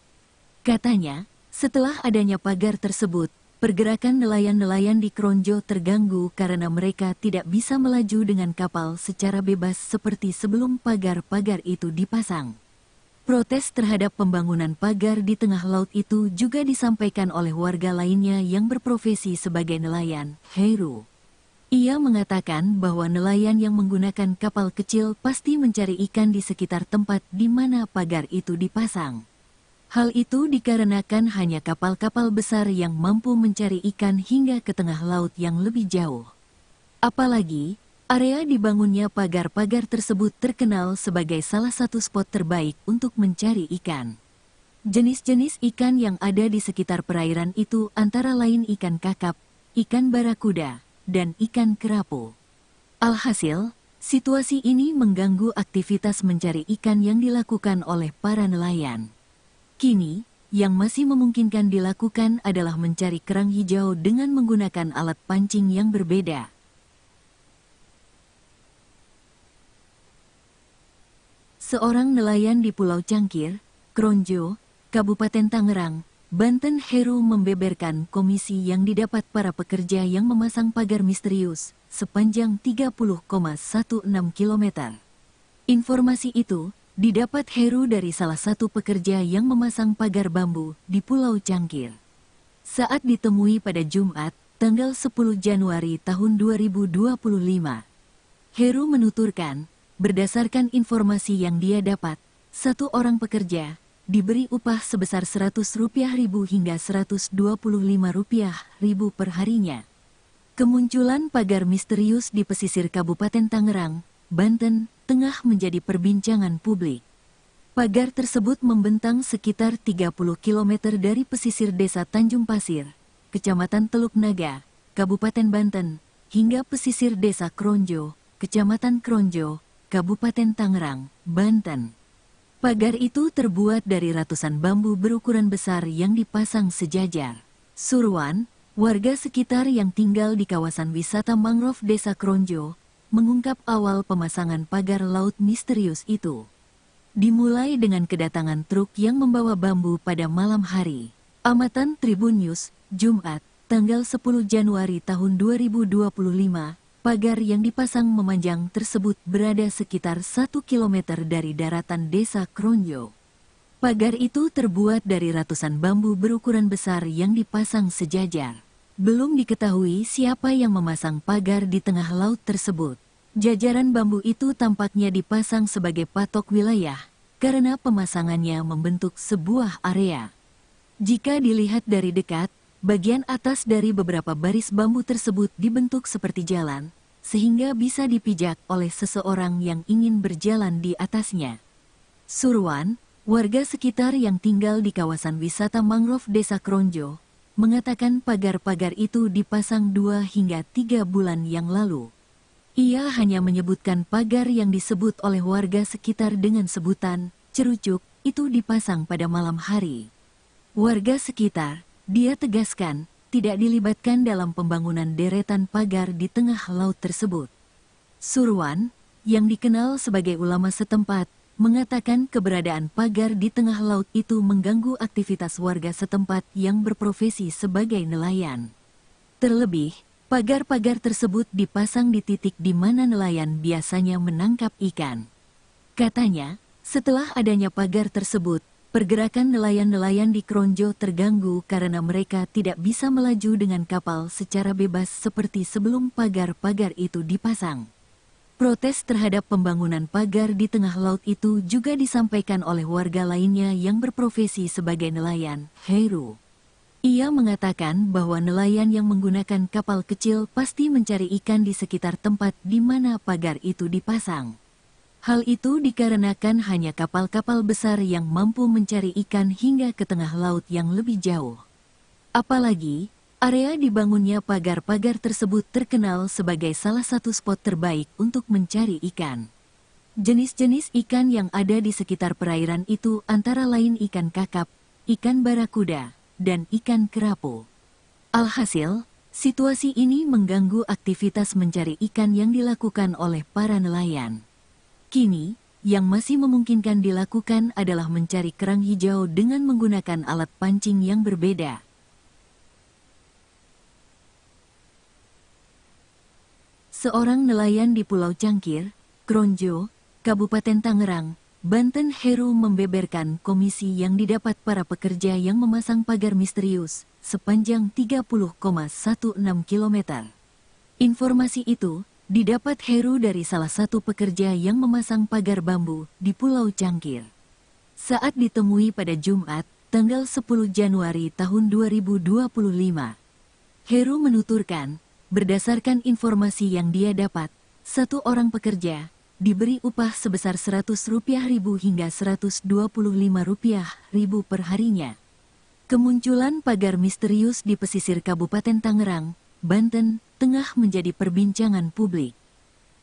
Katanya, setelah adanya pagar tersebut, pergerakan nelayan-nelayan di Kronjo terganggu karena mereka tidak bisa melaju dengan kapal secara bebas seperti sebelum pagar-pagar itu dipasang. Protes terhadap pembangunan pagar di tengah laut itu juga disampaikan oleh warga lainnya yang berprofesi sebagai nelayan, Heru. Ia mengatakan bahwa nelayan yang menggunakan kapal kecil pasti mencari ikan di sekitar tempat di mana pagar itu dipasang. Hal itu dikarenakan hanya kapal-kapal besar yang mampu mencari ikan hingga ke tengah laut yang lebih jauh. Apalagi, area dibangunnya pagar-pagar tersebut terkenal sebagai salah satu spot terbaik untuk mencari ikan. Jenis-jenis ikan yang ada di sekitar perairan itu antara lain ikan kakap, ikan barakuda, dan ikan kerapu. Alhasil, situasi ini mengganggu aktivitas mencari ikan yang dilakukan oleh para nelayan. Kini, yang masih memungkinkan dilakukan adalah mencari kerang hijau dengan menggunakan alat pancing yang berbeda. Seorang nelayan di Pulau Cangkir, Kronjo, Kabupaten Tangerang, Banten, Heru membeberkan komisi yang didapat para pekerja yang memasang pagar misterius sepanjang 30,16 km. Informasi itu didapat Heru dari salah satu pekerja yang memasang pagar bambu di Pulau Cangkir. Saat ditemui pada Jumat, tanggal 10 Januari tahun 2025, Heru menuturkan, berdasarkan informasi yang dia dapat, satu orang pekerja diberi upah sebesar Rp100.000 hingga Rp125.000 per harinya. Kemunculan pagar misterius di pesisir Kabupaten Tangerang, Banten, tengah menjadi perbincangan publik. Pagar tersebut membentang sekitar 30 km dari pesisir Desa Tanjung Pasir, Kecamatan Teluk Naga, Kabupaten Banten, hingga pesisir Desa Kronjo, Kecamatan Kronjo, Kabupaten Tangerang, Banten. Pagar itu terbuat dari ratusan bambu berukuran besar yang dipasang sejajar. Surwan, warga sekitar yang tinggal di kawasan wisata mangrove Desa Kronjo, mengungkap awal pemasangan pagar laut misterius itu. Dimulai dengan kedatangan truk yang membawa bambu pada malam hari. Amatan Tribun News, Jumat, tanggal 10 Januari tahun 2025, pagar yang dipasang memanjang tersebut berada sekitar 1 km dari daratan Desa Kronjo. Pagar itu terbuat dari ratusan bambu berukuran besar yang dipasang sejajar. Belum diketahui siapa yang memasang pagar di tengah laut tersebut. Jajaran bambu itu tampaknya dipasang sebagai patok wilayah, karena pemasangannya membentuk sebuah area. Jika dilihat dari dekat, bagian atas dari beberapa baris bambu tersebut dibentuk seperti jalan, sehingga bisa dipijak oleh seseorang yang ingin berjalan di atasnya. Surwan, Warga sekitar yang tinggal di kawasan wisata mangrove Desa Kronjo mengatakan pagar-pagar itu dipasang 2 hingga 3 bulan yang lalu. Ia hanya menyebutkan pagar yang disebut oleh warga sekitar dengan sebutan cerucuk itu dipasang pada malam hari. Warga sekitar, dia tegaskan, tidak dilibatkan dalam pembangunan deretan pagar di tengah laut tersebut. Surwan, yang dikenal sebagai ulama setempat, mengatakan keberadaan pagar di tengah laut itu mengganggu aktivitas warga setempat yang berprofesi sebagai nelayan. Terlebih, pagar-pagar tersebut dipasang di titik di mana nelayan biasanya menangkap ikan. Katanya, setelah adanya pagar tersebut, pergerakan nelayan-nelayan di Kronjo terganggu karena mereka tidak bisa melaju dengan kapal secara bebas seperti sebelum pagar-pagar itu dipasang. Protes terhadap pembangunan pagar di tengah laut itu juga disampaikan oleh warga lainnya yang berprofesi sebagai nelayan, Heru. Ia mengatakan bahwa nelayan yang menggunakan kapal kecil pasti mencari ikan di sekitar tempat di mana pagar itu dipasang. Hal itu dikarenakan hanya kapal-kapal besar yang mampu mencari ikan hingga ke tengah laut yang lebih jauh. Apalagi, area dibangunnya pagar-pagar tersebut terkenal sebagai salah satu spot terbaik untuk mencari ikan. Jenis-jenis ikan yang ada di sekitar perairan itu antara lain ikan kakap, ikan barakuda, dan ikan kerapu. Alhasil, situasi ini mengganggu aktivitas mencari ikan yang dilakukan oleh para nelayan. Kini, yang masih memungkinkan dilakukan adalah mencari kerang hijau dengan menggunakan alat pancing yang berbeda. Seorang nelayan di Pulau Cangkir, Kronjo, Kabupaten Tangerang, Banten Heru membeberkan komisi yang didapat para pekerja yang memasang pagar misterius sepanjang 30,16 km. Informasi itu didapat Heru dari salah satu pekerja yang memasang pagar bambu di Pulau Cangkir. Saat ditemui pada Jumat, tanggal 10 Januari tahun 2025, Heru menuturkan, berdasarkan informasi yang dia dapat, satu orang pekerja diberi upah sebesar Rp100.000 hingga Rp125.000 per harinya. Kemunculan pagar misterius di pesisir Kabupaten Tangerang, Banten, tengah menjadi perbincangan publik.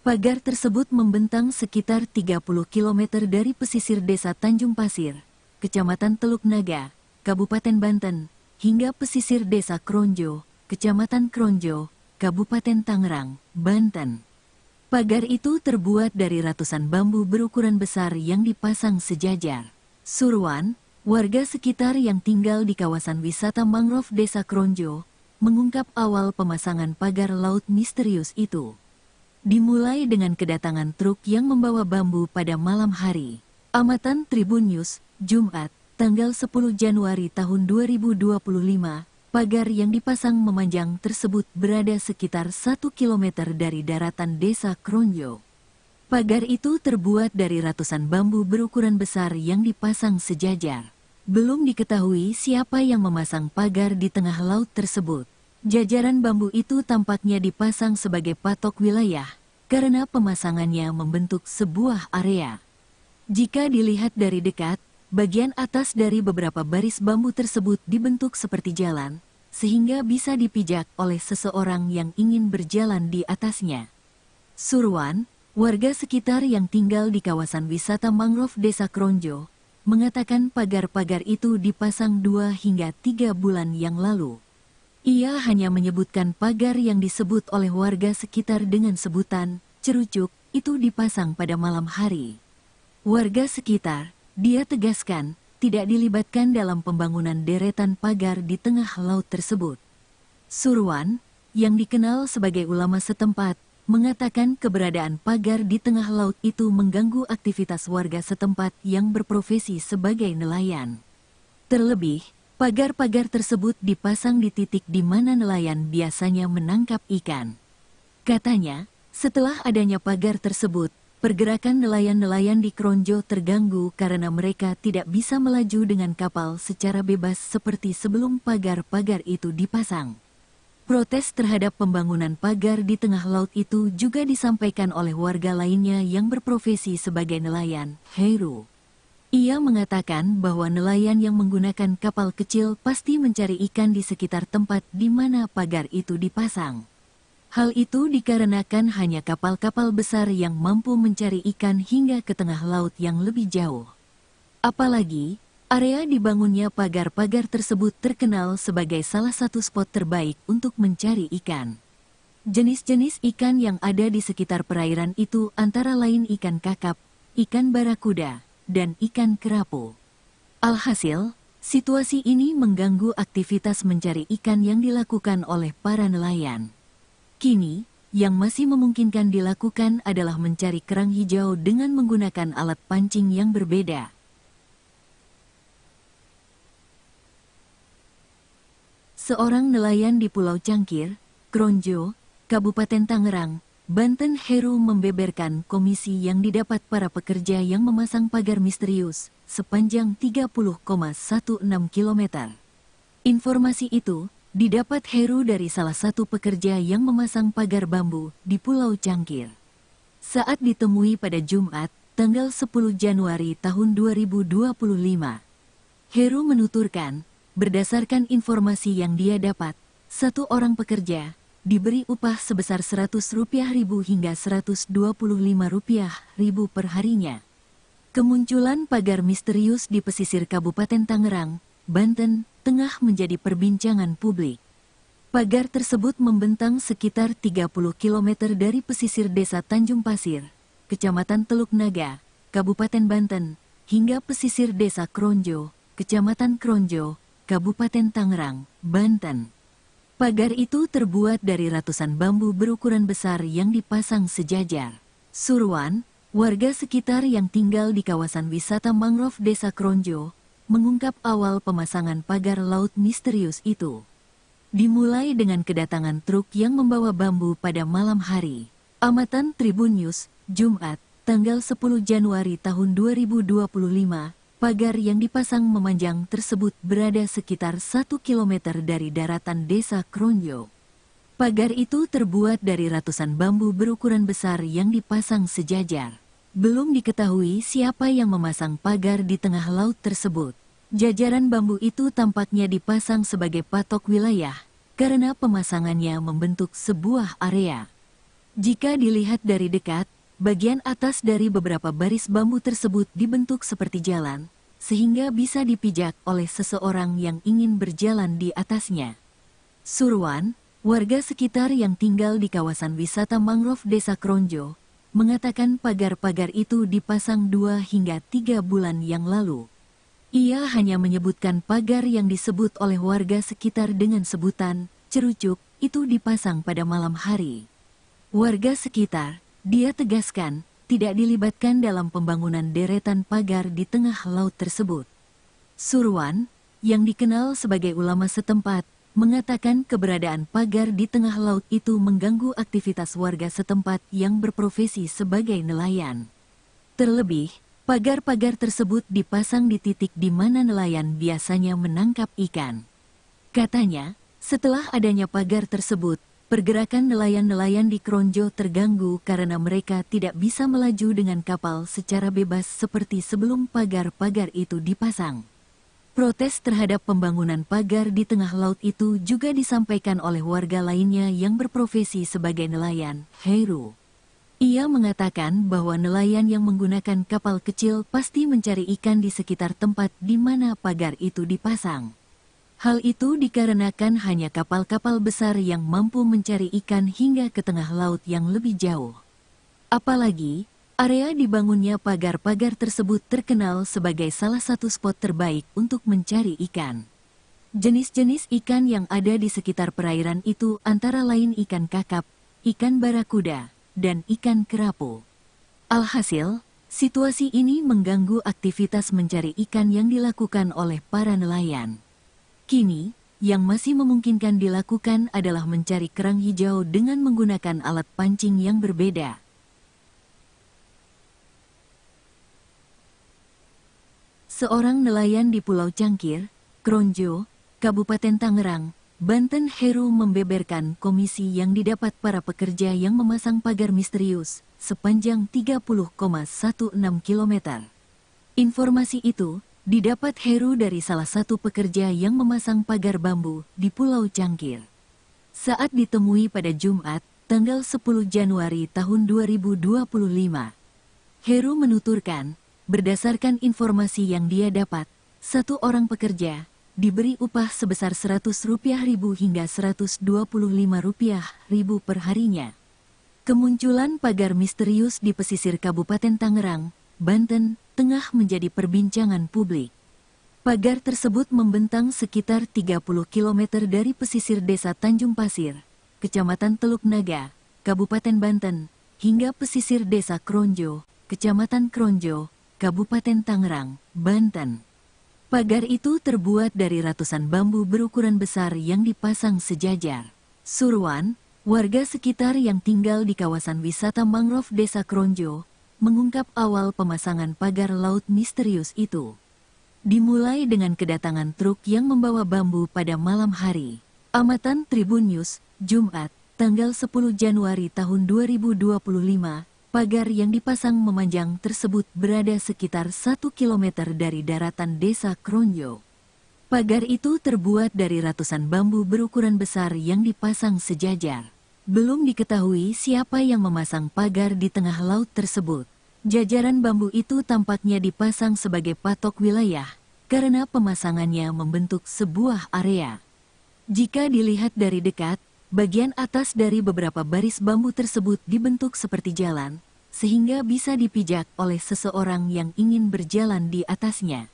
Pagar tersebut membentang sekitar 30 km dari pesisir Desa Tanjung Pasir, Kecamatan Teluk Naga, Kabupaten Banten, hingga pesisir Desa Kronjo, Kecamatan Kronjo, Kabupaten Tangerang, Banten. Pagar itu terbuat dari ratusan bambu berukuran besar yang dipasang sejajar. Surwan, warga sekitar yang tinggal di kawasan wisata mangrove Desa Kronjo, mengungkap awal pemasangan pagar laut misterius itu. Dimulai dengan kedatangan truk yang membawa bambu pada malam hari. Amatan Tribun News, Jumat, tanggal 10 Januari tahun 2025, pagar yang dipasang memanjang tersebut berada sekitar 1 km dari daratan Desa Kronjo. Pagar itu terbuat dari ratusan bambu berukuran besar yang dipasang sejajar. Belum diketahui siapa yang memasang pagar di tengah laut tersebut. Jajaran bambu itu tampaknya dipasang sebagai patok wilayah, karena pemasangannya membentuk sebuah area. Jika dilihat dari dekat, bagian atas dari beberapa baris bambu tersebut dibentuk seperti jalan, sehingga bisa dipijak oleh seseorang yang ingin berjalan di atasnya. Surwan, warga sekitar yang tinggal di kawasan wisata mangrove Desa Kronjo, mengatakan pagar-pagar itu dipasang 2 hingga 3 bulan yang lalu. Ia hanya menyebutkan pagar yang disebut oleh warga sekitar dengan sebutan cerucuk itu dipasang pada malam hari. Warga sekitar, dia tegaskan, tidak dilibatkan dalam pembangunan deretan pagar di tengah laut tersebut. Surwan, yang dikenal sebagai ulama setempat, mengatakan keberadaan pagar di tengah laut itu mengganggu aktivitas warga setempat yang berprofesi sebagai nelayan. Terlebih, pagar-pagar tersebut dipasang di titik di mana nelayan biasanya menangkap ikan. Katanya, setelah adanya pagar tersebut, pergerakan nelayan-nelayan di Kronjo terganggu karena mereka tidak bisa melaju dengan kapal secara bebas seperti sebelum pagar-pagar itu dipasang. Protes terhadap pembangunan pagar di tengah laut itu juga disampaikan oleh warga lainnya yang berprofesi sebagai nelayan, Heru. Ia mengatakan bahwa nelayan yang menggunakan kapal kecil pasti mencari ikan di sekitar tempat di mana pagar itu dipasang. Hal itu dikarenakan hanya kapal-kapal besar yang mampu mencari ikan hingga ke tengah laut yang lebih jauh. Apalagi, area dibangunnya pagar-pagar tersebut terkenal sebagai salah satu spot terbaik untuk mencari ikan. Jenis-jenis ikan yang ada di sekitar perairan itu antara lain ikan kakap, ikan barakuda, dan ikan kerapu. Alhasil, situasi ini mengganggu aktivitas mencari ikan yang dilakukan oleh para nelayan. Kini, yang masih memungkinkan dilakukan adalah mencari kerang hijau dengan menggunakan alat pancing yang berbeda. Seorang nelayan di Pulau Cangkir, Kronjo, Kabupaten Tangerang, Banten, Heru membeberkan komisi yang didapat para pekerja yang memasang pagar misterius sepanjang 30,16 km. Informasi itu didapat Heru dari salah satu pekerja yang memasang pagar bambu di Pulau Cangkir. Saat ditemui pada Jumat, tanggal 10 Januari tahun 2025, Heru menuturkan, berdasarkan informasi yang dia dapat, satu orang pekerja diberi upah sebesar Rp100.000 hingga Rp125.000 per harinya. Kemunculan pagar misterius di pesisir Kabupaten Tangerang, Banten, tengah menjadi perbincangan publik. Pagar tersebut membentang sekitar 30 km dari pesisir desa Tanjung Pasir, Kecamatan Teluk Naga, Kabupaten Banten, hingga pesisir desa Kronjo, Kecamatan Kronjo, Kabupaten Tangerang, Banten. Pagar itu terbuat dari ratusan bambu berukuran besar yang dipasang sejajar. Surwan, warga sekitar yang tinggal di kawasan wisata mangrove Desa Kronjo, mengungkap awal pemasangan pagar laut misterius itu. Dimulai dengan kedatangan truk yang membawa bambu pada malam hari. Amatan Tribun News, Jumat, tanggal 10 Januari tahun 2025, pagar yang dipasang memanjang tersebut berada sekitar 1 km dari daratan Desa Kronjo. Pagar itu terbuat dari ratusan bambu berukuran besar yang dipasang sejajar. Belum diketahui siapa yang memasang pagar di tengah laut tersebut. Jajaran bambu itu tampaknya dipasang sebagai patok wilayah, karena pemasangannya membentuk sebuah area. Jika dilihat dari dekat, bagian atas dari beberapa baris bambu tersebut dibentuk seperti jalan, sehingga bisa dipijak oleh seseorang yang ingin berjalan di atasnya. Surwan, warga sekitar yang tinggal di kawasan wisata mangrove Desa Kronjo, mengatakan pagar-pagar itu dipasang 2 hingga 3 bulan yang lalu. Ia hanya menyebutkan pagar yang disebut oleh warga sekitar dengan sebutan cerucuk itu dipasang pada malam hari. Warga sekitar, dia tegaskan, tidak dilibatkan dalam pembangunan deretan pagar di tengah laut tersebut. Surwan, yang dikenal sebagai ulama setempat, mengatakan keberadaan pagar di tengah laut itu mengganggu aktivitas warga setempat yang berprofesi sebagai nelayan. Terlebih, pagar-pagar tersebut dipasang di titik di mana nelayan biasanya menangkap ikan. Katanya, setelah adanya pagar tersebut, pergerakan nelayan-nelayan di Kronjo terganggu karena mereka tidak bisa melaju dengan kapal secara bebas seperti sebelum pagar-pagar itu dipasang. Protes terhadap pembangunan pagar di tengah laut itu juga disampaikan oleh warga lainnya yang berprofesi sebagai nelayan, Heru. Ia mengatakan bahwa nelayan yang menggunakan kapal kecil pasti mencari ikan di sekitar tempat di mana pagar itu dipasang. Hal itu dikarenakan hanya kapal-kapal besar yang mampu mencari ikan hingga ke tengah laut yang lebih jauh. Apalagi, area dibangunnya pagar-pagar tersebut terkenal sebagai salah satu spot terbaik untuk mencari ikan. Jenis-jenis ikan yang ada di sekitar perairan itu antara lain ikan kakap, ikan barakuda, dan ikan kerapu. Alhasil, situasi ini mengganggu aktivitas mencari ikan yang dilakukan oleh para nelayan. Kini, yang masih memungkinkan dilakukan adalah mencari kerang hijau dengan menggunakan alat pancing yang berbeda. Seorang nelayan di Pulau Cangkir, Kronjo, Kabupaten Tangerang, Banten, Heru membeberkan komisi yang didapat para pekerja yang memasang pagar misterius sepanjang 30,16 km. Informasi itu didapat Heru dari salah satu pekerja yang memasang pagar bambu di Pulau Cangkir. Saat ditemui pada Jumat, tanggal 10 Januari tahun 2025, Heru menuturkan, berdasarkan informasi yang dia dapat, satu orang pekerja diberi upah sebesar Rp100.000 hingga Rp125.000 per harinya. Kemunculan pagar misterius di pesisir Kabupaten Tangerang, Banten, tengah menjadi perbincangan publik. Pagar tersebut membentang sekitar 30 km dari pesisir desa Tanjung Pasir, Kecamatan Teluk Naga, Kabupaten Banten, hingga pesisir desa Kronjo, Kecamatan Kronjo, Kabupaten Tangerang, Banten. Pagar itu terbuat dari ratusan bambu berukuran besar yang dipasang sejajar. Surwan, warga sekitar yang tinggal di kawasan wisata mangrove desa Kronjo, mengungkap awal pemasangan pagar laut misterius itu. Dimulai dengan kedatangan truk yang membawa bambu pada malam hari. Amatan Tribun News, Jumat, tanggal 10 Januari tahun 2025, pagar yang dipasang memanjang tersebut berada sekitar 1 km dari daratan desa Kronjo. Pagar itu terbuat dari ratusan bambu berukuran besar yang dipasang sejajar. Belum diketahui siapa yang memasang pagar di tengah laut tersebut. Jajaran bambu itu tampaknya dipasang sebagai patok wilayah, karena pemasangannya membentuk sebuah area. Jika dilihat dari dekat, bagian atas dari beberapa baris bambu tersebut dibentuk seperti jalan, sehingga bisa dipijak oleh seseorang yang ingin berjalan di atasnya.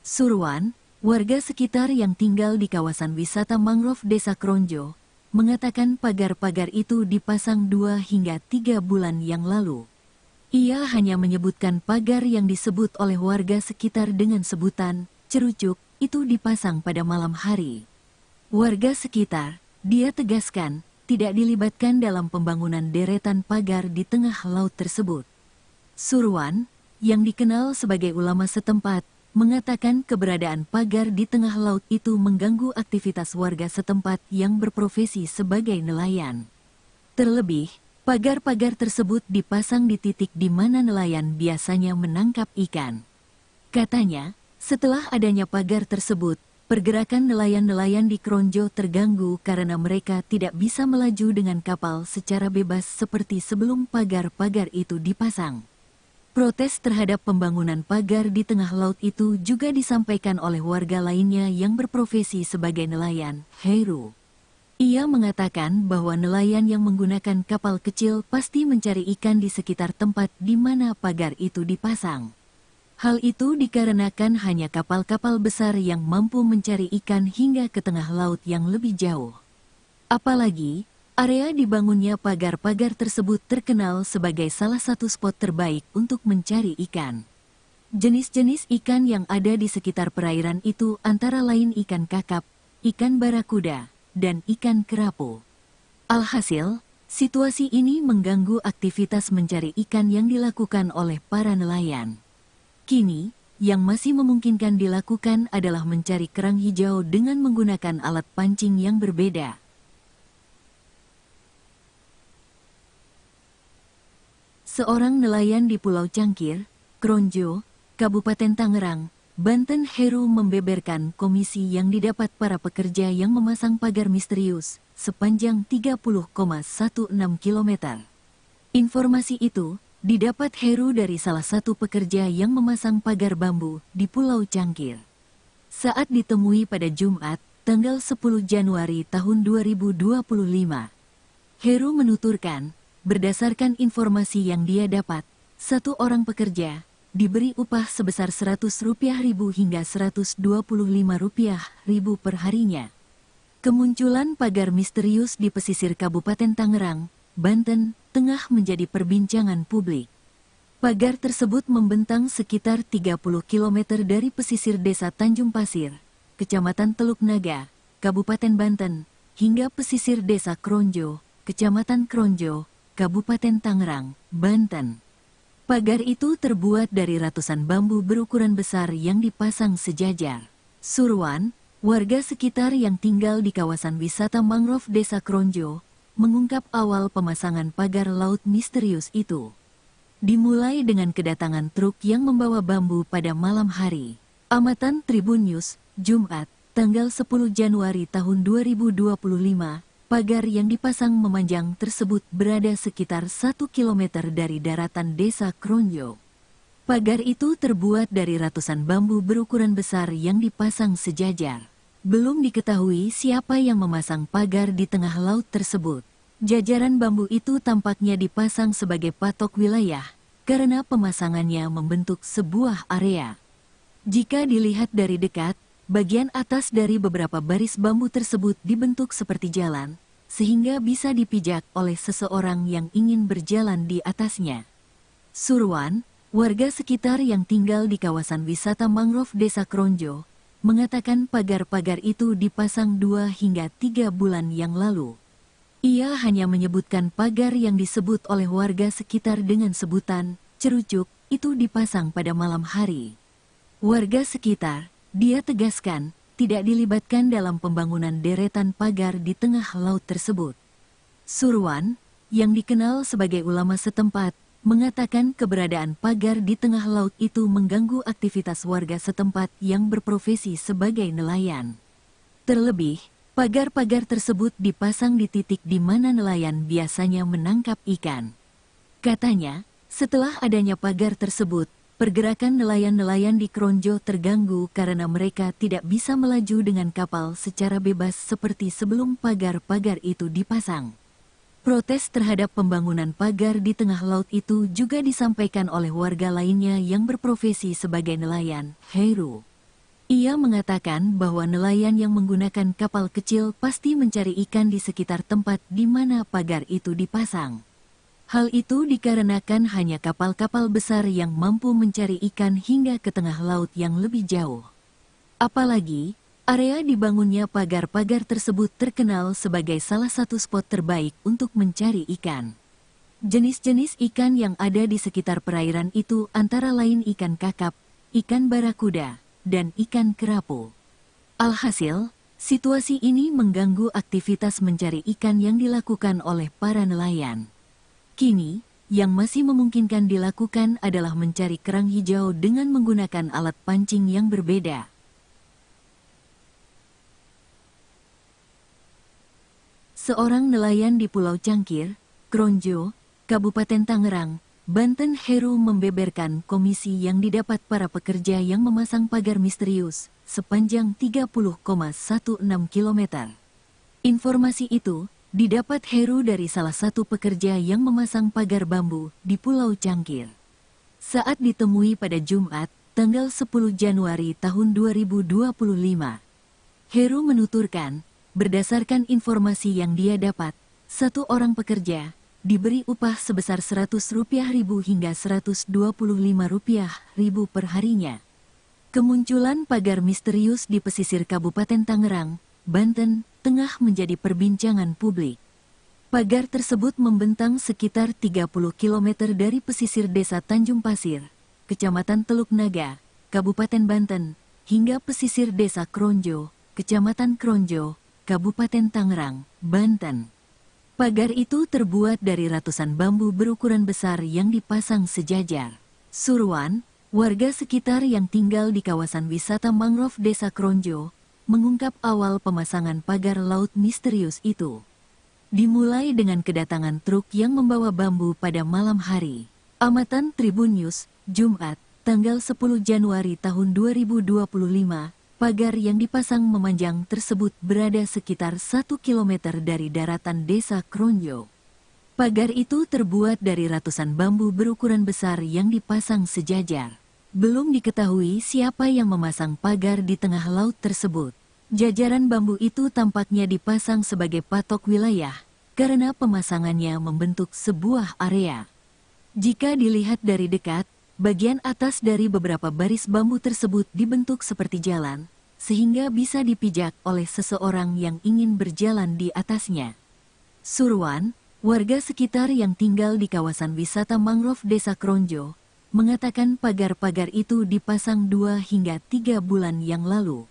Surwan, warga sekitar yang tinggal di kawasan wisata mangrove desa Kronjo, mengatakan pagar-pagar itu dipasang 2 hingga 3 bulan yang lalu. Ia hanya menyebutkan pagar yang disebut oleh warga sekitar dengan sebutan cerucuk itu dipasang pada malam hari. Warga sekitar, dia tegaskan, tidak dilibatkan dalam pembangunan deretan pagar di tengah laut tersebut. Surwan, yang dikenal sebagai ulama setempat, mengatakan keberadaan pagar di tengah laut itu mengganggu aktivitas warga setempat yang berprofesi sebagai nelayan. Terlebih, pagar-pagar tersebut dipasang di titik di mana nelayan biasanya menangkap ikan. Katanya, setelah adanya pagar tersebut, pergerakan nelayan-nelayan di Kronjo terganggu karena mereka tidak bisa melaju dengan kapal secara bebas seperti sebelum pagar-pagar itu dipasang. Protes terhadap pembangunan pagar di tengah laut itu juga disampaikan oleh warga lainnya yang berprofesi sebagai nelayan, Heru. Ia mengatakan bahwa nelayan yang menggunakan kapal kecil pasti mencari ikan di sekitar tempat di mana pagar itu dipasang. Hal itu dikarenakan hanya kapal-kapal besar yang mampu mencari ikan hingga ke tengah laut yang lebih jauh. Apalagi, area dibangunnya pagar-pagar tersebut terkenal sebagai salah satu spot terbaik untuk mencari ikan. Jenis-jenis ikan yang ada di sekitar perairan itu antara lain ikan kakap, ikan barakuda, dan ikan kerapu. Alhasil, situasi ini mengganggu aktivitas mencari ikan yang dilakukan oleh para nelayan. Kini, yang masih memungkinkan dilakukan adalah mencari kerang hijau dengan menggunakan alat pancing yang berbeda. Seorang nelayan di Pulau Cangkir, Kronjo, Kabupaten Tangerang, Banten, Heru membeberkan komisi yang didapat para pekerja yang memasang pagar misterius sepanjang 30,16 km. Informasi itu didapat Heru dari salah satu pekerja yang memasang pagar bambu di Pulau Cangkir. Saat ditemui pada Jumat, tanggal 10 Januari tahun 2025, Heru menuturkan, berdasarkan informasi yang dia dapat, satu orang pekerja diberi upah sebesar Rp100.000 hingga Rp125.000 per harinya. Kemunculan pagar misterius di pesisir Kabupaten Tangerang, Banten, tengah menjadi perbincangan publik. Pagar tersebut membentang sekitar 30 km dari pesisir desa Tanjung Pasir, Kecamatan Teluk Naga, Kabupaten Banten, hingga pesisir desa Kronjo, Kecamatan Kronjo, Kabupaten Tangerang, Banten. Pagar itu terbuat dari ratusan bambu berukuran besar yang dipasang sejajar. Surwan, warga sekitar yang tinggal di kawasan wisata mangrove desa Kronjo, mengungkap awal pemasangan pagar laut misterius itu. Dimulai dengan kedatangan truk yang membawa bambu pada malam hari. Amatan Tribun News, Jumat, tanggal 10 Januari tahun 2025, pagar yang dipasang memanjang tersebut berada sekitar 1 km dari daratan desa Kronjo. Pagar itu terbuat dari ratusan bambu berukuran besar yang dipasang sejajar. Belum diketahui siapa yang memasang pagar di tengah laut tersebut. Jajaran bambu itu tampaknya dipasang sebagai patok wilayah, karena pemasangannya membentuk sebuah area. Jika dilihat dari dekat, bagian atas dari beberapa baris bambu tersebut dibentuk seperti jalan, sehingga bisa dipijak oleh seseorang yang ingin berjalan di atasnya. Surwan, warga sekitar yang tinggal di kawasan wisata mangrove Desa Kronjo, mengatakan pagar-pagar itu dipasang 2 hingga 3 bulan yang lalu. Ia hanya menyebutkan pagar yang disebut oleh warga sekitar dengan sebutan cerucuk itu dipasang pada malam hari. Warga sekitar, dia tegaskan, tidak dilibatkan dalam pembangunan deretan pagar di tengah laut tersebut. Surwan, yang dikenal sebagai ulama setempat, mengatakan keberadaan pagar di tengah laut itu mengganggu aktivitas warga setempat yang berprofesi sebagai nelayan. Terlebih, pagar-pagar tersebut dipasang di titik di mana nelayan biasanya menangkap ikan. Katanya, setelah adanya pagar tersebut, pergerakan nelayan-nelayan di Kronjo terganggu karena mereka tidak bisa melaju dengan kapal secara bebas seperti sebelum pagar-pagar itu dipasang. Protes terhadap pembangunan pagar di tengah laut itu juga disampaikan oleh warga lainnya yang berprofesi sebagai nelayan, Heru. Ia mengatakan bahwa nelayan yang menggunakan kapal kecil pasti mencari ikan di sekitar tempat di mana pagar itu dipasang. Hal itu dikarenakan hanya kapal-kapal besar yang mampu mencari ikan hingga ke tengah laut yang lebih jauh. Apalagi, area dibangunnya pagar-pagar tersebut terkenal sebagai salah satu spot terbaik untuk mencari ikan. Jenis-jenis ikan yang ada di sekitar perairan itu antara lain ikan kakap, ikan barakuda, dan ikan kerapu. Alhasil, situasi ini mengganggu aktivitas mencari ikan yang dilakukan oleh para nelayan. Kini, yang masih memungkinkan dilakukan adalah mencari kerang hijau dengan menggunakan alat pancing yang berbeda. Seorang nelayan di Pulau Cangkir, Kronjo, Kabupaten Tangerang, Banten, Heru membeberkan komisi yang didapat para pekerja yang memasang pagar misterius sepanjang 30,16 km. Informasi itu didapat Heru dari salah satu pekerja yang memasang pagar bambu di Pulau Cangkir. Saat ditemui pada Jumat, tanggal 10 Januari tahun 2025, Heru menuturkan, berdasarkan informasi yang dia dapat, satu orang pekerja diberi upah sebesar Rp100.000 hingga Rp125.000 per harinya. Kemunculan pagar misterius di pesisir Kabupaten Tangerang, Banten, tengah menjadi perbincangan publik. Pagar tersebut membentang sekitar 30 km dari pesisir desa Tanjung Pasir, Kecamatan Teluk Naga, Kabupaten Banten, hingga pesisir desa Kronjo, Kecamatan Kronjo, Kabupaten Tangerang, Banten. Pagar itu terbuat dari ratusan bambu berukuran besar yang dipasang sejajar. Surwan, warga sekitar yang tinggal di kawasan wisata mangrove Desa Kronjo, mengungkap awal pemasangan pagar laut misterius itu. Dimulai dengan kedatangan truk yang membawa bambu pada malam hari. Amatan Tribun News, Jumat, tanggal 10 Januari tahun 2025, pagar yang dipasang memanjang tersebut berada sekitar 1 km dari daratan desa Kronjo. Pagar itu terbuat dari ratusan bambu berukuran besar yang dipasang sejajar. Belum diketahui siapa yang memasang pagar di tengah laut tersebut. Jajaran bambu itu tampaknya dipasang sebagai patok wilayah, karena pemasangannya membentuk sebuah area. Jika dilihat dari dekat, bagian atas dari beberapa baris bambu tersebut dibentuk seperti jalan, sehingga bisa dipijak oleh seseorang yang ingin berjalan di atasnya. Surwan, warga sekitar yang tinggal di kawasan wisata mangrove Desa Kronjo, mengatakan pagar-pagar itu dipasang 2 hingga 3 bulan yang lalu.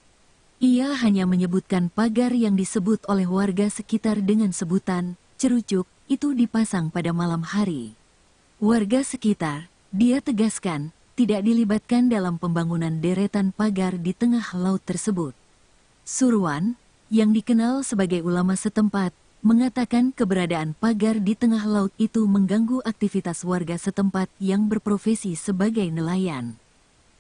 Ia hanya menyebutkan pagar yang disebut oleh warga sekitar dengan sebutan cerucuk itu dipasang pada malam hari. warga sekitar, dia tegaskan, tidak dilibatkan dalam pembangunan deretan pagar di tengah laut tersebut. Surwan, yang dikenal sebagai ulama setempat, mengatakan keberadaan pagar di tengah laut itu mengganggu aktivitas warga setempat yang berprofesi sebagai nelayan.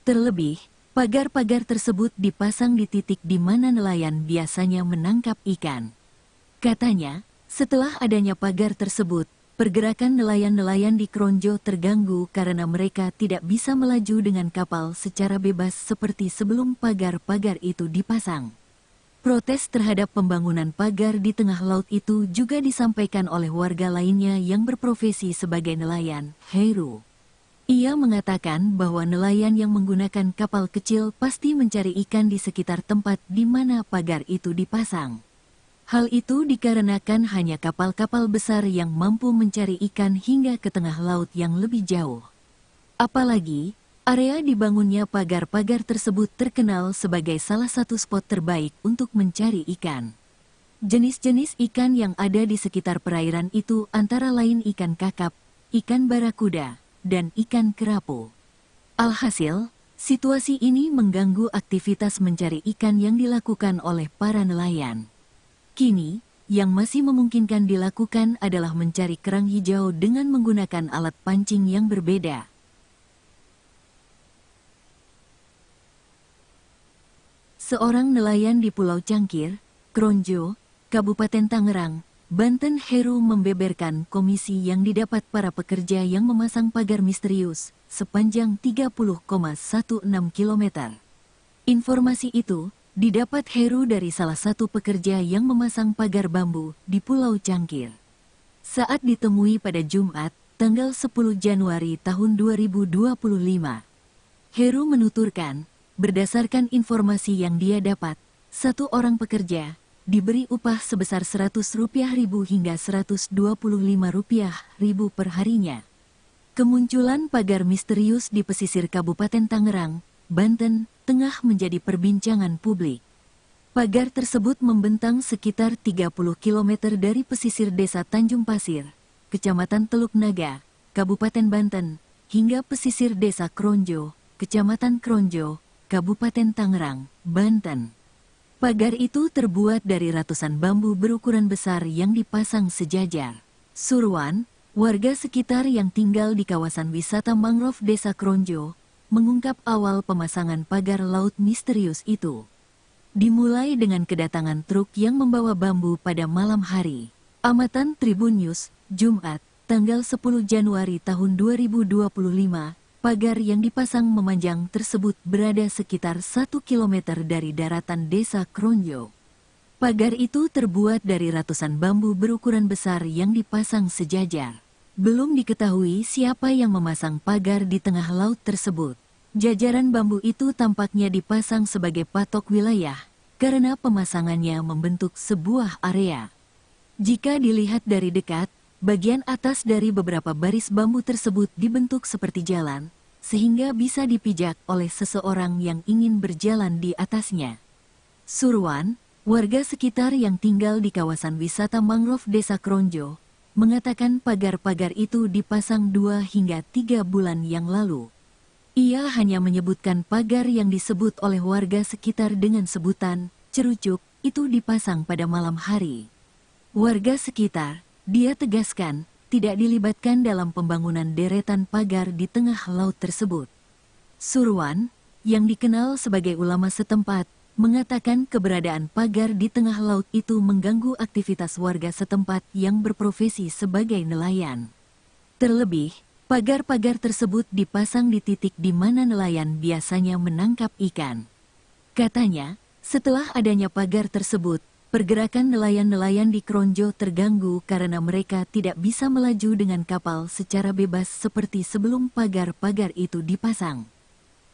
Terlebih, pagar-pagar tersebut dipasang di titik di mana nelayan biasanya menangkap ikan. Katanya, setelah adanya pagar tersebut, pergerakan nelayan-nelayan di Kronjo terganggu karena mereka tidak bisa melaju dengan kapal secara bebas seperti sebelum pagar-pagar itu dipasang. Protes terhadap pembangunan pagar di tengah laut itu juga disampaikan oleh warga lainnya yang berprofesi sebagai nelayan, Heru. Ia mengatakan bahwa nelayan yang menggunakan kapal kecil pasti mencari ikan di sekitar tempat di mana pagar itu dipasang. Hal itu dikarenakan hanya kapal-kapal besar yang mampu mencari ikan hingga ke tengah laut yang lebih jauh. Apalagi, area dibangunnya pagar-pagar tersebut terkenal sebagai salah satu spot terbaik untuk mencari ikan. Jenis-jenis ikan yang ada di sekitar perairan itu antara lain ikan kakap, ikan barakuda, dan ikan kerapu. Alhasil, situasi ini mengganggu aktivitas mencari ikan yang dilakukan oleh para nelayan. Kini, yang masih memungkinkan dilakukan adalah mencari kerang hijau dengan menggunakan alat pancing yang berbeda. Seorang nelayan di Pulau Cangkir, Kronjo, Kabupaten Tangerang, Banten, Heru membeberkan komisi yang didapat para pekerja yang memasang pagar misterius sepanjang 30,16 km. Informasi itu didapat Heru dari salah satu pekerja yang memasang pagar bambu di Pulau Cangkir. Saat ditemui pada Jumat, tanggal 10 Januari tahun 2025, Heru menuturkan, berdasarkan informasi yang dia dapat, satu orang pekerja diberi upah sebesar Rp100.000 hingga Rp125.000 per harinya. Kemunculan pagar misterius di pesisir Kabupaten Tangerang, Banten, tengah menjadi perbincangan publik. Pagar tersebut membentang sekitar 30 km dari pesisir desa Tanjung Pasir, Kecamatan Teluk Naga, Kabupaten Banten, hingga pesisir desa Kronjo, Kecamatan Kronjo, Kabupaten Tangerang, Banten. Pagar itu terbuat dari ratusan bambu berukuran besar yang dipasang sejajar. Surwan, warga sekitar yang tinggal di kawasan wisata mangrove Desa Kronjo, mengungkap awal pemasangan pagar laut misterius itu. Dimulai dengan kedatangan truk yang membawa bambu pada malam hari. Amatan Tribun News, Jumat, tanggal 10 Januari tahun 2025, pagar yang dipasang memanjang tersebut berada sekitar 1 km dari daratan Desa Kronjo. Pagar itu terbuat dari ratusan bambu berukuran besar yang dipasang sejajar. Belum diketahui siapa yang memasang pagar di tengah laut tersebut. Jajaran bambu itu tampaknya dipasang sebagai patok wilayah, karena pemasangannya membentuk sebuah area. Jika dilihat dari dekat, bagian atas dari beberapa baris bambu tersebut dibentuk seperti jalan, sehingga bisa dipijak oleh seseorang yang ingin berjalan di atasnya. Surwan, warga sekitar yang tinggal di kawasan wisata mangrove Desa Kronjo, mengatakan pagar-pagar itu dipasang 2 hingga 3 bulan yang lalu. Ia hanya menyebutkan pagar yang disebut oleh warga sekitar dengan sebutan cerucuk itu dipasang pada malam hari. Warga sekitar, dia tegaskan, tidak dilibatkan dalam pembangunan deretan pagar di tengah laut tersebut. Surwan, yang dikenal sebagai ulama setempat, mengatakan keberadaan pagar di tengah laut itu mengganggu aktivitas warga setempat yang berprofesi sebagai nelayan. Terlebih, pagar-pagar tersebut dipasang di titik di mana nelayan biasanya menangkap ikan. Katanya, setelah adanya pagar tersebut, pergerakan nelayan-nelayan di Kronjo terganggu karena mereka tidak bisa melaju dengan kapal secara bebas seperti sebelum pagar-pagar itu dipasang.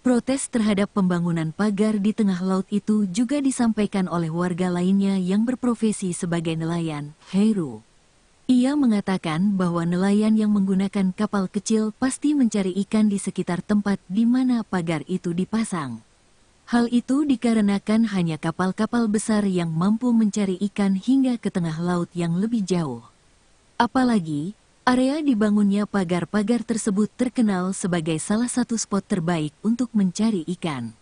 Protes terhadap pembangunan pagar di tengah laut itu juga disampaikan oleh warga lainnya yang berprofesi sebagai nelayan, Heru. Ia mengatakan bahwa nelayan yang menggunakan kapal kecil pasti mencari ikan di sekitar tempat di mana pagar itu dipasang. Hal itu dikarenakan hanya kapal-kapal besar yang mampu mencari ikan hingga ke tengah laut yang lebih jauh. Apalagi, Area dibangunnya pagar-pagar tersebut terkenal sebagai salah satu spot terbaik untuk mencari ikan.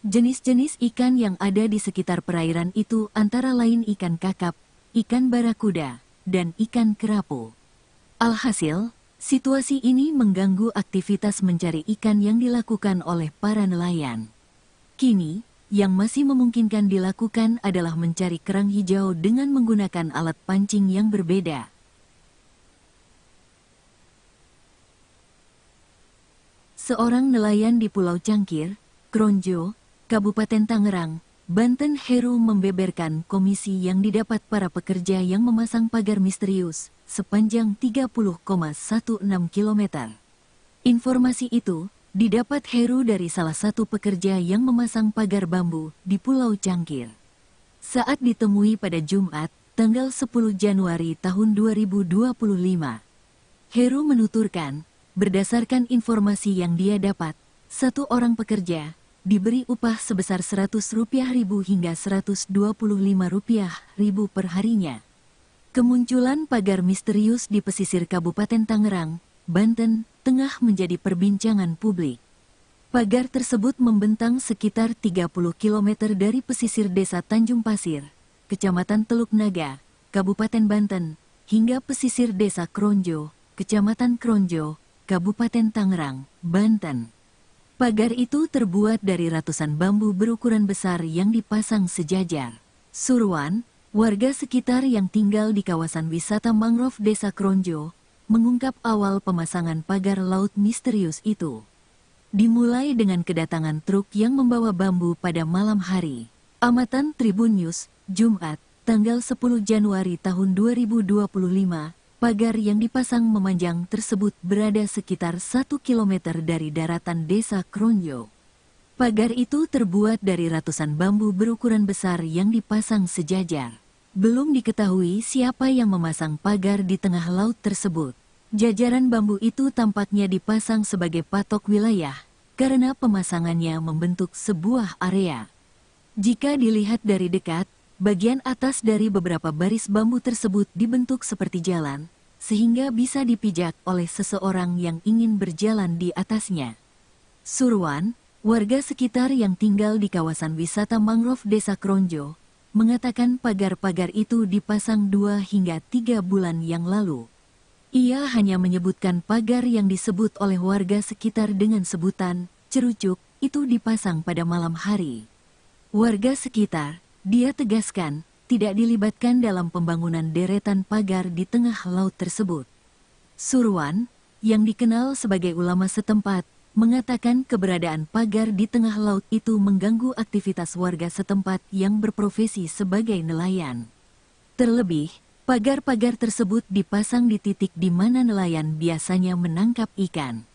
Jenis-jenis ikan yang ada di sekitar perairan itu antara lain ikan kakap, ikan barakuda, dan ikan kerapu. Alhasil, situasi ini mengganggu aktivitas mencari ikan yang dilakukan oleh para nelayan. Kini, yang masih memungkinkan dilakukan adalah mencari kerang hijau dengan menggunakan alat pancing yang berbeda. Seorang nelayan di Pulau Cangkir, Kronjo, Kabupaten Tangerang, Banten, Heru membeberkan komisi yang didapat para pekerja yang memasang pagar misterius sepanjang 30,16 km. Informasi itu didapat Heru dari salah satu pekerja yang memasang pagar bambu di Pulau Cangkir. Saat ditemui pada Jumat, tanggal 10 Januari tahun 2025, Heru menuturkan, berdasarkan informasi yang dia dapat, satu orang pekerja diberi upah sebesar Rp100.000 hingga Rp125.000 per harinya. Kemunculan pagar misterius di pesisir Kabupaten Tangerang, Banten, tengah menjadi perbincangan publik. Pagar tersebut membentang sekitar 30 km dari pesisir desa Tanjung Pasir, Kecamatan Teluk Naga, Kabupaten Banten, hingga pesisir desa Kronjo, Kecamatan Kronjo, Kabupaten Tangerang, Banten. Pagar itu terbuat dari ratusan bambu berukuran besar yang dipasang sejajar. Surwan, warga sekitar yang tinggal di kawasan wisata mangrove Desa Kronjo, mengungkap awal pemasangan pagar laut misterius itu. Dimulai dengan kedatangan truk yang membawa bambu pada malam hari. Amatan Tribun News, Jumat, tanggal 10 Januari tahun 2025, pagar yang dipasang memanjang tersebut berada sekitar 1 km dari daratan Desa Kronjo. Pagar itu terbuat dari ratusan bambu berukuran besar yang dipasang sejajar. Belum diketahui siapa yang memasang pagar di tengah laut tersebut. Jajaran bambu itu tampaknya dipasang sebagai patok wilayah, karena pemasangannya membentuk sebuah area. Jika dilihat dari dekat, bagian atas dari beberapa baris bambu tersebut dibentuk seperti jalan, sehingga bisa dipijak oleh seseorang yang ingin berjalan di atasnya. Surwan, warga sekitar yang tinggal di kawasan wisata mangrove Desa Kronjo, mengatakan pagar-pagar itu dipasang 2 hingga 3 bulan yang lalu. Ia hanya menyebutkan pagar yang disebut oleh warga sekitar dengan sebutan cerucuk itu dipasang pada malam hari. Warga sekitar, dia tegaskan, tidak dilibatkan dalam pembangunan deretan pagar di tengah laut tersebut. Surwan, yang dikenal sebagai ulama setempat, mengatakan keberadaan pagar di tengah laut itu mengganggu aktivitas warga setempat yang berprofesi sebagai nelayan. Terlebih, pagar-pagar tersebut dipasang di titik di mana nelayan biasanya menangkap ikan.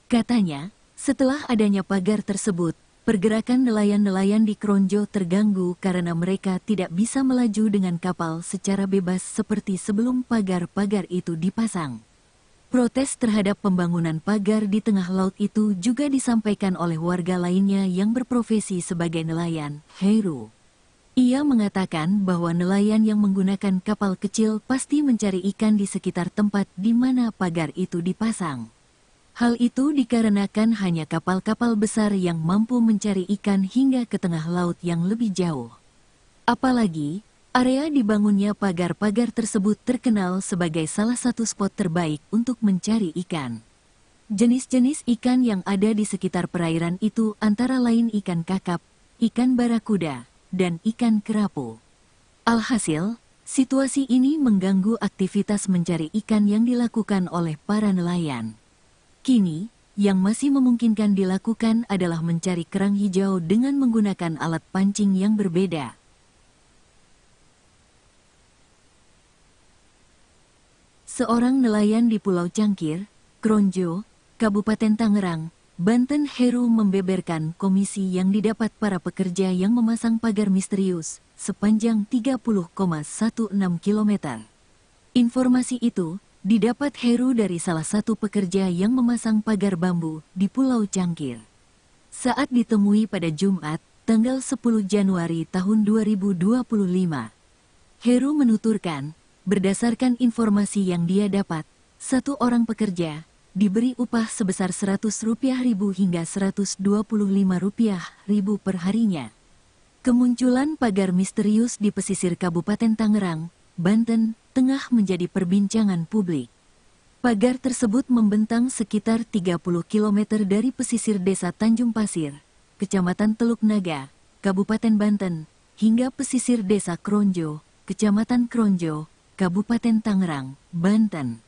Katanya, setelah adanya pagar tersebut, pergerakan nelayan-nelayan di Kronjo terganggu karena mereka tidak bisa melaju dengan kapal secara bebas seperti sebelum pagar-pagar itu dipasang. Protes terhadap pembangunan pagar di tengah laut itu juga disampaikan oleh warga lainnya yang berprofesi sebagai nelayan, Heru. Ia mengatakan bahwa nelayan yang menggunakan kapal kecil pasti mencari ikan di sekitar tempat di mana pagar itu dipasang. Hal itu dikarenakan hanya kapal-kapal besar yang mampu mencari ikan hingga ke tengah laut yang lebih jauh. Apalagi, area dibangunnya pagar-pagar tersebut terkenal sebagai salah satu spot terbaik untuk mencari ikan. Jenis-jenis ikan yang ada di sekitar perairan itu antara lain ikan kakap, ikan barakuda, dan ikan kerapu. Alhasil, situasi ini mengganggu aktivitas mencari ikan yang dilakukan oleh para nelayan. Kini, yang masih memungkinkan dilakukan adalah mencari kerang hijau dengan menggunakan alat pancing yang berbeda. Seorang nelayan di Pulau Cangkir, Kronjo, Kabupaten Tangerang, Banten, Heru membeberkan komisi yang didapat para pekerja yang memasang pagar misterius sepanjang 30,16 km. Informasi itu didapat Heru dari salah satu pekerja yang memasang pagar bambu di Pulau Cangkir. Saat ditemui pada Jumat, tanggal 10 Januari tahun 2025, Heru menuturkan, berdasarkan informasi yang dia dapat, Satu orang pekerja diberi upah sebesar Rp100.000 hingga Rp125.000 per harinya. Kemunculan pagar misterius di pesisir Kabupaten Tangerang, Banten, tengah menjadi perbincangan publik. Pagar tersebut membentang sekitar 30 km dari pesisir Desa Tanjung Pasir, Kecamatan Teluk Naga, Kabupaten Banten, hingga pesisir Desa Kronjo, Kecamatan Kronjo, Kabupaten Tangerang, Banten.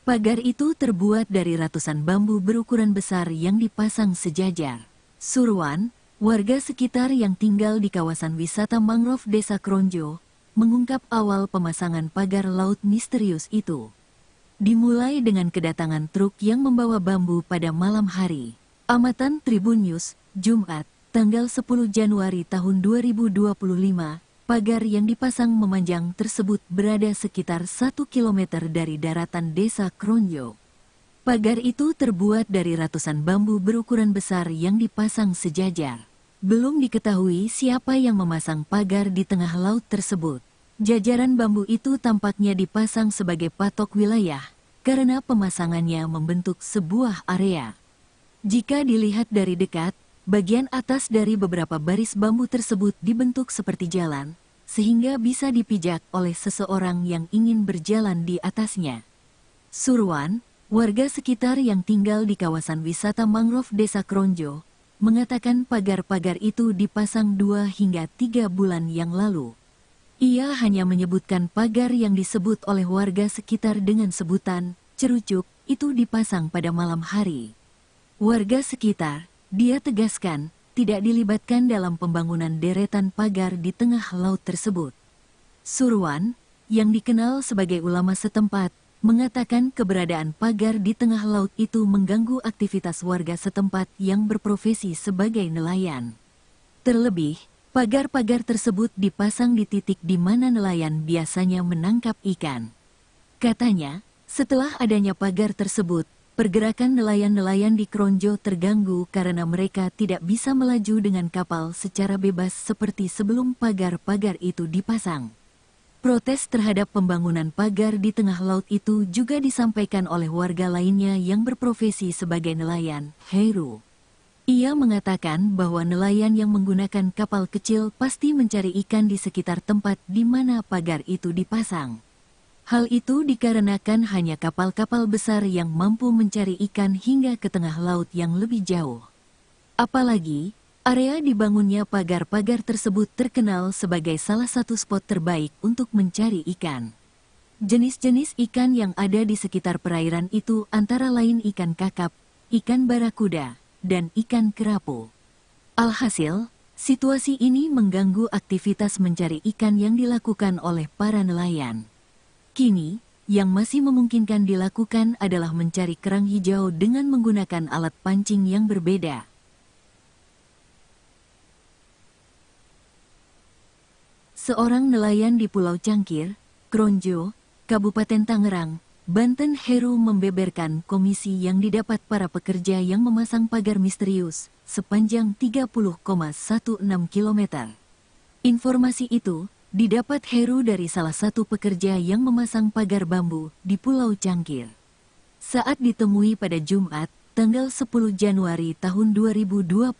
Pagar itu terbuat dari ratusan bambu berukuran besar yang dipasang sejajar. Surwan, warga sekitar yang tinggal di kawasan wisata mangrove Desa Kronjo, mengungkap awal pemasangan pagar laut misterius itu. Dimulai dengan kedatangan truk yang membawa bambu pada malam hari. Amatan Tribun News, Jumat, tanggal 10 Januari tahun 2025, pagar yang dipasang memanjang tersebut berada sekitar 1 km dari daratan Desa Kronjo. Pagar itu terbuat dari ratusan bambu berukuran besar yang dipasang sejajar. Belum diketahui siapa yang memasang pagar di tengah laut tersebut. Jajaran bambu itu tampaknya dipasang sebagai patok wilayah, karena pemasangannya membentuk sebuah area. Jika dilihat dari dekat, bagian atas dari beberapa baris bambu tersebut dibentuk seperti jalan, sehingga bisa dipijak oleh seseorang yang ingin berjalan di atasnya. Surwan, warga sekitar yang tinggal di kawasan wisata mangrove Desa Kronjo, mengatakan pagar-pagar itu dipasang 2 hingga 3 bulan yang lalu. Ia hanya menyebutkan pagar yang disebut oleh warga sekitar dengan sebutan cerucuk itu dipasang pada malam hari. Warga sekitar, dia tegaskan, tidak dilibatkan dalam pembangunan deretan pagar di tengah laut tersebut. Surwan, yang dikenal sebagai ulama setempat, mengatakan keberadaan pagar di tengah laut itu mengganggu aktivitas warga setempat yang berprofesi sebagai nelayan. Terlebih, pagar-pagar tersebut dipasang di titik di mana nelayan biasanya menangkap ikan. Katanya, setelah adanya pagar tersebut, pergerakan nelayan-nelayan di Kronjo terganggu karena mereka tidak bisa melaju dengan kapal secara bebas seperti sebelum pagar-pagar itu dipasang. Protes terhadap pembangunan pagar di tengah laut itu juga disampaikan oleh warga lainnya yang berprofesi sebagai nelayan, Heru. Ia mengatakan bahwa nelayan yang menggunakan kapal kecil pasti mencari ikan di sekitar tempat di mana pagar itu dipasang. Hal itu dikarenakan hanya kapal-kapal besar yang mampu mencari ikan hingga ke tengah laut yang lebih jauh. Apalagi, area dibangunnya pagar-pagar tersebut terkenal sebagai salah satu spot terbaik untuk mencari ikan. Jenis-jenis ikan yang ada di sekitar perairan itu antara lain ikan kakap, ikan barakuda, dan ikan kerapu. Alhasil, situasi ini mengganggu aktivitas mencari ikan yang dilakukan oleh para nelayan. Kini, yang masih memungkinkan dilakukan adalah mencari kerang hijau dengan menggunakan alat pancing yang berbeda. Seorang nelayan di Pulau Cangkir, Kronjo, Kabupaten Tangerang, Banten, Heru membeberkan komisi yang didapat para pekerja yang memasang pagar misterius sepanjang 30,16 km. Informasi itu didapat Heru dari salah satu pekerja yang memasang pagar bambu di Pulau Cangkir. Saat ditemui pada Jumat, tanggal 10 Januari tahun 2025,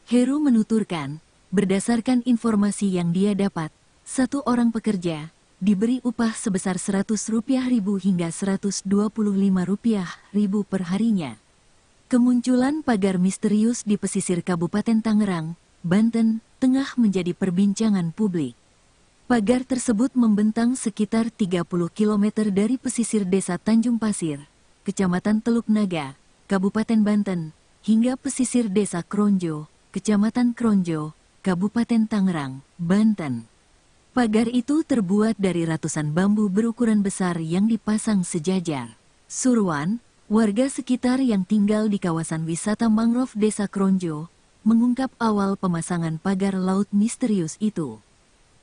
Heru menuturkan, berdasarkan informasi yang dia dapat, satu orang pekerja diberi upah sebesar Rp100.000 hingga Rp125.000 per harinya. Kemunculan pagar misterius di pesisir Kabupaten Tangerang, Banten, tengah menjadi perbincangan publik. Pagar tersebut membentang sekitar 30 km dari pesisir Desa Tanjung Pasir, Kecamatan Teluk Naga, Kabupaten Banten, hingga pesisir Desa Kronjo, Kecamatan Kronjo, Kabupaten Tangerang, Banten. Pagar itu terbuat dari ratusan bambu berukuran besar yang dipasang sejajar. Surwan, warga sekitar yang tinggal di kawasan wisata mangrove Desa Kronjo, mengungkap awal pemasangan pagar laut misterius itu.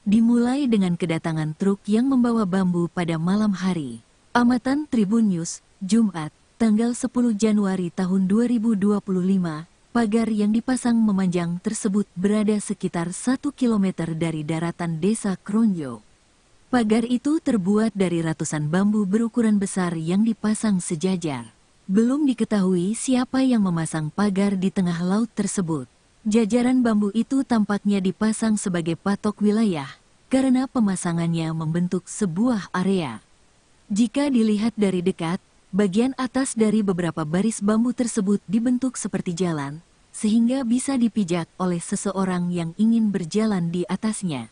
Dimulai dengan kedatangan truk yang membawa bambu pada malam hari. Amatan Tribun News, Jumat, tanggal 10 Januari tahun 2025, pagar yang dipasang memanjang tersebut berada sekitar 1 km dari daratan Desa Kronjo. Pagar itu terbuat dari ratusan bambu berukuran besar yang dipasang sejajar. Belum diketahui siapa yang memasang pagar di tengah laut tersebut. Jajaran bambu itu tampaknya dipasang sebagai patok wilayah, karena pemasangannya membentuk sebuah area. Jika dilihat dari dekat, bagian atas dari beberapa baris bambu tersebut dibentuk seperti jalan, sehingga bisa dipijak oleh seseorang yang ingin berjalan di atasnya.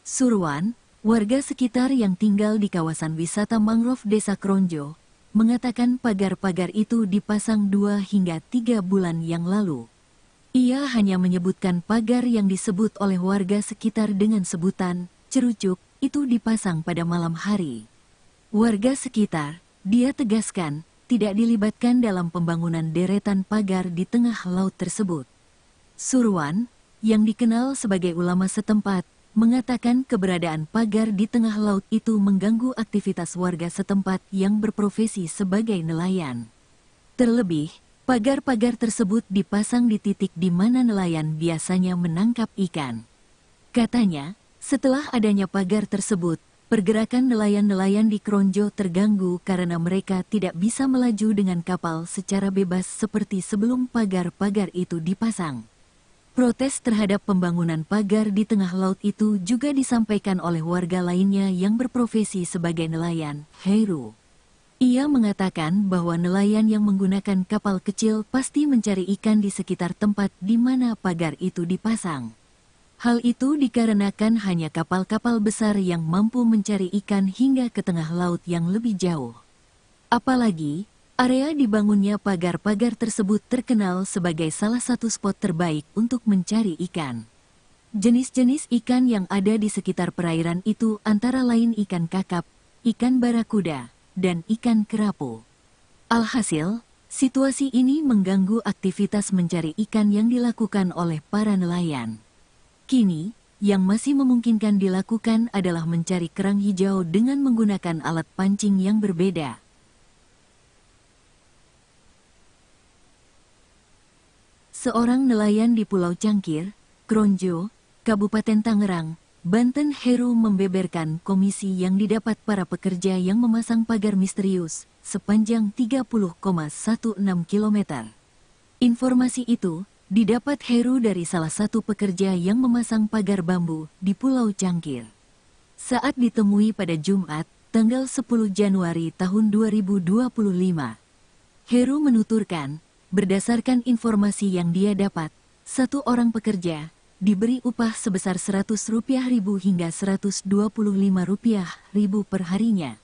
Surwan, warga sekitar yang tinggal di kawasan wisata mangrove Desa Kronjo, mengatakan pagar-pagar itu dipasang 2 hingga 3 bulan yang lalu. Ia hanya menyebutkan pagar yang disebut oleh warga sekitar dengan sebutan cerucuk itu dipasang pada malam hari. Warga sekitar, dia tegaskan, tidak dilibatkan dalam pembangunan deretan pagar di tengah laut tersebut. Surwan, yang dikenal sebagai ulama setempat, mengatakan keberadaan pagar di tengah laut itu mengganggu aktivitas warga setempat yang berprofesi sebagai nelayan. Terlebih, pagar-pagar tersebut dipasang di titik di mana nelayan biasanya menangkap ikan. Katanya, setelah adanya pagar tersebut, pergerakan nelayan-nelayan di Kronjo terganggu karena mereka tidak bisa melaju dengan kapal secara bebas seperti sebelum pagar-pagar itu dipasang. Protes terhadap pembangunan pagar di tengah laut itu juga disampaikan oleh warga lainnya yang berprofesi sebagai nelayan, Heru. Ia mengatakan bahwa nelayan yang menggunakan kapal kecil pasti mencari ikan di sekitar tempat di mana pagar itu dipasang. Hal itu dikarenakan hanya kapal-kapal besar yang mampu mencari ikan hingga ke tengah laut yang lebih jauh. Apalagi, area dibangunnya pagar-pagar tersebut terkenal sebagai salah satu spot terbaik untuk mencari ikan. Jenis-jenis ikan yang ada di sekitar perairan itu antara lain ikan kakap, ikan barakuda, dan ikan kerapu. Alhasil, situasi ini mengganggu aktivitas mencari ikan yang dilakukan oleh para nelayan. Kini, yang masih memungkinkan dilakukan adalah mencari kerang hijau dengan menggunakan alat pancing yang berbeda. Seorang nelayan di Pulau Cangkir, Kronjo, Kabupaten Tangerang, Banten Heru membeberkan komisi yang didapat para pekerja yang memasang pagar misterius sepanjang 30,16 km. Informasi itu didapat Heru dari salah satu pekerja yang memasang pagar bambu di Pulau Cangkir. Saat ditemui pada Jumat, tanggal 10 Januari tahun 2025, Heru menuturkan, berdasarkan informasi yang dia dapat, satu orang pekerja diberi upah sebesar Rp100.000 hingga Rp125.000 per harinya.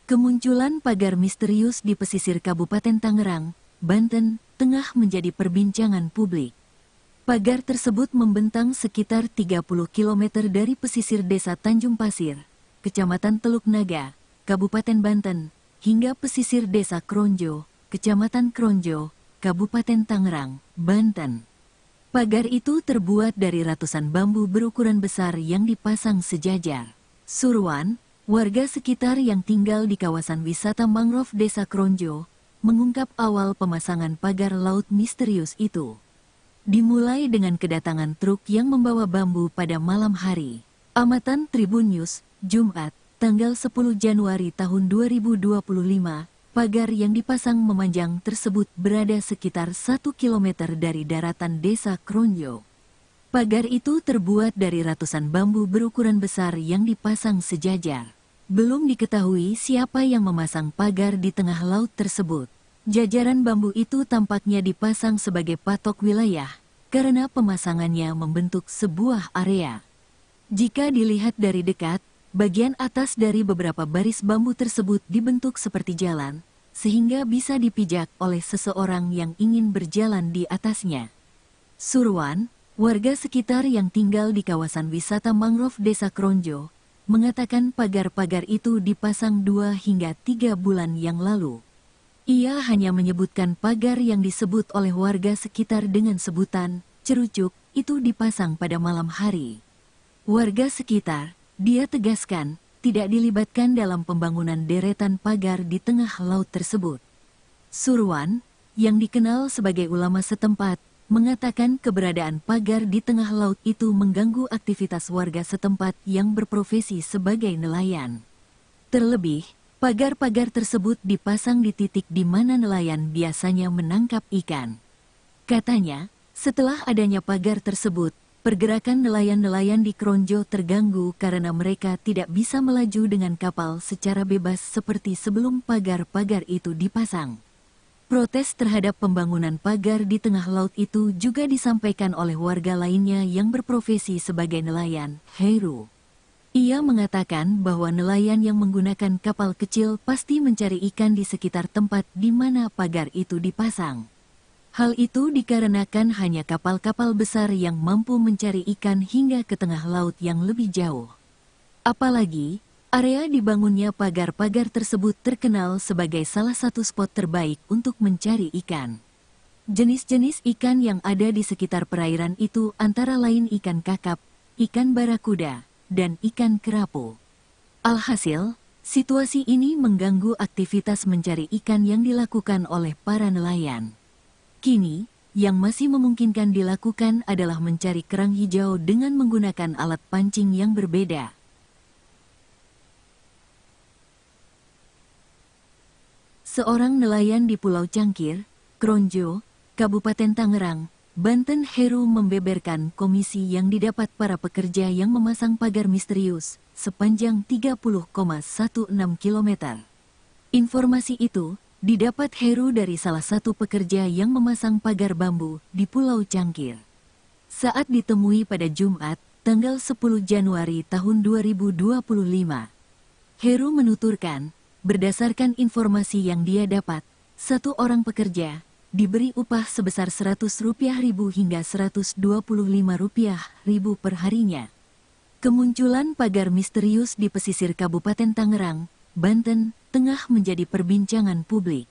Kemunculan pagar misterius di pesisir Kabupaten Tangerang, Banten, tengah menjadi perbincangan publik. Pagar tersebut membentang sekitar 30 km dari pesisir Desa Tanjung Pasir, Kecamatan Teluk Naga, Kabupaten Banten, hingga pesisir Desa Kronjo, Kecamatan Kronjo, Kabupaten Tangerang, Banten. Pagar itu terbuat dari ratusan bambu berukuran besar yang dipasang sejajar. Surwan, warga sekitar yang tinggal di kawasan wisata mangrove Desa Kronjo, mengungkap awal pemasangan pagar laut misterius itu. Dimulai dengan kedatangan truk yang membawa bambu pada malam hari. Amatan Tribun News, Jumat, tanggal 10 Januari tahun 2025, pagar yang dipasang memanjang tersebut berada sekitar 1 km dari daratan Desa Kronjo. Pagar itu terbuat dari ratusan bambu berukuran besar yang dipasang sejajar. Belum diketahui siapa yang memasang pagar di tengah laut tersebut. Jajaran bambu itu tampaknya dipasang sebagai patok wilayah, karena pemasangannya membentuk sebuah area. Jika dilihat dari dekat, bagian atas dari beberapa baris bambu tersebut dibentuk seperti jalan, sehingga bisa dipijak oleh seseorang yang ingin berjalan di atasnya. Surwan, warga sekitar yang tinggal di kawasan wisata mangrove Desa Kronjo, mengatakan pagar-pagar itu dipasang 2 hingga 3 bulan yang lalu. Ia hanya menyebutkan pagar yang disebut oleh warga sekitar dengan sebutan cerucuk itu dipasang pada malam hari. Warga sekitar, dia tegaskan, tidak dilibatkan dalam pembangunan deretan pagar di tengah laut tersebut. Surwan, yang dikenal sebagai ulama setempat, mengatakan keberadaan pagar di tengah laut itu mengganggu aktivitas warga setempat yang berprofesi sebagai nelayan. Terlebih, pagar-pagar tersebut dipasang di titik di mana nelayan biasanya menangkap ikan. Katanya, setelah adanya pagar tersebut, pergerakan nelayan-nelayan di Kronjo terganggu karena mereka tidak bisa melaju dengan kapal secara bebas seperti sebelum pagar-pagar itu dipasang. Protes terhadap pembangunan pagar di tengah laut itu juga disampaikan oleh warga lainnya yang berprofesi sebagai nelayan, Heru. Ia mengatakan bahwa nelayan yang menggunakan kapal kecil pasti mencari ikan di sekitar tempat di mana pagar itu dipasang. Hal itu dikarenakan hanya kapal-kapal besar yang mampu mencari ikan hingga ke tengah laut yang lebih jauh. Apalagi, area dibangunnya pagar-pagar tersebut terkenal sebagai salah satu spot terbaik untuk mencari ikan. Jenis-jenis ikan yang ada di sekitar perairan itu antara lain ikan kakap, ikan barakuda, dan ikan kerapu. Alhasil, situasi ini mengganggu aktivitas mencari ikan yang dilakukan oleh para nelayan. Kini, yang masih memungkinkan dilakukan adalah mencari kerang hijau dengan menggunakan alat pancing yang berbeda. Seorang nelayan di Pulau Cangkir, Kronjo, Kabupaten Tangerang, Banten, Heru membeberkan komisi yang didapat para pekerja yang memasang pagar misterius sepanjang 30,16 km. Informasi itu didapat Heru dari salah satu pekerja yang memasang pagar bambu di Pulau Cangkir. Saat ditemui pada Jumat, tanggal 10 Januari tahun 2025, Heru menuturkan, berdasarkan informasi yang dia dapat, satu orang pekerja diberi upah sebesar Rp100.000 hingga Rp125.000 per harinya. Kemunculan pagar misterius di pesisir Kabupaten Tangerang, Banten, tengah menjadi perbincangan publik.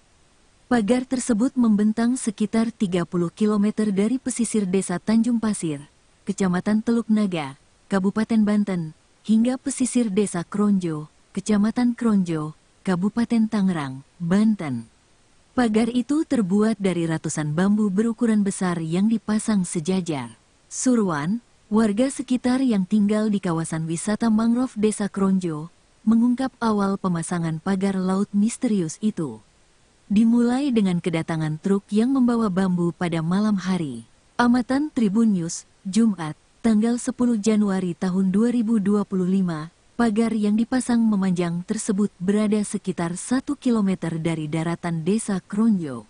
Pagar tersebut membentang sekitar 30 km dari pesisir desa Tanjung Pasir, Kecamatan Teluk Naga, Kabupaten Banten, hingga pesisir desa Kronjo, Kecamatan Kronjo, Kabupaten Tangerang, Banten. Pagar itu terbuat dari ratusan bambu berukuran besar yang dipasang sejajar. Surwan, warga sekitar yang tinggal di kawasan wisata mangrove Desa Kronjo, mengungkap awal pemasangan pagar laut misterius itu. Dimulai dengan kedatangan truk yang membawa bambu pada malam hari. Amatan Tribun News, Jumat, tanggal 10 Januari tahun 2025, pagar yang dipasang memanjang tersebut berada sekitar 1 km dari daratan Desa Kronjo.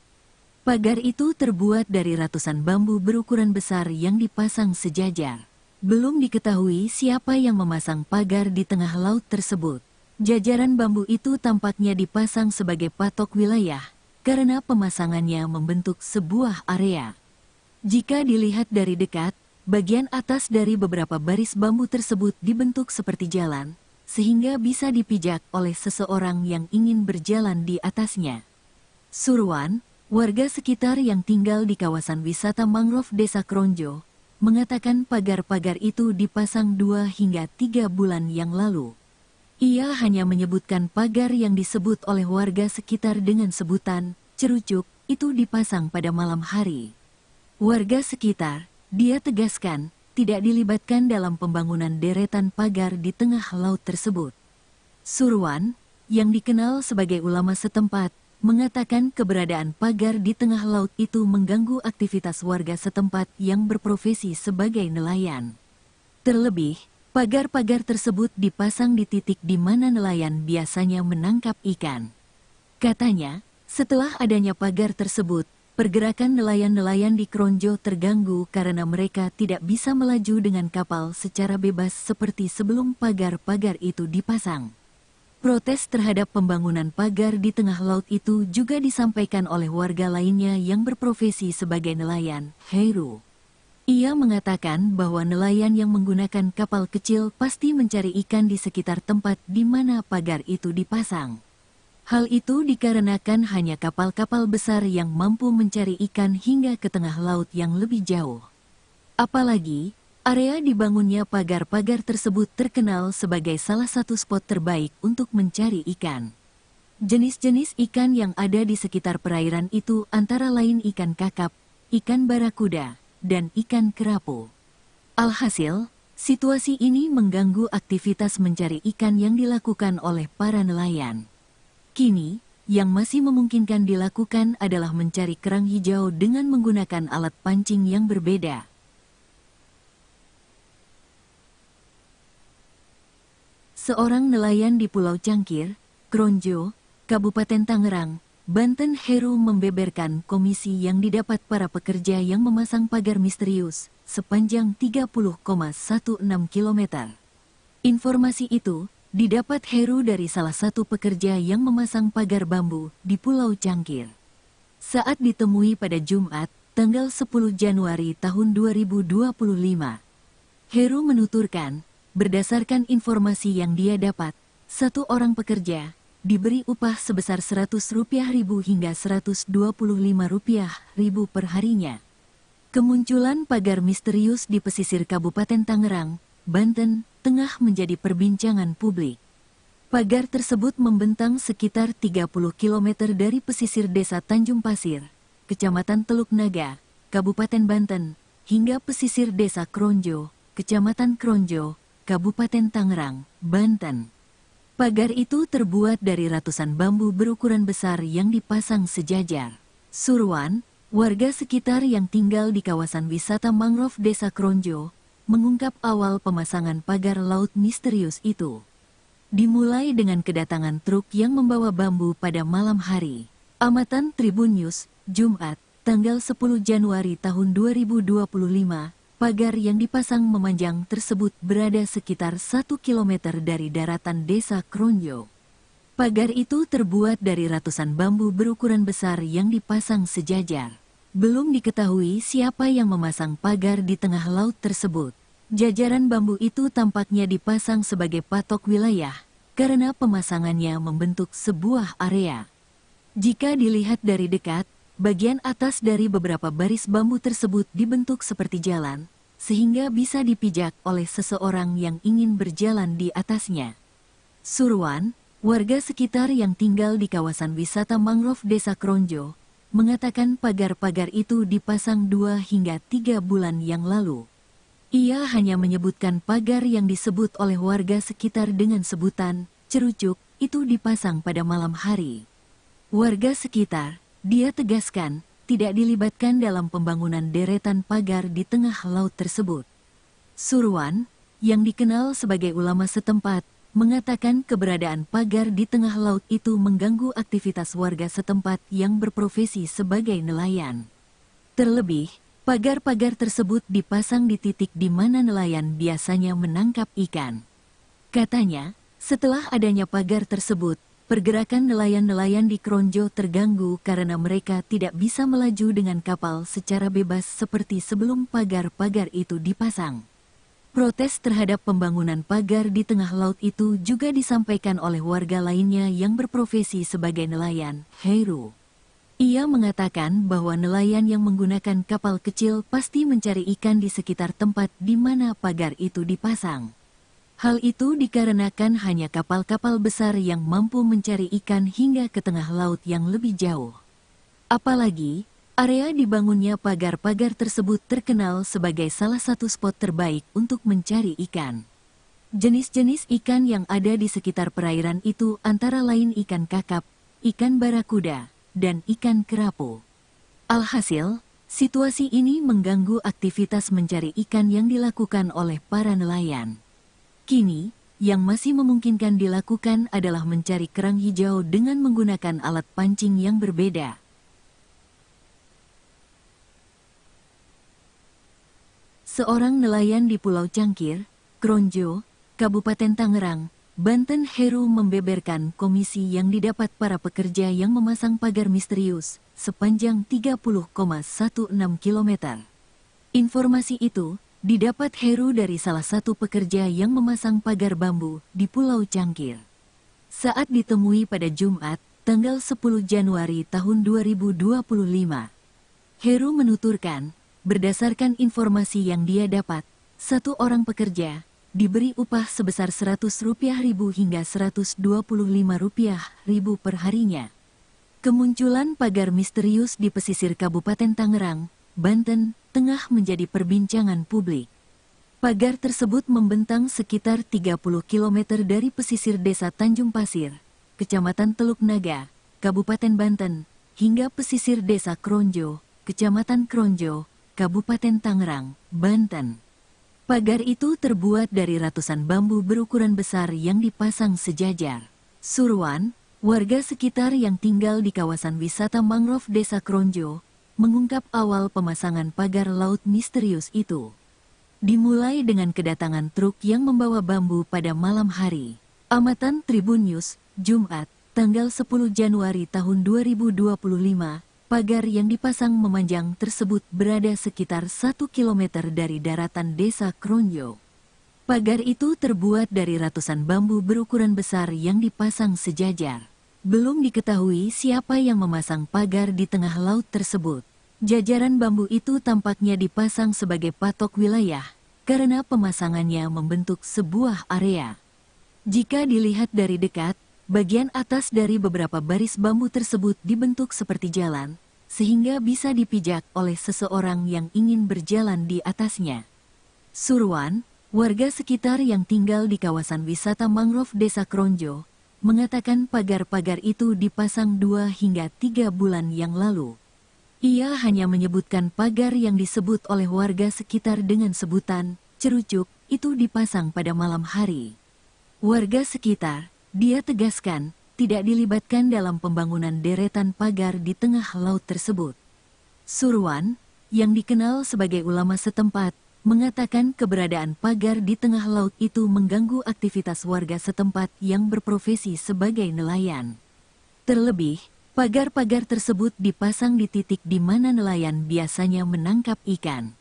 Pagar itu terbuat dari ratusan bambu berukuran besar yang dipasang sejajar. Belum diketahui siapa yang memasang pagar di tengah laut tersebut. Jajaran bambu itu tampaknya dipasang sebagai patok wilayah, karena pemasangannya membentuk sebuah area. Jika dilihat dari dekat, bagian atas dari beberapa baris bambu tersebut dibentuk seperti jalan, sehingga bisa dipijak oleh seseorang yang ingin berjalan di atasnya. Surwan, warga sekitar yang tinggal di kawasan wisata mangrove Desa Kronjo, mengatakan pagar-pagar itu dipasang 2 hingga 3 bulan yang lalu. Ia hanya menyebutkan pagar yang disebut oleh warga sekitar dengan sebutan cerucuk itu dipasang pada malam hari. Warga sekitar, dia tegaskan, tidak dilibatkan dalam pembangunan deretan pagar di tengah laut tersebut. Surwan, yang dikenal sebagai ulama setempat, mengatakan keberadaan pagar di tengah laut itu mengganggu aktivitas warga setempat yang berprofesi sebagai nelayan. Terlebih, pagar-pagar tersebut dipasang di titik di mana nelayan biasanya menangkap ikan. Katanya, setelah adanya pagar tersebut, pergerakan nelayan-nelayan di Kronjo terganggu karena mereka tidak bisa melaju dengan kapal secara bebas seperti sebelum pagar-pagar itu dipasang. Protes terhadap pembangunan pagar di tengah laut itu juga disampaikan oleh warga lainnya yang berprofesi sebagai nelayan, Heru. Ia mengatakan bahwa nelayan yang menggunakan kapal kecil pasti mencari ikan di sekitar tempat di mana pagar itu dipasang. Hal itu dikarenakan hanya kapal-kapal besar yang mampu mencari ikan hingga ke tengah laut yang lebih jauh. Apalagi, area dibangunnya pagar-pagar tersebut terkenal sebagai salah satu spot terbaik untuk mencari ikan. Jenis-jenis ikan yang ada di sekitar perairan itu antara lain ikan kakap, ikan barakuda, dan ikan kerapu. Alhasil, situasi ini mengganggu aktivitas mencari ikan yang dilakukan oleh para nelayan. Kini, yang masih memungkinkan dilakukan adalah mencari kerang hijau dengan menggunakan alat pancing yang berbeda. Seorang nelayan di Pulau Cangkir, Kronjo, Kabupaten Tangerang, Banten, Heru membeberkan komisi yang didapat para pekerja yang memasang pagar misterius sepanjang 30,16 km. Informasi itu didapat Heru dari salah satu pekerja yang memasang pagar bambu di Pulau Cangkir. Saat ditemui pada Jumat, tanggal 10 Januari tahun 2025, Heru menuturkan, berdasarkan informasi yang dia dapat, satu orang pekerja diberi upah sebesar Rp100.000 hingga Rp125.000 per harinya. Kemunculan pagar misterius di pesisir Kabupaten Tangerang, Banten, tengah menjadi perbincangan publik. Pagar tersebut membentang sekitar 30 km dari pesisir Desa Tanjung Pasir, Kecamatan Teluk Naga, Kabupaten Banten, hingga pesisir Desa Kronjo, Kecamatan Kronjo, Kabupaten Tangerang, Banten. Pagar itu terbuat dari ratusan bambu berukuran besar yang dipasang sejajar. Surwan, warga sekitar yang tinggal di kawasan wisata mangrove Desa Kronjo, mengungkap awal pemasangan pagar laut misterius itu. Dimulai dengan kedatangan truk yang membawa bambu pada malam hari. Amatan Tribun News, Jumat, tanggal 10 Januari tahun 2025, pagar yang dipasang memanjang tersebut berada sekitar 1 km dari daratan Desa Kronjo. Pagar itu terbuat dari ratusan bambu berukuran besar yang dipasang sejajar. Belum diketahui siapa yang memasang pagar di tengah laut tersebut. Jajaran bambu itu tampaknya dipasang sebagai patok wilayah, karena pemasangannya membentuk sebuah area. Jika dilihat dari dekat, bagian atas dari beberapa baris bambu tersebut dibentuk seperti jalan, sehingga bisa dipijak oleh seseorang yang ingin berjalan di atasnya. Surwan, warga sekitar yang tinggal di kawasan wisata mangrove Desa Kronjo, mengatakan pagar-pagar itu dipasang 2 hingga 3 bulan yang lalu. Ia hanya menyebutkan pagar yang disebut oleh warga sekitar dengan sebutan cerucuk itu dipasang pada malam hari. Warga sekitar, dia tegaskan, tidak dilibatkan dalam pembangunan deretan pagar di tengah laut tersebut. Surwan, yang dikenal sebagai ulama setempat, mengatakan keberadaan pagar di tengah laut itu mengganggu aktivitas warga setempat yang berprofesi sebagai nelayan. Terlebih, pagar-pagar tersebut dipasang di titik di mana nelayan biasanya menangkap ikan. Katanya, setelah adanya pagar tersebut, pergerakan nelayan-nelayan di Kronjo terganggu karena mereka tidak bisa melaju dengan kapal secara bebas seperti sebelum pagar-pagar itu dipasang. Protes terhadap pembangunan pagar di tengah laut itu juga disampaikan oleh warga lainnya yang berprofesi sebagai nelayan, Heru. Ia mengatakan bahwa nelayan yang menggunakan kapal kecil pasti mencari ikan di sekitar tempat di mana pagar itu dipasang. Hal itu dikarenakan hanya kapal-kapal besar yang mampu mencari ikan hingga ke tengah laut yang lebih jauh. Apalagi, area dibangunnya pagar-pagar tersebut terkenal sebagai salah satu spot terbaik untuk mencari ikan. Jenis-jenis ikan yang ada di sekitar perairan itu antara lain ikan kakap, ikan barakuda, dan ikan kerapu. Alhasil, situasi ini mengganggu aktivitas mencari ikan yang dilakukan oleh para nelayan. Kini, yang masih memungkinkan dilakukan adalah mencari kerang hijau dengan menggunakan alat pancing yang berbeda. Seorang nelayan di Pulau Cangkir, Kronjo, Kabupaten Tangerang, Banten, Heru membeberkan komisi yang didapat para pekerja yang memasang pagar misterius sepanjang 30,16 km. Informasi itu didapat Heru dari salah satu pekerja yang memasang pagar bambu di Pulau Cangkir. Saat ditemui pada Jumat, tanggal 10 Januari tahun 2025, Heru menuturkan, berdasarkan informasi yang dia dapat, satu orang pekerja diberi upah sebesar Rp100.000 hingga Rp125.000 per harinya. Kemunculan pagar misterius di pesisir Kabupaten Tangerang, Banten, tengah menjadi perbincangan publik. Pagar tersebut membentang sekitar 30 km dari pesisir desa Tanjung Pasir, Kecamatan Teluk Naga, Kabupaten Banten, hingga pesisir desa Kronjo, Kecamatan Kronjo, Kabupaten Tangerang, Banten. Pagar itu terbuat dari ratusan bambu berukuran besar yang dipasang sejajar. Surwan, warga sekitar yang tinggal di kawasan wisata mangrove desa Kronjo, mengungkap awal pemasangan pagar laut misterius itu. Dimulai dengan kedatangan truk yang membawa bambu pada malam hari. Amatan Tribun News, Jumat, tanggal 10 Januari tahun 2025, pagar yang dipasang memanjang tersebut berada sekitar 1 km dari daratan desa Kronjo. Pagar itu terbuat dari ratusan bambu berukuran besar yang dipasang sejajar. Belum diketahui siapa yang memasang pagar di tengah laut tersebut. Jajaran bambu itu tampaknya dipasang sebagai patok wilayah, karena pemasangannya membentuk sebuah area. Jika dilihat dari dekat, bagian atas dari beberapa baris bambu tersebut dibentuk seperti jalan, sehingga bisa dipijak oleh seseorang yang ingin berjalan di atasnya. Surwan, warga sekitar yang tinggal di kawasan wisata mangrove desa Kronjo, mengatakan pagar-pagar itu dipasang 2 hingga 3 bulan yang lalu. Ia hanya menyebutkan pagar yang disebut oleh warga sekitar dengan sebutan cerucuk itu dipasang pada malam hari. Warga sekitar, dia tegaskan, tidak dilibatkan dalam pembangunan deretan pagar di tengah laut tersebut. Surwan, yang dikenal sebagai ulama setempat, mengatakan keberadaan pagar di tengah laut itu mengganggu aktivitas warga setempat yang berprofesi sebagai nelayan. Terlebih, pagar-pagar tersebut dipasang di titik di mana nelayan biasanya menangkap ikan.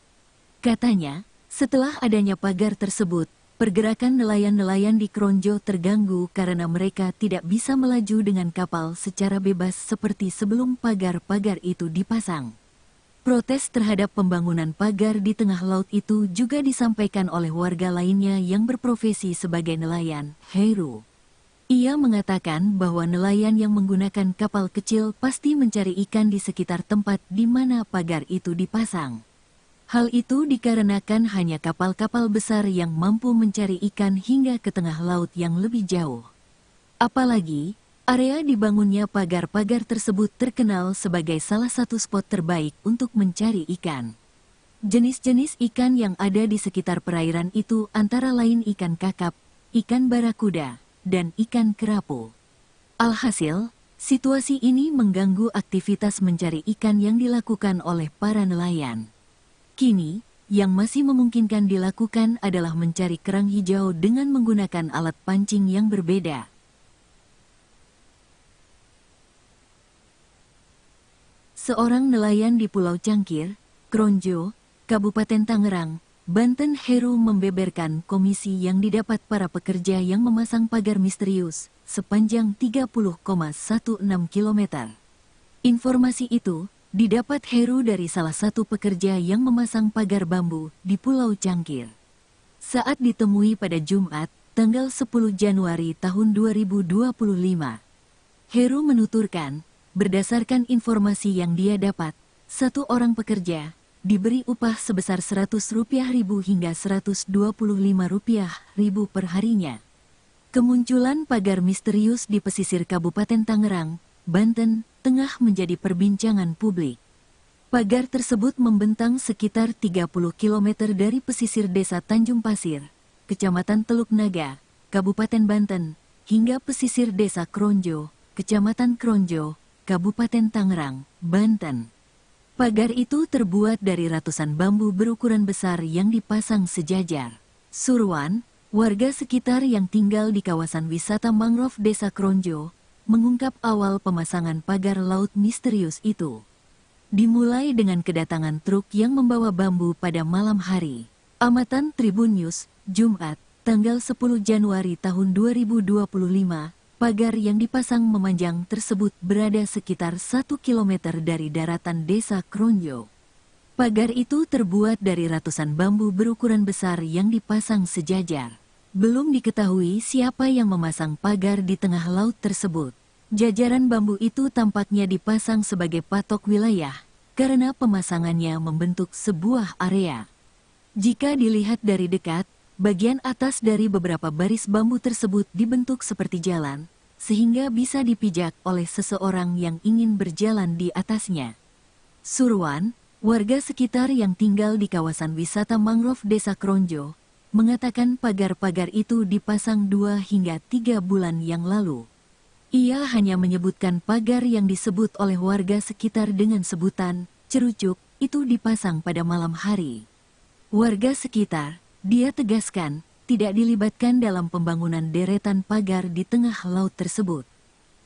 Katanya, setelah adanya pagar tersebut, pergerakan nelayan-nelayan di Kronjo terganggu karena mereka tidak bisa melaju dengan kapal secara bebas seperti sebelum pagar-pagar itu dipasang. Protes terhadap pembangunan pagar di tengah laut itu juga disampaikan oleh warga lainnya yang berprofesi sebagai nelayan, Heru. Ia mengatakan bahwa nelayan yang menggunakan kapal kecil pasti mencari ikan di sekitar tempat di mana pagar itu dipasang. Hal itu dikarenakan hanya kapal-kapal besar yang mampu mencari ikan hingga ke tengah laut yang lebih jauh. Apalagi, area dibangunnya pagar-pagar tersebut terkenal sebagai salah satu spot terbaik untuk mencari ikan. Jenis-jenis ikan yang ada di sekitar perairan itu antara lain ikan kakap, ikan barakuda, dan ikan kerapu. Alhasil, situasi ini mengganggu aktivitas mencari ikan yang dilakukan oleh para nelayan. Kini, yang masih memungkinkan dilakukan adalah mencari kerang hijau dengan menggunakan alat pancing yang berbeda. Seorang nelayan di Pulau Cangkir, Kronjo, Kabupaten Tangerang, Banten, Heru membeberkan komisi yang didapat para pekerja yang memasang pagar misterius sepanjang 30,16 km. Informasi itu didapat Heru dari salah satu pekerja yang memasang pagar bambu di Pulau Cangkir. Saat ditemui pada Jumat, tanggal 10 Januari tahun 2025, Heru menuturkan, berdasarkan informasi yang dia dapat, satu orang pekerja diberi upah sebesar Rp100.000 hingga Rp125.000 per harinya. Kemunculan pagar misterius di pesisir Kabupaten Tangerang, Banten, tengah menjadi perbincangan publik. Pagar tersebut membentang sekitar 30 km dari pesisir desa Tanjung Pasir, Kecamatan Teluk Naga, Kabupaten Banten, hingga pesisir desa Kronjo, Kecamatan Kronjo, Kabupaten Tangerang, Banten. Pagar itu terbuat dari ratusan bambu berukuran besar yang dipasang sejajar. Surwan, warga sekitar yang tinggal di kawasan wisata mangrove desa Kronjo, mengungkap awal pemasangan pagar laut misterius itu. Dimulai dengan kedatangan truk yang membawa bambu pada malam hari. Amatan Tribun News, Jumat, tanggal 10 Januari tahun 2025, pagar yang dipasang memanjang tersebut berada sekitar 1 km dari daratan desa Kronjo. Pagar itu terbuat dari ratusan bambu berukuran besar yang dipasang sejajar. Belum diketahui siapa yang memasang pagar di tengah laut tersebut. Jajaran bambu itu tampaknya dipasang sebagai patok wilayah, karena pemasangannya membentuk sebuah area. Jika dilihat dari dekat, bagian atas dari beberapa baris bambu tersebut dibentuk seperti jalan, sehingga bisa dipijak oleh seseorang yang ingin berjalan di atasnya. Surwan, warga sekitar yang tinggal di kawasan wisata mangrove Desa Kronjo, mengatakan pagar-pagar itu dipasang 2 hingga 3 bulan yang lalu. Ia hanya menyebutkan pagar yang disebut oleh warga sekitar dengan sebutan cerucuk itu dipasang pada malam hari. Warga sekitar, dia tegaskan, tidak dilibatkan dalam pembangunan deretan pagar di tengah laut tersebut.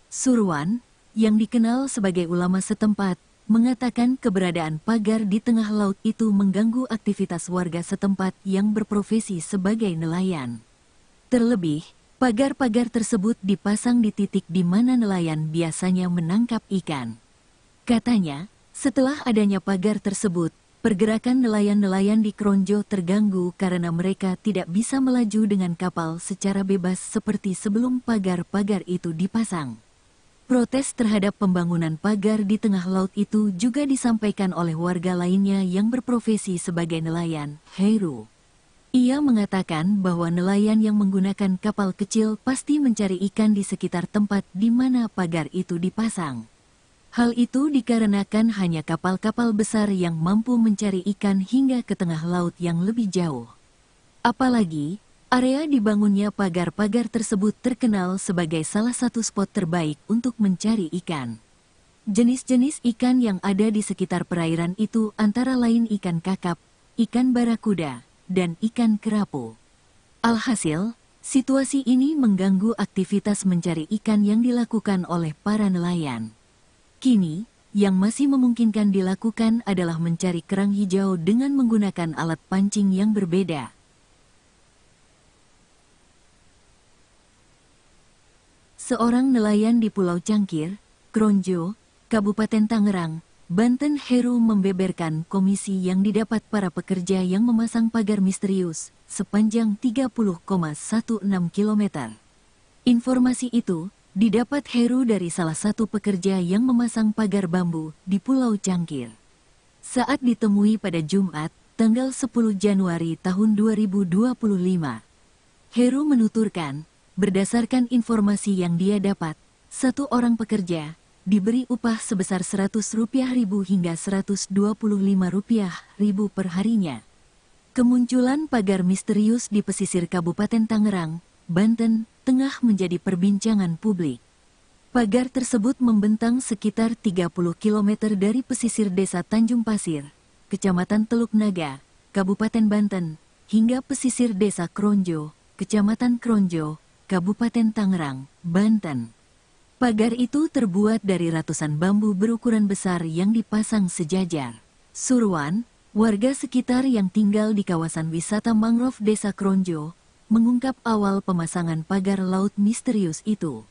Surwan, yang dikenal sebagai ulama setempat, mengatakan keberadaan pagar di tengah laut itu mengganggu aktivitas warga setempat yang berprofesi sebagai nelayan. Terlebih, pagar-pagar tersebut dipasang di titik di mana nelayan biasanya menangkap ikan. Katanya, setelah adanya pagar tersebut, pergerakan nelayan-nelayan di Kronjo terganggu karena mereka tidak bisa melaju dengan kapal secara bebas seperti sebelum pagar-pagar itu dipasang. Protes terhadap pembangunan pagar di tengah laut itu juga disampaikan oleh warga lainnya yang berprofesi sebagai nelayan, Heru. Ia mengatakan bahwa nelayan yang menggunakan kapal kecil pasti mencari ikan di sekitar tempat di mana pagar itu dipasang. Hal itu dikarenakan hanya kapal-kapal besar yang mampu mencari ikan hingga ke tengah laut yang lebih jauh. Apalagi, area dibangunnya pagar-pagar tersebut terkenal sebagai salah satu spot terbaik untuk mencari ikan. Jenis-jenis ikan yang ada di sekitar perairan itu antara lain ikan kakap, ikan barakuda, dan ikan kerapu. Alhasil, situasi ini mengganggu aktivitas mencari ikan yang dilakukan oleh para nelayan. Kini, yang masih memungkinkan dilakukan adalah mencari kerang hijau dengan menggunakan alat pancing yang berbeda. Seorang nelayan di Pulau Cangkir, Kronjo, Kabupaten Tangerang, Banten Heru membeberkan komisi yang didapat para pekerja yang memasang pagar misterius sepanjang 30,16 km. Informasi itu didapat Heru dari salah satu pekerja yang memasang pagar bambu di Pulau Cangkir. Saat ditemui pada Jumat, tanggal 10 Januari tahun 2025, Heru menuturkan, berdasarkan informasi yang dia dapat, satu orang pekerja diberi upah sebesar Rp100.000 hingga Rp125.000 per harinya. Kemunculan pagar misterius di pesisir Kabupaten Tangerang, Banten, tengah menjadi perbincangan publik. Pagar tersebut membentang sekitar 30 km dari pesisir Desa Tanjung Pasir, Kecamatan Teluk Naga, Kabupaten Banten, hingga pesisir Desa Kronjo, Kecamatan Kronjo, Kabupaten Tangerang, Banten. Pagar itu terbuat dari ratusan bambu berukuran besar yang dipasang sejajar. Surwan, warga sekitar yang tinggal di kawasan wisata mangrove Desa Kronjo, mengungkap awal pemasangan pagar laut misterius itu.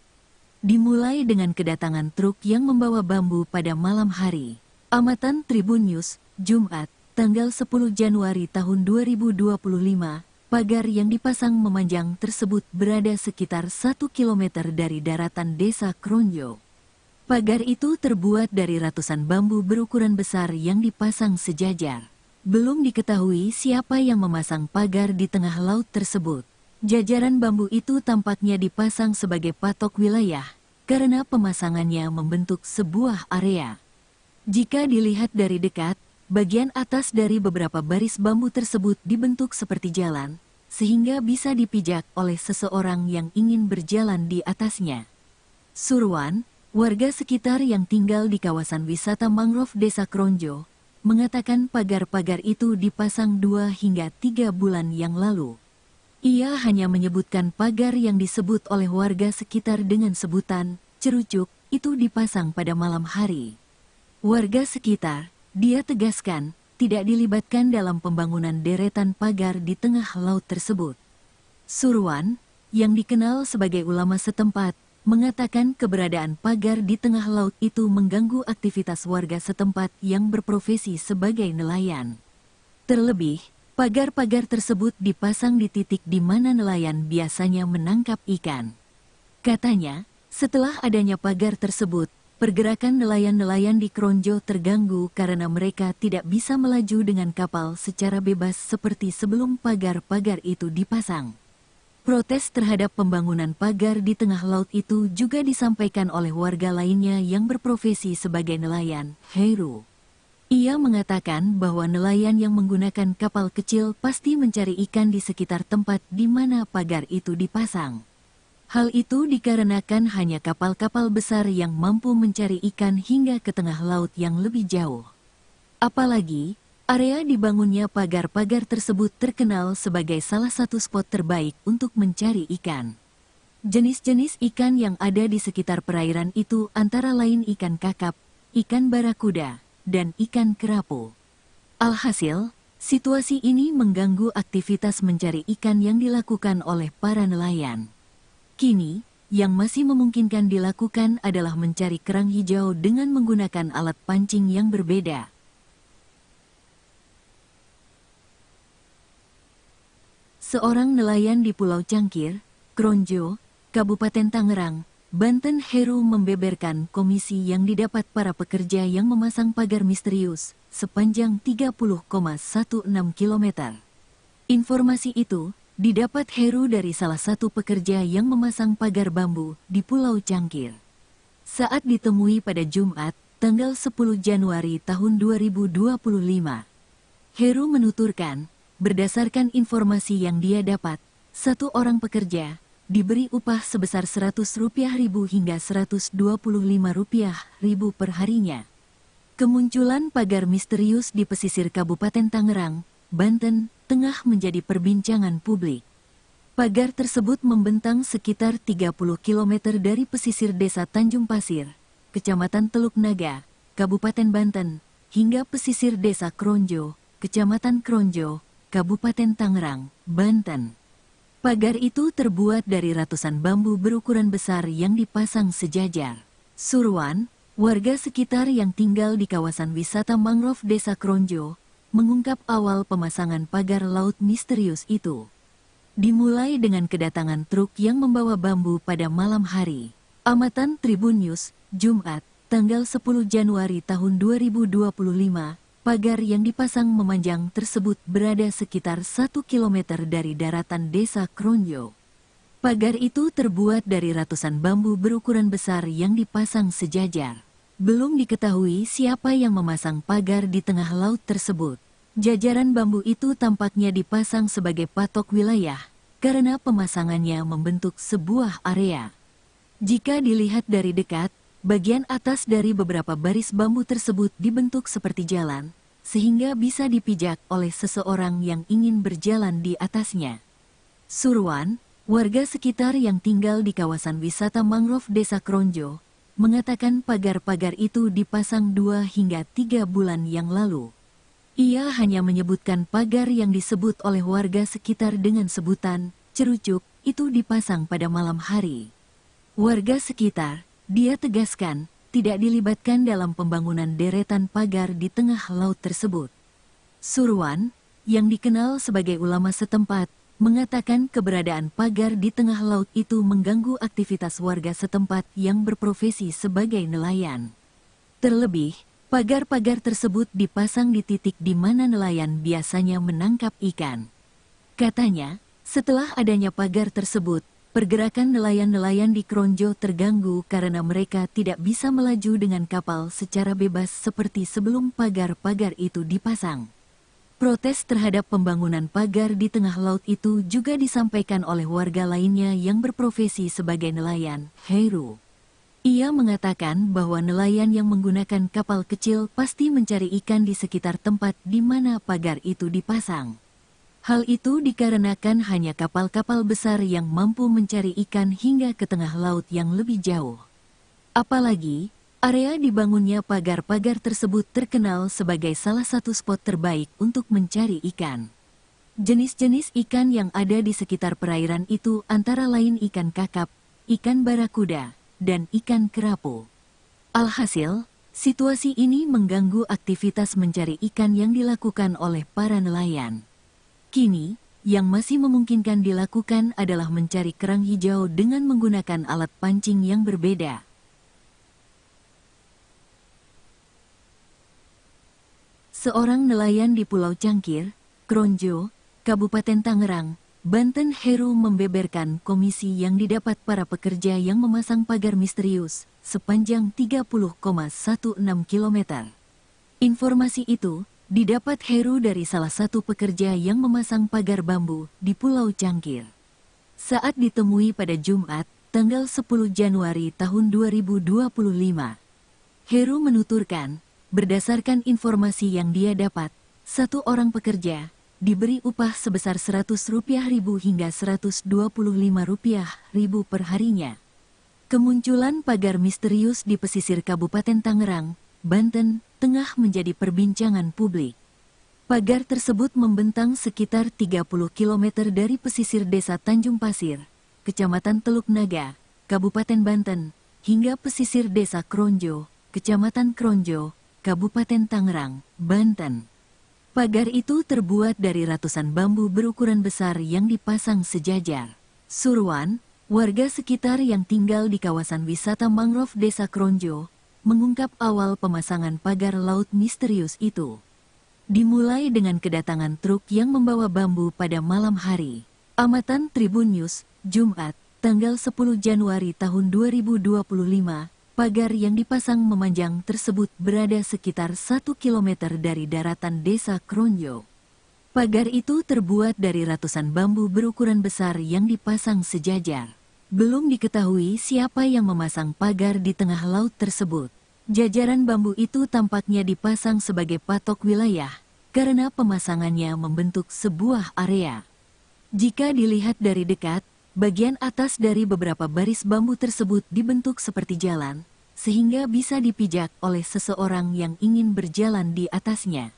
Dimulai dengan kedatangan truk yang membawa bambu pada malam hari. Amatan Tribun News, Jumat, tanggal 10 Januari tahun 2025, pagar yang dipasang memanjang tersebut berada sekitar 1 km dari daratan Desa Kronjo. Pagar itu terbuat dari ratusan bambu berukuran besar yang dipasang sejajar. Belum diketahui siapa yang memasang pagar di tengah laut tersebut. Jajaran bambu itu tampaknya dipasang sebagai patok wilayah, karena pemasangannya membentuk sebuah area. Jika dilihat dari dekat, bagian atas dari beberapa baris bambu tersebut dibentuk seperti jalan, sehingga bisa dipijak oleh seseorang yang ingin berjalan di atasnya. Surwan, warga sekitar yang tinggal di kawasan wisata mangrove Desa Kronjo, mengatakan pagar-pagar itu dipasang 2 hingga 3 bulan yang lalu. Ia hanya menyebutkan pagar yang disebut oleh warga sekitar dengan sebutan cerucuk itu dipasang pada malam hari. Warga sekitar, dia tegaskan, tidak dilibatkan dalam pembangunan deretan pagar di tengah laut tersebut. Surwan, yang dikenal sebagai ulama setempat, mengatakan keberadaan pagar di tengah laut itu mengganggu aktivitas warga setempat yang berprofesi sebagai nelayan. Terlebih, pagar-pagar tersebut dipasang di titik di mana nelayan biasanya menangkap ikan. Katanya, setelah adanya pagar tersebut, pergerakan nelayan-nelayan di Kronjo terganggu karena mereka tidak bisa melaju dengan kapal secara bebas seperti sebelum pagar-pagar itu dipasang. Protes terhadap pembangunan pagar di tengah laut itu juga disampaikan oleh warga lainnya yang berprofesi sebagai nelayan, Heru. Ia mengatakan bahwa nelayan yang menggunakan kapal kecil pasti mencari ikan di sekitar tempat di mana pagar itu dipasang. Hal itu dikarenakan hanya kapal-kapal besar yang mampu mencari ikan hingga ke tengah laut yang lebih jauh. Apalagi, area dibangunnya pagar-pagar tersebut terkenal sebagai salah satu spot terbaik untuk mencari ikan. Jenis-jenis ikan yang ada di sekitar perairan itu antara lain ikan kakap, ikan barakuda, dan ikan kerapu. Alhasil, situasi ini mengganggu aktivitas mencari ikan yang dilakukan oleh para nelayan. Kini, yang masih memungkinkan dilakukan adalah mencari kerang hijau dengan menggunakan alat pancing yang berbeda. Seorang nelayan di Pulau Cangkir, Kronjo, Kabupaten Tangerang, Banten, Heru membeberkan komisi yang didapat para pekerja yang memasang pagar misterius sepanjang 30,16 km. Informasi itu didapat Heru dari salah satu pekerja yang memasang pagar bambu di Pulau Cangkir. Saat ditemui pada Jumat, tanggal 10 Januari tahun 2025. Heru menuturkan, berdasarkan informasi yang dia dapat, satu orang pekerja diberi upah sebesar Rp100.000 hingga Rp125.000 per harinya. Kemunculan pagar misterius di pesisir Kabupaten Tangerang, Banten, tengah menjadi perbincangan publik. Pagar tersebut membentang sekitar 30 km dari pesisir desa Tanjung Pasir, Kecamatan Teluk Naga, Kabupaten Banten, hingga pesisir desa Kronjo, Kecamatan Kronjo, Kabupaten Tangerang, Banten. Pagar itu terbuat dari ratusan bambu berukuran besar yang dipasang sejajar. Surwan, warga sekitar yang tinggal di kawasan wisata mangrove desa Kronjo, mengungkap awal pemasangan pagar laut misterius itu. Dimulai dengan kedatangan truk yang membawa bambu pada malam hari. Amatan Tribun News, Jumat, tanggal 10 Januari tahun 2025, pagar yang dipasang memanjang tersebut berada sekitar 1 km dari daratan desa Kronjo. Pagar itu terbuat dari ratusan bambu berukuran besar yang dipasang sejajar. Belum diketahui siapa yang memasang pagar di tengah laut tersebut. Jajaran bambu itu tampaknya dipasang sebagai patok wilayah, karena pemasangannya membentuk sebuah area. Jika dilihat dari dekat, bagian atas dari beberapa baris bambu tersebut dibentuk seperti jalan, sehingga bisa dipijak oleh seseorang yang ingin berjalan di atasnya. Surwan, warga sekitar yang tinggal di kawasan wisata mangrove desa Kronjo, mengatakan pagar-pagar itu dipasang 2 hingga 3 bulan yang lalu. Ia hanya menyebutkan pagar yang disebut oleh warga sekitar dengan sebutan cerucuk itu dipasang pada malam hari. Warga sekitar, dia tegaskan, tidak dilibatkan dalam pembangunan deretan pagar di tengah laut tersebut. Surwan, yang dikenal sebagai ulama setempat, mengatakan keberadaan pagar di tengah laut itu mengganggu aktivitas warga setempat yang berprofesi sebagai nelayan. Terlebih, pagar-pagar tersebut dipasang di titik di mana nelayan biasanya menangkap ikan. Katanya, setelah adanya pagar tersebut, pergerakan nelayan-nelayan di Kronjo terganggu karena mereka tidak bisa melaju dengan kapal secara bebas seperti sebelum pagar-pagar itu dipasang. Protes terhadap pembangunan pagar di tengah laut itu juga disampaikan oleh warga lainnya yang berprofesi sebagai nelayan, Heru. Ia mengatakan bahwa nelayan yang menggunakan kapal kecil pasti mencari ikan di sekitar tempat di mana pagar itu dipasang. Hal itu dikarenakan hanya kapal-kapal besar yang mampu mencari ikan hingga ke tengah laut yang lebih jauh. Apalagi, area dibangunnya pagar-pagar tersebut terkenal sebagai salah satu spot terbaik untuk mencari ikan. Jenis-jenis ikan yang ada di sekitar perairan itu antara lain ikan kakap, ikan barakuda, dan ikan kerapu. Alhasil, situasi ini mengganggu aktivitas mencari ikan yang dilakukan oleh para nelayan. Kini, yang masih memungkinkan dilakukan adalah mencari kerang hijau dengan menggunakan alat pancing yang berbeda. Seorang nelayan di Pulau Cangkir, Kronjo, Kabupaten Tangerang, Banten, Heru membeberkan komisi yang didapat para pekerja yang memasang pagar misterius sepanjang 30,16 km. Informasi itu didapat Heru dari salah satu pekerja yang memasang pagar bambu di Pulau Cangkir. Saat ditemui pada Jumat, tanggal 10 Januari tahun 2025, Heru menuturkan, berdasarkan informasi yang dia dapat, satu orang pekerja diberi upah sebesar Rp100.000 hingga Rp125.000 per harinya. Kemunculan pagar misterius di pesisir Kabupaten Tangerang, Banten, tengah menjadi perbincangan publik. Pagar tersebut membentang sekitar 30 km dari pesisir desa Tanjung Pasir, Kecamatan Teluk Naga, Kabupaten Banten, hingga pesisir desa Kronjo, Kecamatan Kronjo, Kabupaten Tangerang, Banten. Pagar itu terbuat dari ratusan bambu berukuran besar yang dipasang sejajar. Surwan, warga sekitar yang tinggal di kawasan wisata mangrove Desa Kronjo, mengungkap awal pemasangan pagar laut misterius itu. Dimulai dengan kedatangan truk yang membawa bambu pada malam hari. Amatan Tribun News, Jumat, tanggal 10 Januari tahun 2025, pagar yang dipasang memanjang tersebut berada sekitar 1 km dari daratan Desa Kronjo. Pagar itu terbuat dari ratusan bambu berukuran besar yang dipasang sejajar. Belum diketahui siapa yang memasang pagar di tengah laut tersebut. Jajaran bambu itu tampaknya dipasang sebagai patok wilayah, karena pemasangannya membentuk sebuah area. Jika dilihat dari dekat, bagian atas dari beberapa baris bambu tersebut dibentuk seperti jalan, sehingga bisa dipijak oleh seseorang yang ingin berjalan di atasnya.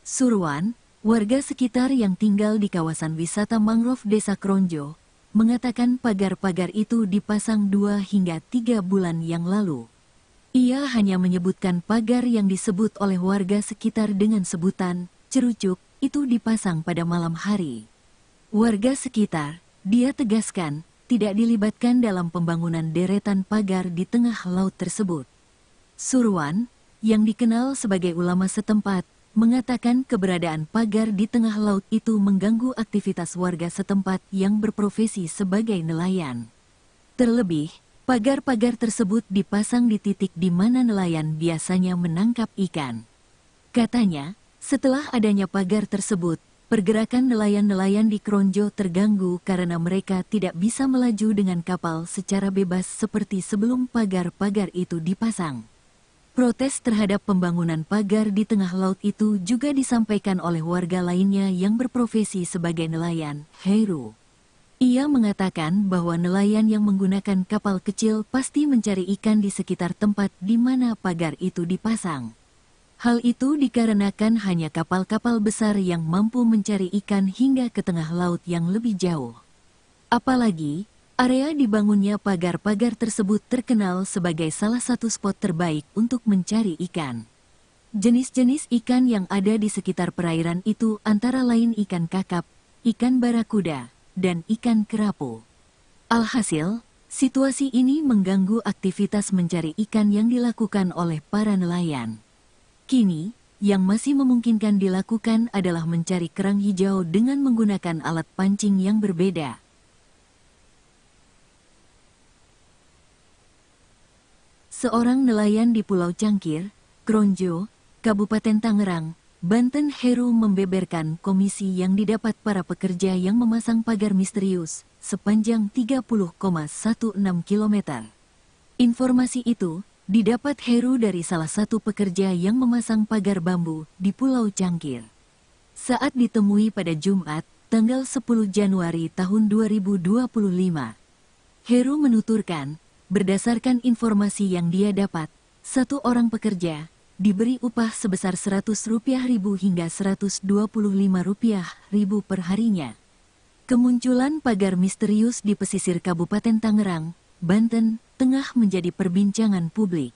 Surwan, warga sekitar yang tinggal di kawasan wisata mangrove Desa Kronjo, mengatakan pagar-pagar itu dipasang 2 hingga 3 bulan yang lalu. Ia hanya menyebutkan pagar yang disebut oleh warga sekitar dengan sebutan cerucuk itu dipasang pada malam hari. Warga sekitar, dia tegaskan, tidak dilibatkan dalam pembangunan deretan pagar di tengah laut tersebut. Surwan, yang dikenal sebagai ulama setempat, mengatakan keberadaan pagar di tengah laut itu mengganggu aktivitas warga setempat yang berprofesi sebagai nelayan. Terlebih, pagar-pagar tersebut dipasang di titik di mana nelayan biasanya menangkap ikan. Katanya, setelah adanya pagar tersebut, pergerakan nelayan-nelayan di Kronjo terganggu karena mereka tidak bisa melaju dengan kapal secara bebas seperti sebelum pagar-pagar itu dipasang. Protes terhadap pembangunan pagar di tengah laut itu juga disampaikan oleh warga lainnya yang berprofesi sebagai nelayan, Heru. Ia mengatakan bahwa nelayan yang menggunakan kapal kecil pasti mencari ikan di sekitar tempat di mana pagar itu dipasang. Hal itu dikarenakan hanya kapal-kapal besar yang mampu mencari ikan hingga ke tengah laut yang lebih jauh. Apalagi, area dibangunnya pagar-pagar tersebut terkenal sebagai salah satu spot terbaik untuk mencari ikan. Jenis-jenis ikan yang ada di sekitar perairan itu antara lain ikan kakap, ikan barakuda, dan ikan kerapu. Alhasil, situasi ini mengganggu aktivitas mencari ikan yang dilakukan oleh para nelayan. Kini, yang masih memungkinkan dilakukan adalah mencari kerang hijau dengan menggunakan alat pancing yang berbeda. Seorang nelayan di Pulau Cangkir, Kronjo, Kabupaten Tangerang, Banten, Heru membeberkan komisi yang didapat para pekerja yang memasang pagar misterius sepanjang 30,16 km. Informasi itu didapat Heru dari salah satu pekerja yang memasang pagar bambu di Pulau Cangkir. Saat ditemui pada Jumat, tanggal 10 Januari tahun 2025, Heru menuturkan, berdasarkan informasi yang dia dapat, satu orang pekerja diberi upah sebesar Rp100.000 hingga Rp125.000 per harinya. Kemunculan pagar misterius di pesisir Kabupaten Tangerang, Banten, tengah menjadi perbincangan publik.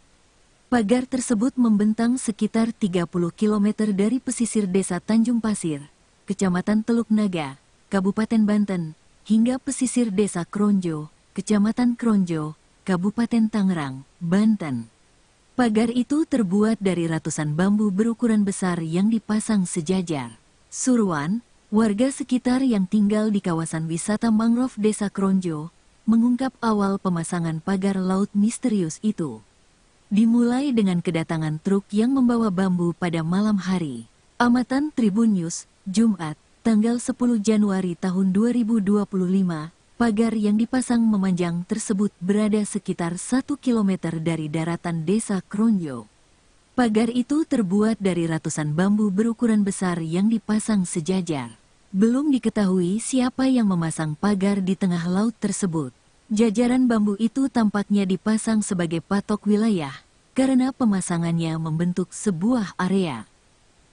Pagar tersebut membentang sekitar 30 km dari pesisir desa Tanjung Pasir, Kecamatan Teluk Naga, Kabupaten Banten, hingga pesisir desa Kronjo, Kecamatan Kronjo, Kabupaten Tangerang, Banten. Pagar itu terbuat dari ratusan bambu berukuran besar yang dipasang sejajar. Surwan, warga sekitar yang tinggal di kawasan wisata mangrove Desa Kronjo, mengungkap awal pemasangan pagar laut misterius itu. Dimulai dengan kedatangan truk yang membawa bambu pada malam hari. Amatan Tribun News, Jumat, tanggal 10 Januari tahun 2025. Pagar yang dipasang memanjang tersebut berada sekitar 1 km dari daratan Desa Kronjo. Pagar itu terbuat dari ratusan bambu berukuran besar yang dipasang sejajar. Belum diketahui siapa yang memasang pagar di tengah laut tersebut. Jajaran bambu itu tampaknya dipasang sebagai patok wilayah, karena pemasangannya membentuk sebuah area.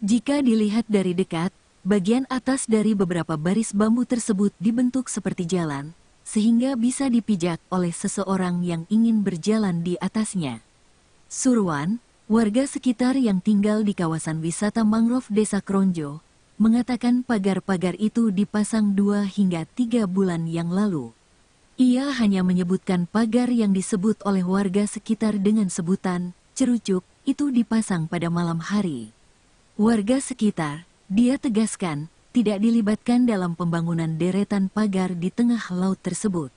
Jika dilihat dari dekat, bagian atas dari beberapa baris bambu tersebut dibentuk seperti jalan, sehingga bisa dipijak oleh seseorang yang ingin berjalan di atasnya. Surwan, warga sekitar yang tinggal di kawasan wisata mangrove Desa Kronjo, mengatakan pagar-pagar itu dipasang 2 hingga 3 bulan yang lalu. Ia hanya menyebutkan pagar yang disebut oleh warga sekitar dengan sebutan cerucuk itu dipasang pada malam hari. Warga sekitar, dia tegaskan, tidak dilibatkan dalam pembangunan deretan pagar di tengah laut tersebut.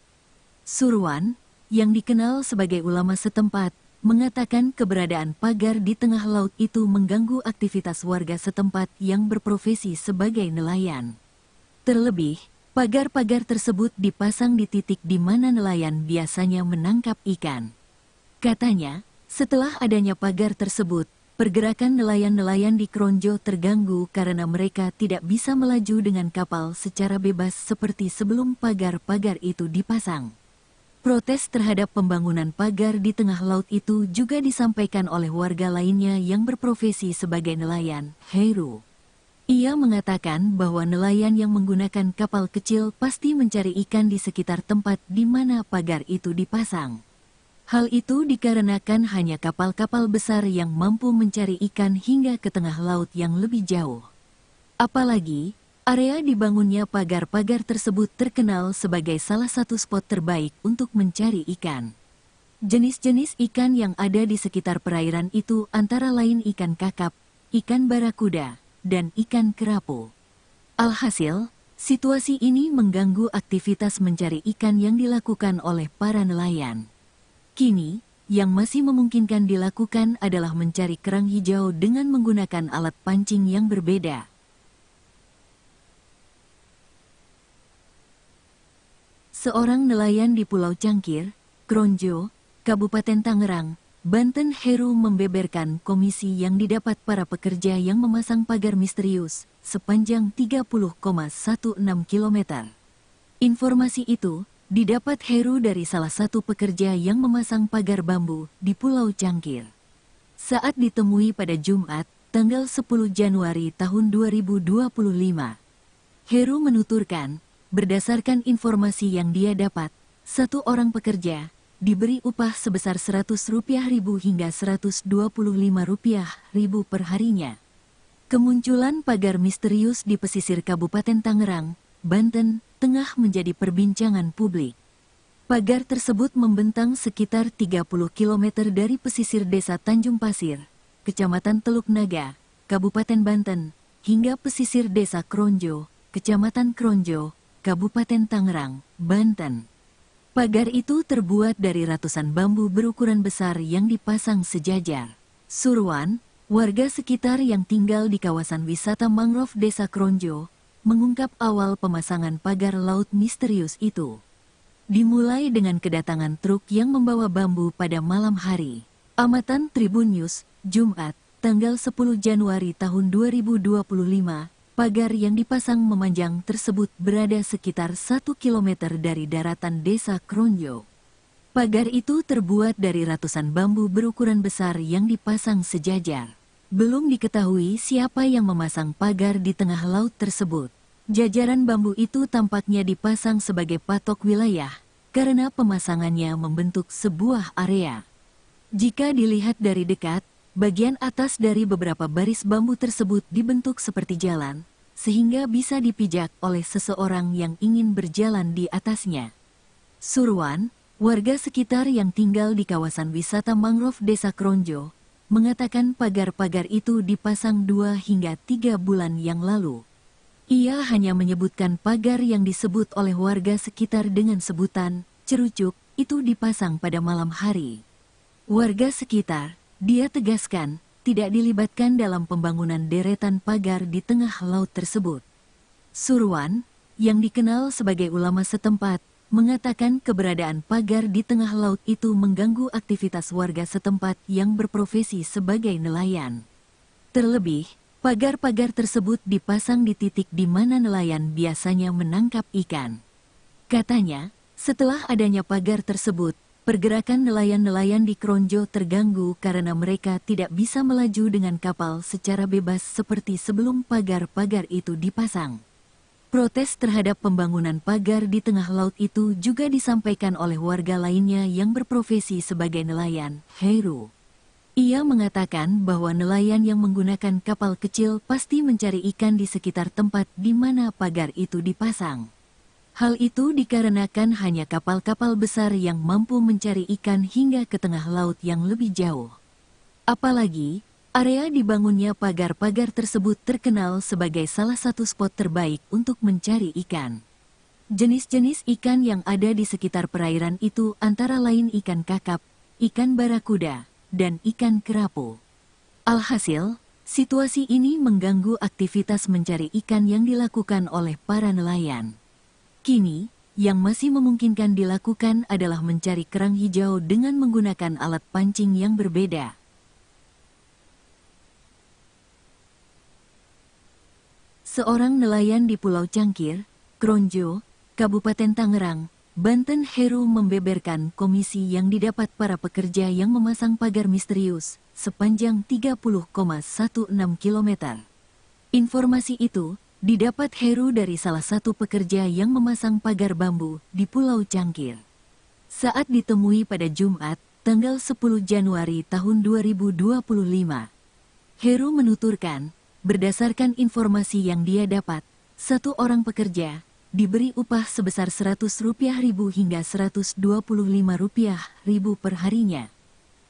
Surwan, yang dikenal sebagai ulama setempat, mengatakan keberadaan pagar di tengah laut itu mengganggu aktivitas warga setempat yang berprofesi sebagai nelayan. Terlebih, pagar-pagar tersebut dipasang di titik di mana nelayan biasanya menangkap ikan. Katanya, setelah adanya pagar tersebut, pergerakan nelayan-nelayan di Kronjo terganggu karena mereka tidak bisa melaju dengan kapal secara bebas seperti sebelum pagar-pagar itu dipasang. Protes terhadap pembangunan pagar di tengah laut itu juga disampaikan oleh warga lainnya yang berprofesi sebagai nelayan, Heru. Ia mengatakan bahwa nelayan yang menggunakan kapal kecil pasti mencari ikan di sekitar tempat di mana pagar itu dipasang. Hal itu dikarenakan hanya kapal-kapal besar yang mampu mencari ikan hingga ke tengah laut yang lebih jauh. Apalagi, area dibangunnya pagar-pagar tersebut terkenal sebagai salah satu spot terbaik untuk mencari ikan. Jenis-jenis ikan yang ada di sekitar perairan itu antara lain ikan kakap, ikan barakuda, dan ikan kerapu. Alhasil, situasi ini mengganggu aktivitas mencari ikan yang dilakukan oleh para nelayan. Kini, yang masih memungkinkan dilakukan adalah mencari kerang hijau dengan menggunakan alat pancing yang berbeda. Seorang nelayan di Pulau Cangkir, Kronjo, Kabupaten Tangerang, Banten Heru membeberkan komisi yang didapat para pekerja yang memasang pagar misterius sepanjang 30,16 km. Informasi itu didapat Heru dari salah satu pekerja yang memasang pagar bambu di Pulau Cangkir. Saat ditemui pada Jumat, tanggal 10 Januari tahun 2025. Heru menuturkan, berdasarkan informasi yang dia dapat, satu orang pekerja diberi upah sebesar Rp100.000 hingga Rp125.000 per harinya. Kemunculan pagar misterius di pesisir Kabupaten Tangerang, Banten, tengah menjadi perbincangan publik. Pagar tersebut membentang sekitar 30 km dari pesisir Desa Tanjung Pasir, Kecamatan Teluk Naga, Kabupaten Banten, hingga pesisir Desa Kronjo, Kecamatan Kronjo, Kabupaten Tangerang, Banten. Pagar itu terbuat dari ratusan bambu berukuran besar yang dipasang sejajar. Surwan, warga sekitar yang tinggal di kawasan wisata mangrove Desa Kronjo, mengungkap awal pemasangan pagar laut misterius itu. Dimulai dengan kedatangan truk yang membawa bambu pada malam hari. Amatan Tribun News, Jumat, tanggal 10 Januari tahun 2025, pagar yang dipasang memanjang tersebut berada sekitar 1 km dari daratan Desa Kronjo. Pagar itu terbuat dari ratusan bambu berukuran besar yang dipasang sejajar. Belum diketahui siapa yang memasang pagar di tengah laut tersebut. Jajaran bambu itu tampaknya dipasang sebagai patok wilayah, karena pemasangannya membentuk sebuah area. Jika dilihat dari dekat, bagian atas dari beberapa baris bambu tersebut dibentuk seperti jalan, sehingga bisa dipijak oleh seseorang yang ingin berjalan di atasnya. Surwan, warga sekitar yang tinggal di kawasan wisata mangrove Desa Kronjo, mengatakan pagar-pagar itu dipasang 2 hingga 3 bulan yang lalu. Ia hanya menyebutkan pagar yang disebut oleh warga sekitar dengan sebutan cerucuk itu dipasang pada malam hari. Warga sekitar, dia tegaskan, tidak dilibatkan dalam pembangunan deretan pagar di tengah laut tersebut. Surwan, yang dikenal sebagai ulama setempat, mengatakan keberadaan pagar di tengah laut itu mengganggu aktivitas warga setempat yang berprofesi sebagai nelayan. Terlebih, pagar-pagar tersebut dipasang di titik di mana nelayan biasanya menangkap ikan. Katanya, setelah adanya pagar tersebut, pergerakan nelayan-nelayan di Kronjo terganggu karena mereka tidak bisa melaju dengan kapal secara bebas seperti sebelum pagar-pagar itu dipasang. Protes terhadap pembangunan pagar di tengah laut itu juga disampaikan oleh warga lainnya yang berprofesi sebagai nelayan, Heru. Ia mengatakan bahwa nelayan yang menggunakan kapal kecil pasti mencari ikan di sekitar tempat di mana pagar itu dipasang. Hal itu dikarenakan hanya kapal-kapal besar yang mampu mencari ikan hingga ke tengah laut yang lebih jauh. Apalagi, area dibangunnya pagar-pagar tersebut terkenal sebagai salah satu spot terbaik untuk mencari ikan. Jenis-jenis ikan yang ada di sekitar perairan itu antara lain ikan kakap, ikan barakuda, dan ikan kerapu. Alhasil, situasi ini mengganggu aktivitas mencari ikan yang dilakukan oleh para nelayan. Kini, yang masih memungkinkan dilakukan adalah mencari kerang hijau dengan menggunakan alat pancing yang berbeda. Seorang nelayan di Pulau Cangkir, Kronjo, Kabupaten Tangerang, Banten, Heru membeberkan komisi yang didapat para pekerja yang memasang pagar misterius sepanjang 30,16 km. Informasi itu didapat Heru dari salah satu pekerja yang memasang pagar bambu di Pulau Cangkir. Saat ditemui pada Jumat, tanggal 10 Januari tahun 2025, Heru menuturkan, berdasarkan informasi yang dia dapat, satu orang pekerja diberi upah sebesar Rp100.000 hingga Rp125.000 per harinya.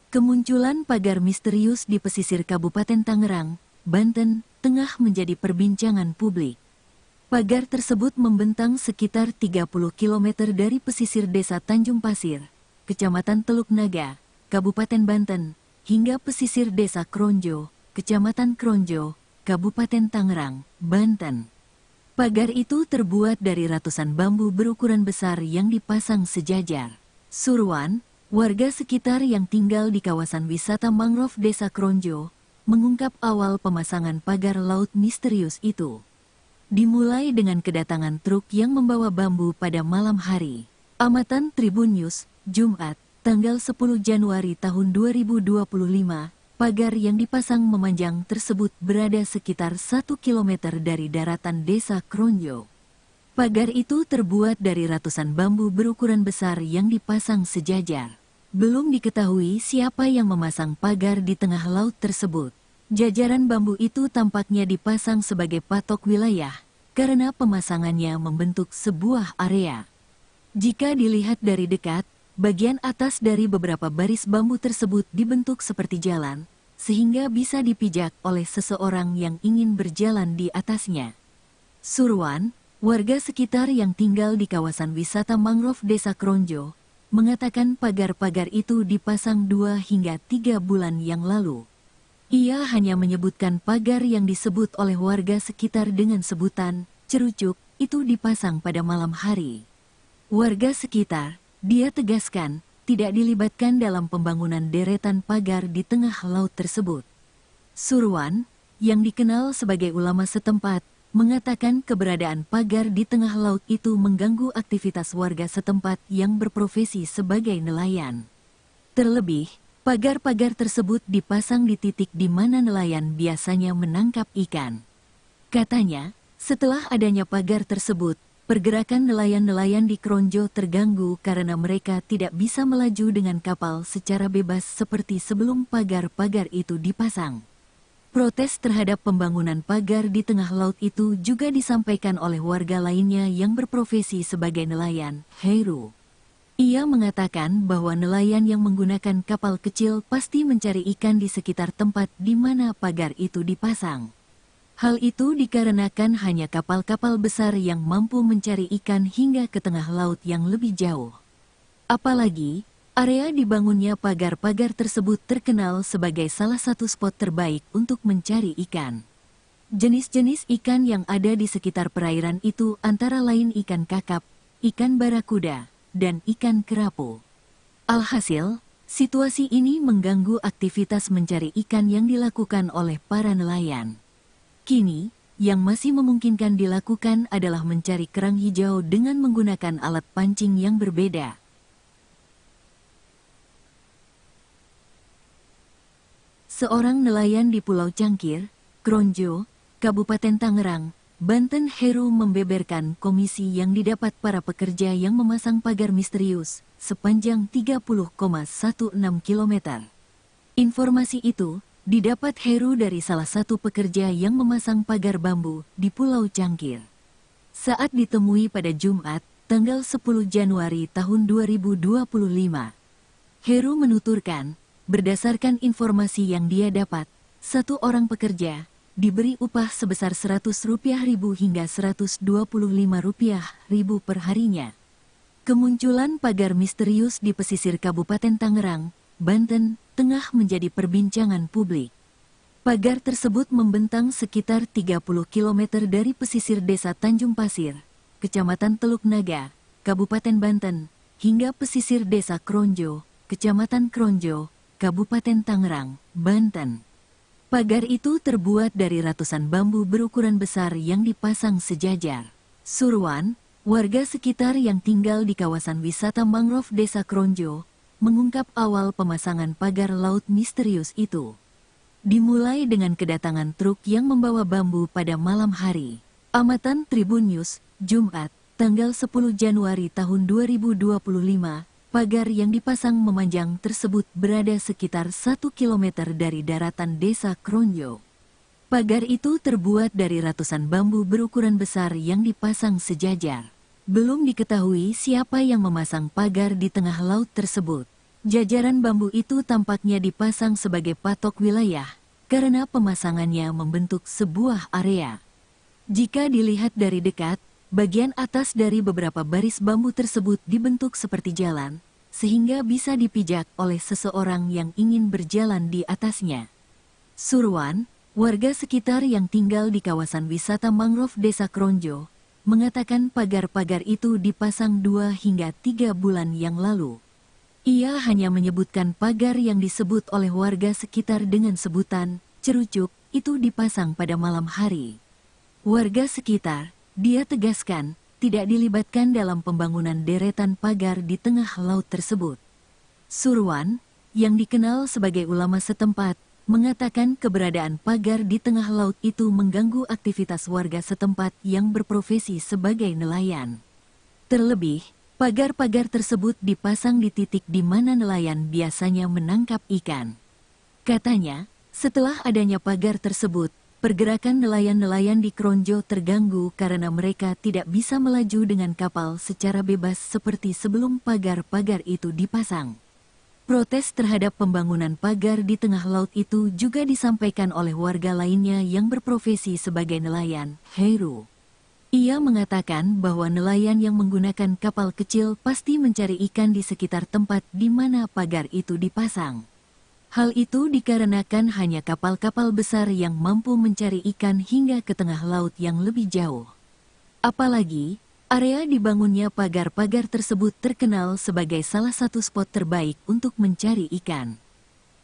Kemunculan pagar misterius di pesisir Kabupaten Tangerang, Banten, tengah menjadi perbincangan publik. Pagar tersebut membentang sekitar 30 km dari pesisir desa Tanjung Pasir, Kecamatan Teluk Naga, Kabupaten Banten, hingga pesisir desa Kronjo, Kecamatan Kronjo, Kabupaten Tangerang, Banten. Pagar itu terbuat dari ratusan bambu berukuran besar yang dipasang sejajar. Surwan, warga sekitar yang tinggal di kawasan wisata mangrove desa Kronjo, mengungkap awal pemasangan pagar laut misterius itu. Dimulai dengan kedatangan truk yang membawa bambu pada malam hari. Amatan Tribun News, Jumat, tanggal 10 Januari tahun 2025, pagar yang dipasang memanjang tersebut berada sekitar 1 km dari daratan desa Kronjo. Pagar itu terbuat dari ratusan bambu berukuran besar yang dipasang sejajar. Belum diketahui siapa yang memasang pagar di tengah laut tersebut. Jajaran bambu itu tampaknya dipasang sebagai patok wilayah, karena pemasangannya membentuk sebuah area. Jika dilihat dari dekat, bagian atas dari beberapa baris bambu tersebut dibentuk seperti jalan, sehingga bisa dipijak oleh seseorang yang ingin berjalan di atasnya. Surwan, warga sekitar yang tinggal di kawasan wisata mangrove desa Kronjo, mengatakan pagar-pagar itu dipasang 2 hingga 3 bulan yang lalu. Ia hanya menyebutkan pagar yang disebut oleh warga sekitar dengan sebutan cerucuk itu dipasang pada malam hari. Warga sekitar, dia tegaskan, tidak dilibatkan dalam pembangunan deretan pagar di tengah laut tersebut. Surwan, yang dikenal sebagai ulama setempat, mengatakan keberadaan pagar di tengah laut itu mengganggu aktivitas warga setempat yang berprofesi sebagai nelayan. Terlebih, pagar-pagar tersebut dipasang di titik di mana nelayan biasanya menangkap ikan. Katanya, setelah adanya pagar tersebut, pergerakan nelayan-nelayan di Kronjo terganggu karena mereka tidak bisa melaju dengan kapal secara bebas seperti sebelum pagar-pagar itu dipasang. Protes terhadap pembangunan pagar di tengah laut itu juga disampaikan oleh warga lainnya yang berprofesi sebagai nelayan, Heru. Ia mengatakan bahwa nelayan yang menggunakan kapal kecil pasti mencari ikan di sekitar tempat di mana pagar itu dipasang. Hal itu dikarenakan hanya kapal-kapal besar yang mampu mencari ikan hingga ke tengah laut yang lebih jauh. Apalagi, area dibangunnya pagar-pagar tersebut terkenal sebagai salah satu spot terbaik untuk mencari ikan. Jenis-jenis ikan yang ada di sekitar perairan itu antara lain ikan kakap, ikan barakuda, dan ikan kerapu. Alhasil, situasi ini mengganggu aktivitas mencari ikan yang dilakukan oleh para nelayan. Kini, yang masih memungkinkan dilakukan adalah mencari kerang hijau dengan menggunakan alat pancing yang berbeda. Seorang nelayan di Pulau Cangkir, Kronjo, Kabupaten Tangerang, Banten, Heru membeberkan komisi yang didapat para pekerja yang memasang pagar misterius sepanjang 30,16 km. Informasi itu didapat Heru dari salah satu pekerja yang memasang pagar bambu di Pulau Cangkir. Saat ditemui pada Jumat, tanggal 10 Januari tahun 2025, Heru menuturkan, berdasarkan informasi yang dia dapat, satu orang pekerja diberi upah sebesar Rp100.000 hingga Rp125.000 per harinya. Kemunculan pagar misterius di pesisir Kabupaten Tangerang, Banten, tengah menjadi perbincangan publik. Pagar tersebut membentang sekitar 30 km dari pesisir desa Tanjung Pasir, Kecamatan Teluk Naga, Kabupaten Banten, hingga pesisir desa Kronjo, Kecamatan Kronjo, Kabupaten Tangerang, Banten. Pagar itu terbuat dari ratusan bambu berukuran besar yang dipasang sejajar. Surwan, warga sekitar yang tinggal di kawasan wisata mangrove Desa Kronjo, mengungkap awal pemasangan pagar laut misterius itu. Dimulai dengan kedatangan truk yang membawa bambu pada malam hari. Amatan Tribun News, Jumat, tanggal 10 Januari tahun 2025, pagar yang dipasang memanjang tersebut berada sekitar 1 km dari daratan Desa Kronjo. Pagar itu terbuat dari ratusan bambu berukuran besar yang dipasang sejajar. Belum diketahui siapa yang memasang pagar di tengah laut tersebut. Jajaran bambu itu tampaknya dipasang sebagai patok wilayah, karena pemasangannya membentuk sebuah area. Jika dilihat dari dekat, bagian atas dari beberapa baris bambu tersebut dibentuk seperti jalan, sehingga bisa dipijak oleh seseorang yang ingin berjalan di atasnya. Surwan, warga sekitar yang tinggal di kawasan wisata mangrove Desa Kronjo, mengatakan pagar-pagar itu dipasang 2 hingga 3 bulan yang lalu. Ia hanya menyebutkan pagar yang disebut oleh warga sekitar dengan sebutan cerucuk itu dipasang pada malam hari. Warga sekitar, dia tegaskan, tidak dilibatkan dalam pembangunan deretan pagar di tengah laut tersebut. Surwan, yang dikenal sebagai ulama setempat, mengatakan keberadaan pagar di tengah laut itu mengganggu aktivitas warga setempat yang berprofesi sebagai nelayan. Terlebih, pagar-pagar tersebut dipasang di titik di mana nelayan biasanya menangkap ikan. Katanya, setelah adanya pagar tersebut, pergerakan nelayan-nelayan di Kronjo terganggu karena mereka tidak bisa melaju dengan kapal secara bebas seperti sebelum pagar-pagar itu dipasang. Protes terhadap pembangunan pagar di tengah laut itu juga disampaikan oleh warga lainnya yang berprofesi sebagai nelayan, Heru. Ia mengatakan bahwa nelayan yang menggunakan kapal kecil pasti mencari ikan di sekitar tempat di mana pagar itu dipasang. Hal itu dikarenakan hanya kapal-kapal besar yang mampu mencari ikan hingga ke tengah laut yang lebih jauh. Apalagi, area dibangunnya pagar-pagar tersebut terkenal sebagai salah satu spot terbaik untuk mencari ikan.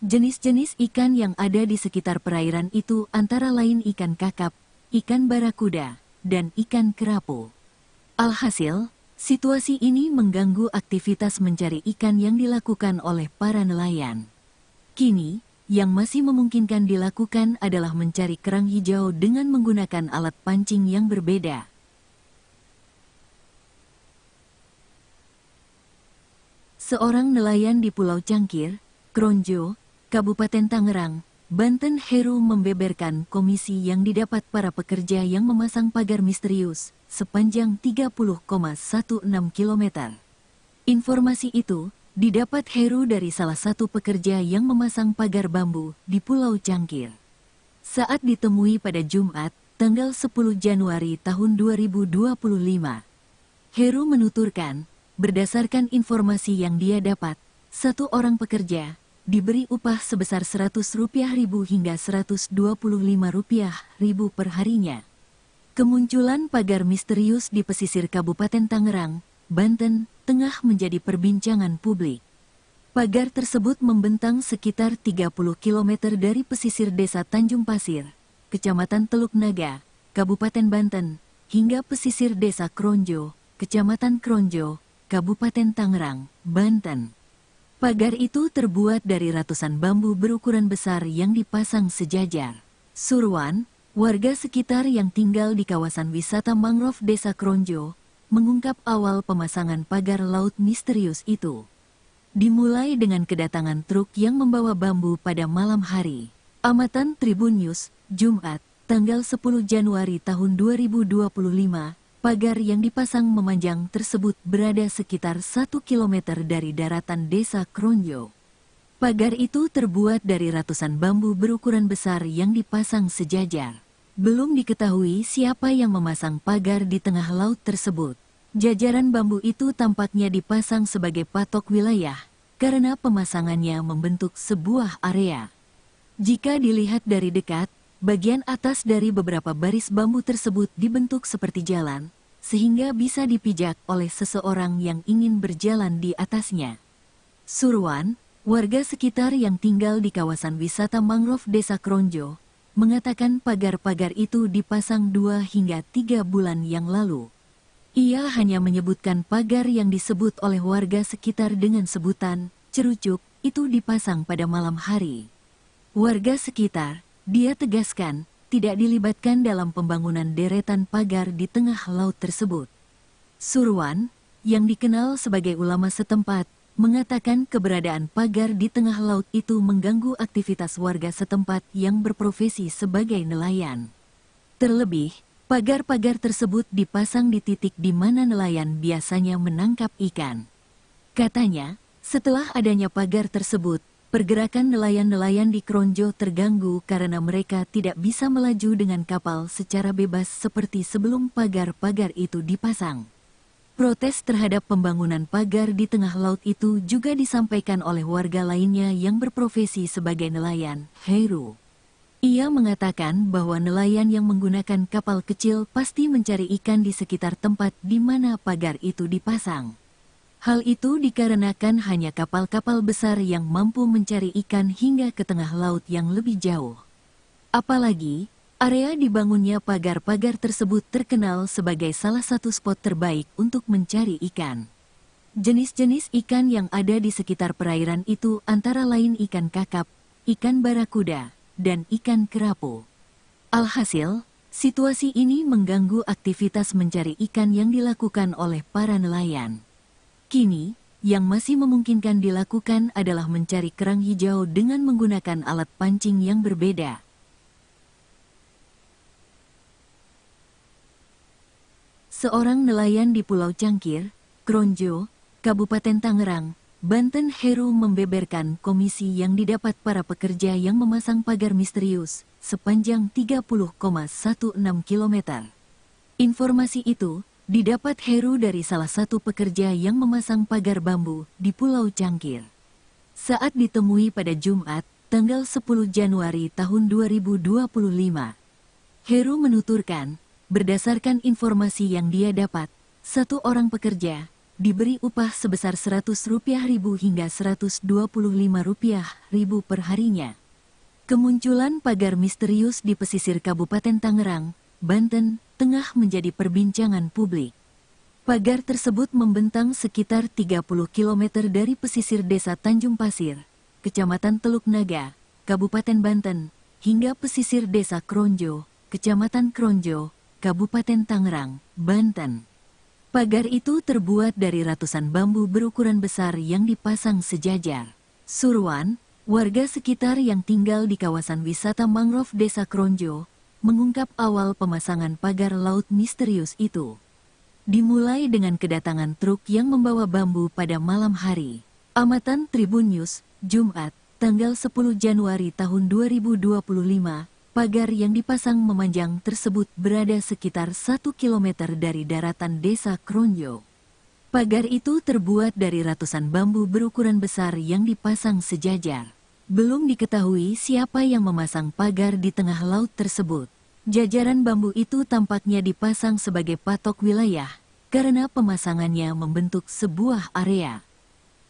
Jenis-jenis ikan yang ada di sekitar perairan itu antara lain ikan kakap, ikan barakuda, dan ikan kerapu. Alhasil, situasi ini mengganggu aktivitas mencari ikan yang dilakukan oleh para nelayan. Kini, yang masih memungkinkan dilakukan adalah mencari kerang hijau dengan menggunakan alat pancing yang berbeda. Seorang nelayan di Pulau Cangkir, Kronjo, Kabupaten Tangerang, Banten, Heru membeberkan komisi yang didapat para pekerja yang memasang pagar misterius sepanjang 30,16 km. Informasi itu didapat Heru dari salah satu pekerja yang memasang pagar bambu di Pulau Cangkir. Saat ditemui pada Jumat, tanggal 10 Januari tahun 2025, Heru menuturkan, berdasarkan informasi yang dia dapat, satu orang pekerja diberi upah sebesar Rp100.000 hingga Rp125.000 per harinya. Kemunculan pagar misterius di pesisir Kabupaten Tangerang, Banten, tengah menjadi perbincangan publik. Pagar tersebut membentang sekitar 30 km dari pesisir desa Tanjung Pasir, Kecamatan Teluk Naga, Kabupaten Banten, hingga pesisir desa Kronjo, Kecamatan Kronjo, Kabupaten Tangerang, Banten. Pagar itu terbuat dari ratusan bambu berukuran besar yang dipasang sejajar. Surwan, warga sekitar yang tinggal di kawasan wisata mangrove desa Kronjo, mengungkap awal pemasangan pagar laut misterius itu. Dimulai dengan kedatangan truk yang membawa bambu pada malam hari. Amatan Tribun News, Jumat, tanggal 10 Januari tahun 2025, pagar yang dipasang memanjang tersebut berada sekitar 1 km dari daratan desa Kronjo. Pagar itu terbuat dari ratusan bambu berukuran besar yang dipasang sejajar. Belum diketahui siapa yang memasang pagar di tengah laut tersebut. Jajaran bambu itu tampaknya dipasang sebagai patok wilayah, karena pemasangannya membentuk sebuah area. Jika dilihat dari dekat, bagian atas dari beberapa baris bambu tersebut dibentuk seperti jalan, sehingga bisa dipijak oleh seseorang yang ingin berjalan di atasnya. Surwan, warga sekitar yang tinggal di kawasan wisata mangrove desa Kronjo, mengatakan pagar-pagar itu dipasang 2 hingga 3 bulan yang lalu. Ia hanya menyebutkan pagar yang disebut oleh warga sekitar dengan sebutan cerucuk itu dipasang pada malam hari. Warga sekitar, dia tegaskan, tidak dilibatkan dalam pembangunan deretan pagar di tengah laut tersebut. Surwan, yang dikenal sebagai ulama setempat, mengatakan keberadaan pagar di tengah laut itu mengganggu aktivitas warga setempat yang berprofesi sebagai nelayan. Terlebih, pagar-pagar tersebut dipasang di titik di mana nelayan biasanya menangkap ikan. Katanya, setelah adanya pagar tersebut, pergerakan nelayan-nelayan di Kronjo terganggu karena mereka tidak bisa melaju dengan kapal secara bebas seperti sebelum pagar-pagar itu dipasang. Protes terhadap pembangunan pagar di tengah laut itu juga disampaikan oleh warga lainnya yang berprofesi sebagai nelayan, Heru. Ia mengatakan bahwa nelayan yang menggunakan kapal kecil pasti mencari ikan di sekitar tempat di mana pagar itu dipasang. Hal itu dikarenakan hanya kapal-kapal besar yang mampu mencari ikan hingga ke tengah laut yang lebih jauh. Apalagi, area dibangunnya pagar-pagar tersebut terkenal sebagai salah satu spot terbaik untuk mencari ikan. Jenis-jenis ikan yang ada di sekitar perairan itu antara lain ikan kakap, ikan barakuda, dan ikan kerapu. Alhasil, situasi ini mengganggu aktivitas mencari ikan yang dilakukan oleh para nelayan. Kini, yang masih memungkinkan dilakukan adalah mencari kerang hijau dengan menggunakan alat pancing yang berbeda. Seorang nelayan di Pulau Cangkir, Kronjo, Kabupaten Tangerang, Banten, Heru membeberkan komisi yang didapat para pekerja yang memasang pagar misterius sepanjang 30,16 km. Informasi itu didapat Heru dari salah satu pekerja yang memasang pagar bambu di Pulau Cangkir. Saat ditemui pada Jumat, tanggal 10 Januari tahun 2025, Heru menuturkan, berdasarkan informasi yang dia dapat, satu orang pekerja diberi upah sebesar Rp100.000 hingga Rp125.000 per harinya. Kemunculan pagar misterius di pesisir Kabupaten Tangerang, Banten, tengah menjadi perbincangan publik. Pagar tersebut membentang sekitar 30 km dari pesisir desa Tanjung Pasir, Kecamatan Teluk Naga, Kabupaten Banten, hingga pesisir desa Kronjo, Kecamatan Kronjo, Kabupaten Tangerang, Banten. Pagar itu terbuat dari ratusan bambu berukuran besar yang dipasang sejajar. Surwan, warga sekitar yang tinggal di kawasan wisata mangrove desa Kronjo, mengungkap awal pemasangan pagar laut misterius itu. Dimulai dengan kedatangan truk yang membawa bambu pada malam hari. Amatan Tribun News, Jumat, tanggal 10 Januari tahun 2025, pagar yang dipasang memanjang tersebut berada sekitar 1 km dari daratan desa Kronjo. Pagar itu terbuat dari ratusan bambu berukuran besar yang dipasang sejajar. Belum diketahui siapa yang memasang pagar di tengah laut tersebut. Jajaran bambu itu tampaknya dipasang sebagai patok wilayah, karena pemasangannya membentuk sebuah area.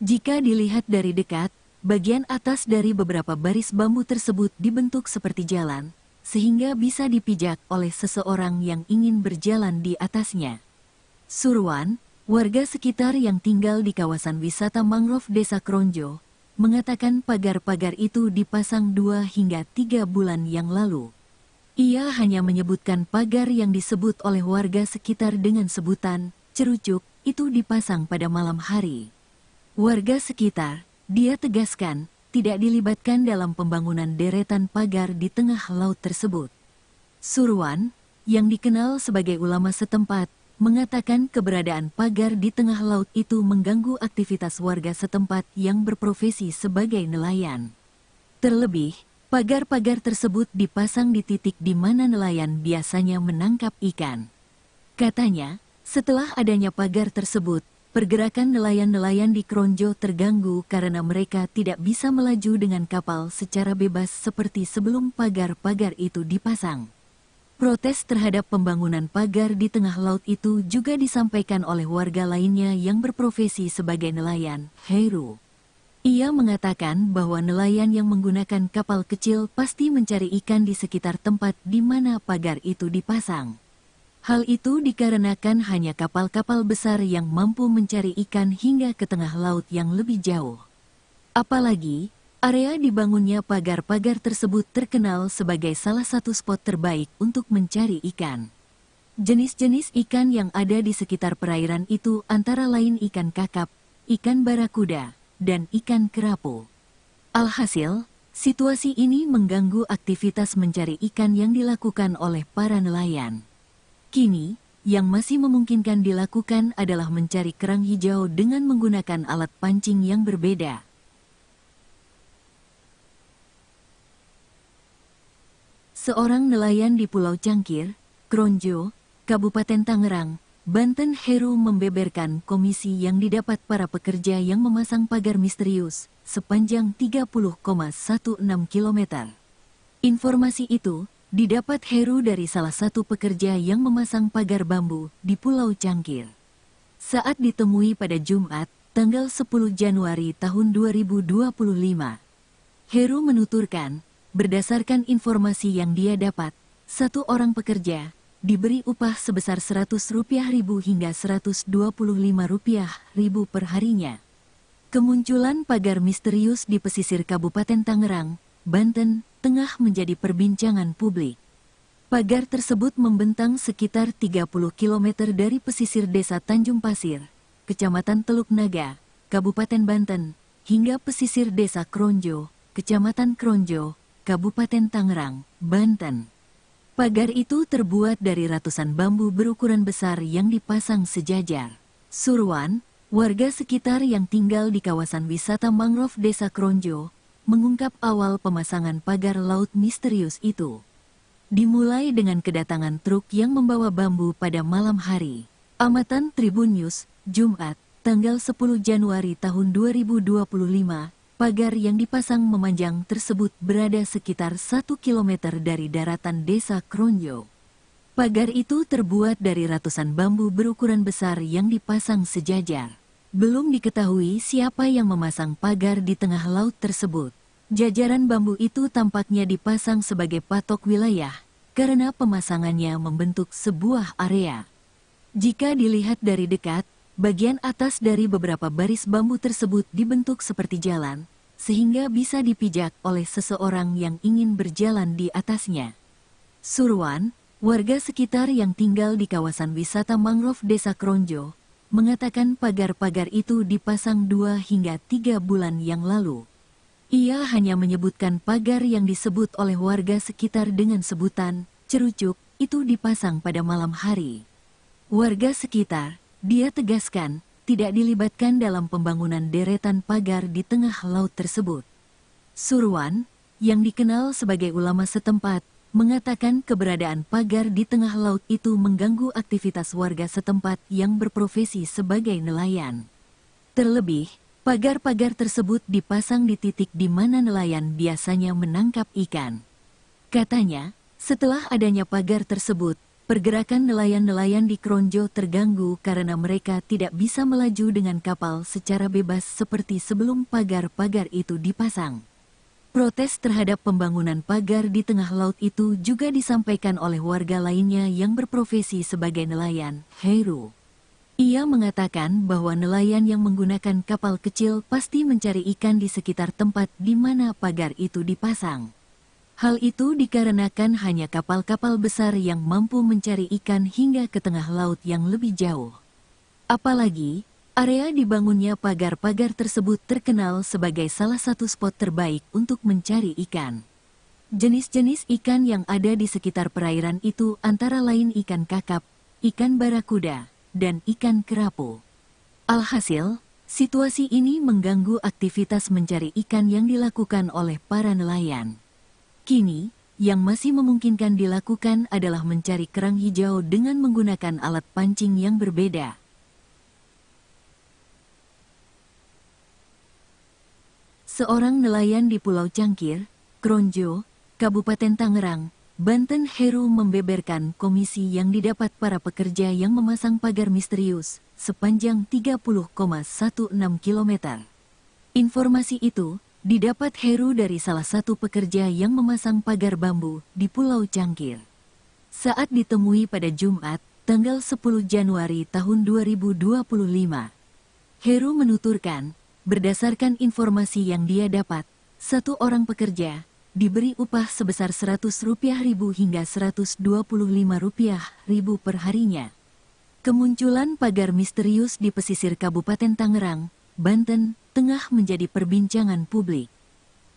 Jika dilihat dari dekat, bagian atas dari beberapa baris bambu tersebut dibentuk seperti jalan, sehingga bisa dipijak oleh seseorang yang ingin berjalan di atasnya. Surwan, warga sekitar yang tinggal di kawasan wisata mangrove Desa Kronjo, mengatakan pagar-pagar itu dipasang 2 hingga 3 bulan yang lalu. Ia hanya menyebutkan pagar yang disebut oleh warga sekitar dengan sebutan cerucuk itu dipasang pada malam hari. Warga sekitar, dia tegaskan, tidak dilibatkan dalam pembangunan deretan pagar di tengah laut tersebut. Surwan, yang dikenal sebagai ulama setempat, mengatakan keberadaan pagar di tengah laut itu mengganggu aktivitas warga setempat yang berprofesi sebagai nelayan. Terlebih, pagar-pagar tersebut dipasang di titik di mana nelayan biasanya menangkap ikan. Katanya, setelah adanya pagar tersebut, pergerakan nelayan-nelayan di Kronjo terganggu karena mereka tidak bisa melaju dengan kapal secara bebas seperti sebelum pagar-pagar itu dipasang. Protes terhadap pembangunan pagar di tengah laut itu juga disampaikan oleh warga lainnya yang berprofesi sebagai nelayan, Heru. Ia mengatakan bahwa nelayan yang menggunakan kapal kecil pasti mencari ikan di sekitar tempat di mana pagar itu dipasang. Hal itu dikarenakan hanya kapal-kapal besar yang mampu mencari ikan hingga ke tengah laut yang lebih jauh. Apalagi, area dibangunnya pagar-pagar tersebut terkenal sebagai salah satu spot terbaik untuk mencari ikan. Jenis-jenis ikan yang ada di sekitar perairan itu antara lain ikan kakap, ikan barakuda, dan ikan kerapu. Alhasil, situasi ini mengganggu aktivitas mencari ikan yang dilakukan oleh para nelayan. Kini, yang masih memungkinkan dilakukan adalah mencari kerang hijau dengan menggunakan alat pancing yang berbeda. Seorang nelayan di Pulau Cangkir, Kronjo, Kabupaten Tangerang, Banten, Heru membeberkan komisi yang didapat para pekerja yang memasang pagar misterius sepanjang 30,16 km. Informasi itu didapat Heru dari salah satu pekerja yang memasang pagar bambu di Pulau Cangkir. Saat ditemui pada Jumat, tanggal 10 Januari tahun 2025, Heru menuturkan, berdasarkan informasi yang dia dapat, satu orang pekerja diberi upah sebesar Rp100.000 hingga Rp125.000 per harinya. Kemunculan pagar misterius di pesisir Kabupaten Tangerang, Banten, tengah menjadi perbincangan publik. Pagar tersebut membentang sekitar 30 km dari pesisir desa Tanjung Pasir, Kecamatan Teluk Naga, Kabupaten Banten, hingga pesisir desa Kronjo, Kecamatan Kronjo, Kabupaten Tangerang, Banten. Pagar itu terbuat dari ratusan bambu berukuran besar yang dipasang sejajar. Surwan, warga sekitar yang tinggal di kawasan wisata mangrove Desa Kronjo, mengungkap awal pemasangan pagar laut misterius itu. Dimulai dengan kedatangan truk yang membawa bambu pada malam hari. Amatan Tribun News, Jumat, tanggal 10 Januari tahun 2025, pagar yang dipasang memanjang tersebut berada sekitar 1 km dari daratan Desa Kronjo. Pagar itu terbuat dari ratusan bambu berukuran besar yang dipasang sejajar. Belum diketahui siapa yang memasang pagar di tengah laut tersebut. Jajaran bambu itu tampaknya dipasang sebagai patok wilayah, karena pemasangannya membentuk sebuah area. Jika dilihat dari dekat, bagian atas dari beberapa baris bambu tersebut dibentuk seperti jalan, sehingga bisa dipijak oleh seseorang yang ingin berjalan di atasnya. Surwan, warga sekitar yang tinggal di kawasan wisata mangrove Desa Kronjo, mengatakan pagar-pagar itu dipasang 2 hingga 3 bulan yang lalu. Ia hanya menyebutkan pagar yang disebut oleh warga sekitar dengan sebutan cerucuk itu dipasang pada malam hari. warga sekitar, dia tegaskan, tidak dilibatkan dalam pembangunan deretan pagar di tengah laut tersebut. Surwan, yang dikenal sebagai ulama setempat, mengatakan keberadaan pagar di tengah laut itu mengganggu aktivitas warga setempat yang berprofesi sebagai nelayan. Terlebih, pagar-pagar tersebut dipasang di titik di mana nelayan biasanya menangkap ikan. Katanya, setelah adanya pagar tersebut, pergerakan nelayan-nelayan di Kronjo terganggu karena mereka tidak bisa melaju dengan kapal secara bebas seperti sebelum pagar-pagar itu dipasang. Protes terhadap pembangunan pagar di tengah laut itu juga disampaikan oleh warga lainnya yang berprofesi sebagai nelayan, Heru. Ia mengatakan bahwa nelayan yang menggunakan kapal kecil pasti mencari ikan di sekitar tempat di mana pagar itu dipasang. Hal itu dikarenakan hanya kapal-kapal besar yang mampu mencari ikan hingga ke tengah laut yang lebih jauh. Apalagi, area dibangunnya pagar-pagar tersebut terkenal sebagai salah satu spot terbaik untuk mencari ikan. Jenis-jenis ikan yang ada di sekitar perairan itu antara lain ikan kakap, ikan barakuda, dan ikan kerapu. Alhasil, situasi ini mengganggu aktivitas mencari ikan yang dilakukan oleh para nelayan. Kini, yang masih memungkinkan dilakukan adalah mencari kerang hijau dengan menggunakan alat pancing yang berbeda. Seorang nelayan di Pulau Cangkir, Kronjo, Kabupaten Tangerang, Banten, Heru membeberkan komisi yang didapat para pekerja yang memasang pagar misterius sepanjang 30,16 km. Informasi itu didapat Heru dari salah satu pekerja yang memasang pagar bambu di Pulau Cangkir. Saat ditemui pada Jumat, tanggal 10 Januari tahun 2025. Heru menuturkan, berdasarkan informasi yang dia dapat, satu orang pekerja diberi upah sebesar Rp100.000 hingga Rp125.000 per harinya. Kemunculan pagar misterius di pesisir Kabupaten Tangerang, Banten, tengah menjadi perbincangan publik.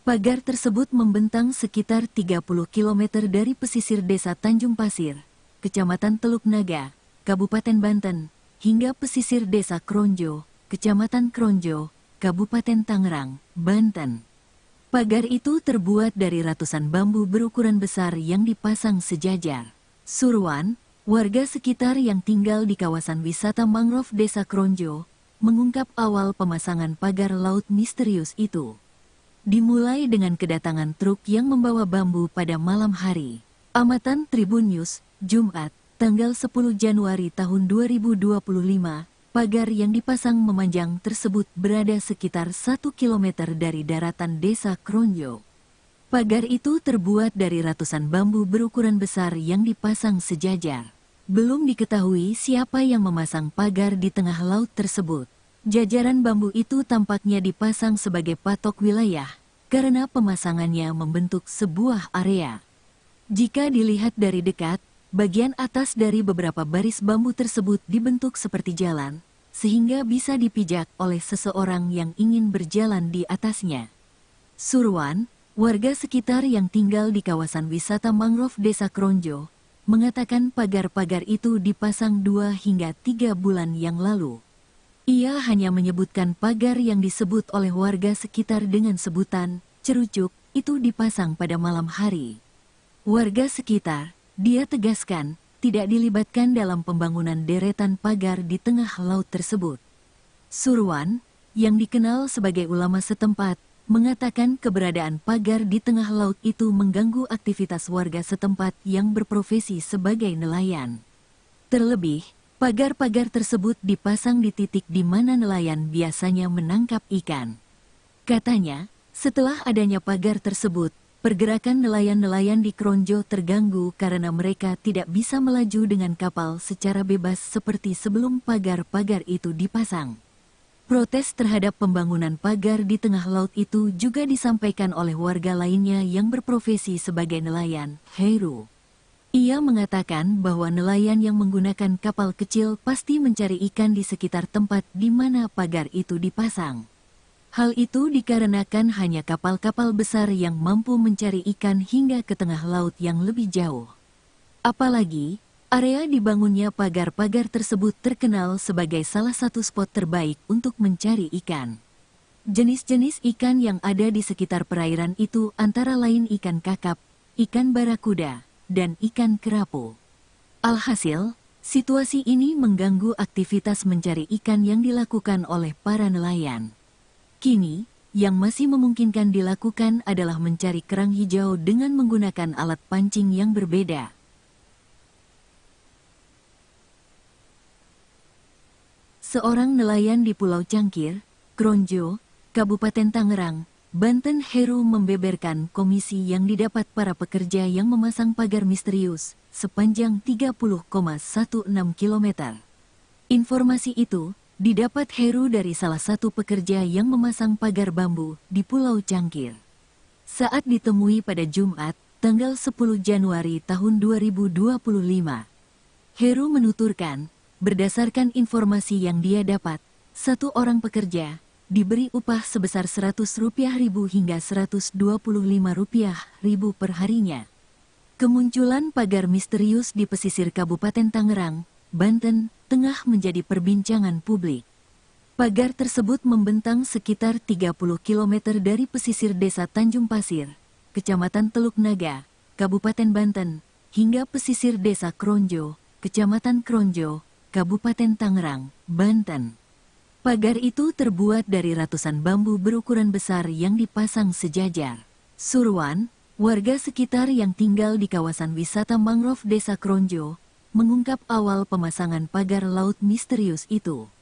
Pagar tersebut membentang sekitar 30 km dari pesisir desa Tanjung Pasir, Kecamatan Teluk Naga, Kabupaten Banten, hingga pesisir desa Kronjo, Kecamatan Kronjo, Kabupaten Tangerang, Banten. Pagar itu terbuat dari ratusan bambu berukuran besar yang dipasang sejajar. Surwan, warga sekitar yang tinggal di kawasan wisata mangrove desa Kronjo, mengungkap awal pemasangan pagar laut misterius itu. Dimulai dengan kedatangan truk yang membawa bambu pada malam hari. Amatan Tribun News, Jumat, tanggal 10 Januari tahun 2025, pagar yang dipasang memanjang tersebut berada sekitar 1 km dari daratan desa Kronjo. Pagar itu terbuat dari ratusan bambu berukuran besar yang dipasang sejajar. Belum diketahui siapa yang memasang pagar di tengah laut tersebut. Jajaran bambu itu tampaknya dipasang sebagai patok wilayah, karena pemasangannya membentuk sebuah area. Jika dilihat dari dekat, bagian atas dari beberapa baris bambu tersebut dibentuk seperti jalan, sehingga bisa dipijak oleh seseorang yang ingin berjalan di atasnya. Surwan, warga sekitar yang tinggal di kawasan wisata mangrove desa Kronjo, mengatakan pagar-pagar itu dipasang 2 hingga 3 bulan yang lalu. Ia hanya menyebutkan pagar yang disebut oleh warga sekitar dengan sebutan cerucuk itu dipasang pada malam hari. Warga sekitar, dia tegaskan, tidak dilibatkan dalam pembangunan deretan pagar di tengah laut tersebut. Surwan, yang dikenal sebagai ulama setempat, mengatakan keberadaan pagar di tengah laut itu mengganggu aktivitas warga setempat yang berprofesi sebagai nelayan. Terlebih, pagar-pagar tersebut dipasang di titik di mana nelayan biasanya menangkap ikan. Katanya, setelah adanya pagar tersebut, pergerakan nelayan-nelayan di Kronjo terganggu karena mereka tidak bisa melaju dengan kapal secara bebas seperti sebelum pagar-pagar itu dipasang. Protes terhadap pembangunan pagar di tengah laut itu juga disampaikan oleh warga lainnya yang berprofesi sebagai nelayan, Heru. Ia mengatakan bahwa nelayan yang menggunakan kapal kecil pasti mencari ikan di sekitar tempat di mana pagar itu dipasang. Hal itu dikarenakan hanya kapal-kapal besar yang mampu mencari ikan hingga ke tengah laut yang lebih jauh. Apalagi, Area dibangunnya pagar-pagar tersebut terkenal sebagai salah satu spot terbaik untuk mencari ikan. Jenis-jenis ikan yang ada di sekitar perairan itu antara lain ikan kakap, ikan barakuda, dan ikan kerapu. Alhasil, situasi ini mengganggu aktivitas mencari ikan yang dilakukan oleh para nelayan. Kini, yang masih memungkinkan dilakukan adalah mencari kerang hijau dengan menggunakan alat pancing yang berbeda. Seorang nelayan di Pulau Cangkir, Kronjo, Kabupaten Tangerang, Banten, Heru membeberkan komisi yang didapat para pekerja yang memasang pagar misterius sepanjang 30,16 km. Informasi itu didapat Heru dari salah satu pekerja yang memasang pagar bambu di Pulau Cangkir. Saat ditemui pada Jumat, tanggal 10 Januari tahun 2025. Heru menuturkan, berdasarkan informasi yang dia dapat, satu orang pekerja diberi upah sebesar Rp100.000 hingga Rp125.000 per harinya. Kemunculan pagar misterius di pesisir Kabupaten Tangerang, Banten, tengah menjadi perbincangan publik. Pagar tersebut membentang sekitar 30 km dari pesisir Desa Tanjung Pasir, Kecamatan Teluk Naga, Kabupaten Banten, hingga pesisir Desa Kronjo, Kecamatan Kronjo, Kabupaten Tangerang, Banten. Pagar itu terbuat dari ratusan bambu berukuran besar yang dipasang sejajar. Surwan, warga sekitar yang tinggal di kawasan wisata mangrove Desa Kronjo, mengungkap awal pemasangan pagar laut misterius itu.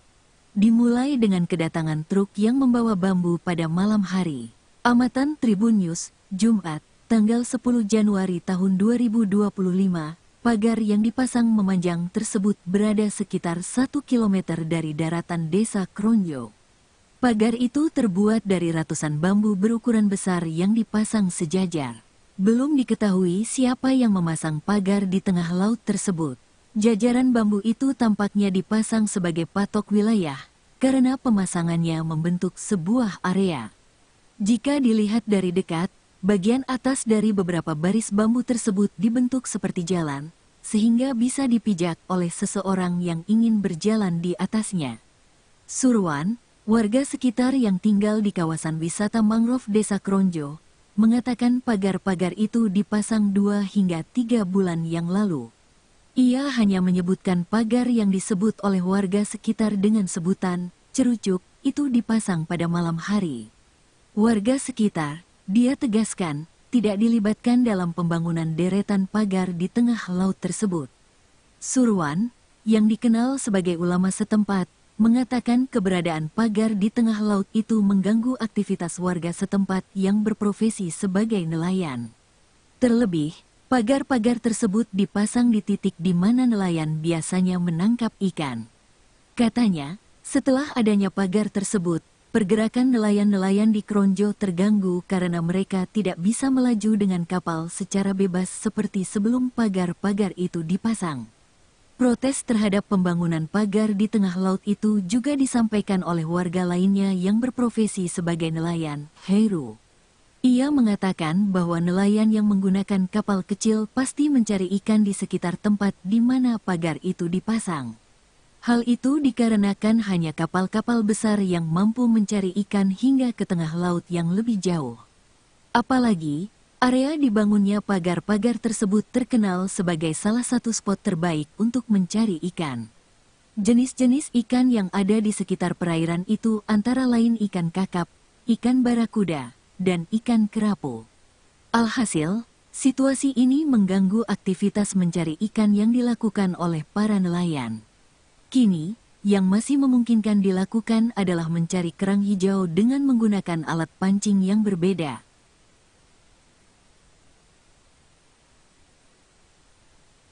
Dimulai dengan kedatangan truk yang membawa bambu pada malam hari. Amatan Tribun News, Jumat, tanggal 10 Januari tahun 2025, pagar yang dipasang memanjang tersebut berada sekitar 1 km dari daratan Desa Kronjo. Pagar itu terbuat dari ratusan bambu berukuran besar yang dipasang sejajar. Belum diketahui siapa yang memasang pagar di tengah laut tersebut. Jajaran bambu itu tampaknya dipasang sebagai patok wilayah, karena pemasangannya membentuk sebuah area. Jika dilihat dari dekat, bagian atas dari beberapa baris bambu tersebut dibentuk seperti jalan, sehingga bisa dipijak oleh seseorang yang ingin berjalan di atasnya. Surwan, warga sekitar yang tinggal di kawasan wisata mangrove Desa Kronjo, mengatakan pagar-pagar itu dipasang 2 hingga 3 bulan yang lalu. Ia hanya menyebutkan pagar yang disebut oleh warga sekitar dengan sebutan cerucuk itu dipasang pada malam hari. Warga sekitar, dia tegaskan, tidak dilibatkan dalam pembangunan deretan pagar di tengah laut tersebut. Surwan, yang dikenal sebagai ulama setempat, mengatakan keberadaan pagar di tengah laut itu mengganggu aktivitas warga setempat yang berprofesi sebagai nelayan. Terlebih, pagar-pagar tersebut dipasang di titik di mana nelayan biasanya menangkap ikan. Katanya, setelah adanya pagar tersebut, pergerakan nelayan-nelayan di Kronjo terganggu karena mereka tidak bisa melaju dengan kapal secara bebas seperti sebelum pagar-pagar itu dipasang. Protes terhadap pembangunan pagar di tengah laut itu juga disampaikan oleh warga lainnya yang berprofesi sebagai nelayan, Heru. Ia mengatakan bahwa nelayan yang menggunakan kapal kecil pasti mencari ikan di sekitar tempat di mana pagar itu dipasang. Hal itu dikarenakan hanya kapal-kapal besar yang mampu mencari ikan hingga ke tengah laut yang lebih jauh. Apalagi, area dibangunnya pagar-pagar tersebut terkenal sebagai salah satu spot terbaik untuk mencari ikan. Jenis-jenis ikan yang ada di sekitar perairan itu antara lain ikan kakap, ikan barakuda, dan ikan kerapu. Alhasil, situasi ini mengganggu aktivitas mencari ikan yang dilakukan oleh para nelayan. Kini, yang masih memungkinkan dilakukan adalah mencari kerang hijau dengan menggunakan alat pancing yang berbeda.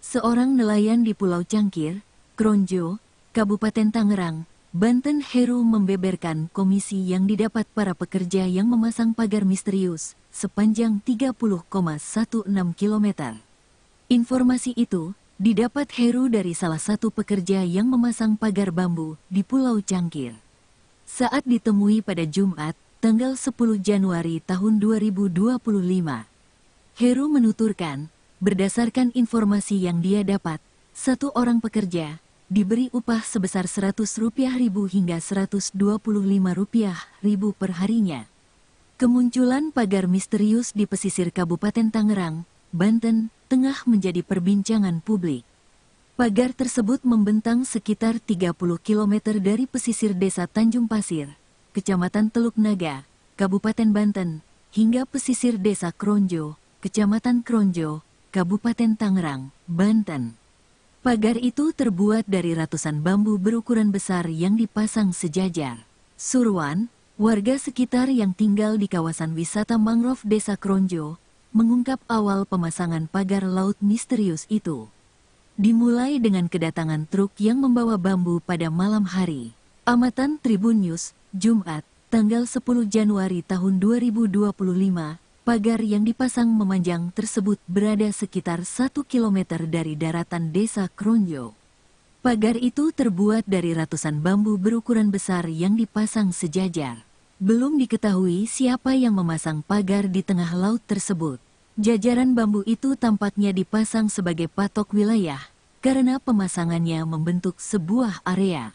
Seorang nelayan di Pulau Cangkir, Kronjo, Kabupaten Tangerang, Banten, Heru membeberkan komisi yang didapat para pekerja yang memasang pagar misterius sepanjang 30,16 km. Informasi itu didapat Heru dari salah satu pekerja yang memasang pagar bambu di Pulau Cangkir. Saat ditemui pada Jumat, tanggal 10 Januari tahun 2025. Heru menuturkan, berdasarkan informasi yang dia dapat, Satu orang pekerja diberi upah sebesar Rp100.000 hingga Rp125.000 per harinya. Kemunculan pagar misterius di pesisir Kabupaten Tangerang, Banten, tengah menjadi perbincangan publik. Pagar tersebut membentang sekitar 30 km dari pesisir desa Tanjung Pasir, Kecamatan Teluk Naga, Kabupaten Banten, hingga pesisir desa Kronjo, Kecamatan Kronjo, Kabupaten Tangerang, Banten. Pagar itu terbuat dari ratusan bambu berukuran besar yang dipasang sejajar. Surwan, warga sekitar yang tinggal di kawasan wisata mangrove desa Kronjo, mengungkap awal pemasangan pagar laut misterius itu. Dimulai dengan kedatangan truk yang membawa bambu pada malam hari. Amatan Tribun News, Jumat, tanggal 10 Januari tahun 2025, pagar yang dipasang memanjang tersebut berada sekitar 1 km dari daratan desa Kronjo. Pagar itu terbuat dari ratusan bambu berukuran besar yang dipasang sejajar. Belum diketahui siapa yang memasang pagar di tengah laut tersebut. Jajaran bambu itu tampaknya dipasang sebagai patok wilayah, karena pemasangannya membentuk sebuah area.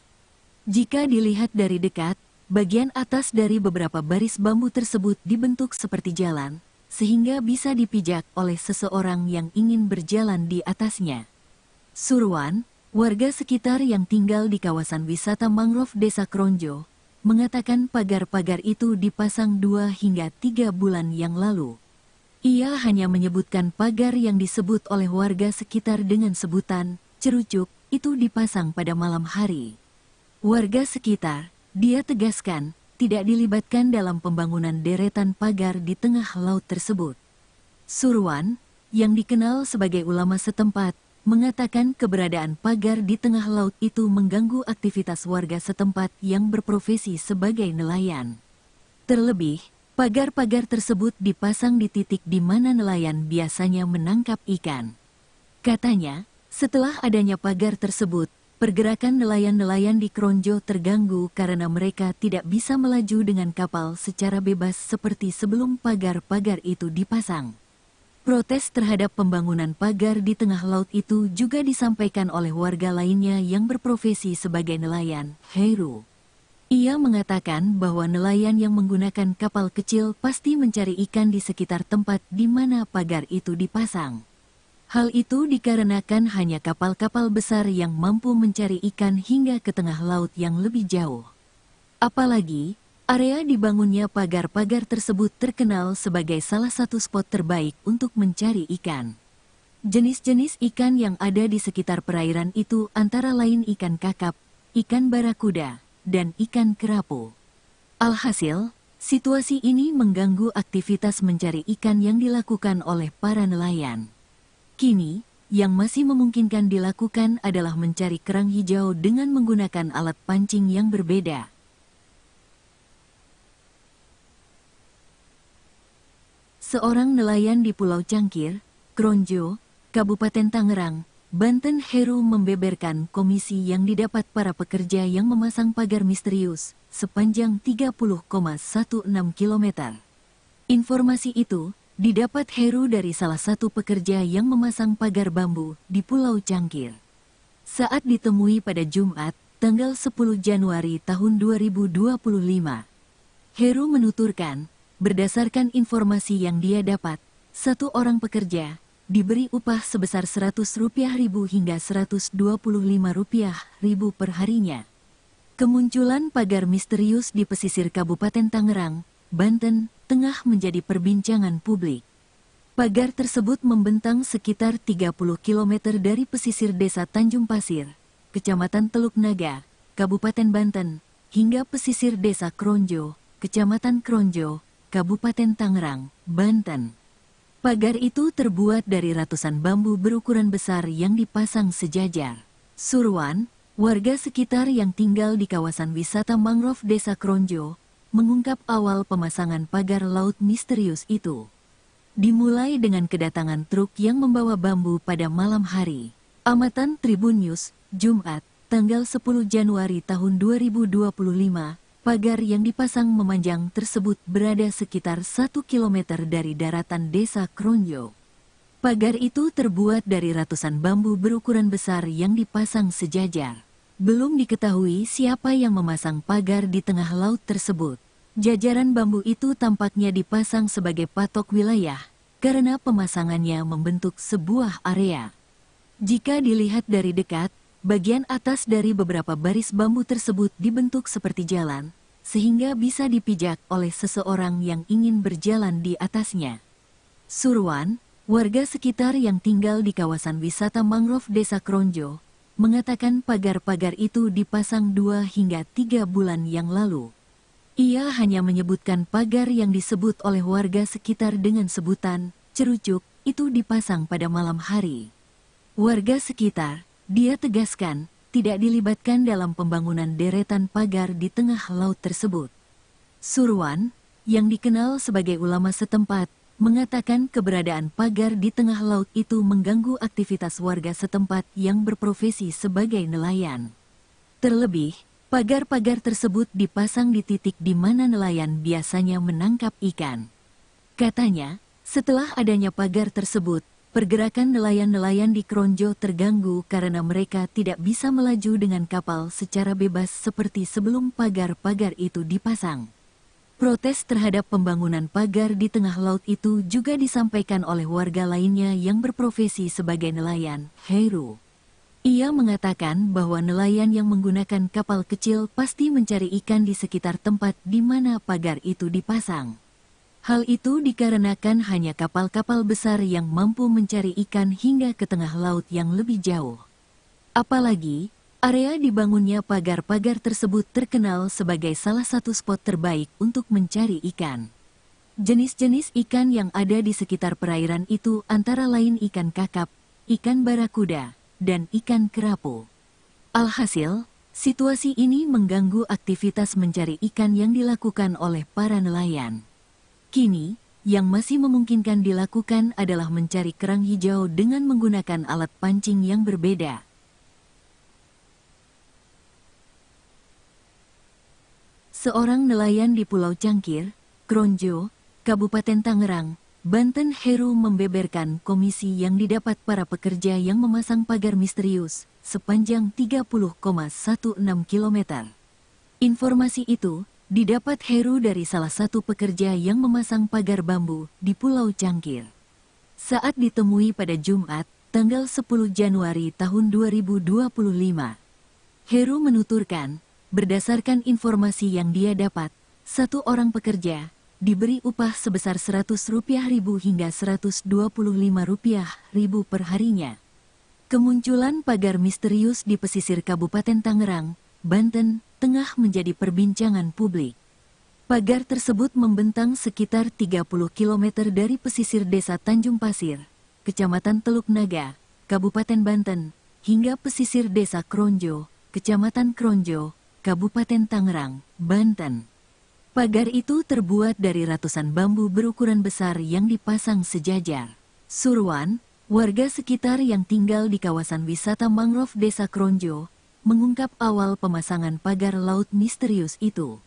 Jika dilihat dari dekat, bagian atas dari beberapa baris bambu tersebut dibentuk seperti jalan, sehingga bisa dipijak oleh seseorang yang ingin berjalan di atasnya. Surwan, warga sekitar yang tinggal di kawasan wisata mangrove desa Kronjo, mengatakan pagar-pagar itu dipasang 2 hingga 3 bulan yang lalu. Ia hanya menyebutkan pagar yang disebut oleh warga sekitar dengan sebutan cerucuk itu dipasang pada malam hari. Warga sekitar, dia tegaskan, tidak dilibatkan dalam pembangunan deretan pagar di tengah laut tersebut. Surwan, yang dikenal sebagai ulama setempat, mengatakan keberadaan pagar di tengah laut itu mengganggu aktivitas warga setempat yang berprofesi sebagai nelayan. Terlebih, pagar-pagar tersebut dipasang di titik di mana nelayan biasanya menangkap ikan. Katanya, setelah adanya pagar tersebut, pergerakan nelayan-nelayan di Kronjo terganggu karena mereka tidak bisa melaju dengan kapal secara bebas seperti sebelum pagar-pagar itu dipasang. Protes terhadap pembangunan pagar di tengah laut itu juga disampaikan oleh warga lainnya yang berprofesi sebagai nelayan, Heru. Ia mengatakan bahwa nelayan yang menggunakan kapal kecil pasti mencari ikan di sekitar tempat di mana pagar itu dipasang. Hal itu dikarenakan hanya kapal-kapal besar yang mampu mencari ikan hingga ke tengah laut yang lebih jauh. Apalagi, area dibangunnya pagar-pagar tersebut terkenal sebagai salah satu spot terbaik untuk mencari ikan. Jenis-jenis ikan yang ada di sekitar perairan itu antara lain ikan kakap, ikan barakuda, dan ikan kerapu. Alhasil, situasi ini mengganggu aktivitas mencari ikan yang dilakukan oleh para nelayan. Kini, yang masih memungkinkan dilakukan adalah mencari kerang hijau dengan menggunakan alat pancing yang berbeda. Seorang nelayan di Pulau Cangkir, Kronjo, Kabupaten Tangerang, Banten, Heru membeberkan komisi yang didapat para pekerja yang memasang pagar misterius sepanjang 30,16 km. Informasi itu didapat Heru dari salah satu pekerja yang memasang pagar bambu di Pulau Cangkir. Saat ditemui pada Jumat, tanggal 10 Januari tahun 2025, Heru menuturkan, berdasarkan informasi yang dia dapat, satu orang pekerja diberi upah sebesar Rp100.000 hingga Rp125.000 per harinya. Kemunculan pagar misterius di pesisir Kabupaten Tangerang, Banten, tengah menjadi perbincangan publik. Pagar tersebut membentang sekitar 30 km dari pesisir desa Tanjung Pasir, Kecamatan Teluk Naga, Kabupaten Banten, hingga pesisir desa Kronjo, Kecamatan Kronjo, Kabupaten Tangerang, Banten. Pagar itu terbuat dari ratusan bambu berukuran besar yang dipasang sejajar. Surwan, warga sekitar yang tinggal di kawasan wisata mangrove desa Kronjo, mengungkap awal pemasangan pagar laut misterius itu. Dimulai dengan kedatangan truk yang membawa bambu pada malam hari. Amatan Tribun News, Jumat, tanggal 10 Januari tahun 2025, pagar yang dipasang memanjang tersebut berada sekitar 1 km dari daratan desa Kronjo. Pagar itu terbuat dari ratusan bambu berukuran besar yang dipasang sejajar. Belum diketahui siapa yang memasang pagar di tengah laut tersebut. Jajaran bambu itu tampaknya dipasang sebagai patok wilayah, karena pemasangannya membentuk sebuah area. Jika dilihat dari dekat, bagian atas dari beberapa baris bambu tersebut dibentuk seperti jalan, sehingga bisa dipijak oleh seseorang yang ingin berjalan di atasnya. Surwan, warga sekitar yang tinggal di kawasan wisata mangrove Desa Kronjo, mengatakan pagar-pagar itu dipasang 2 hingga 3 bulan yang lalu. Ia hanya menyebutkan pagar yang disebut oleh warga sekitar dengan sebutan cerucuk itu dipasang pada malam hari. Warga sekitar, dia tegaskan, tidak dilibatkan dalam pembangunan deretan pagar di tengah laut tersebut. Surwan, yang dikenal sebagai ulama setempat, mengatakan keberadaan pagar di tengah laut itu mengganggu aktivitas warga setempat yang berprofesi sebagai nelayan. Terlebih, pagar-pagar tersebut dipasang di titik di mana nelayan biasanya menangkap ikan. Katanya, setelah adanya pagar tersebut, pergerakan nelayan-nelayan di Kronjo terganggu karena mereka tidak bisa melaju dengan kapal secara bebas seperti sebelum pagar-pagar itu dipasang. Protes terhadap pembangunan pagar di tengah laut itu juga disampaikan oleh warga lainnya yang berprofesi sebagai nelayan, Heru. Ia mengatakan bahwa nelayan yang menggunakan kapal kecil pasti mencari ikan di sekitar tempat di mana pagar itu dipasang. Hal itu dikarenakan hanya kapal-kapal besar yang mampu mencari ikan hingga ke tengah laut yang lebih jauh. Apalagi, area dibangunnya pagar-pagar tersebut terkenal sebagai salah satu spot terbaik untuk mencari ikan. Jenis-jenis ikan yang ada di sekitar perairan itu antara lain ikan kakap, ikan barakuda, dan ikan kerapu. Alhasil, situasi ini mengganggu aktivitas mencari ikan yang dilakukan oleh para nelayan. Kini, yang masih memungkinkan dilakukan adalah mencari kerang hijau dengan menggunakan alat pancing yang berbeda. Seorang nelayan di Pulau Cangkir, Kronjo, Kabupaten Tangerang, Banten Heru membeberkan komisi yang didapat para pekerja yang memasang pagar misterius sepanjang 30,16 km. Informasi itu didapat Heru dari salah satu pekerja yang memasang pagar bambu di Pulau Cangkir. Saat ditemui pada Jumat, tanggal 10 Januari tahun 2025. Heru menuturkan, berdasarkan informasi yang dia dapat, satu orang pekerja diberi upah sebesar Rp100.000 hingga Rp125.000 per harinya. Kemunculan pagar misterius di pesisir Kabupaten Tangerang, Banten, tengah menjadi perbincangan publik. Pagar tersebut membentang sekitar 30 km dari pesisir Desa Tanjung Pasir, Kecamatan Teluk Naga, Kabupaten Banten, hingga pesisir Desa Kronjo, Kecamatan Kronjo, Kabupaten Tangerang, Banten. Pagar itu terbuat dari ratusan bambu berukuran besar yang dipasang sejajar. Surwan, warga sekitar yang tinggal di kawasan wisata mangrove Desa Kronjo, mengungkap awal pemasangan pagar laut misterius itu.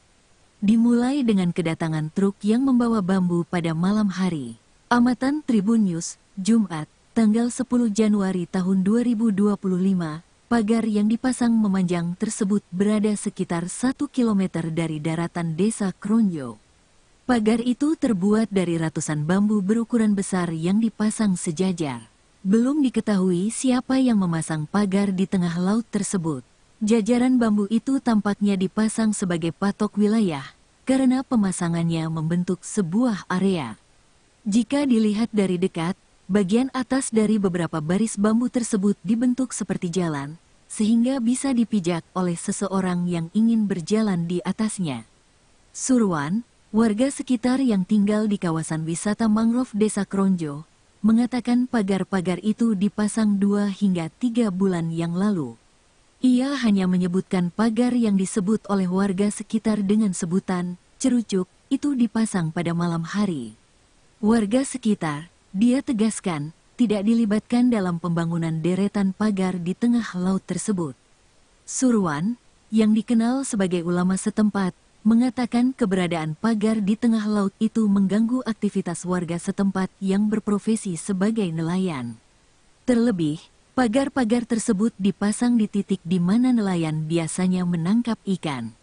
Dimulai dengan kedatangan truk yang membawa bambu pada malam hari. Amatan Tribun News, Jumat, tanggal 10 Januari tahun 2025, pagar yang dipasang memanjang tersebut berada sekitar 1 km dari daratan Desa Kronjo. Pagar itu terbuat dari ratusan bambu berukuran besar yang dipasang sejajar. Belum diketahui siapa yang memasang pagar di tengah laut tersebut. Jajaran bambu itu tampaknya dipasang sebagai patok wilayah, karena pemasangannya membentuk sebuah area. Jika dilihat dari dekat, bagian atas dari beberapa baris bambu tersebut dibentuk seperti jalan, sehingga bisa dipijak oleh seseorang yang ingin berjalan di atasnya. Surwan, warga sekitar yang tinggal di kawasan wisata mangrove Desa Kronjo, mengatakan pagar-pagar itu dipasang 2 hingga 3 bulan yang lalu. Ia hanya menyebutkan pagar yang disebut oleh warga sekitar dengan sebutan cerucuk itu dipasang pada malam hari. Warga sekitar, dia tegaskan, tidak dilibatkan dalam pembangunan deretan pagar di tengah laut tersebut. Surwan, yang dikenal sebagai ulama setempat, mengatakan keberadaan pagar di tengah laut itu mengganggu aktivitas warga setempat yang berprofesi sebagai nelayan. Terlebih, pagar-pagar tersebut dipasang di titik di mana nelayan biasanya menangkap ikan.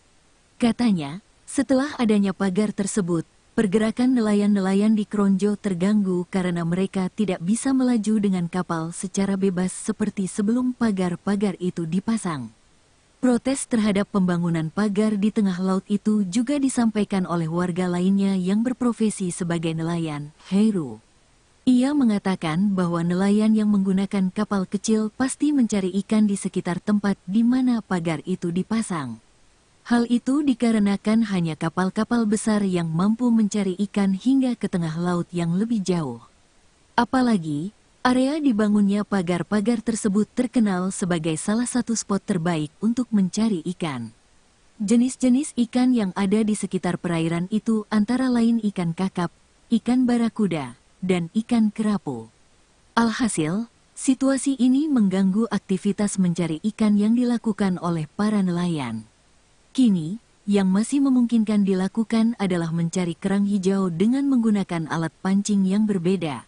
Katanya, setelah adanya pagar tersebut, pergerakan nelayan-nelayan di Kronjo terganggu karena mereka tidak bisa melaju dengan kapal secara bebas seperti sebelum pagar-pagar itu dipasang. Protes terhadap pembangunan pagar di tengah laut itu juga disampaikan oleh warga lainnya yang berprofesi sebagai nelayan, Heru. Ia mengatakan bahwa nelayan yang menggunakan kapal kecil pasti mencari ikan di sekitar tempat di mana pagar itu dipasang. Hal itu dikarenakan hanya kapal-kapal besar yang mampu mencari ikan hingga ke tengah laut yang lebih jauh. Apalagi, area dibangunnya pagar-pagar tersebut terkenal sebagai salah satu spot terbaik untuk mencari ikan. Jenis-jenis ikan yang ada di sekitar perairan itu antara lain ikan kakap, ikan barakuda, dan ikan kerapu. Alhasil, situasi ini mengganggu aktivitas mencari ikan yang dilakukan oleh para nelayan. Kini, yang masih memungkinkan dilakukan adalah mencari kerang hijau dengan menggunakan alat pancing yang berbeda.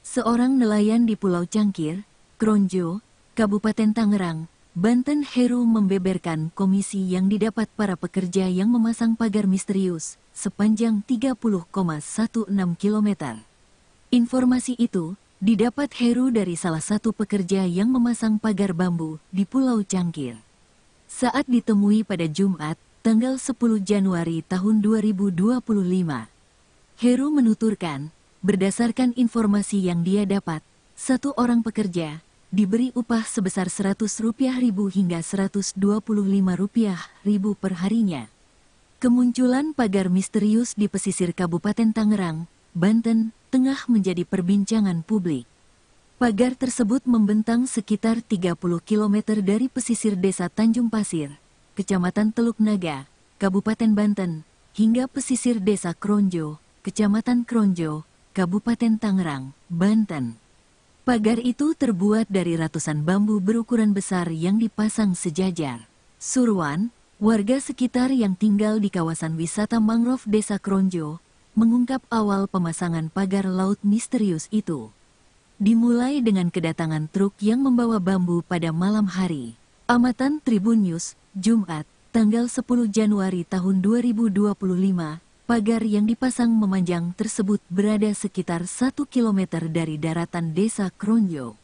Seorang nelayan di Pulau Cangkir, Kronjo, Kabupaten Tangerang, Banten, Heru membeberkan komisi yang didapat para pekerja yang memasang pagar misterius sepanjang 30,16 km. Informasi itu didapat Heru dari salah satu pekerja yang memasang pagar bambu di Pulau Cangkir. Saat ditemui pada Jumat, tanggal 10 Januari tahun 2025, Heru menuturkan, berdasarkan informasi yang dia dapat, satu orang pekerja diberi upah sebesar Rp100.000 hingga Rp125.000 per harinya. Kemunculan pagar misterius di pesisir Kabupaten Tangerang, Banten, tengah menjadi perbincangan publik. Pagar tersebut membentang sekitar 30 km dari pesisir desa Tanjung Pasir, Kecamatan Teluk Naga, Kabupaten Banten, hingga pesisir desa Kronjo, Kecamatan Kronjo, Kabupaten Tangerang, Banten. Pagar itu terbuat dari ratusan bambu berukuran besar yang dipasang sejajar. Surwan, warga sekitar yang tinggal di kawasan wisata mangrove desa Kronjo, mengungkap awal pemasangan pagar laut misterius itu. Dimulai dengan kedatangan truk yang membawa bambu pada malam hari. Amatan Tribun News, Jumat, tanggal 10 Januari tahun 2025, pagar yang dipasang memanjang tersebut berada sekitar 1 km dari daratan desa Kronjo.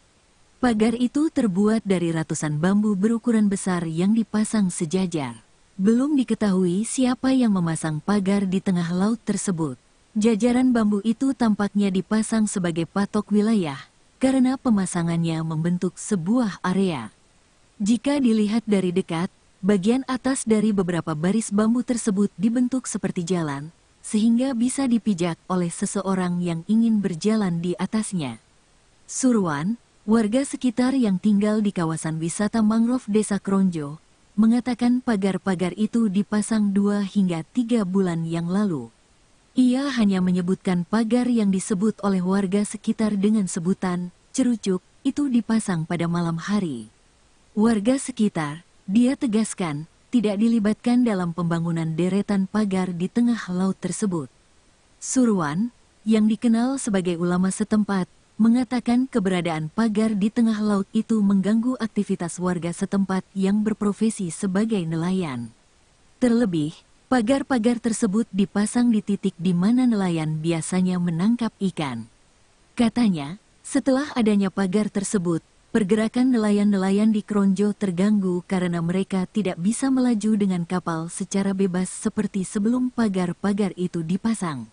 Pagar itu terbuat dari ratusan bambu berukuran besar yang dipasang sejajar. Belum diketahui siapa yang memasang pagar di tengah laut tersebut. Jajaran bambu itu tampaknya dipasang sebagai patok wilayah, karena pemasangannya membentuk sebuah area. Jika dilihat dari dekat, bagian atas dari beberapa baris bambu tersebut dibentuk seperti jalan, sehingga bisa dipijak oleh seseorang yang ingin berjalan di atasnya. Surwan, warga sekitar yang tinggal di kawasan wisata mangrove desa Kronjo, mengatakan pagar-pagar itu dipasang 2 hingga 3 bulan yang lalu. Ia hanya menyebutkan pagar yang disebut oleh warga sekitar dengan sebutan cerucuk itu dipasang pada malam hari. Warga sekitar, dia tegaskan, tidak dilibatkan dalam pembangunan deretan pagar di tengah laut tersebut. Surwan, yang dikenal sebagai ulama setempat, mengatakan keberadaan pagar di tengah laut itu mengganggu aktivitas warga setempat yang berprofesi sebagai nelayan. Terlebih, pagar-pagar tersebut dipasang di titik di mana nelayan biasanya menangkap ikan. Katanya, setelah adanya pagar tersebut, pergerakan nelayan-nelayan di Kronjo terganggu karena mereka tidak bisa melaju dengan kapal secara bebas seperti sebelum pagar-pagar itu dipasang.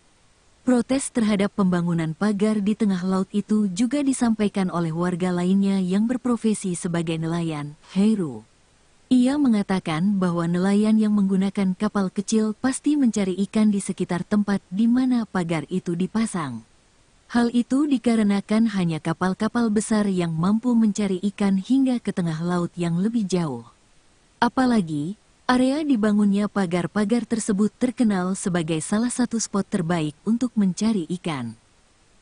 Protes terhadap pembangunan pagar di tengah laut itu juga disampaikan oleh warga lainnya yang berprofesi sebagai nelayan, Heru. Ia mengatakan bahwa nelayan yang menggunakan kapal kecil pasti mencari ikan di sekitar tempat di mana pagar itu dipasang. Hal itu dikarenakan hanya kapal-kapal besar yang mampu mencari ikan hingga ke tengah laut yang lebih jauh. Apalagi, area dibangunnya pagar-pagar tersebut terkenal sebagai salah satu spot terbaik untuk mencari ikan.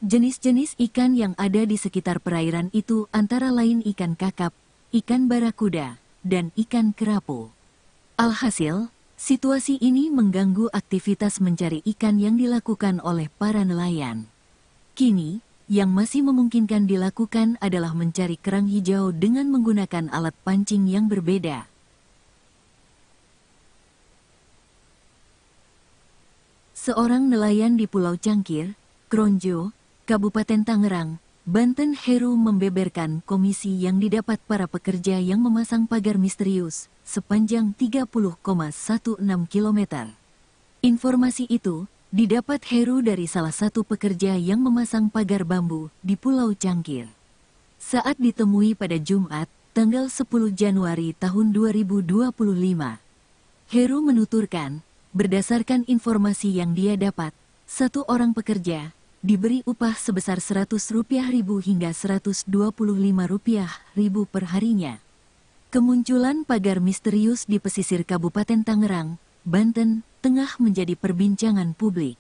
Jenis-jenis ikan yang ada di sekitar perairan itu antara lain ikan kakap, ikan barakuda, dan ikan kerapu. Alhasil, situasi ini mengganggu aktivitas mencari ikan yang dilakukan oleh para nelayan. Kini, yang masih memungkinkan dilakukan adalah mencari kerang hijau dengan menggunakan alat pancing yang berbeda. Seorang nelayan di Pulau Cangkir, Kronjo, Kabupaten Tangerang, Banten, Heru membeberkan komisi yang didapat para pekerja yang memasang pagar misterius sepanjang 30,16 km. Informasi itu didapat Heru dari salah satu pekerja yang memasang pagar bambu di Pulau Cangkir. Saat ditemui pada Jumat, tanggal 10 Januari tahun 2025, Heru menuturkan, berdasarkan informasi yang dia dapat, satu orang pekerja diberi upah sebesar Rp100.000 hingga Rp125.000 per harinya. Kemunculan pagar misterius di pesisir Kabupaten Tangerang, Banten, tengah menjadi perbincangan publik.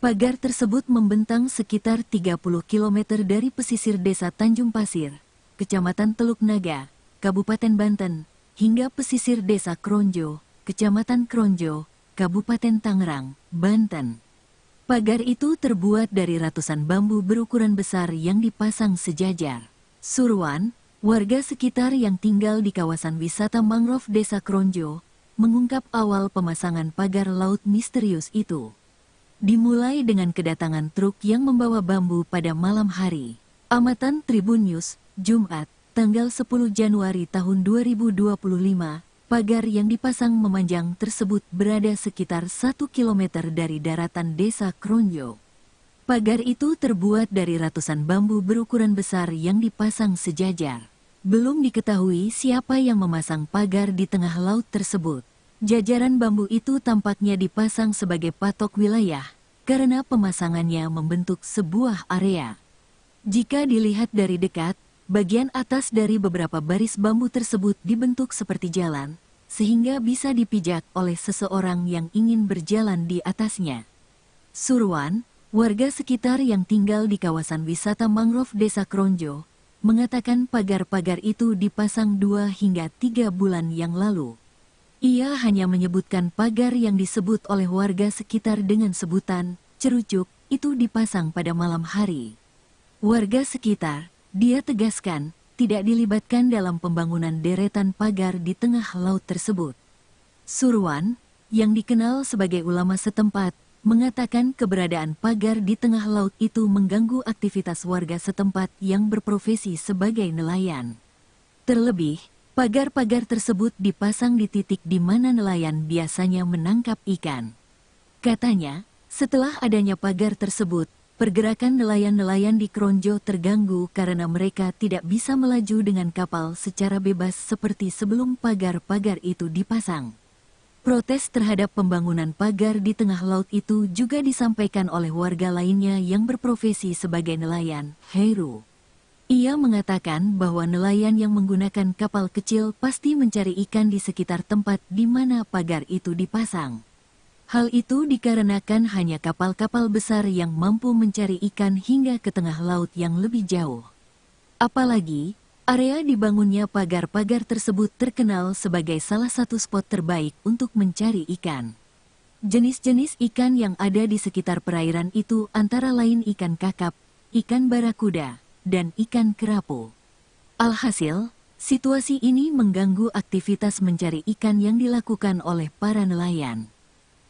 Pagar tersebut membentang sekitar 30 km dari pesisir Desa Tanjung Pasir, Kecamatan Teluk Naga, Kabupaten Banten, hingga pesisir Desa Kronjo, Kecamatan Kronjo, Kabupaten Tangerang, Banten. Pagar itu terbuat dari ratusan bambu berukuran besar yang dipasang sejajar. Surwan, warga sekitar yang tinggal di kawasan wisata mangrove Desa Kronjo, mengungkap awal pemasangan pagar laut misterius itu. Dimulai dengan kedatangan truk yang membawa bambu pada malam hari. Amatan Tribun News, Jumat, tanggal 10 Januari tahun 2025, pagar yang dipasang memanjang tersebut berada sekitar 1 km dari daratan Desa Kronjo. Pagar itu terbuat dari ratusan bambu berukuran besar yang dipasang sejajar. Belum diketahui siapa yang memasang pagar di tengah laut tersebut. Jajaran bambu itu tampaknya dipasang sebagai patok wilayah, karena pemasangannya membentuk sebuah area. Jika dilihat dari dekat, bagian atas dari beberapa baris bambu tersebut dibentuk seperti jalan, sehingga bisa dipijak oleh seseorang yang ingin berjalan di atasnya. Surwan, warga sekitar yang tinggal di kawasan wisata mangrove Desa Kronjo, mengatakan pagar-pagar itu dipasang 2 hingga 3 bulan yang lalu. Ia hanya menyebutkan pagar yang disebut oleh warga sekitar dengan sebutan cerucuk itu dipasang pada malam hari. Warga sekitar, dia tegaskan, tidak dilibatkan dalam pembangunan deretan pagar di tengah laut tersebut. Surwan, yang dikenal sebagai ulama setempat, mengatakan keberadaan pagar di tengah laut itu mengganggu aktivitas warga setempat yang berprofesi sebagai nelayan. Terlebih, pagar-pagar tersebut dipasang di titik di mana nelayan biasanya menangkap ikan. Katanya, setelah adanya pagar tersebut, pergerakan nelayan-nelayan di Kronjo terganggu karena mereka tidak bisa melaju dengan kapal secara bebas seperti sebelum pagar-pagar itu dipasang. Protes terhadap pembangunan pagar di tengah laut itu juga disampaikan oleh warga lainnya yang berprofesi sebagai nelayan, Heru. Ia mengatakan bahwa nelayan yang menggunakan kapal kecil pasti mencari ikan di sekitar tempat di mana pagar itu dipasang. Hal itu dikarenakan hanya kapal-kapal besar yang mampu mencari ikan hingga ke tengah laut yang lebih jauh. Apalagi, area dibangunnya pagar-pagar tersebut terkenal sebagai salah satu spot terbaik untuk mencari ikan. Jenis-jenis ikan yang ada di sekitar perairan itu antara lain ikan kakap, ikan barakuda, dan ikan kerapu. Alhasil, situasi ini mengganggu aktivitas mencari ikan yang dilakukan oleh para nelayan.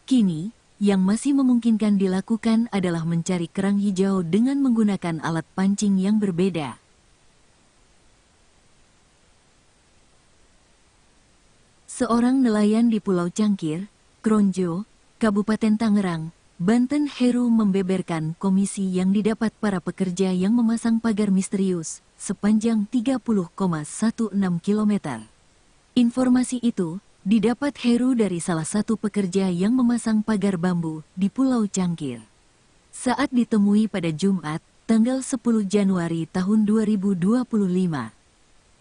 Kini, yang masih memungkinkan dilakukan adalah mencari kerang hijau dengan menggunakan alat pancing yang berbeda. Seorang nelayan di Pulau Cangkir, Kronjo, Kabupaten Tangerang, Banten, Heru membeberkan komisi yang didapat para pekerja yang memasang pagar misterius sepanjang 30,16 km. Informasi itu didapat Heru dari salah satu pekerja yang memasang pagar bambu di Pulau Cangkir. Saat ditemui pada Jumat, tanggal 10 Januari tahun 2025,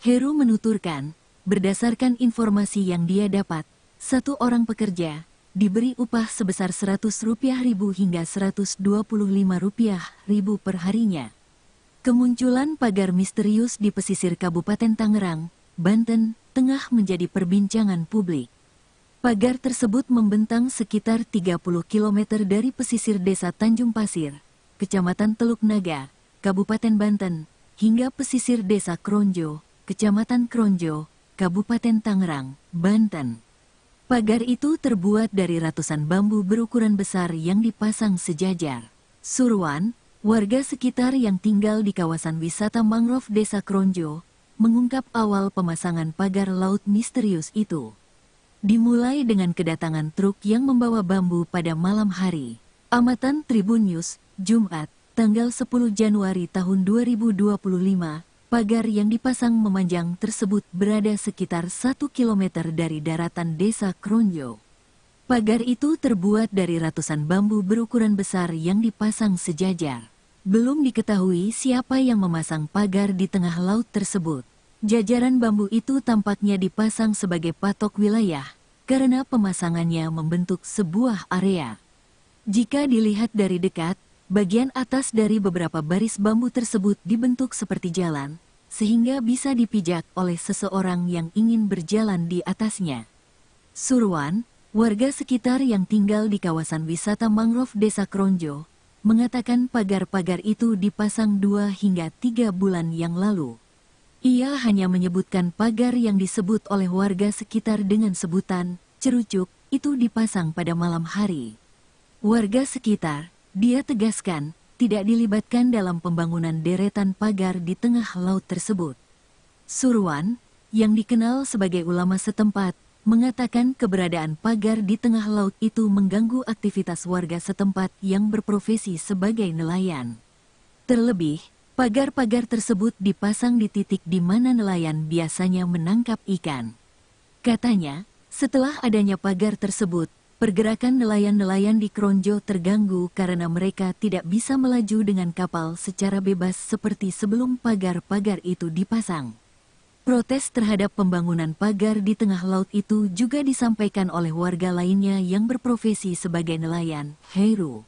Heru menuturkan, berdasarkan informasi yang dia dapat, satu orang pekerja diberi upah sebesar Rp100.000 hingga Rp125.000 per harinya. Kemunculan pagar misterius di pesisir Kabupaten Tangerang, Banten, tengah menjadi perbincangan publik. Pagar tersebut membentang sekitar 30 km dari pesisir desa Tanjung Pasir, Kecamatan Teluk Naga, Kabupaten Banten, hingga pesisir desa Kronjo, Kecamatan Kronjo, Kabupaten Tangerang, Banten. Pagar itu terbuat dari ratusan bambu berukuran besar yang dipasang sejajar. Surwan, warga sekitar yang tinggal di kawasan wisata mangrove Desa Kronjo, mengungkap awal pemasangan pagar laut misterius itu. Dimulai dengan kedatangan truk yang membawa bambu pada malam hari. Amatan Tribun News, Jumat, tanggal 10 Januari tahun 2025, pagar yang dipasang memanjang tersebut berada sekitar 1 km dari daratan Desa Kronjo. Pagar itu terbuat dari ratusan bambu berukuran besar yang dipasang sejajar. Belum diketahui siapa yang memasang pagar di tengah laut tersebut. Jajaran bambu itu tampaknya dipasang sebagai patok wilayah, karena pemasangannya membentuk sebuah area. Jika dilihat dari dekat, bagian atas dari beberapa baris bambu tersebut dibentuk seperti jalan, sehingga bisa dipijak oleh seseorang yang ingin berjalan di atasnya. Surwan, warga sekitar yang tinggal di kawasan wisata mangrove Desa Kronjo, mengatakan pagar-pagar itu dipasang 2 hingga 3 bulan yang lalu. Ia hanya menyebutkan pagar yang disebut oleh warga sekitar dengan sebutan cerucuk itu dipasang pada malam hari. Warga sekitar, dia tegaskan, tidak dilibatkan dalam pembangunan deretan pagar di tengah laut tersebut. Surwan, yang dikenal sebagai ulama setempat, mengatakan keberadaan pagar di tengah laut itu mengganggu aktivitas warga setempat yang berprofesi sebagai nelayan. Terlebih, pagar-pagar tersebut dipasang di titik di mana nelayan biasanya menangkap ikan. Katanya, setelah adanya pagar tersebut, pergerakan nelayan-nelayan di Kronjo terganggu karena mereka tidak bisa melaju dengan kapal secara bebas seperti sebelum pagar-pagar itu dipasang. Protes terhadap pembangunan pagar di tengah laut itu juga disampaikan oleh warga lainnya yang berprofesi sebagai nelayan, Heru.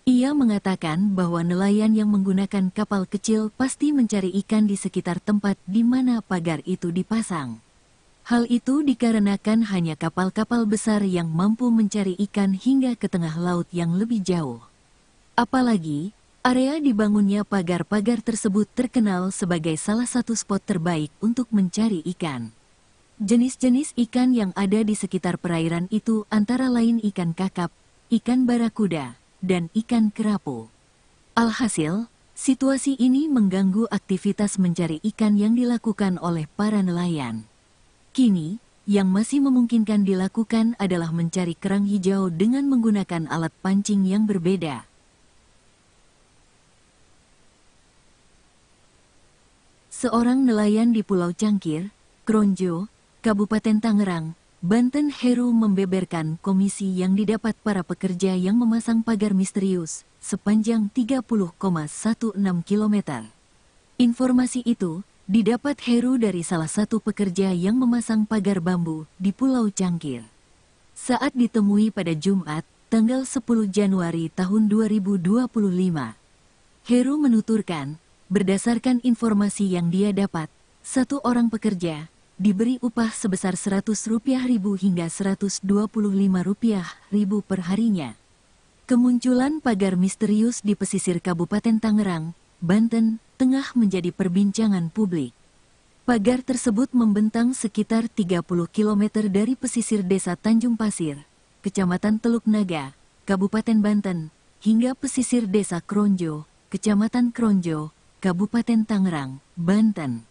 Ia mengatakan bahwa nelayan yang menggunakan kapal kecil pasti mencari ikan di sekitar tempat di mana pagar itu dipasang. Hal itu dikarenakan hanya kapal-kapal besar yang mampu mencari ikan hingga ke tengah laut yang lebih jauh. Apalagi, area dibangunnya pagar-pagar tersebut terkenal sebagai salah satu spot terbaik untuk mencari ikan. Jenis-jenis ikan yang ada di sekitar perairan itu antara lain ikan kakap, ikan barakuda, dan ikan kerapu. Alhasil, situasi ini mengganggu aktivitas mencari ikan yang dilakukan oleh para nelayan. Kini, yang masih memungkinkan dilakukan adalah mencari kerang hijau dengan menggunakan alat pancing yang berbeda. Seorang nelayan di Pulau Cangkir, Kronjo, Kabupaten Tangerang, Banten, Heru membeberkan komisi yang didapat para pekerja yang memasang pagar misterius sepanjang 30,16 km. Informasi itu didapat Heru dari salah satu pekerja yang memasang pagar bambu di Pulau Cangkir. Saat ditemui pada Jumat, tanggal 10 Januari tahun 2025, Heru menuturkan, berdasarkan informasi yang dia dapat, satu orang pekerja diberi upah sebesar Rp100.000 hingga Rp125.000 per harinya. Kemunculan pagar misterius di pesisir Kabupaten Tangerang, Banten, tengah menjadi perbincangan publik. Pagar tersebut membentang sekitar 30 km dari pesisir desa Tanjung Pasir, Kecamatan Teluk Naga, Kabupaten Banten, hingga pesisir desa Kronjo, Kecamatan Kronjo, Kabupaten Tangerang, Banten.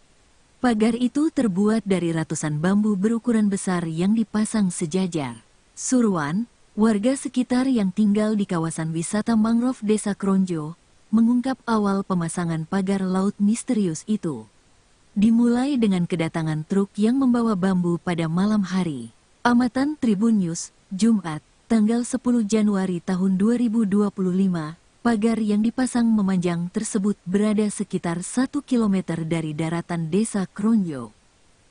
Pagar itu terbuat dari ratusan bambu berukuran besar yang dipasang sejajar. Surwan, warga sekitar yang tinggal di kawasan wisata mangrove Desa Kronjo, mengungkap awal pemasangan pagar laut misterius itu. Dimulai dengan kedatangan truk yang membawa bambu pada malam hari. Amatan Tribun News, Jumat, tanggal 10 Januari tahun 2025, pagar yang dipasang memanjang tersebut berada sekitar 1 km dari daratan Desa Kronjo.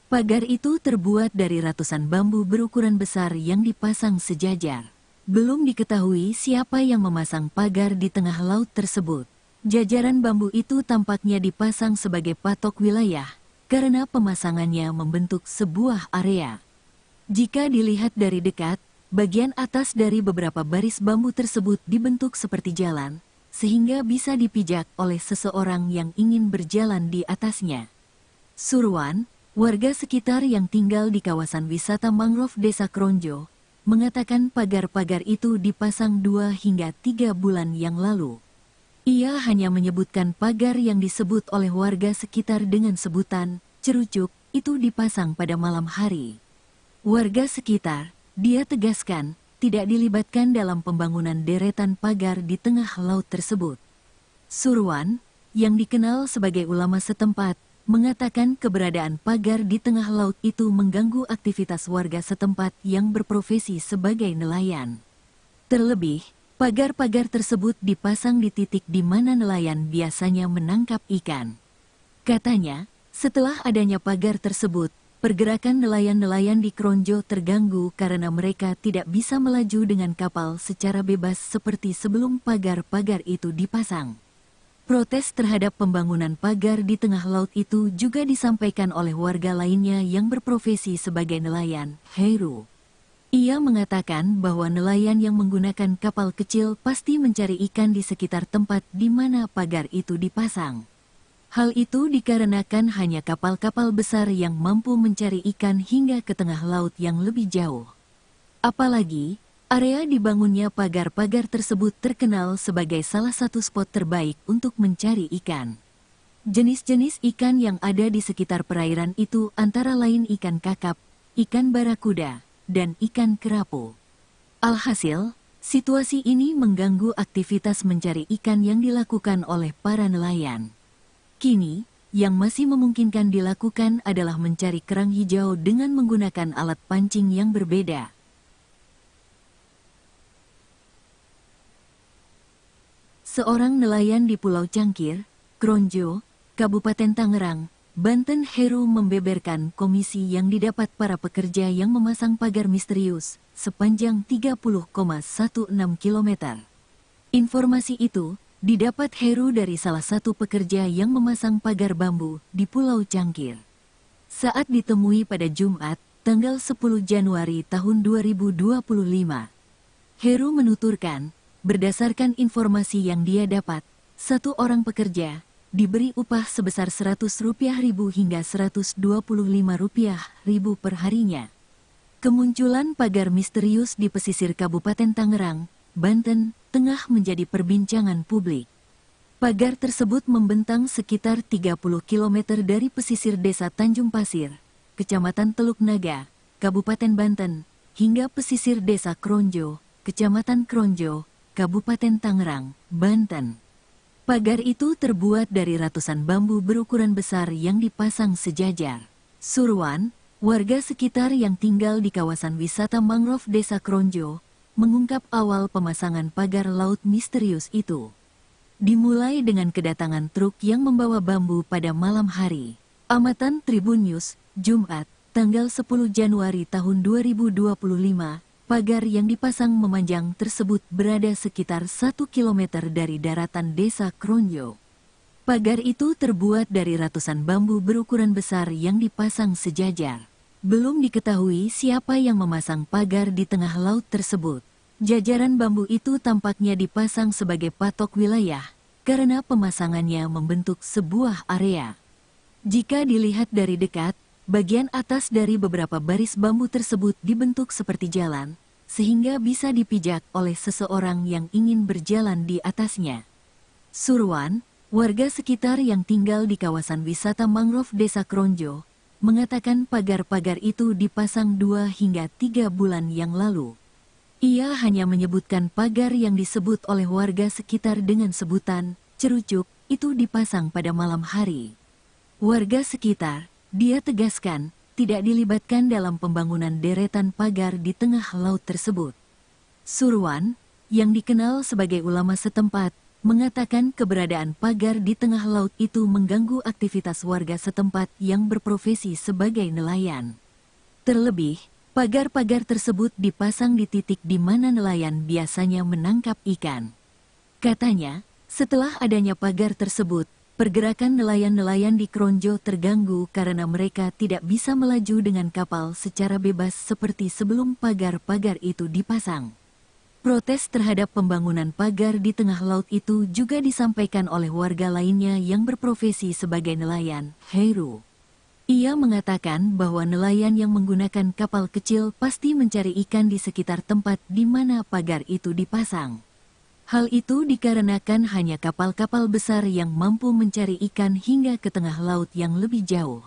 Pagar itu terbuat dari ratusan bambu berukuran besar yang dipasang sejajar. Belum diketahui siapa yang memasang pagar di tengah laut tersebut. Jajaran bambu itu tampaknya dipasang sebagai patok wilayah, karena pemasangannya membentuk sebuah area. Jika dilihat dari dekat, bagian atas dari beberapa baris bambu tersebut dibentuk seperti jalan, sehingga bisa dipijak oleh seseorang yang ingin berjalan di atasnya. Surwan, warga sekitar yang tinggal di kawasan wisata mangrove Desa Kronjo, mengatakan pagar-pagar itu dipasang 2 hingga 3 bulan yang lalu. Ia hanya menyebutkan pagar yang disebut oleh warga sekitar dengan sebutan cerucuk itu dipasang pada malam hari. Warga sekitar, dia tegaskan, tidak dilibatkan dalam pembangunan deretan pagar di tengah laut tersebut. Surwan, yang dikenal sebagai ulama setempat, mengatakan keberadaan pagar di tengah laut itu mengganggu aktivitas warga setempat yang berprofesi sebagai nelayan. Terlebih, pagar-pagar tersebut dipasang di titik di mana nelayan biasanya menangkap ikan. Katanya, setelah adanya pagar tersebut, pergerakan nelayan-nelayan di Kronjo terganggu karena mereka tidak bisa melaju dengan kapal secara bebas seperti sebelum pagar-pagar itu dipasang. Protes terhadap pembangunan pagar di tengah laut itu juga disampaikan oleh warga lainnya yang berprofesi sebagai nelayan, Heru. Ia mengatakan bahwa nelayan yang menggunakan kapal kecil pasti mencari ikan di sekitar tempat di mana pagar itu dipasang. Hal itu dikarenakan hanya kapal-kapal besar yang mampu mencari ikan hingga ke tengah laut yang lebih jauh. Apalagi, area dibangunnya pagar-pagar tersebut terkenal sebagai salah satu spot terbaik untuk mencari ikan. Jenis-jenis ikan yang ada di sekitar perairan itu antara lain ikan kakap, ikan barakuda, dan ikan kerapu. Alhasil, situasi ini mengganggu aktivitas mencari ikan yang dilakukan oleh para nelayan. Kini, yang masih memungkinkan dilakukan adalah mencari kerang hijau dengan menggunakan alat pancing yang berbeda. Seorang nelayan di Pulau Cangkir, Kronjo, Kabupaten Tangerang, Banten, Heru membeberkan komisi yang didapat para pekerja yang memasang pagar misterius sepanjang 30,16 km. Informasi itu didapat Heru dari salah satu pekerja yang memasang pagar bambu di Pulau Cangkir. Saat ditemui pada Jumat, tanggal 10 Januari tahun 2025, Heru menuturkan, berdasarkan informasi yang dia dapat, satu orang pekerja diberi upah sebesar Rp100.000 hingga Rp125.000 per harinya. Kemunculan pagar misterius di pesisir Kabupaten Tangerang, Banten, tengah menjadi perbincangan publik. Pagar tersebut membentang sekitar 30 km dari pesisir Desa Tanjung Pasir, Kecamatan Teluk Naga, Kabupaten Banten, hingga pesisir Desa Kronjo, Kecamatan Kronjo, Kabupaten Tangerang, Banten. Pagar itu terbuat dari ratusan bambu berukuran besar yang dipasang sejajar. Surwan, warga sekitar yang tinggal di kawasan wisata mangrove Desa Kronjo, mengungkap awal pemasangan pagar laut misterius itu. Dimulai dengan kedatangan truk yang membawa bambu pada malam hari. Amatan Tribun News, Jumat, tanggal 10 Januari tahun 2025, pagar yang dipasang memanjang tersebut berada sekitar 1 km dari daratan Desa Kronjo. Pagar itu terbuat dari ratusan bambu berukuran besar yang dipasang sejajar. Belum diketahui siapa yang memasang pagar di tengah laut tersebut. Jajaran bambu itu tampaknya dipasang sebagai patok wilayah, karena pemasangannya membentuk sebuah area. Jika dilihat dari dekat, bagian atas dari beberapa baris bambu tersebut dibentuk seperti jalan, sehingga bisa dipijak oleh seseorang yang ingin berjalan di atasnya. Surwan, warga sekitar yang tinggal di kawasan wisata mangrove Desa Kronjo, mengatakan pagar-pagar itu dipasang 2 hingga 3 bulan yang lalu. Ia hanya menyebutkan pagar yang disebut oleh warga sekitar dengan sebutan cerucuk itu dipasang pada malam hari. Warga sekitar, dia tegaskan, tidak dilibatkan dalam pembangunan deretan pagar di tengah laut tersebut. Surwan, yang dikenal sebagai ulama setempat, mengatakan keberadaan pagar di tengah laut itu mengganggu aktivitas warga setempat yang berprofesi sebagai nelayan. Terlebih, pagar-pagar tersebut dipasang di titik di mana nelayan biasanya menangkap ikan. Katanya, setelah adanya pagar tersebut, pergerakan nelayan-nelayan di Kronjo terganggu karena mereka tidak bisa melaju dengan kapal secara bebas seperti sebelum pagar-pagar itu dipasang. Protes terhadap pembangunan pagar di tengah laut itu juga disampaikan oleh warga lainnya yang berprofesi sebagai nelayan, Heru. Ia mengatakan bahwa nelayan yang menggunakan kapal kecil pasti mencari ikan di sekitar tempat di mana pagar itu dipasang. Hal itu dikarenakan hanya kapal-kapal besar yang mampu mencari ikan hingga ke tengah laut yang lebih jauh.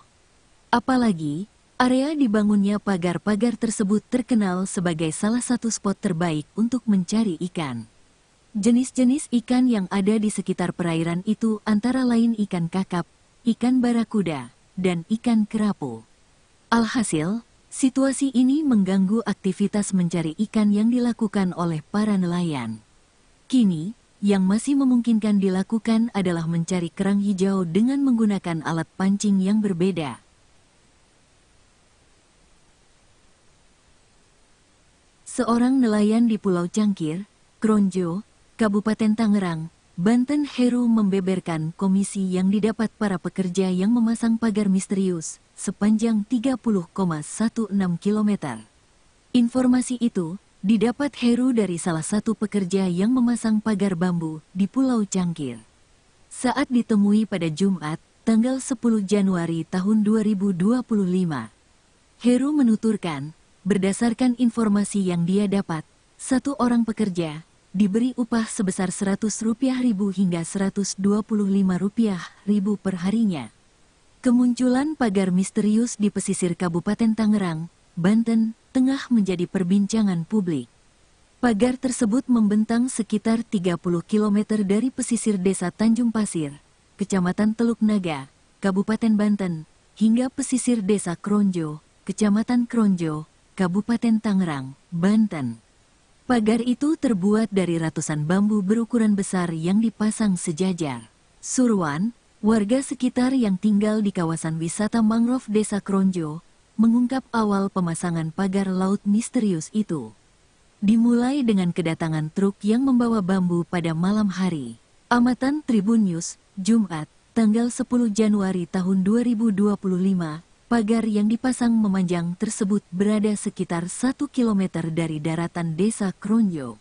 Apalagi, area dibangunnya pagar-pagar tersebut terkenal sebagai salah satu spot terbaik untuk mencari ikan. Jenis-jenis ikan yang ada di sekitar perairan itu antara lain ikan kakap, ikan barakuda, dan ikan kerapu. Alhasil, situasi ini mengganggu aktivitas mencari ikan yang dilakukan oleh para nelayan. Kini, yang masih memungkinkan dilakukan adalah mencari kerang hijau dengan menggunakan alat pancing yang berbeda. Seorang nelayan di Pulau Cangkir, Kronjo, Kabupaten Tangerang, Banten, Heru membeberkan komisi yang didapat para pekerja yang memasang pagar misterius sepanjang 30,16 km. Informasi itu didapat Heru dari salah satu pekerja yang memasang pagar bambu di Pulau Cangkir. Saat ditemui pada Jumat, tanggal 10 Januari tahun 2025. Heru menuturkan, berdasarkan informasi yang dia dapat, satu orang pekerja diberi upah sebesar Rp100.000 hingga Rp125.000 per harinya. Kemunculan pagar misterius di pesisir Kabupaten Tangerang, Banten, tengah menjadi perbincangan publik. Pagar tersebut membentang sekitar 30 km dari pesisir desa Tanjung Pasir, Kecamatan Teluk Naga, Kabupaten Banten, hingga pesisir desa Kronjo, Kecamatan Kronjo, Kabupaten Tangerang, Banten. Pagar itu terbuat dari ratusan bambu berukuran besar yang dipasang sejajar. Surwan, warga sekitar yang tinggal di kawasan wisata mangrove Desa Kronjo, mengungkap awal pemasangan pagar laut misterius itu. Dimulai dengan kedatangan truk yang membawa bambu pada malam hari. Amatan Tribun News, Jumat, tanggal 10 Januari tahun 2025. Pagar yang dipasang memanjang tersebut berada sekitar 1 km dari daratan Desa Kronjo.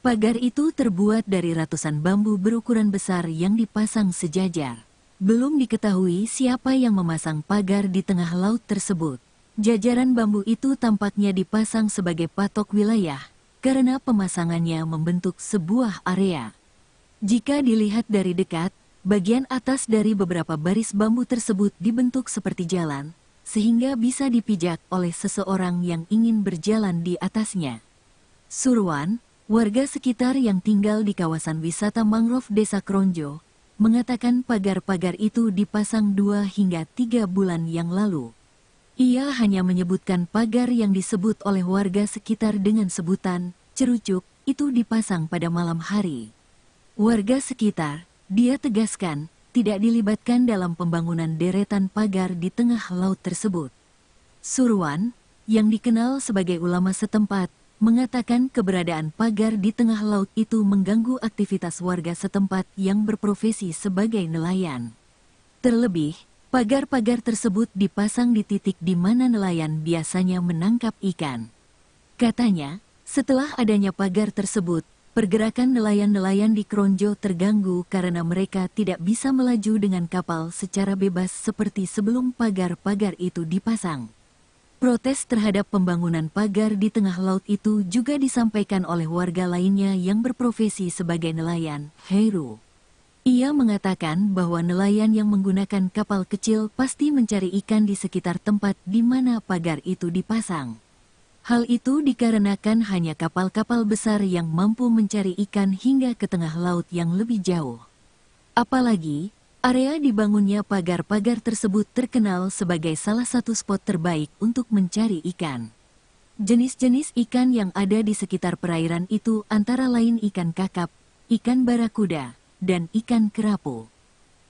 Pagar itu terbuat dari ratusan bambu berukuran besar yang dipasang sejajar. Belum diketahui siapa yang memasang pagar di tengah laut tersebut. Jajaran bambu itu tampaknya dipasang sebagai patok wilayah, karena pemasangannya membentuk sebuah area. Jika dilihat dari dekat, bagian atas dari beberapa baris bambu tersebut dibentuk seperti jalan, sehingga bisa dipijak oleh seseorang yang ingin berjalan di atasnya. Surwan, warga sekitar yang tinggal di kawasan wisata mangrove Desa Kronjo, mengatakan pagar-pagar itu dipasang 2 hingga 3 bulan yang lalu. Ia hanya menyebutkan pagar yang disebut oleh warga sekitar dengan sebutan cerucuk itu dipasang pada malam hari. Warga sekitar, dia tegaskan, tidak dilibatkan dalam pembangunan deretan pagar di tengah laut tersebut. Surwan, yang dikenal sebagai ulama setempat, mengatakan keberadaan pagar di tengah laut itu mengganggu aktivitas warga setempat yang berprofesi sebagai nelayan. Terlebih, pagar-pagar tersebut dipasang di titik di mana nelayan biasanya menangkap ikan. Katanya, setelah adanya pagar tersebut, pergerakan nelayan-nelayan di Kronjo terganggu karena mereka tidak bisa melaju dengan kapal secara bebas seperti sebelum pagar-pagar itu dipasang. Protes terhadap pembangunan pagar di tengah laut itu juga disampaikan oleh warga lainnya yang berprofesi sebagai nelayan, Heru. Ia mengatakan bahwa nelayan yang menggunakan kapal kecil pasti mencari ikan di sekitar tempat di mana pagar itu dipasang. Hal itu dikarenakan hanya kapal-kapal besar yang mampu mencari ikan hingga ke tengah laut yang lebih jauh. Apalagi, area dibangunnya pagar-pagar tersebut terkenal sebagai salah satu spot terbaik untuk mencari ikan. Jenis-jenis ikan yang ada di sekitar perairan itu antara lain ikan kakap, ikan barakuda, dan ikan kerapu.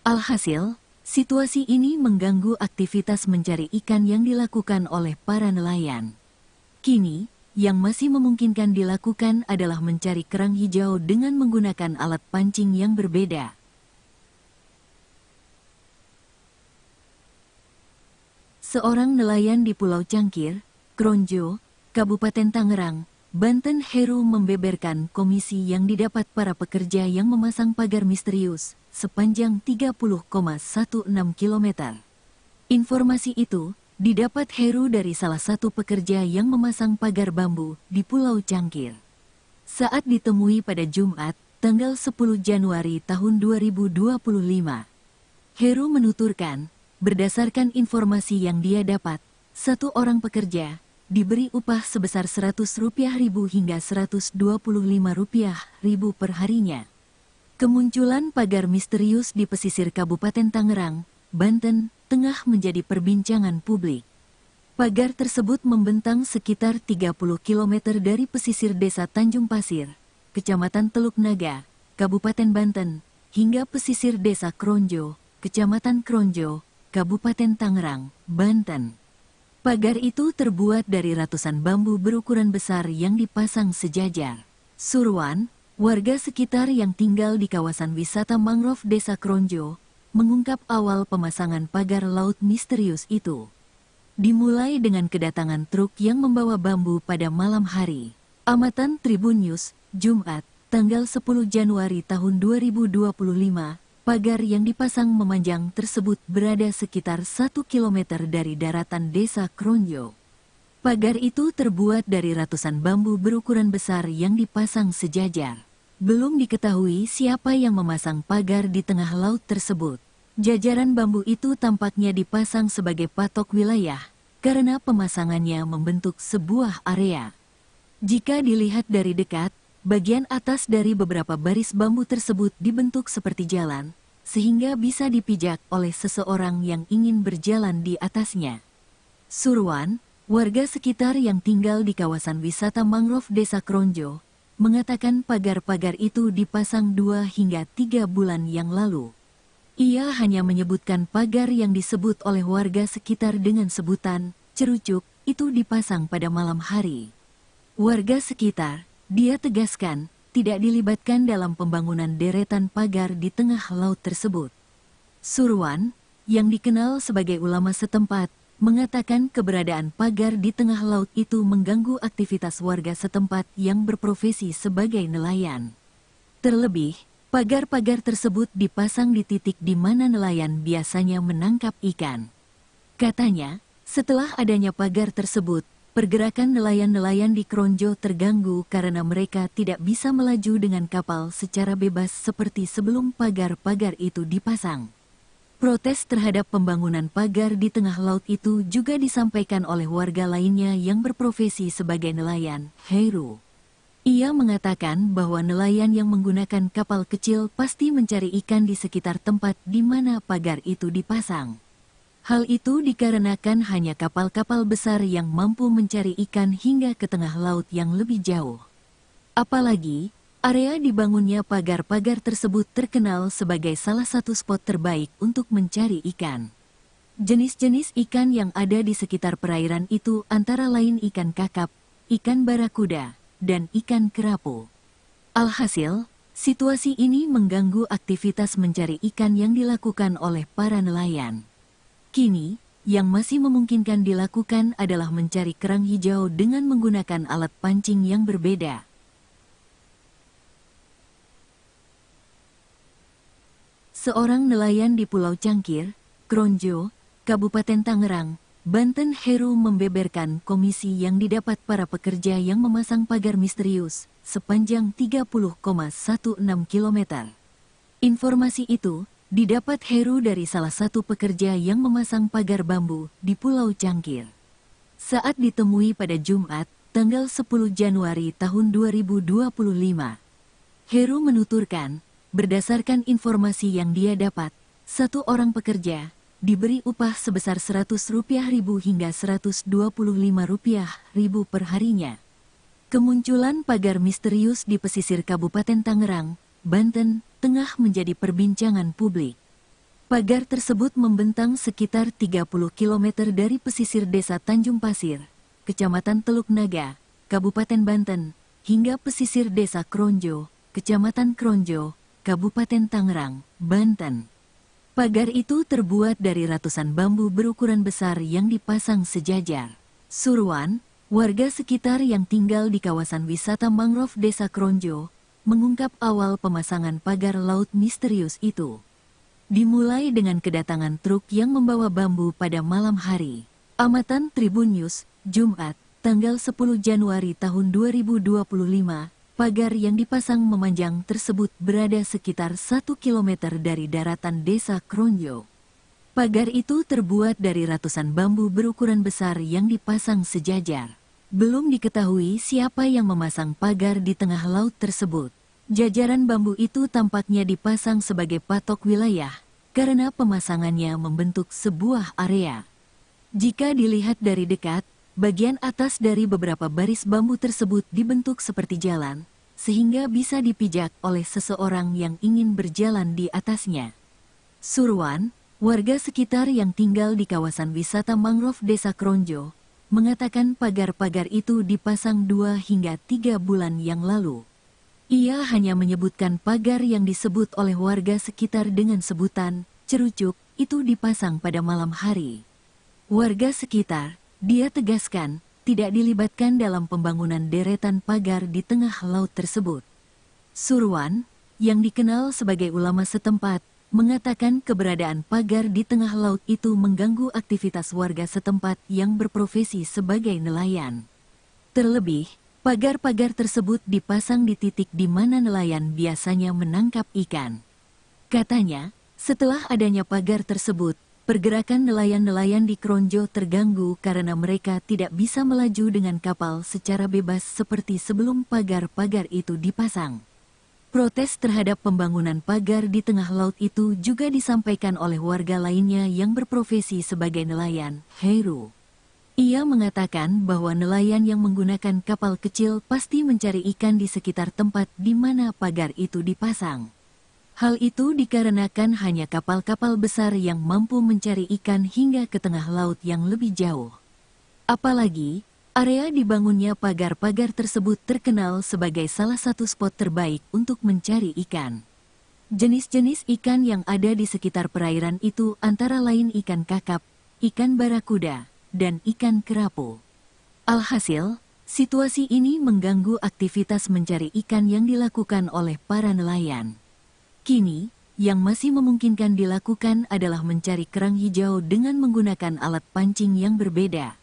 Alhasil, situasi ini mengganggu aktivitas mencari ikan yang dilakukan oleh para nelayan. Kini, yang masih memungkinkan dilakukan adalah mencari kerang hijau dengan menggunakan alat pancing yang berbeda. Seorang nelayan di Pulau Cangkir, Kronjo, Kabupaten Tangerang, Banten Heru membeberkan komisi yang didapat para pekerja yang memasang pagar misterius sepanjang 30,16 km. Informasi itu didapat Heru dari salah satu pekerja yang memasang pagar bambu di Pulau Cangkir. Saat ditemui pada Jumat, tanggal 10 Januari tahun 2025, Heru menuturkan, berdasarkan informasi yang dia dapat, satu orang pekerja diberi upah sebesar Rp100.000 hingga Rp125.000 per harinya. Kemunculan pagar misterius di pesisir Kabupaten Tangerang, Banten, tengah menjadi perbincangan publik. Pagar tersebut membentang sekitar 30 km dari pesisir desa Tanjung Pasir, Kecamatan Teluk Naga, Kabupaten Banten, hingga pesisir desa Kronjo, Kecamatan Kronjo, Kabupaten Tangerang, Banten. Pagar itu terbuat dari ratusan bambu berukuran besar yang dipasang sejajar. Surwan, warga sekitar yang tinggal di kawasan wisata mangrove Desa Kronjo, mengungkap awal pemasangan pagar laut misterius itu. Dimulai dengan kedatangan truk yang membawa bambu pada malam hari. Amatan Tribun News, Jumat, tanggal 10 Januari tahun 2025, pagar yang dipasang memanjang tersebut berada sekitar 1 km dari daratan Desa Kronjo. Pagar itu terbuat dari ratusan bambu berukuran besar yang dipasang sejajar. Belum diketahui siapa yang memasang pagar di tengah laut tersebut. Jajaran bambu itu tampaknya dipasang sebagai patok wilayah, karena pemasangannya membentuk sebuah area. Jika dilihat dari dekat, bagian atas dari beberapa baris bambu tersebut dibentuk seperti jalan, sehingga bisa dipijak oleh seseorang yang ingin berjalan di atasnya. Surwan, warga sekitar yang tinggal di kawasan wisata mangrove Desa Kronjo, mengatakan pagar-pagar itu dipasang 2 hingga 3 bulan yang lalu. Ia hanya menyebutkan pagar yang disebut oleh warga sekitar dengan sebutan cerucuk itu dipasang pada malam hari. Warga sekitar, dia tegaskan, tidak dilibatkan dalam pembangunan deretan pagar di tengah laut tersebut. Surwan, yang dikenal sebagai ulama setempat, mengatakan keberadaan pagar di tengah laut itu mengganggu aktivitas warga setempat yang berprofesi sebagai nelayan. Terlebih, pagar-pagar tersebut dipasang di titik di mana nelayan biasanya menangkap ikan. Katanya, setelah adanya pagar tersebut, pergerakan nelayan-nelayan di Kronjo terganggu karena mereka tidak bisa melaju dengan kapal secara bebas seperti sebelum pagar-pagar itu dipasang. Protes terhadap pembangunan pagar di tengah laut itu juga disampaikan oleh warga lainnya yang berprofesi sebagai nelayan, Heru. Ia mengatakan bahwa nelayan yang menggunakan kapal kecil pasti mencari ikan di sekitar tempat di mana pagar itu dipasang. Hal itu dikarenakan hanya kapal-kapal besar yang mampu mencari ikan hingga ke tengah laut yang lebih jauh. Apalagi, area dibangunnya pagar-pagar tersebut terkenal sebagai salah satu spot terbaik untuk mencari ikan. Jenis-jenis ikan yang ada di sekitar perairan itu antara lain ikan kakap, ikan barakuda, dan ikan kerapu. Alhasil, situasi ini mengganggu aktivitas mencari ikan yang dilakukan oleh para nelayan. Kini, yang masih memungkinkan dilakukan adalah mencari kerang hijau dengan menggunakan alat pancing yang berbeda. Seorang nelayan di Pulau Cangkir, Kronjo, Kabupaten Tangerang, Banten Heru membeberkan komisi yang didapat para pekerja yang memasang pagar misterius sepanjang 30,16 km. Informasi itu didapat Heru dari salah satu pekerja yang memasang pagar bambu di Pulau Cangkir. Saat ditemui pada Jumat, tanggal 10 Januari tahun 2025, Heru menuturkan, berdasarkan informasi yang dia dapat, satu orang pekerja diberi upah sebesar Rp100.000 hingga Rp125.000 per harinya. Kemunculan pagar misterius di pesisir Kabupaten Tangerang, Banten, tengah menjadi perbincangan publik. Pagar tersebut membentang sekitar 30 km dari pesisir desa Tanjung Pasir, Kecamatan Teluk Naga, Kabupaten Banten, hingga pesisir desa Kronjo, Kecamatan Kronjo, Kabupaten Tangerang, Banten. Pagar itu terbuat dari ratusan bambu berukuran besar yang dipasang sejajar. Surwan, warga sekitar yang tinggal di kawasan wisata mangrove Desa Kronjo, mengungkap awal pemasangan pagar laut misterius itu. Dimulai dengan kedatangan truk yang membawa bambu pada malam hari. Amatan Tribun News, Jumat, tanggal 10 Januari tahun 2025, pagar yang dipasang memanjang tersebut berada sekitar 1 kilometer dari daratan Desa Kronjo. Pagar itu terbuat dari ratusan bambu berukuran besar yang dipasang sejajar. Belum diketahui siapa yang memasang pagar di tengah laut tersebut. Jajaran bambu itu tampaknya dipasang sebagai patok wilayah, karena pemasangannya membentuk sebuah area. Jika dilihat dari dekat, bagian atas dari beberapa baris bambu tersebut dibentuk seperti jalan, sehingga bisa dipijak oleh seseorang yang ingin berjalan di atasnya. Surwan, warga sekitar yang tinggal di kawasan wisata mangrove Desa Kronjo, mengatakan pagar-pagar itu dipasang 2 hingga 3 bulan yang lalu. Ia hanya menyebutkan pagar yang disebut oleh warga sekitar dengan sebutan cerucuk itu dipasang pada malam hari. Warga sekitar, dia tegaskan, tidak dilibatkan dalam pembangunan deretan pagar di tengah laut tersebut. Surwan, yang dikenal sebagai ulama setempat, mengatakan keberadaan pagar di tengah laut itu mengganggu aktivitas warga setempat yang berprofesi sebagai nelayan. Terlebih, pagar-pagar tersebut dipasang di titik di mana nelayan biasanya menangkap ikan. Katanya, setelah adanya pagar tersebut, pergerakan nelayan-nelayan di Kronjo terganggu karena mereka tidak bisa melaju dengan kapal secara bebas seperti sebelum pagar-pagar itu dipasang. Protes terhadap pembangunan pagar di tengah laut itu juga disampaikan oleh warga lainnya yang berprofesi sebagai nelayan, Heru. Ia mengatakan bahwa nelayan yang menggunakan kapal kecil pasti mencari ikan di sekitar tempat di mana pagar itu dipasang. Hal itu dikarenakan hanya kapal-kapal besar yang mampu mencari ikan hingga ke tengah laut yang lebih jauh. Apalagi, area dibangunnya pagar-pagar tersebut terkenal sebagai salah satu spot terbaik untuk mencari ikan. Jenis-jenis ikan yang ada di sekitar perairan itu antara lain ikan kakap, ikan barakuda, dan ikan kerapu. Alhasil, situasi ini mengganggu aktivitas mencari ikan yang dilakukan oleh para nelayan. Kini, yang masih memungkinkan dilakukan adalah mencari kerang hijau dengan menggunakan alat pancing yang berbeda.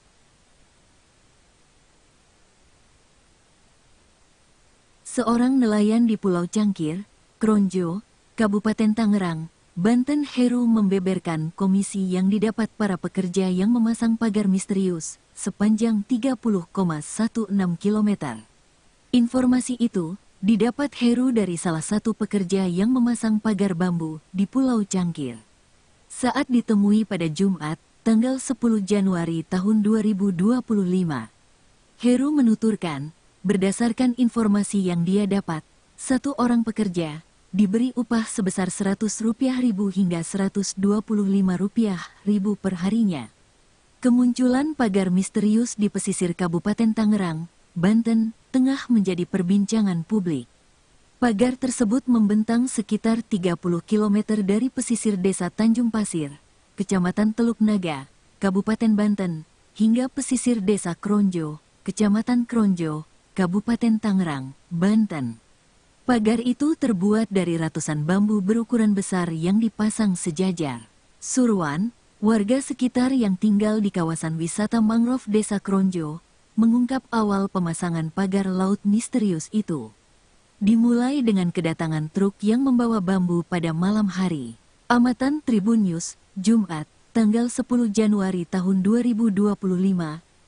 Seorang nelayan di Pulau Cangkir, Kronjo, Kabupaten Tangerang, Banten, Heru membeberkan komisi yang didapat para pekerja yang memasang pagar misterius sepanjang 30,16 km. Informasi itu didapat Heru dari salah satu pekerja yang memasang pagar bambu di Pulau Cangkir. Saat ditemui pada Jumat, tanggal 10 Januari tahun 2025, Heru menuturkan, berdasarkan informasi yang dia dapat, satu orang pekerja diberi upah sebesar Rp100.000 hingga Rp125.000 per harinya. Kemunculan pagar misterius di pesisir Kabupaten Tangerang, Banten, tengah menjadi perbincangan publik. Pagar tersebut membentang sekitar 30 km dari pesisir Desa Tanjung Pasir, Kecamatan Teluk Naga, Kabupaten Banten, hingga pesisir Desa Kronjo, Kecamatan Kronjo, Kabupaten Tangerang, Banten. Pagar itu terbuat dari ratusan bambu berukuran besar yang dipasang sejajar. Surwan, warga sekitar yang tinggal di kawasan wisata mangrove Desa Kronjo, mengungkap awal pemasangan pagar laut misterius itu. Dimulai dengan kedatangan truk yang membawa bambu pada malam hari. Amatan Tribun News, Jumat, tanggal 10 Januari tahun 2025,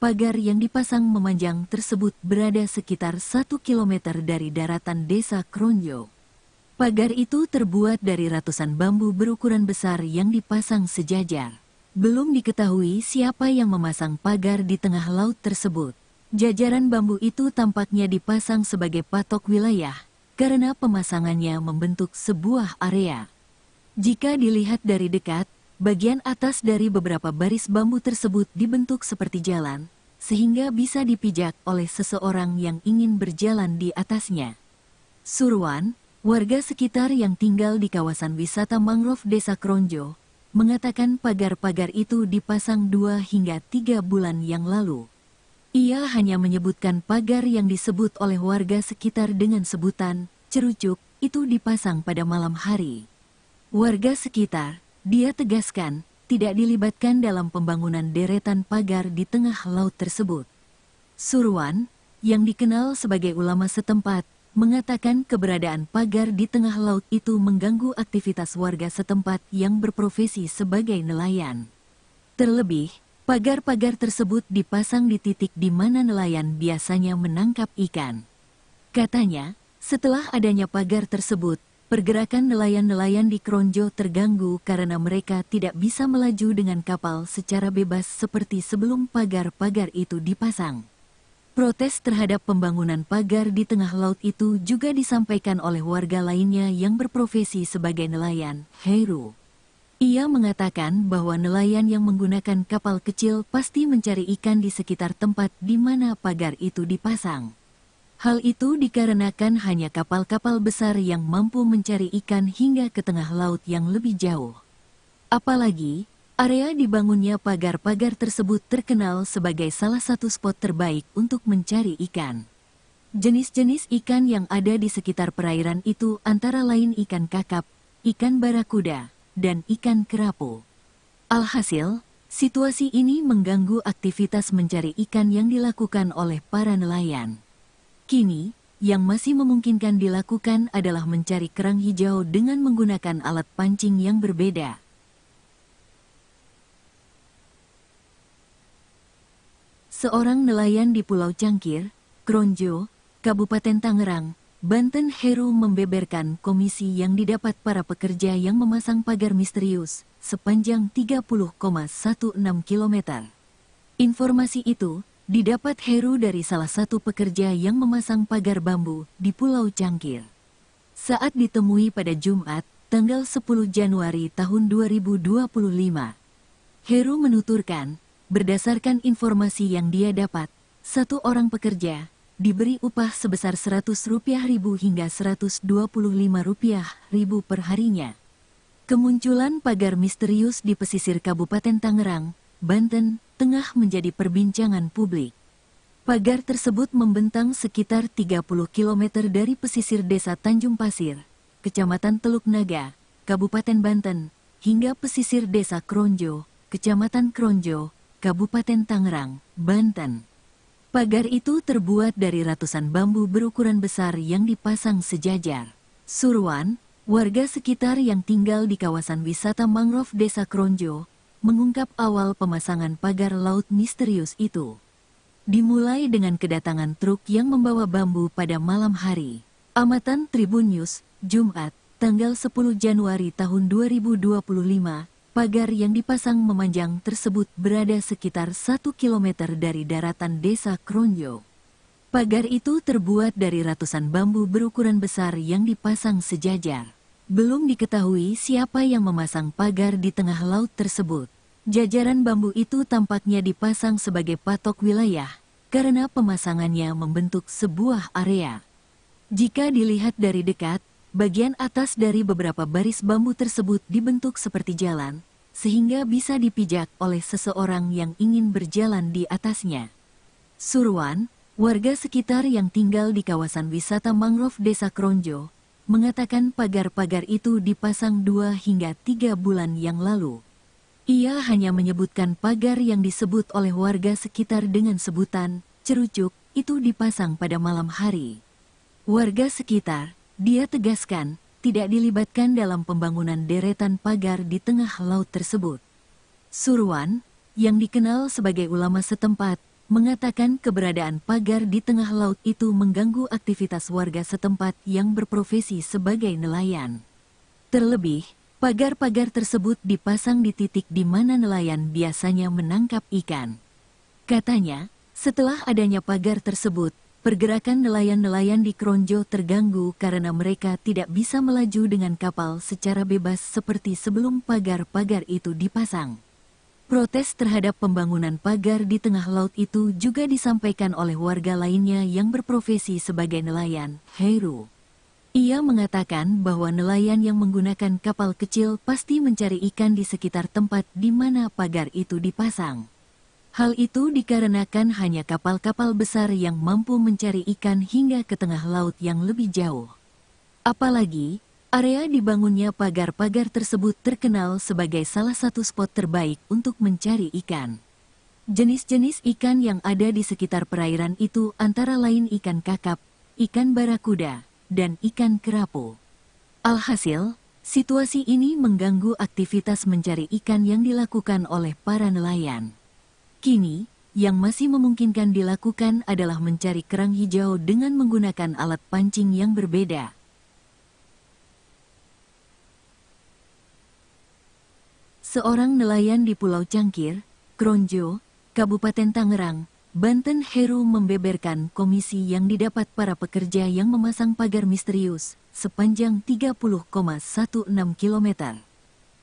pagar yang dipasang memanjang tersebut berada sekitar 1 km dari daratan Desa Kronjo. Pagar itu terbuat dari ratusan bambu berukuran besar yang dipasang sejajar. Belum diketahui siapa yang memasang pagar di tengah laut tersebut. Jajaran bambu itu tampaknya dipasang sebagai patok wilayah, karena pemasangannya membentuk sebuah area. Jika dilihat dari dekat, bagian atas dari beberapa baris bambu tersebut dibentuk seperti jalan, sehingga bisa dipijak oleh seseorang yang ingin berjalan di atasnya. Surwan, Warga sekitar yang tinggal di kawasan wisata mangrove Desa Kronjo mengatakan pagar-pagar itu dipasang 2 hingga 3 bulan yang lalu. Ia hanya menyebutkan pagar yang disebut oleh warga sekitar dengan sebutan cerucuk itu dipasang pada malam hari. Warga sekitar, dia tegaskan, tidak dilibatkan dalam pembangunan deretan pagar di tengah laut tersebut. Surwan, yang dikenal sebagai ulama setempat, mengatakan keberadaan pagar di tengah laut itu mengganggu aktivitas warga setempat yang berprofesi sebagai nelayan. Terlebih, pagar-pagar tersebut dipasang di titik di mana nelayan biasanya menangkap ikan. Katanya, setelah adanya pagar tersebut, pergerakan nelayan-nelayan di Kronjo terganggu karena mereka tidak bisa melaju dengan kapal secara bebas seperti sebelum pagar-pagar itu dipasang. Protes terhadap pembangunan pagar di tengah laut itu juga disampaikan oleh warga lainnya yang berprofesi sebagai nelayan, Heru. Ia mengatakan bahwa nelayan yang menggunakan kapal kecil pasti mencari ikan di sekitar tempat di mana pagar itu dipasang. Hal itu dikarenakan hanya kapal-kapal besar yang mampu mencari ikan hingga ke tengah laut yang lebih jauh. Apalagi, area dibangunnya pagar-pagar tersebut terkenal sebagai salah satu spot terbaik untuk mencari ikan. Jenis-jenis ikan yang ada di sekitar perairan itu antara lain ikan kakap, ikan barakuda, dan ikan kerapu. Alhasil, situasi ini mengganggu aktivitas mencari ikan yang dilakukan oleh para nelayan. Kini, yang masih memungkinkan dilakukan adalah mencari kerang hijau dengan menggunakan alat pancing yang berbeda. Seorang nelayan di Pulau Cangkir, Kronjo, Kabupaten Tangerang, Banten, Heru membeberkan komisi yang didapat para pekerja yang memasang pagar misterius sepanjang 30,16 km. Informasi itu didapat Heru dari salah satu pekerja yang memasang pagar bambu di Pulau Cangkir. Saat ditemui pada Jumat, tanggal 10 Januari tahun 2025, Heru menuturkan, berdasarkan informasi yang dia dapat, satu orang pekerja diberi upah sebesar Rp100.000 hingga Rp125.000 per harinya. Kemunculan pagar misterius di pesisir Kabupaten Tangerang, Banten, tengah menjadi perbincangan publik. Pagar tersebut membentang sekitar 30 km dari pesisir Desa Tanjung Pasir, Kecamatan Teluk Naga, Kabupaten Banten, hingga pesisir Desa Kronjo, Kecamatan Kronjo, Kabupaten Tangerang, Banten. Pagar itu terbuat dari ratusan bambu berukuran besar yang dipasang sejajar. Surwan, warga sekitar yang tinggal di kawasan wisata mangrove Desa Kronjo, mengungkap awal pemasangan pagar laut misterius itu. Dimulai dengan kedatangan truk yang membawa bambu pada malam hari. Amatan Tribun News, Jumat, tanggal 10 Januari tahun 2025, pagar yang dipasang memanjang tersebut berada sekitar 1 km dari daratan Desa Kronjo. Pagar itu terbuat dari ratusan bambu berukuran besar yang dipasang sejajar. Belum diketahui siapa yang memasang pagar di tengah laut tersebut. Jajaran bambu itu tampaknya dipasang sebagai patok wilayah, karena pemasangannya membentuk sebuah area. Jika dilihat dari dekat, bagian atas dari beberapa baris bambu tersebut dibentuk seperti jalan, sehingga bisa dipijak oleh seseorang yang ingin berjalan di atasnya. Surwan, warga sekitar yang tinggal di kawasan wisata mangrove Desa Kronjo, mengatakan pagar-pagar itu dipasang 2 hingga 3 bulan yang lalu. Ia hanya menyebutkan pagar yang disebut oleh warga sekitar dengan sebutan cerucuk itu dipasang pada malam hari. Warga sekitar, dia tegaskan, tidak dilibatkan dalam pembangunan deretan pagar di tengah laut tersebut. Surwan, yang dikenal sebagai ulama setempat, mengatakan keberadaan pagar di tengah laut itu mengganggu aktivitas warga setempat yang berprofesi sebagai nelayan. Terlebih, pagar-pagar tersebut dipasang di titik di mana nelayan biasanya menangkap ikan. Katanya, setelah adanya pagar tersebut, pergerakan nelayan-nelayan di Kronjo terganggu karena mereka tidak bisa melaju dengan kapal secara bebas seperti sebelum pagar-pagar itu dipasang. Protes terhadap pembangunan pagar di tengah laut itu juga disampaikan oleh warga lainnya yang berprofesi sebagai nelayan, Heru. Ia mengatakan bahwa nelayan yang menggunakan kapal kecil pasti mencari ikan di sekitar tempat di mana pagar itu dipasang. Hal itu dikarenakan hanya kapal-kapal besar yang mampu mencari ikan hingga ke tengah laut yang lebih jauh. Apalagi, area dibangunnya pagar-pagar tersebut terkenal sebagai salah satu spot terbaik untuk mencari ikan. Jenis-jenis ikan yang ada di sekitar perairan itu antara lain ikan kakap, ikan barakuda, dan ikan kerapu. Alhasil, situasi ini mengganggu aktivitas mencari ikan yang dilakukan oleh para nelayan. Kini, yang masih memungkinkan dilakukan adalah mencari kerang hijau dengan menggunakan alat pancing yang berbeda. Seorang nelayan di Pulau Cangkir, Kronjo, Kabupaten Tangerang, Banten, Heru membeberkan komisi yang didapat para pekerja yang memasang pagar misterius sepanjang 30,16 km.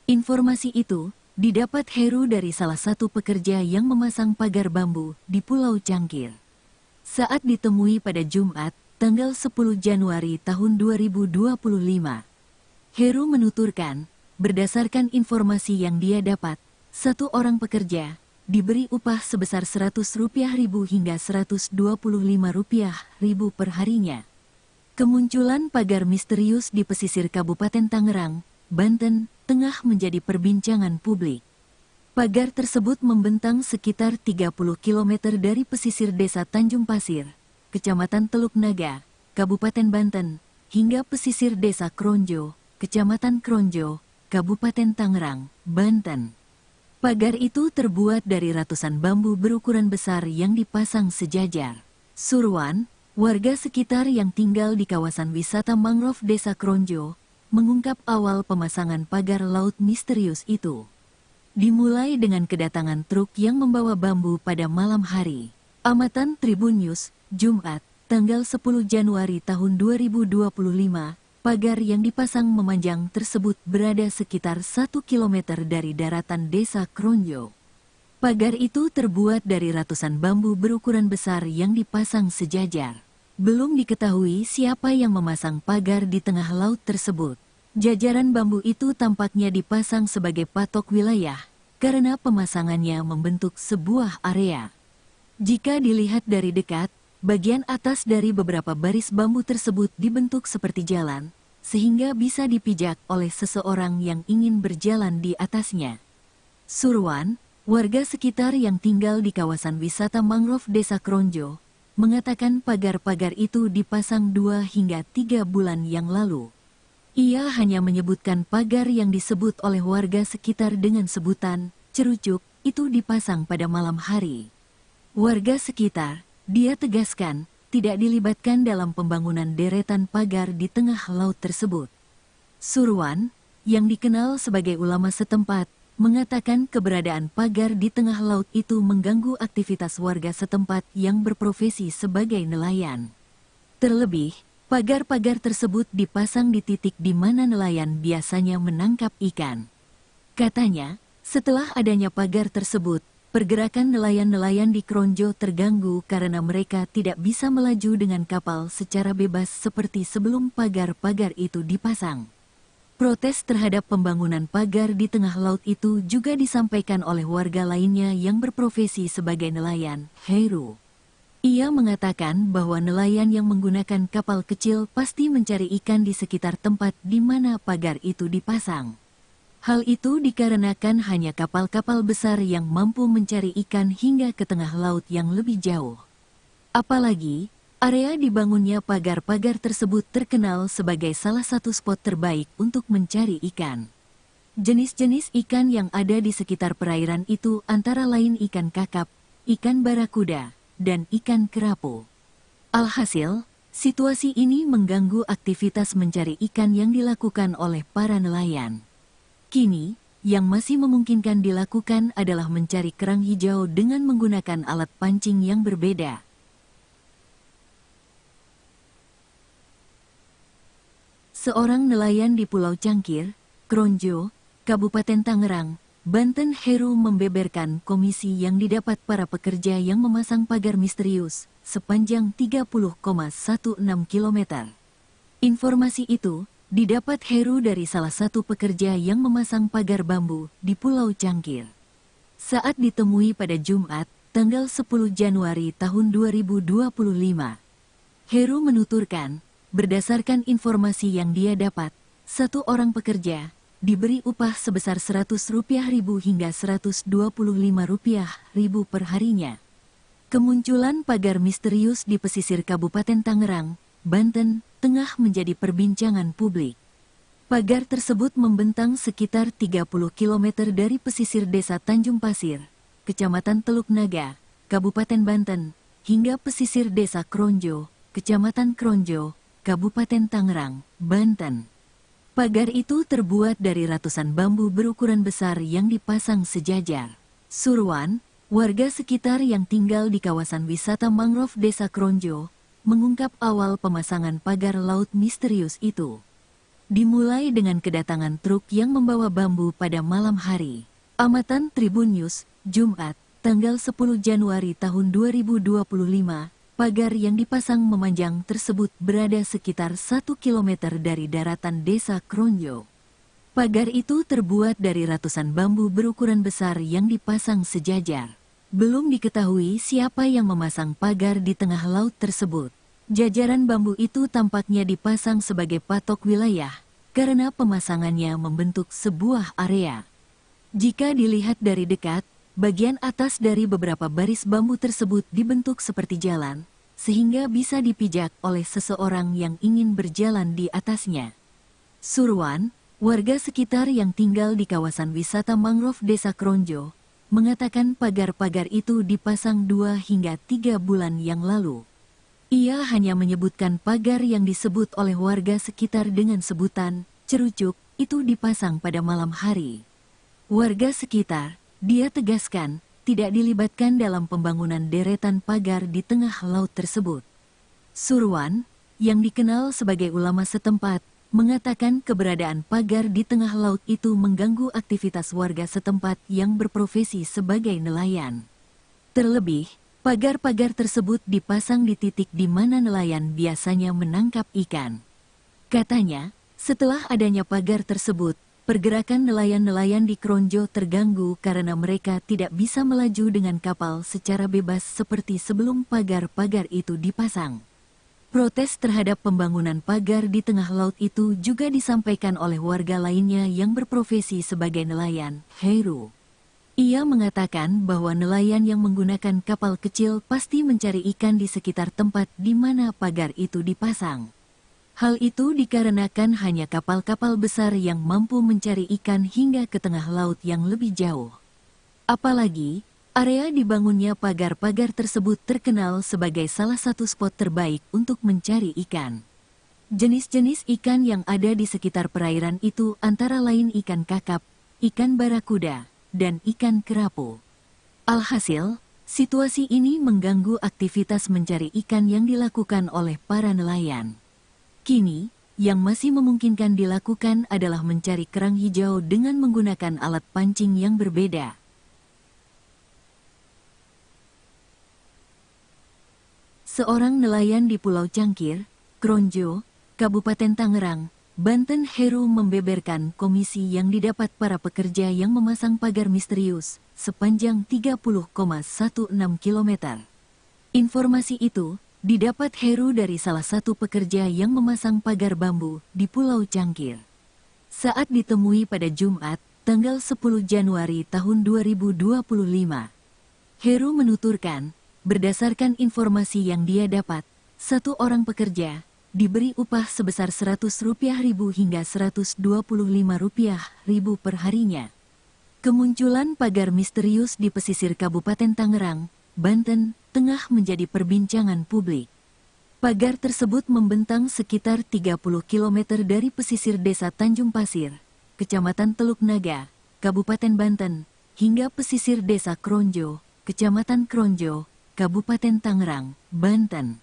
Informasi itu didapat Heru dari salah satu pekerja yang memasang pagar bambu di Pulau Cangkir. Saat ditemui pada Jumat, tanggal 10 Januari tahun 2025, Heru menuturkan, berdasarkan informasi yang dia dapat, satu orang pekerja diberi upah sebesar Rp100.000 hingga Rp125.000 per harinya. Kemunculan pagar misterius di pesisir Kabupaten Tangerang, Banten, tengah menjadi perbincangan publik. Pagar tersebut membentang sekitar 30 km dari pesisir desa Tanjung Pasir, Kecamatan Teluk Naga, Kabupaten Banten, hingga pesisir desa Kronjo, Kecamatan Kronjo, Kabupaten Tangerang, Banten. Pagar itu terbuat dari ratusan bambu berukuran besar yang dipasang sejajar. Surwan, warga sekitar yang tinggal di kawasan wisata mangrove Desa Kronjo, mengungkap awal pemasangan pagar laut misterius itu. Dimulai dengan kedatangan truk yang membawa bambu pada malam hari. Amatan Tribun News, Jumat, tanggal 10 Januari tahun 2025, pagar yang dipasang memanjang tersebut berada sekitar 1 km dari daratan Desa Kronjo. Pagar itu terbuat dari ratusan bambu berukuran besar yang dipasang sejajar. Belum diketahui siapa yang memasang pagar di tengah laut tersebut. Jajaran bambu itu tampaknya dipasang sebagai patok wilayah, karena pemasangannya membentuk sebuah area. Jika dilihat dari dekat, bagian atas dari beberapa baris bambu tersebut dibentuk seperti jalan, sehingga bisa dipijak oleh seseorang yang ingin berjalan di atasnya. Surwan, warga sekitar yang tinggal di kawasan wisata mangrove Desa Kronjo, mengatakan pagar-pagar itu dipasang 2 hingga 3 bulan yang lalu. Ia hanya menyebutkan pagar yang disebut oleh warga sekitar dengan sebutan cerucuk itu dipasang pada malam hari. Warga sekitar, dia tegaskan, tidak dilibatkan dalam pembangunan deretan pagar di tengah laut tersebut. Surwan, yang dikenal sebagai ulama setempat, mengatakan keberadaan pagar di tengah laut itu mengganggu aktivitas warga setempat yang berprofesi sebagai nelayan. Terlebih, pagar-pagar tersebut dipasang di titik di mana nelayan biasanya menangkap ikan. Katanya, setelah adanya pagar tersebut, pergerakan nelayan-nelayan di Kronjo terganggu karena mereka tidak bisa melaju dengan kapal secara bebas seperti sebelum pagar-pagar itu dipasang. Protes terhadap pembangunan pagar di tengah laut itu juga disampaikan oleh warga lainnya yang berprofesi sebagai nelayan, Heru. Ia mengatakan bahwa nelayan yang menggunakan kapal kecil pasti mencari ikan di sekitar tempat di mana pagar itu dipasang. Hal itu dikarenakan hanya kapal-kapal besar yang mampu mencari ikan hingga ke tengah laut yang lebih jauh. Apalagi, area dibangunnya pagar-pagar tersebut terkenal sebagai salah satu spot terbaik untuk mencari ikan. Jenis-jenis ikan yang ada di sekitar perairan itu antara lain ikan kakap, ikan barakuda, dan ikan kerapu. Alhasil, situasi ini mengganggu aktivitas mencari ikan yang dilakukan oleh para nelayan. Kini, yang masih memungkinkan dilakukan adalah mencari kerang hijau dengan menggunakan alat pancing yang berbeda. Seorang nelayan di Pulau Cangkir, Kronjo, Kabupaten Tangerang, Banten, Heru membeberkan komisi yang didapat para pekerja yang memasang pagar misterius sepanjang 30,16 km. Informasi itu didapat Heru dari salah satu pekerja yang memasang pagar bambu di Pulau Cangkir. Saat ditemui pada Jumat, tanggal 10 Januari tahun 2025, Heru menuturkan, berdasarkan informasi yang dia dapat, satu orang pekerja diberi upah sebesar Rp100.000 hingga Rp125.000 per harinya. Kemunculan pagar misterius di pesisir Kabupaten Tangerang, Banten, tengah menjadi perbincangan publik. Pagar tersebut membentang sekitar 30 km dari pesisir desa Tanjung Pasir, Kecamatan Teluk Naga, Kabupaten Banten, hingga pesisir desa Kronjo, Kecamatan Kronjo, Kabupaten Tangerang, Banten. Pagar itu terbuat dari ratusan bambu berukuran besar yang dipasang sejajar. Surwan, warga sekitar yang tinggal di kawasan wisata mangrove desa Kronjo, mengungkap awal pemasangan pagar laut misterius itu. Dimulai dengan kedatangan truk yang membawa bambu pada malam hari. Amatan Tribun News, Jumat, tanggal 10 Januari tahun 2025, pagar yang dipasang memanjang tersebut berada sekitar 1 km dari daratan desa Kronjo. Pagar itu terbuat dari ratusan bambu berukuran besar yang dipasang sejajar. Belum diketahui siapa yang memasang pagar di tengah laut tersebut. Jajaran bambu itu tampaknya dipasang sebagai patok wilayah, karena pemasangannya membentuk sebuah area. Jika dilihat dari dekat, bagian atas dari beberapa baris bambu tersebut dibentuk seperti jalan, sehingga bisa dipijak oleh seseorang yang ingin berjalan di atasnya. Surwan, warga sekitar yang tinggal di kawasan wisata mangrove desa Kronjo, mengatakan pagar-pagar itu dipasang 2 hingga 3 bulan yang lalu. Ia hanya menyebutkan pagar yang disebut oleh warga sekitar dengan sebutan cerucuk itu dipasang pada malam hari. Warga sekitar, dia tegaskan, tidak dilibatkan dalam pembangunan deretan pagar di tengah laut tersebut. Surwan, yang dikenal sebagai ulama setempat, mengatakan keberadaan pagar di tengah laut itu mengganggu aktivitas warga setempat yang berprofesi sebagai nelayan. Terlebih, pagar-pagar tersebut dipasang di titik di mana nelayan biasanya menangkap ikan. Katanya, setelah adanya pagar tersebut, pergerakan nelayan-nelayan di Kronjo terganggu karena mereka tidak bisa melaju dengan kapal secara bebas seperti sebelum pagar-pagar itu dipasang. Protes terhadap pembangunan pagar di tengah laut itu juga disampaikan oleh warga lainnya yang berprofesi sebagai nelayan, Heru. Ia mengatakan bahwa nelayan yang menggunakan kapal kecil pasti mencari ikan di sekitar tempat di mana pagar itu dipasang. Hal itu dikarenakan hanya kapal-kapal besar yang mampu mencari ikan hingga ke tengah laut yang lebih jauh. Apalagi, area dibangunnya pagar-pagar tersebut terkenal sebagai salah satu spot terbaik untuk mencari ikan. Jenis-jenis ikan yang ada di sekitar perairan itu antara lain ikan kakap, ikan barakuda, dan ikan kerapu. Alhasil, situasi ini mengganggu aktivitas mencari ikan yang dilakukan oleh para nelayan. Kini, yang masih memungkinkan dilakukan adalah mencari kerang hijau dengan menggunakan alat pancing yang berbeda. Seorang nelayan di Pulau Cangkir, Kronjo, Kabupaten Tangerang, Banten, Heru membeberkan komisi yang didapat para pekerja yang memasang pagar misterius sepanjang 30,16 km. Informasi itu didapat Heru dari salah satu pekerja yang memasang pagar bambu di Pulau Cangkir. Saat ditemui pada Jumat, tanggal 10 Januari tahun 2025, Heru menuturkan, berdasarkan informasi yang dia dapat, satu orang pekerja diberi upah sebesar Rp100.000 hingga Rp125.000 per harinya. Kemunculan pagar misterius di pesisir Kabupaten Tangerang, Banten, tengah menjadi perbincangan publik. Pagar tersebut membentang sekitar 30 km dari pesisir desa Tanjung Pasir, Kecamatan Teluk Naga, Kabupaten Banten, hingga pesisir desa Kronjo, Kecamatan Kronjo, Kabupaten Tangerang, Banten.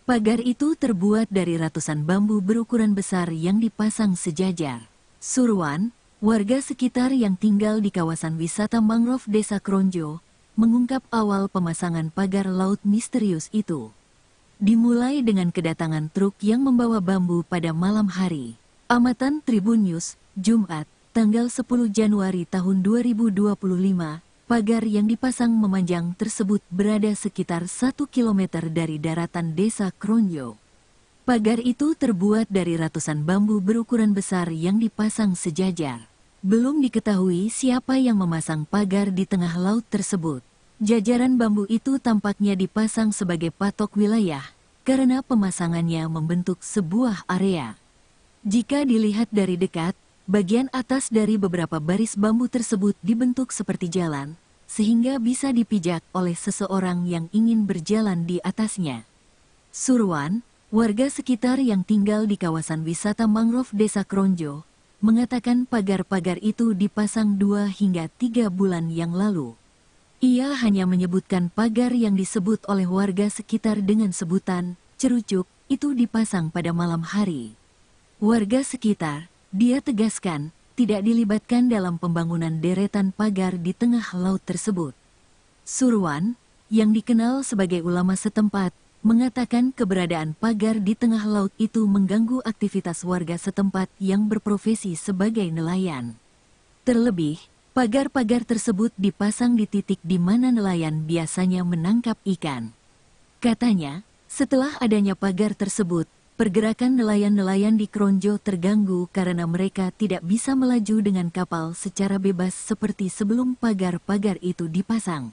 Pagar itu terbuat dari ratusan bambu berukuran besar yang dipasang sejajar. Surwan, warga sekitar yang tinggal di kawasan wisata mangrove desa Kronjo, mengungkap awal pemasangan pagar laut misterius itu. Dimulai dengan kedatangan truk yang membawa bambu pada malam hari. Amatan Tribun News, Jumat, tanggal 10 Januari tahun 2025, pagar yang dipasang memanjang tersebut berada sekitar 1 km dari daratan desa Kronjo. Pagar itu terbuat dari ratusan bambu berukuran besar yang dipasang sejajar. Belum diketahui siapa yang memasang pagar di tengah laut tersebut. Jajaran bambu itu tampaknya dipasang sebagai patok wilayah, karena pemasangannya membentuk sebuah area. Jika dilihat dari dekat, bagian atas dari beberapa baris bambu tersebut dibentuk seperti jalan, sehingga bisa dipijak oleh seseorang yang ingin berjalan di atasnya. Surwan, warga sekitar yang tinggal di kawasan wisata mangrove Desa Kronjo, mengatakan pagar-pagar itu dipasang 2 hingga 3 bulan yang lalu. Ia hanya menyebutkan pagar yang disebut oleh warga sekitar dengan sebutan cerucuk itu dipasang pada malam hari. Warga sekitar, dia tegaskan, tidak dilibatkan dalam pembangunan deretan pagar di tengah laut tersebut. Surwan, yang dikenal sebagai ulama setempat, mengatakan keberadaan pagar di tengah laut itu mengganggu aktivitas warga setempat yang berprofesi sebagai nelayan. Terlebih, pagar-pagar tersebut dipasang di titik di mana nelayan biasanya menangkap ikan. Katanya, setelah adanya pagar tersebut, pergerakan nelayan-nelayan di Kronjo terganggu karena mereka tidak bisa melaju dengan kapal secara bebas seperti sebelum pagar-pagar itu dipasang.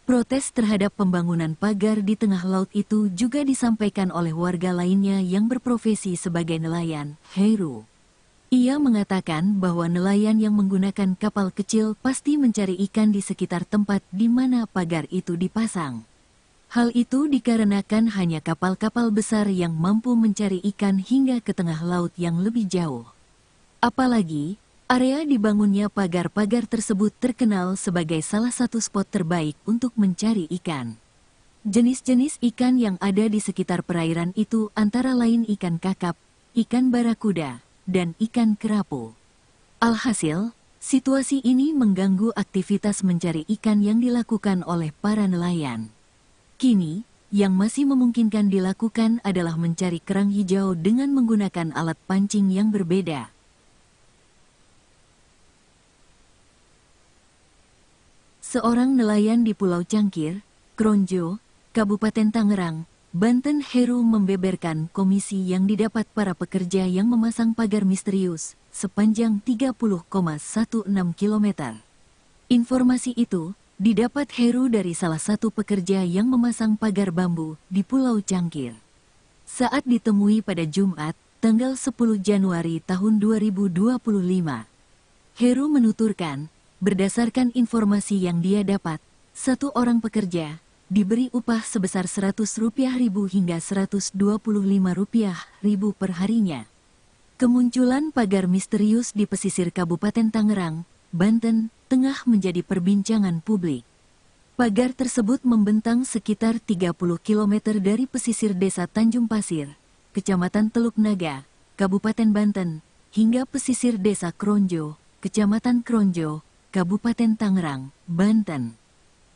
Protes terhadap pembangunan pagar di tengah laut itu juga disampaikan oleh warga lainnya yang berprofesi sebagai nelayan, Heru. Ia mengatakan bahwa nelayan yang menggunakan kapal kecil pasti mencari ikan di sekitar tempat di mana pagar itu dipasang. Hal itu dikarenakan hanya kapal-kapal besar yang mampu mencari ikan hingga ke tengah laut yang lebih jauh. Apalagi, area dibangunnya pagar-pagar tersebut terkenal sebagai salah satu spot terbaik untuk mencari ikan. Jenis-jenis ikan yang ada di sekitar perairan itu antara lain ikan kakap, ikan barakuda, dan ikan kerapu. Alhasil, situasi ini mengganggu aktivitas mencari ikan yang dilakukan oleh para nelayan. Kini, yang masih memungkinkan dilakukan adalah mencari kerang hijau dengan menggunakan alat pancing yang berbeda. Seorang nelayan di Pulau Cangkir, Kronjo, Kabupaten Tangerang, Banten, Heru membeberkan komisi yang didapat para pekerja yang memasang pagar misterius sepanjang 30,16 km. Informasi itu didapat Heru dari salah satu pekerja yang memasang pagar bambu di Pulau Cangkir. Saat ditemui pada Jumat, tanggal 10 Januari tahun 2025, Heru menuturkan, berdasarkan informasi yang dia dapat, satu orang pekerja diberi upah sebesar Rp100.000 hingga Rp125.000 per harinya. Kemunculan pagar misterius di pesisir Kabupaten Tangerang, Banten, tengah menjadi perbincangan publik. Pagar tersebut membentang sekitar 30 km dari pesisir desa Tanjung Pasir, Kecamatan Teluk Naga, Kabupaten Banten, hingga pesisir desa Kronjo, Kecamatan Kronjo, Kabupaten Tangerang, Banten.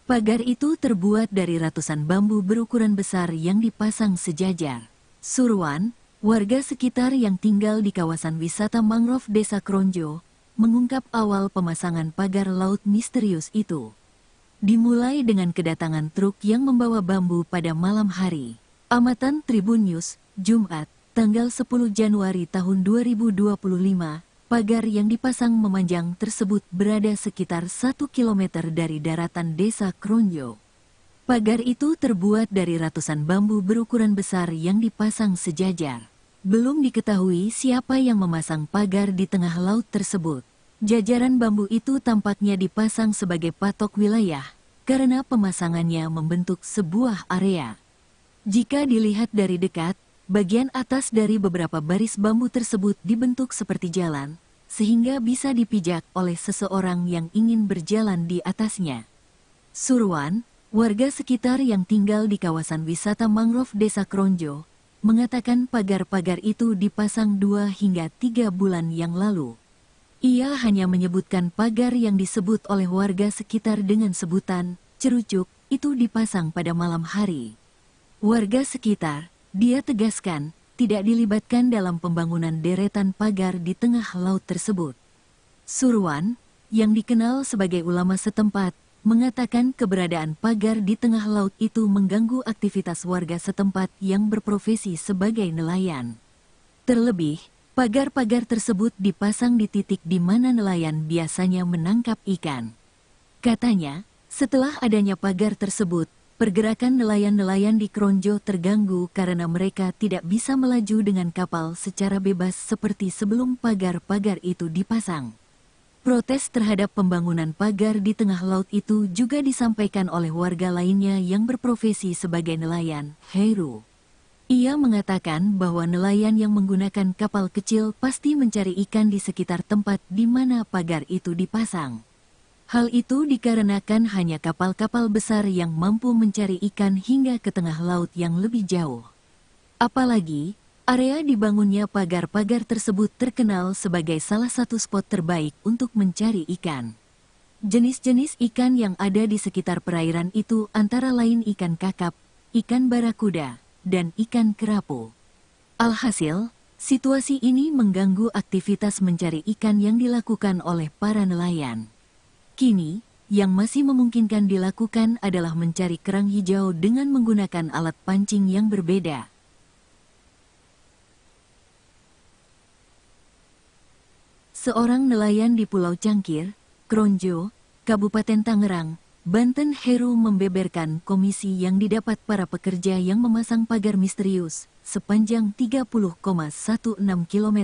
Pagar itu terbuat dari ratusan bambu berukuran besar yang dipasang sejajar. Surwan, warga sekitar yang tinggal di kawasan wisata mangrove Desa Kronjo, mengungkap awal pemasangan pagar laut misterius itu. Dimulai dengan kedatangan truk yang membawa bambu pada malam hari. Amatan Tribun News, Jumat, tanggal 10 Januari tahun 2025, pagar yang dipasang memanjang tersebut berada sekitar 1 km dari daratan Desa Kronjo. Pagar itu terbuat dari ratusan bambu berukuran besar yang dipasang sejajar. Belum diketahui siapa yang memasang pagar di tengah laut tersebut. Jajaran bambu itu tampaknya dipasang sebagai patok wilayah, karena pemasangannya membentuk sebuah area. Jika dilihat dari dekat, bagian atas dari beberapa baris bambu tersebut dibentuk seperti jalan, sehingga bisa dipijak oleh seseorang yang ingin berjalan di atasnya. Surwan, warga sekitar yang tinggal di kawasan wisata mangrove Desa Kronjo, mengatakan pagar-pagar itu dipasang 2 hingga 3 bulan yang lalu. Ia hanya menyebutkan pagar yang disebut oleh warga sekitar dengan sebutan cerucuk itu dipasang pada malam hari. Warga sekitar, dia tegaskan, tidak dilibatkan dalam pembangunan deretan pagar di tengah laut tersebut. Surwan, yang dikenal sebagai ulama setempat, mengatakan keberadaan pagar di tengah laut itu mengganggu aktivitas warga setempat yang berprofesi sebagai nelayan. Terlebih, pagar-pagar tersebut dipasang di titik di mana nelayan biasanya menangkap ikan. Katanya, setelah adanya pagar tersebut, pergerakan nelayan-nelayan di Kronjo terganggu karena mereka tidak bisa melaju dengan kapal secara bebas seperti sebelum pagar-pagar itu dipasang. Protes terhadap pembangunan pagar di tengah laut itu juga disampaikan oleh warga lainnya yang berprofesi sebagai nelayan, Heru. Ia mengatakan bahwa nelayan yang menggunakan kapal kecil pasti mencari ikan di sekitar tempat di mana pagar itu dipasang. Hal itu dikarenakan hanya kapal-kapal besar yang mampu mencari ikan hingga ke tengah laut yang lebih jauh. Apalagi, area dibangunnya pagar-pagar tersebut terkenal sebagai salah satu spot terbaik untuk mencari ikan. Jenis-jenis ikan yang ada di sekitar perairan itu antara lain ikan kakap, ikan barakuda, dan ikan kerapu. Alhasil, situasi ini mengganggu aktivitas mencari ikan yang dilakukan oleh para nelayan. Kini, yang masih memungkinkan dilakukan adalah mencari kerang hijau dengan menggunakan alat pancing yang berbeda. Seorang nelayan di Pulau Cangkir, Kronjo, Kabupaten Tangerang, Banten, Heru membeberkan komisi yang didapat para pekerja yang memasang pagar misterius sepanjang 30,16 km.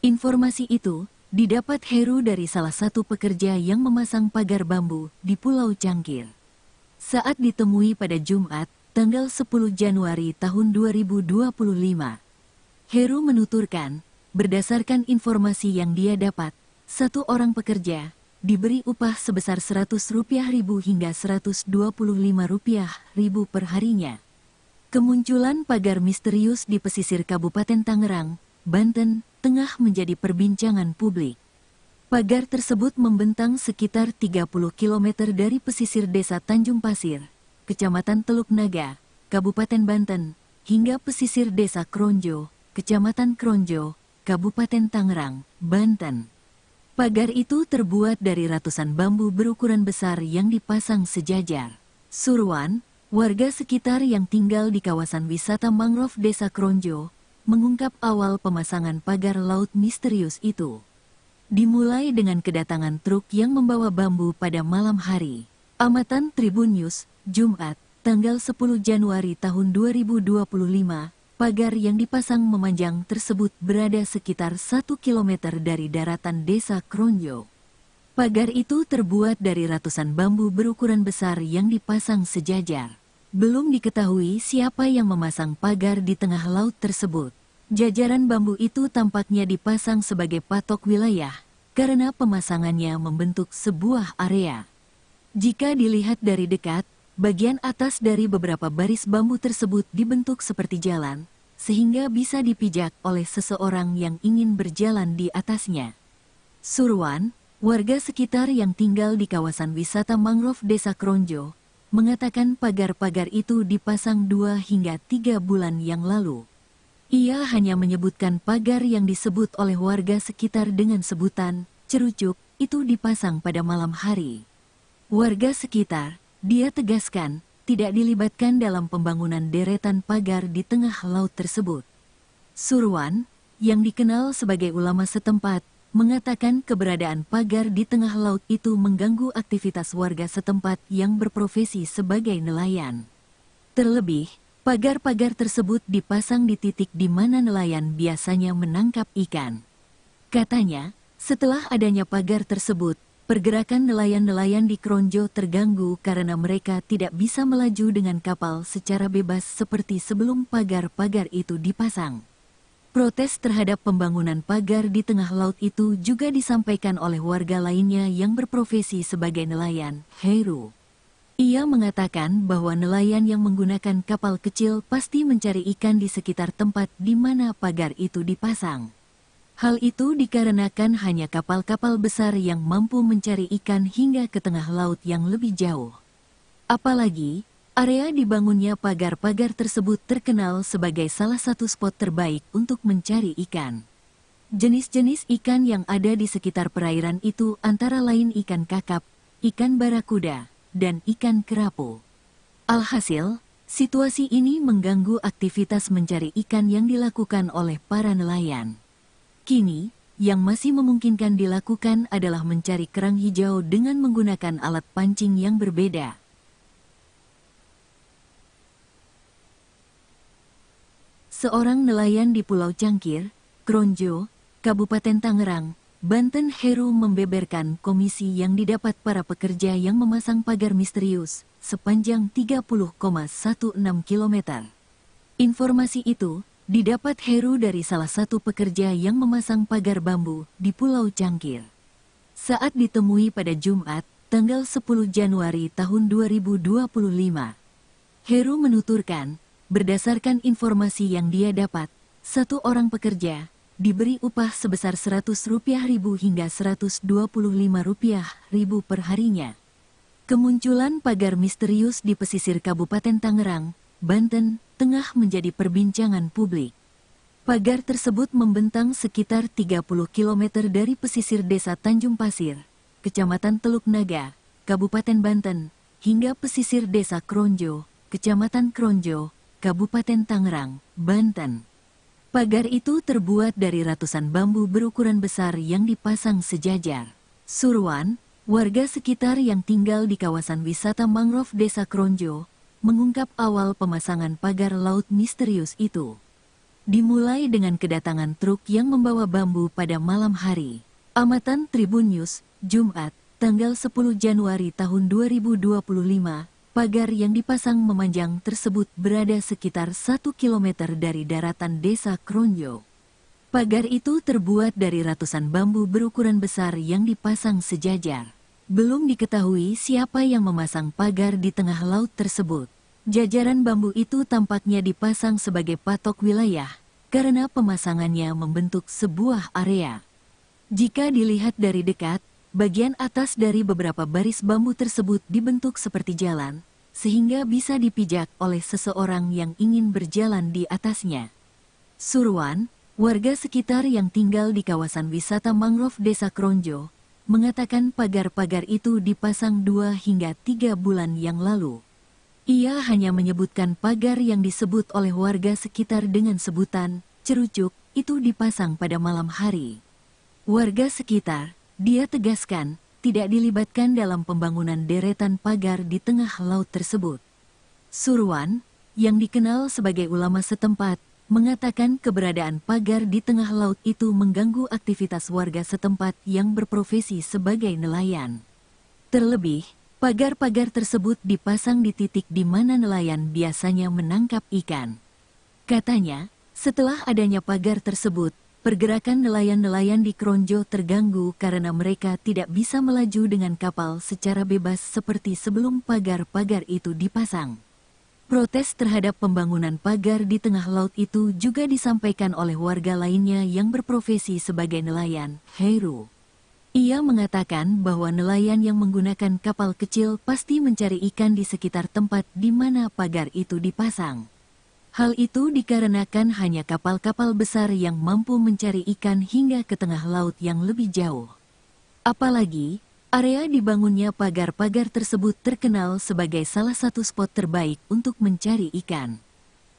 Informasi itu didapat Heru dari salah satu pekerja yang memasang pagar bambu di Pulau Cangkir. Saat ditemui pada Jumat, tanggal 10 Januari tahun 2025, Heru menuturkan, berdasarkan informasi yang dia dapat, satu orang pekerja diberi upah sebesar Rp100.000 hingga Rp125.000 per harinya. Kemunculan pagar misterius di pesisir Kabupaten Tangerang, Banten, tengah menjadi perbincangan publik. Pagar tersebut membentang sekitar 30 km dari pesisir desa Tanjung Pasir, Kecamatan Teluk Naga, Kabupaten Banten, hingga pesisir desa Kronjo, Kecamatan Kronjo, Kabupaten Tangerang, Banten. Pagar itu terbuat dari ratusan bambu berukuran besar yang dipasang sejajar. Surwan, warga sekitar yang tinggal di kawasan wisata mangrove Desa Kronjo, mengungkap awal pemasangan pagar laut misterius itu. Dimulai dengan kedatangan truk yang membawa bambu pada malam hari. Amatan Tribun News, Jumat, tanggal 10 Januari tahun 2025, pagar yang dipasang memanjang tersebut berada sekitar 1 km dari daratan Desa Kronjo. Pagar itu terbuat dari ratusan bambu berukuran besar yang dipasang sejajar. Belum diketahui siapa yang memasang pagar di tengah laut tersebut. Jajaran bambu itu tampaknya dipasang sebagai patok wilayah, karena pemasangannya membentuk sebuah area. Jika dilihat dari dekat, bagian atas dari beberapa baris bambu tersebut dibentuk seperti jalan, sehingga bisa dipijak oleh seseorang yang ingin berjalan di atasnya. Surwan, warga sekitar yang tinggal di kawasan wisata mangrove Desa Kronjo, mengatakan pagar-pagar itu dipasang 2 hingga 3 bulan yang lalu. Ia hanya menyebutkan pagar yang disebut oleh warga sekitar dengan sebutan cerucuk itu dipasang pada malam hari. Warga sekitar, dia tegaskan, tidak dilibatkan dalam pembangunan deretan pagar di tengah laut tersebut. Surwan, yang dikenal sebagai ulama setempat, mengatakan keberadaan pagar di tengah laut itu mengganggu aktivitas warga setempat yang berprofesi sebagai nelayan. Terlebih, pagar-pagar tersebut dipasang di titik di mana nelayan biasanya menangkap ikan. Katanya, setelah adanya pagar tersebut, pergerakan nelayan-nelayan di Kronjo terganggu karena mereka tidak bisa melaju dengan kapal secara bebas seperti sebelum pagar-pagar itu dipasang. Protes terhadap pembangunan pagar di tengah laut itu juga disampaikan oleh warga lainnya yang berprofesi sebagai nelayan, Heru. Ia mengatakan bahwa nelayan yang menggunakan kapal kecil pasti mencari ikan di sekitar tempat di mana pagar itu dipasang. Hal itu dikarenakan hanya kapal-kapal besar yang mampu mencari ikan hingga ke tengah laut yang lebih jauh. Apalagi, Area dibangunnya pagar-pagar tersebut terkenal sebagai salah satu spot terbaik untuk mencari ikan. Jenis-jenis ikan yang ada di sekitar perairan itu antara lain ikan kakap, ikan barakuda, dan ikan kerapu. Alhasil, situasi ini mengganggu aktivitas mencari ikan yang dilakukan oleh para nelayan. Kini, yang masih memungkinkan dilakukan adalah mencari kerang hijau dengan menggunakan alat pancing yang berbeda. Seorang nelayan di Pulau Cangkir, Kronjo, Kabupaten Tangerang, Banten, Heru membeberkan komisi yang didapat para pekerja yang memasang pagar misterius sepanjang 30,16 km. Informasi itu didapat Heru dari salah satu pekerja yang memasang pagar bambu di Pulau Cangkir. Saat ditemui pada Jumat, tanggal 10 Januari tahun 2025, Heru menuturkan, berdasarkan informasi yang dia dapat, satu orang pekerja diberi upah sebesar Rp100.000 hingga Rp125.000 per harinya. Kemunculan pagar misterius di pesisir Kabupaten Tangerang, Banten, tengah menjadi perbincangan publik. Pagar tersebut membentang sekitar 30 km dari pesisir Desa Tanjung Pasir, Kecamatan Teluk Naga, Kabupaten Banten, hingga pesisir Desa Kronjo, Kecamatan Kronjo, Kabupaten Tangerang, Banten. Pagar itu terbuat dari ratusan bambu berukuran besar yang dipasang sejajar. Surwan, warga sekitar yang tinggal di kawasan wisata mangrove Desa Kronjo, mengungkap awal pemasangan pagar laut misterius itu. Dimulai dengan kedatangan truk yang membawa bambu pada malam hari. Amatan Tribun News, Jumat, tanggal 10 Januari tahun 2025, pagar yang dipasang memanjang tersebut berada sekitar 1 km dari daratan Desa Kronjo. Pagar itu terbuat dari ratusan bambu berukuran besar yang dipasang sejajar. Belum diketahui siapa yang memasang pagar di tengah laut tersebut. Jajaran bambu itu tampaknya dipasang sebagai patok wilayah, karena pemasangannya membentuk sebuah area. Jika dilihat dari dekat, bagian atas dari beberapa baris bambu tersebut dibentuk seperti jalan, sehingga bisa dipijak oleh seseorang yang ingin berjalan di atasnya. Surwan, warga sekitar yang tinggal di kawasan wisata mangrove Desa Kronjo, mengatakan pagar-pagar itu dipasang 2 hingga 3 bulan yang lalu. Ia hanya menyebutkan pagar yang disebut oleh warga sekitar dengan sebutan cerucuk itu dipasang pada malam hari. Warga sekitar, dia tegaskan, tidak dilibatkan dalam pembangunan deretan pagar di tengah laut tersebut. Surwan, yang dikenal sebagai ulama setempat, mengatakan keberadaan pagar di tengah laut itu mengganggu aktivitas warga setempat yang berprofesi sebagai nelayan. Terlebih, pagar-pagar tersebut dipasang di titik di mana nelayan biasanya menangkap ikan. Katanya, setelah adanya pagar tersebut, pergerakan nelayan-nelayan di Kronjo terganggu karena mereka tidak bisa melaju dengan kapal secara bebas seperti sebelum pagar-pagar itu dipasang. Protes terhadap pembangunan pagar di tengah laut itu juga disampaikan oleh warga lainnya yang berprofesi sebagai nelayan, Heru. Ia mengatakan bahwa nelayan yang menggunakan kapal kecil pasti mencari ikan di sekitar tempat di mana pagar itu dipasang. Hal itu dikarenakan hanya kapal-kapal besar yang mampu mencari ikan hingga ke tengah laut yang lebih jauh. Apalagi, area dibangunnya pagar-pagar tersebut terkenal sebagai salah satu spot terbaik untuk mencari ikan.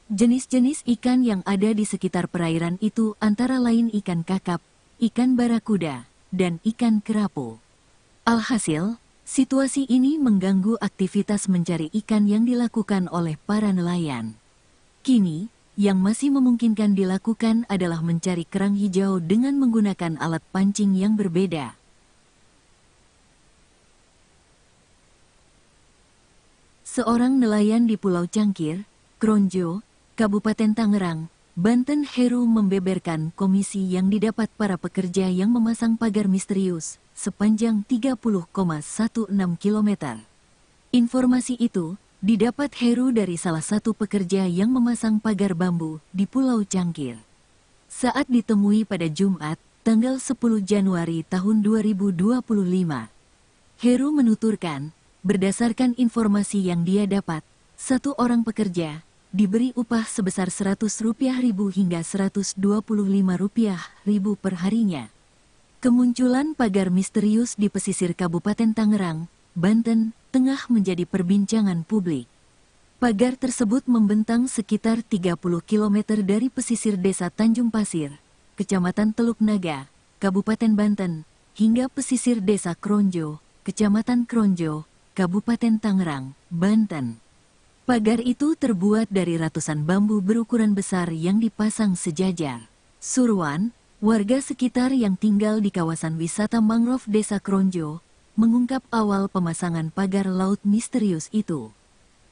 Jenis-jenis ikan yang ada di sekitar perairan itu antara lain ikan kakap, ikan barakuda, dan ikan kerapu. Alhasil, situasi ini mengganggu aktivitas mencari ikan yang dilakukan oleh para nelayan. Kini, yang masih memungkinkan dilakukan adalah mencari kerang hijau dengan menggunakan alat pancing yang berbeda. Seorang nelayan di Pulau Cangkir, Kronjo, Kabupaten Tangerang, Banten, Heru membeberkan komisi yang didapat para pekerja yang memasang pagar misterius sepanjang 30,16 km. Informasi itu didapat Heru dari salah satu pekerja yang memasang pagar bambu di Pulau Cangkir. Saat ditemui pada Jumat, tanggal 10 Januari tahun 2025, Heru menuturkan, berdasarkan informasi yang dia dapat, Satu orang pekerja diberi upah sebesar Rp100.000 hingga Rp125.000 per harinya. Kemunculan pagar misterius di pesisir Kabupaten Tangerang, Banten, tengah menjadi perbincangan publik. Pagar tersebut membentang sekitar 30 km dari pesisir Desa Tanjung Pasir, Kecamatan Teluk Naga, Kabupaten Banten, hingga pesisir Desa Kronjo, Kecamatan Kronjo, Kabupaten Tangerang, Banten. Pagar itu terbuat dari ratusan bambu berukuran besar yang dipasang sejajar. Surwan, warga sekitar yang tinggal di kawasan wisata mangrove Desa Kronjo, mengungkap awal pemasangan pagar laut misterius itu.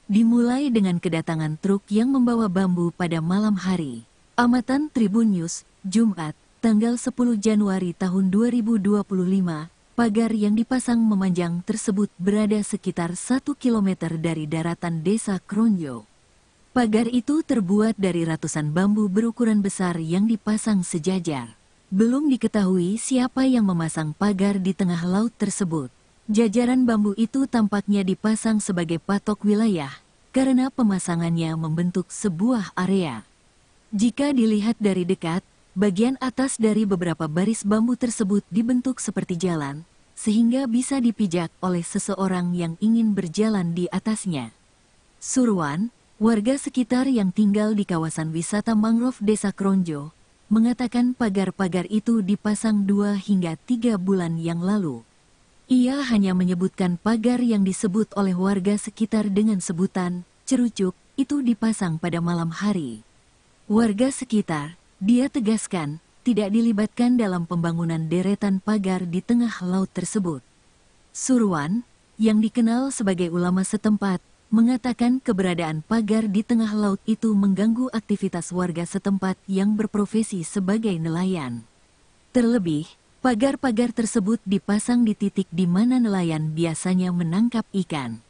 Dimulai dengan kedatangan truk yang membawa bambu pada malam hari. Amatan Tribun News, Jumat, tanggal 10 Januari tahun 2025, pagar yang dipasang memanjang tersebut berada sekitar 1 km dari daratan Desa Kronjo. Pagar itu terbuat dari ratusan bambu berukuran besar yang dipasang sejajar. Belum diketahui siapa yang memasang pagar di tengah laut tersebut. Jajaran bambu itu tampaknya dipasang sebagai patok wilayah, karena pemasangannya membentuk sebuah area. Jika dilihat dari dekat, bagian atas dari beberapa baris bambu tersebut dibentuk seperti jalan, sehingga bisa dipijak oleh seseorang yang ingin berjalan di atasnya. Surwan, warga sekitar yang tinggal di kawasan wisata mangrove Desa Kronjo, mengatakan pagar-pagar itu dipasang 2 hingga 3 bulan yang lalu. Ia hanya menyebutkan pagar yang disebut oleh warga sekitar dengan sebutan cerucuk itu dipasang pada malam hari. Warga sekitar, dia tegaskan, tidak dilibatkan dalam pembangunan deretan pagar di tengah laut tersebut. Surwan, yang dikenal sebagai ulama setempat, mengatakan keberadaan pagar di tengah laut itu mengganggu aktivitas warga setempat yang berprofesi sebagai nelayan. Terlebih, pagar-pagar tersebut dipasang di titik di mana nelayan biasanya menangkap ikan.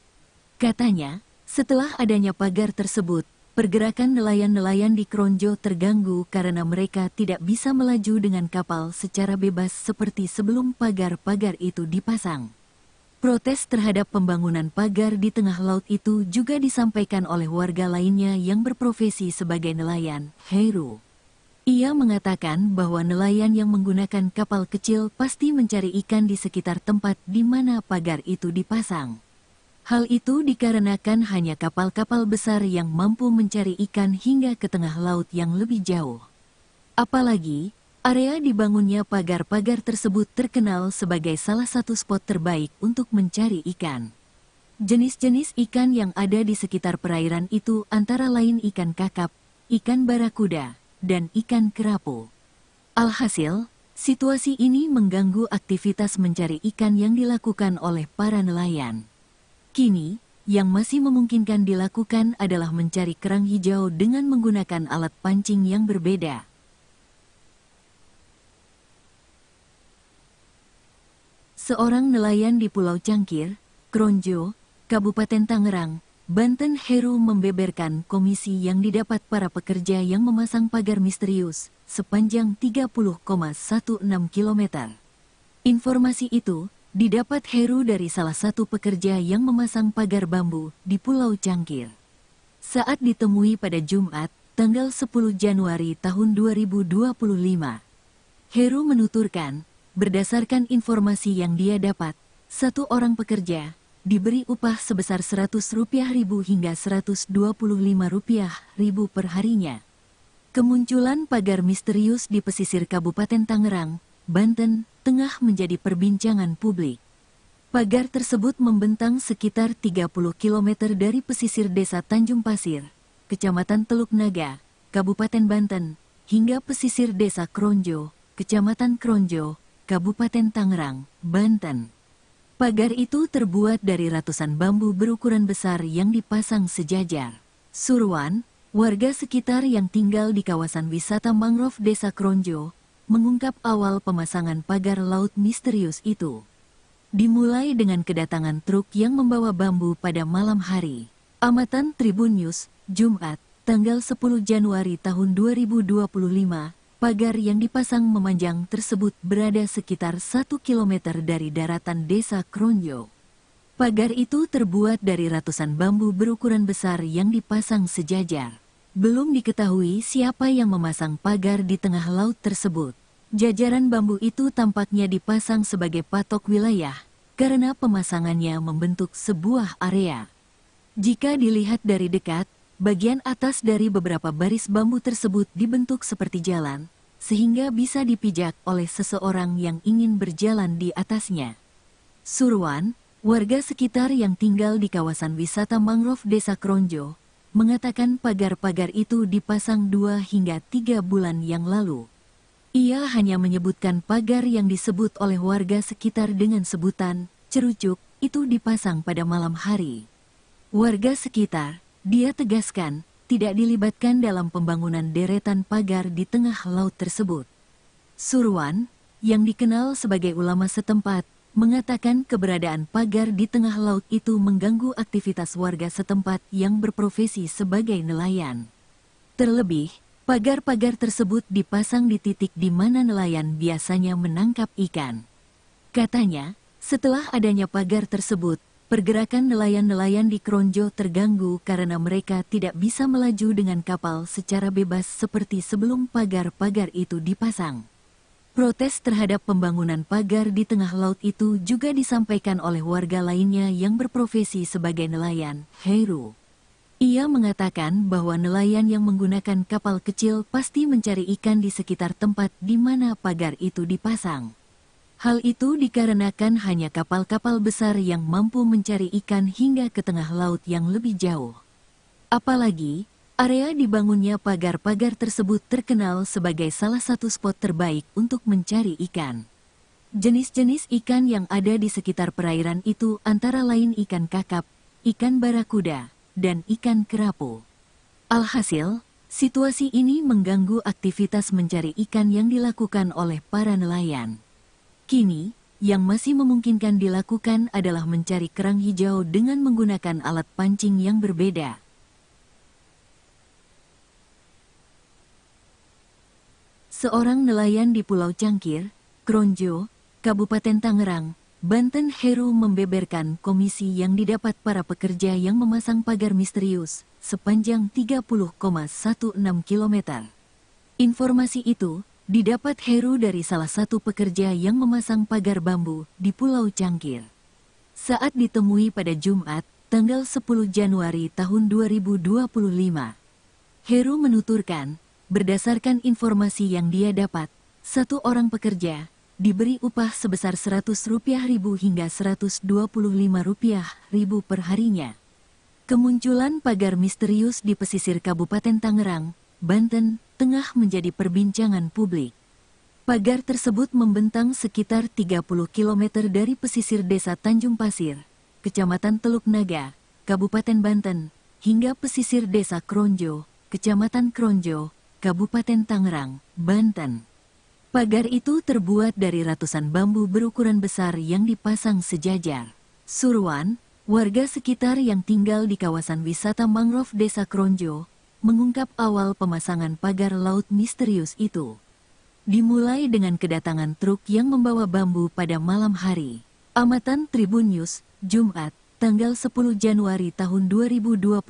Katanya, setelah adanya pagar tersebut, pergerakan nelayan-nelayan di Kronjo terganggu karena mereka tidak bisa melaju dengan kapal secara bebas seperti sebelum pagar-pagar itu dipasang. Protes terhadap pembangunan pagar di tengah laut itu juga disampaikan oleh warga lainnya yang berprofesi sebagai nelayan, Heru. Ia mengatakan bahwa nelayan yang menggunakan kapal kecil pasti mencari ikan di sekitar tempat di mana pagar itu dipasang. Hal itu dikarenakan hanya kapal-kapal besar yang mampu mencari ikan hingga ke tengah laut yang lebih jauh. Apalagi, area dibangunnya pagar-pagar tersebut terkenal sebagai salah satu spot terbaik untuk mencari ikan. Jenis-jenis ikan yang ada di sekitar perairan itu antara lain ikan kakap, ikan barakuda, dan ikan kerapu. Alhasil, situasi ini mengganggu aktivitas mencari ikan yang dilakukan oleh para nelayan. Kini, yang masih memungkinkan dilakukan adalah mencari kerang hijau dengan menggunakan alat pancing yang berbeda. Seorang nelayan di Pulau Cangkir, Kronjo, Kabupaten Tangerang, Banten, Heru membeberkan komisi yang didapat para pekerja yang memasang pagar misterius sepanjang 30,16 km. Informasi itu didapat Heru dari salah satu pekerja yang memasang pagar bambu di Pulau Cangkir. Saat ditemui pada Jumat, tanggal 10 Januari tahun 2025, Heru menuturkan, berdasarkan informasi yang dia dapat, satu orang pekerja diberi upah sebesar Rp100.000 hingga Rp125.000 per harinya. Kemunculan pagar misterius di pesisir Kabupaten Tangerang, Banten, tengah menjadi perbincangan publik. Pagar tersebut membentang sekitar 30 km dari pesisir Desa Tanjung Pasir, Kecamatan Teluk Naga, Kabupaten Banten, hingga pesisir Desa Kronjo, Kecamatan Kronjo, Kabupaten Tangerang, Banten. Pagar itu terbuat dari ratusan bambu berukuran besar yang dipasang sejajar. Surwan, warga sekitar yang tinggal di kawasan wisata mangrove Desa Kronjo, mengungkap awal pemasangan pagar laut misterius itu. Dimulai dengan kedatangan truk yang membawa bambu pada malam hari. Amatan Tribun News, Jumat, tanggal 10 Januari tahun 2025, pagar yang dipasang memanjang tersebut berada sekitar 1 km dari daratan Desa Kronjo. Pagar itu terbuat dari ratusan bambu berukuran besar yang dipasang sejajar. Belum diketahui siapa yang memasang pagar di tengah laut tersebut. Jajaran bambu itu tampaknya dipasang sebagai patok wilayah, karena pemasangannya membentuk sebuah area. Jika dilihat dari dekat, bagian atas dari beberapa baris bambu tersebut dibentuk seperti jalan, sehingga bisa dipijak oleh seseorang yang ingin berjalan di atasnya. Surwan, warga sekitar yang tinggal di kawasan wisata mangrove Desa Kronjo, mengatakan pagar-pagar itu dipasang 2 hingga 3 bulan yang lalu. Ia hanya menyebutkan pagar yang disebut oleh warga sekitar dengan sebutan cerucuk itu dipasang pada malam hari. Warga sekitar, dia tegaskan, tidak dilibatkan dalam pembangunan deretan pagar di tengah laut tersebut. Surwan, yang dikenal sebagai ulama setempat, mengatakan keberadaan pagar di tengah laut itu mengganggu aktivitas warga setempat yang berprofesi sebagai nelayan. Terlebih, pagar-pagar tersebut dipasang di titik di mana nelayan biasanya menangkap ikan. Katanya, setelah adanya pagar tersebut, pergerakan nelayan-nelayan di Kronjo terganggu karena mereka tidak bisa melaju dengan kapal secara bebas seperti sebelum pagar-pagar itu dipasang. Protes terhadap pembangunan pagar di tengah laut itu juga disampaikan oleh warga lainnya yang berprofesi sebagai nelayan, Heru. Ia mengatakan bahwa nelayan yang menggunakan kapal kecil pasti mencari ikan di sekitar tempat di mana pagar itu dipasang. Hal itu dikarenakan hanya kapal-kapal besar yang mampu mencari ikan hingga ke tengah laut yang lebih jauh. Apalagi, area dibangunnya pagar-pagar tersebut terkenal sebagai salah satu spot terbaik untuk mencari ikan. Jenis-jenis ikan yang ada di sekitar perairan itu antara lain ikan kakap, ikan barakuda, dan ikan kerapu. Alhasil, situasi ini mengganggu aktivitas mencari ikan yang dilakukan oleh para nelayan. Kini, yang masih memungkinkan dilakukan adalah mencari kerang hijau dengan menggunakan alat pancing yang berbeda. Seorang nelayan di Pulau Cangkir, Kronjo, Kabupaten Tangerang, Banten Heru membeberkan komisi yang didapat para pekerja yang memasang pagar misterius sepanjang 30,16 km. Informasi itu didapat Heru dari salah satu pekerja yang memasang pagar bambu di Pulau Cangkir. Saat ditemui pada Jumat, tanggal 10 Januari tahun 2025, Heru menuturkan, berdasarkan informasi yang dia dapat, satu orang pekerja diberi upah sebesar Rp100.000 hingga Rp125.000 per harinya. Kemunculan pagar misterius di pesisir Kabupaten Tangerang, Banten, tengah menjadi perbincangan publik. Pagar tersebut membentang sekitar 30 km dari pesisir Desa Tanjung Pasir, Kecamatan Teluk Naga, Kabupaten Banten, hingga pesisir Desa Kronjo, Kecamatan Kronjo, Kabupaten Tangerang, Banten. Pagar itu terbuat dari ratusan bambu berukuran besar yang dipasang sejajar. Surwan, warga sekitar yang tinggal di kawasan wisata mangrove Desa Kronjo, mengungkap awal pemasangan pagar laut misterius itu. Dimulai dengan kedatangan truk yang membawa bambu pada malam hari. Amatan Tribun News, Jumat, tanggal 10 Januari tahun 2025,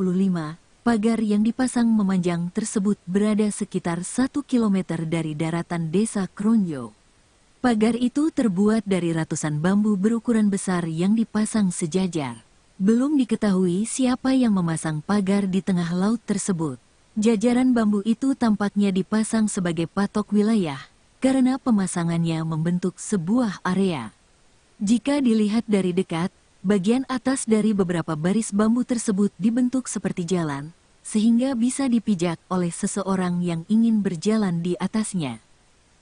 pagar yang dipasang memanjang tersebut berada sekitar 1 km dari daratan Desa Kronjo. Pagar itu terbuat dari ratusan bambu berukuran besar yang dipasang sejajar. Belum diketahui siapa yang memasang pagar di tengah laut tersebut. Jajaran bambu itu tampaknya dipasang sebagai patok wilayah, karena pemasangannya membentuk sebuah area. Jika dilihat dari dekat, bagian atas dari beberapa baris bambu tersebut dibentuk seperti jalan, sehingga bisa dipijak oleh seseorang yang ingin berjalan di atasnya.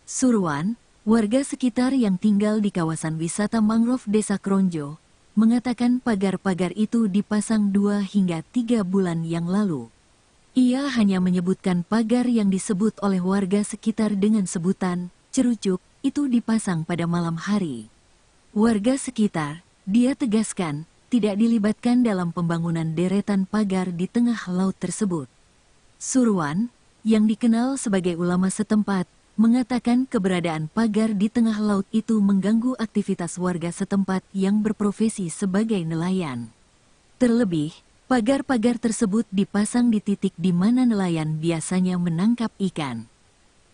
Surwan, warga sekitar yang tinggal di kawasan wisata mangrove Desa Kronjo, mengatakan pagar-pagar itu dipasang 2 hingga 3 bulan yang lalu. Ia hanya menyebutkan pagar yang disebut oleh warga sekitar dengan sebutan cerucuk itu dipasang pada malam hari. Warga sekitar, dia tegaskan, tidak dilibatkan dalam pembangunan deretan pagar di tengah laut tersebut. Surwan, yang dikenal sebagai ulama setempat, mengatakan keberadaan pagar di tengah laut itu mengganggu aktivitas warga setempat yang berprofesi sebagai nelayan. Terlebih, pagar-pagar tersebut dipasang di titik di mana nelayan biasanya menangkap ikan.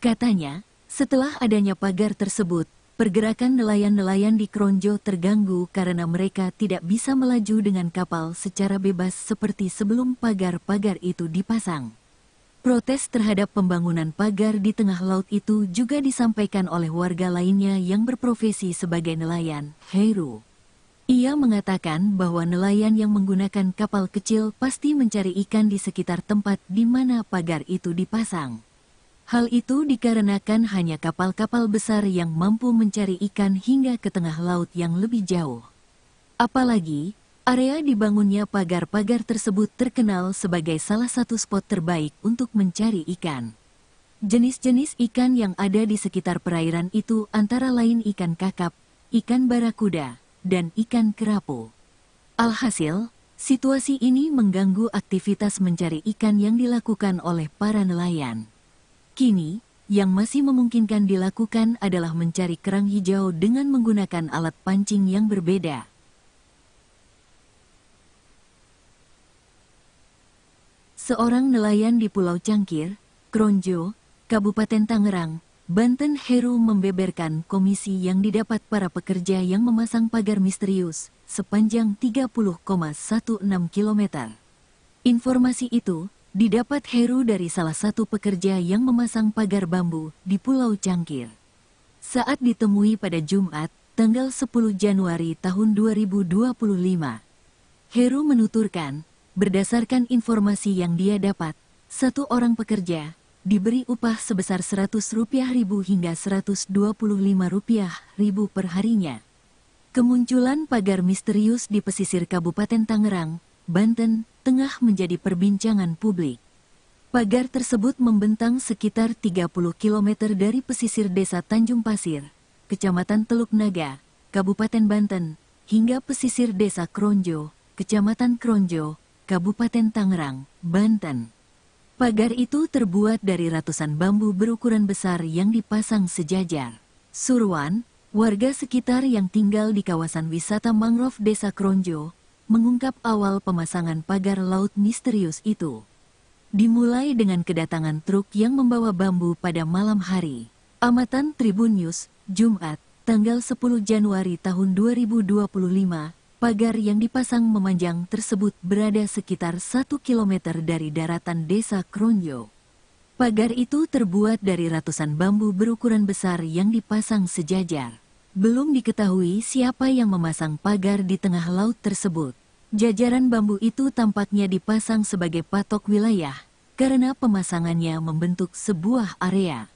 Katanya, setelah adanya pagar tersebut, pergerakan nelayan-nelayan di Kronjo terganggu karena mereka tidak bisa melaju dengan kapal secara bebas seperti sebelum pagar-pagar itu dipasang. Protes terhadap pembangunan pagar di tengah laut itu juga disampaikan oleh warga lainnya yang berprofesi sebagai nelayan, Heru. Ia mengatakan bahwa nelayan yang menggunakan kapal kecil pasti mencari ikan di sekitar tempat di mana pagar itu dipasang. Hal itu dikarenakan hanya kapal-kapal besar yang mampu mencari ikan hingga ke tengah laut yang lebih jauh. Apalagi, area dibangunnya pagar-pagar tersebut terkenal sebagai salah satu spot terbaik untuk mencari ikan. Jenis-jenis ikan yang ada di sekitar perairan itu antara lain ikan kakap, ikan barakuda, dan ikan kerapu. Alhasil, situasi ini mengganggu aktivitas mencari ikan yang dilakukan oleh para nelayan. Kini, yang masih memungkinkan dilakukan adalah mencari kerang hijau dengan menggunakan alat pancing yang berbeda. Seorang nelayan di Pulau Cangkir, Kronjo, Kabupaten Tangerang, Banten, Heru membeberkan komisi yang didapat para pekerja yang memasang pagar misterius sepanjang 30,16 km. Informasi itu didapat Heru dari salah satu pekerja yang memasang pagar bambu di Pulau Cangkir. Saat ditemui pada Jumat, tanggal 10 Januari tahun 2025, Heru menuturkan, berdasarkan informasi yang dia dapat, satu orang pekerja diberi upah sebesar Rp100.000 hingga Rp125.000 per harinya. Kemunculan pagar misterius di pesisir Kabupaten Tangerang, Banten, tengah menjadi perbincangan publik. Pagar tersebut membentang sekitar 30 km dari pesisir desa Tanjung Pasir, Kecamatan Teluk Naga, Kabupaten Banten, hingga pesisir desa Kronjo, Kecamatan Kronjo, Kabupaten Tangerang, Banten. Pagar itu terbuat dari ratusan bambu berukuran besar yang dipasang sejajar. Surwan, warga sekitar yang tinggal di kawasan wisata mangrove desa Kronjo, mengungkap awal pemasangan pagar laut misterius itu. Dimulai dengan kedatangan truk yang membawa bambu pada malam hari. Amatan Tribun News, Jumat, tanggal 10 Januari tahun 2025, pagar yang dipasang memanjang tersebut berada sekitar 1 km dari daratan desa Kronjo. Pagar itu terbuat dari ratusan bambu berukuran besar yang dipasang sejajar. Belum diketahui siapa yang memasang pagar di tengah laut tersebut. Jajaran bambu itu tampaknya dipasang sebagai patok wilayah, karena pemasangannya membentuk sebuah area.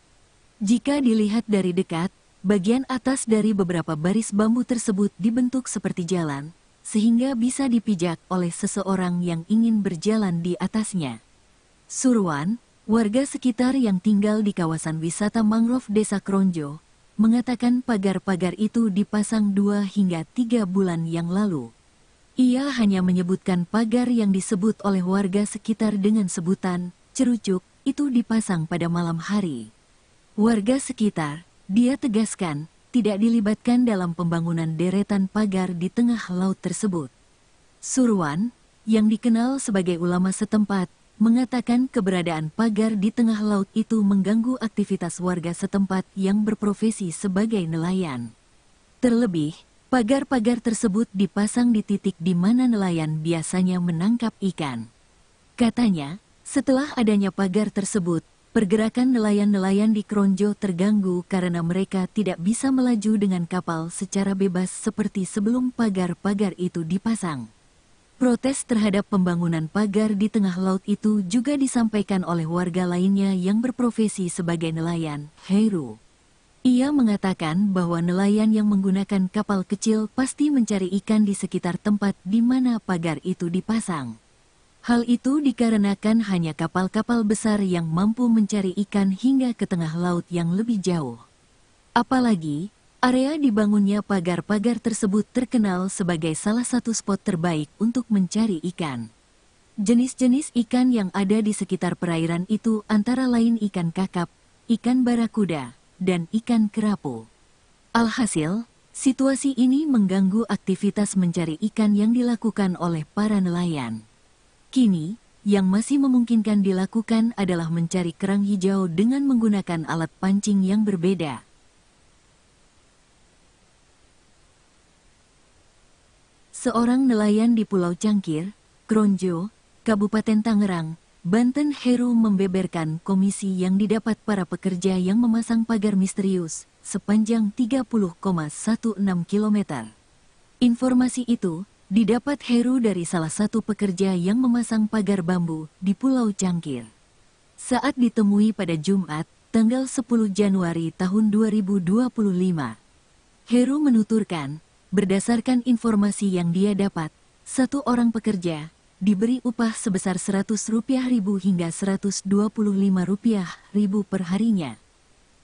Jika dilihat dari dekat, bagian atas dari beberapa baris bambu tersebut dibentuk seperti jalan, sehingga bisa dipijak oleh seseorang yang ingin berjalan di atasnya. Surwan, warga sekitar yang tinggal di kawasan wisata mangrove desa Kronjo, mengatakan pagar-pagar itu dipasang 2 hingga 3 bulan yang lalu. Ia hanya menyebutkan pagar yang disebut oleh warga sekitar dengan sebutan cerucuk itu dipasang pada malam hari. Warga sekitar, dia tegaskan, tidak dilibatkan dalam pembangunan deretan pagar di tengah laut tersebut. Surwan, yang dikenal sebagai ulama setempat, mengatakan keberadaan pagar di tengah laut itu mengganggu aktivitas warga setempat yang berprofesi sebagai nelayan. Terlebih, pagar-pagar tersebut dipasang di titik di mana nelayan biasanya menangkap ikan. Katanya, setelah adanya pagar tersebut, pergerakan nelayan-nelayan di Kronjo terganggu karena mereka tidak bisa melaju dengan kapal secara bebas seperti sebelum pagar-pagar itu dipasang. Protes terhadap pembangunan pagar di tengah laut itu juga disampaikan oleh warga lainnya yang berprofesi sebagai nelayan, Heru. Ia mengatakan bahwa nelayan yang menggunakan kapal kecil pasti mencari ikan di sekitar tempat di mana pagar itu dipasang. Hal itu dikarenakan hanya kapal-kapal besar yang mampu mencari ikan hingga ke tengah laut yang lebih jauh. Apalagi, area dibangunnya pagar-pagar tersebut terkenal sebagai salah satu spot terbaik untuk mencari ikan. Jenis-jenis ikan yang ada di sekitar perairan itu antara lain ikan kakap, ikan barakuda, dan ikan kerapu. Alhasil, situasi ini mengganggu aktivitas mencari ikan yang dilakukan oleh para nelayan. Kini, yang masih memungkinkan dilakukan adalah mencari kerang hijau dengan menggunakan alat pancing yang berbeda. Seorang nelayan di Pulau Cangkir, Kronjo, Kabupaten Tangerang, Banten, Heru membeberkan komisi yang didapat para pekerja yang memasang pagar misterius sepanjang 30,16 km. Informasi itu didapat Heru dari salah satu pekerja yang memasang pagar bambu di Pulau Cangkir. Saat ditemui pada Jumat, tanggal 10 Januari tahun 2025. Heru menuturkan, berdasarkan informasi yang dia dapat, satu orang pekerja diberi upah sebesar Rp100.000 hingga Rp125.000 per harinya.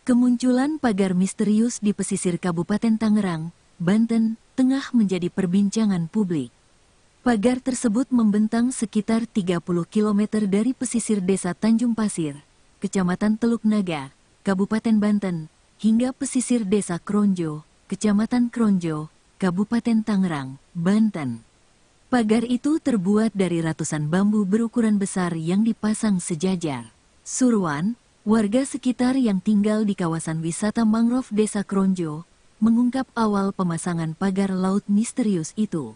Kemunculan pagar misterius di pesisir Kabupaten Tangerang, Banten, tengah menjadi perbincangan publik. Pagar tersebut membentang sekitar 30 km dari pesisir Desa Tanjung Pasir, Kecamatan Teluk Naga, Kabupaten Banten, hingga pesisir Desa Kronjo, Kecamatan Kronjo, Kabupaten Tangerang, Banten. Pagar itu terbuat dari ratusan bambu berukuran besar yang dipasang sejajar. Surwan, warga sekitar yang tinggal di kawasan wisata mangrove Desa Kronjo, mengungkap awal pemasangan pagar laut misterius itu.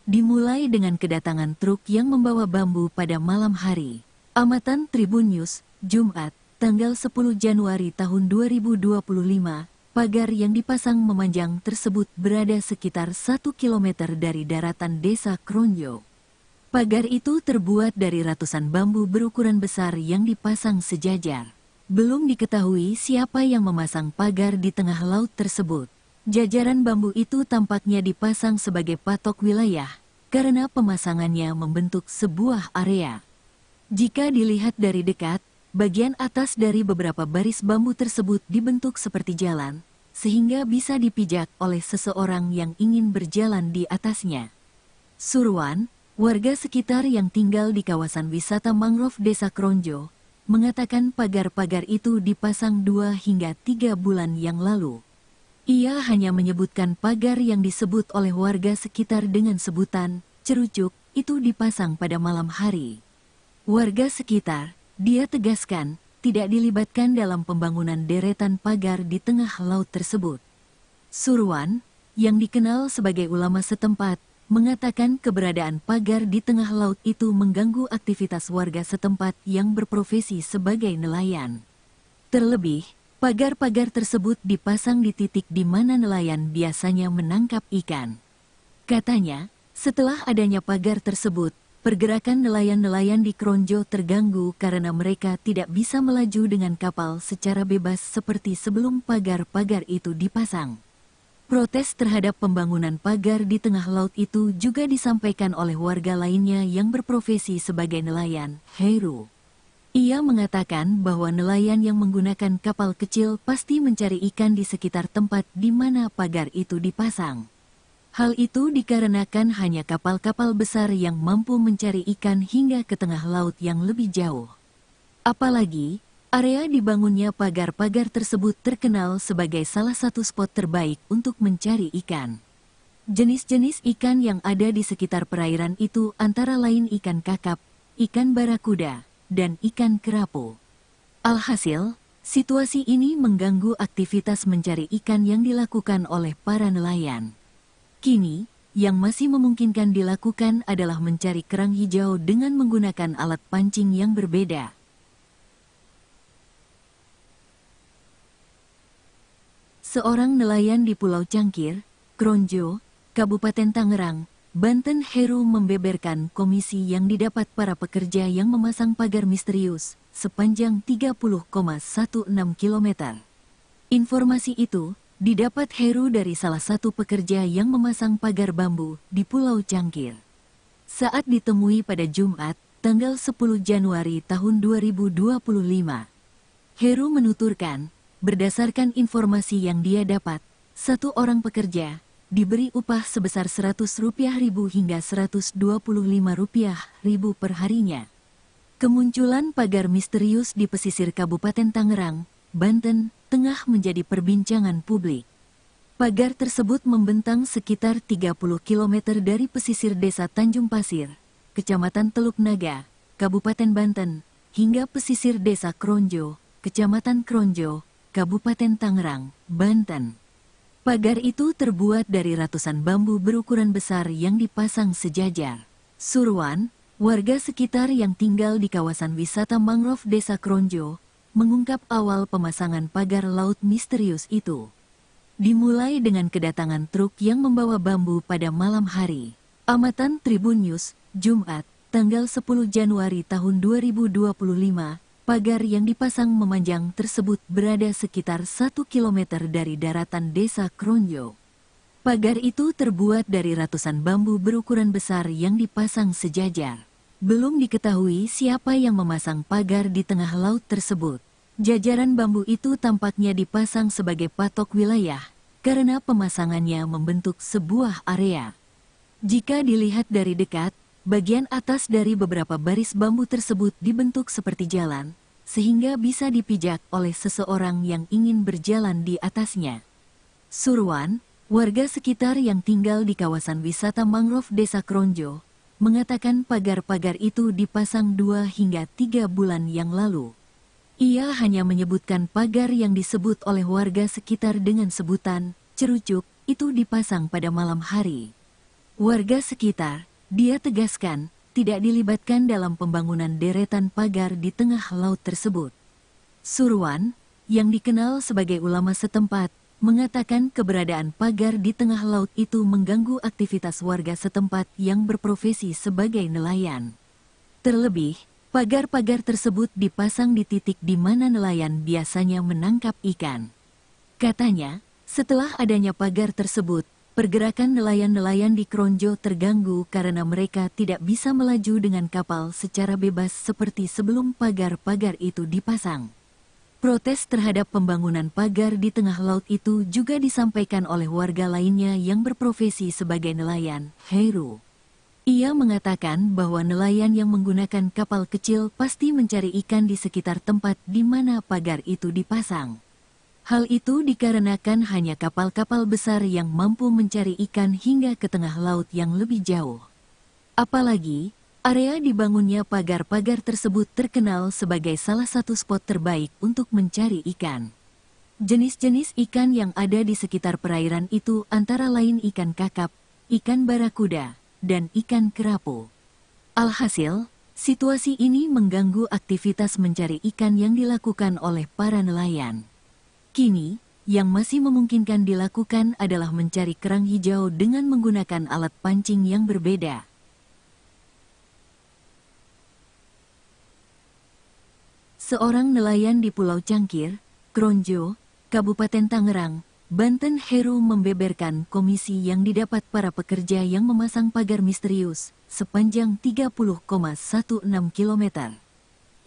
Dimulai dengan kedatangan truk yang membawa bambu pada malam hari. Amatan Tribun News, Jumat, tanggal 10 Januari tahun 2025. Pagar yang dipasang memanjang tersebut berada sekitar 1 km dari daratan Desa Kronjo. Pagar itu terbuat dari ratusan bambu berukuran besar yang dipasang sejajar. Belum diketahui siapa yang memasang pagar di tengah laut tersebut. Jajaran bambu itu tampaknya dipasang sebagai patok wilayah, karena pemasangannya membentuk sebuah area. Jika dilihat dari dekat, bagian atas dari beberapa baris bambu tersebut dibentuk seperti jalan, sehingga bisa dipijak oleh seseorang yang ingin berjalan di atasnya. Surwan, warga sekitar yang tinggal di kawasan wisata mangrove Desa Kronjo, mengatakan pagar-pagar itu dipasang 2 hingga 3 bulan yang lalu. Ia hanya menyebutkan pagar yang disebut oleh warga sekitar dengan sebutan cerucuk itu dipasang pada malam hari. Warga sekitar, dia tegaskan, tidak dilibatkan dalam pembangunan deretan pagar di tengah laut tersebut. Surwan, yang dikenal sebagai ulama setempat, mengatakan keberadaan pagar di tengah laut itu mengganggu aktivitas warga setempat yang berprofesi sebagai nelayan. Terlebih, pagar-pagar tersebut dipasang di titik di mana nelayan biasanya menangkap ikan. Katanya, setelah adanya pagar tersebut, pergerakan nelayan-nelayan di Kronjo terganggu karena mereka tidak bisa melaju dengan kapal secara bebas seperti sebelum pagar-pagar itu dipasang. Protes terhadap pembangunan pagar di tengah laut itu juga disampaikan oleh warga lainnya yang berprofesi sebagai nelayan, Heru. Ia mengatakan bahwa nelayan yang menggunakan kapal kecil pasti mencari ikan di sekitar tempat di mana pagar itu dipasang. Hal itu dikarenakan hanya kapal-kapal besar yang mampu mencari ikan hingga ke tengah laut yang lebih jauh. Apalagi, area dibangunnya pagar-pagar tersebut terkenal sebagai salah satu spot terbaik untuk mencari ikan. Jenis-jenis ikan yang ada di sekitar perairan itu antara lain ikan kakap, ikan barakuda, dan ikan kerapu. Alhasil, situasi ini mengganggu aktivitas mencari ikan yang dilakukan oleh para nelayan. Kini, yang masih memungkinkan dilakukan adalah mencari kerang hijau dengan menggunakan alat pancing yang berbeda. Seorang nelayan di Pulau Cangkir, Kronjo, Kabupaten Tangerang, Banten, Heru membeberkan komisi yang didapat para pekerja yang memasang pagar misterius sepanjang 30,16 km. Informasi itu didapat Heru dari salah satu pekerja yang memasang pagar bambu di Pulau Cangkir. Saat ditemui pada Jumat, tanggal 10 Januari tahun 2025. Heru menuturkan, berdasarkan informasi yang dia dapat, satu orang pekerja diberi upah sebesar Rp100.000 hingga Rp125.000 per harinya. Kemunculan pagar misterius di pesisir Kabupaten Tangerang, Banten, tengah menjadi perbincangan publik. Pagar tersebut membentang sekitar 30 km dari pesisir desa Tanjung Pasir, Kecamatan Teluk Naga, Kabupaten Banten, hingga pesisir desa Kronjo, Kecamatan Kronjo, Kabupaten Tangerang, Banten. Pagar itu terbuat dari ratusan bambu berukuran besar yang dipasang sejajar. Surwan, warga sekitar yang tinggal di kawasan wisata mangrove desa Kronjo, mengungkap awal pemasangan pagar laut misterius itu. Dimulai dengan kedatangan truk yang membawa bambu pada malam hari. Amatan Tribun News, Jumat, tanggal 10 Januari tahun 2025, pagar yang dipasang memanjang tersebut berada sekitar 1 km dari daratan desa Kronjo. Pagar itu terbuat dari ratusan bambu berukuran besar yang dipasang sejajar. Belum diketahui siapa yang memasang pagar di tengah laut tersebut. Jajaran bambu itu tampaknya dipasang sebagai patok wilayah, karena pemasangannya membentuk sebuah area. Jika dilihat dari dekat, bagian atas dari beberapa baris bambu tersebut dibentuk seperti jalan, sehingga bisa dipijak oleh seseorang yang ingin berjalan di atasnya. Surwan, warga sekitar yang tinggal di kawasan wisata mangrove desa Kronjo, mengatakan pagar-pagar itu dipasang 2 hingga 3 bulan yang lalu. Ia hanya menyebutkan pagar yang disebut oleh warga sekitar dengan sebutan cerucuk itu dipasang pada malam hari. Warga sekitar, dia tegaskan, tidak dilibatkan dalam pembangunan deretan pagar di tengah laut tersebut. Surwan, yang dikenal sebagai ulama setempat, mengatakan keberadaan pagar di tengah laut itu mengganggu aktivitas warga setempat yang berprofesi sebagai nelayan. Terlebih, pagar-pagar tersebut dipasang di titik di mana nelayan biasanya menangkap ikan. Katanya, setelah adanya pagar tersebut, pergerakan nelayan-nelayan di Kronjo terganggu karena mereka tidak bisa melaju dengan kapal secara bebas seperti sebelum pagar-pagar itu dipasang. Protes terhadap pembangunan pagar di tengah laut itu juga disampaikan oleh warga lainnya yang berprofesi sebagai nelayan, Heru. Ia mengatakan bahwa nelayan yang menggunakan kapal kecil pasti mencari ikan di sekitar tempat di mana pagar itu dipasang. Hal itu dikarenakan hanya kapal-kapal besar yang mampu mencari ikan hingga ke tengah laut yang lebih jauh. Apalagi, area dibangunnya pagar-pagar tersebut terkenal sebagai salah satu spot terbaik untuk mencari ikan. Jenis-jenis ikan yang ada di sekitar perairan itu antara lain ikan kakap, ikan barakuda, dan ikan kerapu. Alhasil, situasi ini mengganggu aktivitas mencari ikan yang dilakukan oleh para nelayan. Kini, yang masih memungkinkan dilakukan adalah mencari kerang hijau dengan menggunakan alat pancing yang berbeda. Seorang nelayan di Pulau Cangkir, Kronjo, Kabupaten Tangerang, Banten, Heru membeberkan komisi yang didapat para pekerja yang memasang pagar misterius sepanjang 30,16 km.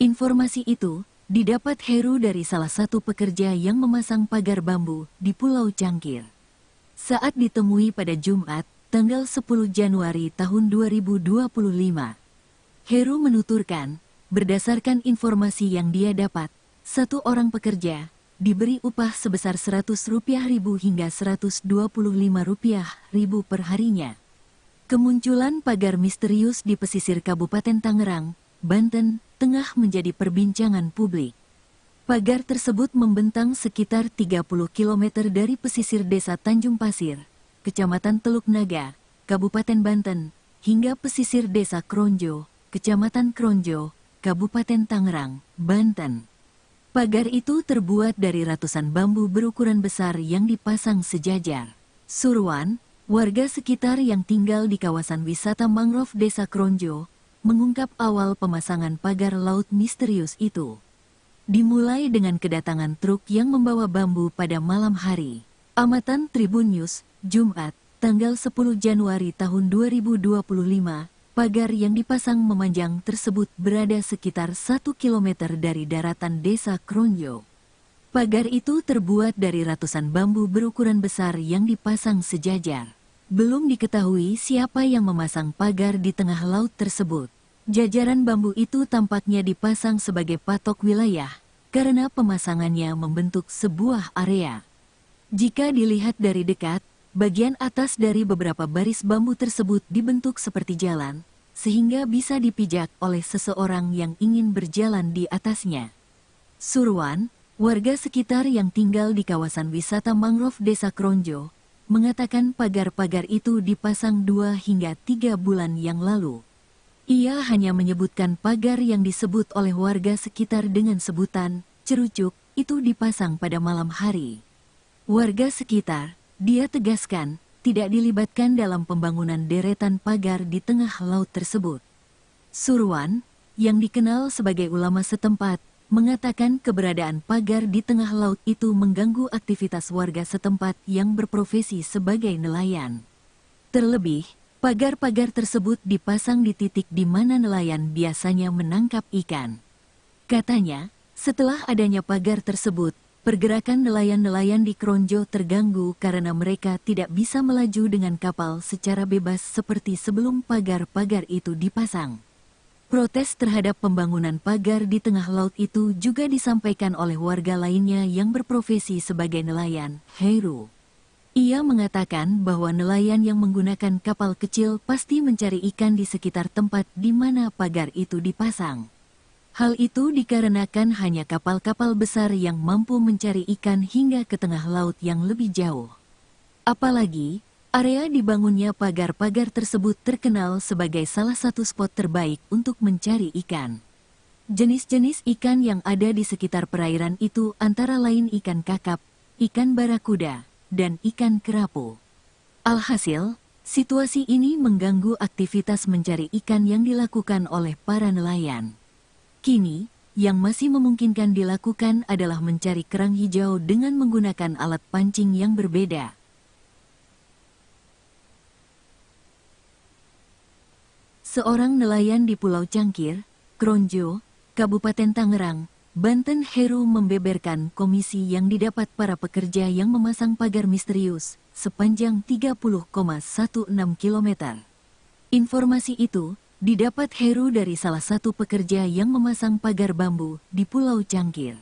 Informasi itu didapat Heru dari salah satu pekerja yang memasang pagar bambu di Pulau Cangkir. Saat ditemui pada Jumat, tanggal 10 Januari tahun 2025, Heru menuturkan, berdasarkan informasi yang dia dapat, satu orang pekerja diberi upah sebesar Rp100.000 hingga Rp125.000 per harinya. Kemunculan pagar misterius di pesisir Kabupaten Tangerang, Banten, tengah menjadi perbincangan publik. Pagar tersebut membentang sekitar 30 km dari pesisir desa Tanjung Pasir, Kecamatan Teluk Naga, Kabupaten Banten, hingga pesisir desa Kronjo, Kecamatan Kronjo, Kabupaten Tangerang, Banten. Pagar itu terbuat dari ratusan bambu berukuran besar yang dipasang sejajar. Surwan, warga sekitar yang tinggal di kawasan wisata mangrove desa Kronjo, mengungkap awal pemasangan pagar laut misterius itu. Dimulai dengan kedatangan truk yang membawa bambu pada malam hari. Amatan Tribun News, Jumat, tanggal 10 Januari tahun 2025, pagar yang dipasang memanjang tersebut berada sekitar 1 km dari daratan desa Kronjo. Pagar itu terbuat dari ratusan bambu berukuran besar yang dipasang sejajar. Belum diketahui siapa yang memasang pagar di tengah laut tersebut. Jajaran bambu itu tampaknya dipasang sebagai patok wilayah, karena pemasangannya membentuk sebuah area. Jika dilihat dari dekat, bagian atas dari beberapa baris bambu tersebut dibentuk seperti jalan, sehingga bisa dipijak oleh seseorang yang ingin berjalan di atasnya. Surwan, warga sekitar yang tinggal di kawasan wisata mangrove Desa Kronjo, mengatakan pagar-pagar itu dipasang 2 hingga 3 bulan yang lalu. Ia hanya menyebutkan pagar yang disebut oleh warga sekitar dengan sebutan cerucuk itu dipasang pada malam hari. Warga sekitar, dia tegaskan, tidak dilibatkan dalam pembangunan deretan pagar di tengah laut tersebut. Surwan, yang dikenal sebagai ulama setempat, mengatakan keberadaan pagar di tengah laut itu mengganggu aktivitas warga setempat yang berprofesi sebagai nelayan. Terlebih, pagar-pagar tersebut dipasang di titik di mana nelayan biasanya menangkap ikan. Katanya, setelah adanya pagar tersebut, pergerakan nelayan-nelayan di Kronjo terganggu karena mereka tidak bisa melaju dengan kapal secara bebas seperti sebelum pagar-pagar itu dipasang. Protes terhadap pembangunan pagar di tengah laut itu juga disampaikan oleh warga lainnya yang berprofesi sebagai nelayan, Heru. Ia mengatakan bahwa nelayan yang menggunakan kapal kecil pasti mencari ikan di sekitar tempat di mana pagar itu dipasang. Hal itu dikarenakan hanya kapal-kapal besar yang mampu mencari ikan hingga ke tengah laut yang lebih jauh. Apalagi, area dibangunnya pagar-pagar tersebut terkenal sebagai salah satu spot terbaik untuk mencari ikan. Jenis-jenis ikan yang ada di sekitar perairan itu antara lain ikan kakap, ikan barakuda, dan ikan kerapu. Alhasil, situasi ini mengganggu aktivitas mencari ikan yang dilakukan oleh para nelayan. Kini, yang masih memungkinkan dilakukan adalah mencari kerang hijau dengan menggunakan alat pancing yang berbeda. Seorang nelayan di Pulau Cangkir, Kronjo, Kabupaten Tangerang, Banten, Heru membeberkan komisi yang didapat para pekerja yang memasang pagar misterius sepanjang 30,16 km. Informasi itu didapat Heru dari salah satu pekerja yang memasang pagar bambu di Pulau Cangkir.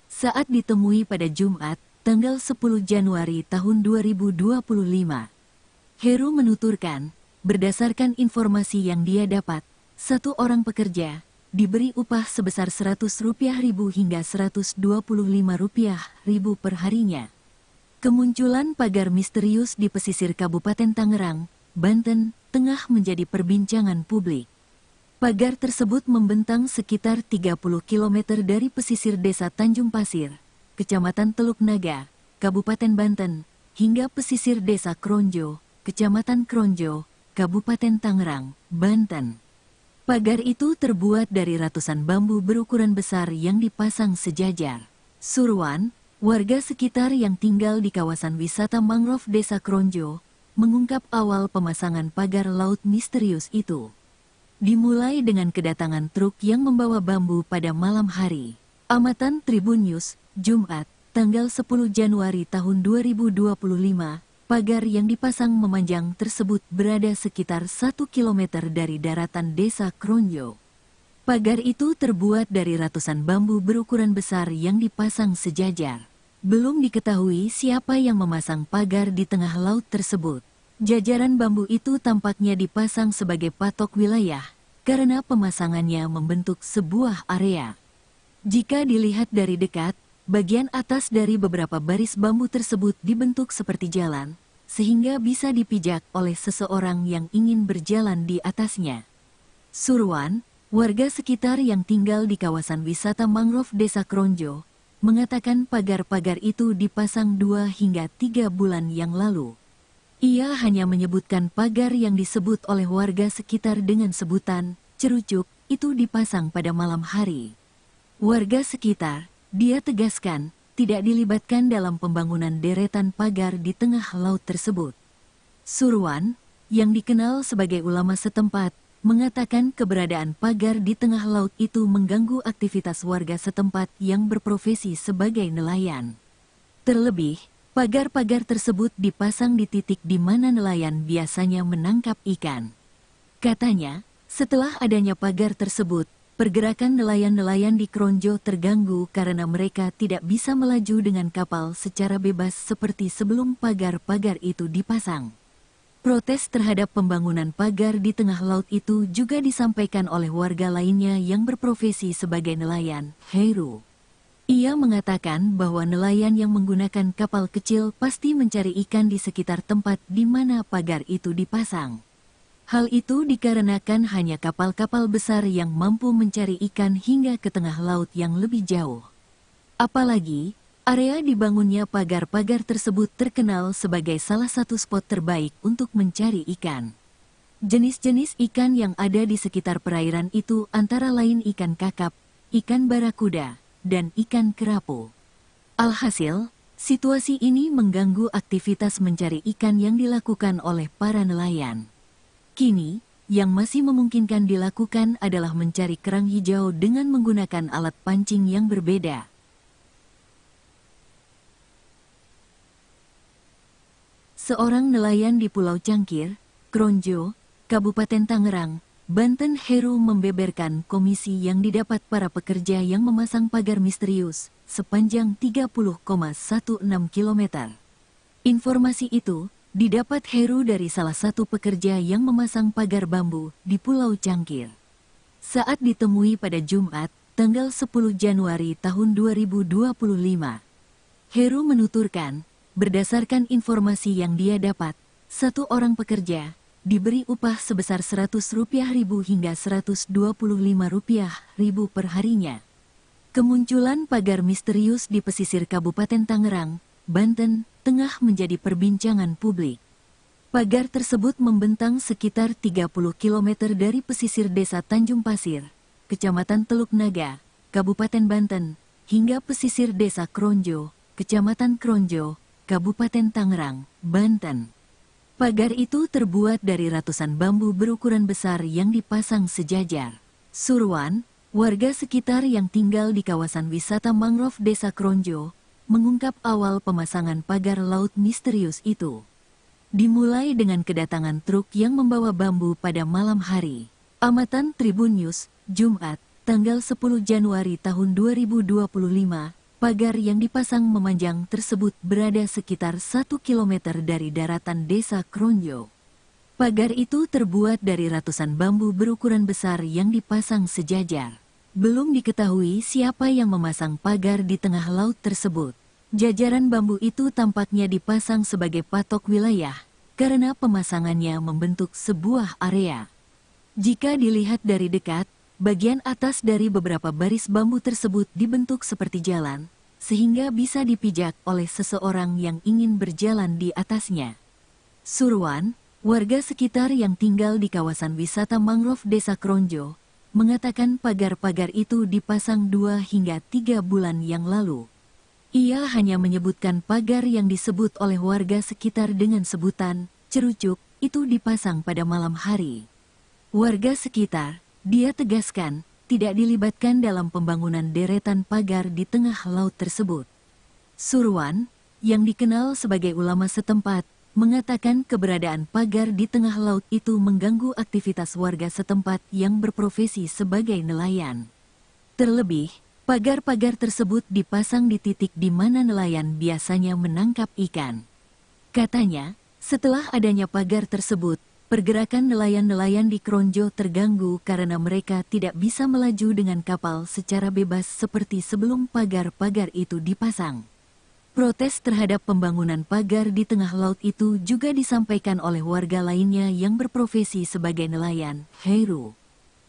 Saat ditemui pada Jumat, tanggal 10 Januari tahun 2025. Heru menuturkan, berdasarkan informasi yang dia dapat, satu orang pekerja diberi upah sebesar Rp100.000 hingga Rp125.000 per harinya. Kemunculan pagar misterius di pesisir Kabupaten Tangerang, Banten, tengah menjadi perbincangan publik. Pagar tersebut membentang sekitar 30 km dari pesisir Desa Tanjung Pasir, Kecamatan Teluk Naga, Kabupaten Banten, hingga pesisir Desa Kronjo, Kecamatan Kronjo, Kabupaten Tangerang, Banten. Pagar itu terbuat dari ratusan bambu berukuran besar yang dipasang sejajar. Surwan, warga sekitar yang tinggal di kawasan wisata mangrove Desa Kronjo, mengungkap awal pemasangan pagar laut misterius itu. Dimulai dengan kedatangan truk yang membawa bambu pada malam hari. Amatan Tribun News, Jumat, tanggal 10 Januari tahun 2025, pagar yang dipasang memanjang tersebut berada sekitar 1 km dari daratan Desa Kronjo. Pagar itu terbuat dari ratusan bambu berukuran besar yang dipasang sejajar. Belum diketahui siapa yang memasang pagar di tengah laut tersebut. Jajaran bambu itu tampaknya dipasang sebagai patok wilayah, karena pemasangannya membentuk sebuah area. Jika dilihat dari dekat, bagian atas dari beberapa baris bambu tersebut dibentuk seperti jalan, sehingga bisa dipijak oleh seseorang yang ingin berjalan di atasnya. Surwan, warga sekitar yang tinggal di kawasan wisata mangrove Desa Kronjo, mengatakan pagar-pagar itu dipasang 2 hingga 3 bulan yang lalu. Ia hanya menyebutkan pagar yang disebut oleh warga sekitar dengan sebutan cerucuk itu dipasang pada malam hari. Warga sekitar, dia tegaskan, tidak dilibatkan dalam pembangunan deretan pagar di tengah laut tersebut. Surwan, yang dikenal sebagai ulama setempat, mengatakan keberadaan pagar di tengah laut itu mengganggu aktivitas warga setempat yang berprofesi sebagai nelayan. Terlebih, pagar-pagar tersebut dipasang di titik di mana nelayan biasanya menangkap ikan. Katanya, setelah adanya pagar tersebut, pergerakan nelayan-nelayan di Kronjo terganggu karena mereka tidak bisa melaju dengan kapal secara bebas seperti sebelum pagar-pagar itu dipasang. Protes terhadap pembangunan pagar di tengah laut itu juga disampaikan oleh warga lainnya yang berprofesi sebagai nelayan, Heru. Ia mengatakan bahwa nelayan yang menggunakan kapal kecil pasti mencari ikan di sekitar tempat di mana pagar itu dipasang. Hal itu dikarenakan hanya kapal-kapal besar yang mampu mencari ikan hingga ke tengah laut yang lebih jauh. Apalagi, area dibangunnya pagar-pagar tersebut terkenal sebagai salah satu spot terbaik untuk mencari ikan. Jenis-jenis ikan yang ada di sekitar perairan itu antara lain ikan kakap, ikan barakuda, dan ikan kerapu. Alhasil, situasi ini mengganggu aktivitas mencari ikan yang dilakukan oleh para nelayan. Kini, yang masih memungkinkan dilakukan adalah mencari kerang hijau dengan menggunakan alat pancing yang berbeda. Seorang nelayan di Pulau Cangkir, Kronjo, Kabupaten Tangerang, Banten, Heru membeberkan komisi yang didapat para pekerja yang memasang pagar misterius sepanjang 30,16 km. Informasi itu didapat Heru dari salah satu pekerja yang memasang pagar bambu di Pulau Cangkir. Saat ditemui pada Jumat, tanggal 10 Januari tahun 2025, Heru menuturkan, berdasarkan informasi yang dia dapat, satu orang pekerja diberi upah sebesar Rp100.000 hingga Rp125.000 per harinya. Kemunculan pagar misterius di pesisir Kabupaten Tangerang, Banten, tengah menjadi perbincangan publik. Pagar tersebut membentang sekitar 30 km dari pesisir desa Tanjung Pasir, Kecamatan Teluk Naga, Kabupaten Banten, hingga pesisir desa Kronjo, Kecamatan Kronjo, Kabupaten Tangerang, Banten. Pagar itu terbuat dari ratusan bambu berukuran besar yang dipasang sejajar. Surwan, warga sekitar yang tinggal di kawasan wisata mangrove desa Kronjo, mengungkap awal pemasangan pagar laut misterius itu. Dimulai dengan kedatangan truk yang membawa bambu pada malam hari. Amatan Tribun News, Jumat, tanggal 10 Januari tahun 2025, pagar yang dipasang memanjang tersebut berada sekitar 1 km dari daratan desa Kronjo. Pagar itu terbuat dari ratusan bambu berukuran besar yang dipasang sejajar. Belum diketahui siapa yang memasang pagar di tengah laut tersebut. Jajaran bambu itu tampaknya dipasang sebagai patok wilayah, karena pemasangannya membentuk sebuah area. Jika dilihat dari dekat, bagian atas dari beberapa baris bambu tersebut dibentuk seperti jalan, sehingga bisa dipijak oleh seseorang yang ingin berjalan di atasnya. Surwan, warga sekitar yang tinggal di kawasan wisata mangrove desa Kronjo, mengatakan pagar-pagar itu dipasang 2 hingga 3 bulan yang lalu. Ia hanya menyebutkan pagar yang disebut oleh warga sekitar dengan sebutan cerucuk itu dipasang pada malam hari. Warga sekitar, dia tegaskan, tidak dilibatkan dalam pembangunan deretan pagar di tengah laut tersebut. Surwan, yang dikenal sebagai ulama setempat, mengatakan keberadaan pagar di tengah laut itu mengganggu aktivitas warga setempat yang berprofesi sebagai nelayan. Terlebih, pagar-pagar tersebut dipasang di titik di mana nelayan biasanya menangkap ikan. Katanya, setelah adanya pagar tersebut, pergerakan nelayan-nelayan di Kronjo terganggu karena mereka tidak bisa melaju dengan kapal secara bebas seperti sebelum pagar-pagar itu dipasang. Protes terhadap pembangunan pagar di tengah laut itu juga disampaikan oleh warga lainnya yang berprofesi sebagai nelayan, Heru.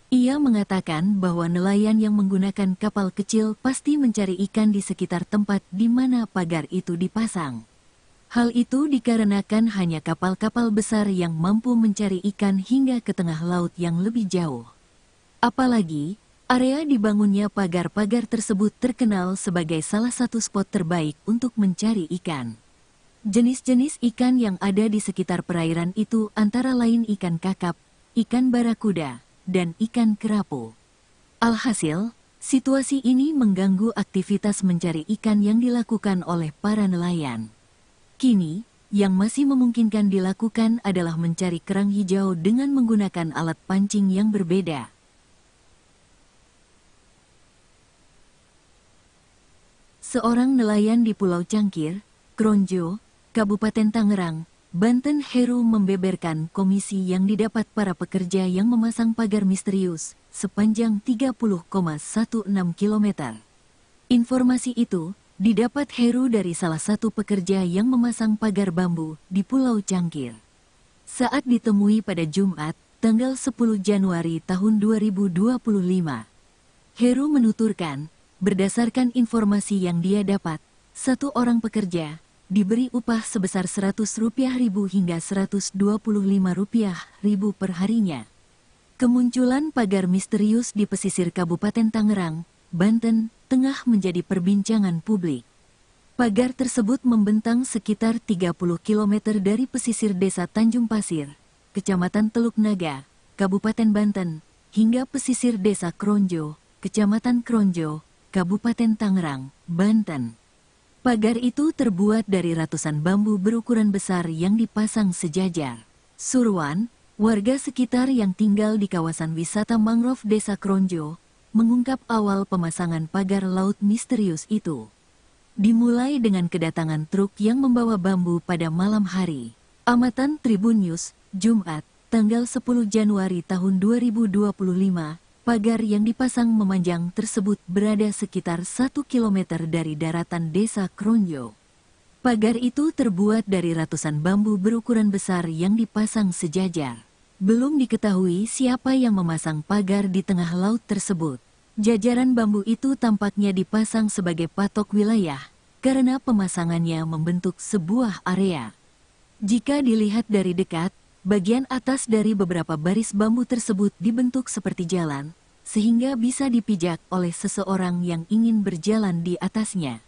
Ia mengatakan bahwa nelayan yang menggunakan kapal kecil pasti mencari ikan di sekitar tempat di mana pagar itu dipasang. Hal itu dikarenakan hanya kapal-kapal besar yang mampu mencari ikan hingga ke tengah laut yang lebih jauh. Apalagi, area dibangunnya pagar-pagar tersebut terkenal sebagai salah satu spot terbaik untuk mencari ikan. Jenis-jenis ikan yang ada di sekitar perairan itu antara lain ikan kakap, ikan barakuda, dan ikan kerapu. Alhasil, situasi ini mengganggu aktivitas mencari ikan yang dilakukan oleh para nelayan. Kini, yang masih memungkinkan dilakukan adalah mencari kerang hijau dengan menggunakan alat pancing yang berbeda. Seorang nelayan di Pulau Cangkir, Kronjo, Kabupaten Tangerang, Banten, Heru membeberkan komisi yang didapat para pekerja yang memasang pagar misterius sepanjang 30,16 km. Informasi itu didapat Heru dari salah satu pekerja yang memasang pagar bambu di Pulau Cangkir. Saat ditemui pada Jumat, tanggal 10 Januari tahun 2025, Heru menuturkan, berdasarkan informasi yang dia dapat, satu orang pekerja diberi upah sebesar Rp100.000 hingga Rp125.000 per harinya. Kemunculan pagar misterius di pesisir Kabupaten Tangerang, Banten, tengah menjadi perbincangan publik. Pagar tersebut membentang sekitar 30 km dari pesisir desa Tanjung Pasir, Kecamatan Teluk Naga, Kabupaten Banten, hingga pesisir desa Kronjo, Kecamatan Kronjo, Kabupaten Tangerang, Banten. Pagar itu terbuat dari ratusan bambu berukuran besar yang dipasang sejajar. Surwan, warga sekitar yang tinggal di kawasan wisata mangrove desa Kronjo, mengungkap awal pemasangan pagar laut misterius itu. Dimulai dengan kedatangan truk yang membawa bambu pada malam hari. Amatan Tribun News, Jumat, tanggal 10 Januari tahun 2025, pagar yang dipasang memanjang tersebut berada sekitar 1 km dari daratan desa Kronjo. Pagar itu terbuat dari ratusan bambu berukuran besar yang dipasang sejajar. Belum diketahui siapa yang memasang pagar di tengah laut tersebut. Jajaran bambu itu tampaknya dipasang sebagai patok wilayah, karena pemasangannya membentuk sebuah area. Jika dilihat dari dekat, bagian atas dari beberapa baris bambu tersebut dibentuk seperti jalan, sehingga bisa dipijak oleh seseorang yang ingin berjalan di atasnya.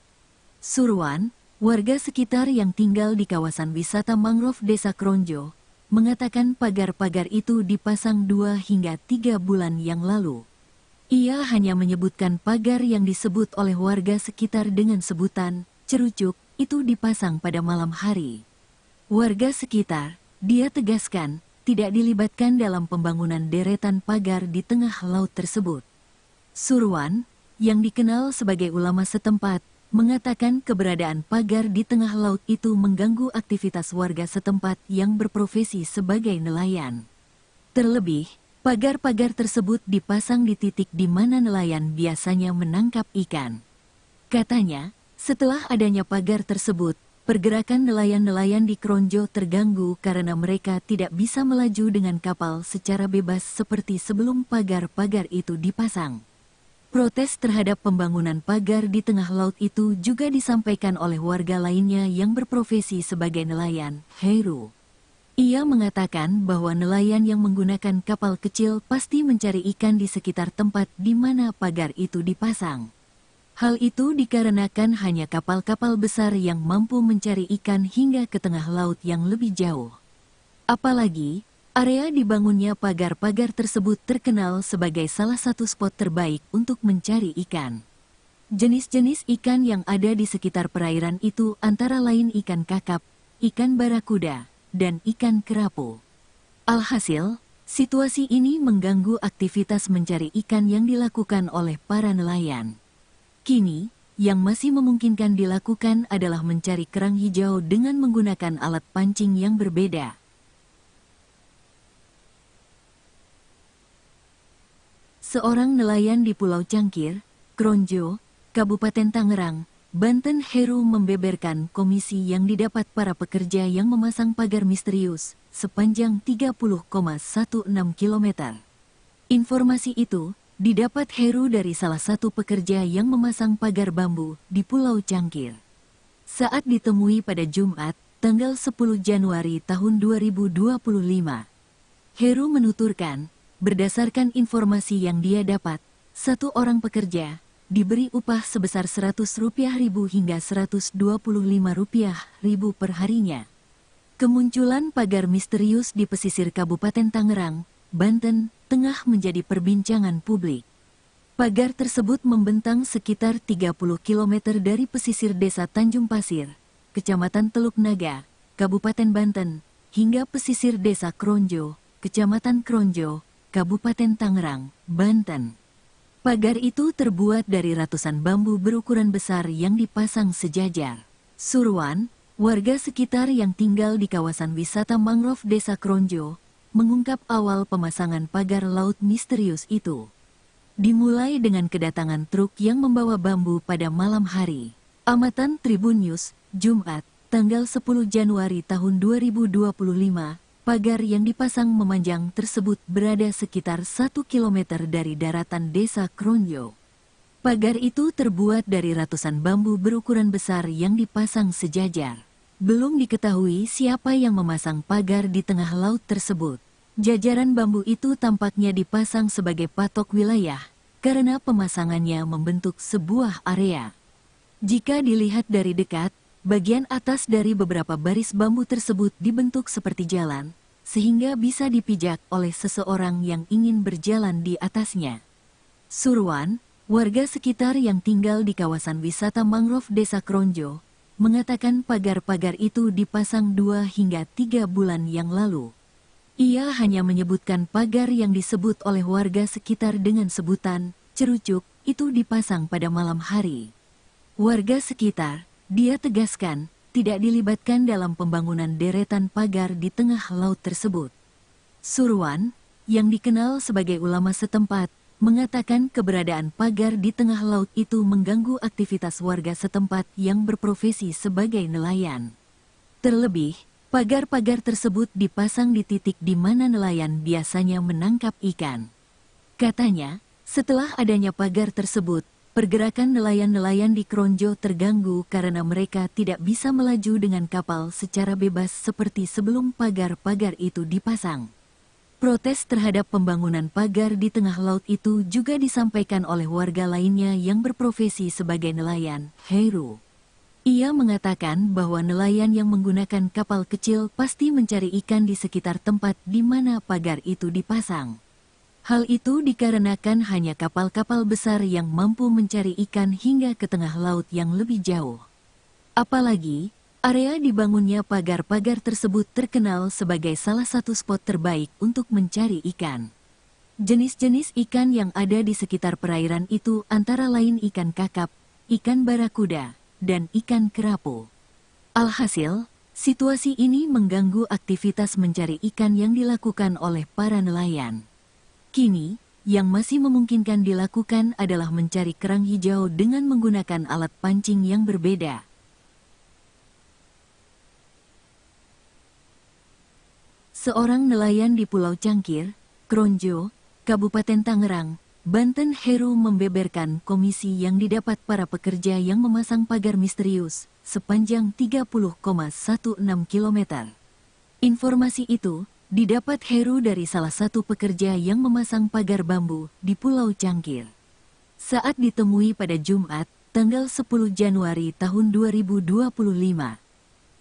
Surwan, warga sekitar yang tinggal di kawasan wisata mangrove desa Kronjo, mengatakan pagar-pagar itu dipasang 2 hingga 3 bulan yang lalu. Ia hanya menyebutkan pagar yang disebut oleh warga sekitar dengan sebutan cerucuk itu dipasang pada malam hari. Warga sekitar, dia tegaskan, tidak dilibatkan dalam pembangunan deretan pagar di tengah laut tersebut. Surwan, yang dikenal sebagai ulama setempat, mengatakan keberadaan pagar di tengah laut itu mengganggu aktivitas warga setempat yang berprofesi sebagai nelayan. Terlebih, pagar-pagar tersebut dipasang di titik di mana nelayan biasanya menangkap ikan. Katanya, setelah adanya pagar tersebut, pergerakan nelayan-nelayan di Kronjo terganggu karena mereka tidak bisa melaju dengan kapal secara bebas seperti sebelum pagar-pagar itu dipasang. Protes terhadap pembangunan pagar di tengah laut itu juga disampaikan oleh warga lainnya yang berprofesi sebagai nelayan, Heru. Ia mengatakan bahwa nelayan yang menggunakan kapal kecil pasti mencari ikan di sekitar tempat di mana pagar itu dipasang. Hal itu dikarenakan hanya kapal-kapal besar yang mampu mencari ikan hingga ke tengah laut yang lebih jauh. Apalagi, area dibangunnya pagar-pagar tersebut terkenal sebagai salah satu spot terbaik untuk mencari ikan. Jenis-jenis ikan yang ada di sekitar perairan itu antara lain ikan kakap, ikan barakuda, dan ikan kerapu. Alhasil, situasi ini mengganggu aktivitas mencari ikan yang dilakukan oleh para nelayan. Kini, yang masih memungkinkan dilakukan adalah mencari kerang hijau dengan menggunakan alat pancing yang berbeda. Seorang nelayan di Pulau Cangkir, Kronjo, Kabupaten Tangerang, Banten, Heru membeberkan komisi yang didapat para pekerja yang memasang pagar misterius sepanjang 30,16 km. Informasi itu didapat Heru dari salah satu pekerja yang memasang pagar bambu di Pulau Cangkir. Saat ditemui pada Jumat, tanggal 10 Januari tahun 2025, Heru menuturkan, berdasarkan informasi yang dia dapat, satu orang pekerja diberi upah sebesar Rp100.000 hingga Rp125.000 per harinya. Kemunculan pagar misterius di pesisir Kabupaten Tangerang, Banten, tengah menjadi perbincangan publik. Pagar tersebut membentang sekitar 30 km dari pesisir desa Tanjung Pasir, Kecamatan Teluk Naga, Kabupaten Banten, hingga pesisir desa Kronjo, Kecamatan Kronjo, Kabupaten Tangerang, Banten. Pagar itu terbuat dari ratusan bambu berukuran besar yang dipasang sejajar. Surwan, warga sekitar yang tinggal di kawasan wisata mangrove Desa Kronjo, mengungkap awal pemasangan pagar laut misterius itu. Dimulai dengan kedatangan truk yang membawa bambu pada malam hari. Amatan Tribun News, Jumat, tanggal 10 Januari tahun 2025, pagar yang dipasang memanjang tersebut berada sekitar 1 kilometer dari daratan Desa Kronjo. Pagar itu terbuat dari ratusan bambu berukuran besar yang dipasang sejajar. Belum diketahui siapa yang memasang pagar di tengah laut tersebut. Jajaran bambu itu tampaknya dipasang sebagai patok wilayah, karena pemasangannya membentuk sebuah area. Jika dilihat dari dekat, bagian atas dari beberapa baris bambu tersebut dibentuk seperti jalan, sehingga bisa dipijak oleh seseorang yang ingin berjalan di atasnya. Surwan, warga sekitar yang tinggal di kawasan wisata mangrove Desa Kronjo, mengatakan pagar-pagar itu dipasang 2 hingga 3 bulan yang lalu. Ia hanya menyebutkan pagar yang disebut oleh warga sekitar dengan sebutan cerucuk itu dipasang pada malam hari. Warga sekitar, dia tegaskan, tidak dilibatkan dalam pembangunan deretan pagar di tengah laut tersebut. Surwan, yang dikenal sebagai ulama setempat, mengatakan keberadaan pagar di tengah laut itu mengganggu aktivitas warga setempat yang berprofesi sebagai nelayan. Terlebih, pagar-pagar tersebut dipasang di titik di mana nelayan biasanya menangkap ikan. Katanya, setelah adanya pagar tersebut, pergerakan nelayan-nelayan di Kronjo terganggu karena mereka tidak bisa melaju dengan kapal secara bebas seperti sebelum pagar-pagar itu dipasang. Protes terhadap pembangunan pagar di tengah laut itu juga disampaikan oleh warga lainnya yang berprofesi sebagai nelayan, Heru. Ia mengatakan bahwa nelayan yang menggunakan kapal kecil pasti mencari ikan di sekitar tempat di mana pagar itu dipasang. Hal itu dikarenakan hanya kapal-kapal besar yang mampu mencari ikan hingga ke tengah laut yang lebih jauh. Apalagi, area dibangunnya pagar-pagar tersebut terkenal sebagai salah satu spot terbaik untuk mencari ikan. Jenis-jenis ikan yang ada di sekitar perairan itu antara lain ikan kakap, ikan barakuda, dan ikan kerapu. Alhasil, situasi ini mengganggu aktivitas mencari ikan yang dilakukan oleh para nelayan. Kini, yang masih memungkinkan dilakukan adalah mencari kerang hijau dengan menggunakan alat pancing yang berbeda. Seorang nelayan di Pulau Cangkir, Kronjo, Kabupaten Tangerang, Banten, Heru membeberkan komisi yang didapat para pekerja yang memasang pagar misterius sepanjang 30,16 km. Informasi itu didapat Heru dari salah satu pekerja yang memasang pagar bambu di Pulau Cangkir. Saat ditemui pada Jumat, tanggal 10 Januari tahun 2025,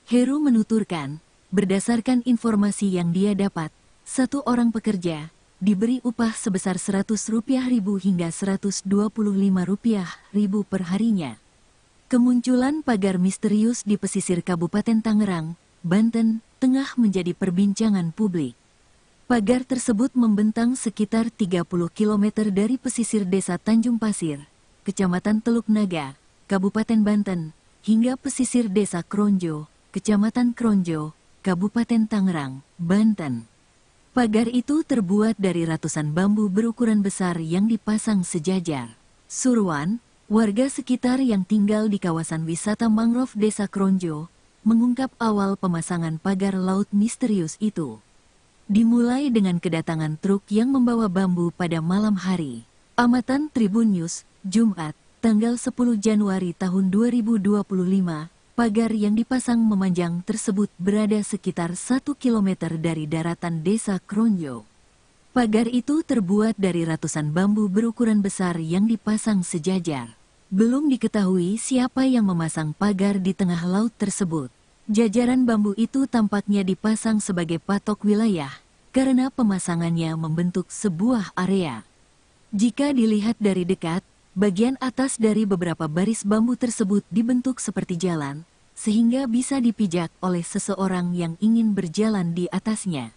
Heru menuturkan, berdasarkan informasi yang dia dapat, satu orang pekerja diberi upah sebesar Rp100.000 hingga Rp125.000 per harinya. Kemunculan pagar misterius di pesisir Kabupaten Tangerang, Banten, tengah menjadi perbincangan publik. Pagar tersebut membentang sekitar 30 km dari pesisir Desa Tanjung Pasir, Kecamatan Teluk Naga, Kabupaten Banten, hingga pesisir Desa Kronjo, Kecamatan Kronjo, Kabupaten Tangerang, Banten. Pagar itu terbuat dari ratusan bambu berukuran besar yang dipasang sejajar. Surwan, warga sekitar yang tinggal di kawasan wisata mangrove Desa Kronjo, mengungkap awal pemasangan pagar laut misterius itu. Dimulai dengan kedatangan truk yang membawa bambu pada malam hari. Amatan Tribun News, Jumat, tanggal 10 Januari tahun 2025, pagar yang dipasang memanjang tersebut berada sekitar 1 km dari daratan Desa Kronjo. Pagar itu terbuat dari ratusan bambu berukuran besar yang dipasang sejajar. Belum diketahui siapa yang memasang pagar di tengah laut tersebut. Jajaran bambu itu tampaknya dipasang sebagai patok wilayah, karena pemasangannya membentuk sebuah area. Jika dilihat dari dekat, bagian atas dari beberapa baris bambu tersebut dibentuk seperti jalan, sehingga bisa dipijak oleh seseorang yang ingin berjalan di atasnya.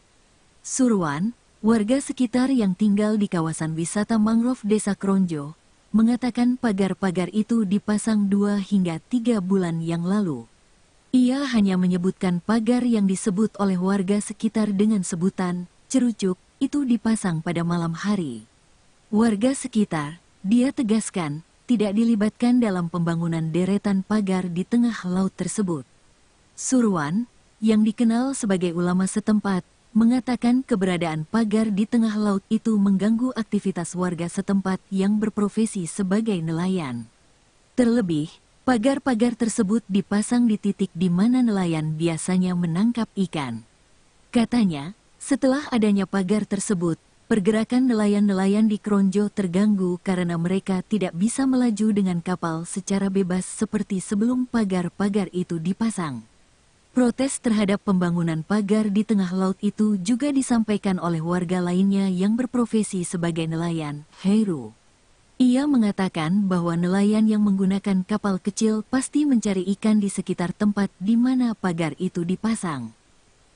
Surwan, Warga sekitar yang tinggal di kawasan wisata mangrove Desa Kronjo mengatakan pagar-pagar itu dipasang 2 hingga 3 bulan yang lalu. Ia hanya menyebutkan pagar yang disebut oleh warga sekitar dengan sebutan cerucuk itu dipasang pada malam hari. Warga sekitar, dia tegaskan, tidak dilibatkan dalam pembangunan deretan pagar di tengah laut tersebut. Surwan, yang dikenal sebagai ulama setempat, mengatakan keberadaan pagar di tengah laut itu mengganggu aktivitas warga setempat yang berprofesi sebagai nelayan. Terlebih, pagar-pagar tersebut dipasang di titik di mana nelayan biasanya menangkap ikan. Katanya, setelah adanya pagar tersebut, pergerakan nelayan-nelayan di Kronjo terganggu karena mereka tidak bisa melaju dengan kapal secara bebas seperti sebelum pagar-pagar itu dipasang. Protes terhadap pembangunan pagar di tengah laut itu juga disampaikan oleh warga lainnya yang berprofesi sebagai nelayan, Heru. Ia mengatakan bahwa nelayan yang menggunakan kapal kecil pasti mencari ikan di sekitar tempat di mana pagar itu dipasang.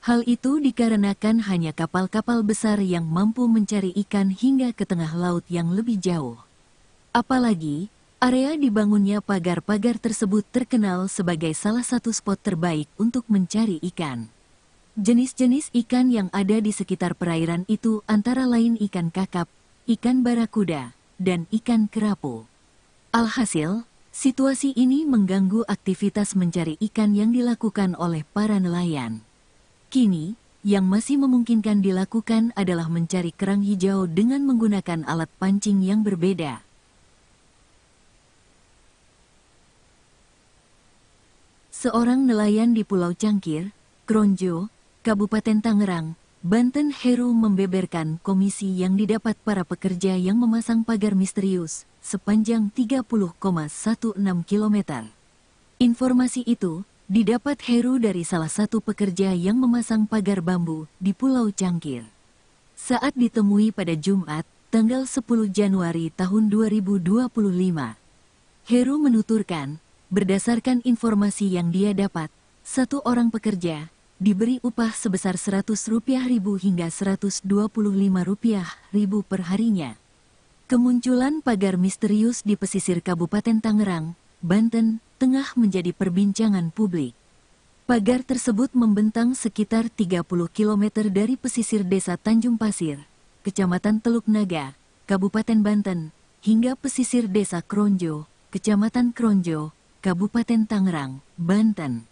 Hal itu dikarenakan hanya kapal-kapal besar yang mampu mencari ikan hingga ke tengah laut yang lebih jauh. Apalagi, area dibangunnya pagar-pagar tersebut terkenal sebagai salah satu spot terbaik untuk mencari ikan. Jenis-jenis ikan yang ada di sekitar perairan itu antara lain ikan kakap, ikan barakuda, dan ikan kerapu. Alhasil, situasi ini mengganggu aktivitas mencari ikan yang dilakukan oleh para nelayan. Kini, yang masih memungkinkan dilakukan adalah mencari kerang hijau dengan menggunakan alat pancing yang berbeda. Seorang nelayan di Pulau Cangkir, Kronjo, Kabupaten Tangerang, Banten, Heru membeberkan komisi yang didapat para pekerja yang memasang pagar misterius sepanjang 30,16 km. Informasi itu didapat Heru dari salah satu pekerja yang memasang pagar bambu di Pulau Cangkir. Saat ditemui pada Jumat, tanggal 10 Januari tahun 2025, Heru menuturkan, berdasarkan informasi yang dia dapat, satu orang pekerja diberi upah sebesar Rp100.000 hingga Rp125.000 per harinya. Kemunculan pagar misterius di pesisir Kabupaten Tangerang, Banten, tengah menjadi perbincangan publik. Pagar tersebut membentang sekitar 30 km dari pesisir Desa Tanjung Pasir, Kecamatan Teluk Naga, Kabupaten Banten, hingga pesisir Desa Kronjo, Kecamatan Kronjo, Kabupaten Tangerang, Banten.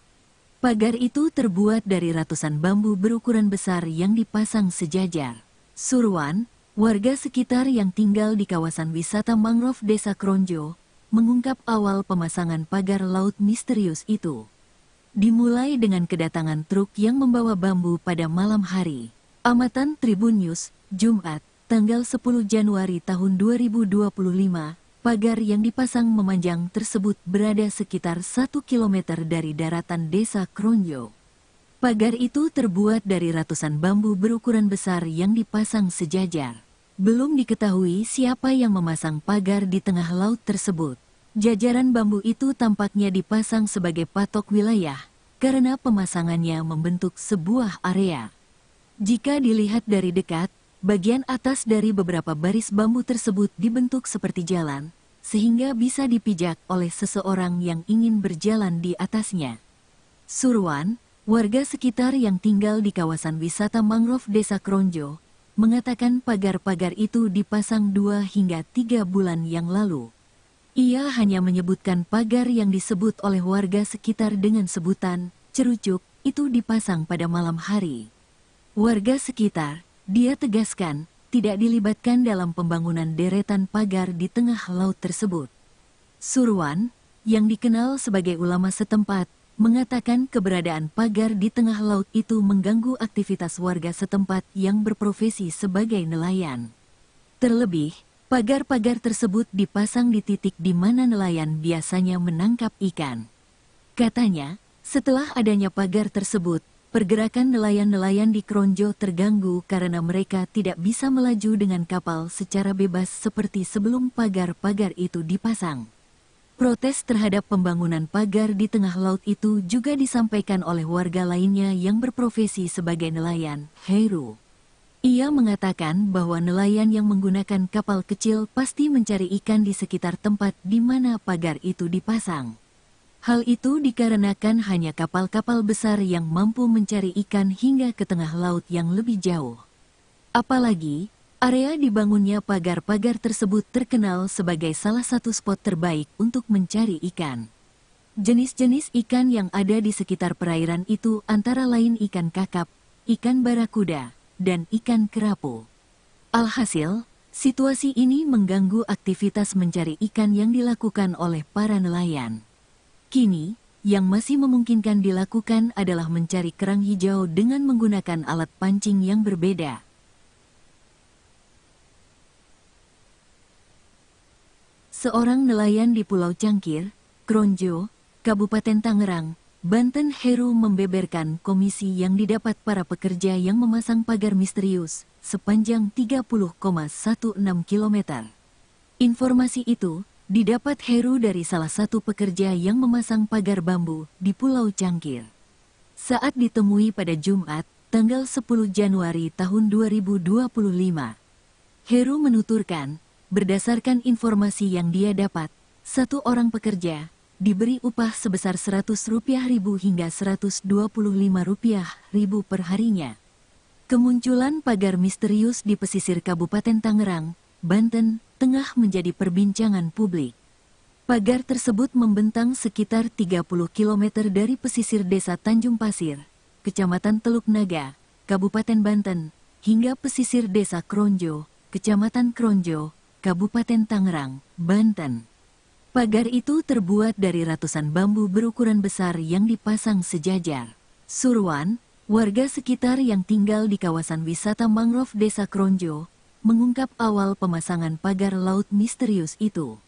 Pagar itu terbuat dari ratusan bambu berukuran besar yang dipasang sejajar. Surwan, warga sekitar yang tinggal di kawasan wisata mangrove Desa Kronjo, mengungkap awal pemasangan pagar laut misterius itu. Dimulai dengan kedatangan truk yang membawa bambu pada malam hari. Amatan Tribun News, Jumat, tanggal 10 Januari tahun 2025, pagar yang dipasang memanjang tersebut berada sekitar 1 km dari daratan Desa Kronjo. Pagar itu terbuat dari ratusan bambu berukuran besar yang dipasang sejajar. Belum diketahui siapa yang memasang pagar di tengah laut tersebut. Jajaran bambu itu tampaknya dipasang sebagai patok wilayah, karena pemasangannya membentuk sebuah area. Jika dilihat dari dekat, bagian atas dari beberapa baris bambu tersebut dibentuk seperti jalan, sehingga bisa dipijak oleh seseorang yang ingin berjalan di atasnya. Surwan, warga sekitar yang tinggal di kawasan wisata mangrove Desa Kronjo, mengatakan pagar-pagar itu dipasang 2 hingga 3 bulan yang lalu. Ia hanya menyebutkan pagar yang disebut oleh warga sekitar dengan sebutan cerucuk itu dipasang pada malam hari. Warga sekitar, dia tegaskan, tidak dilibatkan dalam pembangunan deretan pagar di tengah laut tersebut. Surwan, yang dikenal sebagai ulama setempat, mengatakan keberadaan pagar di tengah laut itu mengganggu aktivitas warga setempat yang berprofesi sebagai nelayan. Terlebih, pagar-pagar tersebut dipasang di titik di mana nelayan biasanya menangkap ikan. Katanya, setelah adanya pagar tersebut, pergerakan nelayan-nelayan di Kronjo terganggu karena mereka tidak bisa melaju dengan kapal secara bebas seperti sebelum pagar-pagar itu dipasang. Protes terhadap pembangunan pagar di tengah laut itu juga disampaikan oleh warga lainnya yang berprofesi sebagai nelayan, Heru. Ia mengatakan bahwa nelayan yang menggunakan kapal kecil pasti mencari ikan di sekitar tempat di mana pagar itu dipasang. Hal itu dikarenakan hanya kapal-kapal besar yang mampu mencari ikan hingga ke tengah laut yang lebih jauh. Apalagi, area dibangunnya pagar-pagar tersebut terkenal sebagai salah satu spot terbaik untuk mencari ikan. Jenis-jenis ikan yang ada di sekitar perairan itu antara lain ikan kakap, ikan barakuda, dan ikan kerapu. Alhasil, situasi ini mengganggu aktivitas mencari ikan yang dilakukan oleh para nelayan. Kini, yang masih memungkinkan dilakukan adalah mencari kerang hijau dengan menggunakan alat pancing yang berbeda. Seorang nelayan di Pulau Cangkir, Kronjo, Kabupaten Tangerang, Banten, Heru membeberkan komisi yang didapat para pekerja yang memasang pagar misterius sepanjang 30,16 km. Informasi itu didapat Heru dari salah satu pekerja yang memasang pagar bambu di Pulau Cangkir. Saat ditemui pada Jumat, tanggal 10 Januari tahun 2025, Heru menuturkan, berdasarkan informasi yang dia dapat, satu orang pekerja diberi upah sebesar Rp100.000 hingga Rp125.000 per harinya. Kemunculan pagar misterius di pesisir Kabupaten Tangerang, Banten, tengah menjadi perbincangan publik. Pagar tersebut membentang sekitar 30 km dari pesisir desa Tanjung Pasir, Kecamatan Teluk Naga, Kabupaten Banten, hingga pesisir desa Kronjo, Kecamatan Kronjo, Kabupaten Tangerang, Banten. Pagar itu terbuat dari ratusan bambu berukuran besar yang dipasang sejajar. Surwan, warga sekitar yang tinggal di kawasan wisata mangrove Desa Kronjo, mengungkap awal pemasangan pagar laut misterius itu.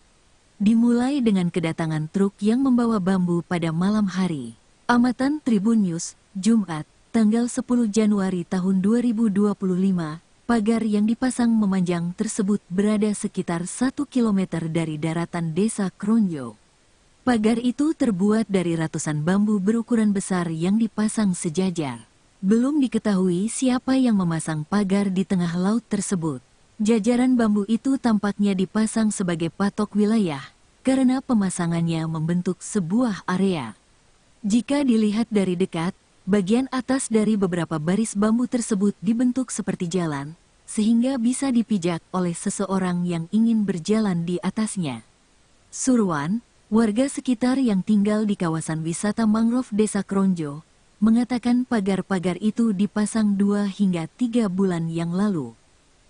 Dimulai dengan kedatangan truk yang membawa bambu pada malam hari. Amatan Tribun News, Jumat, tanggal 10 Januari tahun 2025, pagar yang dipasang memanjang tersebut berada sekitar 1 km dari daratan Desa Kronjo. Pagar itu terbuat dari ratusan bambu berukuran besar yang dipasang sejajar. Belum diketahui siapa yang memasang pagar di tengah laut tersebut. Jajaran bambu itu tampaknya dipasang sebagai patok wilayah, karena pemasangannya membentuk sebuah area. Jika dilihat dari dekat, bagian atas dari beberapa baris bambu tersebut dibentuk seperti jalan, sehingga bisa dipijak oleh seseorang yang ingin berjalan di atasnya. Surwan, warga sekitar yang tinggal di kawasan wisata mangrove Desa Kronjo, mengatakan pagar-pagar itu dipasang 2 hingga 3 bulan yang lalu.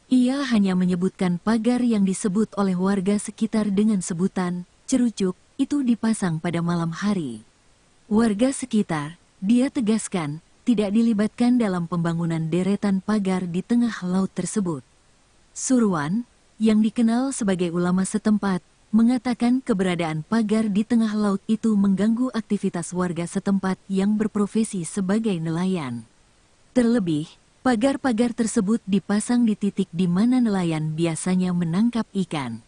Ia hanya menyebutkan pagar yang disebut oleh warga sekitar dengan sebutan cerucuk itu dipasang pada malam hari. Warga sekitar, dia tegaskan, tidak dilibatkan dalam pembangunan deretan pagar di tengah laut tersebut. Surwan, yang dikenal sebagai ulama setempat, mengatakan keberadaan pagar di tengah laut itu mengganggu aktivitas warga setempat yang berprofesi sebagai nelayan. Terlebih, pagar-pagar tersebut dipasang di titik di mana nelayan biasanya menangkap ikan.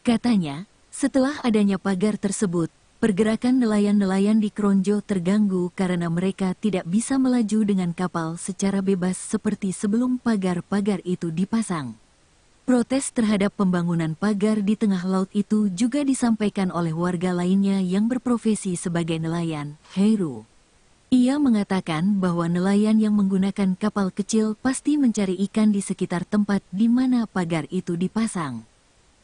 Katanya, setelah adanya pagar tersebut, pergerakan nelayan-nelayan di Kronjo terganggu karena mereka tidak bisa melaju dengan kapal secara bebas seperti sebelum pagar-pagar itu dipasang. Protes terhadap pembangunan pagar di tengah laut itu juga disampaikan oleh warga lainnya yang berprofesi sebagai nelayan, Heru. Ia mengatakan bahwa nelayan yang menggunakan kapal kecil pasti mencari ikan di sekitar tempat di mana pagar itu dipasang.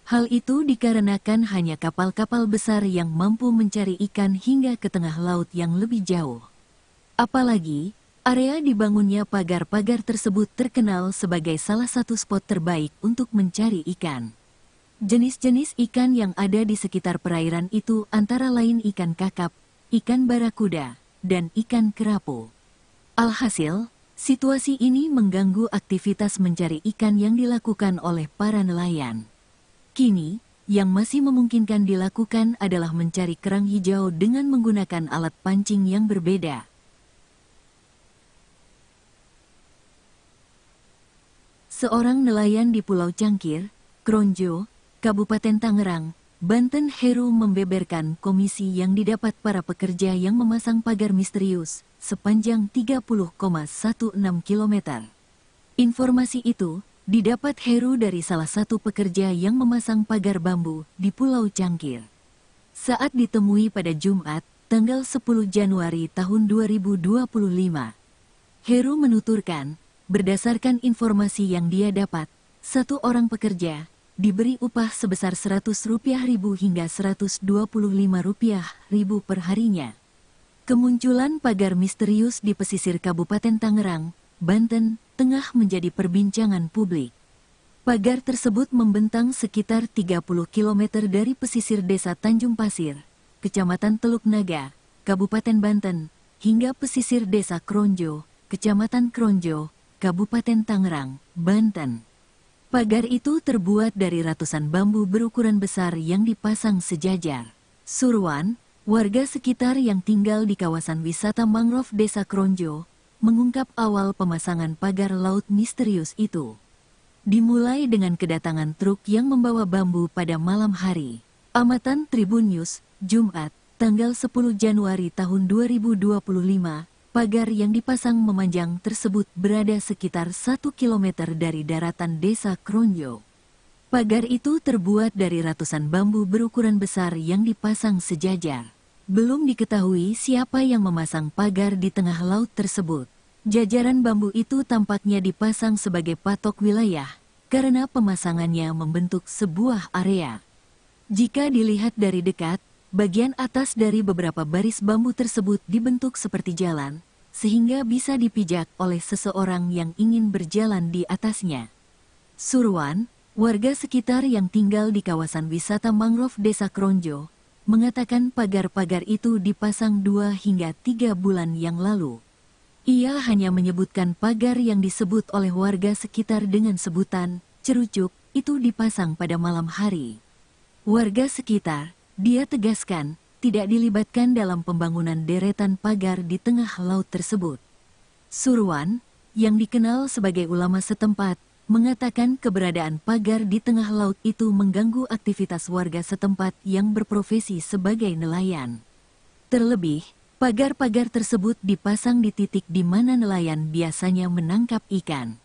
Hal itu dikarenakan hanya kapal-kapal besar yang mampu mencari ikan hingga ke tengah laut yang lebih jauh. Apalagi, area dibangunnya pagar-pagar tersebut terkenal sebagai salah satu spot terbaik untuk mencari ikan. Jenis-jenis ikan yang ada di sekitar perairan itu antara lain ikan kakap, ikan barakuda, dan ikan kerapu. Alhasil, situasi ini mengganggu aktivitas mencari ikan yang dilakukan oleh para nelayan. Kini, yang masih memungkinkan dilakukan adalah mencari kerang hijau dengan menggunakan alat pancing yang berbeda. Seorang nelayan di Pulau Cangkir, Kronjo, Kabupaten Tangerang, Banten, Heru membeberkan komisi yang didapat para pekerja yang memasang pagar misterius sepanjang 30,16 km. Informasi itu didapat Heru dari salah satu pekerja yang memasang pagar bambu di Pulau Cangkir. Saat ditemui pada Jumat, tanggal 10 Januari tahun 2025, Heru menuturkan, berdasarkan informasi yang dia dapat, satu orang pekerja diberi upah sebesar Rp100.000 hingga Rp125.000 per harinya. Kemunculan pagar misterius di pesisir Kabupaten Tangerang, Banten, tengah menjadi perbincangan publik. Pagar tersebut membentang sekitar 30 km dari pesisir desa Tanjung Pasir, Kecamatan Teluk Naga, Kabupaten Banten, hingga pesisir desa Kronjo, Kecamatan Kronjo, Kabupaten Tangerang, Banten. Pagar itu terbuat dari ratusan bambu berukuran besar yang dipasang sejajar. Surwan, warga sekitar yang tinggal di kawasan wisata mangrove desa Kronjo, mengungkap awal pemasangan pagar laut misterius itu. Dimulai dengan kedatangan truk yang membawa bambu pada malam hari. Amatan Tribun News, Jumat, tanggal 10 Januari tahun 2025, pagar yang dipasang memanjang tersebut berada sekitar 1 km dari daratan desa Kronjo. Pagar itu terbuat dari ratusan bambu berukuran besar yang dipasang sejajar. Belum diketahui siapa yang memasang pagar di tengah laut tersebut. Jajaran bambu itu tampaknya dipasang sebagai patok wilayah, karena pemasangannya membentuk sebuah area. Jika dilihat dari dekat, bagian atas dari beberapa baris bambu tersebut dibentuk seperti jalan, sehingga bisa dipijak oleh seseorang yang ingin berjalan di atasnya. Surwan, warga sekitar yang tinggal di kawasan wisata mangrove desa Kronjo, mengatakan pagar-pagar itu dipasang 2 hingga 3 bulan yang lalu. Ia hanya menyebutkan pagar yang disebut oleh warga sekitar dengan sebutan cerucuk itu dipasang pada malam hari. Warga sekitar, dia tegaskan, tidak dilibatkan dalam pembangunan deretan pagar di tengah laut tersebut. Surwan, yang dikenal sebagai ulama setempat, mengatakan keberadaan pagar di tengah laut itu mengganggu aktivitas warga setempat yang berprofesi sebagai nelayan. Terlebih, pagar-pagar tersebut dipasang di titik di mana nelayan biasanya menangkap ikan.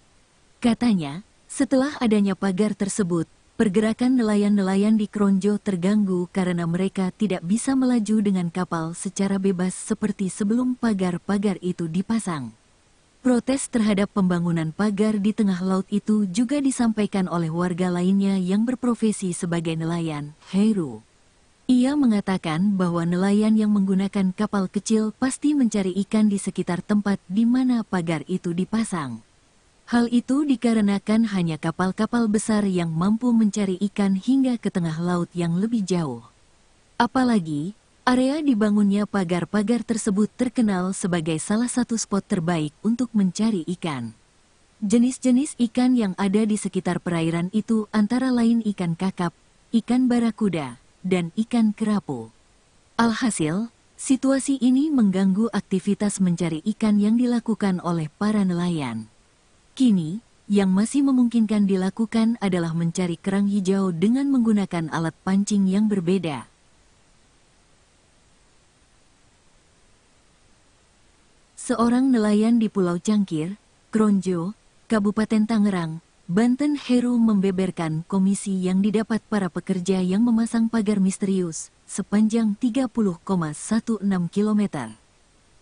Katanya, setelah adanya pagar tersebut, pergerakan nelayan-nelayan di Kronjo terganggu karena mereka tidak bisa melaju dengan kapal secara bebas seperti sebelum pagar-pagar itu dipasang. Protes terhadap pembangunan pagar di tengah laut itu juga disampaikan oleh warga lainnya yang berprofesi sebagai nelayan, Heru. Ia mengatakan bahwa nelayan yang menggunakan kapal kecil pasti mencari ikan di sekitar tempat di mana pagar itu dipasang. Hal itu dikarenakan hanya kapal-kapal besar yang mampu mencari ikan hingga ke tengah laut yang lebih jauh. Apalagi, area dibangunnya pagar-pagar tersebut terkenal sebagai salah satu spot terbaik untuk mencari ikan. Jenis-jenis ikan yang ada di sekitar perairan itu antara lain ikan kakap, ikan barakuda, dan ikan kerapu. Alhasil, situasi ini mengganggu aktivitas mencari ikan yang dilakukan oleh para nelayan. Kini, yang masih memungkinkan dilakukan adalah mencari kerang hijau dengan menggunakan alat pancing yang berbeda. Seorang nelayan di Pulau Cangkir, Kronjo, Kabupaten Tangerang, Banten, Heru membeberkan komisi yang didapat para pekerja yang memasang pagar misterius sepanjang 30,16 km.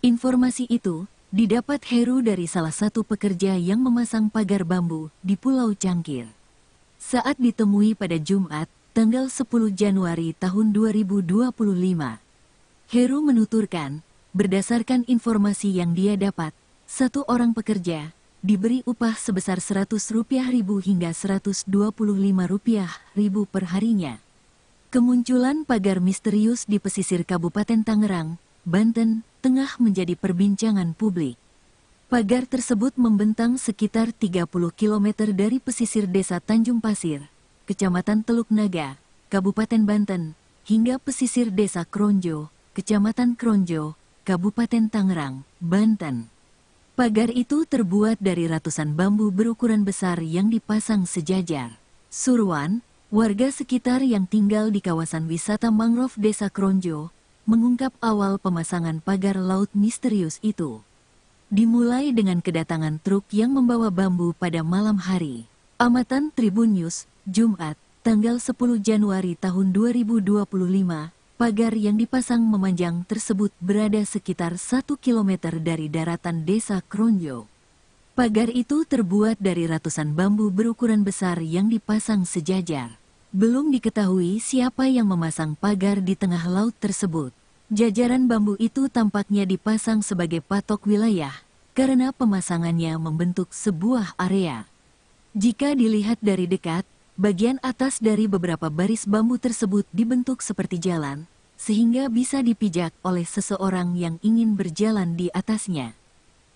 Informasi itu didapat Heru dari salah satu pekerja yang memasang pagar bambu di Pulau Cangkir. Saat ditemui pada Jumat, tanggal 10 Januari tahun 2025, Heru menuturkan, berdasarkan informasi yang dia dapat, satu orang pekerja diberi upah sebesar Rp100.000 hingga Rp125.000 per harinya. Kemunculan pagar misterius di pesisir Kabupaten Tangerang, Banten, tengah menjadi perbincangan publik. Pagar tersebut membentang sekitar 30 km dari pesisir desa Tanjung Pasir, Kecamatan Teluk Naga, Kabupaten Banten, hingga pesisir desa Kronjo, Kecamatan Kronjo, Kabupaten Tangerang, Banten. Pagar itu terbuat dari ratusan bambu berukuran besar yang dipasang sejajar. Surwan, warga sekitar yang tinggal di kawasan wisata mangrove desa Kronjo, mengungkap awal pemasangan pagar laut misterius itu. Dimulai dengan kedatangan truk yang membawa bambu pada malam hari. Amatan Tribun News, Jumat, tanggal 10 Januari tahun 2025, pagar yang dipasang memanjang tersebut berada sekitar 1 km dari daratan desa Kronjo. Pagar itu terbuat dari ratusan bambu berukuran besar yang dipasang sejajar. Belum diketahui siapa yang memasang pagar di tengah laut tersebut. Jajaran bambu itu tampaknya dipasang sebagai patok wilayah, karena pemasangannya membentuk sebuah area. Jika dilihat dari dekat, bagian atas dari beberapa baris bambu tersebut dibentuk seperti jalan, sehingga bisa dipijak oleh seseorang yang ingin berjalan di atasnya.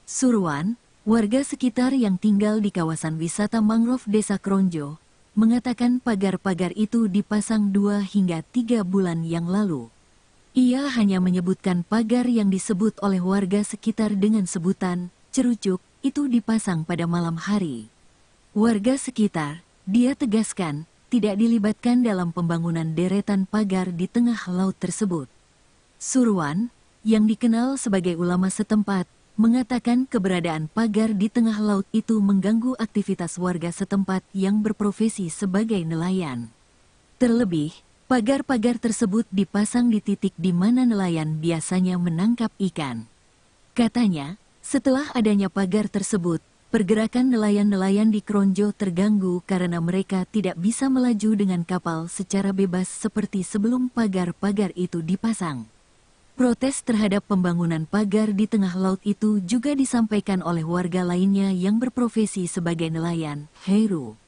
Surwan, warga sekitar yang tinggal di kawasan wisata mangrove Desa Kronjo, mengatakan pagar-pagar itu dipasang 2 hingga 3 bulan yang lalu. Ia hanya menyebutkan pagar yang disebut oleh warga sekitar dengan sebutan cerucuk itu dipasang pada malam hari. Warga sekitar, dia tegaskan, tidak dilibatkan dalam pembangunan deretan pagar di tengah laut tersebut. Surwan, yang dikenal sebagai ulama setempat, mengatakan keberadaan pagar di tengah laut itu mengganggu aktivitas warga setempat yang berprofesi sebagai nelayan. Terlebih, pagar-pagar tersebut dipasang di titik di mana nelayan biasanya menangkap ikan. Katanya, setelah adanya pagar tersebut, pergerakan nelayan-nelayan di Kronjo terganggu karena mereka tidak bisa melaju dengan kapal secara bebas seperti sebelum pagar-pagar itu dipasang. Protes terhadap pembangunan pagar di tengah laut itu juga disampaikan oleh warga lainnya yang berprofesi sebagai nelayan, Heru.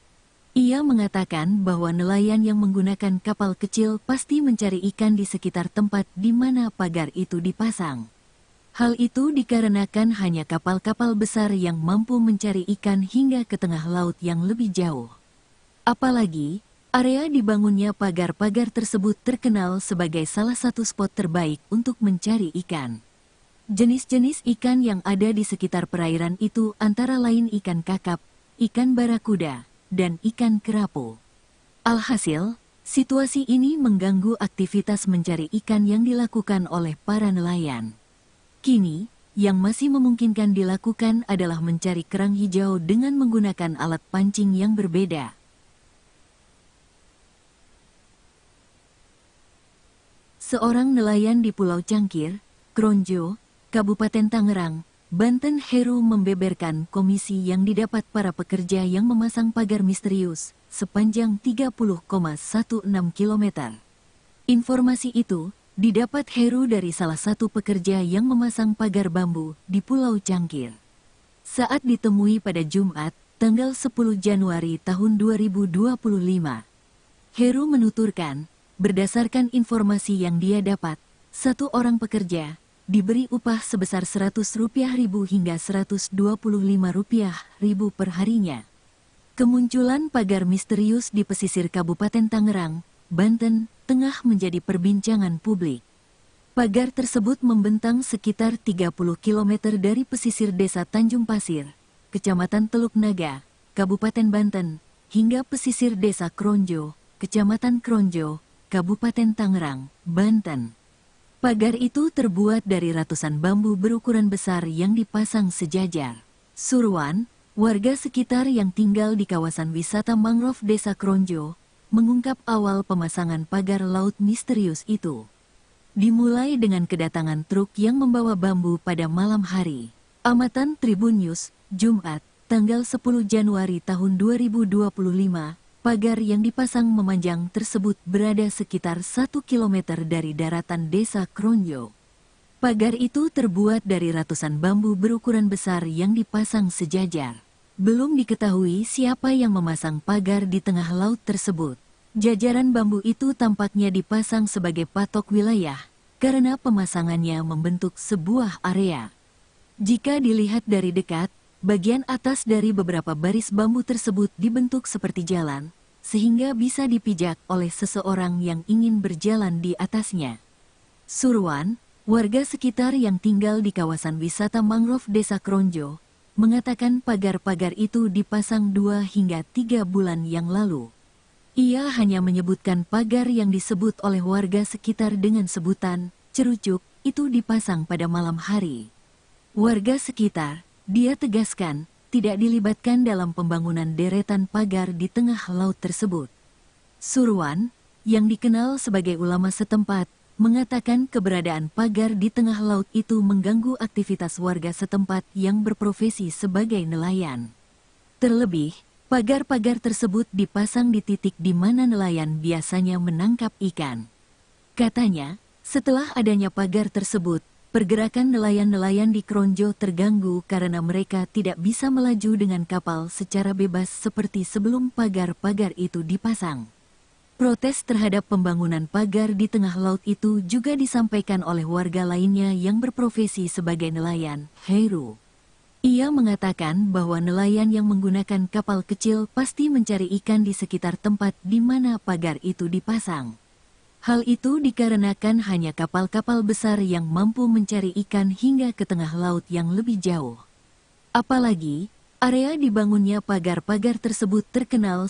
Ia mengatakan bahwa nelayan yang menggunakan kapal kecil pasti mencari ikan di sekitar tempat di mana pagar itu dipasang. Hal itu dikarenakan hanya kapal-kapal besar yang mampu mencari ikan hingga ke tengah laut yang lebih jauh. Apalagi, area dibangunnya pagar-pagar tersebut terkenal sebagai salah satu spot terbaik untuk mencari ikan. Jenis-jenis ikan yang ada di sekitar perairan itu antara lain ikan kakap, ikan barakuda, dan ikan kerapu. Alhasil, situasi ini mengganggu aktivitas mencari ikan yang dilakukan oleh para nelayan. Kini, yang masih memungkinkan dilakukan adalah mencari kerang hijau dengan menggunakan alat pancing yang berbeda. Seorang nelayan di Pulau Cangkir, Kronjo, Kabupaten Tangerang, Banten Heru membeberkan komisi yang didapat para pekerja yang memasang pagar misterius sepanjang 30,16 km. Informasi itu didapat Heru dari salah satu pekerja yang memasang pagar bambu di Pulau Cangkir. Saat ditemui pada Jumat, tanggal 10 Januari tahun 2025, Heru menuturkan, berdasarkan informasi yang dia dapat, satu orang pekerja diberi upah sebesar Rp100.000 hingga Rp125.000 per harinya. Kemunculan pagar misterius di pesisir Kabupaten Tangerang, Banten, tengah menjadi perbincangan publik. Pagar tersebut membentang sekitar 30 km dari pesisir desa Tanjung Pasir, Kecamatan Teluk Naga, Kabupaten Banten, hingga pesisir desa Kronjo, Kecamatan Kronjo, Kabupaten Tangerang, Banten. Pagar itu terbuat dari ratusan bambu berukuran besar yang dipasang sejajar. Surwan, warga sekitar yang tinggal di kawasan wisata mangrove Desa Kronjo, mengungkap awal pemasangan pagar laut misterius itu. Dimulai dengan kedatangan truk yang membawa bambu pada malam hari. Amatan Tribun News, Jumat, tanggal 10 Januari tahun 2025, pagar yang dipasang memanjang tersebut berada sekitar 1 km dari daratan Desa Kronjo. Pagar itu terbuat dari ratusan bambu berukuran besar yang dipasang sejajar. Belum diketahui siapa yang memasang pagar di tengah laut tersebut. Jajaran bambu itu tampaknya dipasang sebagai patok wilayah, karena pemasangannya membentuk sebuah area. Jika dilihat dari dekat, bagian atas dari beberapa baris bambu tersebut dibentuk seperti jalan, sehingga bisa dipijak oleh seseorang yang ingin berjalan di atasnya. Surwan, warga sekitar yang tinggal di kawasan wisata mangrove Desa Kronjo, mengatakan pagar-pagar itu dipasang 2 hingga 3 bulan yang lalu. Ia hanya menyebutkan pagar yang disebut oleh warga sekitar dengan sebutan cerucuk itu dipasang pada malam hari. Warga sekitar, dia tegaskan, tidak dilibatkan dalam pembangunan deretan pagar di tengah laut tersebut. Surwan, yang dikenal sebagai ulama setempat, mengatakan keberadaan pagar di tengah laut itu mengganggu aktivitas warga setempat yang berprofesi sebagai nelayan. Terlebih, pagar-pagar tersebut dipasang di titik di mana nelayan biasanya menangkap ikan. Katanya, setelah adanya pagar tersebut, pergerakan nelayan-nelayan di Kronjo terganggu karena mereka tidak bisa melaju dengan kapal secara bebas seperti sebelum pagar-pagar itu dipasang. Protes terhadap pembangunan pagar di tengah laut itu juga disampaikan oleh warga lainnya yang berprofesi sebagai nelayan, Heru. Ia mengatakan bahwa nelayan yang menggunakan kapal kecil pasti mencari ikan di sekitar tempat di mana pagar itu dipasang. Hal itu dikarenakan hanya kapal-kapal besar yang mampu mencari ikan hingga ke tengah laut yang lebih jauh. Apalagi, area dibangunnya pagar-pagar tersebut terkenal